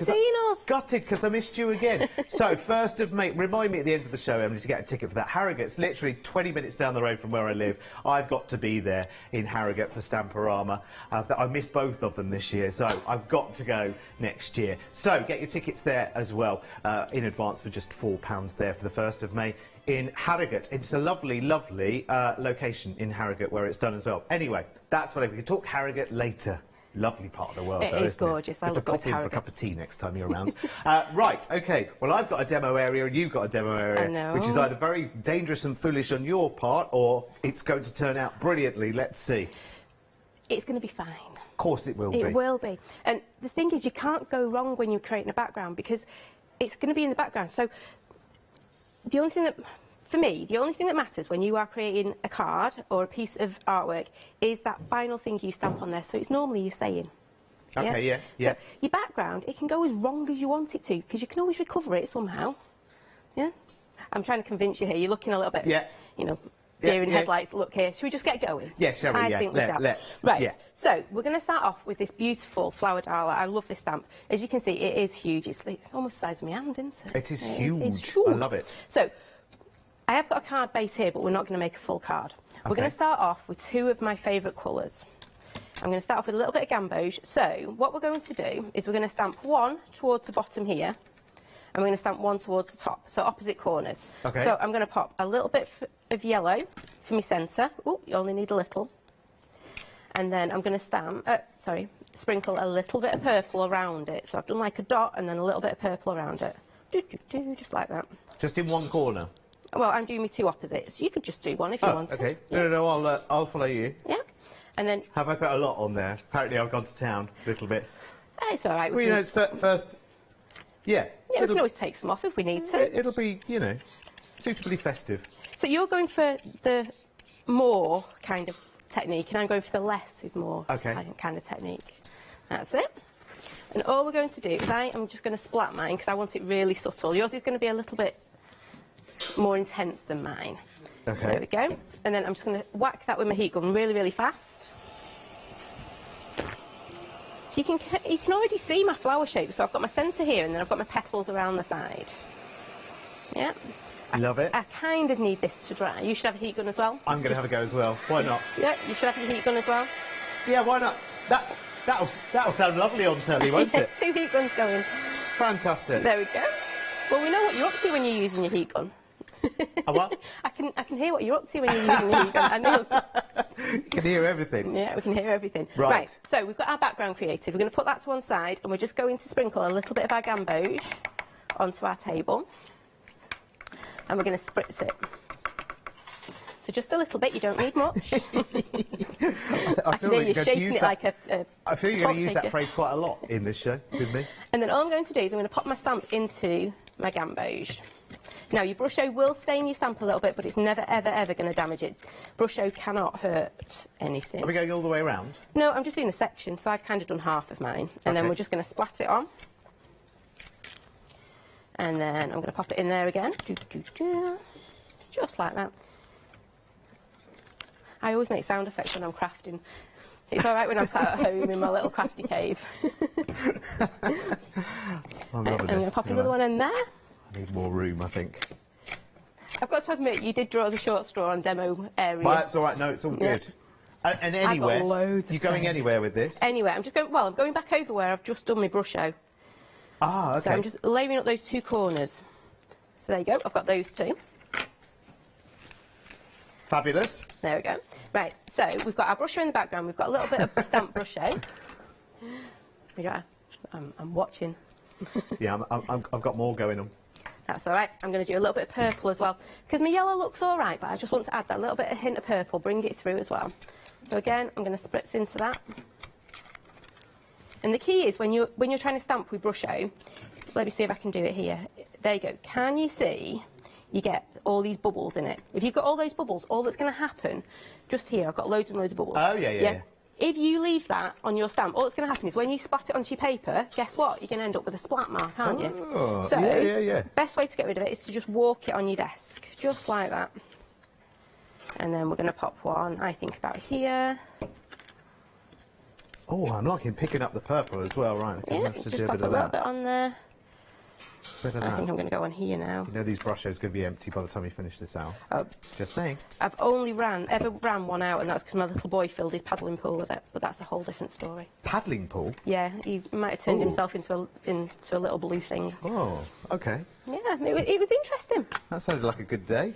because I missed you again. So 1st of May, remind me at the end of the show, Emily, to get a ticket for that. Harrogate's literally 20 minutes down the road from where I live. I've got to be there in Harrogate for Stamperama. I missed both of them this year, so I've got to go next year. So get your tickets there as well in advance for just £4 there for the 1st of May. In Harrogate. It's a lovely, lovely location in Harrogate where it's done as well. Anyway, that's what we can talk Harrogate later. Lovely part of the world, though, isn't it? It is gorgeous. I love going to Harrogate. For a cup of tea next time you're around. Right, OK. Well, I've got a demo area and you've got a demo area. I know. Which is either very dangerous and foolish on your part, or it's going to turn out brilliantly. Let's see. It's going to be fine. Of course it will be. It will be. And the thing is, you can't go wrong when you're creating a background, because it's going to be in the background. So the only thing that, for me, the only thing that matters when you are creating a card or a piece of artwork is that final thing you stamp on there. So it's normally your saying. Okay, yeah. So your background, it can go as wrong as you want it to, because you can always recover it somehow. Yeah? I'm trying to convince you here. You're looking a little bit, you know, deer in headlights. Look here. Should we just get going? Yeah, shall we? Let's. Right. Yeah. So we're going to start off with this beautiful flower dial. I love this stamp. As you can see, it is huge. It's almost the size of my hand, isn't it? It is huge. It's huge. I love it. So I have got a card base here, but we're not going to make a full card. We're going to start off with 2 of my favourite colours. I'm going to start off with a little bit of gamboge. So what we're going to do is we're going to stamp 1 towards the bottom here, and we're going to stamp 1 towards the top, so opposite corners. Okay. So I'm going to pop a little bit of yellow for my centre. Oh, you only need a little. And then I'm going to sprinkle a little bit of purple around it. So I've done like a dot and then a little bit of purple around it. Just like that. Just in one corner? Well, I'm doing my 2 opposites. You could just do one if you want. Okay. Yeah. No, I'll follow you. Yeah. And then... Have I put a lot on there? Apparently I've gone to town a little bit. It's all right. Well, you know, it's first... Yeah. Yeah, we can always take some off if we need to. It'll be, you know, suitably festive. So you're going for the more kind of technique, and I'm going for the less is more kind of technique. That's it. And all we're going to do is I am just going to splat mine because I want it really subtle. Yours is going to be a little bit more intense than mine. Okay. There we go. And then I'm just going to whack that with my heat gun really, really fast. So you can already see my flower shape. So I've got my centre here, and then I've got my petals around the side. Yeah. Love it. I kind of need this to dry. You should have a heat gun as well. I'm going to have a go as well. Why not? Yeah, you should have your heat gun as well. Yeah, why not? That'll sound lovely on telly, won't it? 2 heat guns going. Fantastic. There we go. Well, we know what you're up to when you're using your heat gun. A what? I can hear what you're up to when you're using your heat gun. I know. You can hear everything. Yeah, we can hear everything. Right. So we've got our background created. We're going to put that to one side, and we're just going to sprinkle a little bit of our gamboge onto our table. And we're going to spritz it. So So just a little bit, you don't need much. I feel know like you're going to shaking use it that. like a I feel you're going to use salt that shaker. phrase quite a lot in this show with me. And then all I'm going to do is I'm going to pop my stamp into my gamboge. Now, your brush-o will stain your stamp a little bit, but it's never, ever, ever going to damage it. Brush-o cannot hurt anything. Are we going all the way around? No, I'm just doing a section, so I've kind of done half of mine. And then Okay. we're just going to splat it on. And then I'm going to pop it in there again. Just like that. I always make sound effects when I'm crafting. It's all right when I'm sat at home in my little crafty cave. I'm I'm going to pop another one in there. I need more room, I think. I've got to admit, you did draw the short straw on demo area. But that's all right. No, it's all Yeah. good. And I've got anywhere? loads of You going space. anywhere with this? Anyway, I'm just going. Well, I'm going back over where I've just done my brush-o. Ah, okay. So I'm just layering up those two corners. So there you go. I've got those two. Fabulous. There we go. Right. So we've got our brush-o in the background. We've got a little bit of stamp brush-o. We got. I'm watching. Yeah, I've got more going on. That's all right. I'm going to do a little bit of purple as well because my yellow looks all right, but I just want to add that little bit of hint of purple, bring it through as well. So again, I'm going to spritz into that. And the key is when you're trying to stamp with brush-o, let me see if I can do it here. There you go. Can you see? You get all these bubbles in it. If you've got all those bubbles, all that's going to happen, just here, I've got loads and loads of bubbles. Oh, yeah. If you leave that on your stamp, all that's going to happen is when you splat it onto your paper, guess what? You're going to end up with a splat mark, aren't you? Oh, So, yeah. best way to get rid of it is to just walk it on your desk, just like that. And then we're going to pop one, I think, about here. Oh, I'm liking picking up the purple as well, right? I'm Yeah, gonna have to just do a pop bit a of little that. bit on there. Bit of I that. think I'm going to go on here now. You know these brush-os going to be empty by the time you finish this out. Oh. Just saying. I've only ever ran one out, and that's because my little boy filled his paddling pool with it. But that's a whole different story. Paddling pool? Yeah, he might have turned Ooh. himself into a little blue thing. Oh, okay. Yeah, it was interesting. That sounded like a good day.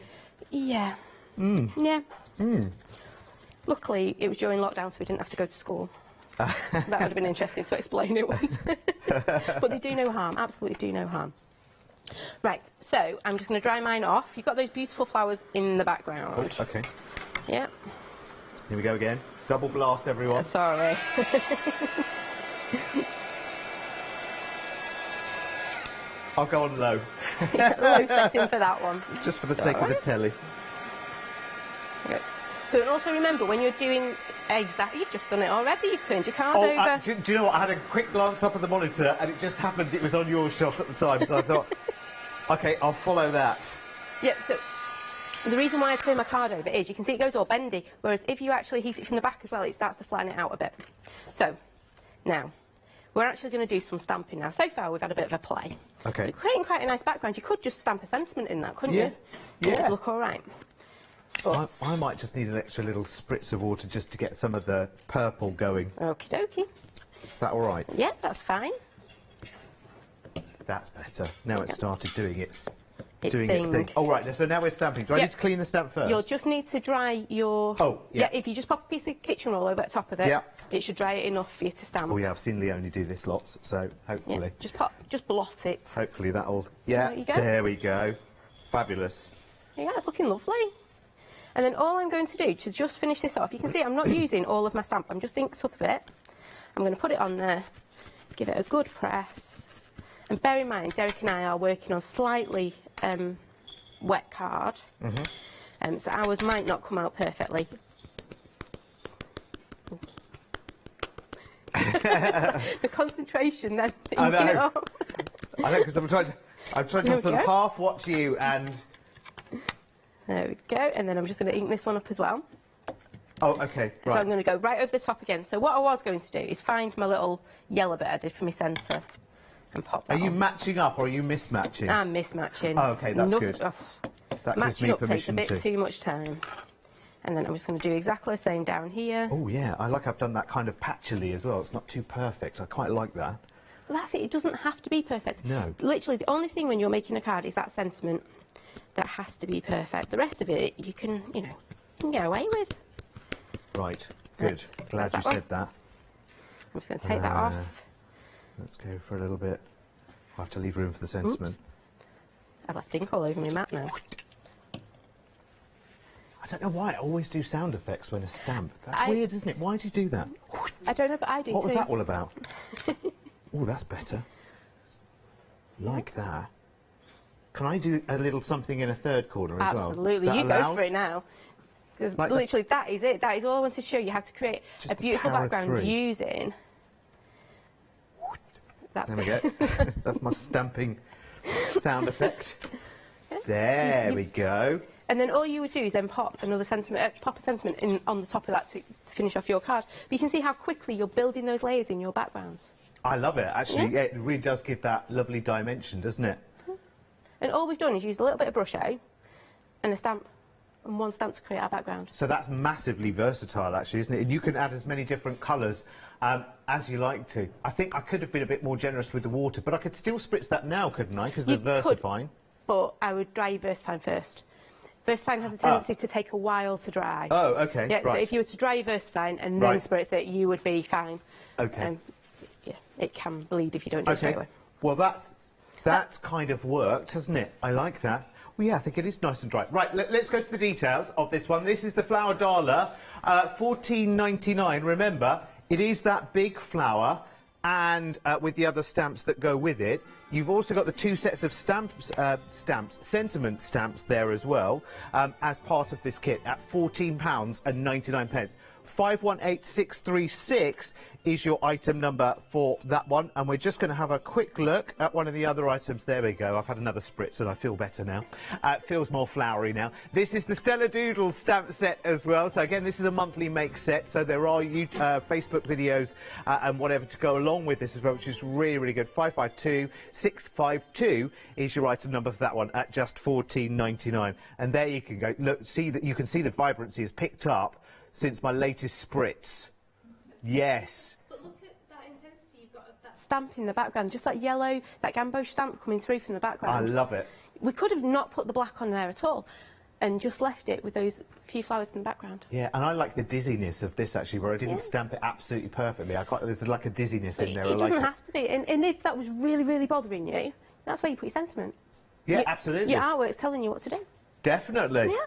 Yeah. Mm. Yeah. Mm. Luckily, it was during lockdown, so we didn't have to go to school. That would have been interesting to explain it once. But they do no harm, absolutely do no harm. Right, so I'm just going to dry mine off. You've got those beautiful flowers in the background. Oh, okay. Yeah. Here we go again. Double blast, everyone. Sorry. I'll go on low. Low setting for that one. Just for the sake of the telly. Okay. So and also remember, when you're doing exactly, you've just done it already. You've turned your card over. Do you know what? I had a quick glance up at the monitor, and it just happened it was on your shot at the time, so I thought, OK, I'll follow that. Yeah, so the reason why I turn my card over is you can see it goes all bendy, whereas if you actually heat it from the back as well, it starts to flatten it out a bit. So, now, we're actually going to do some stamping now. So far, we've had a bit of a play. OK. So creating quite a nice background. You could just stamp a sentiment in that, couldn't you? Yeah. It would look all right. I might just need an extra little spritz of water just to get some of the purple going. Okie dokie. Is that all right? Yeah, that's fine. That's better. Now it's started doing its thing. thing. Oh, right. So now we're stamping. Do I Yep. need to clean the stamp first? You'll just need to dry your... Oh, yeah. If you just pop a piece of kitchen roll over the top of it, Yeah. it should dry it enough for you to stamp. Oh, yeah, I've seen Leonie do this lots, so hopefully. Yeah, just blot it. Hopefully that'll... Yeah, There you go. there we go. Fabulous. Yeah, it's looking lovely. And then all I'm going to do to just finish this off, you can see I'm not using all of my stamp, I'm just inked up a bit. I'm going to put it on there, give it a good press. And bear in mind, Derek and I are working on slightly wet card, so ours might not come out perfectly. The concentration then. I inking it know. up. I know, because I'm trying to There we sort of go. half watch you and... There we go, and then I'm just going to ink this one up as well. Oh, OK, So I'm right. going to go right over the top again. So what I was going to do is find my little yellow bit I did for my centre and pop that Are you on. matching up or are you mismatching? I'm mismatching. Oh, OK, that's No- good. oh, That gives matching me up takes a permission bit to... too much time. And then I'm just going to do exactly the same down here. Oh, yeah, I've done that kind of patchily as well. It's not too perfect. I quite like that. Well, that's it. It doesn't have to be perfect. No. Literally, the only thing when you're making a card is that sentiment that has to be perfect. The rest of it, you can, you can get away with. Right, good. Right, Glad that's you that said that. I'm just going to take that off. Let's go for a little bit. I have to leave room for the sentiment. I've left ink all over my mat now. I don't know why I always do sound effects when I stamp. That's weird, isn't it? Why do you do that? I don't know, but I do What too. was that all about? Oh, that's better. Like that. Can I do a little something in a third corner as well? Absolutely, you go for it now. Because Like literally, that is it. That is all I wanted to show you how to create a beautiful power of background three. using that. There we go. That's my stamping sound effect. There we go. And then all you would do is then pop another sentiment, pop a sentiment in on the top of that to finish off your card. But you can see how quickly you're building those layers in your backgrounds. I love it, actually. Yeah. It really does give that lovely dimension, doesn't it? And all we've done is used a little bit of brush out and a stamp, and one stamp to create our background. So that's massively versatile, actually, isn't it? And you can add as many different colours as you like to. I think I could have been a bit more generous with the water, but I could still spritz that now, couldn't I? Because they're versifying. But I would dry your VersaFine first. VersaFine has a tendency to take a while to dry. Oh, OK, Yeah, right. so if you were to dry your VersaFine and then spritz it, you would be fine. OK. Yeah, it can bleed if you don't do it straight away. Well, that's kind of worked, hasn't it? I like that. Well, yeah, I think it is nice and dry. Right, let's go to the details of this one. This is the flower Darla, $14.99. Remember, it is that big flower, and with the other stamps that go with it. You've also got the 2 sets of sentiment stamps there as well, as part of this kit at £14.99. 518636 is your item number for that one, and we're just going to have a quick look at one of the other items. There we go. I've had another spritz and I feel better now. It feels more flowery now. This is the Stella Doodles stamp set as well. So again, this is a monthly make set, so there are Facebook videos and whatever to go along with this as well, which is really, really good. 552652 is your item number for that one at just $14.99. And there you can go. Look, see that you can see the vibrancy is picked up since my latest spritz. Yes. But look at that intensity. You've got that stamp in the background, just that yellow, that gamboge stamp coming through from the background. I love it. We could have not put the black on there at all and just left it with those few flowers in the background. Yeah, and I like the dizziness of this, actually, where I didn't stamp it absolutely perfectly. There's like a dizziness in there. It doesn't have to be. And if that was really, really bothering you, that's where you put your sentiment. Yeah, absolutely. Your artwork's telling you what to do. Definitely. Yeah.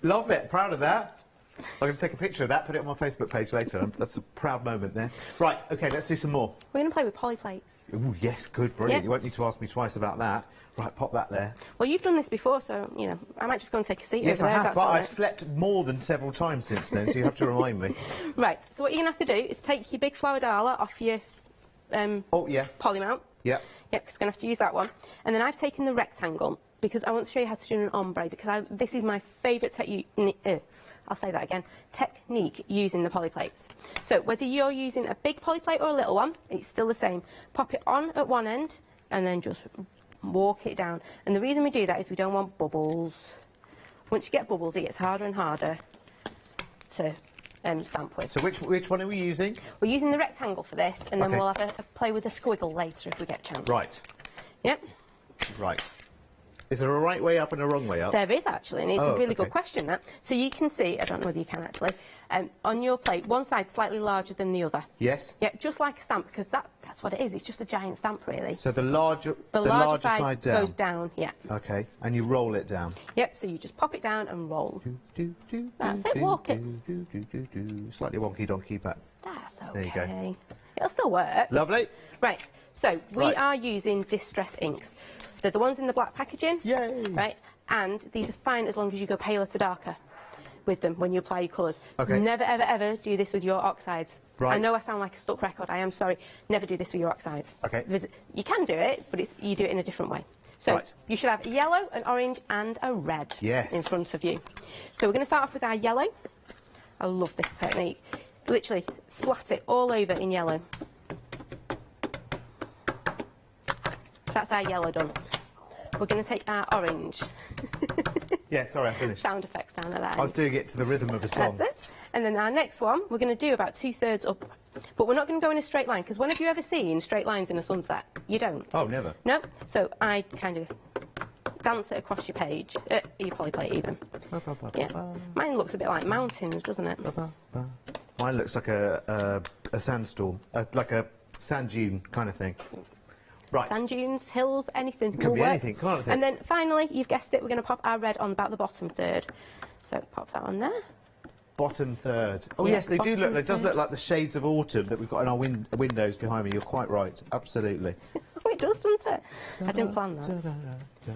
Love it. Proud of that. I'm going to take a picture of that, put it on my Facebook page later. That's a proud moment there. Right, OK, let's do some more. We're going to play with polyplates. Ooh, yes, good, brilliant. Yeah. You won't need to ask me twice about that. Right, pop that there. Well, you've done this before, so, you know, I might just go and take a seat Yes, over I there. Oh, have, if that's but all I've right. slept more than several times since then, so you have to remind me. Right, so what you're going to have to do is take your big flower Darla off your poly mount. Yeah. Yeah, because we're going to have to use that one. And then I've taken the rectangle, because I want to show you how to do an ombre, because this is my favourite technique. I'll say that again. Technique using the polyplates. So whether you're using a big polyplate or a little one, it's still the same. Pop it on at one end and then just walk it down. And the reason we do that is we don't want bubbles. Once you get bubbles, it gets harder and harder to stamp with. So which one are we using? We're using the rectangle for this, and then Okay. we'll have a play with the squiggle later if we get a chance. Right. Yep. Right. Is there a right way up and a wrong way up? There is actually, and it's a really okay. good question, that. So you can see, I don't know whether you can actually, on your plate, one side's slightly larger than the other. Yes. Yeah, just like a stamp, because that's what it is. It's just a giant stamp, really. So the larger side down. goes down, yeah. Okay, and you roll it down. Yep, so you just pop it down and roll. That's it, walk it. Slightly wonky donkey, but That's okay. there you go. It'll still work. Lovely. Right, so we Right. are using Distress inks. They're the ones in the black packaging. Yay! Right, and these are fine as long as you go paler to darker with them when you apply your colours. Okay. Never, ever, ever do this with your oxides. Right. I know I sound like a stuck record, I am sorry. Never do this with your oxides. Okay. You can do it, but you do it in a different way. So Right. you should have a yellow, an orange and a red Yes. in front of you. So we're going to start off with our yellow. I love this technique. Literally splat it all over in yellow. So that's our yellow done. We're going to take our orange. Yeah, sorry, I finished. Sound effects down at that I was end. doing it to the rhythm of a song. That's it. And then our next one, we're going to do about 2/3 up. But we're not going to go in a straight line, because when have you ever seen straight lines in a sunset? You don't. Oh, never. No. So I kind of dance it across your page, your polyplate even. Yeah. Mine looks a bit like mountains, doesn't it? Mine looks like a sandstorm, like a sand dune kind of thing. Right. Sand dunes, hills, anything. It could will be work. anything, can't it? And then finally, you've guessed it, we're going to pop our red on about the bottom third. So pop that on there. Bottom third. Oh Yeah, yes, they do look. bottom It does third. look like the shades of autumn that we've got in our windows behind me. You're quite right. Absolutely. Oh, it does, doesn't it? I didn't plan that.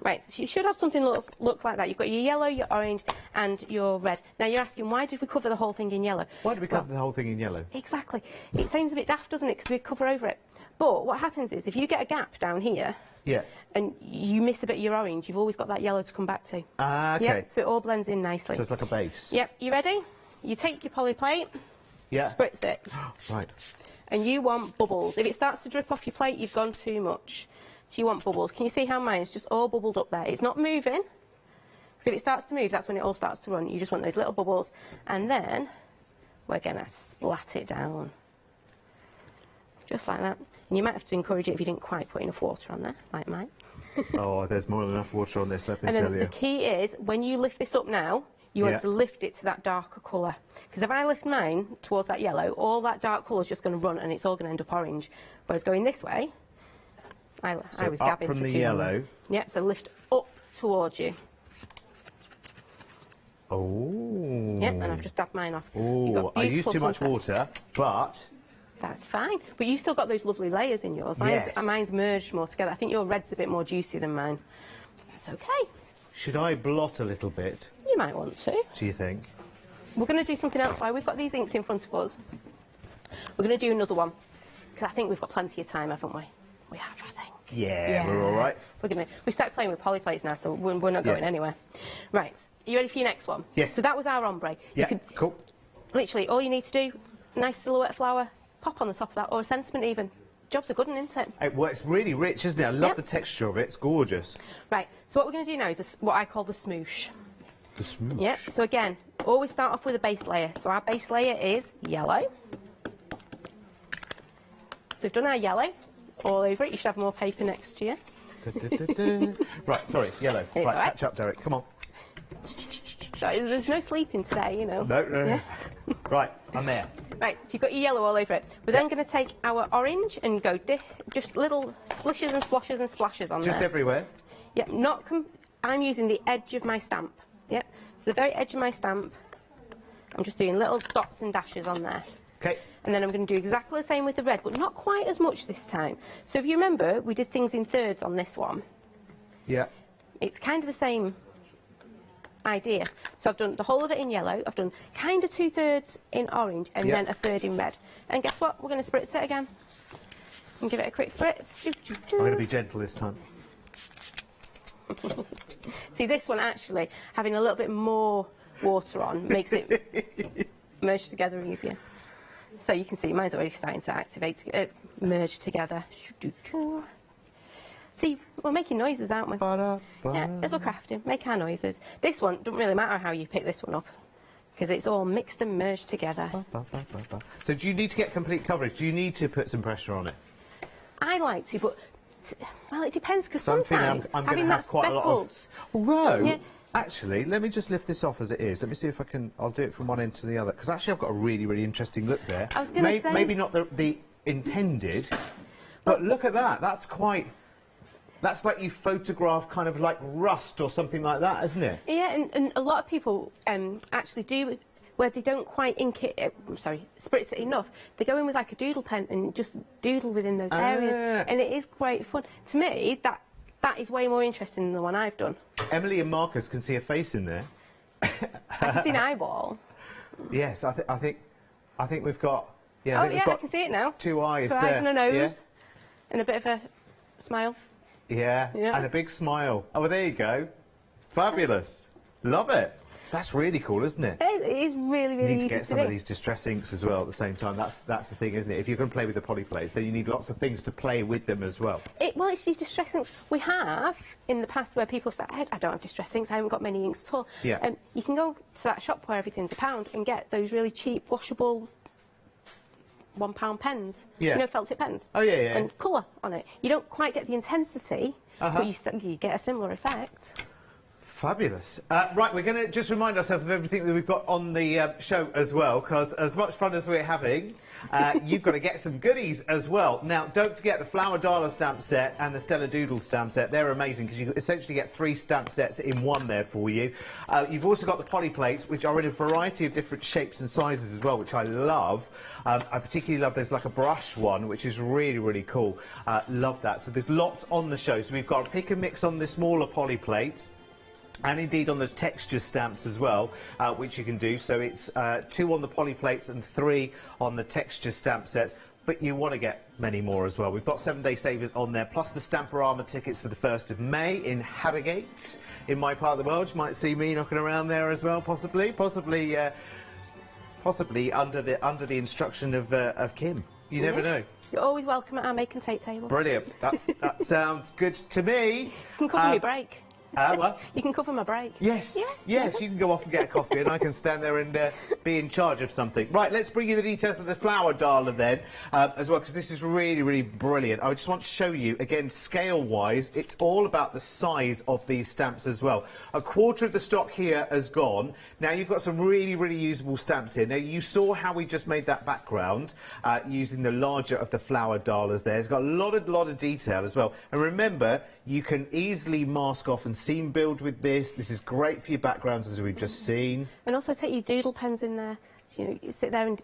Right, so you should have something look like that. You've got your yellow, your orange, and your red. Now you're asking, why did we cover the whole thing in yellow? Why did we cover the whole thing in yellow? Exactly. It sounds a bit daft, doesn't it? Because we cover over it. But what happens is, if you get a gap down here, Yeah. and you miss a bit of your orange, you've always got that yellow to come back to. Ah, okay. Yep, so it all blends in nicely. So it's like a base. Yep, you ready? You take your poly plate, Yeah. spritz it, Right. and you want bubbles. If it starts to drip off your plate, you've gone too much. So you want bubbles. Can you see how mine's just all bubbled up there? It's not moving. So if it starts to move, that's when it all starts to run. You just want those little bubbles. And then we're going to splat it down. Just like that. And you might have to encourage it if you didn't quite put enough water on there, like mine. Oh, there's more than enough water on this, let me And tell then you. the key is, when you lift this up now, you want Yeah. to lift it to that darker colour. Because if I lift mine towards that yellow, all that dark colour is just going to run and it's all going to end up orange. Whereas going this way, I was up gabbing from for the too long. yellow. Yeah, so lift up towards you. Oh. Yeah, and I've just dabbed mine off. You've got Oh, I used beautiful too much sunset. water, but That's fine. But you've still got those lovely layers in yours. Yes. Mine's merged more together. I think your red's a bit more juicy than mine. That's okay. should I blot a little bit, You might want to. do you think? We're going to do something else while we've got these inks in front of us. We're going to do another one. Because I think we've got plenty of time, haven't we? We have, I think. Yeah, we're all right. We start playing with polyplates now, so we're not going anywhere. Right. Are you ready for your next one? Yes. So that was our ombre. Yeah, You could, cool. literally, all you need to do, nice silhouette flower, pop on the top of that, or a sentiment even. Job's a good one, isn't it? Well, it's really rich, isn't it? I love Yep. the texture of it. It's gorgeous. Right. So what we're going to do now is what I call the smoosh. The smooth. Yep. So again, always start off with a base layer. So our base layer is yellow. So we've done our yellow all over it. You should have more paper next to you. Right, sorry, yellow. It's Right, all right. catch up, Derek. Come on. So there's no sleeping today, you know. No. Yeah. Right, I'm there. Right, so you've got your yellow all over it. We're then going to take our orange and go just little splishes and splashes and splashes on Just there. everywhere. Yep, I'm using the edge of my stamp. Yep, so the very edge of my stamp, I'm just doing little dots and dashes on there. Okay. And then I'm going to do exactly the same with the red, but not quite as much this time. So if you remember, we did things in thirds on this one. Yeah. It's kind of the same idea. So I've done the whole of it in yellow, I've done kind of 2/3 in orange, and Yep. then a third in red. And guess what? We're going to spritz it again. And give it a quick spritz. I'm going to be gentle this time. See, this one actually, having a little bit more water on, makes it merge together easier. So you can see mine's already starting to activate, merge together. See, we're making noises, aren't we? Yeah, as we're crafting, make our noises. This one, doesn't really matter how you pick this one up, because it's all mixed and merged together. So do you need to get complete coverage? Do you need to put some pressure on it? I like to, but, well, it depends, because Something sometimes I'm having going to that have quite a lot of... speckled... Although, Yeah. actually, let me just lift this off as it is. Let me see if I can... I'll do it from one end to the other. Because actually I've got a really, really interesting look there. I was gonna say- Maybe not the intended, but look at that. That's quite... That's like you photograph kind of like rust or something like that, isn't it? Yeah, and a lot of people actually do, where they don't quite ink it, spritz it enough, they go in with like a doodle pen and just doodle within those areas, and it is great fun. To me, that is way more interesting than the one I've done. Emily and Marcus can see a face in there. I can see an eyeball. Yes, I think we've got... Yeah, Oh think we've yeah, I got can see it now. two eyes Two there. eyes and a nose, Yeah. and a bit of a smile. Yeah, Yeah. and a big smile. Oh, well, there you go. Fabulous. Love it. That's really cool, isn't it? It is really, You really need easy to get to some do. of these distress inks as well at the same time. That's the thing, isn't it? If you're going to play with the polyplates, then you need lots of things to play with them as well. Well, it's these distress inks. We have, in the past, where people say, I don't have distress inks, I haven't got many inks at all. Yeah. You can go to that shop where everything's £1 and get those really cheap, washable £1 pens. Yeah. You know, felt tip pens? Oh, yeah. And colour on it. You don't quite get the intensity, Uh-huh. but you get a similar effect. Fabulous. Right, we're going to just remind ourselves of everything that we've got on the show as well, because as much fun as we're having, you've got to get some goodies as well. Now, don't forget the Flower Dialer stamp set and the Stella Doodle stamp set. They're amazing because you essentially get 3 stamp sets in one there for you. You've also got the poly plates, which are in a variety of different shapes and sizes as well, which I love. I particularly love, there's like a brush one, which is really, really cool. Love that. So there's lots on the show. So we've got a pick and mix on the smaller poly plates, and indeed on the texture stamps as well, which you can do. So it's 2 on the poly plates and 3 on the texture stamp sets. But you want to get many more as well. We've got 7-day savers on there, plus the Stamperama tickets for the 1st of May in Harrogate, in my part of the world. You might see me knocking around there as well, possibly under the instruction of Kim. You never know. You're always welcome at our make and take table. Brilliant. That sounds good to me. You can cover your break. What? You can cover my break. Yes, yes, you can go off and get a coffee and I can stand there and be in charge of something. Right, let's bring you the details of the Flower Dialer then, as well, because this is really, really brilliant. I just want to show you, again, scale-wise, it's all about the size of these stamps as well. 1/4 of the stock here has gone. Now, you've got some really, really usable stamps here. Now, you saw how we just made that background using the larger of the Flower Dialers there. It's got a lot of detail as well. And remember, you can easily mask off and seam build with this. This is great for your backgrounds, as we've just seen. And also take your doodle pens in there. You know, you sit there and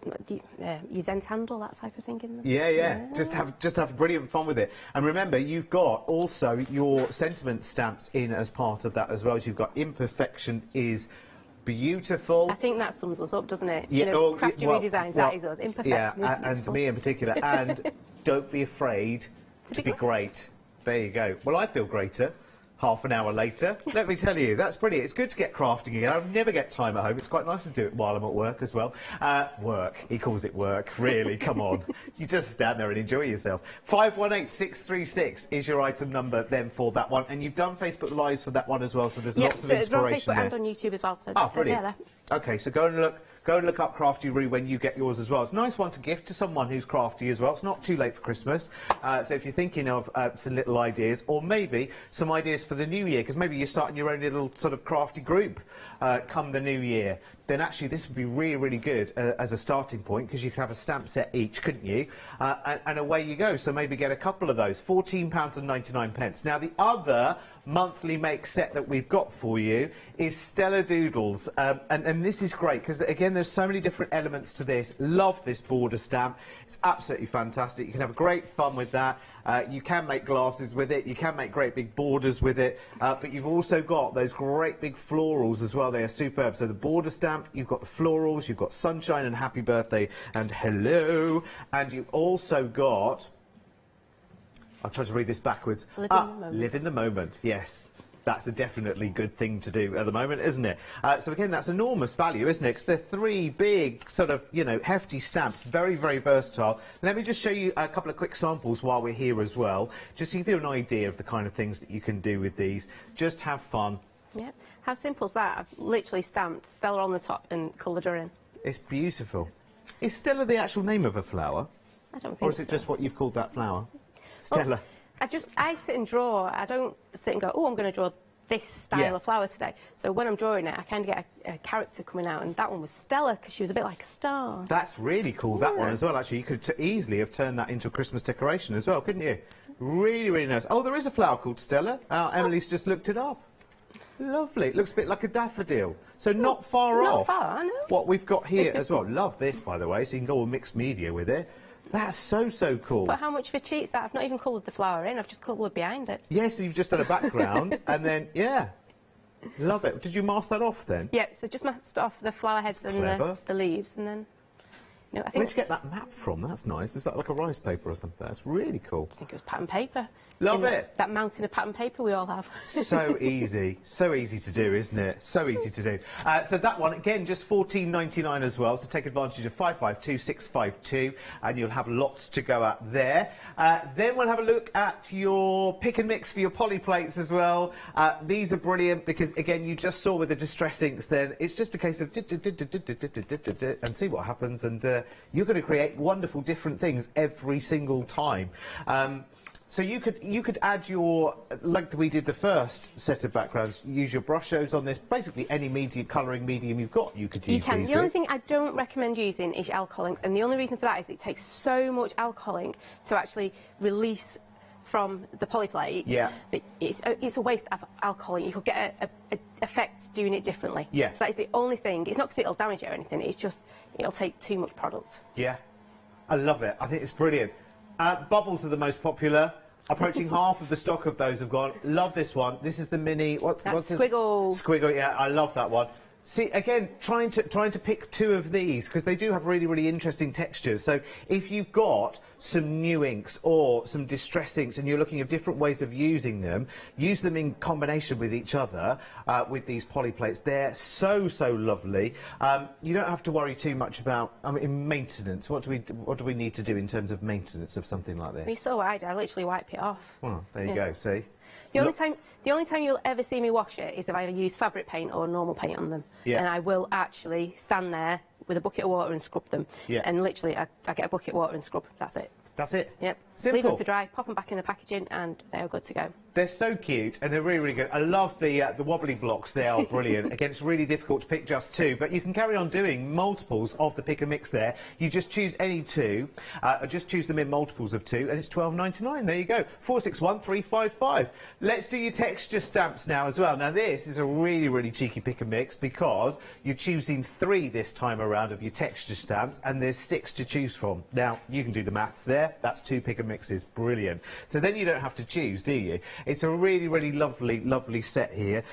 use end handle, that type of thing in them. Yeah. Just have brilliant fun with it. And remember, you've got also your sentiment stamps in as part of that as well. So you've got imperfection is beautiful. I think that sums us up, doesn't it? Yeah, you know, crafty redesigns, that is us. Imperfection is and to me in particular. And don't be afraid to be great. There you go. Well, I feel greater. Half an hour later, let me tell you, that's brilliant. It's good to get crafting again. I never get time at home. It's quite nice to do it while I'm at work as well. Work. He calls it work. Really, come on. You just stand there and enjoy yourself. 518636 is your item number then for that one. And you've done Facebook Lives for that one as well, so there's lots of inspiration there. It's on Facebook and on YouTube as well. So brilliant. Okay, so go and look up Crafty Roo when you get yours as well. It's a nice one to gift to someone who's crafty as well. It's not too late for Christmas. So if you're thinking of some little ideas, or maybe some ideas for the new year, because maybe you're starting your own little sort of crafty group come the new year, then actually this would be really, really good as a starting point, because you could have a stamp set each, couldn't you? And away you go. So maybe get a couple of those. £14.99. Now, the other monthly make set that we've got for you is Stella Doodles. And this is great, because, again, there's so many different elements to this. Love this border stamp. It's absolutely fantastic. You can have great fun with that. You can make glasses with it. You can make great big borders with it. But you've also got those great big florals as well. They are superb. So the border stamp, you've got the florals, you've got sunshine and happy birthday and hello. And you've also got... I'll try to read this backwards. Live in the moment, yes. That's a definitely good thing to do at the moment, isn't it? So again, that's enormous value, isn't it? Because they're 3 big, sort of, you know, hefty stamps, very, very versatile. Let me just show you a couple of quick samples while we're here as well, just to give you an idea of the kind of things that you can do with these. Just have fun. Yeah. How simple is that? I've literally stamped Stella on the top and coloured her in. It's beautiful. Is Stella the actual name of a flower? I don't think so. Or is it so. just what you've called that flower? Stella. Well, I sit and draw. I don't sit and go, oh, I'm going to draw this style of flower today. So when I'm drawing it, I kind of get a character coming out, and that one was Stella because she was a bit like a star. That's really cool, that one as well, actually. You could easily have turned that into a Christmas decoration as well, couldn't you? Really, really nice. Oh, there is a flower called Stella. Emily's just looked it up. Lovely. It looks a bit like a daffodil. So not far off. Not far, I know. What we've got here as well. Love this, by the way, so you can go all mixed media with it. That's so, so cool. But how much of a cheat is that? I've not even coloured the flower in, I've just coloured behind it. Yes, you've just done a background, and then, yeah. Love it. Did you mask that off then? Yeah, so just masked off the flower heads and the leaves, and then... You know, I think... Where'd you get that map from? That's nice. Is that like a rice paper or something? That's really cool. I think it was pattern paper. Love it. That mountain of pattern paper we all have. So easy. So easy to do, isn't it? So easy to do. So that one, again, just £14.99 as well. So take advantage of 552652, and you'll have lots to go at there. Then we'll have a look at your pick and mix for your poly plates as well. These are brilliant because, again, you just saw with the distress inks then, it's just a case of and see what happens, and you're going to create wonderful different things every single time. So you could add your, like we did the first set of backgrounds, use your brush-shows on this. Basically, any colouring medium you've got, you could use. You can. These The only with. thing I don't recommend using is alcohol inks, and the only reason for that is it takes so much alcohol ink to actually release from the polyplate. Yeah. That it's a waste of alcohol ink. You could get a effect doing it differently. Yeah. So that is the only thing. It's not because it'll damage it or anything. It's just it'll take too much product. Yeah, I love it. I think it's brilliant. Bubbles are the most popular. Approaching half of the stock of those have gone. Love this one. This is the mini. What's Squiggle. Squiggle. Yeah, I love that one. See, again, trying to pick two of these because they do have really, really interesting textures. So if you've got some new inks or some distress inks and you're looking at different ways of using them, use them in combination with each other with these polyplates. They're so, so lovely. You don't have to worry too much about maintenance. What do we need to do in terms of maintenance of something like this? Me so I literally wipe it off. Well, there you go. See. The only time you'll ever see me wash it is if I use fabric paint or normal paint on them. Yeah. And I will actually stand there with a bucket of water and scrub them. Yeah. And literally, I get a bucket of water and scrub. That's it. That's it? Yep. Simple. Leave them to dry, pop them back in the packaging, and they're good to go. They're so cute and they're really, really good. I love the wobbly blocks. They are brilliant. Again, it's really difficult to pick just two, but you can carry on doing multiples of the pick and mix there. You just choose any two, just choose them in multiples of two, and it's £12.99. There you go. 461355. Let's do your texture stamps now as well. Now, this is a really, really cheeky pick and mix because you're choosing 3 this time around of your texture stamps, and there's 6 to choose from. Now, you can do the maths there. That's 2 pick and mixes. Brilliant. So then you don't have to choose, do you? It's a really, really lovely, lovely set here.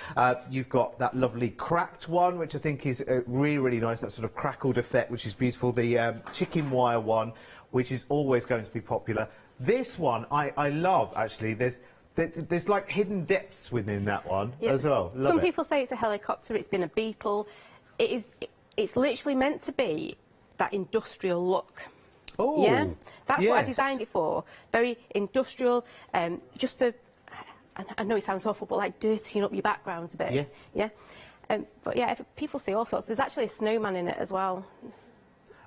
You've got that lovely cracked one, which I think is really, really nice, that sort of crackled effect, which is beautiful. The chicken wire one, which is always going to be popular. This one I love, actually. There's like hidden depths within that one as well. Love Some it. people say it's a helicopter, it's been a beetle. It's literally meant to be that industrial look. Oh, yeah, that's what I yes. designed it for. Very industrial, just for, I know it sounds awful, but like dirtying up your backgrounds a bit. Yeah. Yeah. But yeah, people see all sorts. There's actually a snowman in it as well.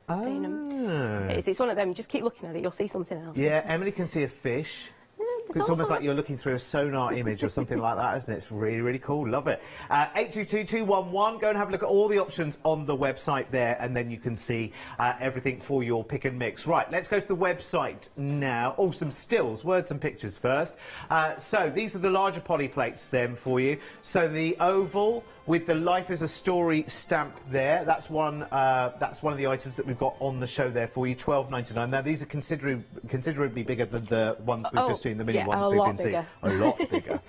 Ah. It's one of them. Just keep looking at it, you'll see something else. Yeah, Emily can see a fish. It's almost like you're looking through a sonar image or something like that, isn't it? It's really, really cool. Love it. 822211. Go and have a look at all the options on the website there, and then you can see everything for your pick and mix. Right, let's go to the website now. Oh, some stills, words and pictures first. So these are the larger poly plates then for you. So the oval with the Life is a Story stamp there. That's one of the items that we've got on the show there for you. £12.99. Now these are considerably bigger than the ones we've just seen. The mini ones we've been seeing. A lot bigger.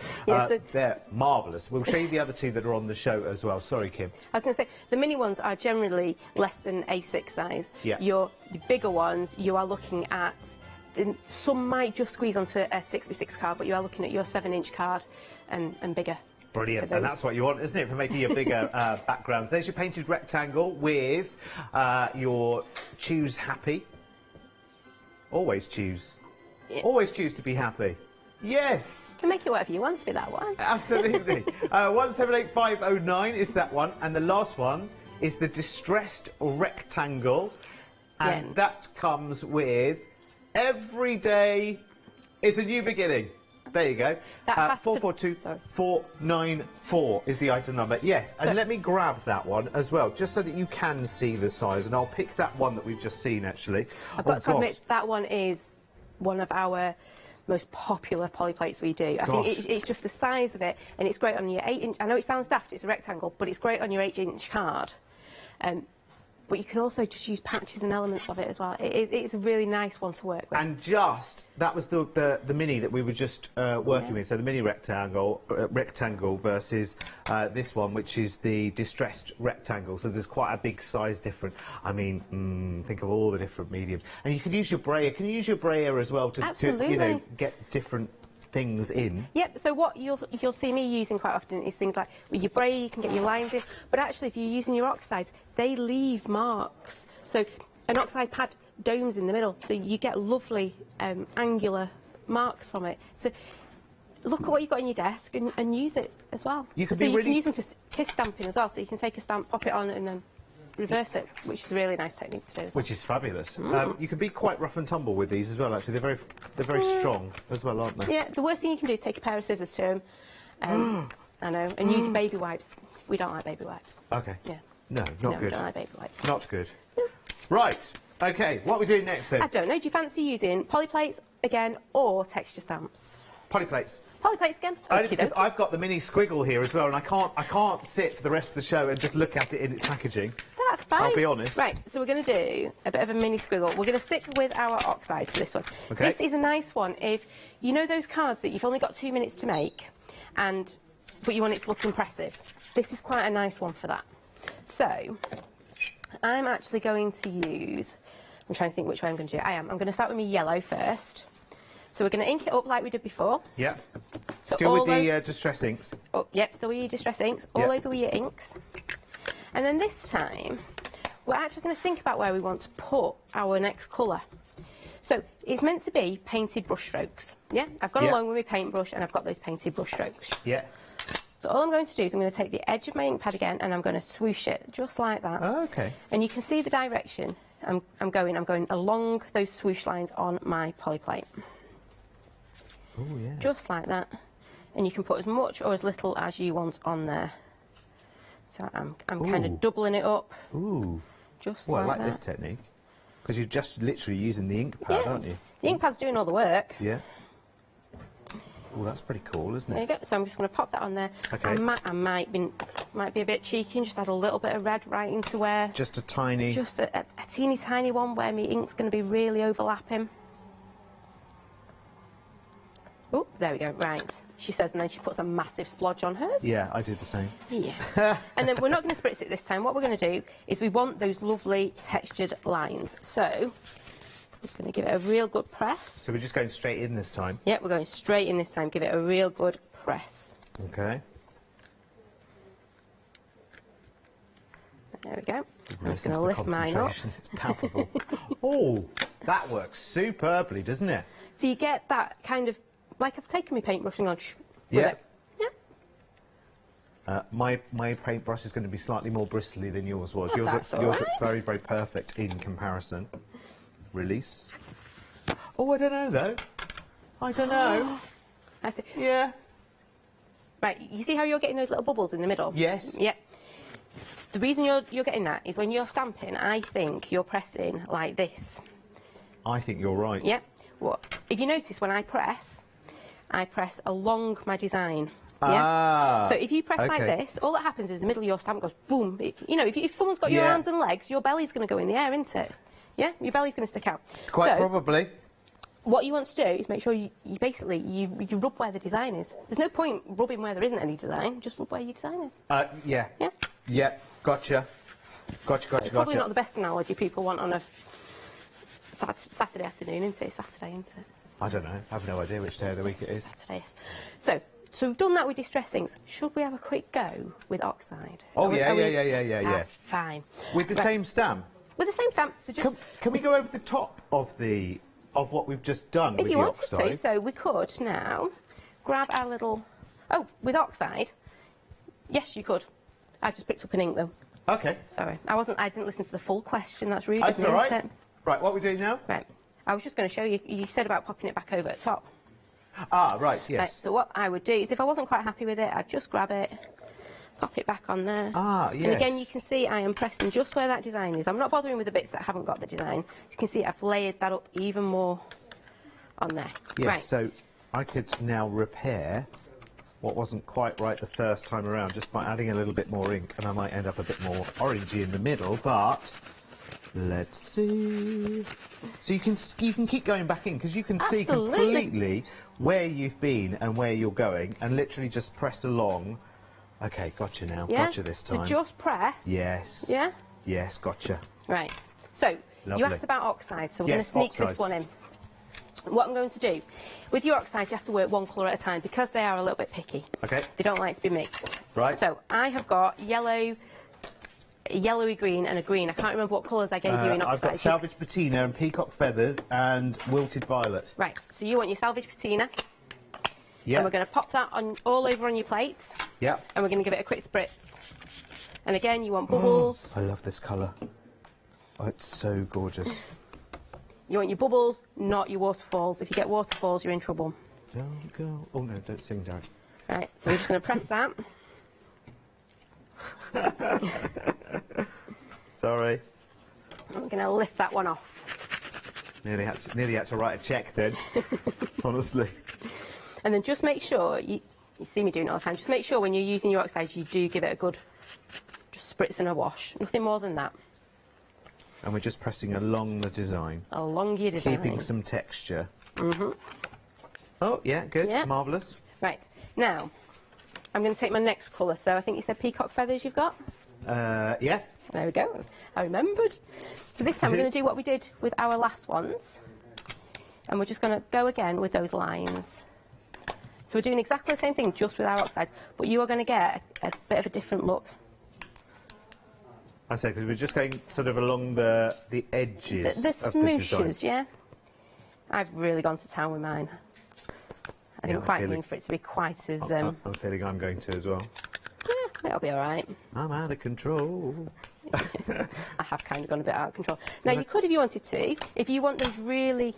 They're marvellous. We'll show you the other two that are on the show as well. Sorry, Kim. I was going to say, the mini ones are generally less than A6 size. Yeah. Your bigger ones, you are looking at, some might just squeeze onto a 6x6 card, but you are looking at your 7-inch card and bigger. Brilliant, and that's what you want, isn't it, for making your bigger backgrounds. There's your painted rectangle with your choose happy. Always choose. Yeah. Always choose to be happy. Yes! You can make it whatever you want to be that one. Absolutely. 178509 is that one, and the last one is the distressed rectangle, and that comes with every day is a new beginning. There you go. 442494 is the item number. Yes, and let me grab that one as well, just so that you can see the size, and I'll pick that one that we've just seen, actually. I've got to admit, that one is one of our most popular poly plates we do. I think it's just the size of it, and it's great on your 8-inch. I know it sounds daft, it's a rectangle, but it's great on your 8-inch card. But you can also just use patches and elements of it as well. It's a really nice one to work with. And that was the mini that we were just working with. So the mini rectangle versus this one, which is the distressed rectangle. So there's quite a big size difference. I mean, think of all the different mediums. And you can use your brayer. Can you use your brayer as well to get different things in? Yep, so what you'll see me using quite often is things like with your brayer you can get your lines in, but actually if you're using your oxides, they leave marks. So an oxide pad domes in the middle, so you get lovely angular marks from it. So look at what you've got on your desk and use it as well. You can use them for kiss stamping as well, so you can take a stamp, pop it on, and then reverse it, which is a really nice technique to do. Which is fabulous. You can be quite rough and tumble with these as well. Actually, they're very strong as well, aren't they? Yeah. The worst thing you can do is take a pair of scissors to them. I know, and use baby wipes. We don't like baby wipes. Okay. Yeah. No, not No, good. we don't like baby wipes. Not good. Right. Okay. What are we doing next then? I don't know. Do you fancy using polyplates again or texture stamps? Polyplates. Polyplates again. Only because I've got the mini squiggle here as well, and I can't sit for the rest of the show and just look at it in its packaging. That's fine. I'll be honest. Right, so we're going to do a bit of a mini squiggle. We're going to stick with our oxide for this one. Okay. This is a nice one. If you know those cards that you've only got 2 minutes to make, but you want it to look impressive, this is quite a nice one for that. So I'm actually going to use. I'm trying to think which way I'm going to do it. I'm going to start with my yellow first. So we're going to ink it up like we did before. Yeah. So Still with the Distress inks. Oh, yep, still with your Distress inks. All over with your inks. And then this time, we're actually going to think about where we want to put our next colour. So it's meant to be painted brush strokes. Yeah, I've gone along with my paintbrush and I've got those painted brush strokes. Yeah. So all I'm going to do is I'm going to take the edge of my ink pad again and I'm going to swoosh it just like that. Oh, okay. And you can see the direction I'm going along those swoosh lines on my polyplate. Oh, yeah. Just like that. And you can put as much or as little as you want on there. So I'm kind of doubling it up. Ooh. Just well, like I like this technique. Because you're just literally using the ink pad, aren't you? The ink pad's doing all the work. Yeah. Oh, that's pretty cool, isn't it? There you go. So I'm just going to pop that on there. Okay. I might be a bit cheeky and just add a little bit of red right into where... Just a tiny... Just a teeny tiny one where my ink's going to be really overlapping. Oh, there we go. Right. She says, and then she puts a massive splodge on hers. Yeah, I did the same. Yeah. And then we're not going to spritz it this time. What we're going to do is we want those lovely textured lines. So I'm just going to give it a real good press. So we're just going straight in this time? Yeah, we're going straight in this time. Give it a real good press. Okay. There we go. I'm just going to lift mine up. It's palpable. Oh, that works superbly, doesn't it? So you get that kind of, like I've taken my paintbrush and gone with Yeah. it. Yeah. My paintbrush is going to be slightly more bristly than yours was. Oh, yours that's all looks right. very, very perfect in comparison. Release. Oh, I don't know, though. I don't know. I see. Yeah. Right, you see how you're getting those little bubbles in the middle? Yes. Yeah. The reason you're getting that is when you're stamping, I think you're pressing like this. I think you're right. Yeah. What? If you notice, when I press along my design. Yeah. Ah, So if you press like okay. this, all that happens is the middle of your stamp goes boom. If someone's got your arms and legs, your belly's going to go in the air, isn't it? Yeah. Your belly's going to stick out. Quite So, probably. what you want to do is make sure you basically rub where the design is. There's no point rubbing where there isn't any design. Just rub where your design is. Yeah. Yeah. Yeah. Gotcha. Gotcha. Probably not the best analogy people want on a Saturday afternoon, isn't it? Saturday, isn't it? I don't know. I have no idea which day of the week it is. Saturday. So we've done that with Distress inks. Should we have a quick go with oxide? Oh, Are yeah. we- That's fine. With the Right. same stamp? With the same stamp. So just Can we go over the top of what we've just done if with you the wanted oxide? to, so we could now grab our little. Oh, with oxide. Yes, you could. I've just picked up an ink though. Okay. Sorry, I didn't listen to the full question. That's rude. That's isn't all right. it? Right, what are we doing now? Right. I was just going to show you. You said about popping it back over at top. Ah, right, yes. Right, so what I would do is if I wasn't quite happy with it, I'd just grab it, pop it back on there. Ah, yes. And again, you can see I am pressing just where that design is. I'm not bothering with the bits that haven't got the design. You can see I've layered that up even more on there. Yes, Right. so I could now repair what wasn't quite right the first time around just by adding a little bit more ink, and I might end up a bit more orangey in the middle, but let's see. So you can keep going back in because you can see Absolutely. completely where you've been and where you're going, and literally just press along. Okay, gotcha now. Yeah? Gotcha this time. So just press. Yes. Yeah? Yes, gotcha. Right. So Lovely. you asked about oxide, so we're Yes, going to sneak oxides. this one in. What I'm going to do, with your oxides, you have to work one colour at a time because they are a little bit picky. Okay. They don't like to be mixed. Right. So I have got yellow, a yellowy green and a green. I can't remember what colours I gave you in I've got oxides. salvage patina and peacock feathers and wilted violet. Right, so you want your salvage patina. Yeah. And we're going to pop that on all over on your plates. Yep. And we're going to give it a quick spritz. And again, you want bubbles. I love this colour. Oh, it's so gorgeous. You want your bubbles, not your waterfalls. If you get waterfalls, you're in trouble. Don't go. Oh no, don't sing, Darren. Right, so we're just going to press that. Sorry. I'm going to lift that one off. Nearly had to write a cheque then. Honestly. And then just make sure, you see me doing it all the time, just make sure when you're using your oxides, you do give it a good, just spritz and a wash. Nothing more than that. And we're just pressing along the design. Along your design. Keeping some texture. Mm-hmm. Oh, yeah, good. Yeah. Marvellous. Right, now, I'm going to take my next colour. So I think you said peacock feathers you've got? Yeah. There we go. I remembered. So this time we're going to do what we did with our last ones. And we're just going to go again with those lines. So we're doing exactly the same thing, just with our oxides, but you are going to get a bit of a different look. I say, because we're just going sort of along the edges The of the design. smooshes, yeah? I've really gone to town with mine. I didn't quite mean for it to be quite as... I'm feeling I'm going to as well. Yeah, it'll be all right. I'm out of control. I have kind of gone a bit out of control. Now, you could, if you wanted to, if you want those really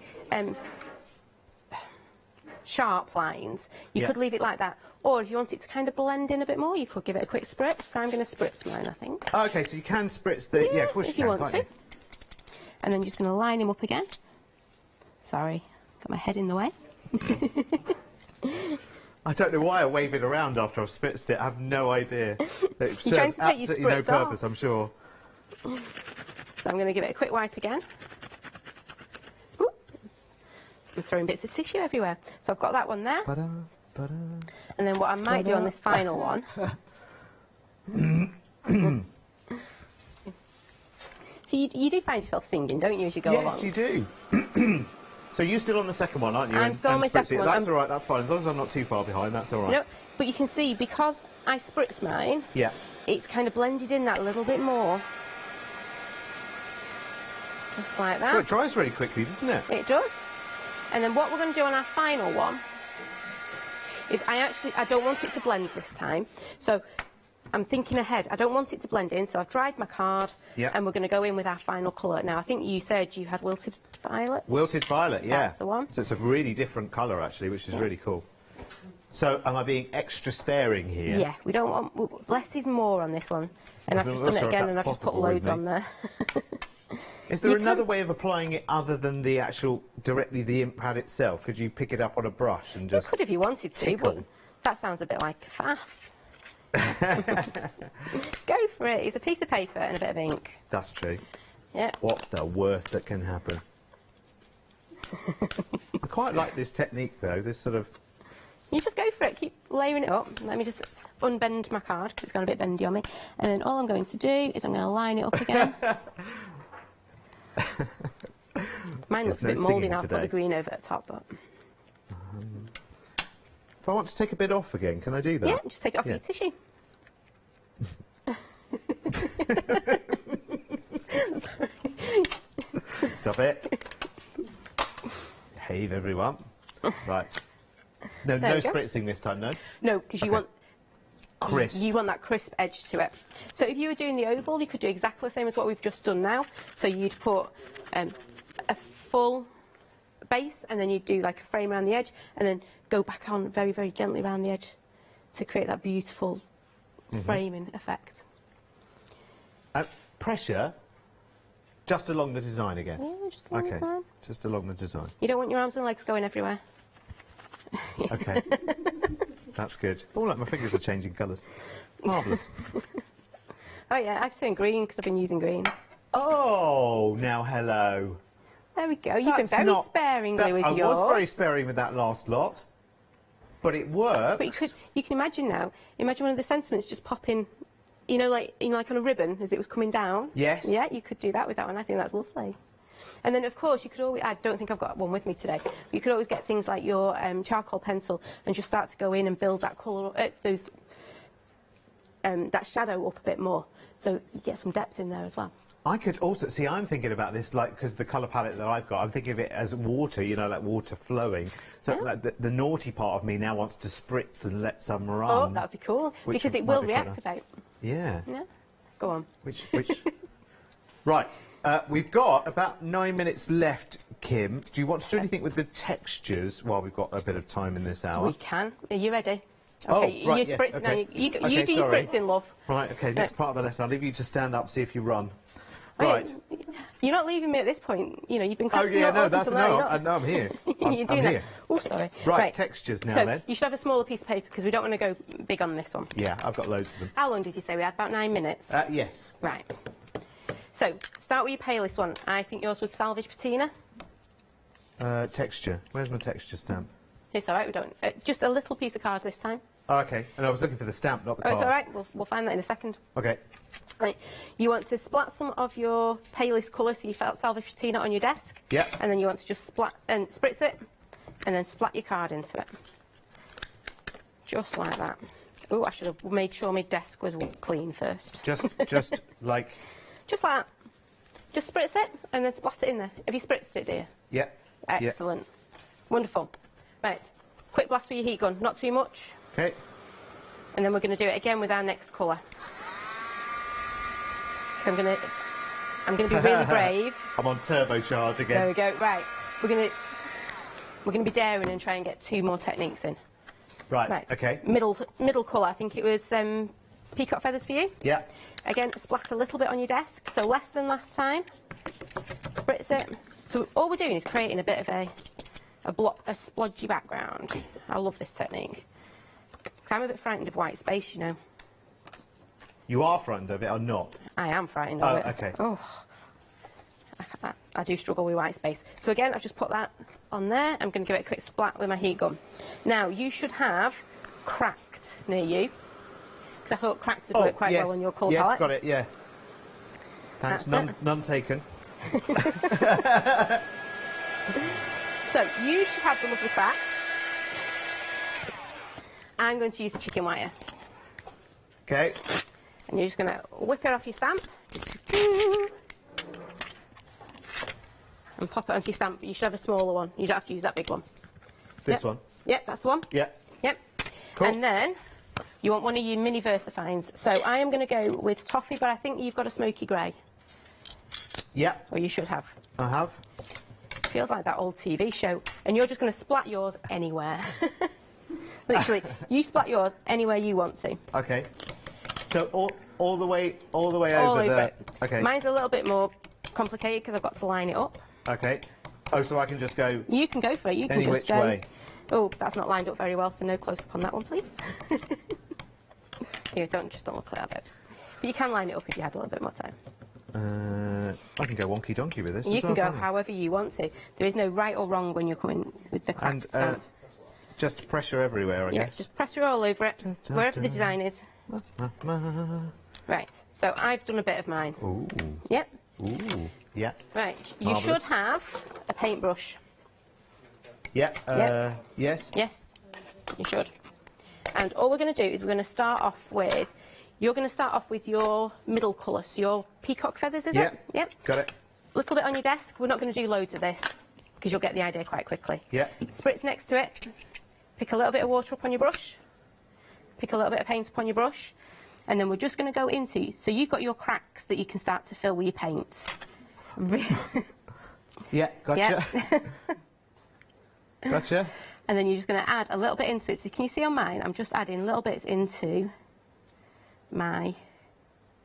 sharp lines, you could leave it like that. Or if you want it to kind of blend in a bit more, you could give it a quick spritz. So I'm going to spritz mine, I think. Okay, so you can spritz the... Yeah, of course if you you can, want to. can't And then just going to line him up again. Sorry, got my head in the way. I don't know why I wave it around after I've spritzed it. I have no idea. It trying serves to take your absolutely no spritz off. purpose, I'm sure. So I'm going to give it a quick wipe again. Ooh. I'm throwing bits of tissue everywhere. So I've got that one there. And then what I might do on this final one... So you do find yourself singing, don't you, as you go along? Yes, you do. So you're still on the second one, aren't you? I'm still on my second one. That's all right, that's fine. As long as I'm not too far behind, that's all right. No, but you can see, because I spritz mine, Yeah. it's kind of blended in that a little bit more. Just like that. Well, it dries really quickly, doesn't it? It does. And then what we're going to do on our final one is I don't want it to blend this time. So I'm thinking ahead. I don't want it to blend in, so I've dried my card, and we're going to go in with our final colour. Now, I think you said you had wilted violet. Wilted violet, yeah. That's the one. So it's a really different colour, actually, which is really cool. So am I being extra sparing here? Yeah, we don't want... Less is more on this one. And I've just done it again, and I've just put loads on there. Is there another way of applying it other than the actual, directly the ink pad itself? Could you pick it up on a brush and just... You could if you wanted to, but that sounds a bit like a faff. Go for it. It's a piece of paper and a bit of ink. That's true. Yeah. What's the worst that can happen? I quite like this technique, though, this sort of... You just go for it. Keep layering it up. Let me just unbend my card, because it's gone a bit bendy on me. And then all I'm going to do is I'm going to line it up again. Mine looks a bit mouldy now. I've put the green over at the top, but... If I want to take a bit off again, can I do that? Yeah, just take it off your tissue. Stop it. Behave, everyone. Right. No, There no we go. spritzing this time, no? No, because you want... Crisp. You want that crisp edge to it. So if you were doing the oval, you could do exactly the same as what we've just done now. So you'd put a full base, and then you'd do like a frame around the edge, and then go back on very, very gently around the edge to create that beautiful framing effect. Pressure just along the design again? Yeah, just along the line. Just along the design. You don't want your arms and legs going everywhere. Okay. That's good. Oh, look, my fingers are changing colours. Marvellous. Oh yeah, I've turned green because I've been using green. Oh, now hello. There we go. You've been very sparingly with yours. I was very sparing with that last lot, but it works. But you can imagine now. Imagine one of the sentiments just popping, like on a ribbon as it was coming down. Yes. Yeah, you could do that with that one. I think that's lovely. And then, of course, you could always... I don't think I've got one with me today. But you could always get things like your charcoal pencil and just start to go in and build that colour, that shadow up a bit more. So you get some depth in there as well. I could also see. I'm thinking about this like because the colour palette that I've got. I'm thinking of it as water. You know, like water flowing. So like the naughty part of me now wants to spritz and let some run. Oh, that would be cool because it will reactivate. Yeah. Yeah. Go on. Which? Right. We've got about 9 minutes left, Kim. Do you want to do anything with the textures while we've got a bit of time in this hour? We can. Are you ready? Oh, Okay, right, you yes, spritz okay. now. You Okay, do your sorry. spritzing, love. Right, okay, next part of the lesson. I'll leave you to stand up, see if you run. Wait, Right. You're not leaving me at this point. You know, you've been crafting yeah, all no, up that's until now. no, I'm here. You're I'm doing here. that. Oh, sorry. Right, textures now so then. you should have a smaller piece of paper because we don't want to go big on this one. Yeah, I've got loads of them. How long did you say we had? About 9 minutes? Yes. Right. So, start with your palest one. I think yours was salvage patina. Texture. Where's my texture stamp? It's all right, we don't... just a little piece of card this time. Oh, okay. And I was looking for the stamp, not the card. It's all right, we'll find that in a second. Okay. Right. You want to splat some of your palest colour, so you felt salvage patina on your desk. Yeah. And then you want to just splat and spritz it, and then splat your card into it. Just like that. Oh, I should have made sure my desk was clean first. Just like... Just like that. Just spritz it, and then splat it in there. Have you spritzed it, dear? Yeah. Excellent. Wonderful. Right. Quick blast with your heat gun. Not too much. Okay. And then we're going to do it again with our next colour. So I'm going to be really brave. I'm on turbocharge again. There we go. Right. We're going to be daring and try and get 2 more techniques in. Right. Okay. Middle colour. I think it was peacock feathers for you. Yeah. Again, splat a little bit on your desk, so less than last time. Spritz it. So all we're doing is creating a bit of a splodgy background. I love this technique. Because I'm a bit frightened of white space, you know. You are frightened of it or not? I am frightened of it. Okay. Oh, I do struggle with white space. So again, I've just put that on there. I'm going to give it a quick splat with my heat gun. Now, you should have cracked near you. Because I thought cracked would work quite well on your colour palette. Yes, got it, yeah. Thanks, none taken. So, you should have the lovely crack. I'm going to use the chicken wire. Okay. And you're just going to whip it off your stamp. And pop it onto your stamp. You should have a smaller one. You don't have to use that big one. This one? Yep, that's the one. Yeah. Yep. Cool. And then you want one of your mini VersaFines. So I am going to go with toffee, but I think you've got a smoky grey. Yeah. Or you should have. I have. Feels like that old TV show. And you're just going to splat yours anywhere. Literally, you splat yours anywhere you want to. Okay. So all the way over it. Okay. Mine's a little bit more complicated because I've got to line it up. Okay. Oh, so I can just go. You can go for it. You can any just which go. way. Oh, that's not lined up very well, so no close up on that one, please. Here, don't look at that bit. But you can line it up if you had a little bit more time. I can go wonky donkey with this. You as can well, go however you want to. There is no right or wrong when you're coming with the craft stamp. Just pressure everywhere, I guess. Just pressure all over it, wherever the design is. Right, so I've done a bit of mine. Ooh. Yep. Ooh. Yeah. Right, you Marvellous. should have a paintbrush. Yeah. Yep. Yes. Yes, you should. And all we're going to do is we're going to start off with, you're going to start off with your middle colour, so your peacock feathers, is it? Yep. Got it. A little bit on your desk. We're not going to do loads of this because you'll get the idea quite quickly. Yeah. Spritz next to it. Pick a little bit of water up on your brush. Pick a little bit of paint up on your brush. And then we're just going to go into, so you've got your cracks that you can start to fill with your paint. Yeah, gotcha. Yeah. Gotcha. And then you're just going to add a little bit into it. So can you see on mine, I'm just adding little bits into my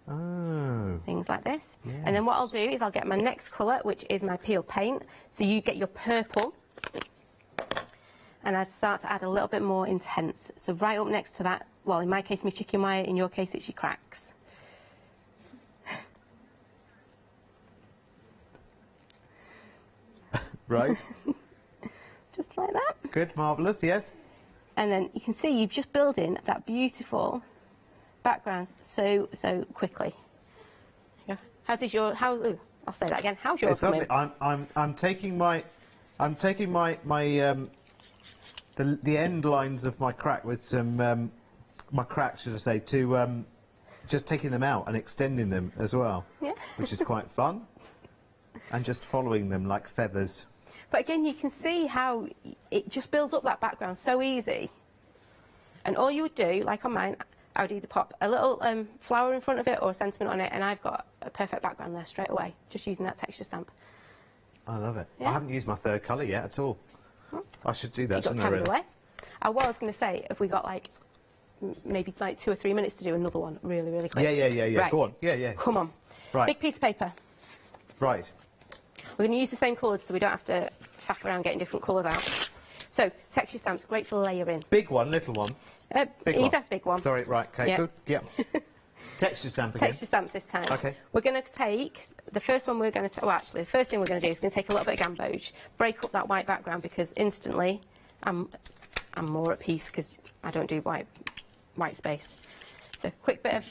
things like this. Yes. And then what I'll do is I'll get my next colour, which is my peel paint. So you get your purple. And I start to add a little bit more intense. So right up next to that, well, in my case, my chicken wire. In your case, it's your cracks. Right. Just like that. Good, marvellous, yes. And then you can see you're just building that beautiful background so quickly. Yeah. I'll say that again. How's yours It's coming? lovely. I'm taking my the end lines of my crack with some my crack, should I say, to just taking them out and extending them as well, which is quite fun, and just following them like feathers. But again, you can see how it just builds up that background so easy. And all you would do, like on mine, I would either pop a little flower in front of it or a sentiment on it, and I've got a perfect background there straight away, just using that texture stamp. I love it. Yeah. I haven't used my third colour yet at all. I should do that, You got shouldn't I, carried really? away. What I was going to say, if we got like maybe like 2 or 3 minutes to do another one really, really quick. Yeah. Right. Go on. Yeah. Come on. Right. Big piece of paper. Right. We're going to use the same colours so we don't have to faff around getting different colours out. So, texture stamps, great for layering. Big one, little one. Big either one. big one. Sorry, right, okay, Yeah. good. Yep. Texture stamp again. Texture stamps this time. Okay. We're going to take, the first one we're going to, well actually, the first thing we're going to do is going to take a little bit of gamboge, break up that white background because instantly I'm more at peace because I don't do white space. So, quick bit of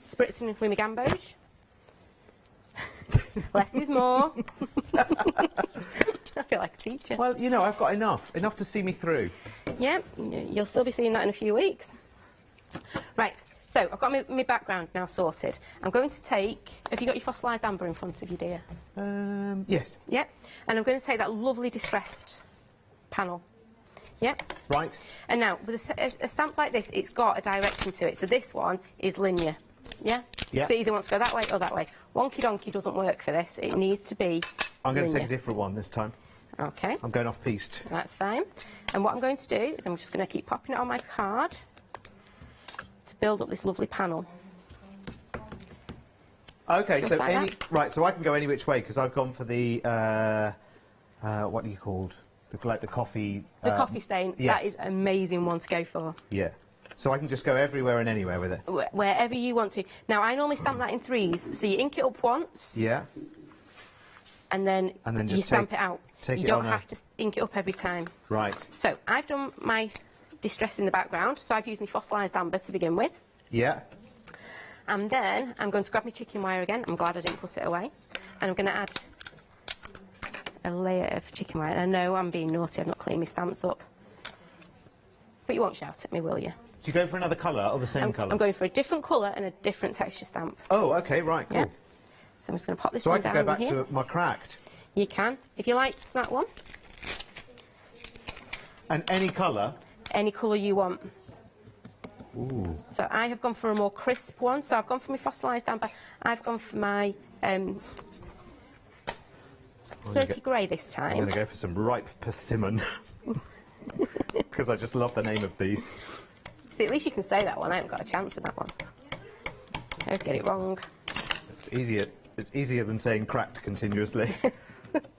spritzing with my gamboge. Less is more. I feel like a teacher. Well, you know, I've got enough to see me through. Yeah, you'll still be seeing that in a few weeks. Right, so I've got my background now sorted. I'm going to take, have you got your fossilised amber in front of you, dear? Yes. Yep, and I'm going to take that lovely distressed panel. Yep. Right. And now, with a stamp like this, it's got a direction to it. So this one is linear. Yeah? Yeah. So it either wants to go that way or that way. Wonky donkey doesn't work for this. It needs to be I'm going to linear. take a different one this time. Okay. I'm going off piste. That's fine. And what I'm going to do is I'm just going to keep popping it on my card to build up this lovely panel. Okay, Just so like so I can go any which way because I've gone for the what are you called? The coffee. The coffee stain, yes. that is an amazing one to go for. Yeah. So I can just go everywhere and anywhere with it. Wherever you want to. Now, I normally stamp that in 3s, so you ink it up once, Yeah. and then just you stamp it out. take You it don't on have to ink it up every time. Right. So, I've done my distress in the background, so I've used my fossilised amber to begin with. Yeah. And then I'm going to grab my chicken wire again. I'm glad I didn't put it away. And I'm going to add a layer of chicken wire. And I know I'm being naughty, I've not cleaned my stamps up. But you won't shout at me, will you? Do you go for another colour or the same colour? I'm going for a different colour and a different texture stamp. Oh, okay, right, cool. Yeah. So I'm just going to pop this So I one can down go back here. to my cracked. You can, if you like that one. And any colour? Any colour you want. Ooh. So I have gone for a more crisp one. So I've gone for my fossilised amber. I've gone for my Turkey grey this time. I'm going to go for some ripe persimmon. Because I just love the name of these. See, at least you can say that one. I haven't got a chance with that one. I always get it wrong. It's easier than saying cracked continuously.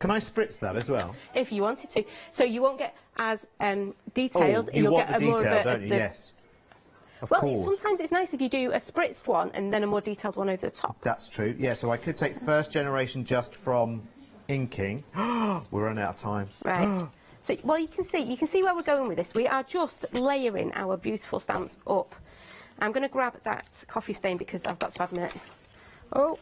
Can I spritz that as well? If you wanted to. So you won't get as detailed. Oh, you You'll want get the a more detail, of a, don't you? Yes. Of well, course. sometimes it's nice if you do a spritzed one and then a more detailed one over the top. That's true. Yeah, so I could take first generation just from inking. We're running out of time. Right. So, well, you can see where we're going with this. We are just layering our beautiful stamps up. I'm going to grab that coffee stain because I've got to admit. Oh,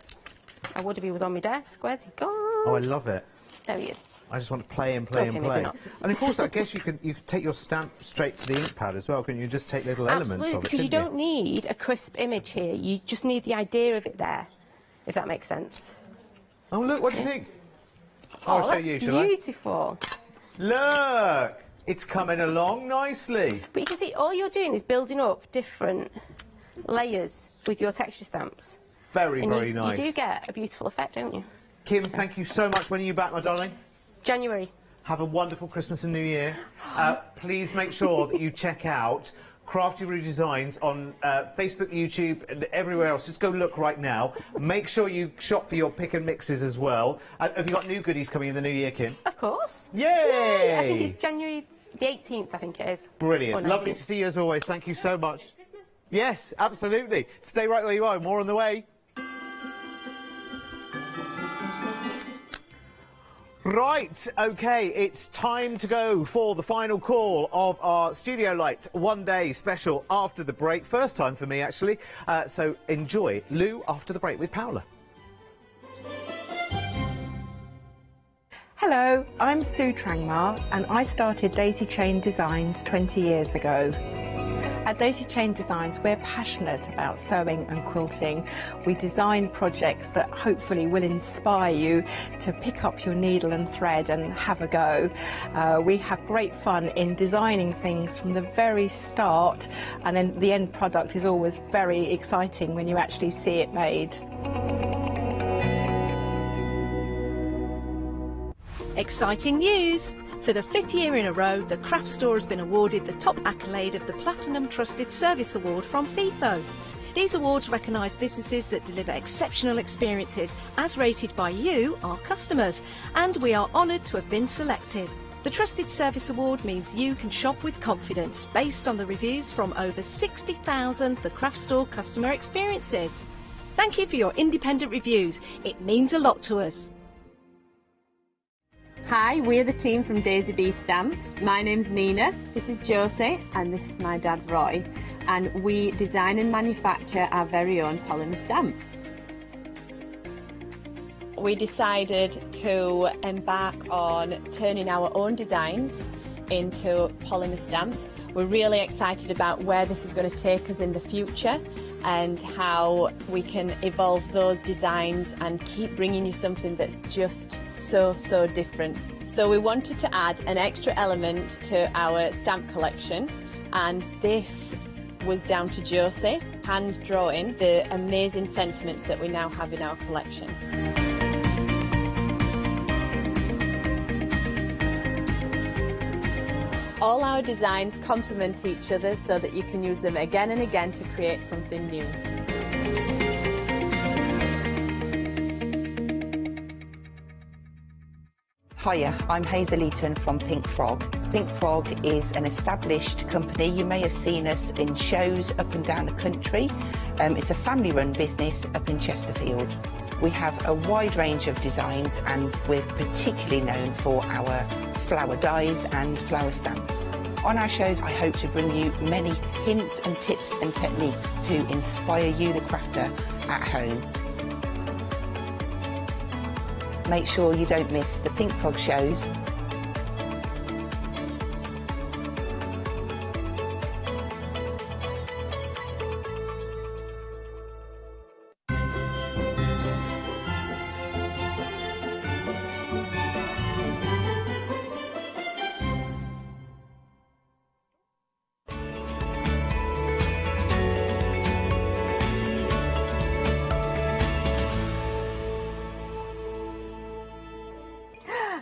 I would if he was on my desk. Where's he gone? Oh, I love it. There he is. I just want to play and play Okay, and maybe play. not. And of course, I guess you could take your stamp straight to the ink pad as well, couldn't you? Just take little elements Absolutely, of it, because you couldn't don't need a crisp image here. You just need the idea of it there, if that makes sense. Oh, look, what do you think? Oh, I'll show that's you, shall I? beautiful. Look! It's coming along nicely. But you can see all you're doing is building up different layers with your texture stamps. Very, And very nice. You do get a beautiful effect, don't you? Kim, thank you so much. When are you back, my darling? January. Have a wonderful Christmas and New Year. Please make sure that you check out Crafty Redesigns on Facebook, YouTube, and everywhere else. Just go look right now. Make sure you shop for your pick and mixes as well. Have you got new goodies coming in the new year, Kim? Of course. Yay! Yay! I think it's January the 18th, I think it is. Brilliant. Or Lovely 19th. to see you as always. Thank you so much. Yes, absolutely. Stay right where you are. More on the way. Right, okay, it's time to go for the final call of our Studio Light One Day special after the break. First time for me, actually. So enjoy Lou after the break with Paola. Hello, I'm Sue Trangmar and I started Daisy Chain Designs 20 years ago. At Daisy Chain Designs, we're passionate about sewing and quilting. We design projects that hopefully will inspire you to pick up your needle and thread and have a go. We have great fun in designing things from the very start, and then the end product is always very exciting when you actually see it made. Exciting news! For the 5th year in a row, the Craft Store has been awarded the top accolade of the Platinum Trusted Service Award from FIFO. These awards recognise businesses that deliver exceptional experiences as rated by you, our customers, and we are honoured to have been selected. The Trusted Service Award means you can shop with confidence based on the reviews from over 60,000 The Craft Store customer experiences. Thank you for your independent reviews. It means a lot to us. Hi, we're the team from Daisy Bee Stamps. My name's Nina, this is Josie, and this is my dad Roy. And we design and manufacture our very own polymer stamps. We decided to embark on turning our own designs into polymer stamps. We're really excited about where this is going to take us in the future and how we can evolve those designs and keep bringing you something that's just so different. So we wanted to add an extra element to our stamp collection, and this was down to Josie hand drawing the amazing sentiments that we now have in our collection. All our designs complement each other so that you can use them again and again to create something new. Hiya, I'm Hazel Eaton from Pink Frog. Pink Frog is an established company. You may have seen us in shows up and down the country. It's a family-run business up in Chesterfield. We have a wide range of designs, and we're particularly known for our flower dies and flower stamps. On our shows, I hope to bring you many hints and tips and techniques to inspire you, the crafter, at home. Make sure you don't miss the Pink Frog shows.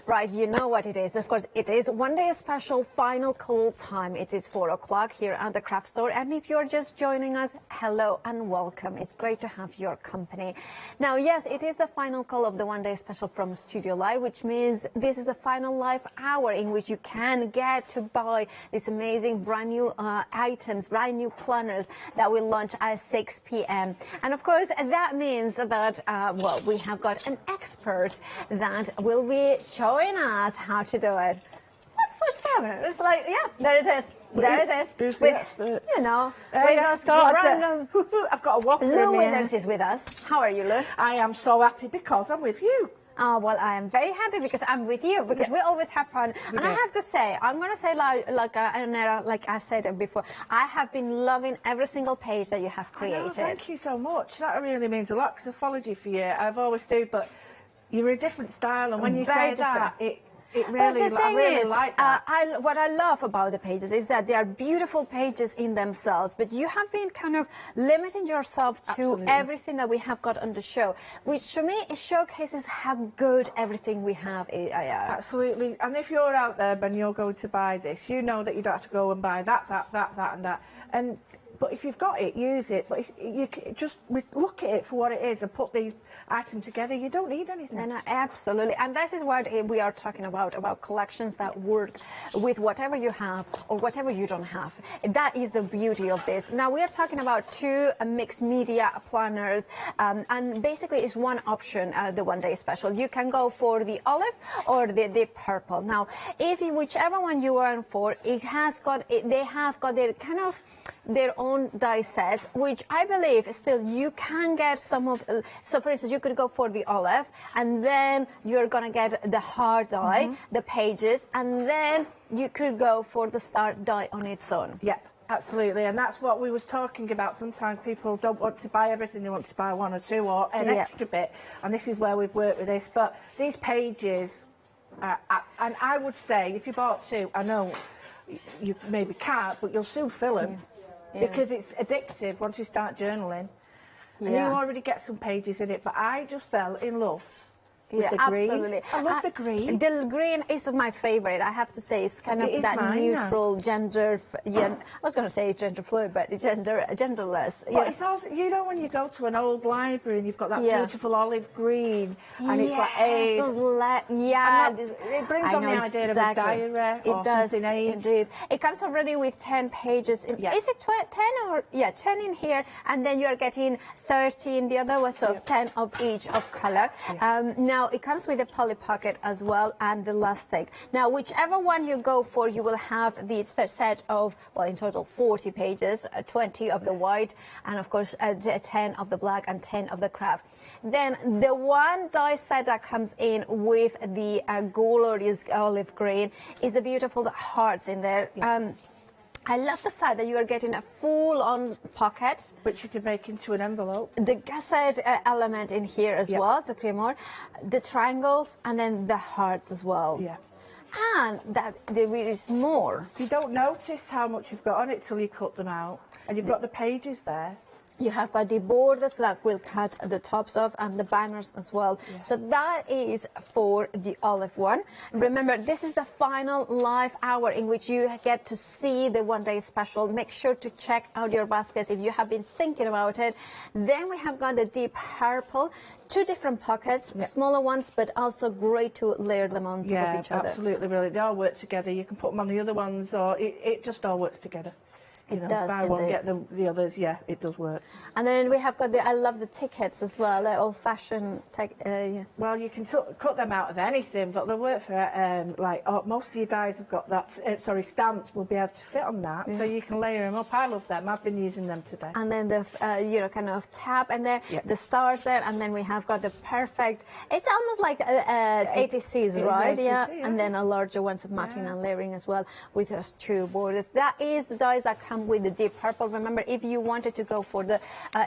Right, you know what it is. Of course, it is one day special final call time. It is 4 o'clock here at the Craft Store. And if you're just joining us, hello and welcome. It's great to have your company. Now, yes, it is the final call of the one day special from Studio Live, which means this is the final live hour in which you can get to buy these amazing brand new items, brand new planners that will launch at 6 p.m. And of course, that means that, well, we have got an expert that will be showing us how to do it. What's happening? It's like, yeah, there it is. There it is. With, you know, with us random. I've got a whopper in Lou here. Withers is with us. How are you, Lou? I am so happy because I'm with you. Oh, well, I am very happy because I'm with you, because we always have fun. And I have to say, I'm going to say like I said before, I have been loving every single page that you have created. Oh, thank you so much. That really means a lot, because I've followed you for years. I've always do, but you're a different style, and when you Very say that, different. it really, I really like that. What I love about the pages is that they are beautiful pages in themselves, but you have been kind of limiting yourself to everything that we have got on the show, which to me it showcases how good everything we have is. Absolutely. And if you're out there and you're going to buy this, you know that you don't have to go and buy that, and that. But if you've got it, use it. But if you just look at it for what it is and put these items together, you don't need anything. No, absolutely. And this is what we are talking about collections that work with whatever you have or whatever you don't have. That is the beauty of this. Now, we are talking about two mixed media planners, and basically it's one option, the one day special. You can go for the olive or the purple. Now, whichever one you are for, they have got their kind of their own die sets, which I believe still you can get some of. So for instance, you could go for the olive, and then you're gonna get the hard die, the pages, and then you could go for the star die on its own. Yeah. Absolutely, and that's what we was talking about. Sometimes people don't want to buy everything, they want to buy one or two or an extra bit, and this is where we've worked with this. But these pages, and I would say if you bought two, I know you maybe can't, but you'll soon fill them because it's addictive once you start journaling. And you already get some pages in it, but I just fell in love with the green. Absolutely. I love the green. The green is my favorite, I have to say. It's kind of that neutral gender. I was going to say gender fluid, but genderless. But it's also, you know, when you go to an old library and you've got that beautiful olive green, and it's like it brings on the idea of a diary or something age. Indeed. It comes already with 10 pages. Is it 10 or 10 in here, and then you're getting 30 in the other one, so 10 of each of color. Now it comes with a poly pocket as well and the elastic. Now whichever one you go for, you will have the set of, well, in total 40 pages, 20 of the white, and of course 10 of the black and 10 of the craft. Then the one die set that comes in with the glorious olive green is the beautiful hearts in there. I love the fact that you are getting a full-on pocket, which you can make into an envelope. The gusset element in here as well to create more, the triangles, and then the hearts as well. And that there is more. You don't notice how much you've got on it till you cut them out, and you've got the pages there. You have got the borders that will cut the tops off and the banners as well. So that is for the olive one. Remember, this is the final live hour in which you get to see the one-day special. Make sure to check out your baskets if you have been thinking about it. Then we have got the deep purple. 2 different pockets, smaller ones, but also great to layer them on top of each other. Absolutely, really. They all work together. You can put them on the other ones, or it just all works together. It does, buy one, get the others. Yeah, it does work. And then we have got I love the tickets as well, old-fashioned. Well, you can cut them out of anything, but they work for most of your dies have got that. Stamps will be able to fit on that, so you can layer them up. I love them. I've been using them today. And then the kind of tab and there, the stars there, and then we have got the perfect. It's almost like ATCs, right? ATC, And then a larger ones of matting and layering as well with those 2 borders. That is the dies that come with the deep purple. Remember, if you wanted to go for the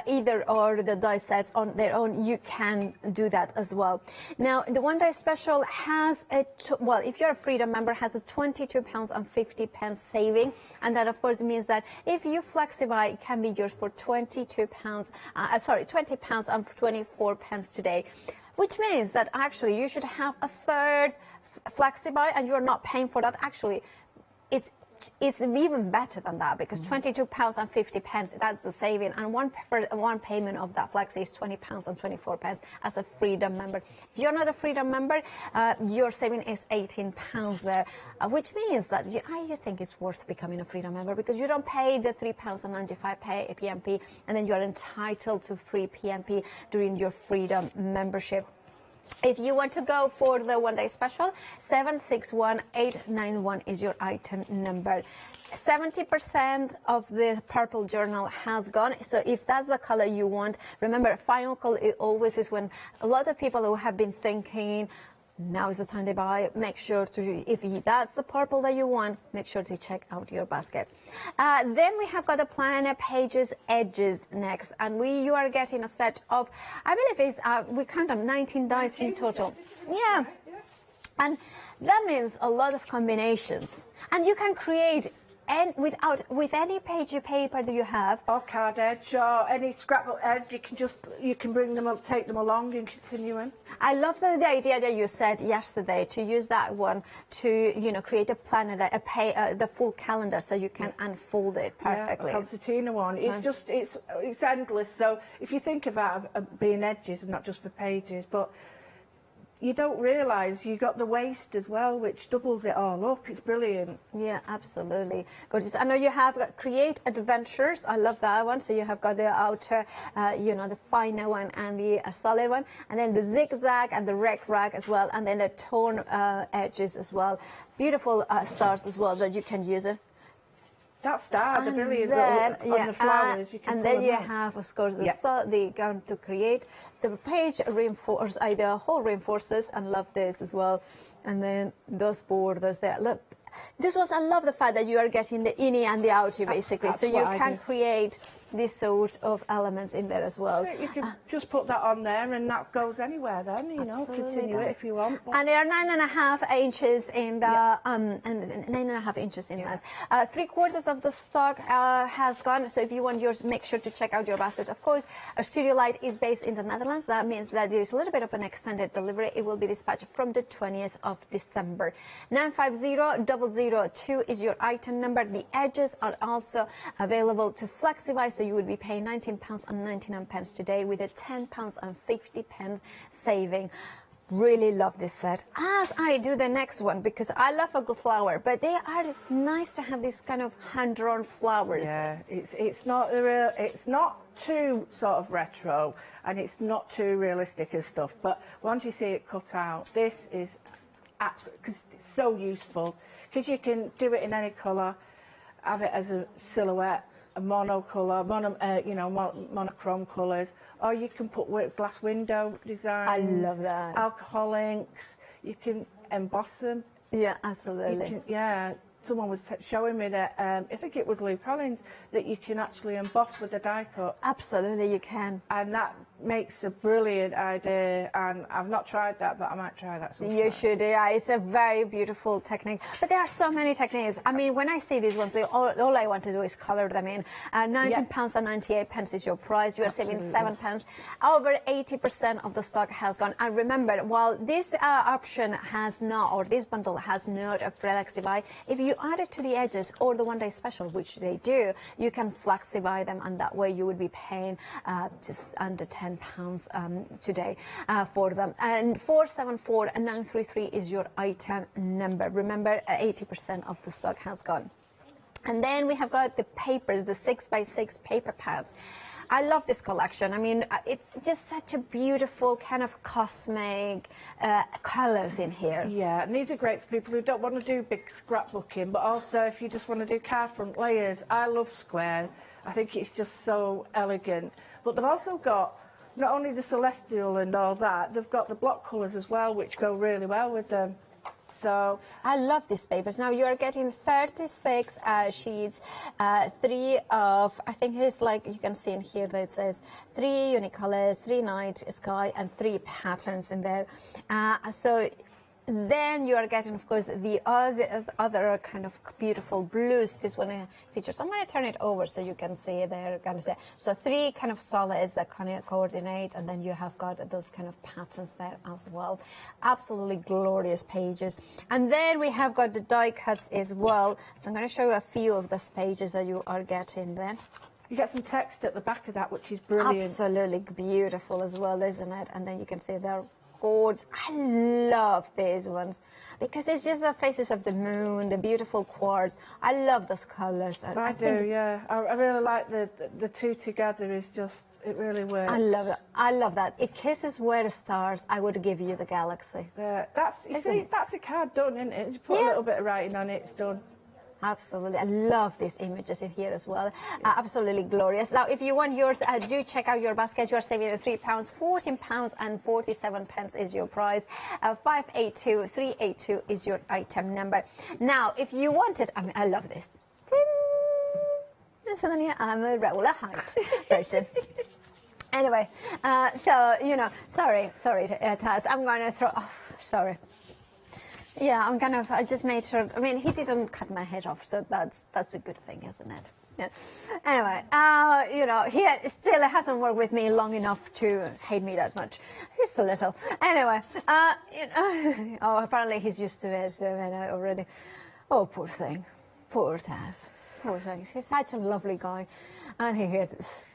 either or the die sets on their own, you can do that as well. Now, the one day special has if you're a Freedom member, has a £22.50 saving, and that of course means that if you flexify, it can be yours for £20 and 24 pence today, which means that actually you should have a third flexi-buy and you're not paying for that. Actually, it's even better than that, because £22.50, that's the saving, and one payment of that flexi is £20.24 as a Freedom member. If you're not a Freedom member, your saving is £18 there, which means that I think it's worth becoming a Freedom member, because you don't pay the £3.95 PMP, and then you're entitled to free PMP during your Freedom membership. If you want to go for the one-day special, 761891 is your item number. 70% of the purple journal has gone, so if that's the color you want, remember, final call it always is when a lot of people who have been thinking, now is the time they buy. Make sure to, if that's the purple that you want, make sure to check out your baskets. Then we have got the planner pages edges next, and you are getting a set of, I believe it's we count on 19 dies in total. Yeah, and that means a lot of combinations, and you can create. And with any page of paper that you have, or card edge, or any scrapbook edge, you can bring them up, take them along, and continue in. I love the idea that you said yesterday to use that one to create a planner, the full calendar, so you can unfold it perfectly. Yeah, a concertina one. It's endless. So if you think about being edges and not just for pages, but you don't realise you got the waist as well, which doubles it all up. It's brilliant. Yeah, absolutely. Gorgeous. I know you have got Create Adventures. I love that one. So you have got the outer, the finer one and the solid one. And then the zigzag and the rag as well. And then the torn edges as well. Beautiful stars as well that you can use it. That star, the brilliant on the flowers. And then you have, of course, the going to create the page the whole reinforces, and love this as well. And then those borders there. Look, this was, I love the fact that you are getting the innie and the outie basically, That's so you what I can do. create this sort of elements in there as well. You can just put that on there and that goes anywhere then, you know, Absolutely continue it does. if you want. But And they are 9.5 inches in the and 9.5 inches in length. 3/4 of the stock has gone. So if you want yours, make sure to check out your baskets. Of course, Studio Light is based in the Netherlands. That means that there is a little bit of an extended delivery. It will be dispatched from the 20th of December. 950002 is your item number. The edges are also available to Flexify, so you would be paying £19.99 today with a £10.50 saving. Really love this set, as I do the next one, because I love a good flower, but they are nice to have this kind of hand-drawn flowers. yeah, it's not a real, it's not too sort of retro and it's not too realistic and stuff, but once you see it cut out, this is absolutely, because it's so useful, because you can do it in any colour, have it as a silhouette, a monocolour, monochrome colours, or you can put glass window designs. I love that. Alcohol inks, you can emboss them. Yeah, absolutely. Someone was showing me that, I think it was Lou Collins, that you can actually emboss with a die cut. Absolutely, you can. And that makes a brilliant idea, and I've not tried that, but I might try that sometime. You should, yeah. It's a very beautiful technique. But there are so many techniques. I mean, when I see these ones, all I want to do is colour them in. £19.98 is your price. You are saving £7. Over 80% of the stock has gone. And remember, while this option has not, or this bundle has not a Flexify, if you add it to the edges or the one-day special, which they do, you can Flexify them, and that way you would be paying just under £10 today for them. And 474933 is your item number. Remember, 80% of the stock has gone. And then we have got the papers, the 6x6 paper pads. I love this collection. I mean, it's just such a beautiful kind of cosmic colours in here. Yeah, and these are great for people who don't want to do big scrapbooking, but also if you just want to do card front layers. I love square. I think it's just so elegant. But they've also got not only the celestial and all that, they've got the block colours as well, which go really well with them. So I love these papers. Now you are getting 36 sheets, 3 of, I think it's like, you can see in here that it says 3 unicolors, 3 night sky, and 3 patterns in there. So then you are getting, of course, the other kind of beautiful blues. This one features. I'm going to turn it over so you can see there. So 3 kind of solids that kind of coordinate, and then you have got those kind of patterns there as well. Absolutely glorious pages. And then we have got the die cuts as well. So I'm going to show you a few of those pages that you are getting there. You get some text at the back of that, which is brilliant. Absolutely beautiful as well, isn't it? And then you can see there. Gorgeous. I love these ones because it's just the faces of the moon, the beautiful quartz. I love those colours. I do, yeah. I really like the two together. Is just, it really works. I love it. I love that. It kisses where the stars. I would give you the galaxy. That's a card done, isn't it? You put a little bit of writing on it, it's done. Absolutely. I love these images in here as well. Absolutely glorious. Now, if you want yours, do check out your basket. You are saving £3, £14.47 is your price. 582382 is your item number. Now, if you want it, I mean, I love this. Suddenly, I'm a Raoul Height person. Anyway, so, you know, sorry, Taz, I'm going to throw, sorry. Yeah, I just made sure, I mean, he didn't cut my head off, so that's a good thing, isn't it? Yeah. Anyway, you know, he still hasn't worked with me long enough to hate me that much. Just a little. Anyway, apparently he's used to it already. Oh, poor thing. Poor Taz. Poor thing. He's such a lovely guy. And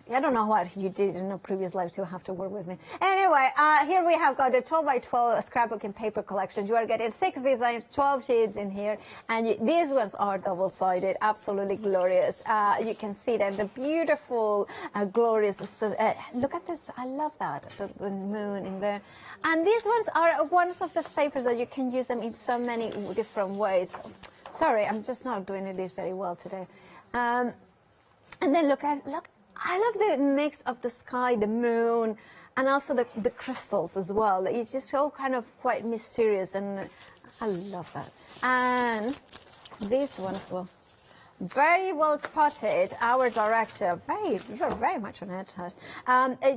I don't know what you did in a previous life to have to work with me. Anyway, here we have got a 12x12 scrapbooking paper collection. You are getting 6 designs, 12 shades in here, and these ones are double-sided, absolutely glorious. You can see that the beautiful, glorious. Look at this! I love that the moon in there. And these ones are ones of those papers that you can use them in so many different ways. Sorry, I'm just not doing this very well today. And then look. I love the mix of the sky, the moon, and also the crystals as well. It's just all kind of quite mysterious, and I love that. And this one as well. Very well spotted, our director. You're very much on it.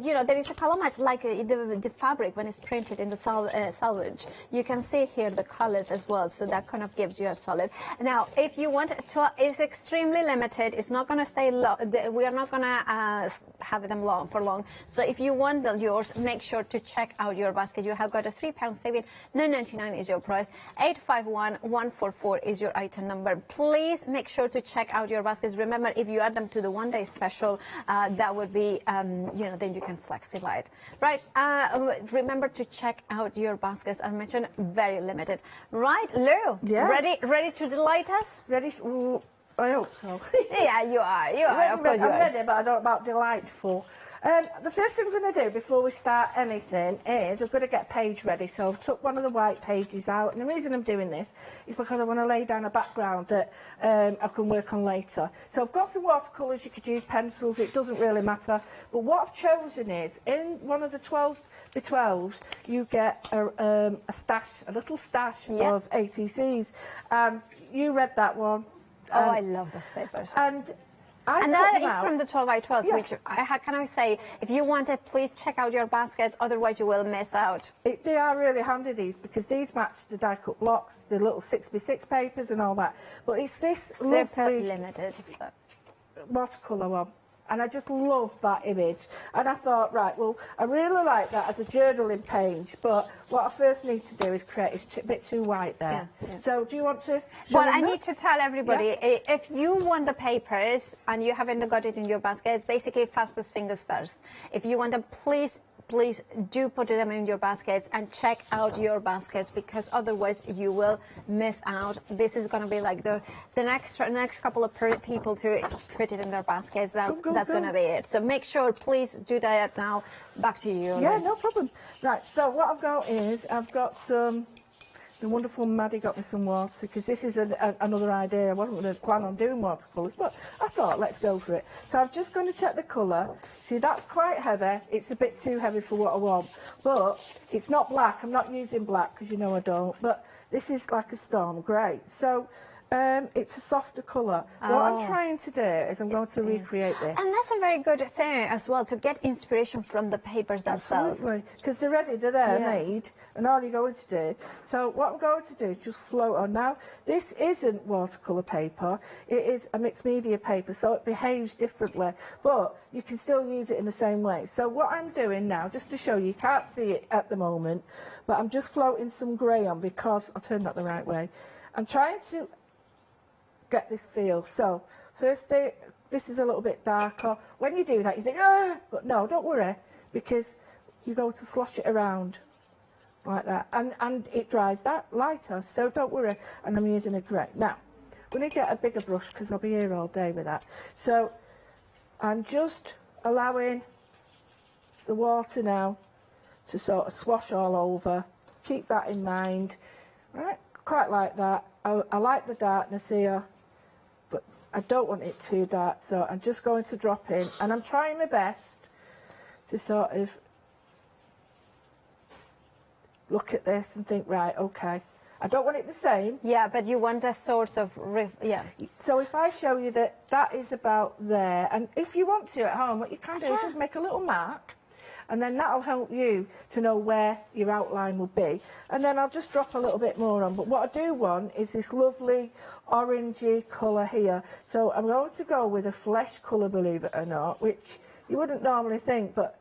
You know, there is a color match, like the fabric when it's printed in the salvage. You can see here the colors as well, so that kind of gives you a solid. Now, if you want to, it's extremely limited. It's not going to stay long. We are not going to have them for long. So if you want yours, make sure to check out your basket. You have got a £3 saving. £9.99 is your price. 851144 is your item number. Please make sure to check out your baskets. Remember, if you add them to the one-day special, that would be, you know, then you can flexify it. Right, remember to check out your baskets. I mentioned very limited. Right, Lou, yeah. ready to delight us? Ready? Ooh, I hope so. Yeah, you are. You are. Of course, I'm you are. ready, but I don't know about delightful. The first thing we're going to do before we start anything is we've got to get a page ready. So I've took one of the white pages out, and the reason I'm doing this is because I want to lay down a background that I can work on later. So I've got some watercolours. You could use pencils, it doesn't really matter. But what I've chosen is, in one of the 12x12s, you get a little stash of ATCs. You read that one. Oh, I love those papers. And that is from the 12x12s, yeah. Which, can I say, if you want it, please check out your baskets, otherwise you will miss out. They are really handy, these, because these match the die-cut blocks, the little 6x6 papers and all that. But it's this super limited stuff. Watercolour one. And I just love that image. And I thought, right, well, I really like that as a journaling page, but what I first need to do is create, it's a bit too white there. Yeah. So do you want to show Well, I them need to tell everybody, if you want the papers and you haven't got it in your basket, it's basically fastest fingers first. If you want them, please do put them in your baskets and check out your baskets, because otherwise you will miss out. This is going to be like the next couple of people to put it in their baskets. That's going to be it. So make sure, please do that now. Back to you. Yeah, no problem. Right, so what I've got is, I've got some, the wonderful Maddie got me some water, because this is another idea. I wasn't going to plan on doing watercolours, but I thought, let's go for it. So I'm just going to check the colour. See, that's quite heavy. It's a bit too heavy for what I want. But it's not black. I'm not using black, because you know I don't. But this is like a storm grey. So it's a softer colour. What I'm trying to do is I'm going to recreate this. And that's a very good thing as well, to get inspiration from the papers themselves. Absolutely, because they're ready, they're there, made, and all you're going to do. So what I'm going to do is just float on. Now, this isn't watercolour paper, it is a mixed media paper, so it behaves differently, but you can still use it in the same way. So what I'm doing now, just to show you, you can't see it at the moment, but I'm just floating some grey on, because I'll turn that the right way. I'm trying to get this feel. So first this is a little bit darker. When you do that, you think, but no, don't worry, because you go to slosh it around like that, and it dries that lighter, so don't worry. And I'm using a grey. Now I'm going to get a bigger brush, because I'll be here all day with that. So I'm just allowing the water now to sort of swash all over. Keep that in mind, right? Quite like that. I like the darkness here, but I don't want it too dark, so I'm just going to drop in, and I'm trying my best to sort of look at this and think, right, okay, I don't want it the same. Yeah, but you want a sort of, So if I show you that is about there, and if you want to at home, what you can do is just make a little mark, and then that'll help you to know where your outline will be. And then I'll just drop a little bit more on. But what I do want is this lovely orangey colour here. So I'm going to go with a flesh colour, believe it or not, which you wouldn't normally think, but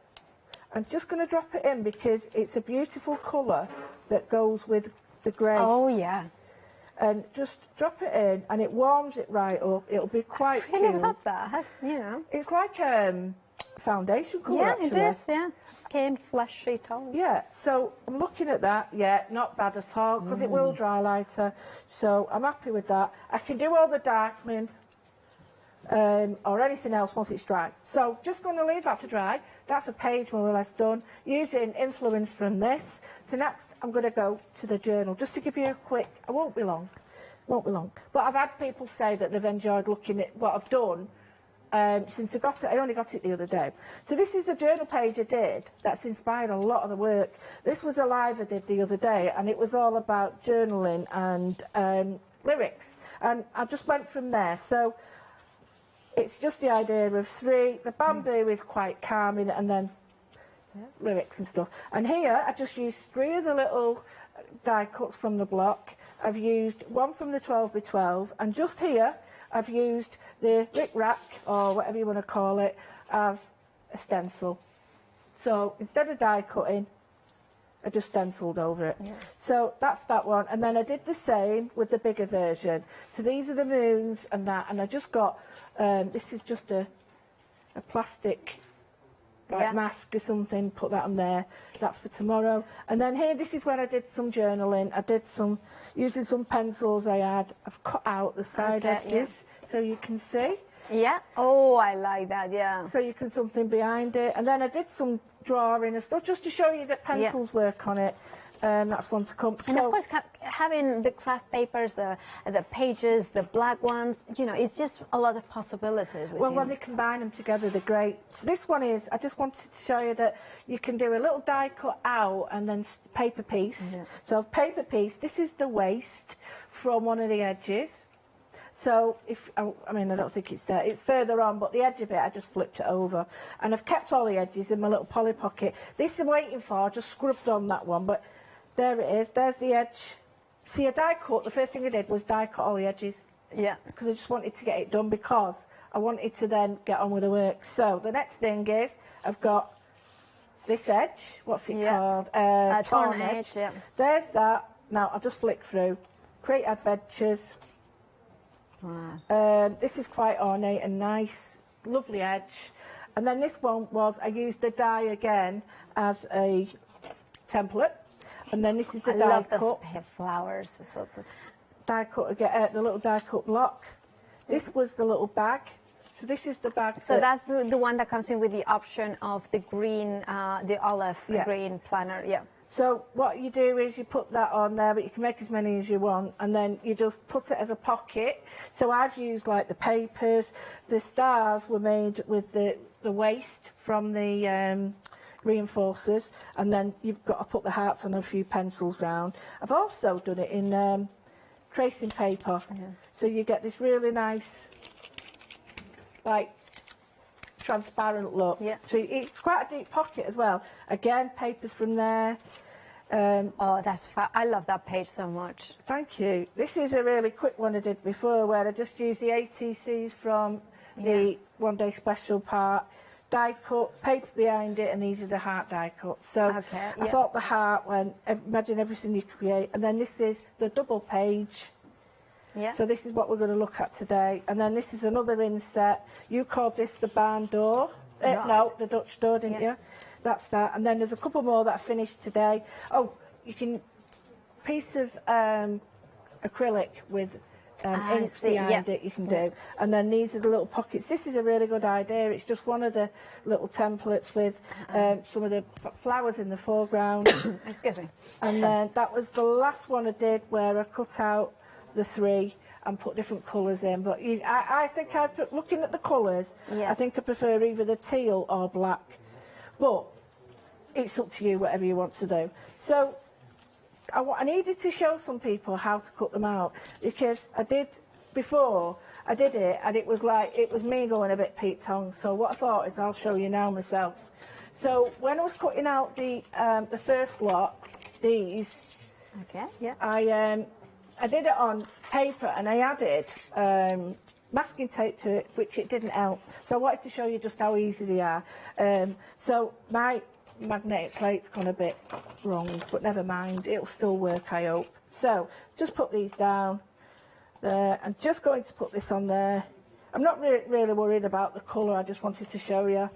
I'm just going to drop it in because it's a beautiful colour that goes with the grey. Oh, yeah. And just drop it in, and it warms it right up. It'll be quite I really cool. love that, you know. It's like foundation colour, yeah, actually. it is, yeah. Skin, fleshy tone. Yeah, so I'm looking at that. Yeah, not bad at all, because it will dry lighter. So I'm happy with that. I can do all the darkening or anything else once it's dry. So just going to leave that to dry. That's a page more or less done, using influence from this. So next I'm going to go to the journal, just to give you a quick, I won't be long, but I've had people say that they've enjoyed looking at what I've done since I got it. I only got it the other day. So this is a journal page I did that's inspired a lot of the work. This was a live I did the other day, and it was all about journaling and lyrics, and I just went from there. So it's just the idea of 3. The bamboo is quite calming, and then lyrics and stuff. And here I just used 3 of the little die cuts from the block. I've used 1 from the 12x12, and just here I've used the rick rack, or whatever you want to call it, as a stencil. So instead of die cutting, I just stenciled over it. Yeah. So that's that one, and then I did the same with the bigger version. So these are the moons and that, and I just got this is just a plastic mask or something, put that on there. That's for tomorrow. And then here, this is where I did some journaling. I did some, using some pencils I had, I've cut out the side edges so you can see. Yeah, oh, I like that, yeah. So you can something behind it. And then I did some drawing and stuff just to show you that pencils work on it. That's one to come. And of course, having the craft papers, the pages, the black ones, you know, it's just a lot of possibilities. Well, when they combine them together, they're great. So this one is, I just wanted to show you that you can do a little die cut out and then paper piece. So paper piece, this is the waist from one of the edges. So if, I mean, I don't think it's there, it's further on, but the edge of it, I just flipped it over. And I've kept all the edges in my little Polly Pocket. This I'm waiting for, I just scrubbed on that one, but there it is, there's the edge. See, a die cut, the first thing I did was die cut all the edges. Yeah. Because I just wanted to get it done, because I wanted to then get on with the work. So the next thing is, I've got this edge, what's it called? Torn edge, yeah. There's that. Now I'll just flick through. Create Adventures. Wow. This is quite ornate and nice, lovely edge. And then this one was, I used the die again as a template. And then this is the die cut. I love those flowers. So die cut again, the little die cut block. This was the little bag. So this is the bag. So that's the one that comes in with the option of the green, the olive green planner. Yeah. So what you do is you put that on there, but you can make as many as you want, and then you just put it as a pocket. So I've used like the papers. The stars were made with the waste from the reinforcers, and then you've got to put the hearts on a few pencils round. I've also done it in tracing paper. So you get this really nice, like, transparent look. So it's quite a deep pocket as well. Again, papers from there. Oh, that's I love that page so much. Thank you. This is a really quick one I did before, where I just used the ATCs from the one day special part, die cut, paper behind it, and these are the heart die cuts. So I thought the heart went, imagine everything you create. And then this is the double page. So this is what we're going to look at today. And then this is another inset. You called this the barn door. No, the Dutch door, didn't you? That's that. And then there's a couple more that I finished today. Oh, you can, piece of acrylic with ink behind it you can do. And then these are the little pockets. This is a really good idea. It's just one of the little templates with some of the flowers in the foreground. Excuse me. And then that was the last one I did, where I cut out the 3 and put different colours in. But I think looking at the colours, I think I prefer either the teal or black. But it's up to you, whatever you want to do. So I needed to show some people how to cut them out, because I did before, I did it, and it was like, it was me going a bit Pete Tong. So what I thought is, I'll show you now myself. So when I was cutting out the first lot, these, I did it on paper, and I added masking tape to it, which it didn't help. So I wanted to show you just how easy they are. So my magnetic plate's gone a bit wrong, but never mind, it'll still work, I hope. So just put these down there. I'm just going to put this on there. I'm not really worried about the colour, I just wanted to show you.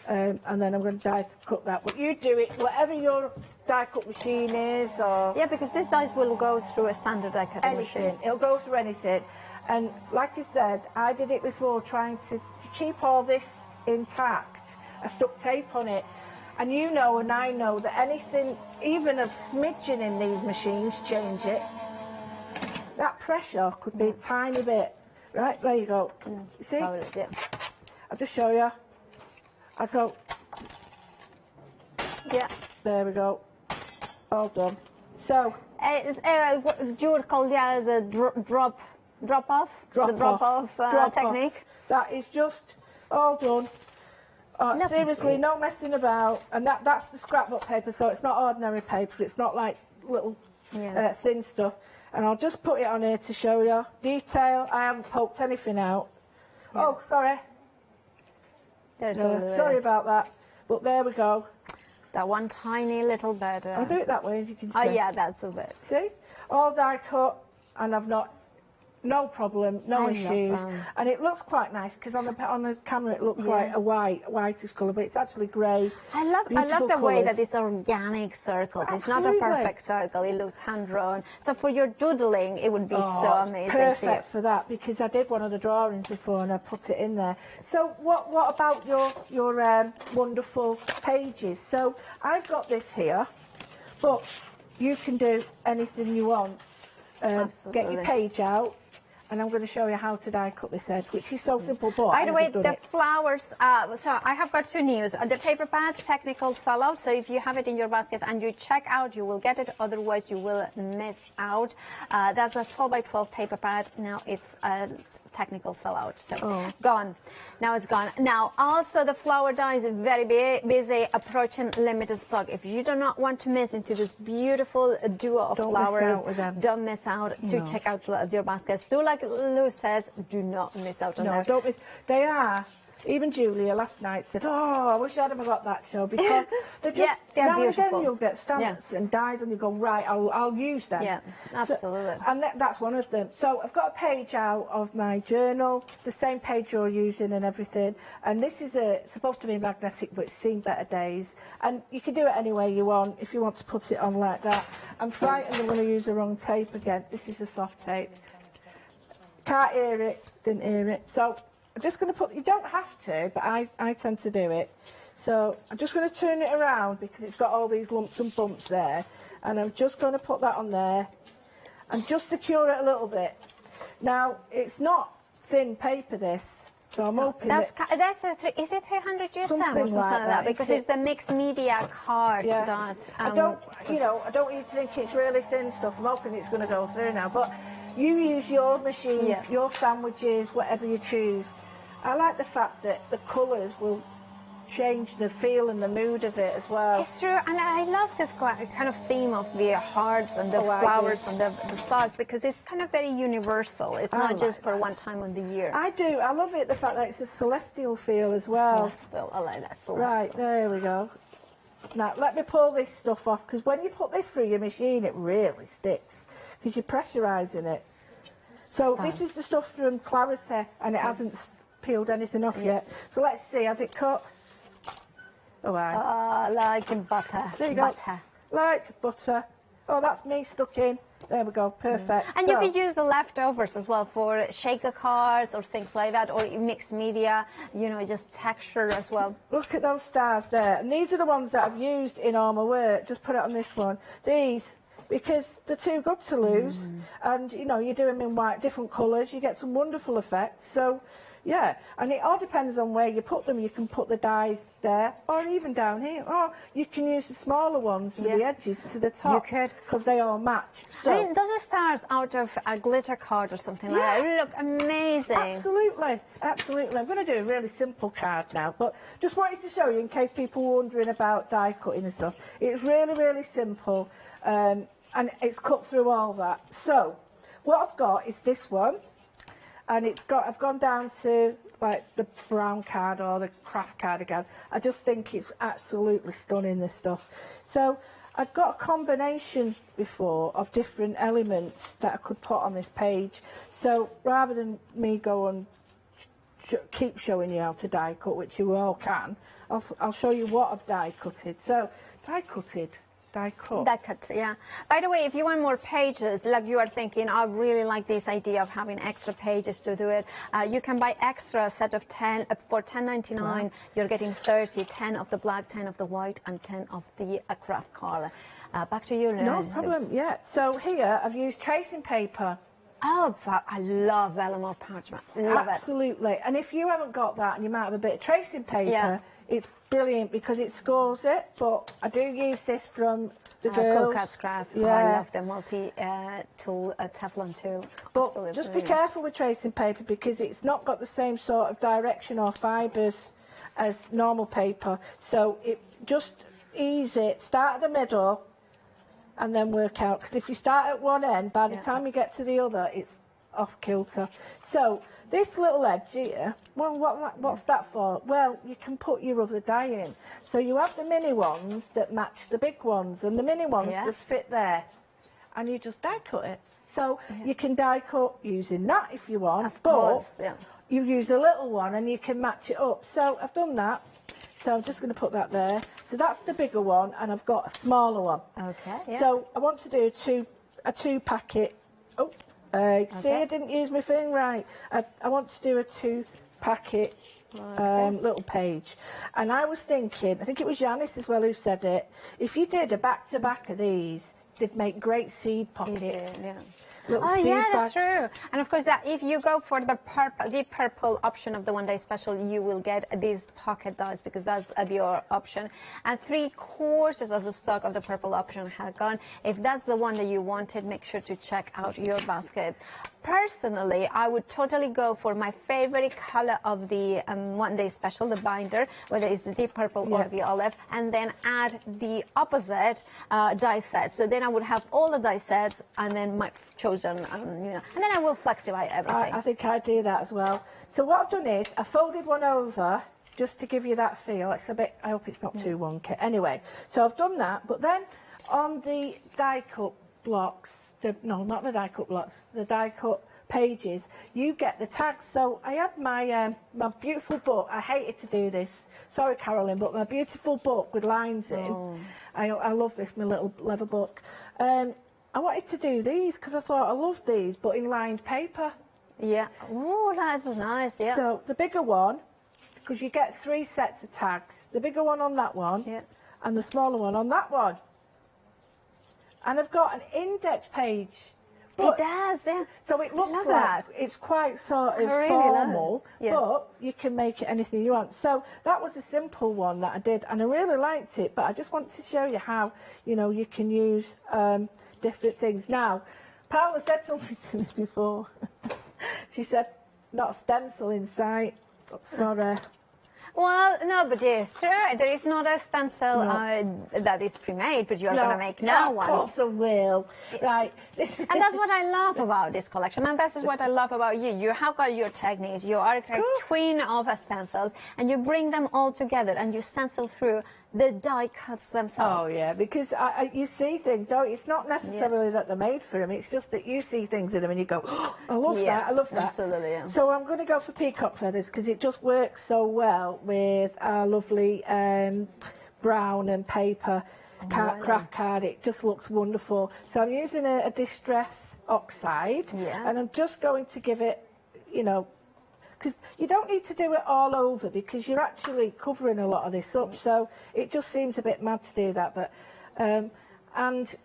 And then I'm going to die cut that. But you do it, whatever your die cut machine is, or... Yeah, because this dies will go through a standard die cutting machine. It'll go through anything. And like you said, I did it before, trying to keep all this intact. I stuck tape on it. And you know, and I know, that anything, even a smidgen in these machines, change it. That pressure could be a tiny bit. Right, there you go. You see? I'll just show you. So, there we go. All done. So, You would call that the drop-off technique? That is just all done. Seriously, no messing about. And that's the scrapbook paper, so it's not ordinary paper. It's not like little thin stuff. And I'll just put it on here to show you. Detail, I haven't poked anything out. Yeah. Oh, sorry. Sorry about that. But there we go. That one tiny little bit. I'll do it that way, as you can see. Oh, yeah, that's a bit. See? All die cut, and I've not... No problem, no issues, and it looks quite nice because on the camera it looks like a whitish colour, but it's actually grey. I love the way that it's organic circles. Absolutely. It's not a perfect circle. It looks hand drawn. So for your doodling, it would be so amazing. Perfect for that because I did one of the drawings before and I put it in there. So what about your wonderful pages? So I've got this here, but you can do anything you want. Get your page out. And I'm going to show you how to die cut this head, which is so simple. But by the way, the flowers. So I have got two news. The paper pad technical sellout. So if you have it in your basket and you check out, you will get it. Otherwise, you will miss out. That's a 12x12 paper pad. Now it's a technical sellout. So gone. Now it's gone. Now also the flower die is very busy, approaching limited stock. If you do not want to miss into this beautiful duo of flowers, don't miss out to check out your baskets. Do like Lou says, do not miss out on them. No, don't miss. They are. Even Julia last night said, "Oh, I wish I'd have got that show," because they're just they're now beautiful. And again you'll get stamps and dies, and you go, right, I'll use them. Yeah, absolutely. So, and that's one of them. So I've got a page out of my journal, the same page you're using and everything. And this is supposed to be magnetic, but it's seen better days. And you can do it any way you want. If you want to put it on like that, I'm frightened I'm going to use the wrong tape again. This is the soft tape. Can't hear it, didn't hear it. So I'm just going to put, you don't have to, but I tend to do it. So I'm just going to turn it around because it's got all these lumps and bumps there. And I'm just going to put that on there and just secure it a little bit. Now, it's not thin paper, this. So I'm hoping is it 300 GSM or something like that? Because it's the mixed media card that... I don't want you to think it's really thin stuff. I'm hoping it's going to go through now. But you use your machines, your sandwiches, whatever you choose. I like the fact that the colours will change the feel and the mood of it as well. It's true, and I love the kind of theme of the hearts and the flowers and the stars because it's kind of very universal. It's not just for one time of the year. I do. I love it, the fact that it's a celestial feel as well. Celestial. I like that. Celestial. Right, there we go. Now, let me pull this stuff off because when you put this through your machine, it really sticks because you're pressurising it. So this is the stuff from Clarity, and it hasn't peeled anything off yet. So let's see, has it cut? Oh, like butter. There you go. Like butter. Oh, that's me stuck in. There we go, perfect. And you can use the leftovers as well for shaker cards or things like that, or mixed media, just texture as well. Look at those stars there. And these are the ones that I've used in all my work. Just put it on this one. These, because they're too good to lose. And, you do them in different colours. You get some wonderful effects. So, yeah, and it all depends on where you put them. You can put the die there or even down here. Or you can use the smaller ones for the edges to the top. You could. Because they all match. So, I mean, those are stars out of a glitter card or something like that. Look amazing. Absolutely, absolutely. I'm going to do a really simple card now, but just wanted to show you in case people were wondering about die cutting and stuff. It's really, really simple, and it's cut through all that. So, what I've got is this one. And I've gone down to like the brown card or the craft card again. I just think it's absolutely stunning, this stuff. So I've got a combination before of different elements that I could put on this page. So rather than me go and keep showing you how to die cut, which you all can, I'll show you what I've die cutted. So die cutted. Die cut, yeah. By the way, if you want more pages, like you are thinking, I really like this idea of having extra pages to do it, you can buy extra set of 10 for $10.99. Wow. You're getting 30, 10 of the black, 10 of the white, and 10 of the craft color. Back to you, No problem, yeah. So here, I've used tracing paper. Oh, I love vellum parchment. Love Absolutely. And if you haven't got that and you might have a bit of tracing paper, it's brilliant because it scores it, but I do use this from the girls. Cool Cat's Craft. Yeah. Oh, I love the multi-tool, Teflon tool. But Absolutely just be brilliant. careful with tracing paper because it's not got the same sort of direction or fibres as normal paper. So it just ease it, start at the middle and then work out. Because if you start at one end, by the time you get to the other, it's off kilter. So this little edge here, well, what's that for? Well, you can put your other die in. So you have the mini ones that match the big ones, and the mini ones just fit there. And you just die cut it. So you can die cut using that if you want, you use a little one and you can match it up. So I've done that. So I'm just going to put that there. So that's the bigger one, and I've got a smaller one. Okay. Yeah. So I want to do a two packet. Oh, see, I didn't use my thing right. I want to do a 2 packet little page. And I was thinking, I think it was Janice as well who said it, if you did a back-to-back of these, they'd make great seed pockets. Oh yeah, that's true. And of course, that if you go for the purple option of the one-day special, you will get these pocket dies because that's your option. And 3/4 of the stock of the purple option had gone. If that's the one that you wanted, make sure to check out your baskets. Personally, I would totally go for my favorite color of the one-day special, the binder, whether it's the deep purple or the olive, and then add the opposite die set. So then I would have all the die sets and then my chosen, you know, and then I will flexify everything. I think I do that as well. So what I've done is I folded one over just to give you that feel. It's a bit, I hope it's not too wonky. Anyway, so I've done that, but then on the die cut blocks, no, not the die cut blocks, the die cut pages, you get the tags. So I had my my beautiful book. I hated to do this. Sorry, Carolyn, but my beautiful book with lines in. I love this, my little leather book. I wanted to do these because I thought I loved these, but in lined paper. Yeah. Oh, that's nice. Yeah. So the bigger one, because you get 3 sets of tags. The bigger one on that one, and the smaller one on that one. And I've got an index page. It does, yeah. So it looks Love like that. it's quite sort of I really love it. formal, Yeah. but you can make it anything you want. So that was a simple one that I did, and I really liked it, but I just want to show you how, you know, you can use different things. Now, Paula said something to me before. She said, not stencil in sight. Sorry. Well, no, but yes, sure, there is not a stencil that is pre-made, but you are going to make now one. Of course I will. Right. And that's what I love about this collection, and this is what I love about you. You have got your techniques, you are a queen of stencils, and you bring them all together, and you stencil through the die cuts themselves. Oh, yeah, because you see things, though. It's not necessarily that they're made for them, it's just that you see things in them and you go, oh, I love that, I love that. Absolutely, yeah. So I'm going to go for peacock feathers because it just works so well with our lovely brown and paper craft card. It just looks wonderful. So I'm using a distress oxide, and I'm just going to give it, you know, because you don't need to do it all over because you're actually covering a lot of this up, so it just seems a bit mad to do that, but and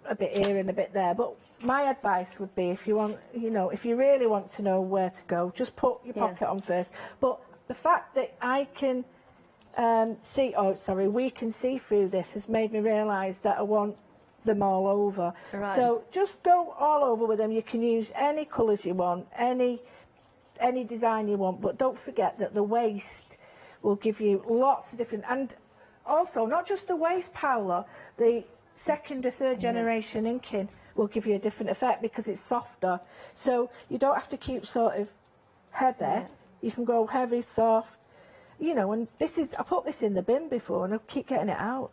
a bit here and a bit there. But my advice would be, if you want, you know, if you really want to know where to go, just put your pocket on first. But the fact that I can we can see through this has made me realise that I want them all over. Right. So just go all over with them. You can use any colours you want, any design you want, but don't forget that the waste will give you lots of different, and also not just the waste, Paula, the second or third generation inking will give you a different effect because it's softer, so you don't have to keep sort of heavy. You can go heavy, soft, you know. And this is, I put this in the bin before and I keep getting it out.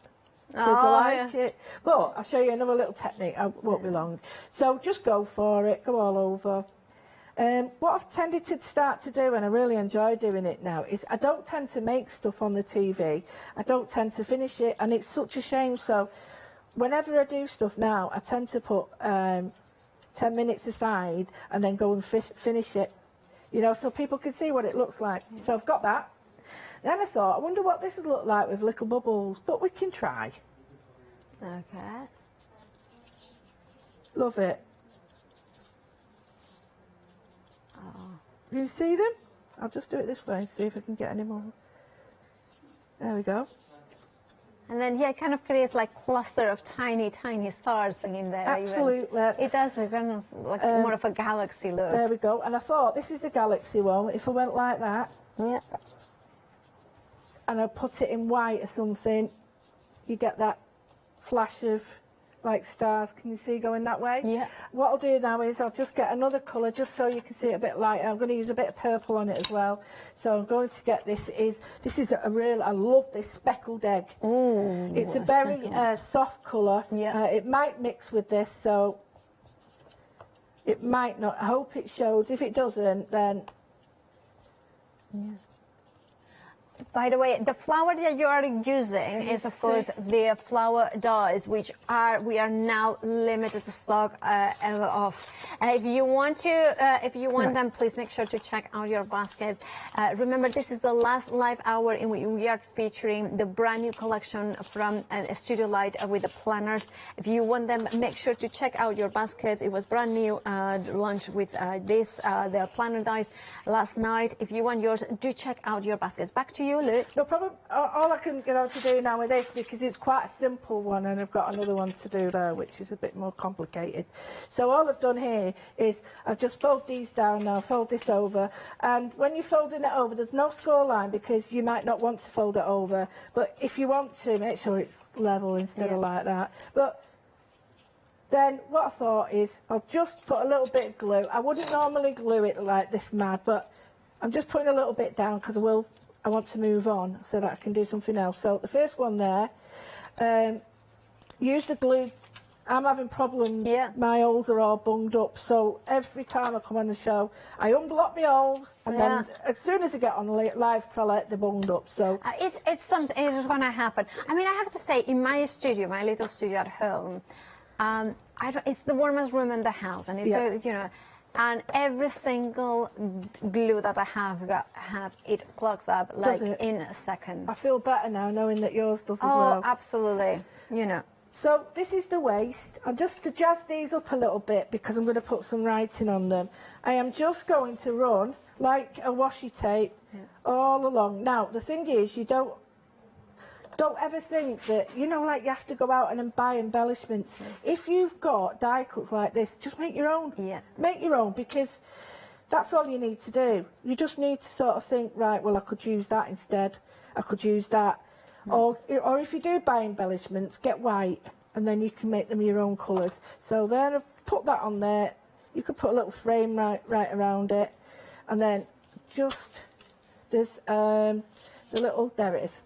Kids like it. But I'll show you another little technique. I won't be long. So just go for it, go all over. What I've tended to start to do, and I really enjoy doing it now, is I don't tend to make stuff on the TV. I don't tend to finish it, and it's such a shame. So whenever I do stuff now, I tend to put 10 minutes aside and then go and finish it, you know, so people can see what it looks like. So I've got that. Then I thought, I wonder what this would look like with little bubbles, but we can try. Okay. Love it. You see them? I'll just do it this way and see if I can get any more. There we go. And then, yeah, it kind of creates like cluster of tiny, tiny stars in there. Absolutely. Even. It does a kind of like more of a galaxy look. There we go. And I thought, this is the galaxy one. If I went like that, yeah, and I put it in white or something, you get that flash of like stars. Can you see going that way? Yeah. What I'll do now is I'll just get another colour just so you can see it a bit lighter. I'm going to use a bit of purple on it as well. So I'm going to get this is a real, I love this speckled egg. Ooh, it's a very soft colour. Yeah. It might mix with this, so it might not. I hope it shows. If it doesn't, then yeah. By the way, the flower that you are using is, of course, the flower dies, which we are now limited to stock of. If you want them, please make sure to check out your baskets. Remember, this is the last live hour in which we are featuring the brand new collection from Studio Light with the planners. If you want them, make sure to check out your baskets. It was brand new, launched with the planner dies last night. If you want yours, do check out your baskets. Back to you, Luke. No problem. All I can get on to do now with this, because it's quite a simple one, and I've got another one to do there, which is a bit more complicated. So all I've done here is I've just folded these down now, fold this over, and when you're folding it over, there's no score line because you might not want to fold it over, but if you want to, make sure it's level instead of like that. But then what I thought is I'll just put a little bit of glue. I wouldn't normally glue it like this mad, but I'm just putting a little bit down because I want to move on so that I can do something else. So the first one there, use the glue. I'm having problems. Yeah. My holes are all bunged up, so every time I come on the show, I unblock my holes, and then as soon as I get on live toilet, they're bunged up. So it's something. It is going to happen. I mean, I have to say, in my studio, my little studio at home, it's the warmest room in the house, and it's and every single glue that I have it clogs up like in a second. I feel better now knowing that yours does as Oh, well. absolutely. So this is the waist. And just to jazz these up a little bit, because I'm going to put some writing on them, I am just going to run like a washi tape all along. Now, the thing is, you don't ever think that, like you have to go out and buy embellishments. If you've got die cuts like this, just make your own. Yeah. Make your own, because that's all you need to do. You just need to sort of think, right, well, I could use that instead. I could use that. Or if you do buy embellishments, get white, and then you can make them your own colours. So then I've put that on there. You could put a little frame right around it. And then just, there's the little, there it is.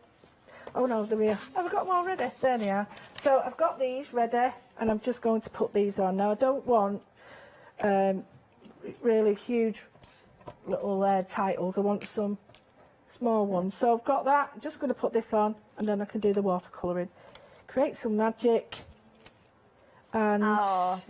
Oh no, there we are. Have I got them all ready? There they are. So I've got these ready, and I'm just going to put these on. Now I don't want really huge little titles. I want some small ones. So I've got that. I'm just going to put this on, and then I can do the watercolouring. Create some magic. And love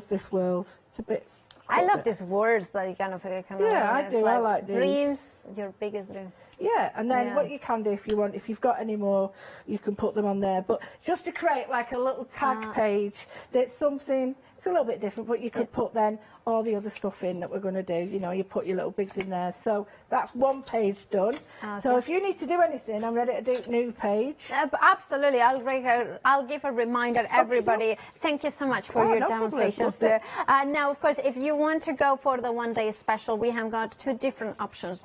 this world. It's a bit. I love these words that you kind of yeah, I do. I like these. Dreams, your biggest dream. Yeah, and then what you can do if you want, if you've got any more, you can put them on there. But just to create like a little tag page that's something, it's a little bit different, but you could put then all the other stuff in that we're going to do. You put your little bigs in there. So that's one page done. Okay. So if you need to do anything, I'm ready to do new page. Absolutely. I'll give a reminder, everybody. Thank you so much for your demonstrations. Now, of course, if you want to go for the one-day special, we have got two different options.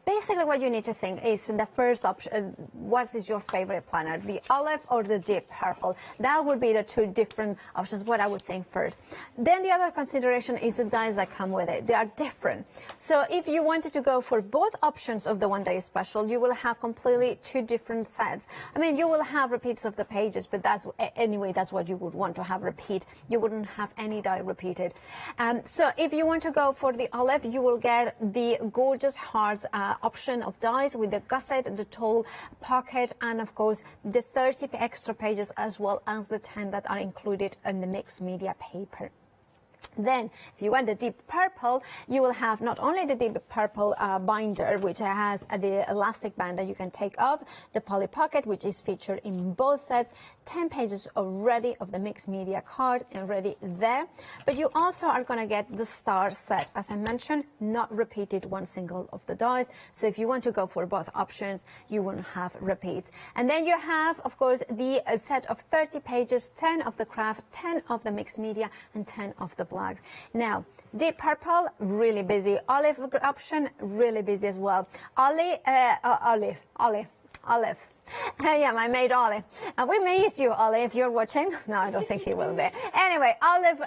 Basically, what you need to think is the first option, what is your favorite planner, the olive or the deep purple? That would be the two different options, what I would think first. Then the other consideration is the dies that come with it. They are different. So if you wanted to go for both options of the one-day special, you will have completely two different sets. I mean, you will have repeats of the pages, but that's what you would want to have repeat. You wouldn't have any die repeated. So if you want to go for the olive, you will get the gorgeous hearts option of dies with the gusset, the tall pocket, and of course the 30 extra pages, as well as the 10 that are included in the mixed media paper. Then, if you want the deep purple, you will have not only the deep purple binder, which has the elastic band that you can take off, the poly pocket, which is featured in both sets, 10 pages already of the mixed media card and ready there. But you also are going to get the star set, as I mentioned, not repeated one single of the dies. So if you want to go for both options, you won't have repeats. And then you have, of course, the set of 30 pages, 10 of the craft, 10 of the mixed media, and 10 of the blacks. Now, deep purple, really busy. Olive option, really busy as well. Olive. Yeah, I made Olive. We missed you, Olive, if you're watching. No, I don't think he will be. Anyway, Olive,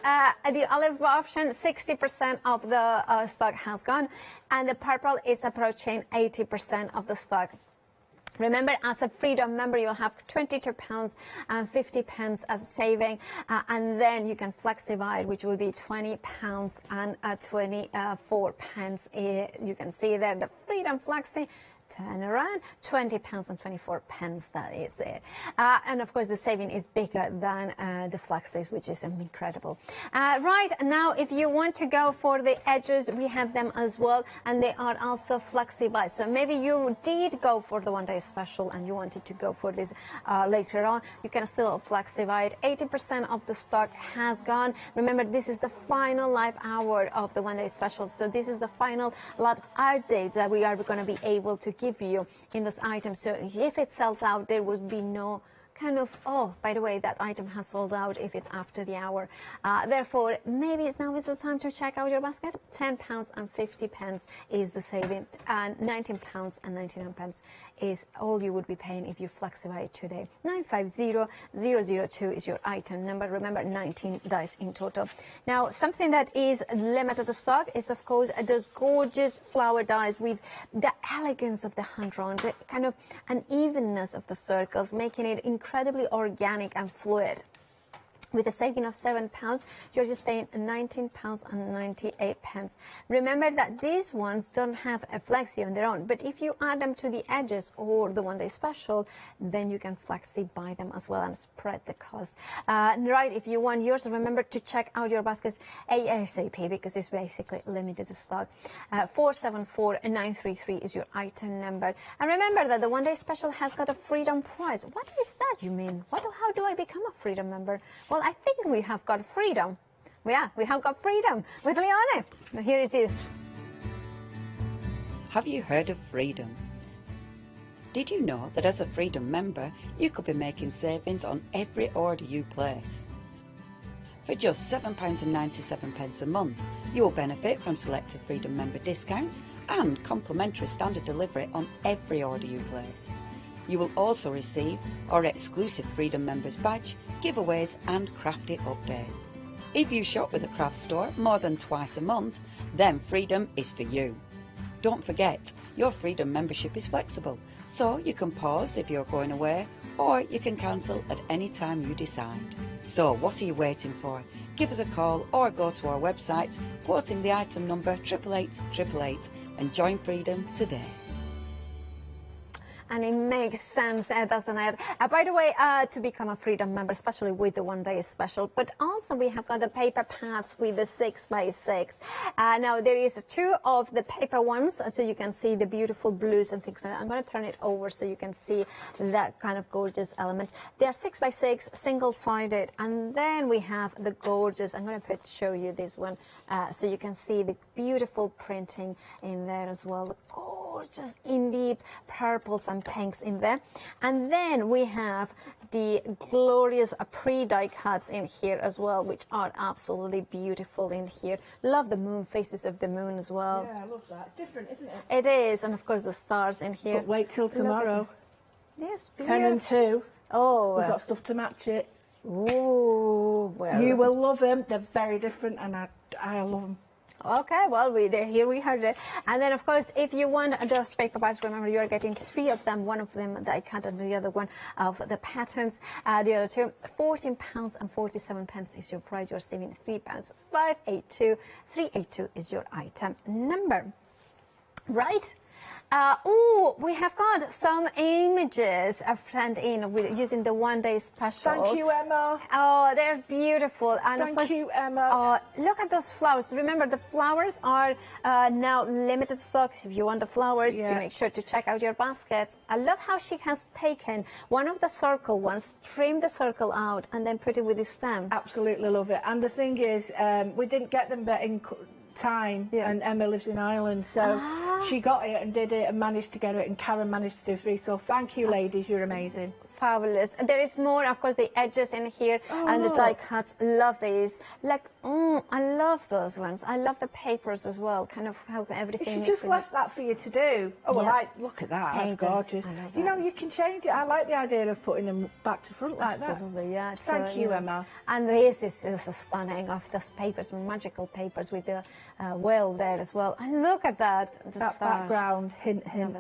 the olive option, 60% of the stock has gone, and the purple is approaching 80% of the stock. Remember, as a Freedom member, you'll have £22 and 50 pence as a saving, and then you can flexify it, which will be £20 and 24 pence. You can see there the Freedom Flexi. Turn around, £20 and 24 pence, that is it. And of course the saving is bigger than the flexes, which is incredible. Right, now if you want to go for the edges, we have them as well, and they are also flexible. So maybe you did go for the one-day special and you wanted to go for this later on, you can still flexify it. 80% of the stock has gone. Remember, this is the final live hour of the one-day special, so this is the final live art dates that we are going to be able to give you in this item. So if it sells out, there would be no kind of, oh, by the way, that item has sold out if it's after the hour. Therefore, maybe it's the time to check out your basket. £10 and 50 pence is the saving, and £19 and 99 pence is all you would be paying if you flexify it today. 950002 is your item number. Remember, 19 dice in total. Now, something that is limited to stock is, of course, those gorgeous flower dies with the elegance of the hand-drawn, the kind of unevenness of the circles, making it incredibly organic and fluid. With a saving of £7, you're just paying £19 and 98 pence. Remember that these ones don't have a flexi on their own, but if you add them to the edges or the one-day special, then you can flexi buy them as well and spread the cost. Right, if you want yours, remember to check out your baskets ASAP, because it's basically limited stock. 474933 is your item number. And remember that the one-day special has got a Freedom prize. What is that, you mean? How do I become a Freedom member? Well, I think we have got freedom. Yeah, we have got freedom with Leone. Here it is. Have you heard of Freedom? Did you know that as a Freedom member, you could be making savings on every order you place? For just £7.97 a month, you will benefit from selected Freedom member discounts and complimentary standard delivery on every order you place. You will also receive our exclusive Freedom Members badge, giveaways and crafty updates. If you shop with a craft store more than twice a month, then Freedom is for you. Don't forget, your Freedom membership is flexible, so you can pause if you're going away, or you can cancel at any time you decide. So what are you waiting for? Give us a call or go to our website, quoting the item number 88888, and join Freedom today. And it makes sense, doesn't it? By the way, to become a Freedom member, especially with the one-day special, but also we have got the paper pads with the 6x6. Now, there is 2 of the paper ones, so you can see the beautiful blues and things like that. I'm going to turn it over so you can see that kind of gorgeous element. They are 6x6, single-sided, and then we have the gorgeous, I'm going to show you this one, so you can see the beautiful printing in there as well. The gorgeous indie purples and pinks in there. And then we have the glorious pre-die cuts in here as well, which are absolutely beautiful in here. Love the moon, faces of the moon as well. Yeah, I love that. It's different, isn't it? It is, and of course the stars in here. But wait till tomorrow. Yes, 10 and 2. Oh, we've got stuff to match it. Ooh, well, you will love them. They're very different, and I love them. Okay, well, here we heard it. And then, of course, if you want those paper bags, remember you are getting 3 of them. One of them that I cut, and the other one of the patterns. The other 2, £14 and 47 pence is your price. You're saving £3. 582 382 is your item number. Right? We have got some images sent in with using the one-day special. Thank you, Emma. Oh, they're beautiful. And Thank you, Emma. Look at those flowers. Remember, the flowers are now limited stock. If you want the flowers, to make sure to check out your baskets. I love how she has taken one of the circle ones, trimmed the circle out, and then put it with the stem. Absolutely love it. And the thing is, we didn't get them in time, and Emma lives in Ireland, so she got it and did it and managed to get it, and Karen managed to do 3. So thank you, ladies. You're amazing. Fabulous. There is more, of course, the edges in here and the die cuts. Love these. Like, I love those ones. I love the papers as well, kind of how everything She's just left that for you to do. Oh, well, look at that. Pages. That's gorgeous. You know, you can change it. I like the idea of putting them back to front like that. Absolutely, yeah. Thank you, Emma. And this is stunning, of those papers, magical papers with the whale there as well. And look at that. That background, hint, hint.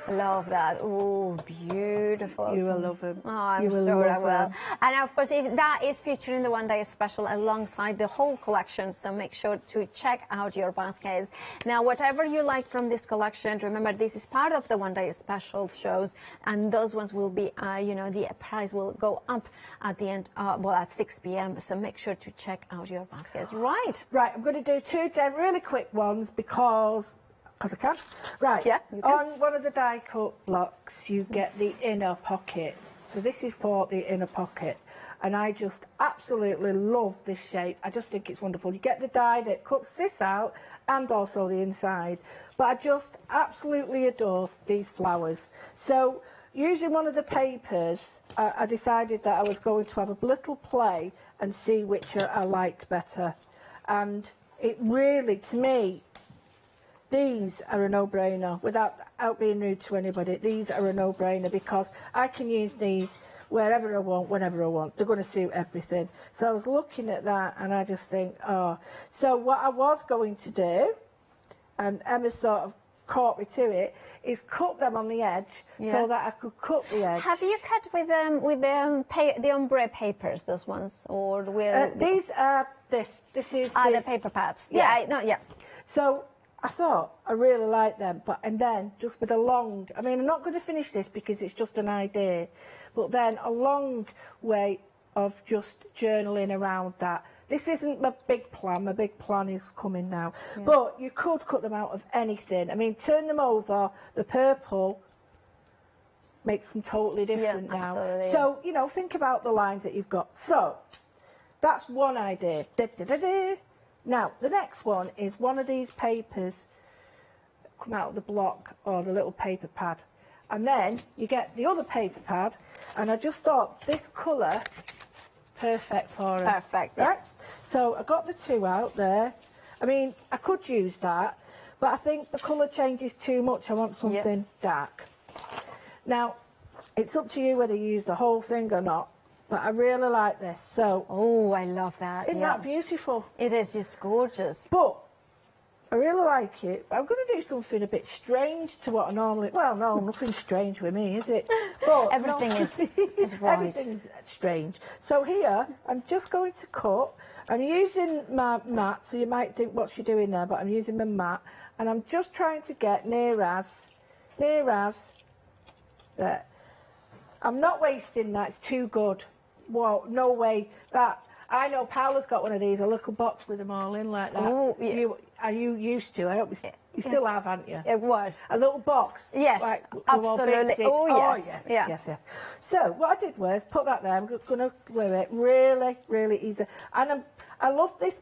Love that. Oh, beautiful. You will love them. Oh, I'm sure I will. And of course, that is featured in the one-day special alongside the whole collection. So make sure to check out your baskets. Now, whatever you like from this collection, remember this is part of the one-day special shows, and those ones will be, you know, the price will go up at the end, well, at 6 p.m. So make sure to check out your baskets. Right. Right. I'm going to do 2 really quick ones because I can. Right, on one of the die cut blocks you get the inner pocket. So this is for the inner pocket. And I just absolutely love this shape. I just think it's wonderful. You get the die that cuts this out and also the inside. But I just absolutely adore these flowers. So using one of the papers, I decided that I was going to have a little play and see which I liked better. And it really, to me, these are a no-brainer. Without being rude to anybody, these are a no-brainer because I can use these wherever I want, whenever I want. They're going to suit everything. So I was looking at that and I just think, oh. So what I was going to do, and Emma sort of caught me to it, is cut them on the edge so that I could cut the edge. Have you cut with the ombre papers, those ones, or where? These are this is the paper pads. Yeah. So I thought I really like them, and then just with a long, I mean, I'm not going to finish this because it's just an idea, but then a long way of just journaling around that. This isn't my big plan. My big plan is coming now. Yeah. But you could cut them out of anything. I mean, turn them over. The purple makes them totally different now. Absolutely. So, you know, think about the lines that you've got. So, that's one idea. Now, the next one is one of these papers come out of the block or the little paper pad. And then you get the other paper pad, and I just thought this colour, perfect for it. Perfect, right? So I got the 2 out there. I mean, I could use that, but I think the colour changes too much. I want something dark. Now, it's up to you whether you use the whole thing or not. But I really like this. So, oh, I love that. Isn't that beautiful? It is just gorgeous. But I really like it. I'm going to do something a bit strange to what I normally. Well, no, nothing strange with me, is it? But everything is right. Everything's strange. So here, I'm just going to cut. I'm using my mat, so you might think, what's she doing there? But I'm using my mat, and I'm just trying to get near as there. I'm not wasting that. It's too good. Well, no way. That I know Paola's got one of these, a little box with them all in like that. Oh, yeah. Are you used to? I hope you still have, haven't you? It was. A little box. Yes, like, absolutely. Oh, yes. Yes. So what I did was put that there. I'm going to glue it really, really easy. And I love this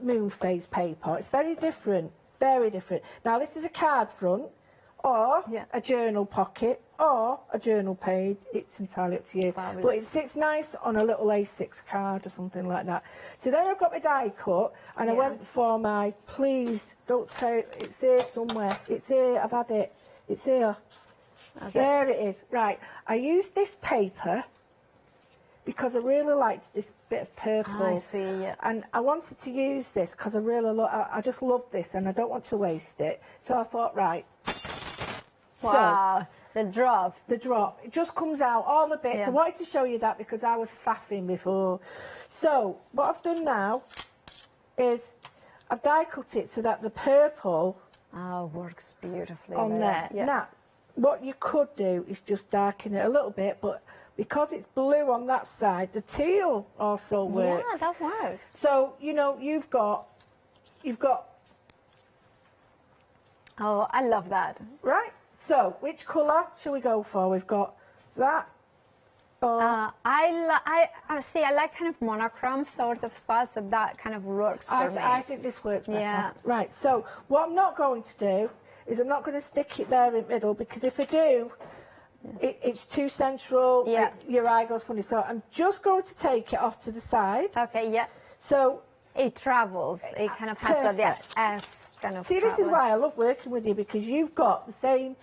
moon phase paper. It's very different, very different. Now, this is a card front or a journal pocket or a journal page. It's entirely up to you. Fabulous. But it sits nice on a little A6 card or something like that. So then I've got my die cut, and I went for my, please don't say, it's here somewhere. It's here, I've had it. It's here. Okay. There it is. Right, I used this paper because I really liked this bit of purple. I see, yeah. And I wanted to use this because I really I just love this and I don't want to waste it. So I thought, right. Wow, so, the drop. It just comes out, all the bits. I wanted to show you that because I was faffing before. So, what I've done now is I've die cut it so that the purple Oh, works beautifully on there. Yeah. Now, what you could do is just darken it a little bit, but because it's blue on that side, the teal also works. Yeah, that works. So, you know, you've got. Oh, I love that. Right. So, which colour shall we go for? We've got that. I see. I like kind of monochrome sort of style, so that kind of works for me. I think this works better. Yeah. Right. So, what I'm not going to do is I'm not going to stick it there in the middle, because if I do, it's too central. Yeah. Your eye goes funny. So I'm just going to take it off to the side. Okay. Yeah. So it travels. It kind of has the S kind of. See, this is why I love working with you, because you've got the same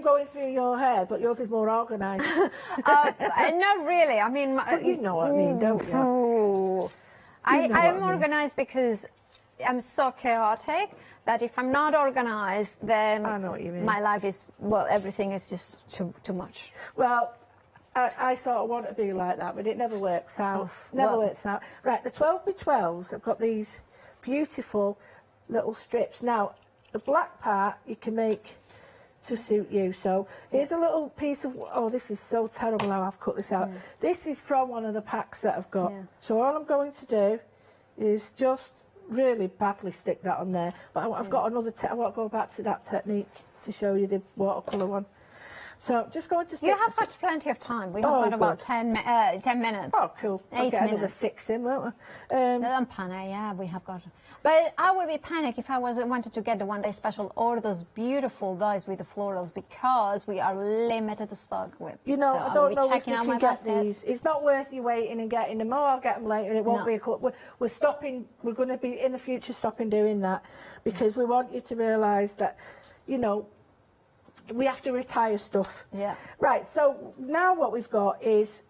going through your hair, but yours is more organised. Not really. I mean, but you know what I mean, don't you? I'm organised because I'm so chaotic that if I'm not organised, then I know what you mean. My life is, well, everything is just too much. Well, I sort of want to be like that, but it never works out. Works out. Right, the 12x12s, I've got these beautiful little strips. Now, the black part you can make to suit you. So here's a little piece of, oh, this is so terrible how I've cut this out. This is from one of the packs that I've got. So all I'm going to do is just really badly stick that on there. But I've got another, I want to go back to that technique to show you the watercolour one. So I'm just going to stick. You have got plenty of time. We have got about 10 minutes. Oh, cool. 8 get minutes. Another 6 in, won't we? Panic, yeah, we have got. But I would be panicked if I wanted to get the one-day special or those beautiful dies with the florals, because we are limited to stock with. You know, so I don't know if you you can get these. It's not worth you waiting and getting them. Oh, I'll get them later. It won't be a cut. We're stopping. We're going to be in the future stopping doing that, because we want you to realise that, you know, we have to retire stuff. Yeah. Right, so now what we've got is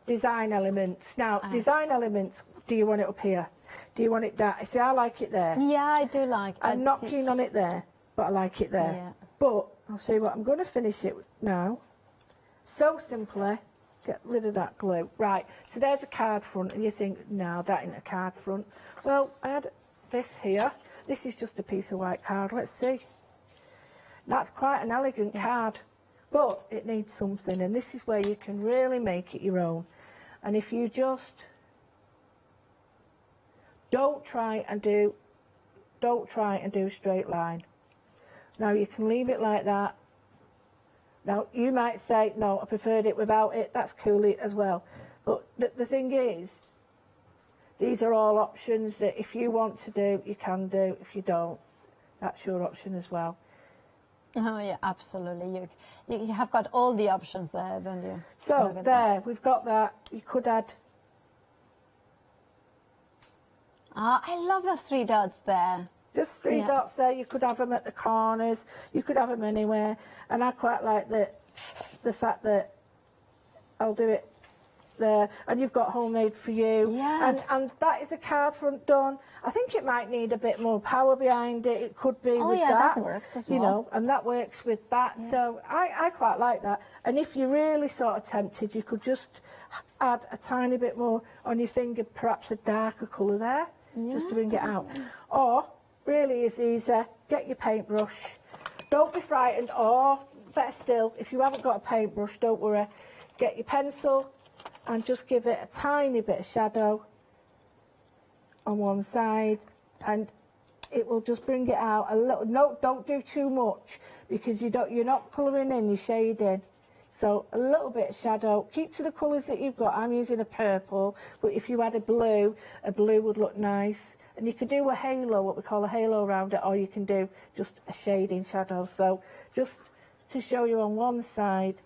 design elements. Now, design elements, do you want it up here? Do you want it there? See, I like it there. Yeah, I do like it. I'm not keen on it there, but I like it there. Yeah. But, I'll show you what, I'm going to finish it now. So simply, get rid of that glue. Right, so there's a card front, and you think, no, that ain't a card front. Well, I had this here. This is just a piece of white card. Let's see. That's quite an elegant card, but it needs something, and this is where you can really make it your own. And if you just don't try and do a straight line. Now you can leave it like that. Now you might say, no, I preferred it without it. That's cool as well. But the thing is, these are all options that if you want to do, you can do. If you don't, that's your option as well. Oh yeah, absolutely. You have got all the options there, don't you? So there, we've got that. You could add. I love those 3 dots there. Just 3 dots there. You could have them at the corners. You could have them anywhere. And I quite like the fact that I'll do it there. And you've got homemade for you. Yeah. And that is a card front done. I think it might need a bit more power behind it. It could be with that works as well. You know, and that works with that. Yeah. So I quite like that. And if you're really sort of tempted, you could just add a tiny bit more on your finger, perhaps a darker colour there, just to bring it out. Or, really is easy, get your paintbrush. Don't be frightened, or better still, if you haven't got a paintbrush, don't worry. Get your pencil and just give it a tiny bit of shadow on one side, and it will just bring it out a little. No, don't do too much, because you're not colouring in, you're shading. So a little bit of shadow. Keep to the colours that you've got. I'm using a purple, but if you had a blue would look nice. And you could do a halo, what we call a halo around it, or you can do just a shading shadow. So just to show you on one side,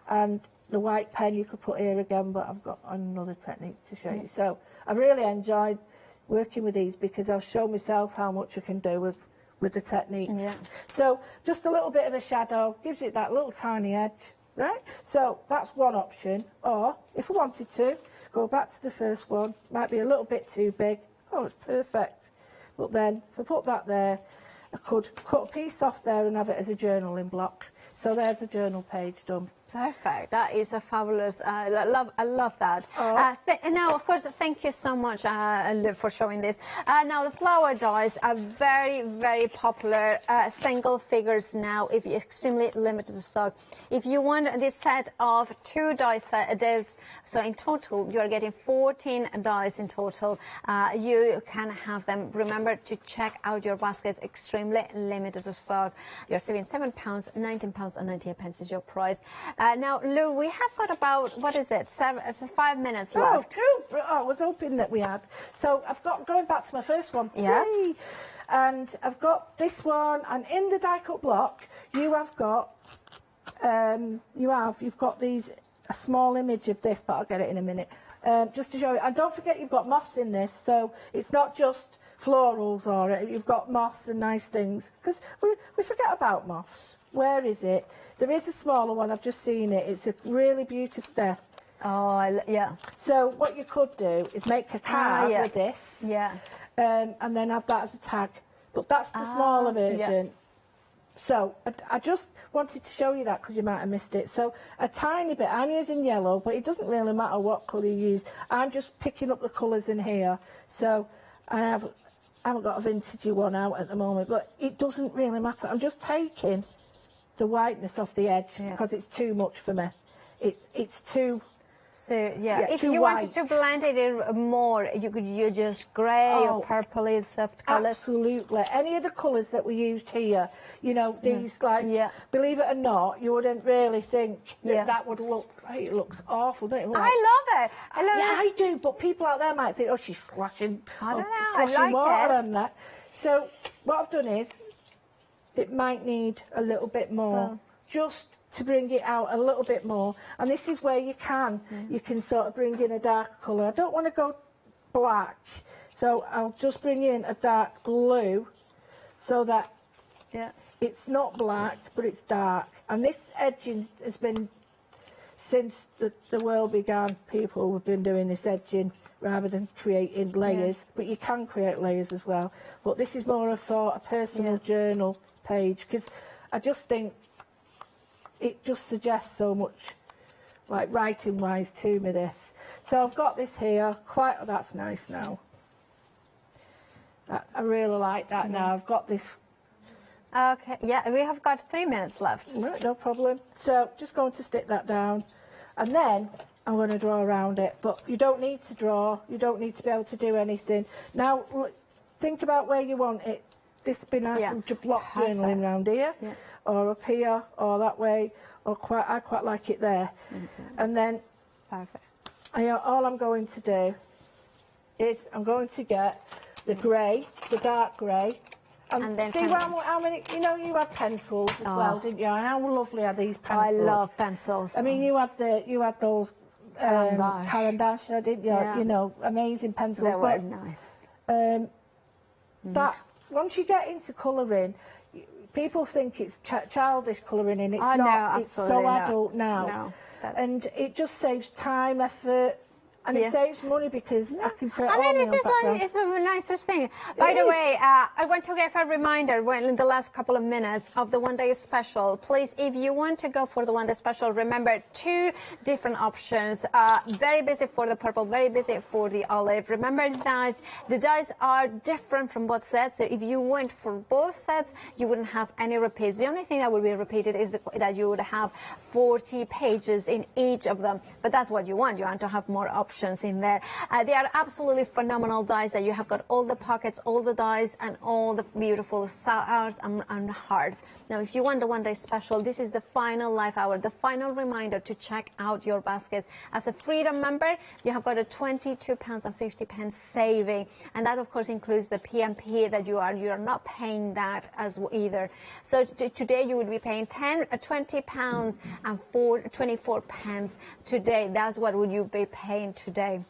and the white pen you could put here again, but I've got another technique to show you. So I've really enjoyed working with these, because I've shown myself how much I can do with the techniques. Yeah. So just a little bit of a shadow gives it that little tiny edge, right? So that's one option. Or if I wanted to, go back to the first one, might be a little bit too big. Oh, it's perfect. But then, if I put that there, I could cut a piece off there and have it as a journaling block. So there's a journal page done. Perfect. That is a fabulous. I love that. Now, of course, thank you so much for showing this. Now, the flower dies are very, very popular. Single figures now. If you're extremely limited stock, if you want this set of 2 die sets, so in total you are getting 14 dies in total. You can have them. Remember to check out your baskets. Extremely limited stock. You're saving £7, £19.98 is your price. Now, Lou, we have got about, what is it, 5 minutes left. Oh, I was hoping that we had. So I've got, going back to my first one. Yeah. Yay. And I've got this one, and in the die cut block, you have got, you've got these, a small image of this, but I'll get it in a minute. Just to show you. And don't forget you've got moss in this, so it's not just florals or it. You've got moss and nice things. Because we forget about moss. Where is it? There is a smaller one, I've just seen it. It's a really beautiful there. Oh, yeah. So what you could do is make a card with this. Yeah. And then have that as a tag. But that's the smaller version. Yeah. So I just wanted to show you that because you might have missed it. So a tiny bit, I'm using yellow, but it doesn't really matter what colour you use. I'm just picking up the colours in here. So I haven't got a vintagey one out at the moment, but it doesn't really matter. I'm just taking the whiteness off the edge because it's too much for me. It's too... So if you white. wanted to blend it in more, you could use just grey or purpley soft colours. Absolutely. Any of the colours that we used here, you know, these believe it or not, you wouldn't really think that would look. It looks awful, don't it? Like, I love it. I do. But people out there might think, oh, she's splashing. I don't know. Splashing I like water it. on that. So what I've done is, it might need a little bit more, just to bring it out a little bit more. And this is where you can sort of bring in a dark colour. I don't want to go black, so I'll just bring in a dark blue so that it's not black, but it's dark. And this edging has been, since the world began, people have been doing this edging rather than creating layers. But you can create layers as well. But this is more for a personal journal page, because I just think it just suggests so much, like writing wise to me, this. So I've got this here, that's nice now. I really like that now. I've got this. Okay, we have got 3 minutes left. No problem. So just going to stick that down, and then I'm going to draw around it. But you don't need to draw, you don't need to be able to do anything. Now, think about where you want it. This would be nice to block journaling around here. Or up here, or that way, or I quite like it there. And then, all I'm going to do is I'm going to get the grey, the dark grey, and then see how many. You know, you had pencils as well, didn't you? And how lovely are these pencils? I love pencils. I mean, you had those Caran d'Ache, didn't you? You know, amazing pencils. They were nice. That once you get into colouring. People think it's childish colouring, and it's not. No, it's so adult now. And it just saves time, effort, and it saves money because I can create all my own background. It's the nicest thing. By the way, I want to give a reminder in the last couple of minutes of the one-day special. Please, if you want to go for the one-day special, remember 2 different options. Very basic for the purple, very basic for the olive. Remember that the dies are different from both sets. So if you went for both sets, you wouldn't have any repeats. The only thing that would be repeated is that you would have 40 pages in each of them. But that's what you want. You want to have more options in there. They are absolutely phenomenal dies that you have got all the pockets, all the dies, and all the beautiful stars and hearts. Now, if you want the one-day special, this is the final life hour, the final reminder to check out your baskets. As a Freedom member, you have got a £22.50 saving, and that, of course, includes the PMP that you are not paying that as either. So today you will be paying £20 and 24 pence today. That's what would you be paying today.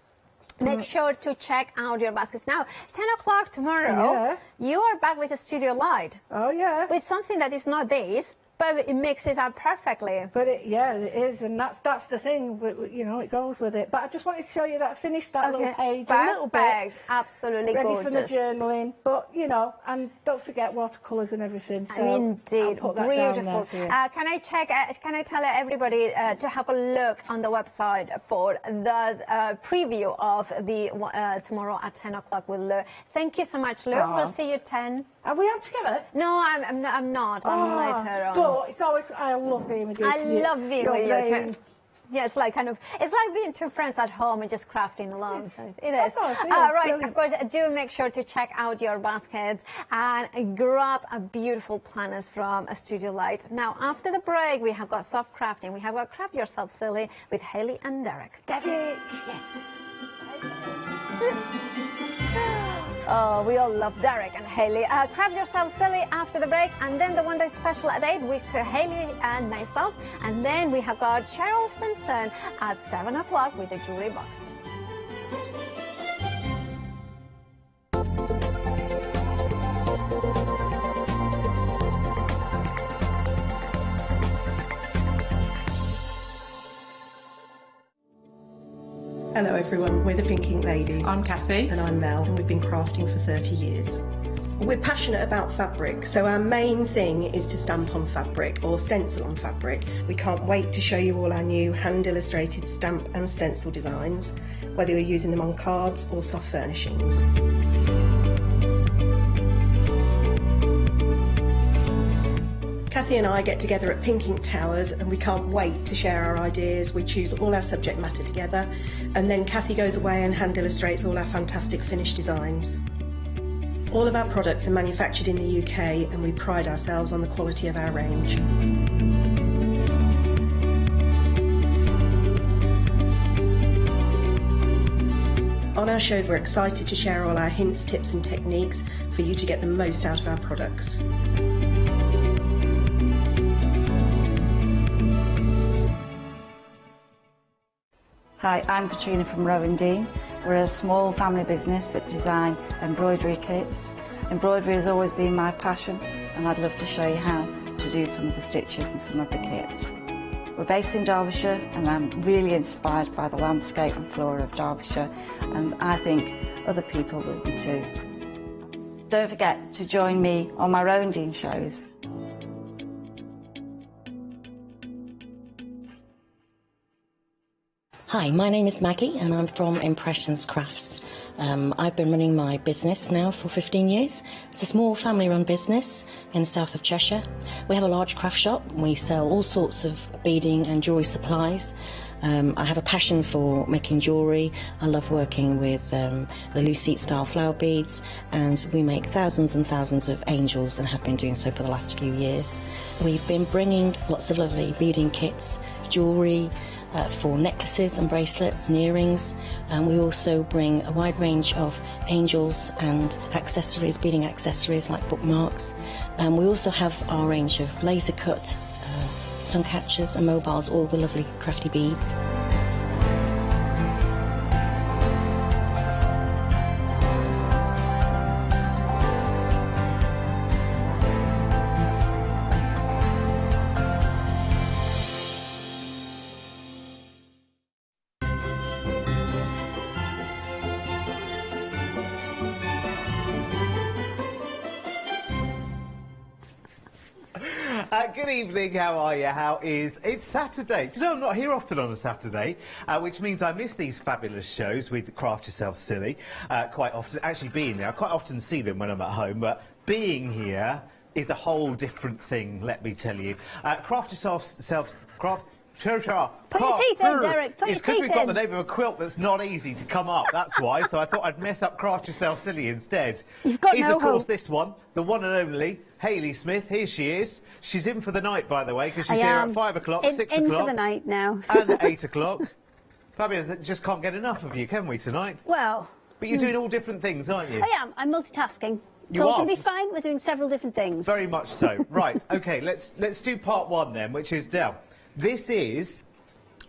Make sure to check out your baskets. Now, 10 o'clock tomorrow, you are back with a studio light. Oh, yeah. With something that is not this. but it mixes up perfectly. But yeah, it is, and that's the thing. You know, it goes with it. But I just wanted to show you that I finished that little page a little bit. Absolutely ready gorgeous. for the journaling. But you know, and don't forget watercolours and everything. So Indeed, I'll put that beautiful. down there for you. Can I check? Can I tell everybody to have a look on the website for the preview of the tomorrow at 10 o'clock with Lou. Thank you so much, Lou. Aww. We'll see you at 10. Are we on together? No, I'm not. I'm later on. But it's always, I love being with you. I love being with you brain. too. Yeah, it's like it's like being two friends at home and just crafting along. So it is. Right, Brilliant. of course, do make sure to check out your baskets and grab a beautiful planners from a Studio Light. Now, after the break, we have got soft crafting. We have got Craft Yourself Silly with Hayley and Derek. David! Yes. Oh, we all love Derek and Hayley. Craft Yourself Silly after the break, and then the one day special at 8 with Hayley and myself. And then we have got Cheryl Simpson at 7 o'clock with the jewelry box. Hello everyone, we're the Pink Ink Ladies. I'm Kathy. And I'm Mel, and we've been crafting for 30 years. We're passionate about fabric, so our main thing is to stamp on fabric or stencil on fabric. We can't wait to show you all our new hand-illustrated stamp and stencil designs, whether you're using them on cards or soft furnishings. Kathy and I get together at Pink Ink Towers and we can't wait to share our ideas. We choose all our subject matter together and then Kathy goes away and hand illustrates all our fantastic finished designs. All of our products are manufactured in the UK and we pride ourselves on the quality of our range. On our shows we're excited to share all our hints, tips and techniques for you to get the most out of our products. Hi, I'm Katrina from Rowan Dean. We're a small family business that design embroidery kits. Embroidery has always been my passion and I'd love to show you how to do some of the stitches and some of the kits. We're based in Derbyshire and I'm really inspired by the landscape and flora of Derbyshire and I think other people will be too. Don't forget to join me on my Rowan Dean shows. Hi, my name is Maggie and I'm from Impressions Crafts. I've been running my business now for 15 years. It's a small family-run business in the south of Cheshire. We have a large craft shop. We sell all sorts of beading and jewellery supplies. I have a passion for making jewellery. I love working with the Lucite style flower beads and we make thousands and thousands of angels and have been doing so for the last few years. We've been bringing lots of lovely beading kits, jewellery, for necklaces and bracelets and earrings, and we also bring a wide range of angels and accessories, beading accessories like bookmarks. We also have our range of laser cut sun catchers and mobiles, all with lovely crafty beads. Good evening, how are you? It's Saturday. Do you know I'm not here often on a Saturday, which means I miss these fabulous shows with Craft Yourself Silly quite often. Actually being there, I quite often see them when I'm at home, but being here is a whole different thing, let me tell you. Craft Yourself Craft. Put your teeth in, Derek. Put your teeth in. It's because we've got the name of a quilt that's not easy to come up, that's why. So I thought I'd mess up Craft Yourself Silly instead. You've got Is, no of course, hope. this one, the one and only, Hayley Smith. Here she is. She's in for the night, by the way, because she's here at 5 o'clock, 6 o'clock. In for the night now. And 8 o'clock. Fabulous. Just can't get enough of you, can we, tonight? Well... But you're doing all different things, aren't you? I am. I'm multitasking. You So are? it can be fine. We're doing several different things. Very much so. Right, OK, let's do part one then, which is now. This is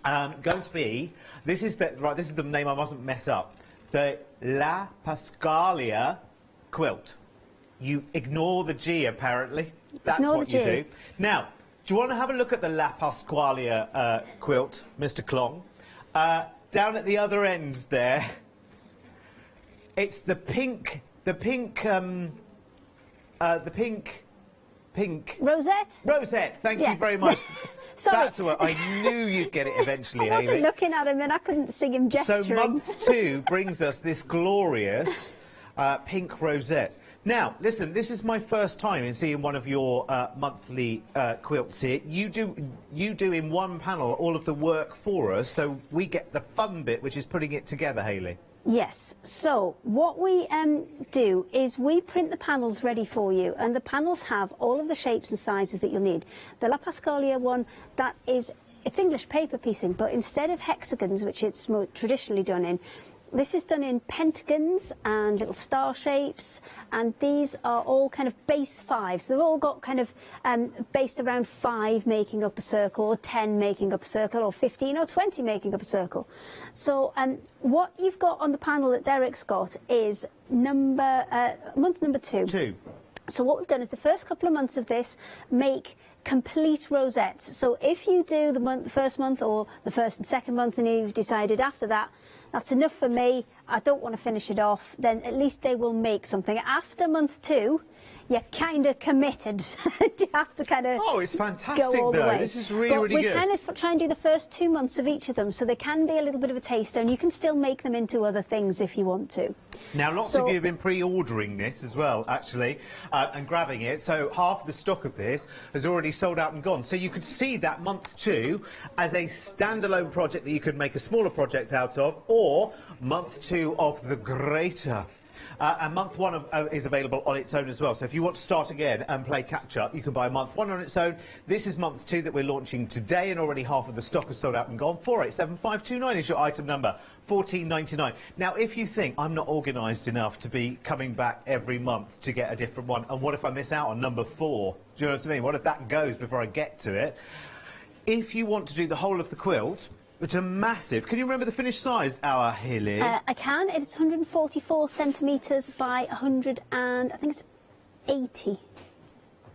going to be, this is the name I mustn't mess up. The La Pascalia quilt. You ignore the G, apparently. That's Ignore what the you G. do. Now, Do you want to have a look at the La Pasqualia quilt, Mr. Klong? Down at the other end there, it's the pink Rosette? Rosette, thank Yeah. you very much. Sorry. That's the word. I knew you'd get it eventually, I wasn't Hayley. looking at him and I couldn't see him gesturing. So month 2 brings us this glorious pink rosette. Now, listen, this is my first time in seeing one of your monthly quilts here. You do in one panel all of the work for us, so we get the fun bit, which is putting it together, Hayley. Yes, so what we do is we print the panels ready for you, and the panels have all of the shapes and sizes that you'll need. The La Pasqualia one, it's English paper piecing, but instead of hexagons, which it's more traditionally done in, this is done in pentagons and little star shapes, and these are all kind of base 5s. So they've all got kind of based around 5 making up a circle, or 10 making up a circle, or 15 or 20 making up a circle. So what you've got on the panel that Derek's got is month number 2. So what we've done is the first couple of months of this make complete rosettes. So if you do the first month or the first and second month, and you've decided after that, that's enough for me, I don't want to finish it off, then at least they will make something. After month 2, you're kind of committed. You have to kind of it's fantastic go all the though. way. This is really we good. kind of try and do the first 2 months of each of them, so they can be a little bit of a taster, and you can still make them into other things if you want to. Now, lots of you have been pre-ordering this as well, actually, and grabbing it. So half the stock of this has already sold out and gone. So you could see that month 2 as a standalone project that you could make a smaller project out of, or month 2 of the greater. And month 1 is available on its own as well. So if you want to start again and play catch-up, you can buy month 1 on its own. This is month 2 that we're launching today, and already half of the stock has sold out and gone. 487529 is your item number, $14.99. Now, if you think I'm not organised enough to be coming back every month to get a different one, and what if I miss out on number 4? Do you know what I mean? What if that goes before I get to it? If you want to do the whole of the quilt, which are massive. Can you remember the finished size, our Hilly? I can. It's 144 centimetres by 100 and I think it's 80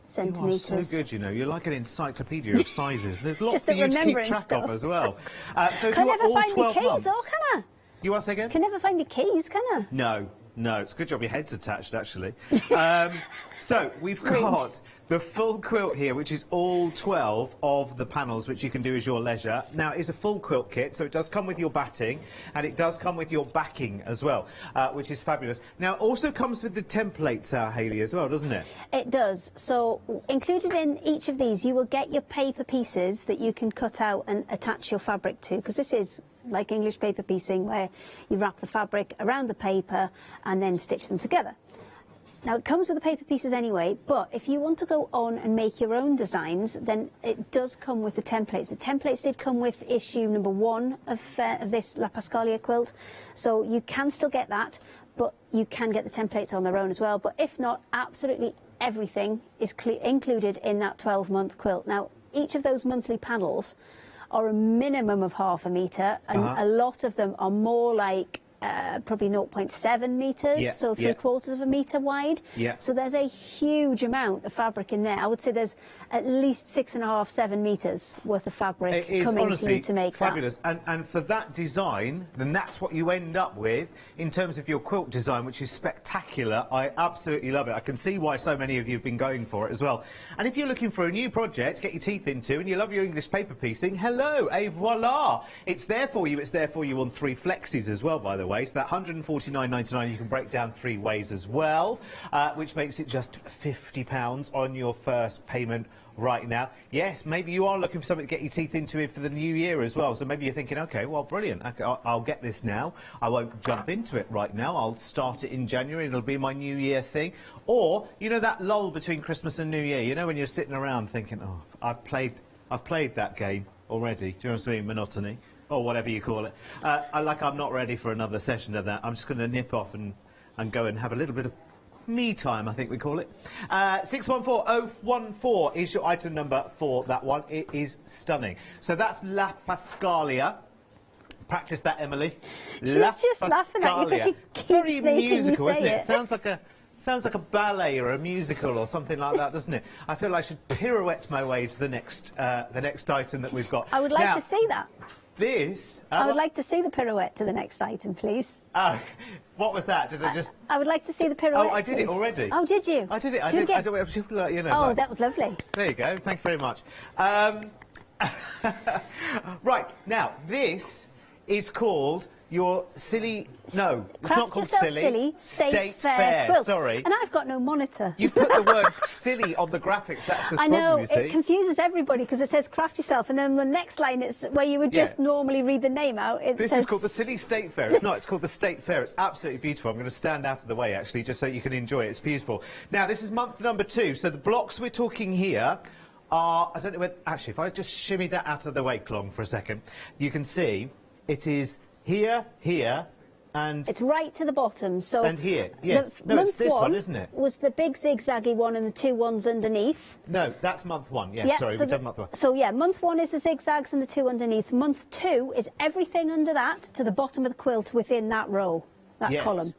centimetres. You are so good, you know. You're like an encyclopedia of sizes. There's lots Just for you to keep remembering track of as well. So Can if you never want all find my 12 keys months, though, can I? You are saying again? Can never find my keys, can I? No, it's a good job your head's attached, actually. So we've got the full quilt here, which is all 12 of the panels, which you can do as your leisure. Now, it's a full quilt kit, so it does come with your batting, and it does come with your backing as well, which is fabulous. Now, it also comes with the templates, Hayley, as well, doesn't it? It does. So included in each of these, you will get your paper pieces that you can cut out and attach your fabric to, because this is like English paper piecing, where you wrap the fabric around the paper and then stitch them together. Now, it comes with the paper pieces anyway, but if you want to go on and make your own designs, then it does come with the templates. The templates did come with issue number 1 of this La Pasqualia quilt, so you can still get that, but you can get the templates on their own as well. But if not, absolutely everything is included in that 12-month quilt. Now, each of those monthly panels are a minimum of half a metre, and a lot of them are more like probably 0.7 metres, so 3/4 of a metre wide. So there's a huge amount of fabric in there. I would say there's at least 6.5, 7 metres worth of fabric coming honestly to you to make fabulous. that. And for that design, then that's what you end up with in terms of your quilt design, which is spectacular. I absolutely love it. I can see why so many of you have been going for it as well. And if you're looking for a new project to get your teeth into, and you love your English paper piecing, hello, et voila! It's there for you. It's there for you on 3 flexis as well, by the way. So that £149.99 you can break down 3 ways as well, which makes it just £50 on your first payment right now. Yes, maybe you are looking for something to get your teeth into it for the new year as well. So maybe you're thinking, OK, well, brilliant. I'll get this now. I won't jump into it right now. I'll start it in January. It'll be my New Year thing. Or, you know, that lull between Christmas and New Year, you know, when you're sitting around thinking, oh, I've played that game already. Do you know what I mean? Monotony. Or whatever you call it. I'm not ready for another session of that. I'm just going to nip off and go and have a little bit of me time, I think we call it. 614014 is your item number for that one. It is stunning. So that's La Pasqualia. Practice that, Emily. She's just laughing at you because she keeps very making musical, you say isn't it? Sounds like a Sounds like a ballet or a musical or something like that, doesn't it? I feel I should pirouette my way to the next item that we've got. I would like now, to see that. This... I would like to see the pirouette to the next item, please. Oh, what was that? Did I just... I would like to see the pirouette, Oh, I did please. it already. Oh, did you? I did it. Do it again. You know, Oh, like, that was lovely. there you go. Thank you very much. Right, now, this is called your silly... No, it's not called silly. State Fair quilt. Sorry. And I've got no monitor. You put the word silly on the graphics. That's the I problem, know, you see. it confuses everybody because it says craft yourself, and then the next line, it's where you would just normally read the name out. It This says... is called the Silly State Fair. It's not, it's called the State Fair. It's absolutely beautiful. I'm going to stand out of the way, actually, just so you can enjoy it. It's beautiful. Now, this is month number 2, so the blocks we're talking here are... I don't know whether... Actually, if I just shimmy that out of the way, Clong, for a second, you can see it is here, here, and... It's right to the bottom, so... And here, yes. No, month it's this one, isn't it? Was the big zigzaggy one and the 2 ones underneath. No, that's month 1. Yeah, sorry, so we've done month 1. So, yeah, month 1 is the zigzags and the 2 underneath. Month 2 is everything under that to the bottom of the quilt within that row, that column.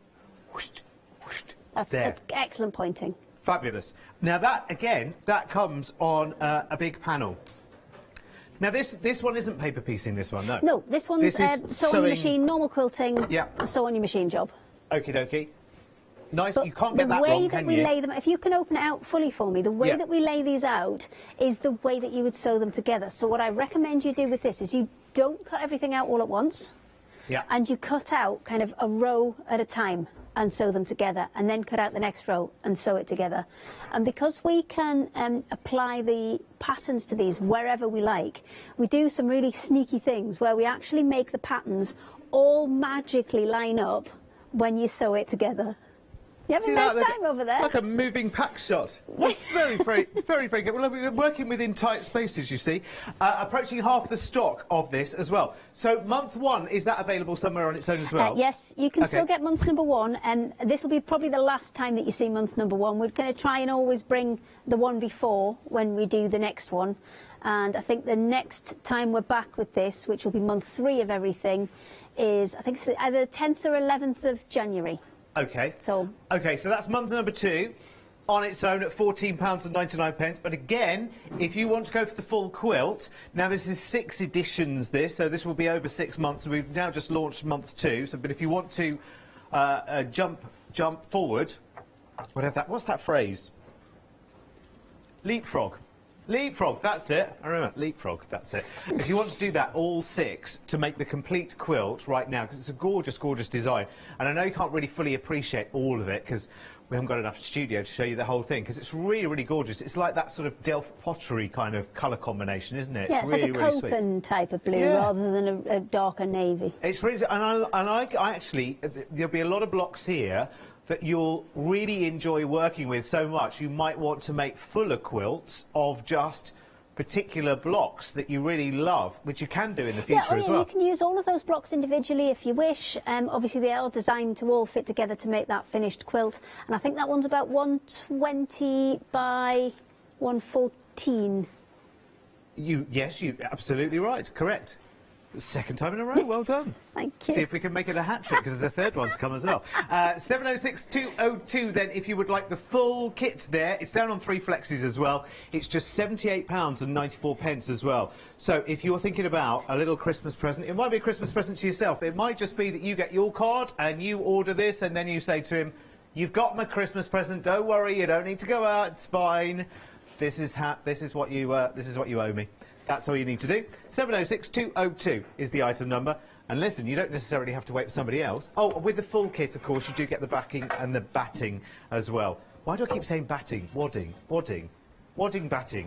That's excellent pointing. Fabulous. Now, that, again, that comes on a big panel. Now, this one isn't paper piecing, this one, no? No, this one's sewing machine, normal quilting, sew on your machine job. Okie dokie. Nice, But you can't get that the way wrong, that can we you? lay them, if you can open it out fully for me, the way that we lay these out is the way that you would sew them together. So what I recommend you do with this is you don't cut everything out all at once, and you cut out kind of a row at a time and sew them together, and then cut out the next row and sew it together. And because we can apply the patterns to these wherever we like, we do some really sneaky things where we actually make the patterns all magically line up when you sew it together. You having a nice time over there? Like a moving pack shot. Very, very, very, very good. Well, we're working within tight spaces, you see. Approaching half the stock of this as well. So month 1, is that available somewhere on its own as well? Yes, you can still get month number 1, and this will be probably the last time that you see month number 1. We're going to try and always bring the one before when we do the next one. And I think the next time we're back with this, which will be month 3 of everything, is, I think it's either the 10th or 11th of January. Okay. So that's month number 2 on its own at £14.99. But again, if you want to go for the full quilt, now this is 6 editions, so this will be over 6 months. So we've now just launched month 2. So, but if you want to jump forward, what's that phrase? Leapfrog. Leapfrog, that's it. I remember, leapfrog, that's it. If you want to do that, all 6, to make the complete quilt right now, because it's a gorgeous, gorgeous design. And I know you can't really fully appreciate all of it, because we haven't got enough studio to show you the whole thing, because it's really, really gorgeous. It's like that sort of Delft pottery kind of colour combination, isn't it? Yeah, it's really, like a really Copen type of blue rather than a darker navy. It's really, and I actually, there'll be a lot of blocks here that you'll really enjoy working with so much, you might want to make fuller quilts of just particular blocks that you really love, which you can do in the future as well. You can use all of those blocks individually if you wish. Obviously, they are designed to all fit together to make that finished quilt. And I think that one's about 120 by 114. Yes, you're absolutely right. Correct. Second time in a row, well done. Thank you. See if we can make it a hat trick, because there's a third one to come as well. 706-202 then, if you would like the full kit there. It's down on 3 flexes as well. It's just £78.94 as well. So if you're thinking about a little Christmas present, it might be a Christmas present to yourself. It might just be that you get your card and you order this, and then you say to him, you've got my Christmas present, don't worry, you don't need to go out, it's fine. This is what you owe me. That's all you need to do. 706-202 is the item number. And listen, you don't necessarily have to wait for somebody else. Oh, with the full kit, of course, you do get the backing and the batting as well. Why do I keep saying batting? Wadding, batting.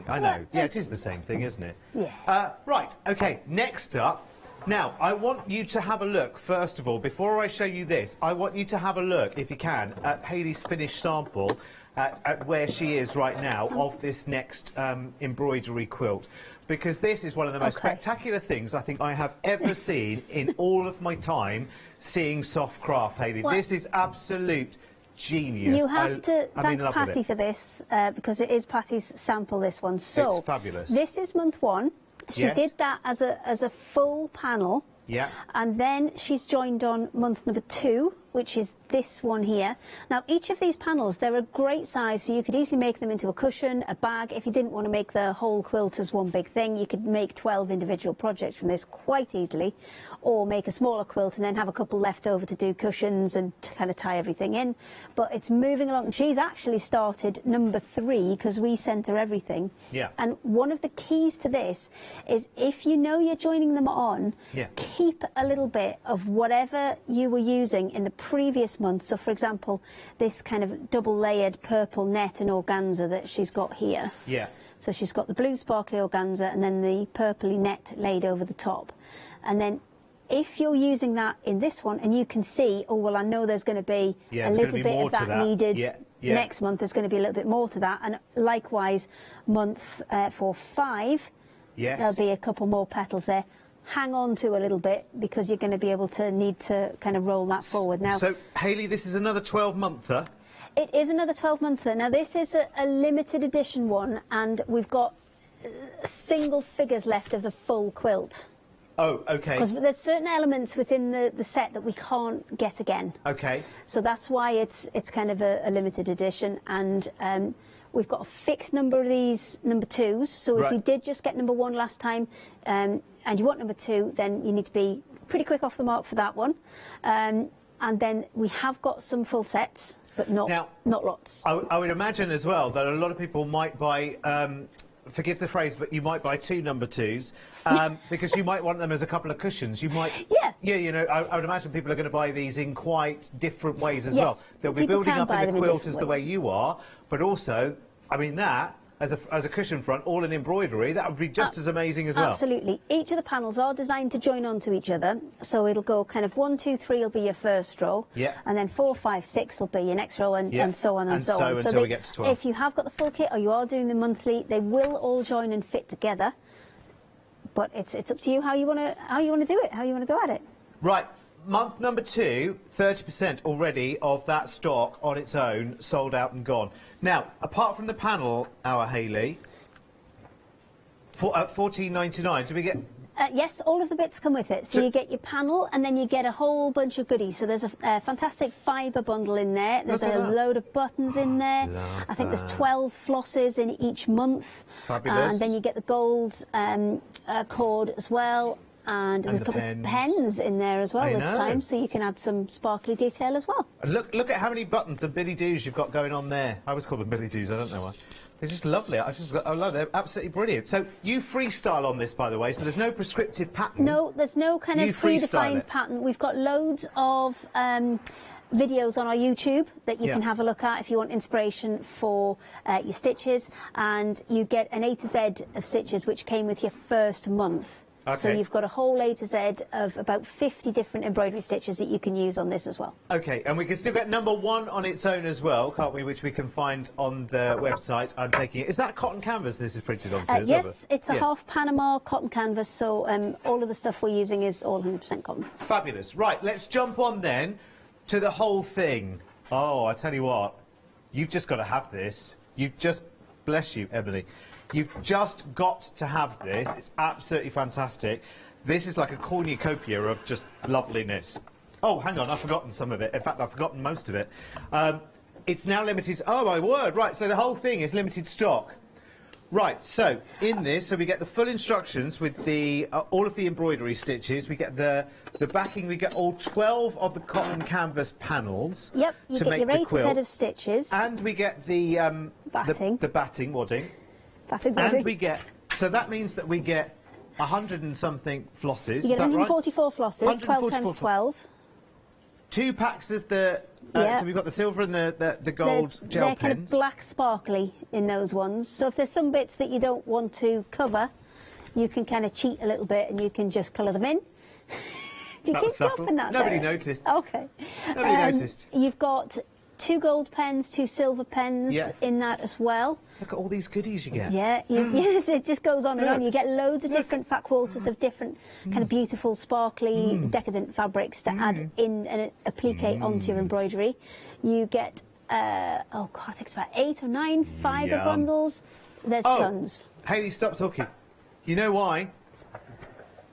I know. Yeah, it is the same thing, isn't it? Yeah. Right, OK, next up. Now, I want you to have a look, first of all, before I show you this, I want you to have a look, if you can, at Hayley's finished sample, at where she is right now, of this next embroidery quilt. Because this is one of the most spectacular things I think I have ever seen in all of my time seeing soft craft, Hayley. This is absolute genius. You have to thank Patty for this, because it is Patty's sample, this one. So it's fabulous. This is month 1. She did that as a full panel. Yeah. And then she's joined on month number 2 which is this one here. Now, each of these panels, they're a great size, so you could easily make them into a cushion, a bag. If you didn't want to make the whole quilt as one big thing, you could make 12 individual projects from this quite easily, or make a smaller quilt and then have a couple left over to do cushions and to kind of tie everything in. But it's moving along. She's actually started number 3 because we sent her everything. Yeah. And one of the keys to this is if you know you're joining them on, keep a little bit of whatever you were using in the previous month. So, for example, this kind of double layered purple net and organza that she's got here. Yeah. So she's got the blue sparkly organza and then the purpley net laid over the top. And then if you're using that in this one and you can see, oh, well, I know there's going to be a little bit of that needed next month, there's going to be a little bit more to that. And likewise, month for 5, there'll be a couple more petals there. Hang on to a little bit because you're going to be able to need to kind of roll that forward. Now, so, Hayley, this is another 12-monther. It is another 12-monther. Now, this is a limited edition one, and we've got single figures left of the full quilt. Oh, okay. Because there's certain elements within the set that we can't get again. Okay. So that's why it's kind of a limited edition, and we've got a fixed number of these number 2s. So if you did just get number 1 last time, and you want number 2, then you need to be pretty quick off the mark for that one. And then we have got some full sets, but not lots. I would imagine as well that a lot of people might buy. Forgive the phrase, but you might buy 2 number 2s because you might want them as a couple of cushions. You might, you know, I would imagine people are going to buy these in quite different ways as well. They'll be building up in the quilt as the way you are, but also, I mean, that as a cushion front, all in embroidery, that would be just as amazing as well. Absolutely. Each of the panels are designed to join onto each other, so it'll go kind of 1, 2, 3 will be your first row, and then 4, 5, 6 will be your next row, and so on and so on. Until we get to 12. If you have got the full kit or you are doing them monthly, they will all join and fit together. But it's up to you how you want to do it, how you want to go at it. Right. Month number 2, 30% already of that stock on its own sold out and gone. Now, apart from the panel, our Hayley, at $14.99, do we get? Yes, all of the bits come with it. So you get your panel and then you get a whole bunch of goodies. So there's a fantastic fibre bundle in there. There's a load of buttons in there. I think there's 12 flosses in each month. Fabulous. And then you get the gold cord as well. And there's a couple of pens in there as well this time, so you can add some sparkly detail as well. And look at how many buttons and billy doos you've got going on there. I always call them billy doos, I don't know why. They're just lovely. I love them. They're absolutely brilliant. So you freestyle on this, by the way, so there's no prescriptive pattern. No, there's no kind of predefined pattern. We've got loads of videos on our YouTube that you can have a look at if you want inspiration for your stitches, and you get an A to Z of stitches which came with your first month. Okay. So you've got a whole A to Z of about 50 different embroidery stitches that you can use on this as well. Okay, and we can still get number 1 on its own as well, can't we, which we can find on the website. I'm taking it. Is that cotton canvas this is printed onto as well? Yes, it's a half Panama cotton canvas, so all of the stuff we're using is all 100% cotton. Fabulous. Right, let's jump on then to the whole thing. Oh, I tell you what, you've just got to have this. You've just, bless you, Emily. You've just got to have this. It's absolutely fantastic. This is like a cornucopia of just loveliness. Oh, hang on, I've forgotten some of it. In fact, I've forgotten most of it. It's now limited. Oh, my word. Right, so the whole thing is limited stock. Right, so in this, so we get the full instructions with the all of the embroidery stitches. We get the backing. We get all 12 of the cotton canvas panels. Yep, you to get make your the A to quilt. Z of stitches. And we get the batting. The batting wadding. Batting wadding. And we get, so that means that we get 100 and something flosses. You get 144 right? flosses, 12 times 12. 2 packs of the, so we've got the silver and the gold gel They're kind of pens. black sparkly in those ones. So if there's some bits that you don't want to cover, you can kind of cheat a little bit and you can just colour them in. Do you keep dropping that Nobody there? noticed. Okay. Nobody noticed. You've got 2 gold pens, 2 silver pens in that as well. Look at all these goodies you get. Yeah, yes, it just goes on and on. You get loads of different fat quarters of different kind of beautiful, sparkly, decadent fabrics to add in and applique onto your embroidery. You get, oh God, I think it's about 8 or 9 fibre bundles. There's tons. Hayley, stop talking. You know why?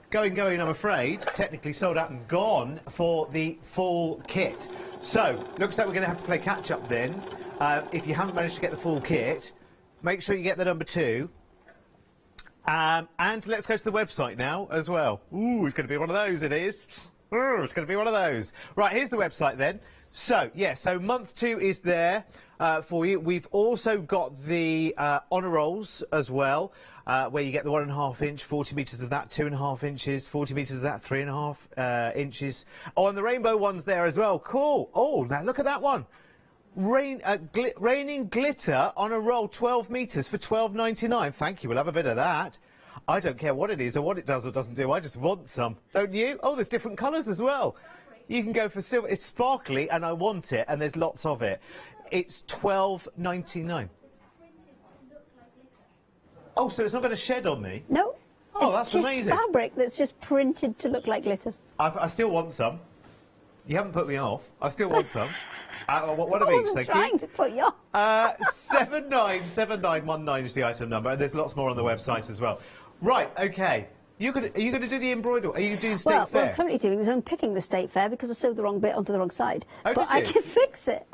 Going, I'm afraid, technically sold out and gone for the full kit. So, looks like we're going to have to play catch-up then. If you haven't managed to get the full kit, make sure you get the number 2. And let's go to the website now as well. Ooh, it's going to be one of those, it is. Ooh, it's going to be one of those. Right, here's the website then. So, yeah, so month 2 is there for you. We've also got the honour rolls as well, where you get the 1.5 inch, 40 metres of that, 2.5 inches, 40 metres of that, 3.5 inches. Oh, and the rainbow one's there as well. Cool. Oh, now look at that one. Raining glitter on a roll, 12 metres for £12.99. Thank you, we'll have a bit of that. I don't care what it is or what it does or doesn't do, I just want some. Don't you? Oh, there's different colours as well. You can go for silver. It's sparkly and I want it, and there's lots of it. It's £12.99. Oh, so it's not going to shed on me? No. Oh, that's amazing. It's just fabric that's just printed to look like glitter. I still want some. You haven't put me off. I still want some. What are I these? wasn't Thank trying you. to put you off. 797919 is the item number, and there's lots more on the website as well. Right, okay. Are you going to do the embroidery? Are you doing State Fair? What I'm currently doing is I'm picking the State Fair because I sewed the wrong bit onto the wrong side. Oh, but did you? I can fix it.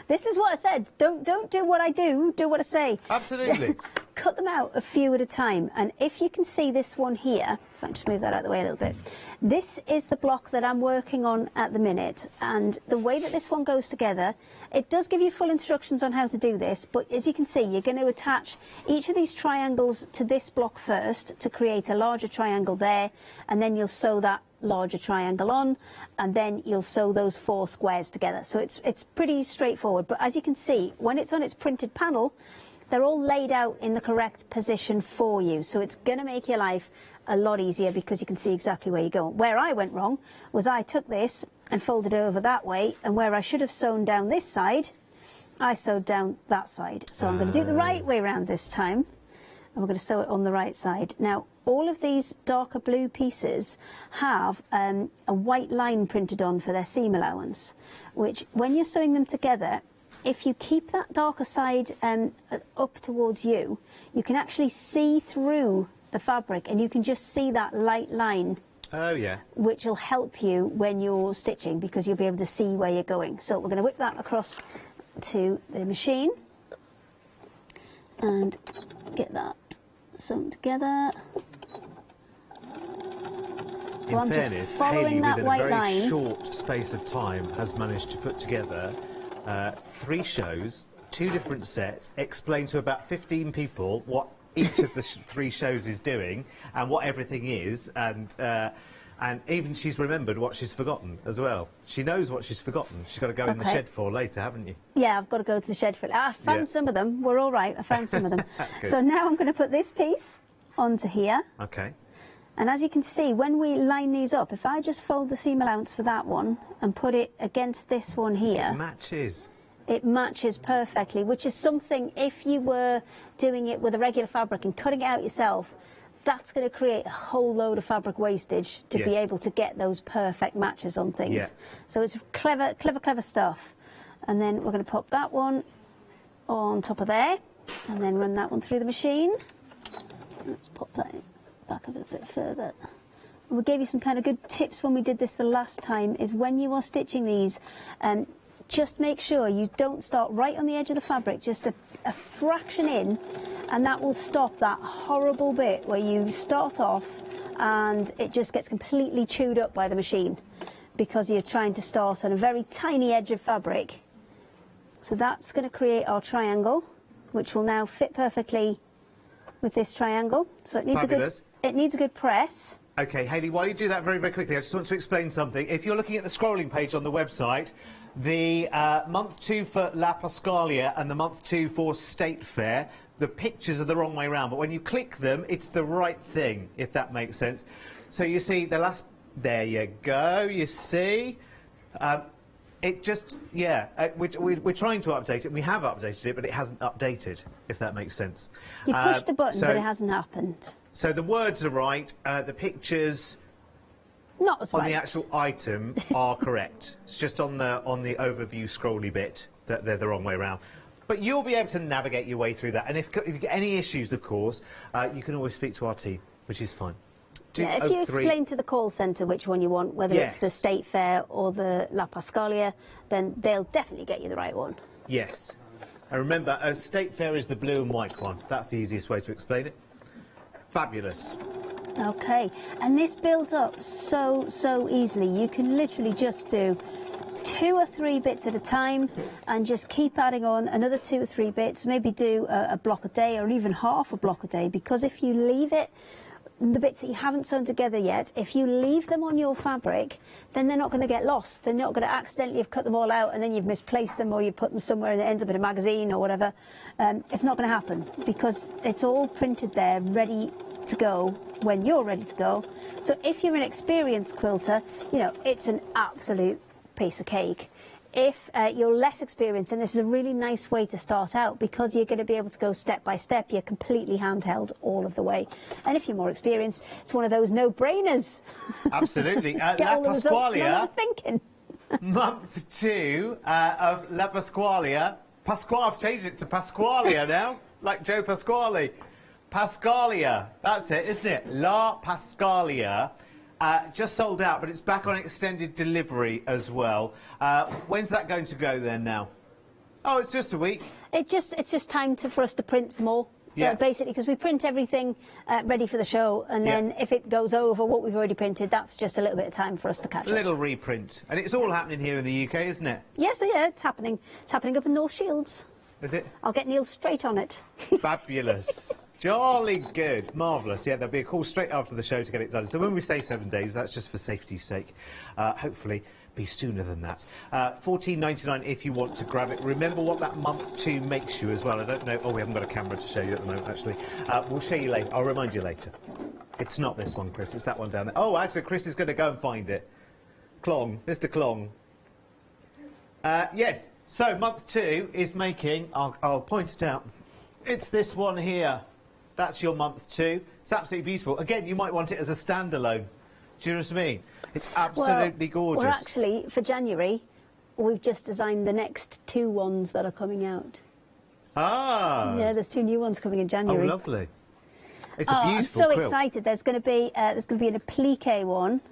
This is what I said. Don't do what I do what I say. Absolutely. Cut them out a few at a time. And if you can see this one here, if I can just move that out of the way a little bit. This is the block that I'm working on at the minute. And the way that this one goes together, it does give you full instructions on how to do this. But as you can see, you're going to attach each of these triangles to this block first to create a larger triangle there. And then you'll sew that larger triangle on, and then you'll sew those 4 squares together. So it's pretty straightforward. But as you can see, when it's on its printed panel, they're all laid out in the correct position for you. So it's going to make your life a lot easier because you can see exactly where you're going. Where I went wrong was I took this and folded it over that way, and where I should have sewn down this side, I sewed down that side. So I'm going to do it the right way around this time, and we're going to sew it on the right side. Now, all of these darker blue pieces have a white line printed on for their seam allowance, which when you're sewing them together, if you keep that darker side up towards you, you can actually see through the fabric and you can just see that light line. Oh, yeah. Which will help you when you're stitching because you'll be able to see where you're going. So we're going to whip that across to the machine and get that sewn together. So I'm just following that white line. Within a very short space of time, has managed to put together 3 shows, 2 different sets, explain to about 15 people what each of the 3 shows is doing and what everything is, and even she's remembered what she's forgotten as well. She knows what she's forgotten. She's got to go in the shed for later, haven't you? Yeah, I've got to go to the shed for it. I found some of them. We're all right. I found some of them. So now I'm going to put this piece onto here. Okay. And as you can see, when we line these up, if I just fold the seam allowance for that one and put it against this one here... It matches. It matches perfectly, which is something, if you were doing it with a regular fabric and cutting it out yourself, that's going to create a whole load of fabric wastage to be able to get those perfect matches on things. Yeah. So it's clever, clever, clever stuff. And then we're going to pop that one on top of there and then run that one through the machine. Let's pop that in. Back a little bit further. We gave you some kind of good tips when we did this the last time, is when you are stitching these, just make sure you don't start right on the edge of the fabric, just a fraction in, and that will stop that horrible bit where you start off and it just gets completely chewed up by the machine because you're trying to start on a very tiny edge of fabric. So that's going to create our triangle, which will now fit perfectly with this triangle. So it needs it needs a good press. Okay, Hayley, while you do that very, very quickly, I just want to explain something. If you're looking at the scrolling page on the website, the month 2 for La Pascalia and the month 2 for State Fair, the pictures are the wrong way around, but when you click them, it's the right thing, if that makes sense. So you see the last... There you go, you see? It just, we're trying to update it. We have updated it, but it hasn't updated, if that makes sense. You pushed the button, but it hasn't happened. So the words are right, the pictures not as on the actual item are correct. It's just on the overview scrolly bit that they're the wrong way around. But you'll be able to navigate your way through that. And if you get any issues, of course, you can always speak to our team, which is fine. Yeah, if you explain to the call centre which one you want, whether it's the State Fair or the La Pascalia, then they'll definitely get you the right one. Yes. And remember, a State Fair is the blue and white one. That's the easiest way to explain it. Fabulous. Okay, and this builds up so easily. You can literally just do 2 or 3 bits at a time and just keep adding on another 2 or 3 bits. Maybe do a block a day or even half a block a day, because if you leave it, the bits that you haven't sewn together yet, if you leave them on your fabric, then they're not going to get lost. They're not going to accidentally have cut them all out and then you've misplaced them, or you put them somewhere and it ends up in a magazine or whatever. It's not going to happen because it's all printed there, ready to go when you're ready to go. So if you're an experienced quilter, you know, it's an absolute piece of cake. If you're less experienced, and this is a really nice way to start out, because you're going to be able to go step by step, you're completely handheld all of the way. And if you're more experienced, it's one of those no-brainers. Absolutely. Get La all the results, none Pasqualia, of the thinking. month 2 of La Pasqualia. I've changed it to Pasqualia now, like Joe Pasquale. Pascalia, that's it, isn't it? La Pascalia. Just sold out, but it's back on extended delivery as well. When's that going to go then now? Oh, it's just a week. It's just time for us to print some more. Yeah. Basically, because we print everything ready for the show, and then if it goes over what we've already printed, that's just a little bit of time for us to catch A little reprint. And it's all happening here in the UK, isn't it? Yes, yeah, it's happening. It's happening up in North Shields. Is it? I'll get Neil straight on it. Fabulous. Jolly good. Marvellous. Yeah, there'll be a call straight after the show to get it done. So when we say 7 days, that's just for safety's sake. Hopefully be sooner than that. $14.99 if you want to grab it. Remember what that month 2 makes you as well. I don't know. Oh, we haven't got a camera to show you at the moment, actually. We'll show you later. I'll remind you later. It's not this one, Chris. It's that one down there. Oh, actually, Chris is going to go and find it. Clong. Mr. Clong. Yes. So month 2 is making... I'll point it out. It's this one here. That's your month 2. It's absolutely beautiful. Again, you might want it as a standalone. Do you know what I mean? It's absolutely gorgeous. Well, actually, for January, we've just designed the next 2 ones that are coming out. Ah! Yeah, there's 2 new ones coming in January. Oh, lovely. It's a beautiful I'm so quilt. excited. There's going to be an applique one,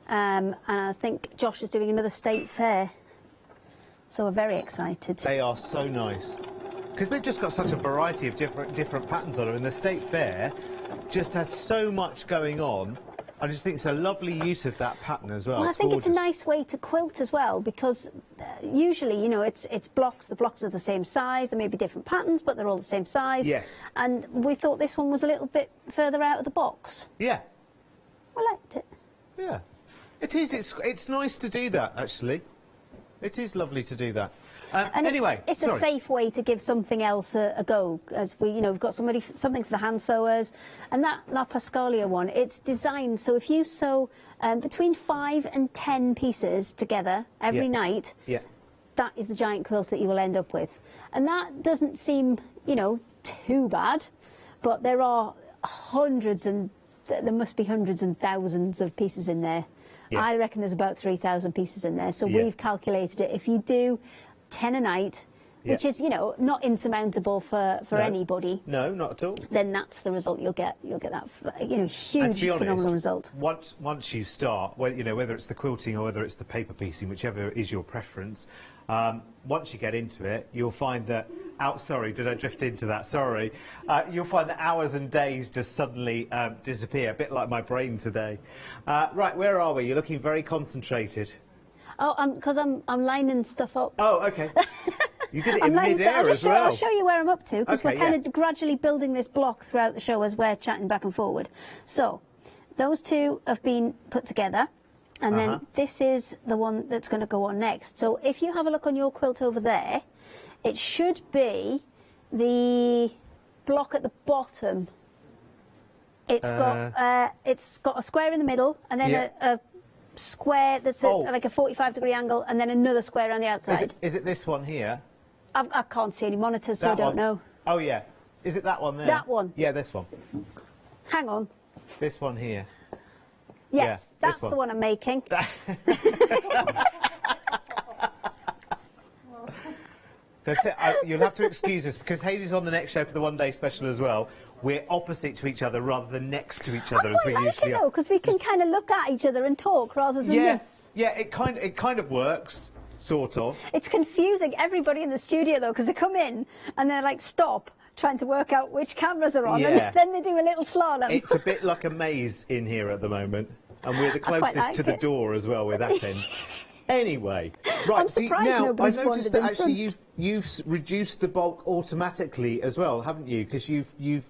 and I think Josh is doing another State Fair. So we're very excited. They are so nice. Because they've just got such a variety of different patterns on them, and the State Fair just has so much going on. I just think it's a lovely use of that pattern as well. Well, I think it's a nice way to quilt as well, because usually, you know, it's blocks. The blocks are the same size. There may be different patterns, but they're all the same size. Yes. And we thought this one was a little bit further out of the box. Yeah. I liked it. Yeah. It is. It's nice to do that, actually. It is lovely to do that. And anyway, it's a safe way to give something else a go, as we've got something for the hand sewers, and that La Pascalia one, it's designed so if you sew between 5 and 10 pieces together every night, that is the giant quilt that you will end up with, and that doesn't seem, you know, too bad, but there are there must be hundreds and thousands of pieces in there. I reckon there's about 3,000 pieces in there, so we've calculated it. If you do 10 a night, which is, you know, not insurmountable for anybody. No, not at all. Then that's the result you'll get. You'll get that, you know, huge, phenomenal result. Once you start, you know, whether it's the quilting or whether it's the paper piecing, whichever is your preference, once you get into it, you'll find that. Sorry, did I drift into that? Sorry. You'll find that hours and days just suddenly disappear, a bit like my brain today. Right, where are we? You're looking very concentrated. Oh, because I'm lining stuff up. Oh, okay. You did it in mid-air as well. I'll show you where I'm up to, because we're kind of gradually building this block throughout the show as we're chatting back and forward. So, those 2 have been put together, and then this is the one that's going to go on next. So, if you have a look on your quilt over there, it should be the block at the bottom. It's got a square in the middle, and then a square that's like a 45-degree angle, and then another square on the outside. Is it this one here? I can't see any monitors, so I don't know. Oh, yeah. Is it that one there? That one. Yeah, this one. Hang on. This one here. Yes, that's the one I'm making. You'll have to excuse us because Hayley's on the next show for the one-day special as well. We're opposite to each other rather than next to each other as we usually are. Because we can kind of look at each other and talk rather than this. Yeah, it kind of works, sort of. It's confusing everybody in the studio though, because they come in and they're like, stop, trying to work out which cameras are on, and then they do a little slalom. It's a bit like a maze in here at the moment, and we're the closest to the door as well with that end. Anyway, right. I'm surprised now I nobody's noticed that wandered in actually front. you've reduced the bulk automatically as well, haven't you? Because you've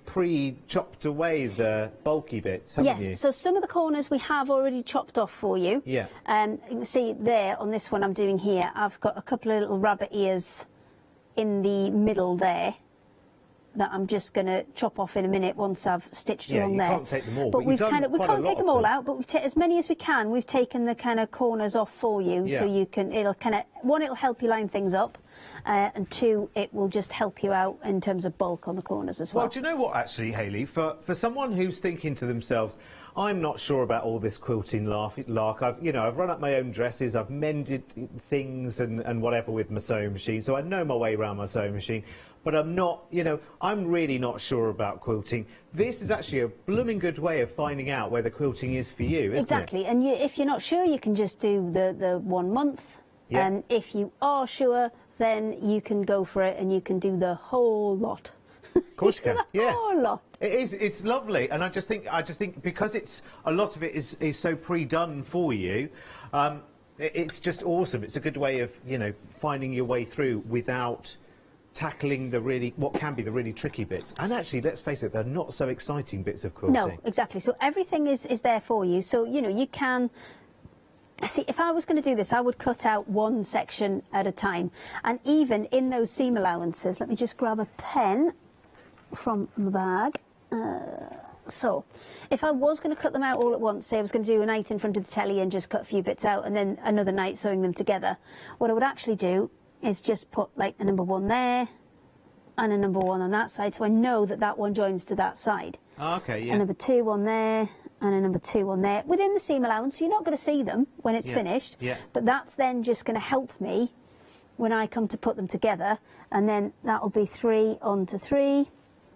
pre-chopped away the bulky bits, haven't you? Yes, so some of the corners we have already chopped off for you. Yeah. You can see there on this one I'm doing here, I've got a couple of little rabbit ears in the middle there that I'm just going to chop off in a minute once I've stitched them on there. Yeah, you can't take them all, but we've done we can't take them all out, but we've taken as many as we can. We've taken the kind of corners off for you, so you can. It'll kind of it'll help you line things up, and two, it will just help you out in terms of bulk on the corners as well. Well, do you know what, actually, Hayley? For someone who's thinking to themselves, I'm not sure about all this quilting lark. I've run up my own dresses, I've mended things and whatever with my sewing machine, so I know my way around my sewing machine. But I'm not, I'm really not sure about quilting. This is actually a blooming good way of finding out whether quilting is for you, isn't Exactly, and if you're not sure, you can just do the 1 month. Yeah. And if you are sure, then you can go for it and you can do the whole lot. Of course you can. The whole lot. It is. It's lovely, and I just think because it's a lot of it is so pre-done for you. It's just awesome. It's a good way of finding your way through without tackling what can be the really tricky bits. And actually, let's face it, they're not so exciting bits of quilting. No, exactly. So everything is there for you. So, you can... See, if I was going to do this, I would cut out one section at a time. And even in those seam allowances, let me just grab a pen from the bag. So, if I was going to cut them out all at once, say I was going to do a night in front of the telly and just cut a few bits out and then another night sewing them together, what I would actually do is just put like a number 1 there and a number 1 on that side, so I know that that one joins to that side. Oh, okay, yeah. A number 2 on there and a number 2 on there within the seam allowance, so you're not going to see them when it's finished. Yeah. But that's then just going to help me when I come to put them together, and then that'll be 3 onto 3,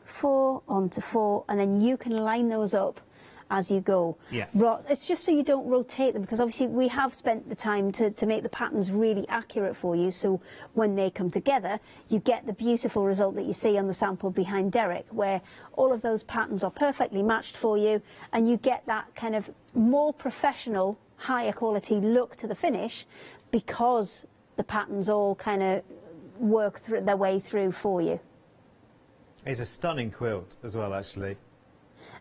4 onto 4, and then you can line those up as you go. Yeah. It's just so you don't rotate them, because obviously we have spent the time to make the patterns really accurate for you, so when they come together you get the beautiful result that you see on the sample behind Derek, where all of those patterns are perfectly matched for you and you get that kind of more professional, higher quality look to the finish, because the patterns all kind of work through their way through for you. It's a stunning quilt as well, actually.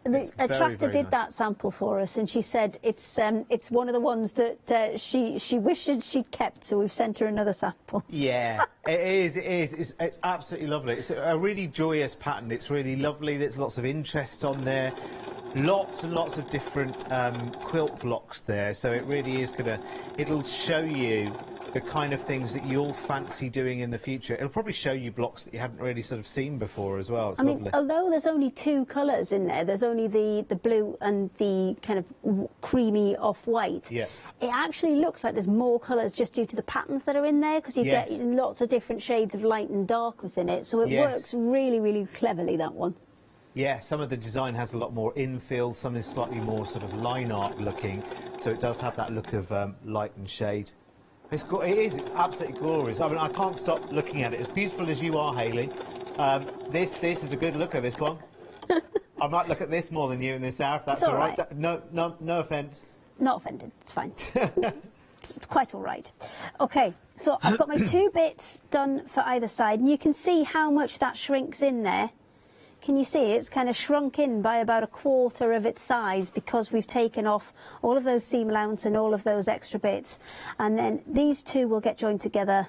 A tractor did that sample for us, and she said it's one of the ones that she wishes she'd kept, so we've sent her another sample. Yeah, it is. It's absolutely lovely. It's a really joyous pattern. It's really lovely. There's lots of interest on there. Lots and lots of different quilt blocks there. So it really is it'll show you the kind of things that you'll fancy doing in the future. It'll probably show you blocks that you haven't really sort of seen before as well. It's lovely. mean, although there's only 2 colours in there, there's only the blue and the kind of creamy off-white. Yeah. It actually looks like there's more colours just due to the patterns that are in there, because you get lots of different shades of light and dark within it. So it works really, really cleverly, that one. Yeah, some of the design has a lot more infill, some is slightly more sort of line art looking, so it does have that look of light and shade. It's absolutely glorious. I mean, I can't stop looking at it. As beautiful as you are, Hayley, this is a good looker, this one. I might look at this more than you in this hour, if that's all right. No offence. Not offended, it's fine. It's quite all right. Okay, so I've got my 2 bits done for either side, and you can see how much that shrinks in there. Can you see it's kind of shrunk in by about 1/4 of its size, because we've taken off all of those seam allowance and all of those extra bits. And then these 2 will get joined together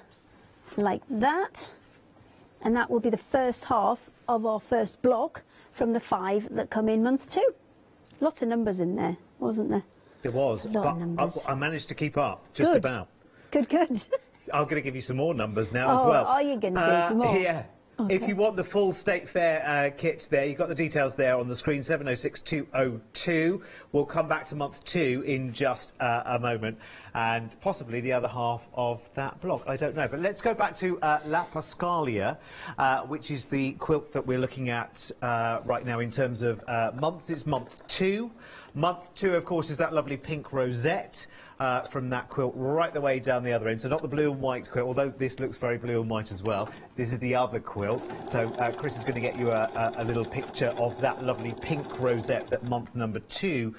like that, and that will be the first half of our first block from the 5 that come in month 2. Lots of numbers in there, wasn't there? It was, but I managed to keep up, just about. Good. I'm going to give you some more numbers now as well. Are you going to do some more? Yeah. If you want the full State Fair kit there, you've got the details there on the screen, 706202. We'll come back to month 2 in just a moment, and possibly the other half of that blog. I don't know. But let's go back to La Pascalia, which is the quilt that we're looking at right now in terms of months. It's month 2. Month 2, of course, is that lovely pink rosette from that quilt right the way down the other end. So not the blue and white quilt, although this looks very blue and white as well. This is the other quilt. So Chris is going to get you a little picture of that lovely pink rosette that month number 2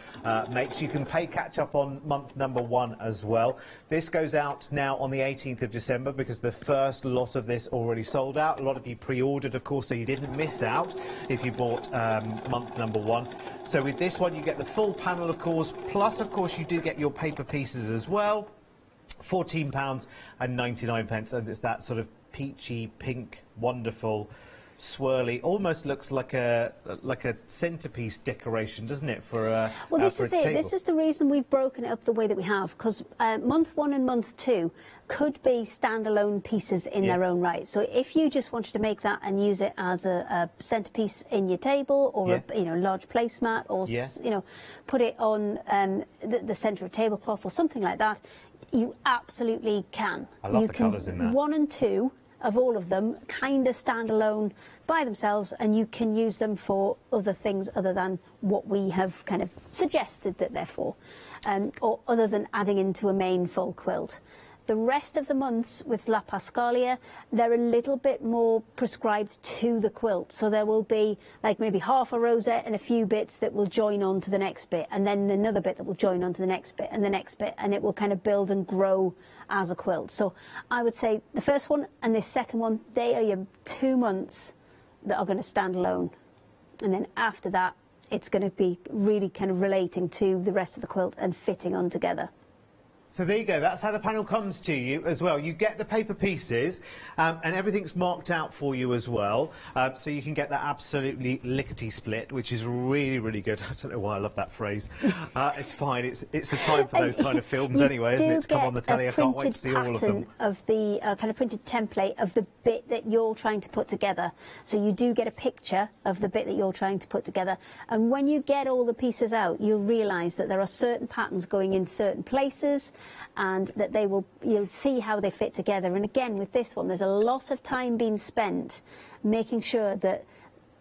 makes. You can pay catch up on month number 1 as well. This goes out now on the 18th of December because the first lot of this already sold out. A lot of you pre-ordered, of course, so you didn't miss out if you bought month number 1. So with this one, you get the full panel, of course, plus, of course, you do get your paper pieces as well. £14.99, and it's that sort of peachy, pink, wonderful, swirly, almost looks like a centerpiece decoration, doesn't it, for a well, this for is a it. table. This is the reason we've broken it up the way that we have, because month 1 and month 2 could be standalone pieces in their own right. So if you just wanted to make that and use it as a centerpiece in your table, or a large placemat, or put it on the center of a tablecloth or something like that, you absolutely can. I love the colours in that. 1 and 2 of all of them kind of stand alone by themselves, and you can use them for other things other than what we have kind of suggested that they're for, or other than adding into a main full quilt. The rest of the months with La Pascalia, they're a little bit more prescribed to the quilt. So there will be like maybe half a rosette and a few bits that will join on to the next bit, and then another bit that will join on to the next bit and the next bit, and it will kind of build and grow as a quilt. So I would say the first one and this second one, they are your 2 months that are going to stand alone. And then after that, it's going to be really kind of relating to the rest of the quilt and fitting on together. So there you go, that's how the panel comes to you as well. You get the paper pieces and everything's marked out for you as well. So you can get that absolutely lickety-split, which is really, really good. I don't know why I love that phrase. It's fine, it's the time for those kind of films anyway, isn't it, to come on the telly. I can't wait to see all of them. Of the kind of printed template of the bit that you're trying to put together. So you do get a picture of the bit that you're trying to put together. And when you get all the pieces out, you'll realise that there are certain patterns going in certain places, and that you'll see how they fit together. And again, with this one, there's a lot of time being spent making sure that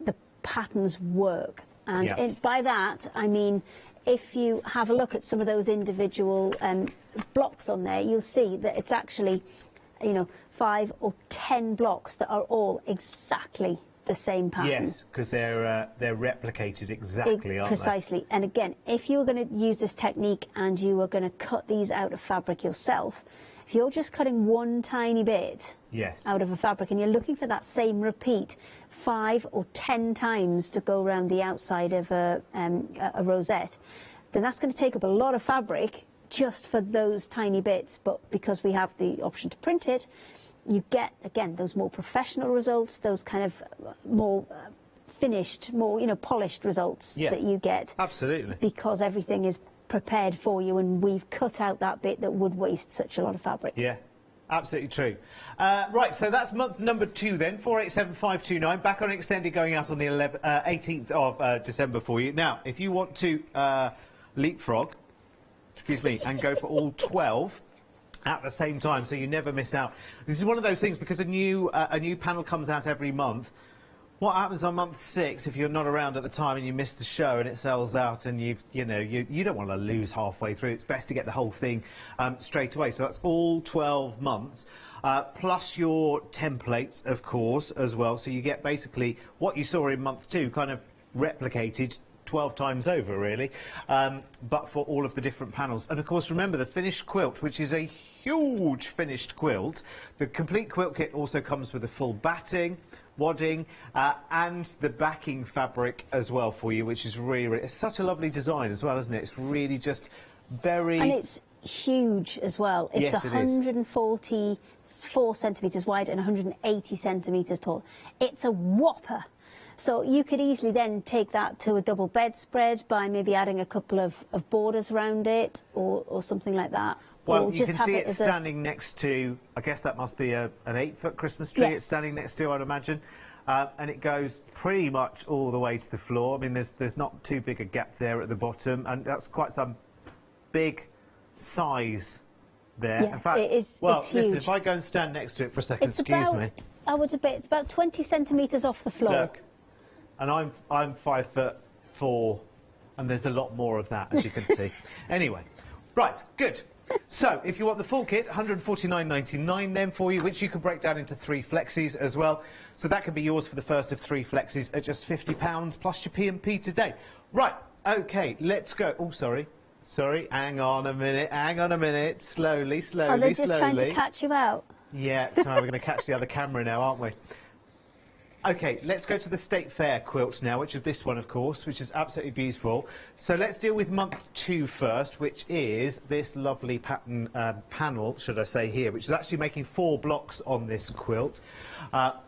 the patterns work. And by that, I mean, if you have a look at some of those individual blocks on there, you'll see that it's actually, 5 or 10 blocks that are all exactly the same pattern. Yes, because they're replicated exactly, aren't Precisely. And again, if you were going to use this technique and you were going to cut these out of fabric yourself, if you're just cutting one tiny bit out of a fabric and you're looking for that same repeat 5 or 10 times to go around the outside of a rosette, then that's going to take up a lot of fabric just for those tiny bits. But because we have the option to print it, you get, again, those more professional results, those kind of more finished, more, polished results that you get. Absolutely. Because everything is prepared for you, and we've cut out that bit that would waste such a lot of fabric. Yeah, absolutely true. Right, so that's month number 2 then, 487529. Back on extended, going out on the 18th of December for you. Now, if you want to leapfrog, and go for all 12, at the same time, so you never miss out. This is one of those things, because a new panel comes out every month. What happens on month 6 if you're not around at the time and you miss the show and it sells out, and you don't want to lose halfway through. It's best to get the whole thing straight away. So that's all 12 months, plus your templates, of course, as well. So you get basically what you saw in month 2 kind of replicated 12 times over, really, but for all of the different panels. And of course, remember the finished quilt, which is a huge finished quilt. The complete quilt kit also comes with a full batting, wadding, and the backing fabric as well for you, which is really, it's such a lovely design as well, isn't it? It's really just very... And it's huge as well. It's 144 centimetres wide and 180 centimetres tall. It's a whopper. So you could easily then take that to a double bedspread by maybe adding a couple of borders around it or something like that. Well, or you just can have see it it's as a- standing next to, I guess that must be an 8-foot Christmas tree. Yes. It's standing next to, I'd imagine. And it goes pretty much all the way to the floor. I mean, there's not too big a gap there at the bottom, and that's quite some big size there. Yeah, in fact, it is, well, it's listen, huge. if I go and stand next to it for a second, It's excuse about, me. it's about 20 centimetres off the floor. Look, and I'm 5'4", and there's a lot more of that, as you can see. Anyway, right, good. So, if you want the full kit, £149.99 then for you, which you can break down into 3 flexis as well. So that can be yours for the first of 3 flexis at just £50 plus your P&P today. Right, OK, let's go. Oh, sorry, hang on a minute, slowly, Oh, they're just trying to catch you out. Yeah, sorry, we're going to catch the other camera now, aren't we? OK, let's go to the State Fair quilt now, which is this one, of course, which is absolutely beautiful. So let's deal with month 2 first, which is this lovely pattern panel, should I say, here, which is actually making 4 blocks on this quilt,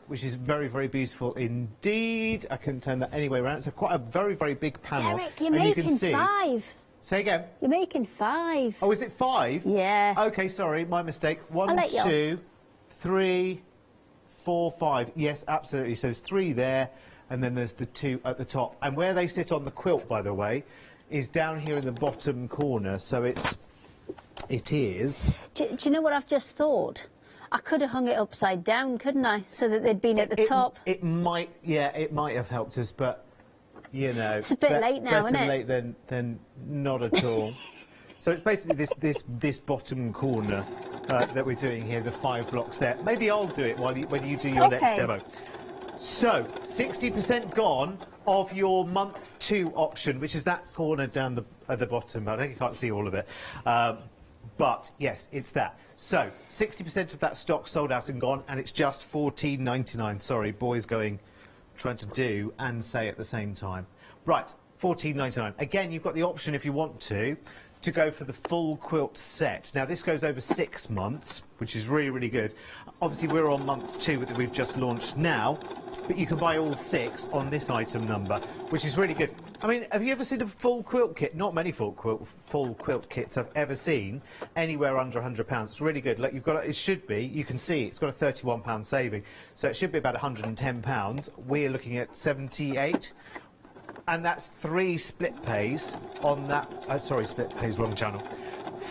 which is very, very beautiful indeed. I can turn that any way around. It's quite a very, very big panel. Derek, you're and you making can see, 5. Say again. You're making 5. Oh, is it 5? Yeah. OK, sorry, my mistake. I'll 1, let you 2, 3, 4, 5. Yes, absolutely. So there's 3 there, and then there's the 2 at the top. And where they sit on the quilt, by the way, is down here in the bottom corner. So it is. Do you know what I've just thought? I could have hung it upside down, couldn't I? So that they'd been at the top. It might, yeah, it might have helped us, but you know, it's a bit late now, isn't it? Better late than not at all. So it's basically this bottom corner that we're doing here, the 5 blocks there. Maybe I'll do it when you do your next demo. So 60% gone of your month 2 option, which is that corner down at the bottom. I think you can't see all of it. But yes, it's that. So 60% of that stock sold out and gone, and it's just £14.99. Sorry, boys trying to do and say at the same time. Right, £14.99. Again, you've got the option if you want to go for the full quilt set. Now, this goes over 6 months, which is really, really good. Obviously, we're on month 2 that we've just launched now, but you can buy all 6 on this item number, which is really good. I mean, have you ever seen a full quilt kit? Not many full quilt kits I've ever seen anywhere under £100. It's really good. Like, it should be, you can see, it's got a £31 saving, so it should be about £110. We're looking at 78. And that's 3 split pays on that. Sorry, split pays, wrong channel.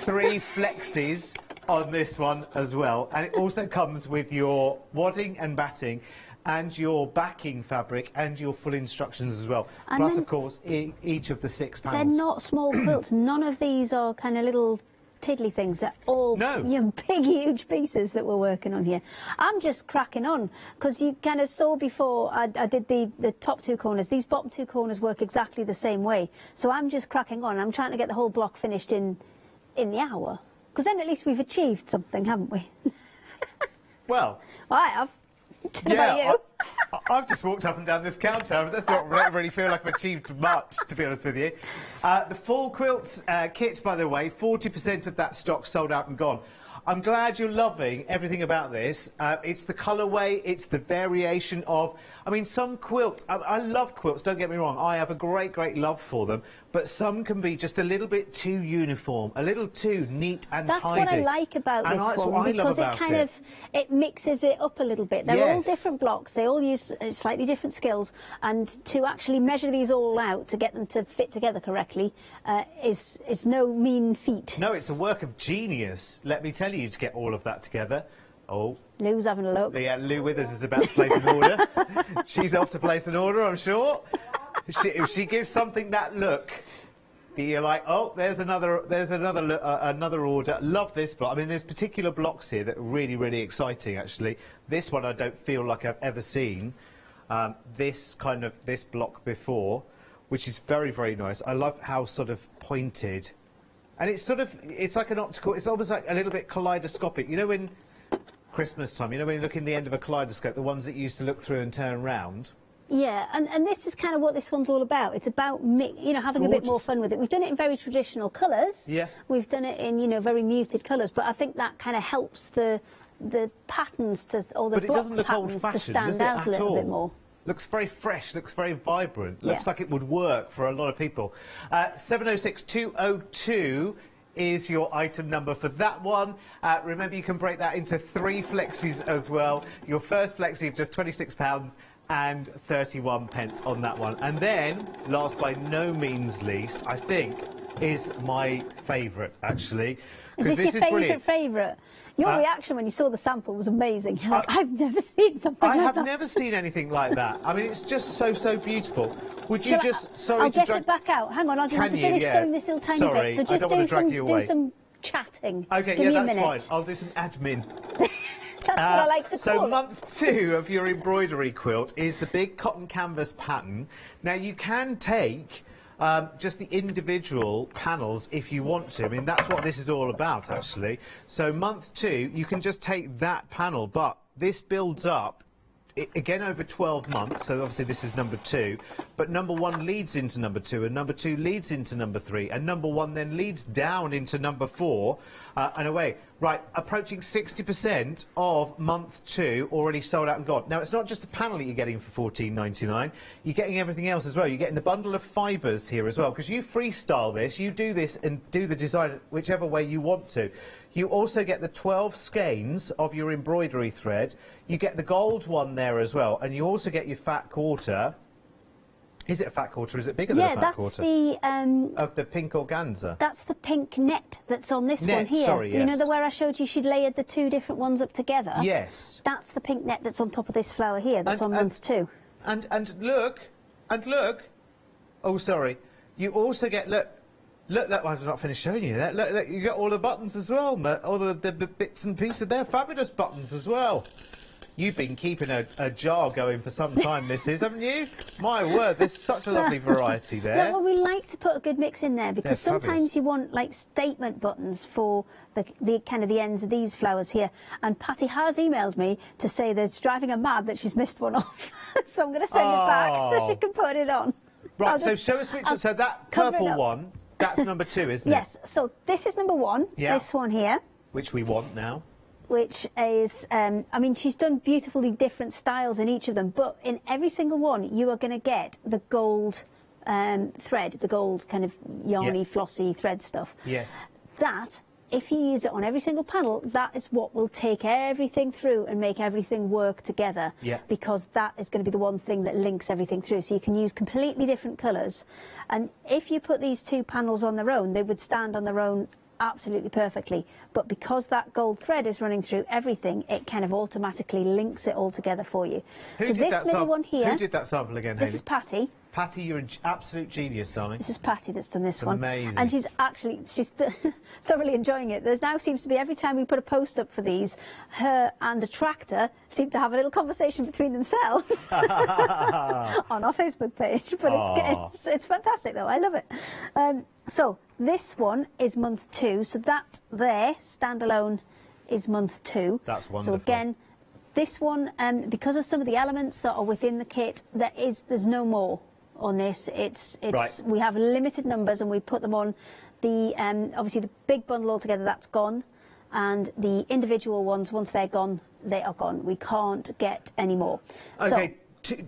3 flexis on this one as well. And it also comes with your wadding and batting and your backing fabric and your full instructions as well. And plus, then, of course, each of the 6 panels. They're not small quilts. None of these are kind of little tiddly things. They're all big, huge pieces that we're working on here. I'm just cracking on because you kind of saw before I did the top 2 corners. These bottom 2 corners work exactly the same way. So I'm just cracking on. I'm trying to get the whole block finished in the hour, because then at least we've achieved something, haven't we? Well, I have. How about you? I've just walked up and down this counter. That's not really feel like I've achieved much, to be honest with you. The full quilts kit, by the way, 40% of that stock sold out and gone. I'm glad you're loving everything about this. It's the colourway, it's the variation of... I mean, some quilts... I love quilts, don't get me wrong. I have a great, great love for them. But some can be just a little bit too uniform, a little too neat and That's tidy. what I like about this one, because it kind of mixes it up a little bit. They're all different blocks. They all use slightly different skills, and to actually measure these all out to get them to fit together correctly is no mean feat. No, it's a work of genius, let me tell you, to get all of that together. Oh. Lou's having a look. Yeah, Lou Withers is about to place an order. She's off to place an order, I'm sure. If she gives something that look, you're like, oh, there's another order. Love this block. I mean, there's particular blocks here that are really, really exciting, actually. This one I don't feel like I've ever seen this block before, which is very, very nice. I love how sort of pointed, and it's like an optical. It's almost like a little bit kaleidoscopic. You know, when Christmas time, you know, when you look in the end of a kaleidoscope, the ones that you used to look through and turn round. Yeah, and this is kind of what this one's all about. It's about, having a bit more fun with it. We've done it in very traditional colours. Yeah. We've done it in, very muted colours, but I think that kind of helps the patterns or the block patterns to stand out a little bit more. Looks very fresh, looks very vibrant, looks like it would work for a lot of people. 706202 is your item number for that one. Remember, you can break that into 3 flexis as well. Your first flexi of just £26 and 31 pence on that one. And then, last by no means least, I think, is my favourite, actually. Is this your favourite? Your reaction when you saw the sample was amazing. You're like, I've never seen something like that. I have never seen anything like that. I mean, it's just so beautiful. Would you I'll get it back out. Hang on, I'll just have to finish sewing this little tiny bit. So just do some chatting. Okay, Give me a that's minute. fine. I'll do some admin. That's what I like to call it. So month 2 of your embroidery quilt is the big cotton canvas pattern. Now, you can take just the individual panels if you want to. I mean, that's what this is all about, actually. So month 2, you can just take that panel, but this builds up again over 12 months. So obviously this is number 2, but number 1 leads into number 2, and number 2 leads into number 3, and number 1 then leads down into number 4, and away. Right, approaching 60% of month 2 already sold out and gone. Now, it's not just the panel that you're getting for £14.99. You're getting everything else as well. You're getting the bundle of fibres here as well, because you freestyle this. You do this and do the design whichever way you want to. You also get the 12 skeins of your embroidery thread. You get the gold one there as well, and you also get your fat quarter. Is it a fat quarter? Is it bigger than a fat quarter? Yeah, that's of the pink organza. That's the pink net that's on this one here. Sorry, Do you know where I showed you she'd layered the 2 different ones up together? Yes. That's the pink net that's on top of this flower here. That's on month 2. And look. Oh, sorry. You also get look. That one's not finished showing you that. Look, you got all the buttons as well, all the bits and pieces. They're fabulous buttons as well. You've been keeping a jar going for some time, Mrs., haven't you? My word, there's such a lovely variety there. Well, we like to put a good mix in there because sometimes you want like statement buttons for the kind of the ends of these flowers here. And Patty has emailed me to say that it's driving her mad that she's missed one off. So I'm going to send it back so she can put it on. Right, so show us which. So that purple one, that's number 2, isn't it? Yes. So this is number 1. Yeah. This one here. Which we want now. Which is, I mean, she's done beautifully different styles in each of them, but in every single one, you are going to get the gold thread, the gold kind of yarny, flossy thread stuff. Yes. That, if you use it on every single panel, that is what will take everything through and make everything work together. Yeah. Because that is going to be the one thing that links everything through. So you can use completely different colours. And if you put these 2 panels on their own, they would stand on their own absolutely perfectly, but because that gold thread is running through everything, it kind of automatically links it all together for you. So this middle one here, who did that sample again, Hayley? This is Patty. Patty, you're an absolute genius, darling. This is Patty that's done this one. Amazing. And she's thoroughly enjoying it. There now seems to be, every time we put a post up for these, her and a tractor seem to have a little conversation between themselves on our Facebook page. But it's fantastic, though. I love it. So this one is month 2. So that there, standalone, is month 2. That's wonderful. So again, this one, because of some of the elements that are within the kit, there's no more on this. We have limited numbers, and we put them on the obviously the big bundle altogether. That's gone, and the individual ones, once they're gone, they are gone. We can't get any more. Okay.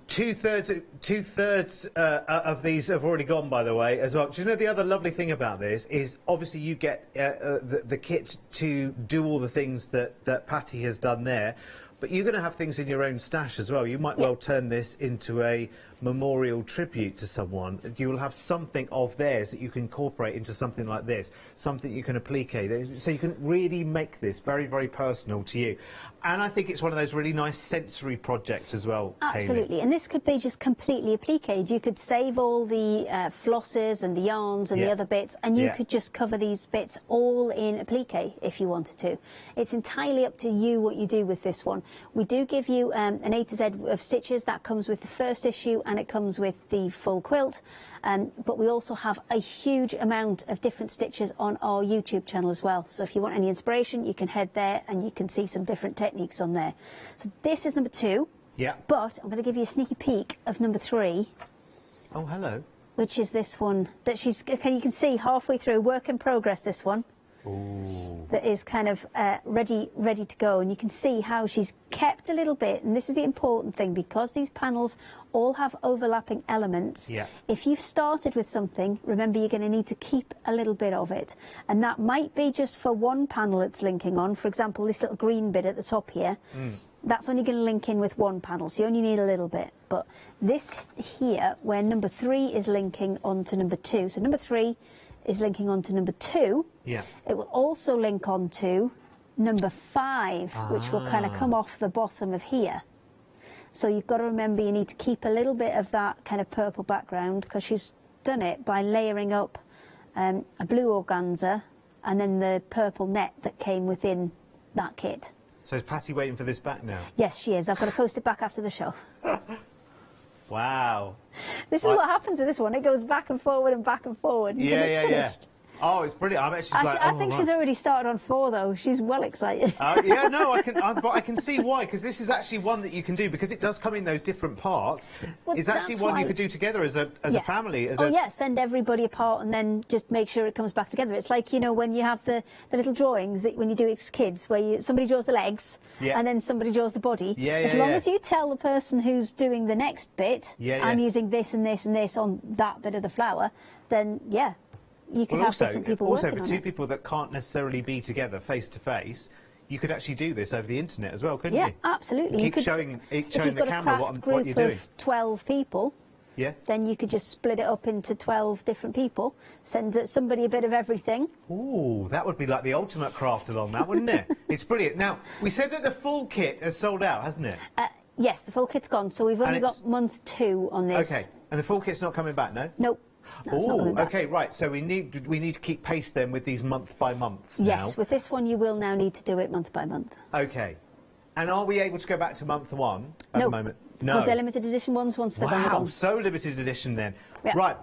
Two-thirds of these have already gone, by the way, as well. Do you know the other lovely thing about this is obviously you get the kit to do all the things that Patty has done there, but you're going to have things in your own stash as well. You might well turn this into a memorial tribute to someone. You will have something of theirs that you can incorporate into something like this, something you can applique, so you can really make this very, very personal to you. And I think it's one of those really nice sensory projects as well, Absolutely. Hayley. And this could be just completely appliqued. You could save all the flosses and the yarns and the other bits, and you could just cover these bits all in applique if you wanted to. It's entirely up to you what you do with this one. We do give you an A to Z of stitches. That comes with the first issue, and it comes with the full quilt. But we also have a huge amount of different stitches on our YouTube channel as well. So if you want any inspiration, you can head there and you can see some different techniques on there. So this is number 2. Yeah. But I'm going to give you a sneaky peek of number 3. Oh, hello. Which is this one that you can see halfway through, work in progress, this one. that is kind of ready to go, and you can see how she's kept a little bit, and this is the important thing, because these panels all have overlapping elements. Yeah. If you've started with something, remember you're going to need to keep a little bit of it, and that might be just for one panel it's linking on. For example, this little green bit at the top here, that's only going to link in with one panel, so you only need a little bit. But this here, where number 3 is linking onto number 2, so number 3 is linking onto number 2, Yeah. it will also link onto number 5, which will kind of come off the bottom of here. So you've got to remember you need to keep a little bit of that kind of purple background, because she's done it by layering up a blue organza and then the purple net that came within that kit. So is Patty waiting for this back now? Yes, she is. I've got to post it back after the show. Wow. This is what happens with this one. It goes back and forward and back and forward until it's finished. Oh, it's brilliant. I'm actually like, I think she's already started on 4, though. She's well excited. Yeah, no, but I can see why, because this is actually one that you can do, because it does come in those different parts. Well, it's actually that's one why- you could do together as a family. Send everybody apart and then just make sure it comes back together. It's like, you know, when you have the little drawings that when you do it as kids, where somebody draws the legs and then somebody draws the body. As long as you tell the person who's doing the next bit, I'm using this and this and this on that bit of the flower, then you could have different people working on it. Also, for two people that can't necessarily be together face to face, you could actually do this over the internet as well, couldn't you? Yeah, absolutely. Keep showing the camera what you're doing. If you've got a craft group of 12 people, then you could just split it up into 12 different people, send somebody a bit of everything. Ooh, that would be like the ultimate craft along that, wouldn't it? It's brilliant. Now, we said that the full kit has sold out, hasn't it? Yes, the full kit's gone, so we've only got month 2 on this. Okay, and the full kit's not coming back, no? Nope. Oh, okay, right. So we need to keep pace then with these month by months now. Yes, with this one you will now need to do it month by month. Okay. And are we able to go back to month 1 at the moment? No. Because they're limited edition ones. Once they're gone, they're gone. So limited edition then. Yeah. Right.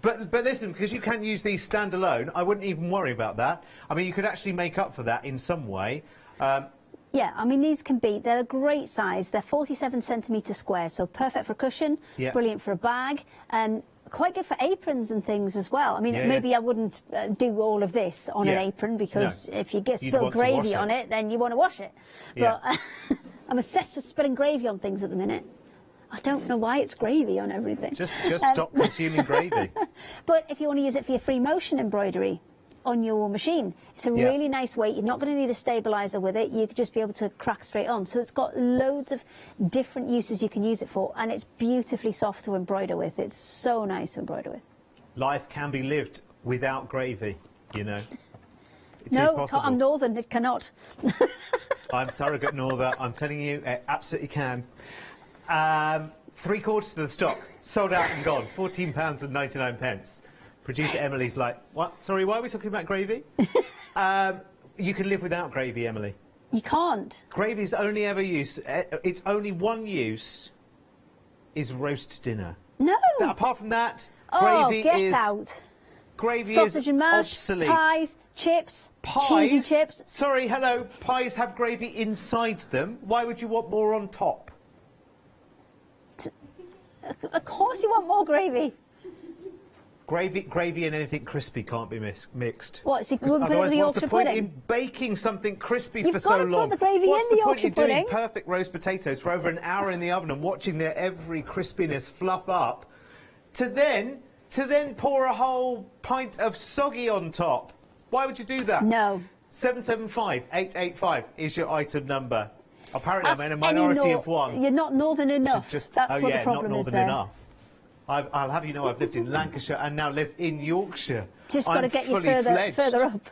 But listen, because you can use these standalone, I wouldn't even worry about that. I mean, you could actually make up for that in some way. Yeah, I mean, they're a great size. They're 47 centimetre square, so perfect for a cushion, brilliant for a bag, and quite good for aprons and things as well. I mean, maybe I wouldn't do all of this on an apron, because if you get spilled gravy on it, then you want to wash it. But I'm obsessed with spilling gravy on things at the minute. I don't know why it's gravy on everything. Just stop consuming gravy. But if you want to use it for your free motion embroidery on your machine, it's a really nice weight. You're not going to need a stabiliser with it. You could just be able to crack straight on. So it's got loads of different uses you can use it for, and it's beautifully soft to embroider with. It's so nice to embroider with. Life can be lived without gravy, you know. It is No, possible. I'm northern. It cannot. I'm surrogate Norther. I'm telling you, it absolutely can. 3/4 of the stock sold out and gone. £14.99. Producer Emily's like, what? Sorry, why are we talking about gravy? You can live without gravy, Emily. You can't. Gravy's only ever use. Its only one use is roast dinner. No. Apart from that, Oh, gravy get is out. Gravy Sausage is and mash, obsolete. pies, chips, Pies? cheesy chips. Sorry, hello. Pies have gravy inside them. Why would you want more on top? Of course you want more gravy. Gravy and anything crispy can't be mixed. What, so you wouldn't put it in Otherwise, the what's the Yorkshire point pudding? in baking something crispy You've for got so to long? put the gravy What's in the point Yorkshire in doing pudding? perfect roast potatoes for over an hour in the oven and watching their every crispiness fluff up, to then pour a whole pint of soggy on top? Why would you do that? No. 775-885 is your item number. Apparently, Ask I'm in a any minority of one. You're not northern enough. That's what the problem not is northern there. enough. I'll have you know I've lived in Lancashire and now live in Yorkshire. Just got to get you fledged. further up.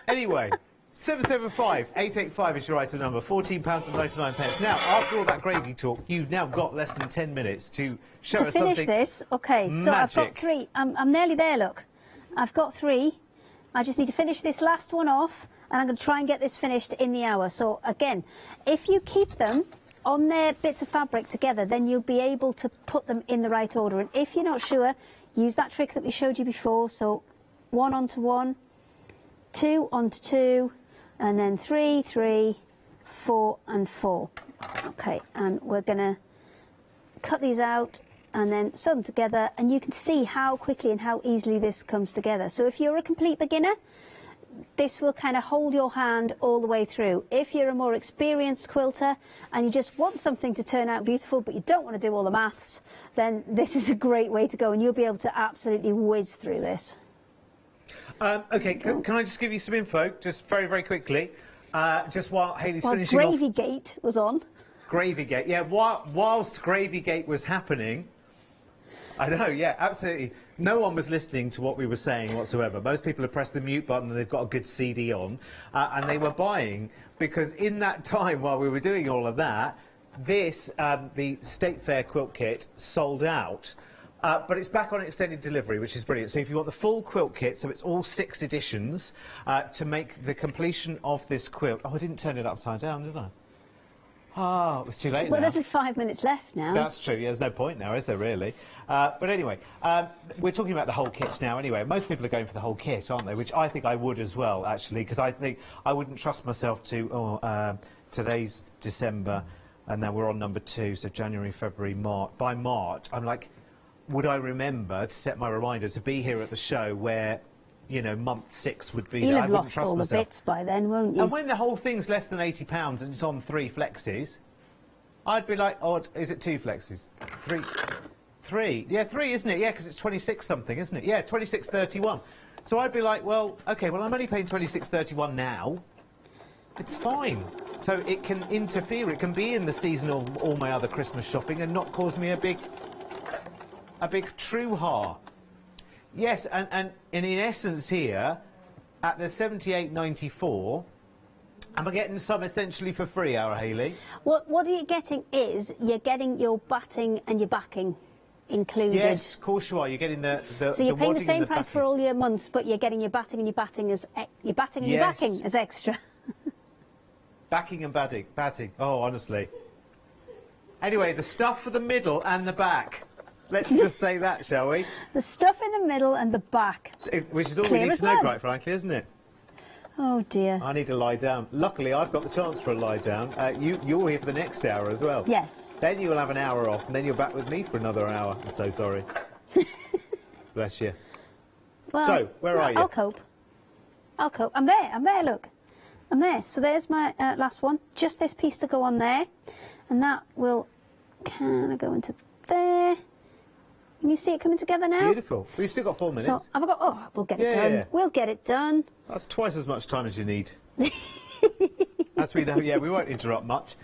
Anyway, 775-885 is your item number, £14.99. Now, after all that gravy talk, you've now got less than 10 minutes to show to us finish something this, okay, so I've got magic. 3. I'm nearly there, look. I've got 3. I just need to finish this last one off, and I'm going to try and get this finished in the hour. So, again, if you keep them on their bits of fabric together, then you'll be able to put them in the right order. And if you're not sure, use that trick that we showed you before. So 1 onto 1, 2 onto 2, and then 3, 3, 4 and 4. Okay, and we're going to cut these out and then sew them together, and you can see how quickly and how easily this comes together. So if you're a complete beginner, this will kind of hold your hand all the way through. If you're a more experienced quilter and you just want something to turn out beautiful but you don't want to do all the maths, then this is a great way to go, and you'll be able to absolutely whiz through this. Okay, can I just give you some info, just very, very quickly, just while Hayley's finishing off. Gravygate was on. Gravygate, yeah, whilst Gravygate was happening, I know, yeah, absolutely. No one was listening to what we were saying whatsoever. Most people have pressed the mute button and they've got a good CD on, and they were buying, because in that time while we were doing all of that, this, the State Fair quilt kit, sold out. But it's back on extended delivery, which is brilliant. So if you want the full quilt kit, so it's all 6 editions, to make the completion of this quilt. Oh, I didn't turn it upside down, did I? Oh, it was too late now. Well, there's 5 minutes left now. That's true. Yeah, there's no point now, is there, really? But anyway, we're talking about the whole kit now anyway. Most people are going for the whole kit, aren't they? Which I think I would as well, actually, because I think I wouldn't trust myself to, today's December, and then we're on number 2, so January, February, March. By March, I'm like, would I remember to set my reminder to be here at the show where, you know, month 6 would be? You'll there? have I wouldn't lost trust all myself. the bits by then, won't you? And when the whole thing's less than £80 and it's on 3 flexes, I'd be like, oh, is it 2 flexes? 3? Yeah, 3, isn't it? Yeah, because it's 26 something, isn't it? Yeah, 26.31. So I'd be like, well, okay, well, I'm only paying 26.31 now. It's fine. So it can interfere. It can be in the season of all my other Christmas shopping and not cause me a big true-ha. Yes, and in essence here, at the 78.94, am I getting some essentially for free, Ara Hayley? What you're getting is, you're getting your batting and your backing included. Yes, of course you are. You're getting the so you're paying the wadding same and the price backing. for all your months, but you're getting your batting and your batting as your backing as extra. Backing and batting. Oh, honestly. Anyway, the stuff for the middle and the back. Let's just say that, shall we? The stuff in the middle and the back. Which is all Clear we need as to know, mud. quite frankly, isn't it? Oh dear. I need to lie down. Luckily, I've got the chance for a lie down. You're here for the next hour as well. Yes. Then you'll have an hour off, and then you're back with me for another hour. I'm so sorry. Bless you. Well, so, where are you? I'll cope. I'm there, look. I'm there. So there's my last one. Just this piece to go on there. And that will kind of go into there. Can you see it coming together now? Beautiful. We've still got 4 minutes. So have I got? Oh, we'll get it done. Yeah. We'll get it done. That's twice as much time as you need. As we know, yeah, we won't interrupt much.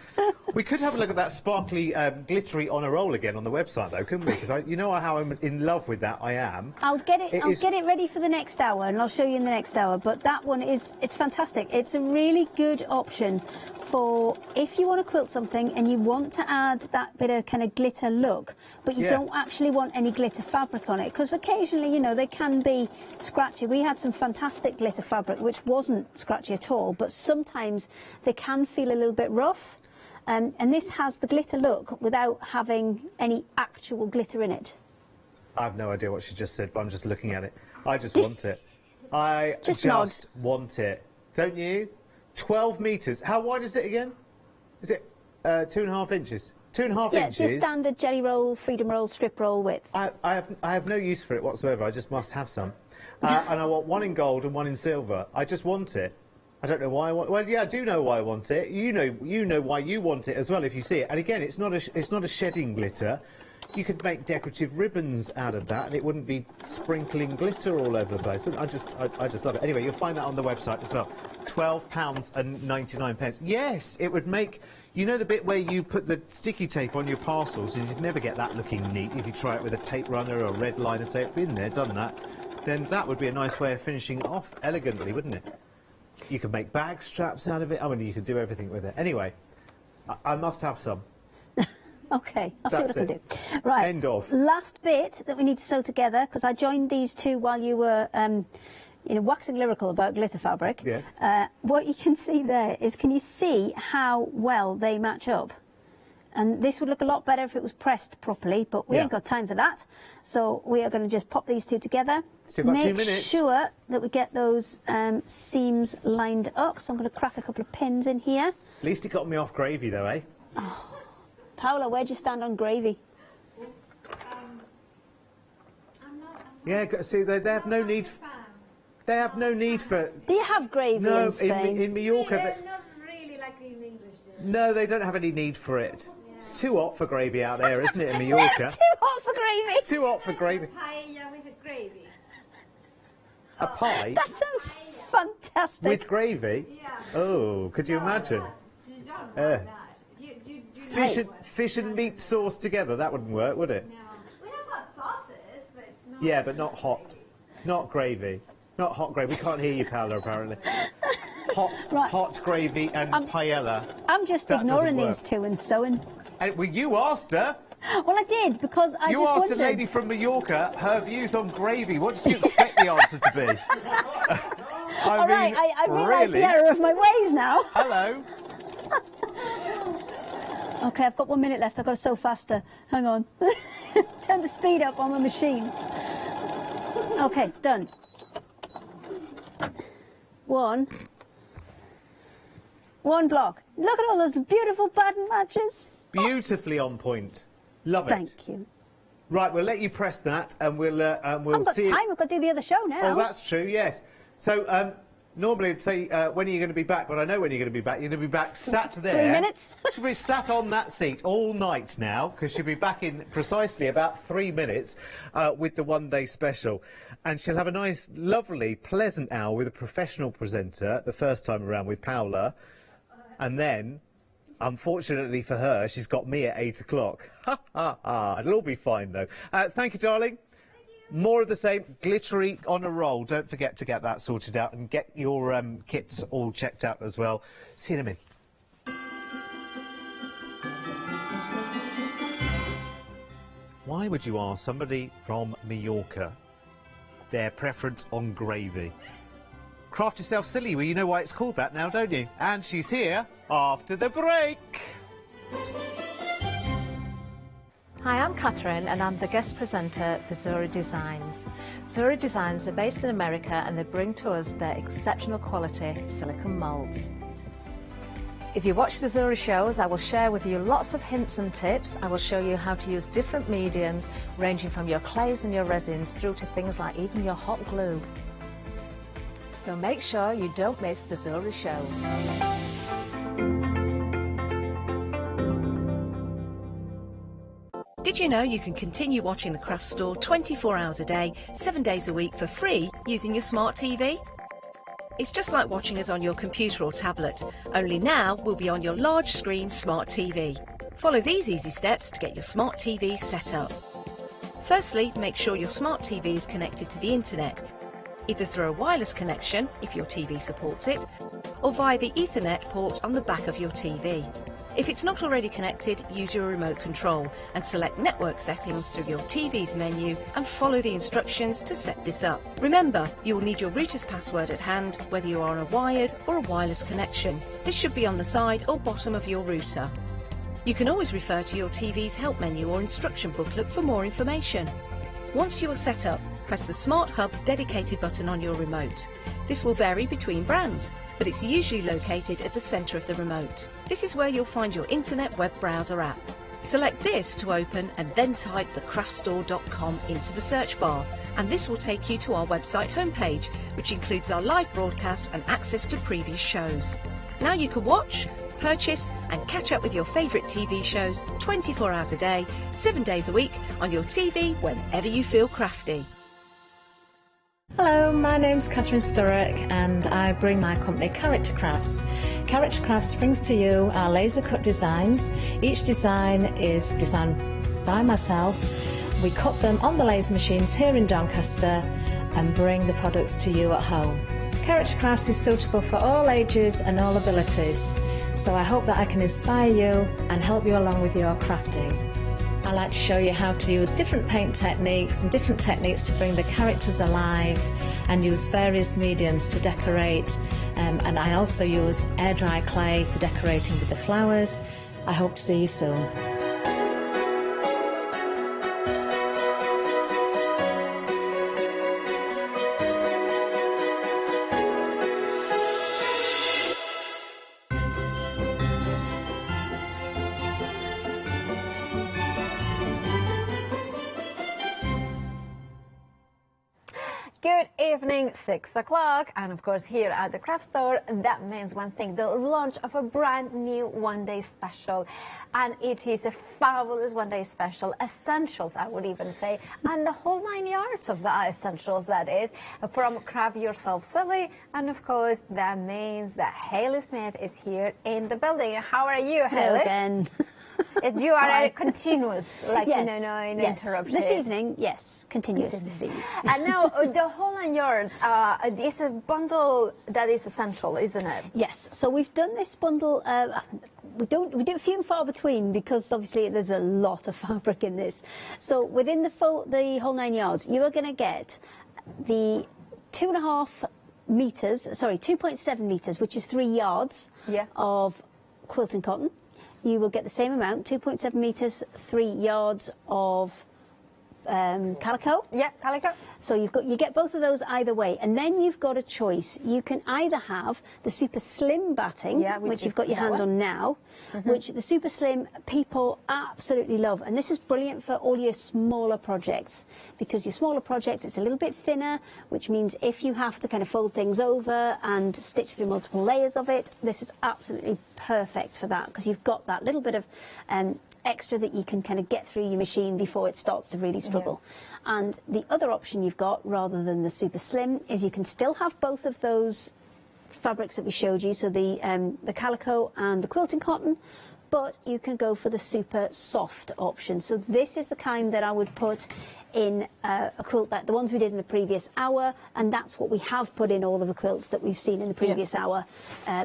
We could have a look at that sparkly, glittery on a roll again on the website, though, couldn't we? Because you know how I'm in love with that. I am. I'll get it ready for the next hour, and I'll show you in the next hour. But that one it's fantastic. It's a really good option for if you want to quilt something and you want to add that bit of kind of glitter look, but you don't actually want any glitter fabric on it, because occasionally, you know, they can be scratchy. We had some fantastic glitter fabric which wasn't scratchy at all, but sometimes they can feel a little bit rough. And this has the glitter look without having any actual glitter in it. I have no idea what she just said, but I'm just looking at it. I just want it. I just want it. Don't you? 12 metres. How wide is it again? Is it 2.5 inches? 2.5 yeah, inches? it's your standard jelly roll, freedom roll, strip roll width. I have no use for it whatsoever. I just must have some. And I want one in gold and one in silver. I just want it. I don't know why I want. Well, yeah, I do know why I want it. You know why you want it as well if you see it. And again, it's not a shedding glitter. You could make decorative ribbons out of that, and it wouldn't be sprinkling glitter all over the place. I just love it. Anyway, you'll find that on the website as well. £12.99. Yes, it would make. You know the bit where you put the sticky tape on your parcels, and you'd never get that looking neat if you try it with a tape runner or a red liner tape. Been there, done that. Then that would be a nice way of finishing off elegantly, wouldn't it? You could make bag straps out of it. I mean, you could do everything with it. Anyway, I must have some. Okay, I'll see what I can do. Right. End of. Last bit that we need to sew together, because I joined these two while you were waxing lyrical about glitter fabric. Yes. What you can see there is, can you see how well they match up? And this would look a lot better if it was pressed properly, but we ain't got time for that. So we are going to just pop these two together. Still got 2 minutes. Make sure that we get those seams lined up. So I'm going to crack a couple of pins in here. At least it got me off gravy, though, eh? Oh. Paola, where'd you stand on gravy? Yeah, see, they have no need. They have no need for... Do you have gravy in Spain? in Mallorca... They're not really like in English. No, they don't have any need for it. It's too hot for gravy out there, isn't it, in Mallorca? Too hot for gravy. Too hot for gravy. Paella with a gravy. A pie? That sounds fantastic. With gravy? Yeah. Oh, could you imagine? You don't like that. You Fish and meat sauce together, that wouldn't work, would it? No. We have hot sauces, but no. Yeah, but not hot. Not gravy. Not hot gravy. We can't hear you, Paola, apparently. Hot gravy and paella. I'm just That ignoring doesn't these work. two and sewing. Well, you asked her. Well, I did, because I You just asked wondered. a lady from Mallorca her views on gravy. What did you expect the answer to be? All right, I realise the error of my ways now. Hello. Okay, I've got 1 minute left. I've got to sew faster. Hang on. Turn the speed up on my machine. Okay, done. One block. Look at all those beautiful pattern matches. Beautifully on point. Love it. Thank you. Right, we'll let you press that, and we'll I've got see. time. I've got to do the other show now. Oh, that's true. Yes. So normally I'd say when are you going to be back, but I know when you're going to be back. You're going to be back sat there. 3 minutes. She'll be sat on that seat all night now, because she'll be back in precisely about 3 minutes with the one-day special, and she'll have a nice, lovely, pleasant hour with a professional presenter the first time around with Paola, and then, unfortunately for her, she's got me at 8 o'clock. Ha ha ha! It'll all be fine though. Thank you, darling. More of the same, glittery on a roll. Don't forget to get that sorted out and get your kits all checked out as well. See you in a minute. Why would you ask somebody from Mallorca their preference on gravy? Craft yourself silly. Well, you know why it's called that now, don't you? And she's here after the break. Hi, I'm Catherine and I'm the guest presenter for Zora Designs. Zora Designs are based in America and they bring to us their exceptional quality silicone moulds. If you watch the Zora shows, I will share with you lots of hints and tips. I will show you how to use different mediums, ranging from your clays and your resins through to things like even your hot glue. So make sure you don't miss the Zora shows. Did you know you can continue watching the Craft Store 24 hours a day, 7 days a week for free using your smart TV? It's just like watching us on your computer or tablet, only now we'll be on your large screen smart TV. Follow these easy steps to get your smart TV set up. Firstly, make sure your smart TV is connected to the internet, either through a wireless connection, if your TV supports it, or via the Ethernet port on the back of your TV. If it's not already connected, use your remote control and select network settings through your TV's menu and follow the instructions to set this up. Remember, you will need your router's password at hand, whether you are on a wired or a wireless connection. This should be on the side or bottom of your router. You can always refer to your TV's help menu or instruction booklet for more information. Once you are set up, press the Smart Hub dedicated button on your remote. This will vary between brands, but it's usually located at the centre of the remote. This is where you'll find your internet web browser app. Select this to open and then type thecraftstore.com into the search bar, and this will take you to our website homepage, which includes our live broadcasts and access to previous shows. Now you can watch, purchase and catch up with your favourite TV shows 24 hours a day, 7 days a week on your TV whenever you feel crafty. Hello, my name's Catherine Sturrock and I bring my company Character Crafts. Character Crafts brings to you our laser cut designs. Each design is designed by myself. We cut them on the laser machines here in Doncaster and bring the products to you at home. Character Crafts is suitable for all ages and all abilities, so I hope that I can inspire you and help you along with your crafting. I like to show you how to use different paint techniques and different techniques to bring the characters alive and use various mediums to decorate, and I also use air dry clay for decorating with the flowers. I hope to see you soon. Good evening, 6 o'clock. And of course, here at the craft store, that means one thing, the launch of a brand new one-day special. And it is a fabulous one-day special, essentials, I would even say, and the whole 9 yards of the essentials, that is, from Craft Yourself Silly. And of course, that means that Hayley Smith is here in the building. How are you, Hayley? Hello again. You are continuous, like, yes, uninterrupted. This evening, yes, continuous this evening. And now, the whole 9 yards is a bundle that is essential, isn't it? Yes, so we've done this bundle, we do it few and far between because obviously there's a lot of fabric in this. So within the whole 9 yards, you are going to get the 2.5 meters, sorry, 2.7 meters, which is 3 yards of quilting cotton. You will get the same amount, 2.7 meters, 3 yards of calico. Yeah, calico. So you get both of those either way, and then you've got a choice. You can either have the super slim batting, which you've got your hand on now, which the super slim people absolutely love, and this is brilliant for all your smaller projects, because your smaller projects, it's a little bit thinner, which means if you have to kind of fold things over and stitch through multiple layers of it, this is absolutely perfect for that, because you've got that little bit of extra that you can kind of get through your machine before it starts to really struggle. And the other option you've got, rather than the super slim, is you can still have both of those fabrics that we showed you, so the calico and the quilting cotton, but you can go for the super soft option. So this is the kind that I would put in a quilt, that the ones we did in the previous hour, and that's what we have put in all of the quilts that we've seen in the previous hour,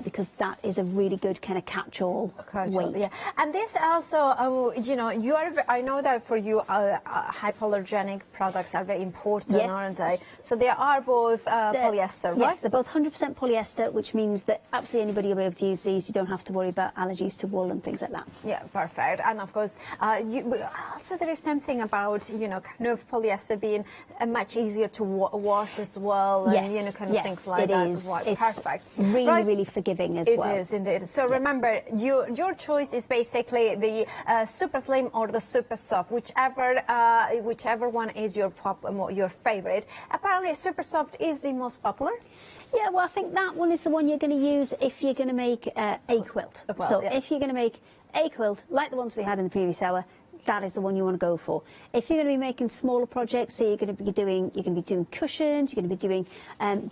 because that is a really good kind of catch-all weight. Yeah, and this also, you know, I know that for you, hypoallergenic products are very important, aren't they? So they are both polyester, right? Yes, they're both 100% polyester, which means that absolutely anybody will be able to use these. You don't have to worry about allergies to wool and things like that. Yeah, perfect. And of course, also there is something about, you know, kind of polyester being much easier to wash as well, and you know, kind of things like that. Is. Right, it's perfect. Really, really forgiving as well. It is indeed. So remember, your choice is basically the super slim or the super soft, whichever one is your favorite. Apparently, super soft is the most popular. Yeah, well, I think that one is the one you're going to use if you're going to make a quilt. If you're going to make a quilt like the ones we had in the previous hour, that is the one you want to go for. If you're going to be making smaller projects, so you're going to be doing cushions, you're going to be doing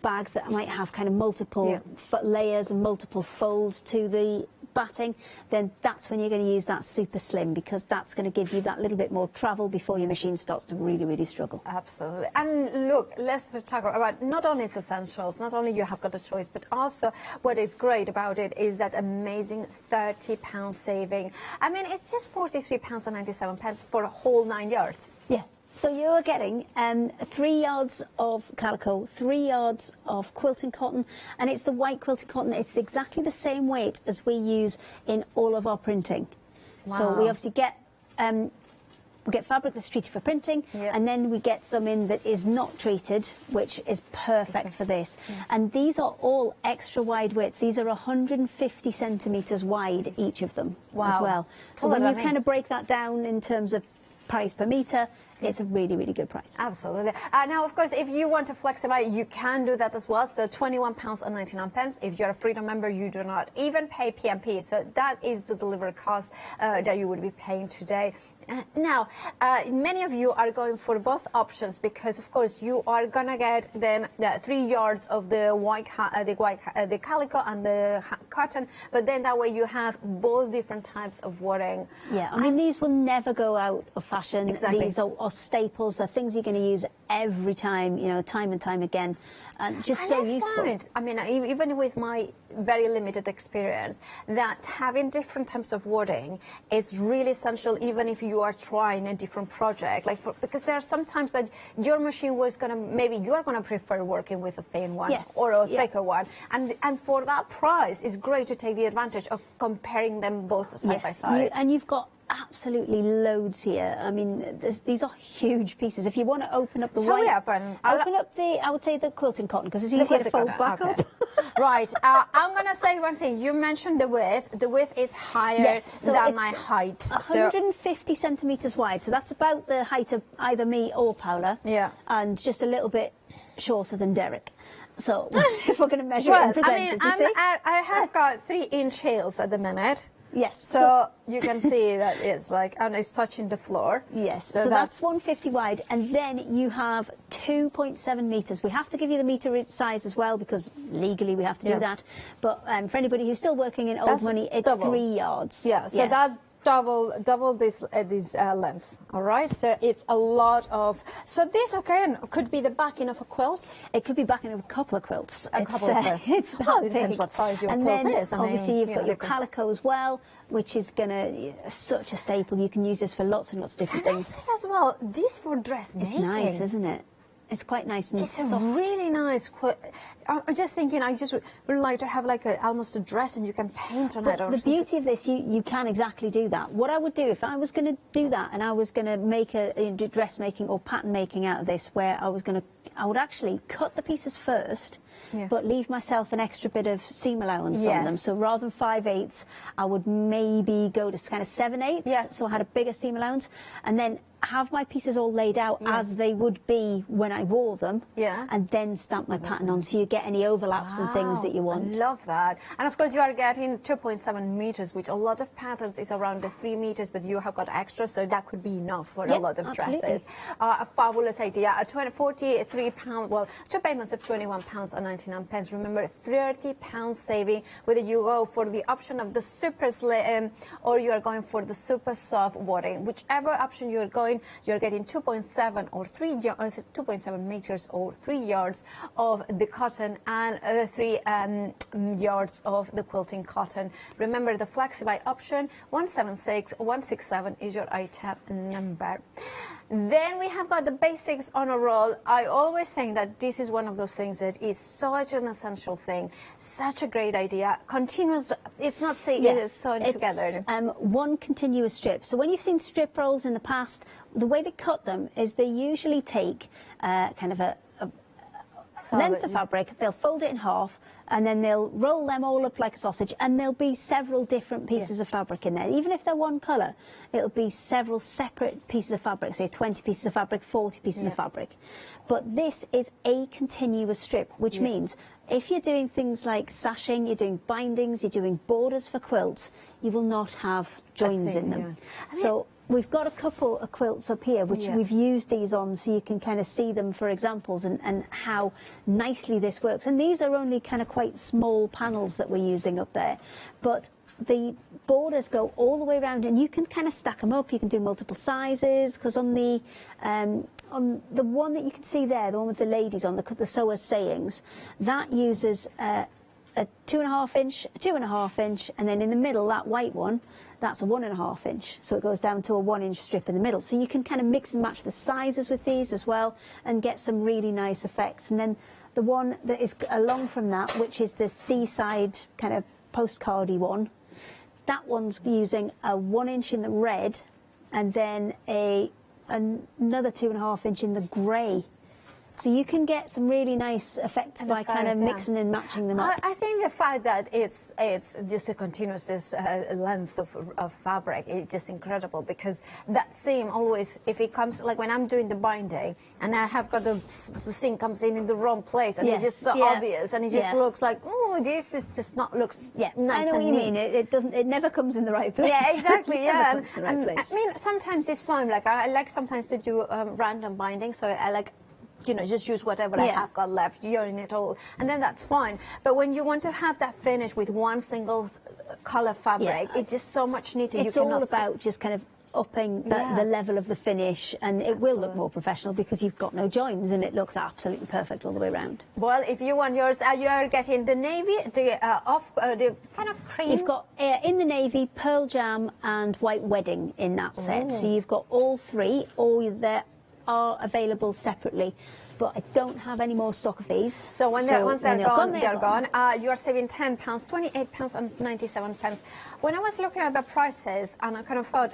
bags that might have kind of multiple layers and multiple folds to the batting, then that's when you're going to use that super slim, because that's going to give you that little bit more travel before your machine starts to really, really struggle. Absolutely. And look, let's talk about not only its essentials, not only you have got a choice, but also what is great about it is that amazing £30 saving. I mean, it's just £43.97 for a whole 9 yards. Yeah. So you're getting 3 yards of calico, 3 yards of quilting cotton, and it's the white quilting cotton. It's exactly the same weight as we use in all of our printing. Wow. So we obviously get fabric that's treated for printing, and then we get some in that is not treated, which is perfect for this. And these are all extra wide width. These are 150 centimetres wide, each of them as well. So when you kind of break that down in terms of price per metre, it's a really, really good price. Absolutely. Now, of course, if you want to flexible, you can do that as well. So £21.99. If you're a Freedom member, you do not even pay PMP. So that is the delivery cost that you would be paying today. Now, many of you are going for both options because, of course, you are gonna get then 3 yards of the the calico and the cotton, but then that way you have both different types of wording. Yeah, I mean, these will never go out of fashion. Exactly. These are staples. They're things you're going to use every time, you know, time and time again, and just so useful. I mean, even with my very limited experience, that having different types of wording is really essential, even if you are trying a different project. Because there are sometimes that your machine was gonna, maybe you are gonna prefer working with a thin one or a thicker one, and for that price, it's great to take the advantage of comparing them both side by side. And you've got absolutely loads here. I mean, these are huge pieces. If you want to open up the Shall we white, open? open up the, I would say the quilting cotton, because it's easier to fold back up. Right. I'm going to say one thing. You mentioned the width. The width is higher than my height. 150 centimetres wide, so that's about the height of either me or Paula. Yeah. And just a little bit shorter than Derek. So if we're going to measure it and present it, you see? I have got 3-inch heels at the minute. Yes. So you can see that it's like, and it's touching the floor. Yes. So that's 150 wide, and then you have 2.7 metres. We have to give you the metre size as well, because legally we have to do that. But for anybody who's still working in old money, it's double. 3 yards. Yeah. So that's double this length. All right. So it's a lot of. So this again could be the backing of a quilt. It could be backing of a couple of quilts. A couple of quilts. It's well, that it depends big. what size your and quilt then is. obviously you've got your different. calico as well, which is such a staple. You can use this for lots and lots of different things. I say as well, this for dressmaking. It's nice, isn't it? It's quite nice and it's soft. a really nice I'm just thinking, I just would like to have like almost a dress, and you can paint on it. The beauty of this, you can exactly do that. What I would do if I was going to do that, and I was going to make do dressmaking or pattern making out of this, where I would actually cut the pieces first, but leave myself an extra bit of seam allowance on them. So rather than 5/8, I would maybe go to kind of 7/8. So I had a bigger seam allowance, and then have my pieces all laid out as they would be when I wore them, and then stamp my pattern on, so you get any overlaps and things that you want. I love that. And of course you are getting 2.7 meters, which a lot of patterns is around the 3 meters, but you have got extra, so that could be enough for a lot of dresses. A fabulous idea. A 43 pound, well, 2 payments of £21.99. Remember, £30 saving whether you go for the option of the super slim or you are going for the super soft wadding. Whichever option you're going, you're getting 2.7 or 2.7 meters or 3 yards of the cotton and 3 yards of the quilting cotton. Remember, the FlexiBuy option 176167 is your item number. Then we have got the basics on a roll. I always think that this is one of those things that is such an essential thing, such a great idea. Continuous, it's not saying it is sewn together. One continuous strip. So when you've seen strip rolls in the past, the way they cut them is they usually take kind of a length of fabric, they'll fold it in half, and then they'll roll them all up like a sausage, and there'll be several different pieces of fabric in there. Even if they're one colour, it'll be several separate pieces of fabric, say 20 pieces of fabric, 40 pieces of fabric. But this is a continuous strip, which means if you're doing things like sashing, you're doing bindings, you're doing borders for quilts, you will not have joins in them. So we've got a couple of quilts up here which we've used these on, so you can kind of see them for examples and how nicely this works. And these are only kind of quite small panels that we're using up there, but the borders go all the way around, and you can kind of stack them up. You can do multiple sizes, because on the one that you can see there, the one with the ladies on, the sewer's sayings, that uses a 2.5 inch, 2.5 inch, and then in the middle, that white one, that's a 1.5 inch. So it goes down to a 1 inch strip in the middle. So you can kind of mix and match the sizes with these as well and get some really nice effects. And then the one that is along from that, which is the seaside kind of postcardy one, that one's using a 1 inch in the red and then another 2.5 inch in the grey. So you can get some really nice effects by kind of mixing and matching them up. I think the fact that it's just a continuous length of fabric is just incredible, because that seam always, if it comes, like when I'm doing the binding and I have got the seam comes in the wrong place, and it's just so obvious, and it just looks like, oh, this is just not looks nice. I know what you mean. It never comes in the right place. Yeah, exactly. Never comes in the right place. I mean, sometimes it's fun. Like I like sometimes to do random binding, so I like, you know, just use whatever I have got left, yarn it all, and then that's fine. But when you want to have that finish with one single colour fabric, it's just so much neater. It's all about just kind of upping the level of the finish, and it will look more professional because you've got no joins, and it looks absolutely perfect all the way around. Well, if you want yours, you are getting the navy, the kind of cream. You've got in the navy, pearl jam and white wedding in that set. So you've got all three, or there are available separately. but I don't have any more stock of these. So once they're gone, they're gone. gone. You are saving £10, £28.97. When I was looking at the prices, and I kind of thought,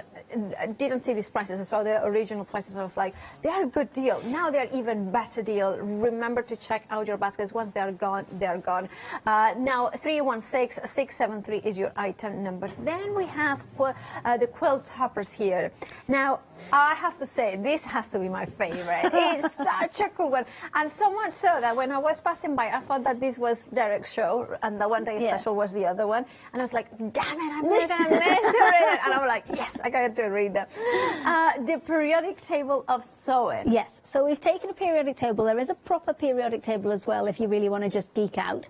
I didn't see these prices, I saw the original prices, I was like, they are a good deal. Now they're even better deal. Remember to check out your baskets. Once they're gone, they're gone. Now 316673 is your item number. Then we have the quilt toppers here. Now I have to say, this has to be my favorite. It's such a cool one, and so much so that when I was passing by, I thought that this was Derek's show, and the one day special was the other one, and I was like, damn it, I'm not gonna miss it. And I'm like, yes, I got to read them. The periodic table of sewing. Yes, so we've taken a periodic table. There is a proper periodic table as well if you really want to just geek out,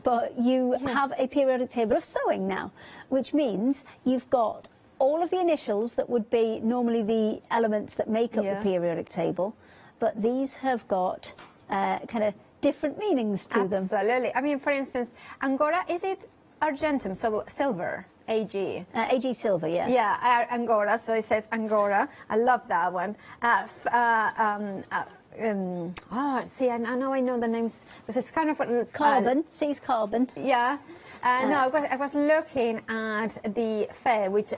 but you have a periodic table of sewing now, which means you've got all of the initials that would be normally the elements that make up the periodic table, but these have got kind of different meanings to them. Absolutely. I mean, for instance, Angora, is it Argentum, so silver? AG. AG silver, yeah. Yeah, Angora, so it says Angora. I love that one. See, I know the names. This is kind of carbon. C's carbon. Yeah. No, I was looking at the fair, which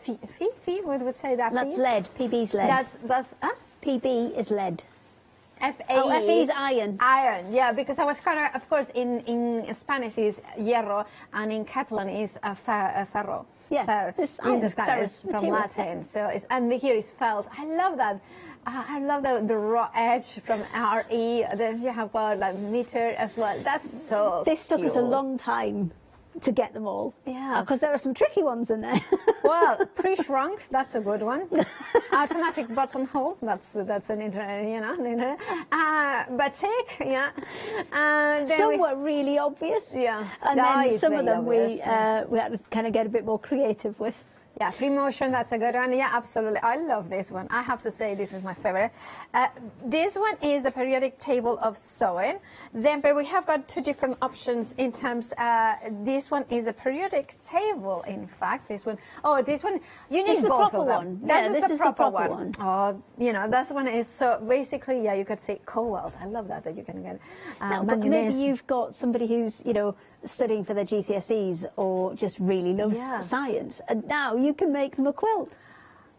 Fee, what would say that? That's lead. PB's lead. That's PB is lead. FAE. Oh, FE is iron. Iron, yeah, because I was kind of course, in Spanish is hierro, and in Catalan is ferro. Yeah, fer. this It's from Latin, so and here is felt. I love that. I love the raw edge from RE. Then you have got like meter as well. That's so. This took us a long time to get them all. Yeah, because there are some tricky ones in there. Well, pre-shrunk, that's a good one. Automatic buttonhole, that's an batik, yeah. Some were really obvious. Yeah, and then some of them we had to kind of get a bit more creative with. Yeah, free motion, that's a good one. Yeah, absolutely. I love this one. I have to say this is my favorite. This one is the periodic table of sewing. But we have got two different options in terms, this one is a periodic table, in fact. This one, you need both of them. This is the proper one. Oh, that one is so, basically, yeah, you could say co-weld. I love that you can get but maybe you've got somebody who's, studying for their GCSEs or just really loves science, and now you can make them a quilt.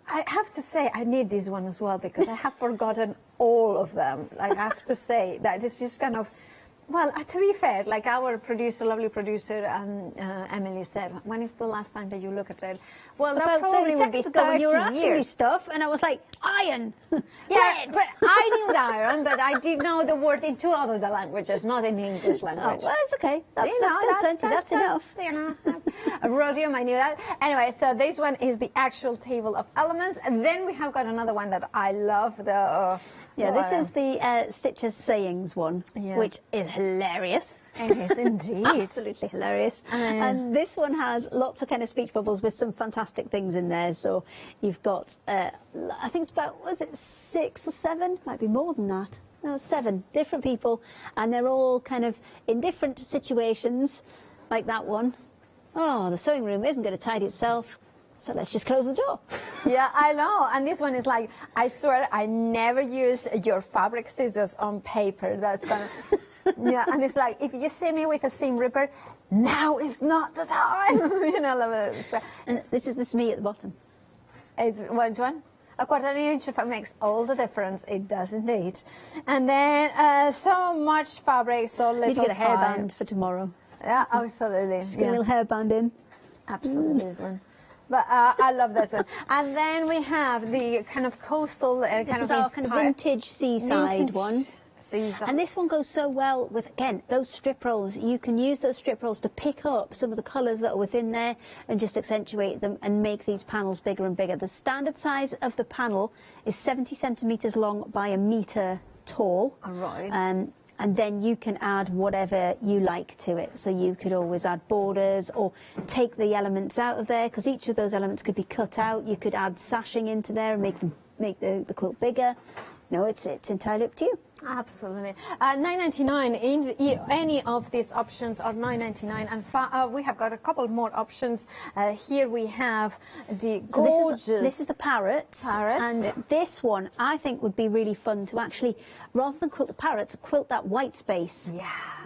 I have to say I need this one as well because I have forgotten all of them. Like, I have to say that it's just kind of, well, to be fair, like our producer, lovely producer, Emily said, when is the last time that you look at it? Well, that probably would be 30 when you were asking years. me stuff, and I was like, iron. Yeah, but I knew the iron, but I did know the word in two other languages, not in the English language. Oh, well, that's okay. That's plenty. That's enough. Rhodium, I knew that. Anyway, so this one is the actual table of elements, and then we have got another one that I love. This is the Stitcher's Sayings one, which is hilarious. It is indeed. Absolutely hilarious. And this one has lots of kind of speech bubbles with some fantastic things in there. So you've got, I think it's about, was it 6 or 7? Might be more than that. No, 7 different people. And they're all kind of in different situations, like that one. Oh, the sewing room isn't going to tidy itself. So let's just close the door. Yeah, I know. And this one is like, I swear I never use your fabric scissors on paper. That's kind of, yeah. And it's like, if you see me with a seam ripper, now is not the time. And this is me at the bottom. It's which one? A quarter inch, if it makes all the difference. It does indeed. And then so much fabric, so little time. Need to get a hairband for tomorrow. Yeah, absolutely. Get a little hairband in. Absolutely, this one. But I love this one. And then we have the kind of coastal this is our kind of vintage seaside one. And this one goes so well with, again, those strip rolls. You can use those strip rolls to pick up some of the colours that are within there and just accentuate them and make these panels bigger and bigger. The standard size of the panel is 70 centimetres long by a metre tall. All right. And then you can add whatever you like to it. So you could always add borders or take the elements out of there, because each of those elements could be cut out. You could add sashing into there and make the quilt bigger. No, it's entirely up to you. Absolutely. $9.99 in any of these options are $9.99, and we have got a couple more options. Here we have the gorgeous. So this is the parrots. And this one I think would be really fun to actually, rather than quilt the parrots, quilt that white space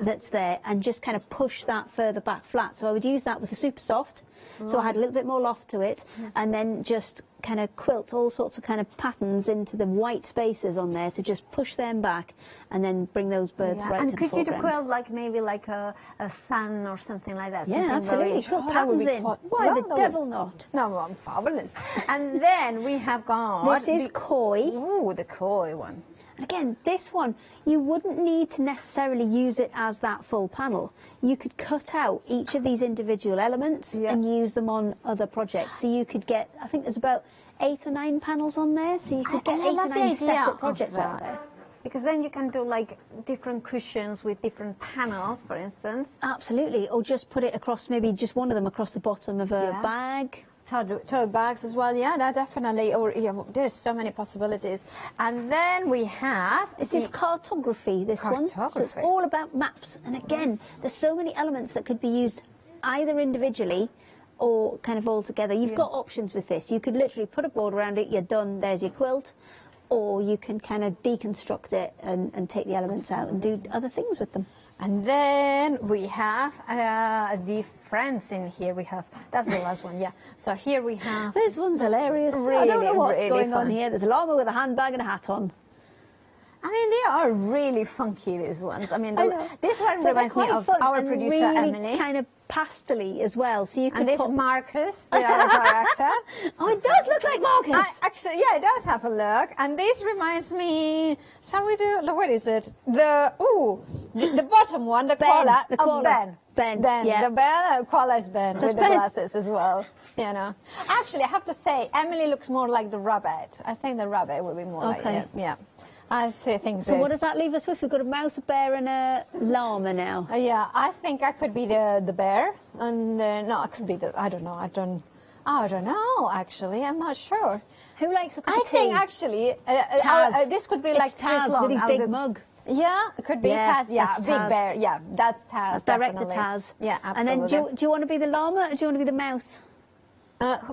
that's there and just kind of push that further back flat. So I would use that with a super soft. So I had a little bit more loft to it, and then just kind of quilt all sorts of kind of patterns into the white spaces on there to just push them back and then bring those birds right to the foreground. And could you quilt like maybe like a sun or something like that? Yeah, absolutely. Put patterns in. Why the devil not? No, I'm fabulous. And then we have got... This is koi. Ooh, the koi one. Again, this one, you wouldn't need to necessarily use it as that full panel. You could cut out each of these individual elements and use them on other projects. So you could get, I think there's about 8 or 9 panels on there, so you could get 8 or 9 separate projects out there. Because then you can do like different cushions with different panels, for instance. Absolutely, or just put it across, maybe just one of them across the bottom of a bag. Tote bags as well, yeah, that definitely, or there's so many possibilities. And then we have... This is cartography, this one. So it's all about maps. And again, there's so many elements that could be used either individually or kind of all together. You've got options with this. You could literally put a board around it, you're done, there's your quilt. Or you can kind of deconstruct it and take the elements out and do other things with them. And then we have the friends in here. We have, that's the last one, yeah. So here we have... This one's hilarious. Really, I don't know what's really going fun. on here. There's a llama with a handbag and a hat on. I mean, they are really funky, these ones. I mean, this one But reminds me of our producer, really Emily. Kind of pastel-y as well. So you could And this put... Marcus, the art director. Oh, it does look like Marcus. Actually, yeah, it does have a look. And this reminds me, shall we do, what is it? The bottom one, the koala of Ben. Ben, yeah. the Ben, koala is Ben with the glasses as well. You know, actually, I have to say, Emily looks more like the rabbit. I think the rabbit would be more like it. Yeah. I think so. What does that leave us with? We've got a mouse, a bear, and a llama now. Yeah, I think I could be the bear, and no, I could be the. I don't know. I don't know. Actually, I'm not sure. Who likes a cup of tea? I think actually, this could be it's like Taz with his big mug. Yeah, it could be Taz. Yeah, that's big Taz. bear. Yeah, that's Taz. That's director definitely. Taz. Yeah, absolutely. And then, do you want to be the llama or do you want to be the mouse?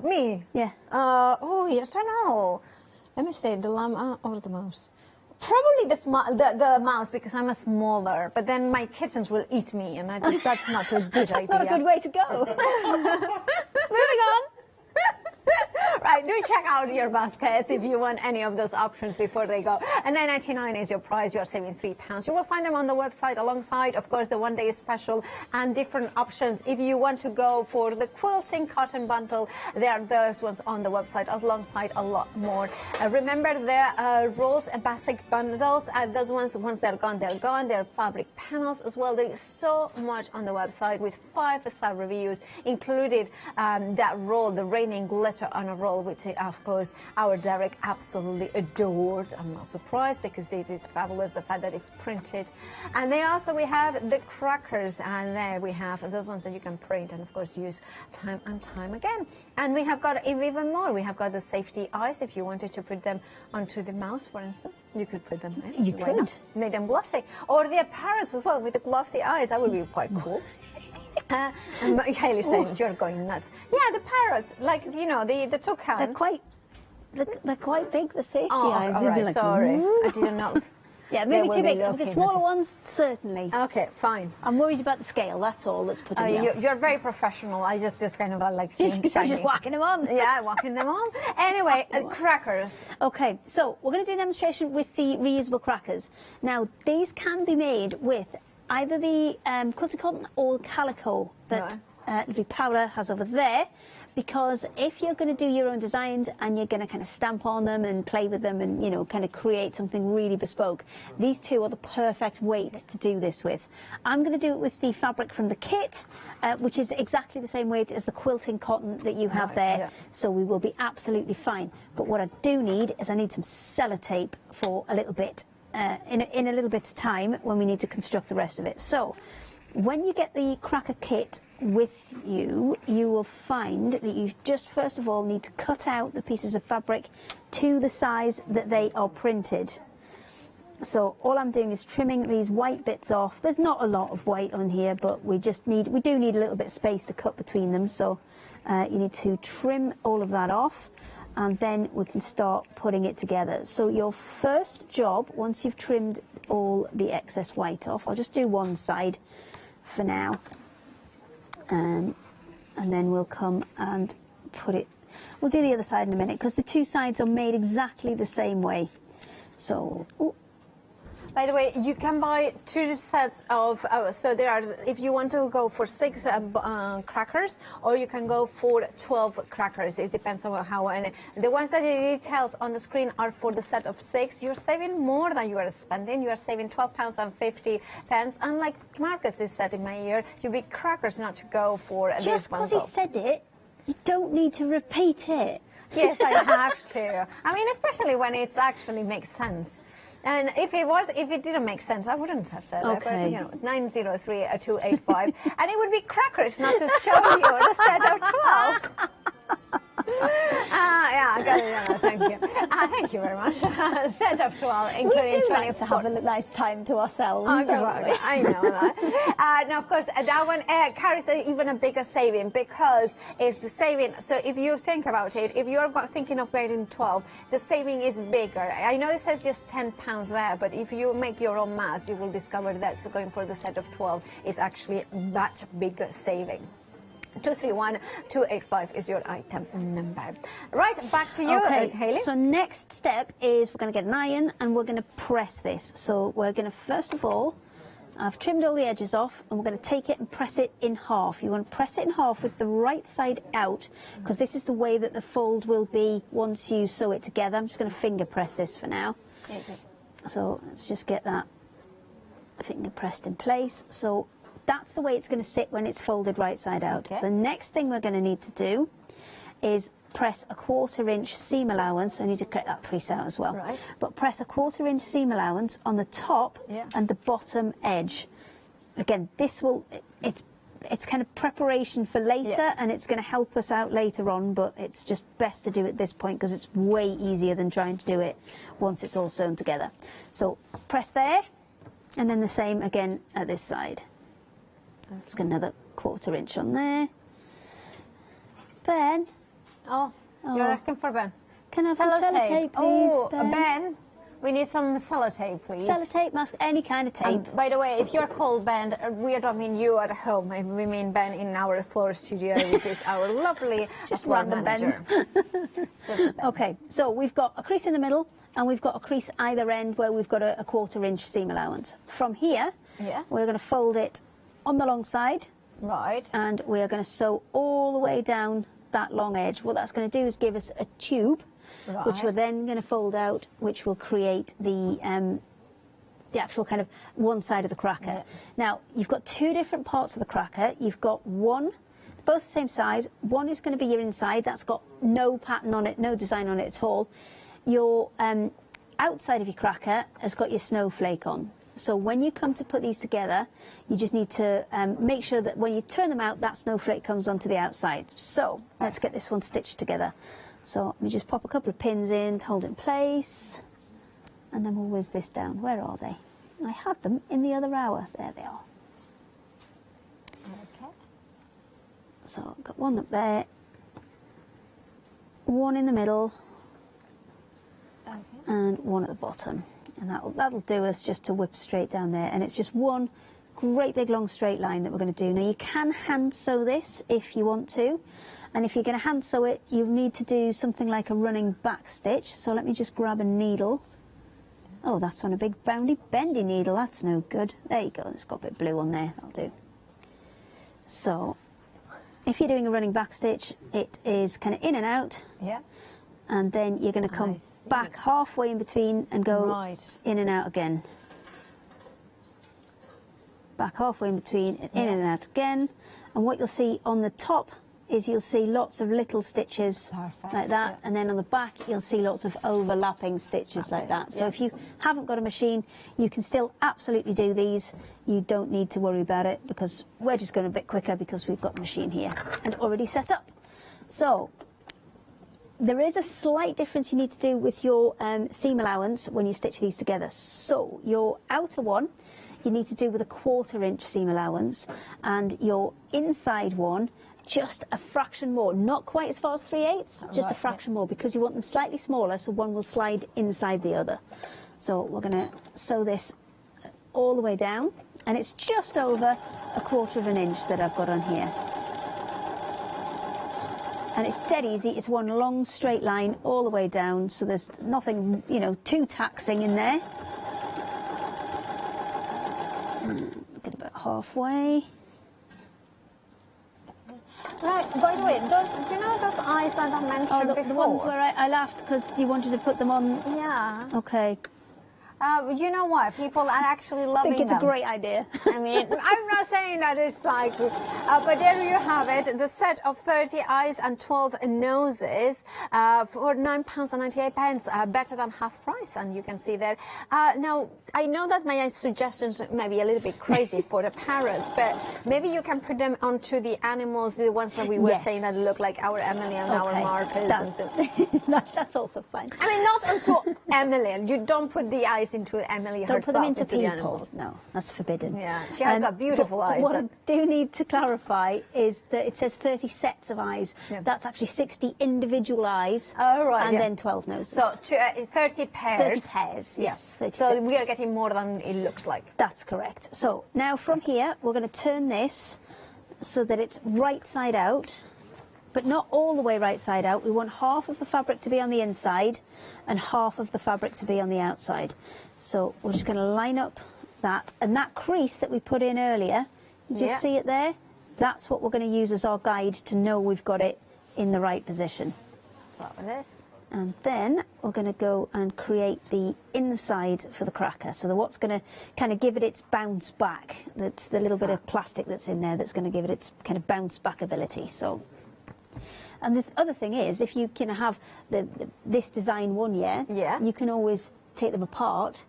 Me? Yeah. I don't know. Let me say the llama or the mouse. Probably the mouse, because I'm a smaller, but then my kittens will eat me, and I think that's not a good idea. That's not a good way to go. Moving on. Right, do check out your baskets if you want any of those options before they go. And $9.99 is your price. You are saving £3. You will find them on the website alongside, of course, the one-day special and different options. If you want to go for the quilting cotton bundle, there are those ones on the website alongside a lot more. Remember the rolls and basic bundles. Those ones, once they're gone, they're gone. There are fabric panels as well. There is so much on the website with 5-star reviews, included that roll, the raining glitter on a roll, which of course our Derek absolutely adored. I'm not surprised because it is fabulous, the fact that it's printed. And then also we have the crackers, and there we have those ones that you can print and of course use time and time again. And we have got even more. We have got the safety eyes. If you wanted to put them onto the mouse, for instance, you could put them in. You could make them glossy, or the parrots as well with the glossy eyes. That would be quite cool. Hayley saying you're going nuts. Yeah, the parrots, like the toucan. They're quite big. The safety eyes. All right, like, sorry, I didn't know. Yeah, maybe too big. The smaller ones, certainly. Okay, fine. I'm worried about the scale. That's all. That's putting me off. You're very professional. I just kind of like just whacking them on. Yeah, whacking them on. Anyway, crackers. Okay, so we're going to do a demonstration with the reusable crackers. Now, these can be made with either the quilted cotton or calico that Livy Paula has over there, because if you're going to do your own designs and you're going to kind of stamp on them and play with them and kind of create something really bespoke, these two are the perfect weight to do this with. I'm going to do it with the fabric from the kit, which is exactly the same weight as the quilting cotton that you have there, so we will be absolutely fine. But what I do need is I need some sellotape for a little bit. In a little bit's time when we need to construct the rest of it. So when you get the cracker kit with you, you will find that you just first of all need to cut out the pieces of fabric to the size that they are printed. So all I'm doing is trimming these white bits off. There's not a lot of white on here, but we do need a little bit of space to cut between them. So you need to trim all of that off, and then we can start putting it together. So your first job, once you've trimmed all the excess white off, I'll just do one side for now, and then we'll come and put it. We'll do the other side in a minute, because the two sides are made exactly the same way. So. Ooh. By the way, you can buy 2 sets of, so there are, if you want to go for 6 crackers, or you can go for 12 crackers. It depends on how, and the ones that it details on the screen are for the set of 6. You're saving more than you are spending. You are saving £12.50. And like Marcus is said in my ear, you big crackers not to go for this one. Just because he said it, you don't need to repeat it. Yes, I have to. I mean, especially when it actually makes sense. And if it didn't make sense, I wouldn't have said it. But, you know, 903-285, and it would be crackers not to show you the set of 12. Yeah, I got it. Yeah, thank you. Thank you very much. Set of 12, including 24. We do like to have a nice time to ourselves. I know that. Now, of course, that one carries even a bigger saving, because it's the saving. So if you think about it, if you're thinking of getting 12, the saving is bigger. I know it says just £10 there, but if you make your own math, you will discover that going for the set of 12 is actually much bigger saving. 231-285 is your item number. Right, back to you, Hayley. So next step is we're going to get an iron, and we're going to press this. So we're going to, first of all, I've trimmed all the edges off, and we're going to take it and press it in half. You want to press it in half with the right side out, because this is the way that the fold will be once you sew it together. I'm just going to finger press this for now. Okay. So let's just get that finger pressed in place. So that's the way it's going to sit when it's folded right side out. Okay. The next thing we're going to need to do is press a 1/4 inch seam allowance. I need to cut that crease out as well. Right. But press a 1/4 inch seam allowance on the top and the bottom edge. Again, this will, it's kind of preparation for later, and it's going to help us out later on, but it's just best to do it at this point, because it's way easier than trying to do it once it's all sewn together. So press there, and then the same again at this side. Let's get another 1/4 inch on there. Ben. You're asking for Ben. Can I have some sellotape, please, Ben, we need some sellotape, please. Sellotape, mask, any kind of tape. By the way, if you're called Ben, we don't mean you at home. We mean Ben in our floor studio, which is our lovely just floor random manager. Okay, so we've got a crease in the middle, and we've got a crease either end where we've got a 1/4 inch seam allowance. From here, we're going to fold it on the long side, right, and we are going to sew all the way down that long edge. What that's going to do is give us a tube, which we're then going to fold out, which will create the actual kind of one side of the cracker. Now, you've got 2 different parts of the cracker. You've got one, both the same size. One is going to be your inside. That's got no pattern on it, no design on it at all. Your outside of your cracker has got your snowflake on. So when you come to put these together, you just need to make sure that when you turn them out, that snowflake comes onto the outside. So let's get this one stitched together. So let me just pop a couple of pins in to hold it in place, and then we'll whiz this down. Where are they? I had them in the other hour. There they are. Okay. So I've got one up there, one in the middle, and one at the bottom. And that'll do us just to whip straight down there. And it's just one great big long straight line that we're going to do. Now, you can hand sew this if you want to. And if you're going to hand sew it, you need to do something like a running back stitch. So let me just grab a needle. Oh, that's on a big bendy needle. That's no good. There you go. It's got a bit of blue on there. That'll do. So if you're doing a running back stitch, it is kind of in and out. Yeah. And then you're going to come back halfway in between and go in and out again. Back halfway in between and in and out again. And what you'll see on the top is you'll see lots of little stitches like that, and then on the back you'll see lots of overlapping stitches like that. So if you haven't got a machine, you can still absolutely do these. You don't need to worry about it, because we're just going a bit quicker because we've got the machine here and already set up. So there is a slight difference you need to do with your seam allowance when you stitch these together. So your outer one you need to do with a 1/4 inch seam allowance, and your inside one just a fraction more, not quite as far as 3/8, just a fraction more, because you want them slightly smaller so one will slide inside the other. So we're going to sew this all the way down, and it's just over a 1/4 inch that I've got on here. And it's dead easy, it's one long straight line all the way down, so there's nothing, you know, too taxing in there. Get about halfway. Right, by the way, those, you know those eyes that I mentioned before? The ones where I laughed because you wanted to put them on? Yeah. Okay. You know what? People are actually loving them. I think it's a great idea. I mean, I'm not saying that it's like, but there you have it. The set of 30 eyes and 12 noses for £9.98, better than half price. And you can see there. Now, I know that my suggestions may be a little bit crazy for the parrots, but maybe you can put them onto the animals, the ones that we were saying that look like our Emily and our Marcus. That's also fine. I mean, not onto Emily. You don't put the eyes into Emily herself. Don't put them into the people. animals. No, that's forbidden. Yeah, she has got beautiful eyes. What I do need to clarify is that it says 30 sets of eyes. Yeah. That's actually 60 individual eyes. Oh, right. And then 12 noses. So 30 pairs. 30 pairs, yes. 36. So we are getting more than it looks like. That's correct. So now from here, we're going to turn this so that it's right side out, but not all the way right side out. We want half of the fabric to be on the inside and half of the fabric to be on the outside. So we're just going to line up that, and that crease that we put in earlier, you just see it there? That's what we're going to use as our guide to know we've got it in the right position. Fabulous. And then we're going to go and create the inside for the cracker. So what's going to kind of give it its bounce back. That's the little bit of plastic that's in there that's going to give it its kind of bounce back ability. So. And the other thing is, if you can have this design one year, you can always take them apart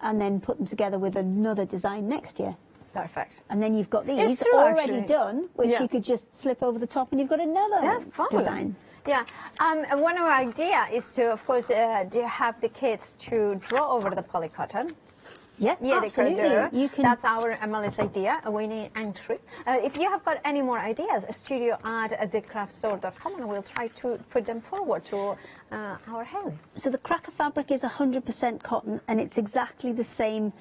and then put them together with another design next year. Perfect. And then you've got these It's true, already actually. done, which you could just slip over the top and you've got another design. Yeah, one of our idea is to, of course, do have the kids to draw over the polycotton. Yeah, absolutely. They could do. You can... That's our Emily's idea, a winning entry. If you have got any more ideas, studio@thecraftstore.com, and we'll try to put them forward to our Haley. So the cracker fabric is 100% cotton, and it's exactly the same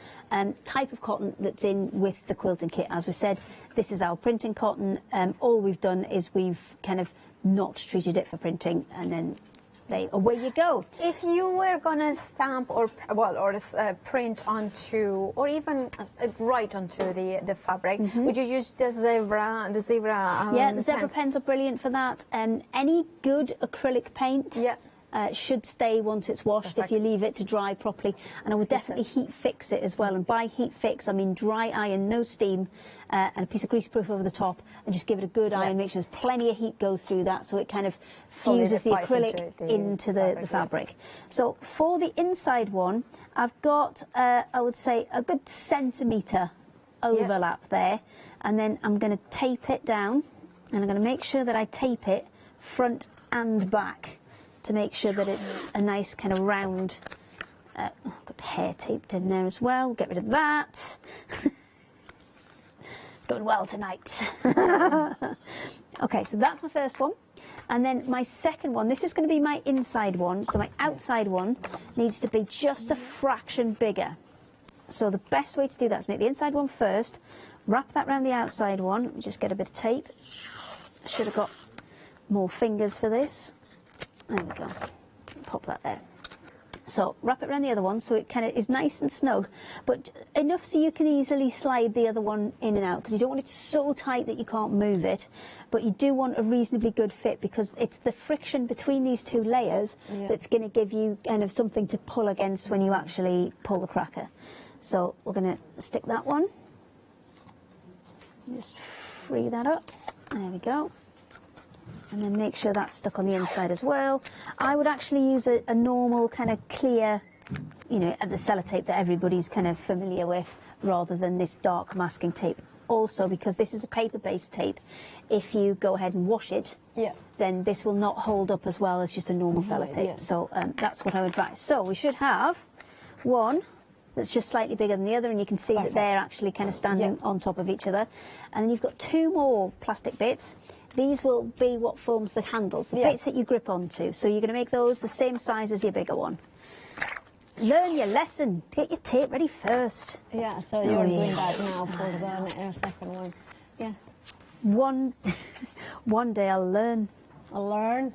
type of cotton that's in with the quilting kit. As we said, this is our printing cotton. All we've done is we've kind of not treated it for printing, and then away you go. If you were going to stamp or print onto, or even write onto the fabric, would you use the zebra? The zebra pens are brilliant for that. Any good acrylic paint should stay once it's washed if you leave it to dry properly. And I would definitely heat fix it as well. And by heat fix, I mean dry iron, no steam, and a piece of greaseproof over the top, and just give it a good iron. Make sure there's plenty of heat goes through that, so it kind of fuses the acrylic into the fabric. So for the inside one, I've got, I would say, a good centimetre overlap there. And then I'm going to tape it down, and I'm going to make sure that I tape it front and back, to make sure that it's a nice kind of round. Got hair taped in there as well. Get rid of that. It's going well tonight. Okay, so that's my first one. And then my second one, this is going to be my inside one. So my outside one needs to be just a fraction bigger. So the best way to do that is make the inside one first, wrap that around the outside one, just get a bit of tape. I should have got more fingers for this. There we go. Pop that there. So wrap it around the other one so it kind of is nice and snug, but enough so you can easily slide the other one in and out, because you don't want it so tight that you can't move it, but you do want a reasonably good fit, because it's the friction between these two layers that's going to give you kind of something to pull against when you actually pull the cracker. So we're going to stick that one. Just free that up. There we go. And then make sure that's stuck on the inside as well. I would actually use a normal kind of clear you know, the sellotape that everybody's kind of familiar with, rather than this dark masking tape. Also, because this is a paper-based tape, if you go ahead and wash it, then this will not hold up as well as just a normal sellotape. So that's what I would advise. So we should have one that's just slightly bigger than the other, and you can see that they're actually kind of standing on top of each other. And then you've got two more plastic bits. These will be what forms the handles, the bits that you grip onto. So you're going to make those the same size as your bigger one. Learn your lesson. Get your tape ready first. Yeah, so you're doing that now for the second one. Yeah. One day I'll learn. I'll learn?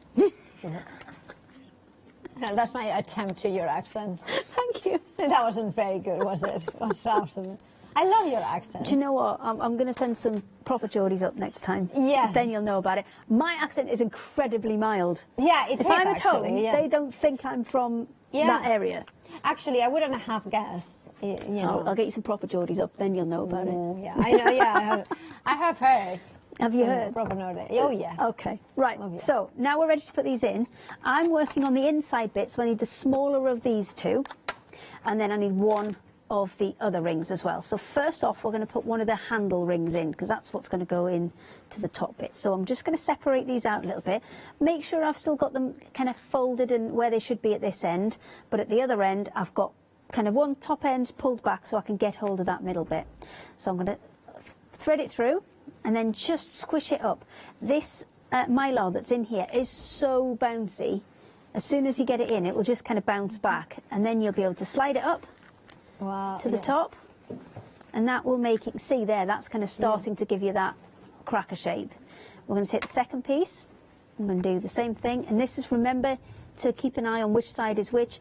That's my attempt to your accent. Thank you. That wasn't very good, was it? It was absolutely. I love your accent. Do you know what? I'm going to send some proper Geordies up next time. Yes. Then you'll know about it. My accent is incredibly mild. Yeah, it is If I'm at actually, home, yeah. they don't think I'm from that area. Actually, I wouldn't have guessed. You know. I'll get you some proper Geordies up, then you'll know about it. Yeah, I know, yeah. I have heard. Have you heard? Proper Nordic. Oh, yeah. Okay, right. So now we're ready to put these in. I'm working on the inside bit, so I need the smaller of these two, and then I need one of the other rings as well. So first off, we're going to put one of the handle rings in, because that's what's going to go in to the top bit. So I'm just going to separate these out a little bit. Make sure I've still got them kind of folded and where they should be at this end, but at the other end I've got kind of one top end pulled back so I can get hold of that middle bit. So I'm going to thread it through and then just squish it up. This mylar that's in here is so bouncy. As soon as you get it in, it will just kind of bounce back, and then you'll be able to slide it up to the top, and that will make it, see there, that's kind of starting to give you that cracker shape. We're going to take the second piece, I'm going to do the same thing, and this is, remember to keep an eye on which side is which.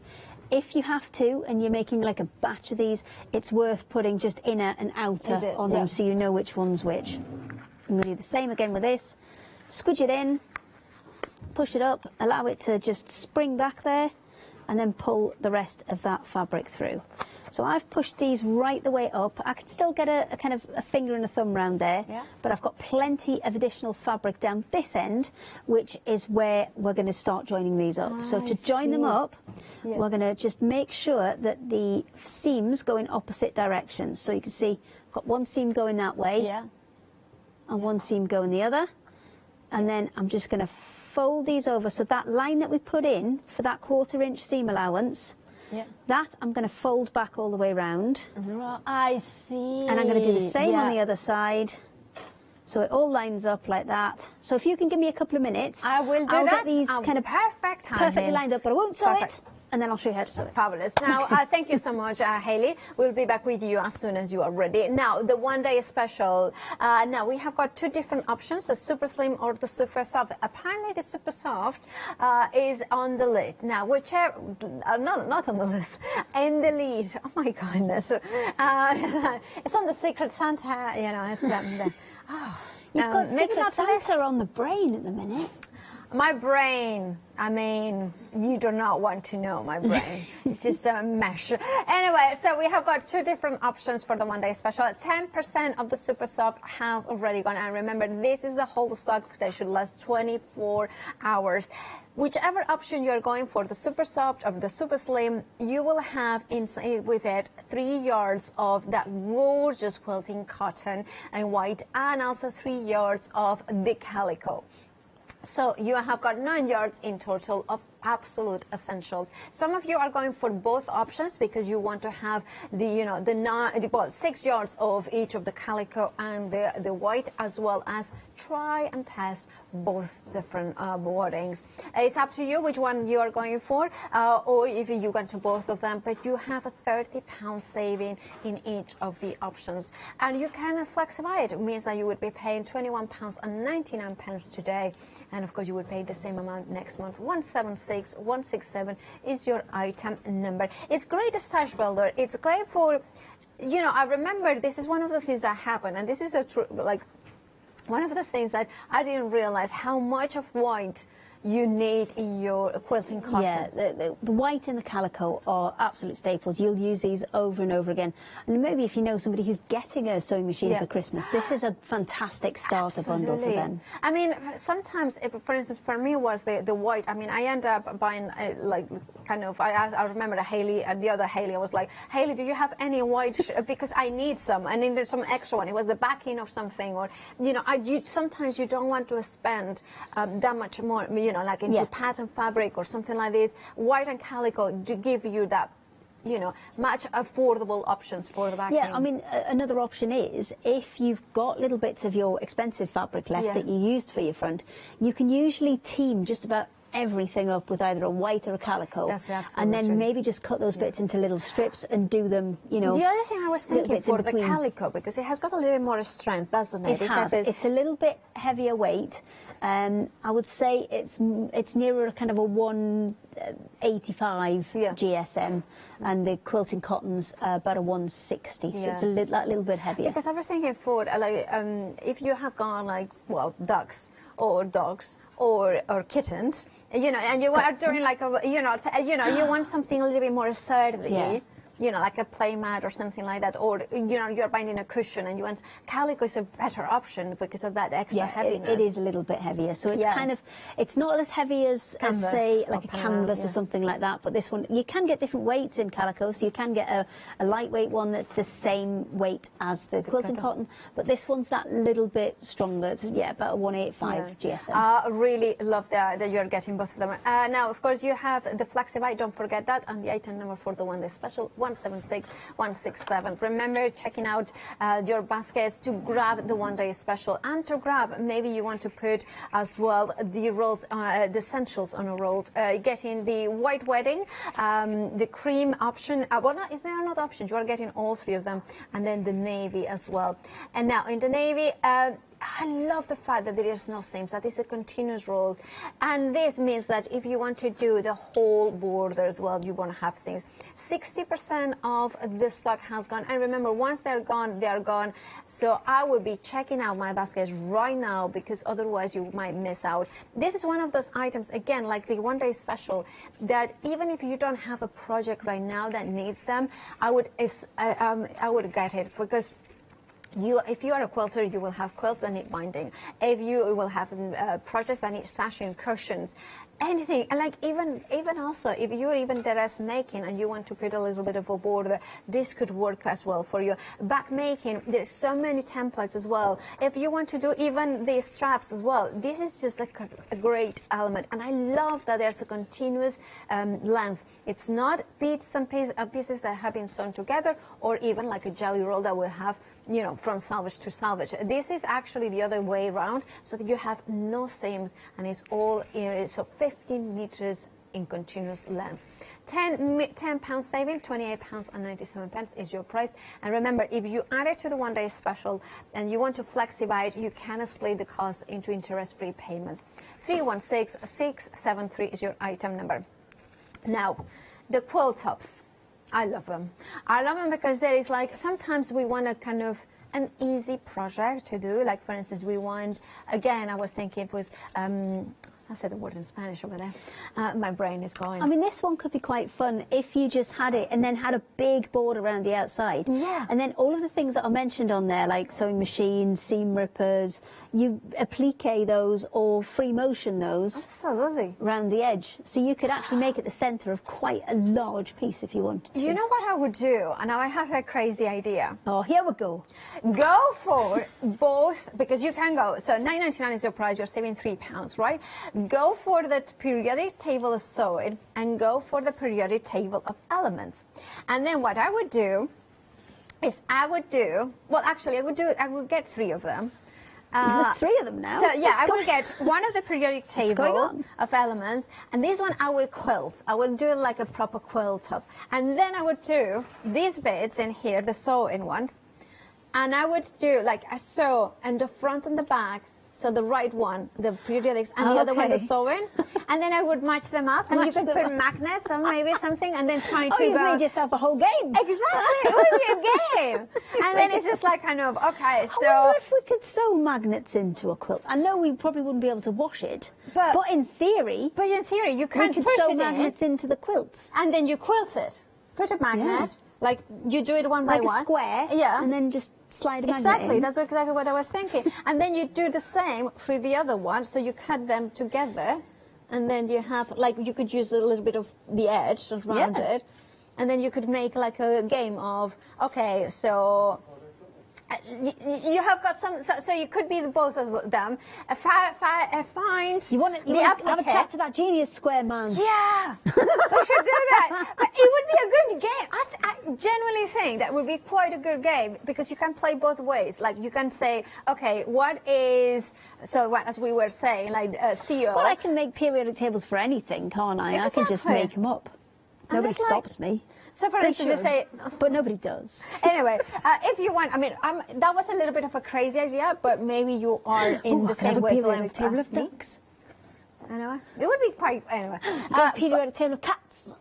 If you have to, and you're making like a batch of these, it's worth putting just inner and outer on them so you know which one's which. I'm going to do the same again with this. Squidge it in, push it up, allow it to just spring back there, and then pull the rest of that fabric through. So I've pushed these right the way up. I can still get a kind of a finger and a thumb round there, but I've got plenty of additional fabric down this end, which is where we're going to start joining these up. So to join them up, we're going to just make sure that the seams go in opposite directions. So you can see I've got one seam going that way, and one seam going the other. And then I'm just going to fold these over. So that line that we put in for that 1/4 inch seam allowance, that I'm going to fold back all the way around. I see. And I'm going to do the same on the other side. So it all lines up like that. So if you can give me a couple of minutes, I will do I'll that. get these kind of perfectly lined up, but I won't sew it. And then I'll show you how to sew it. Fabulous. Now, thank you so much, Hayley. We'll be back with you as soon as you are ready. Now, the one-day special. Now, we have got two different options, the super slim or the super soft. Apparently, the super soft is on the lid. Now, whichever, no, not on the list, in the lead. Oh, my goodness. It's on the Secret Santa, you know. It's, You've got maybe Secret not the list. Santa on the brain at the minute. My brain, I mean, you do not want to know my brain. It's just a mesh. Anyway, so we have got two different options for the one-day special. 10% of the super soft has already gone. And remember, this is the whole stock that should last 24 hours. Whichever option you're going for, the super soft or the super slim, you will have inside with it 3 yards of that gorgeous quilting cotton and white, and also 3 yards of the calico. So you have got 9 yards in total of absolute essentials. Some of you are going for both options because you want to have the, you know, the 6 yards of each of the calico and the white, as well as try and test both different wordings. It's up to you which one you are going for, or if you go to both of them, but you have a £30 saving in each of the options. And you can flexify it. It means that you would be paying £21.99 today, and of course you would pay the same amount next month. 167 is your item number. It's great stash builder. It's great for, you know, I remember this is one of the things that happened, and this is a true, like, one of those things that I didn't realize how much of white you need in your quilting cotton. Yeah, the white and the calico are absolute staples. You'll use these over and over again. And maybe if you know somebody who's getting a sewing machine for Christmas, this is a fantastic starter bundle for them. I mean, sometimes, for instance, for me was the white. I mean, I end up buying like kind of. I remember Haley and the other Haley. I was like, Haley, do you have any white? Because I need some. I needed some extra one. It was the backing of something, or sometimes you don't want to spend that much more. Like into pattern fabric or something like this. White and calico to give you that. Much affordable options for the backing. Yeah, I mean, another option is if you've got little bits of your expensive fabric left that you used for your front, you can usually team just about everything up with either a white or a calico. That's absolutely and then true. maybe just cut those bits into little strips and do them, The other thing I was thinking for the calico, because it has got a little bit more strength, doesn't it? It has. It's a little bit heavier weight. I would say it's nearer kind of a 185 GSM, and the quilting cotton's about a 160, so it's that little bit heavier. Because I was thinking for if you have gone ducks or dogs or kittens, and you are doing like you want something a little bit more sturdy. Yeah. Like a play mat or something like that, or you're binding a cushion and you want calico is a better option because of that extra heaviness. It is a little bit heavier, so it's kind of, it's not as heavy as say like a canvas or something like that, but this one, you can get different weights in calico, so you can get a lightweight one that's the same weight as the quilting cotton, but this one's that little bit stronger. It's, about a 185 GSM. I really love that you're getting both of them. Now, of course, you have the Flexivite, don't forget that, and the item number for the one, the special 176167. Remember checking out your baskets to grab the one day special, and to grab, maybe you want to put as well the rolls, the essentials on a roll, getting the white wedding, the cream option. Is there not options? You are getting all three of them, and then the navy as well. And now in the navy, I love the fact that there is no seams, that it's a continuous roll. And this means that if you want to do the whole border as well, you won't have seams. 60% of the stock has gone. And remember, once they're gone, they're gone. So I would be checking out my baskets right now, because otherwise you might miss out. This is one of those items, again, like the one day special, that even if you don't have a project right now that needs them, I would get it, because if you are a quilter, you will have quilts that need binding. If you will have projects that need sashing, cushions, anything. And like even also, if you're even dressmaking and you want to put a little bit of a border, this could work as well for you. Back making, there's so many templates as well. If you want to do even the straps as well, this is just a great element. And I love that there's a continuous length. It's not bits and pieces that have been sewn together, or even like a jelly roll that will have, from salvage to salvage. This is actually the other way around, so that you have no seams, and it's all, so 15 meters in continuous length. £10 saving, £28.97 is your price. And remember, if you add it to the one day special and you want to flexify it, you can split the cost into interest-free payments. 316673 is your item number. Now, the quilt tops. I love them. I love them because there is sometimes we want a kind of an easy project to do. Like, for instance, we want, again, I was thinking it was, I said the word in Spanish over there. My brain is going. I mean, this one could be quite fun if you just had it and then had a big board around the outside. Yeah. And then all of the things that are mentioned on there, like sewing machines, seam rippers, you applique those or free motion those. Absolutely. Around the edge. So you could actually make it the centre of quite a large piece if you wanted to. You know what I would do? And now I have a crazy idea. Oh, here we go. Go for both, because you can go. So £9.99 is your price. You're saving £3, right? Go for the periodic table of sewing and go for the periodic table of elements. And then what I would do is I would get three of them. There's three of them now. So yeah, I will get one of the periodic table of elements, and this one I will quilt. I will do it like a proper quilt top. And then I would do these bits in here, the sewing ones, and I would do like a sew and the front and the back So the right one, the periodics, and the other one, the sewing. And then I would match them up, and you could put magnets or maybe something, and then try to you've go. made yourself a whole game. Exactly, it would be a game. And then it's just like kind of, okay, so. I wonder if we could sew magnets into a quilt. I know we probably wouldn't be able to wash it, but in theory. But in theory, you can could put sew it magnets into the quilts. And then you quilt it. Put a magnet, like you do it one by one. Like a square, yeah. and then just slide a magnet Exactly, in. that's exactly what I was thinking. And then you do the same for the other one, so you cut them together, and then you have, like, you could use a little bit of the edge around it, and then you could make like a game of, okay, so you have got some, so you could be the both of them. Find you want to have a chat to that genius square man. Yeah, we should do that. But it would be a good game. I genuinely think that would be quite a good game because you can play both ways. Like you can say, okay, what is, so what, as we were saying, like CEO. Well, I can make periodic tables for anything, can't I? Exactly. I can just make them up. And Nobody it's like- stops me. So for They instance, you should, say, but nobody does. Anyway, if you want, I mean, that was a little bit of a crazy idea, but maybe you are in the same wavelength table as of me. ducks. Anyway, it would be quite, anyway. A periodic table of cats.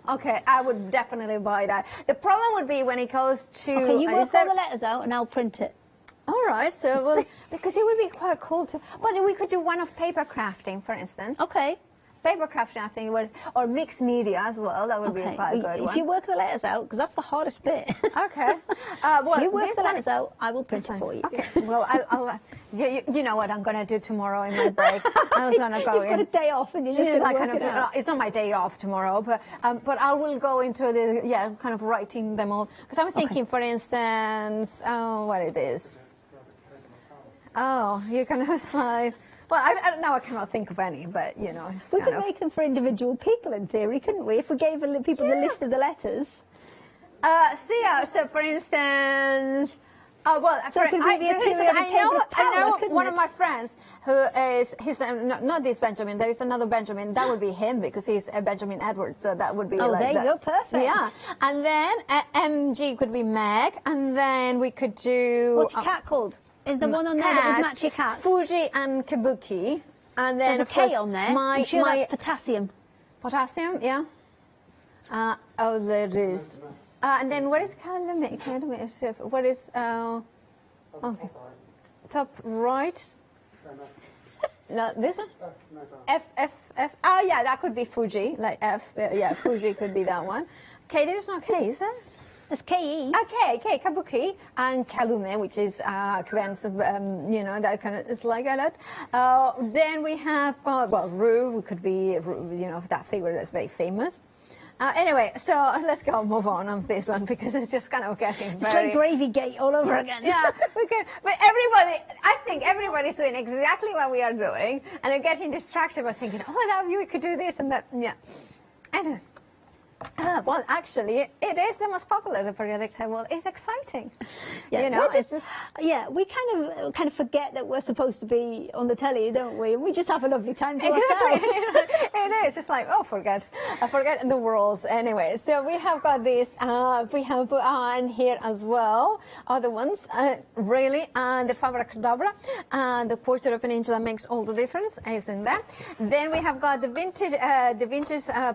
Okay, I would definitely buy that. The problem would be when it goes to... Okay, you work all the letters out and I'll print it. All right, so, well, because it would be quite cool to... But we could do one of paper crafting, for instance. Okay. Paper crafting, I think, would, or mixed media as well. That would be quite a good one. If you work the letters out, because that's the hardest bit. Okay. Well, if you work this the one- letters out, I will print it for you. Okay. Well, I'll you know what I'm going to do tomorrow in my break. I was going to go You've got a day off and you're just going to work it out. It's not my day off tomorrow, but I will go into the kind of writing them all because I'm thinking, for instance, what it is. Oh, you can have like. Well, I now I cannot think of any, but you know, it's We kind could of. make them for individual people in theory, couldn't we? If we gave people the list of the letters. So for instance. Oh, well, So it could be a periodic table of power, I know couldn't one it? of my friends who is, he's not this Benjamin, there is another Benjamin, that would be him because he's Benjamin Edwards, so that would be Oh, like there you that. go, perfect. Yeah, and then MG could be Meg, and then we could do... What's your cat called? Is the one on there that would match your cat? Fuji and Kabuki, and then There's a of course, K on there. I'm sure that's potassium. Potassium, yeah. Oh, there is. And then what is Calumet? What is... okay. Top right. No, this one? F. Oh, yeah, that could be Fuji. Like F. Yeah, Fuji could be that one. Okay, there's no K, is there? There's KE. Okay, Kabuki and Calumet, which is Quen's, you know, that kind of, it's like that. Then we have got, well, Rue, could be, you know, that figure that's very famous. Anyway, so let's move on this one because it's just kind of getting very... It's like Gravy Gate all over again. Yeah, we could, but everybody, I think everybody's doing exactly what we are doing and they're getting distracted by thinking, oh, now we could do this and that, yeah. Anyway. Well, actually, it is the most popular, the periodic table. It's exciting. Yeah, you know, we kind of forget that we're supposed to be on the telly, don't we? And we just have a lovely time to Exactly. ourselves. It is. It's like, oh, forget the rules. Anyway, so we have got this. We have on here as well other ones, really, and the Fabra Cadabra and the Portrait of an Angel that makes all the difference is in there. Then we have got the vintage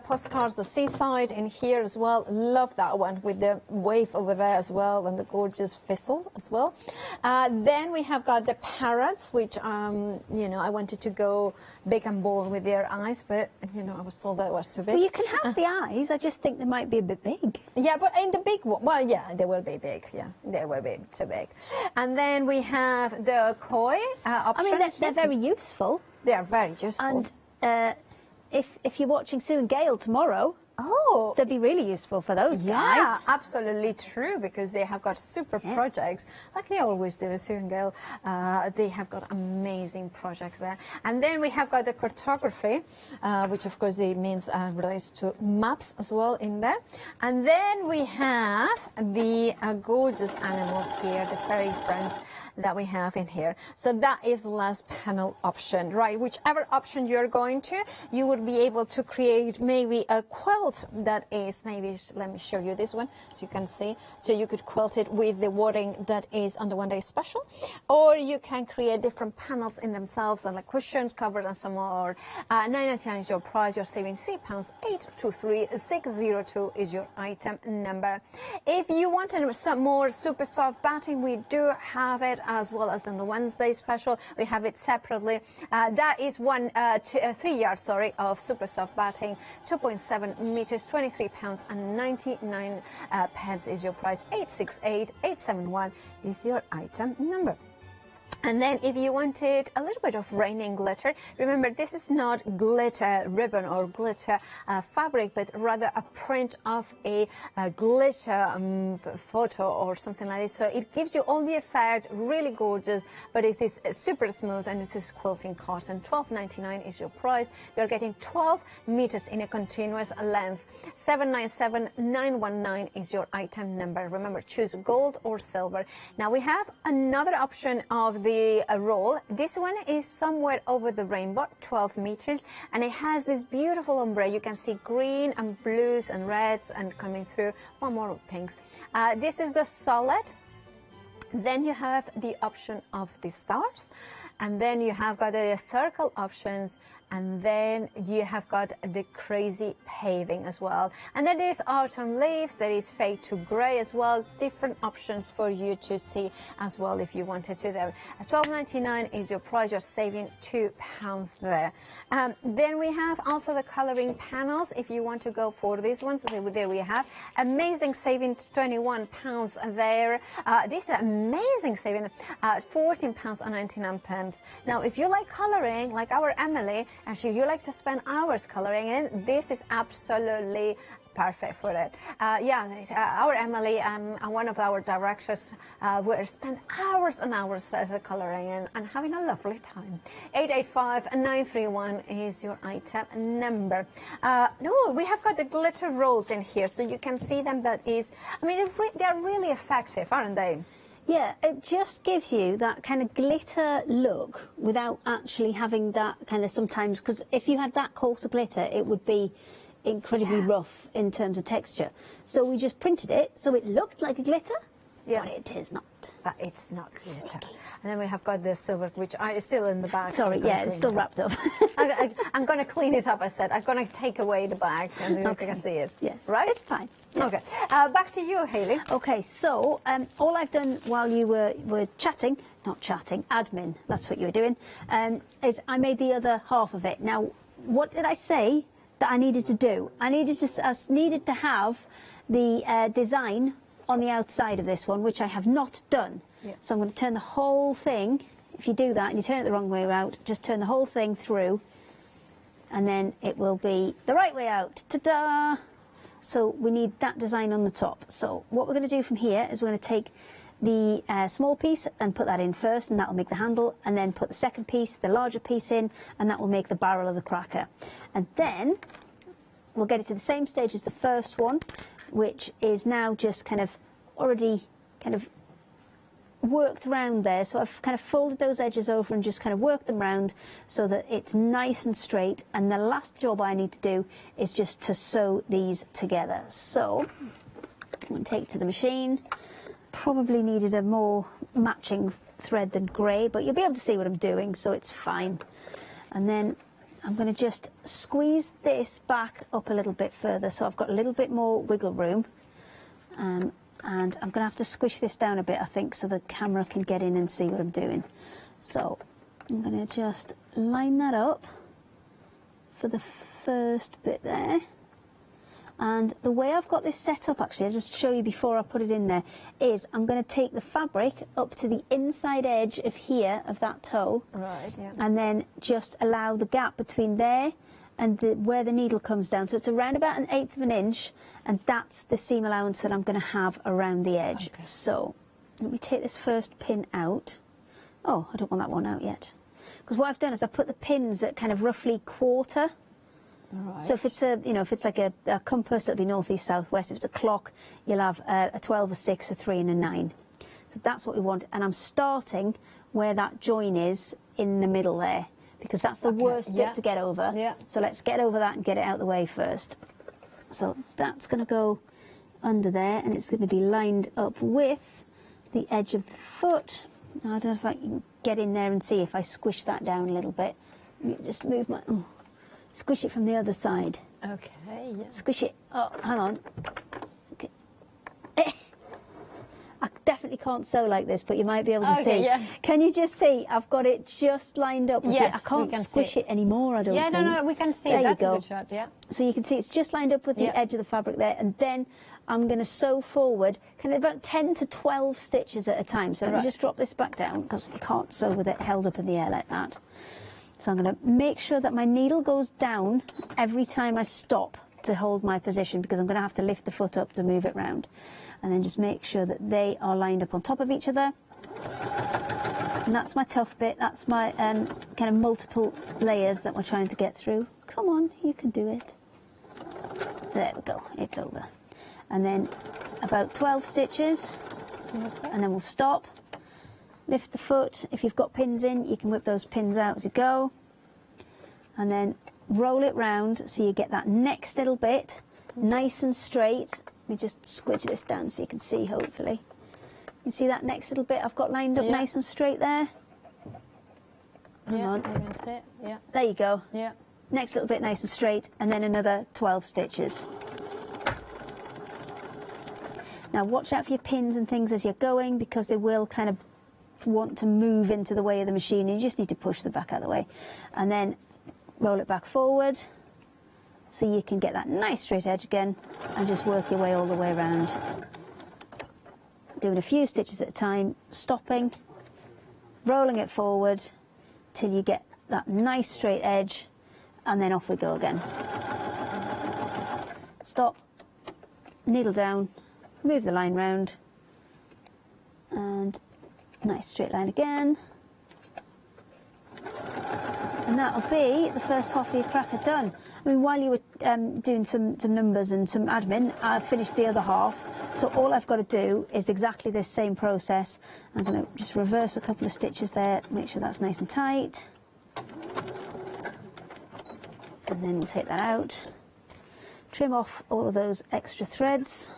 postcards, the seaside in here as well. Love that one with the wave over there as well and the gorgeous thistle as well. Then we have got the parrots, which you know, I wanted to go big and bold with their eyes, but you know, I was told that was too big. Well, you can have the eyes. I just think they might be a bit big. Yeah, but in the big one, well, yeah, they will be big. Yeah, they will be too big. And then we have the koi option. I mean, they're very useful. They are very useful. And if you're watching Sue and Gail tomorrow, they'd be really useful for those guys. Yeah, absolutely true, because they have got super projects, like they always do, Sue and Gail. They have got amazing projects there. And then we have got the cartography, which of course means relates to maps as well in there. And then we have the gorgeous animals here, the fairy friends. that we have in here. So that is the last panel option, right? Whichever option you're going to, you would be able to create maybe a quilt that is maybe, let me show you this one so you can see. So you could quilt it with the wording that is on the one day special, or you can create different panels in themselves and like cushions, covers and some more. £9.99 is your price. You're saving £3. 823602 is your item number. If you wanted some more super soft batting, we do have it, as well as on the Wednesday special. We have it separately. That is 3 yards, sorry, of super soft batting, 2.7 meters, £23.99 is your price. 868871 is your item number. And then if you wanted a little bit of raining glitter, remember this is not glitter ribbon or glitter fabric, but rather a print of a glitter photo or something like this. So it gives you all the effect, really gorgeous, but it is super smooth and it is quilting cotton. $12.99 is your price. You're getting 12 meters in a continuous length. 797919 is your item number. Remember, choose gold or silver. Now we have another option of the roll. This one is somewhere over the rainbow, 12 meters, and it has this beautiful ombre. You can see green and blues and reds and coming through, one more pinks. This is the solid. Then you have the option of the stars, and then you have got the circle options, and then you have got the crazy paving as well. And then there's autumn leaves, there is fade to grey as well. Different options for you to see as well if you wanted to there. $12.99 is your price. You're saving £2 there. Then we have also the colouring panels. If you want to go for these ones, there we have amazing saving, £21 there. This is amazing saving, £14.99. Now, if you like colouring, like our Emily, and you like to spend hours colouring in, this is absolutely perfect for it. Our Emily and one of our directors will spend hours and hours colouring in and having a lovely time. 885931 is your item number. No, we have got the glitter rolls in here, so you can see them. That is, I mean, they're really effective, aren't they? Yeah, it just gives you that kind of glitter look without actually having that kind of sometimes, because if you had that coarser glitter, it would be incredibly rough in terms of texture. So we just printed it so it looked like a glitter, but it is not. But it's not glitter. And then we have got the silver, which is still in the bag. Sorry, yeah, it's still wrapped up. I'm going to clean it up, I said. I'm going to take away the bag and you can see it. Yes. Right? It's fine. Yeah. Okay. Back to you, Hayley. Okay, so all I've done while you were chatting, not chatting, admin, that's what you were doing, is I made the other half of it. Now, what did I say that I needed to do? I needed to have the design on the outside of this one, which I have not done. Yeah. So I'm going to turn the whole thing, if you do that and you turn it the wrong way out, just turn the whole thing through and then it will be the right way out. Ta-da! So we need that design on the top. So what we're going to do from here is we're going to take the small piece and put that in first, and that will make the handle, and then put the second piece, the larger piece in, and that will make the barrel of the cracker. And then we'll get it to the same stage as the first one, which is now just kind of already kind of worked around there. So I've kind of folded those edges over and just kind of worked them round so that it's nice and straight. And the last job I need to do is just to sew these together. So I'm going to take it to the machine. Probably needed a more matching thread than grey, but you'll be able to see what I'm doing, so it's fine. And then I'm going to just squeeze this back up a little bit further, so I've got a little bit more wiggle room. And I'm going to have to squish this down a bit, I think, so the camera can get in and see what I'm doing. So I'm going to just line that up for the first bit there. And the way I've got this set up, actually, I'll just show you before I put it in there, is I'm going to take the fabric up to the inside edge of here, of that toe. Right, yeah. And then just allow the gap between there and where the needle comes down. So it's around about 1/8 of an inch, and that's the seam allowance that I'm going to have around the edge. Okay. So let me take this first pin out. Oh, I don't want that one out yet. Because what I've done is I put the pins at kind of roughly quarter. Right. So if it's if it's like a compass, it'll be north, east, south, west. If it's a clock, you'll have a 12, a 6, a 3 and a 9. So that's what we want. And I'm starting where that join is in the middle there, because that's the worst bit to get over. Yeah. So let's get over that and get it out of the way first. So that's going to go under there, and it's going to be lined up with the edge of the foot. Now, I don't know if I can get in there and see if I squish that down a little bit. Let me just move my... squish it from the other side. Okay, yeah. Squish it. Oh, hang on. Okay. I definitely can't sew like this, but you might be able to see. Yeah. Can you just see? I've got it just lined up with Yes, it. I can't we can squish see. it anymore, I don't think. No, we can see. There That's you go. a good shot, yeah. So you can see it's just lined up with the edge of the fabric there, and then I'm going to sew forward kind of about 10 to 12 stitches at a time. So let me just drop this back down, because you can't sew with it held up in the air like that. So I'm going to make sure that my needle goes down every time I stop to hold my position, because I'm going to have to lift the foot up to move it round. And then just make sure that they are lined up on top of each other. And that's my tough bit. That's my kind of multiple layers that we're trying to get through. Come on, you can do it. There we go, it's over. And then about 12 stitches, and then we'll stop. Lift the foot. If you've got pins in, you can whip those pins out as you go. And then roll it round so you get that next little bit nice and straight. Let me just squidge this down so you can see, hopefully. You see that next little bit I've got lined up nice and straight there? Hang on. You can see it. Yeah. There you go. Yeah. Next little bit nice and straight, and then another 12 stitches. Now watch out for your pins and things as you're going, because they will kind of want to move into the way of the machine, and you just need to push them back out of the way. And then roll it back forward so you can get that nice straight edge again, and just work your way all the way around. Doing a few stitches at a time, stopping, rolling it forward till you get that nice straight edge, and then off we go again. Stop, needle down, move the line round, and nice straight line again. And that'll be the first half of your cracker done. I mean, while you were doing some numbers and some admin, I've finished the other half. So all I've got to do is exactly this same process. I'm going to just reverse a couple of stitches there, make sure that's nice and tight. And then we'll take that out. Trim off all of those extra threads.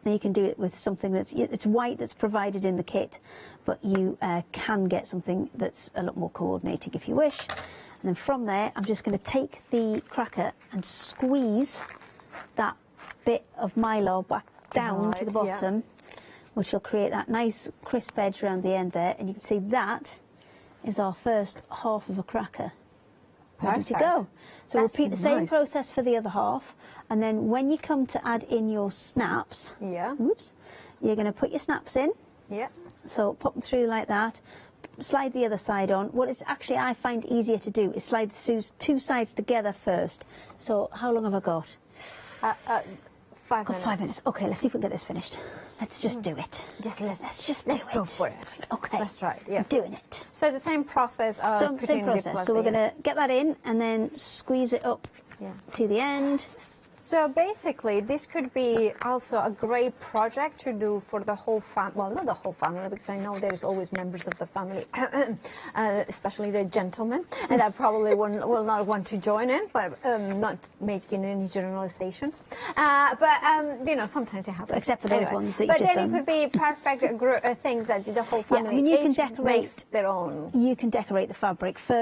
Now you can do it with something it's white that's provided in the kit, but you can get something that's a lot more coordinating if you wish. And then from there, I'm just going to take the cracker and squeeze that bit of mylar back down to the bottom, which will create that nice crisp edge around the end there. And you can see that is our first half of a cracker. Ready to go. So repeat the same process for the other half, and then when you come to add in your snaps, whoops, you're going to put your snaps in. Yeah. So pop them through like that. Slide the other side on. What it's actually I find easier to do is slide the two sides together first. So how long have I got? 5 minutes. 5 minutes. Okay, let's see if we can get this finished. Let's just do it. Let's go for it. Okay. That's right. Yeah. I'm doing it. So the same process of Same putting process. So we're going to get that in and then squeeze it up to the end. So basically, this could be also a great project to do for the whole family. Well, not the whole family, because I know there's always members of the family, especially the gentlemen, and that probably will not want to join in, but not making any generalizations. But you know, sometimes it happens. Except for those ones that you've but just then done. it could be perfect things that the whole family I mean, you can decorate makes their own. You can decorate the fabric first.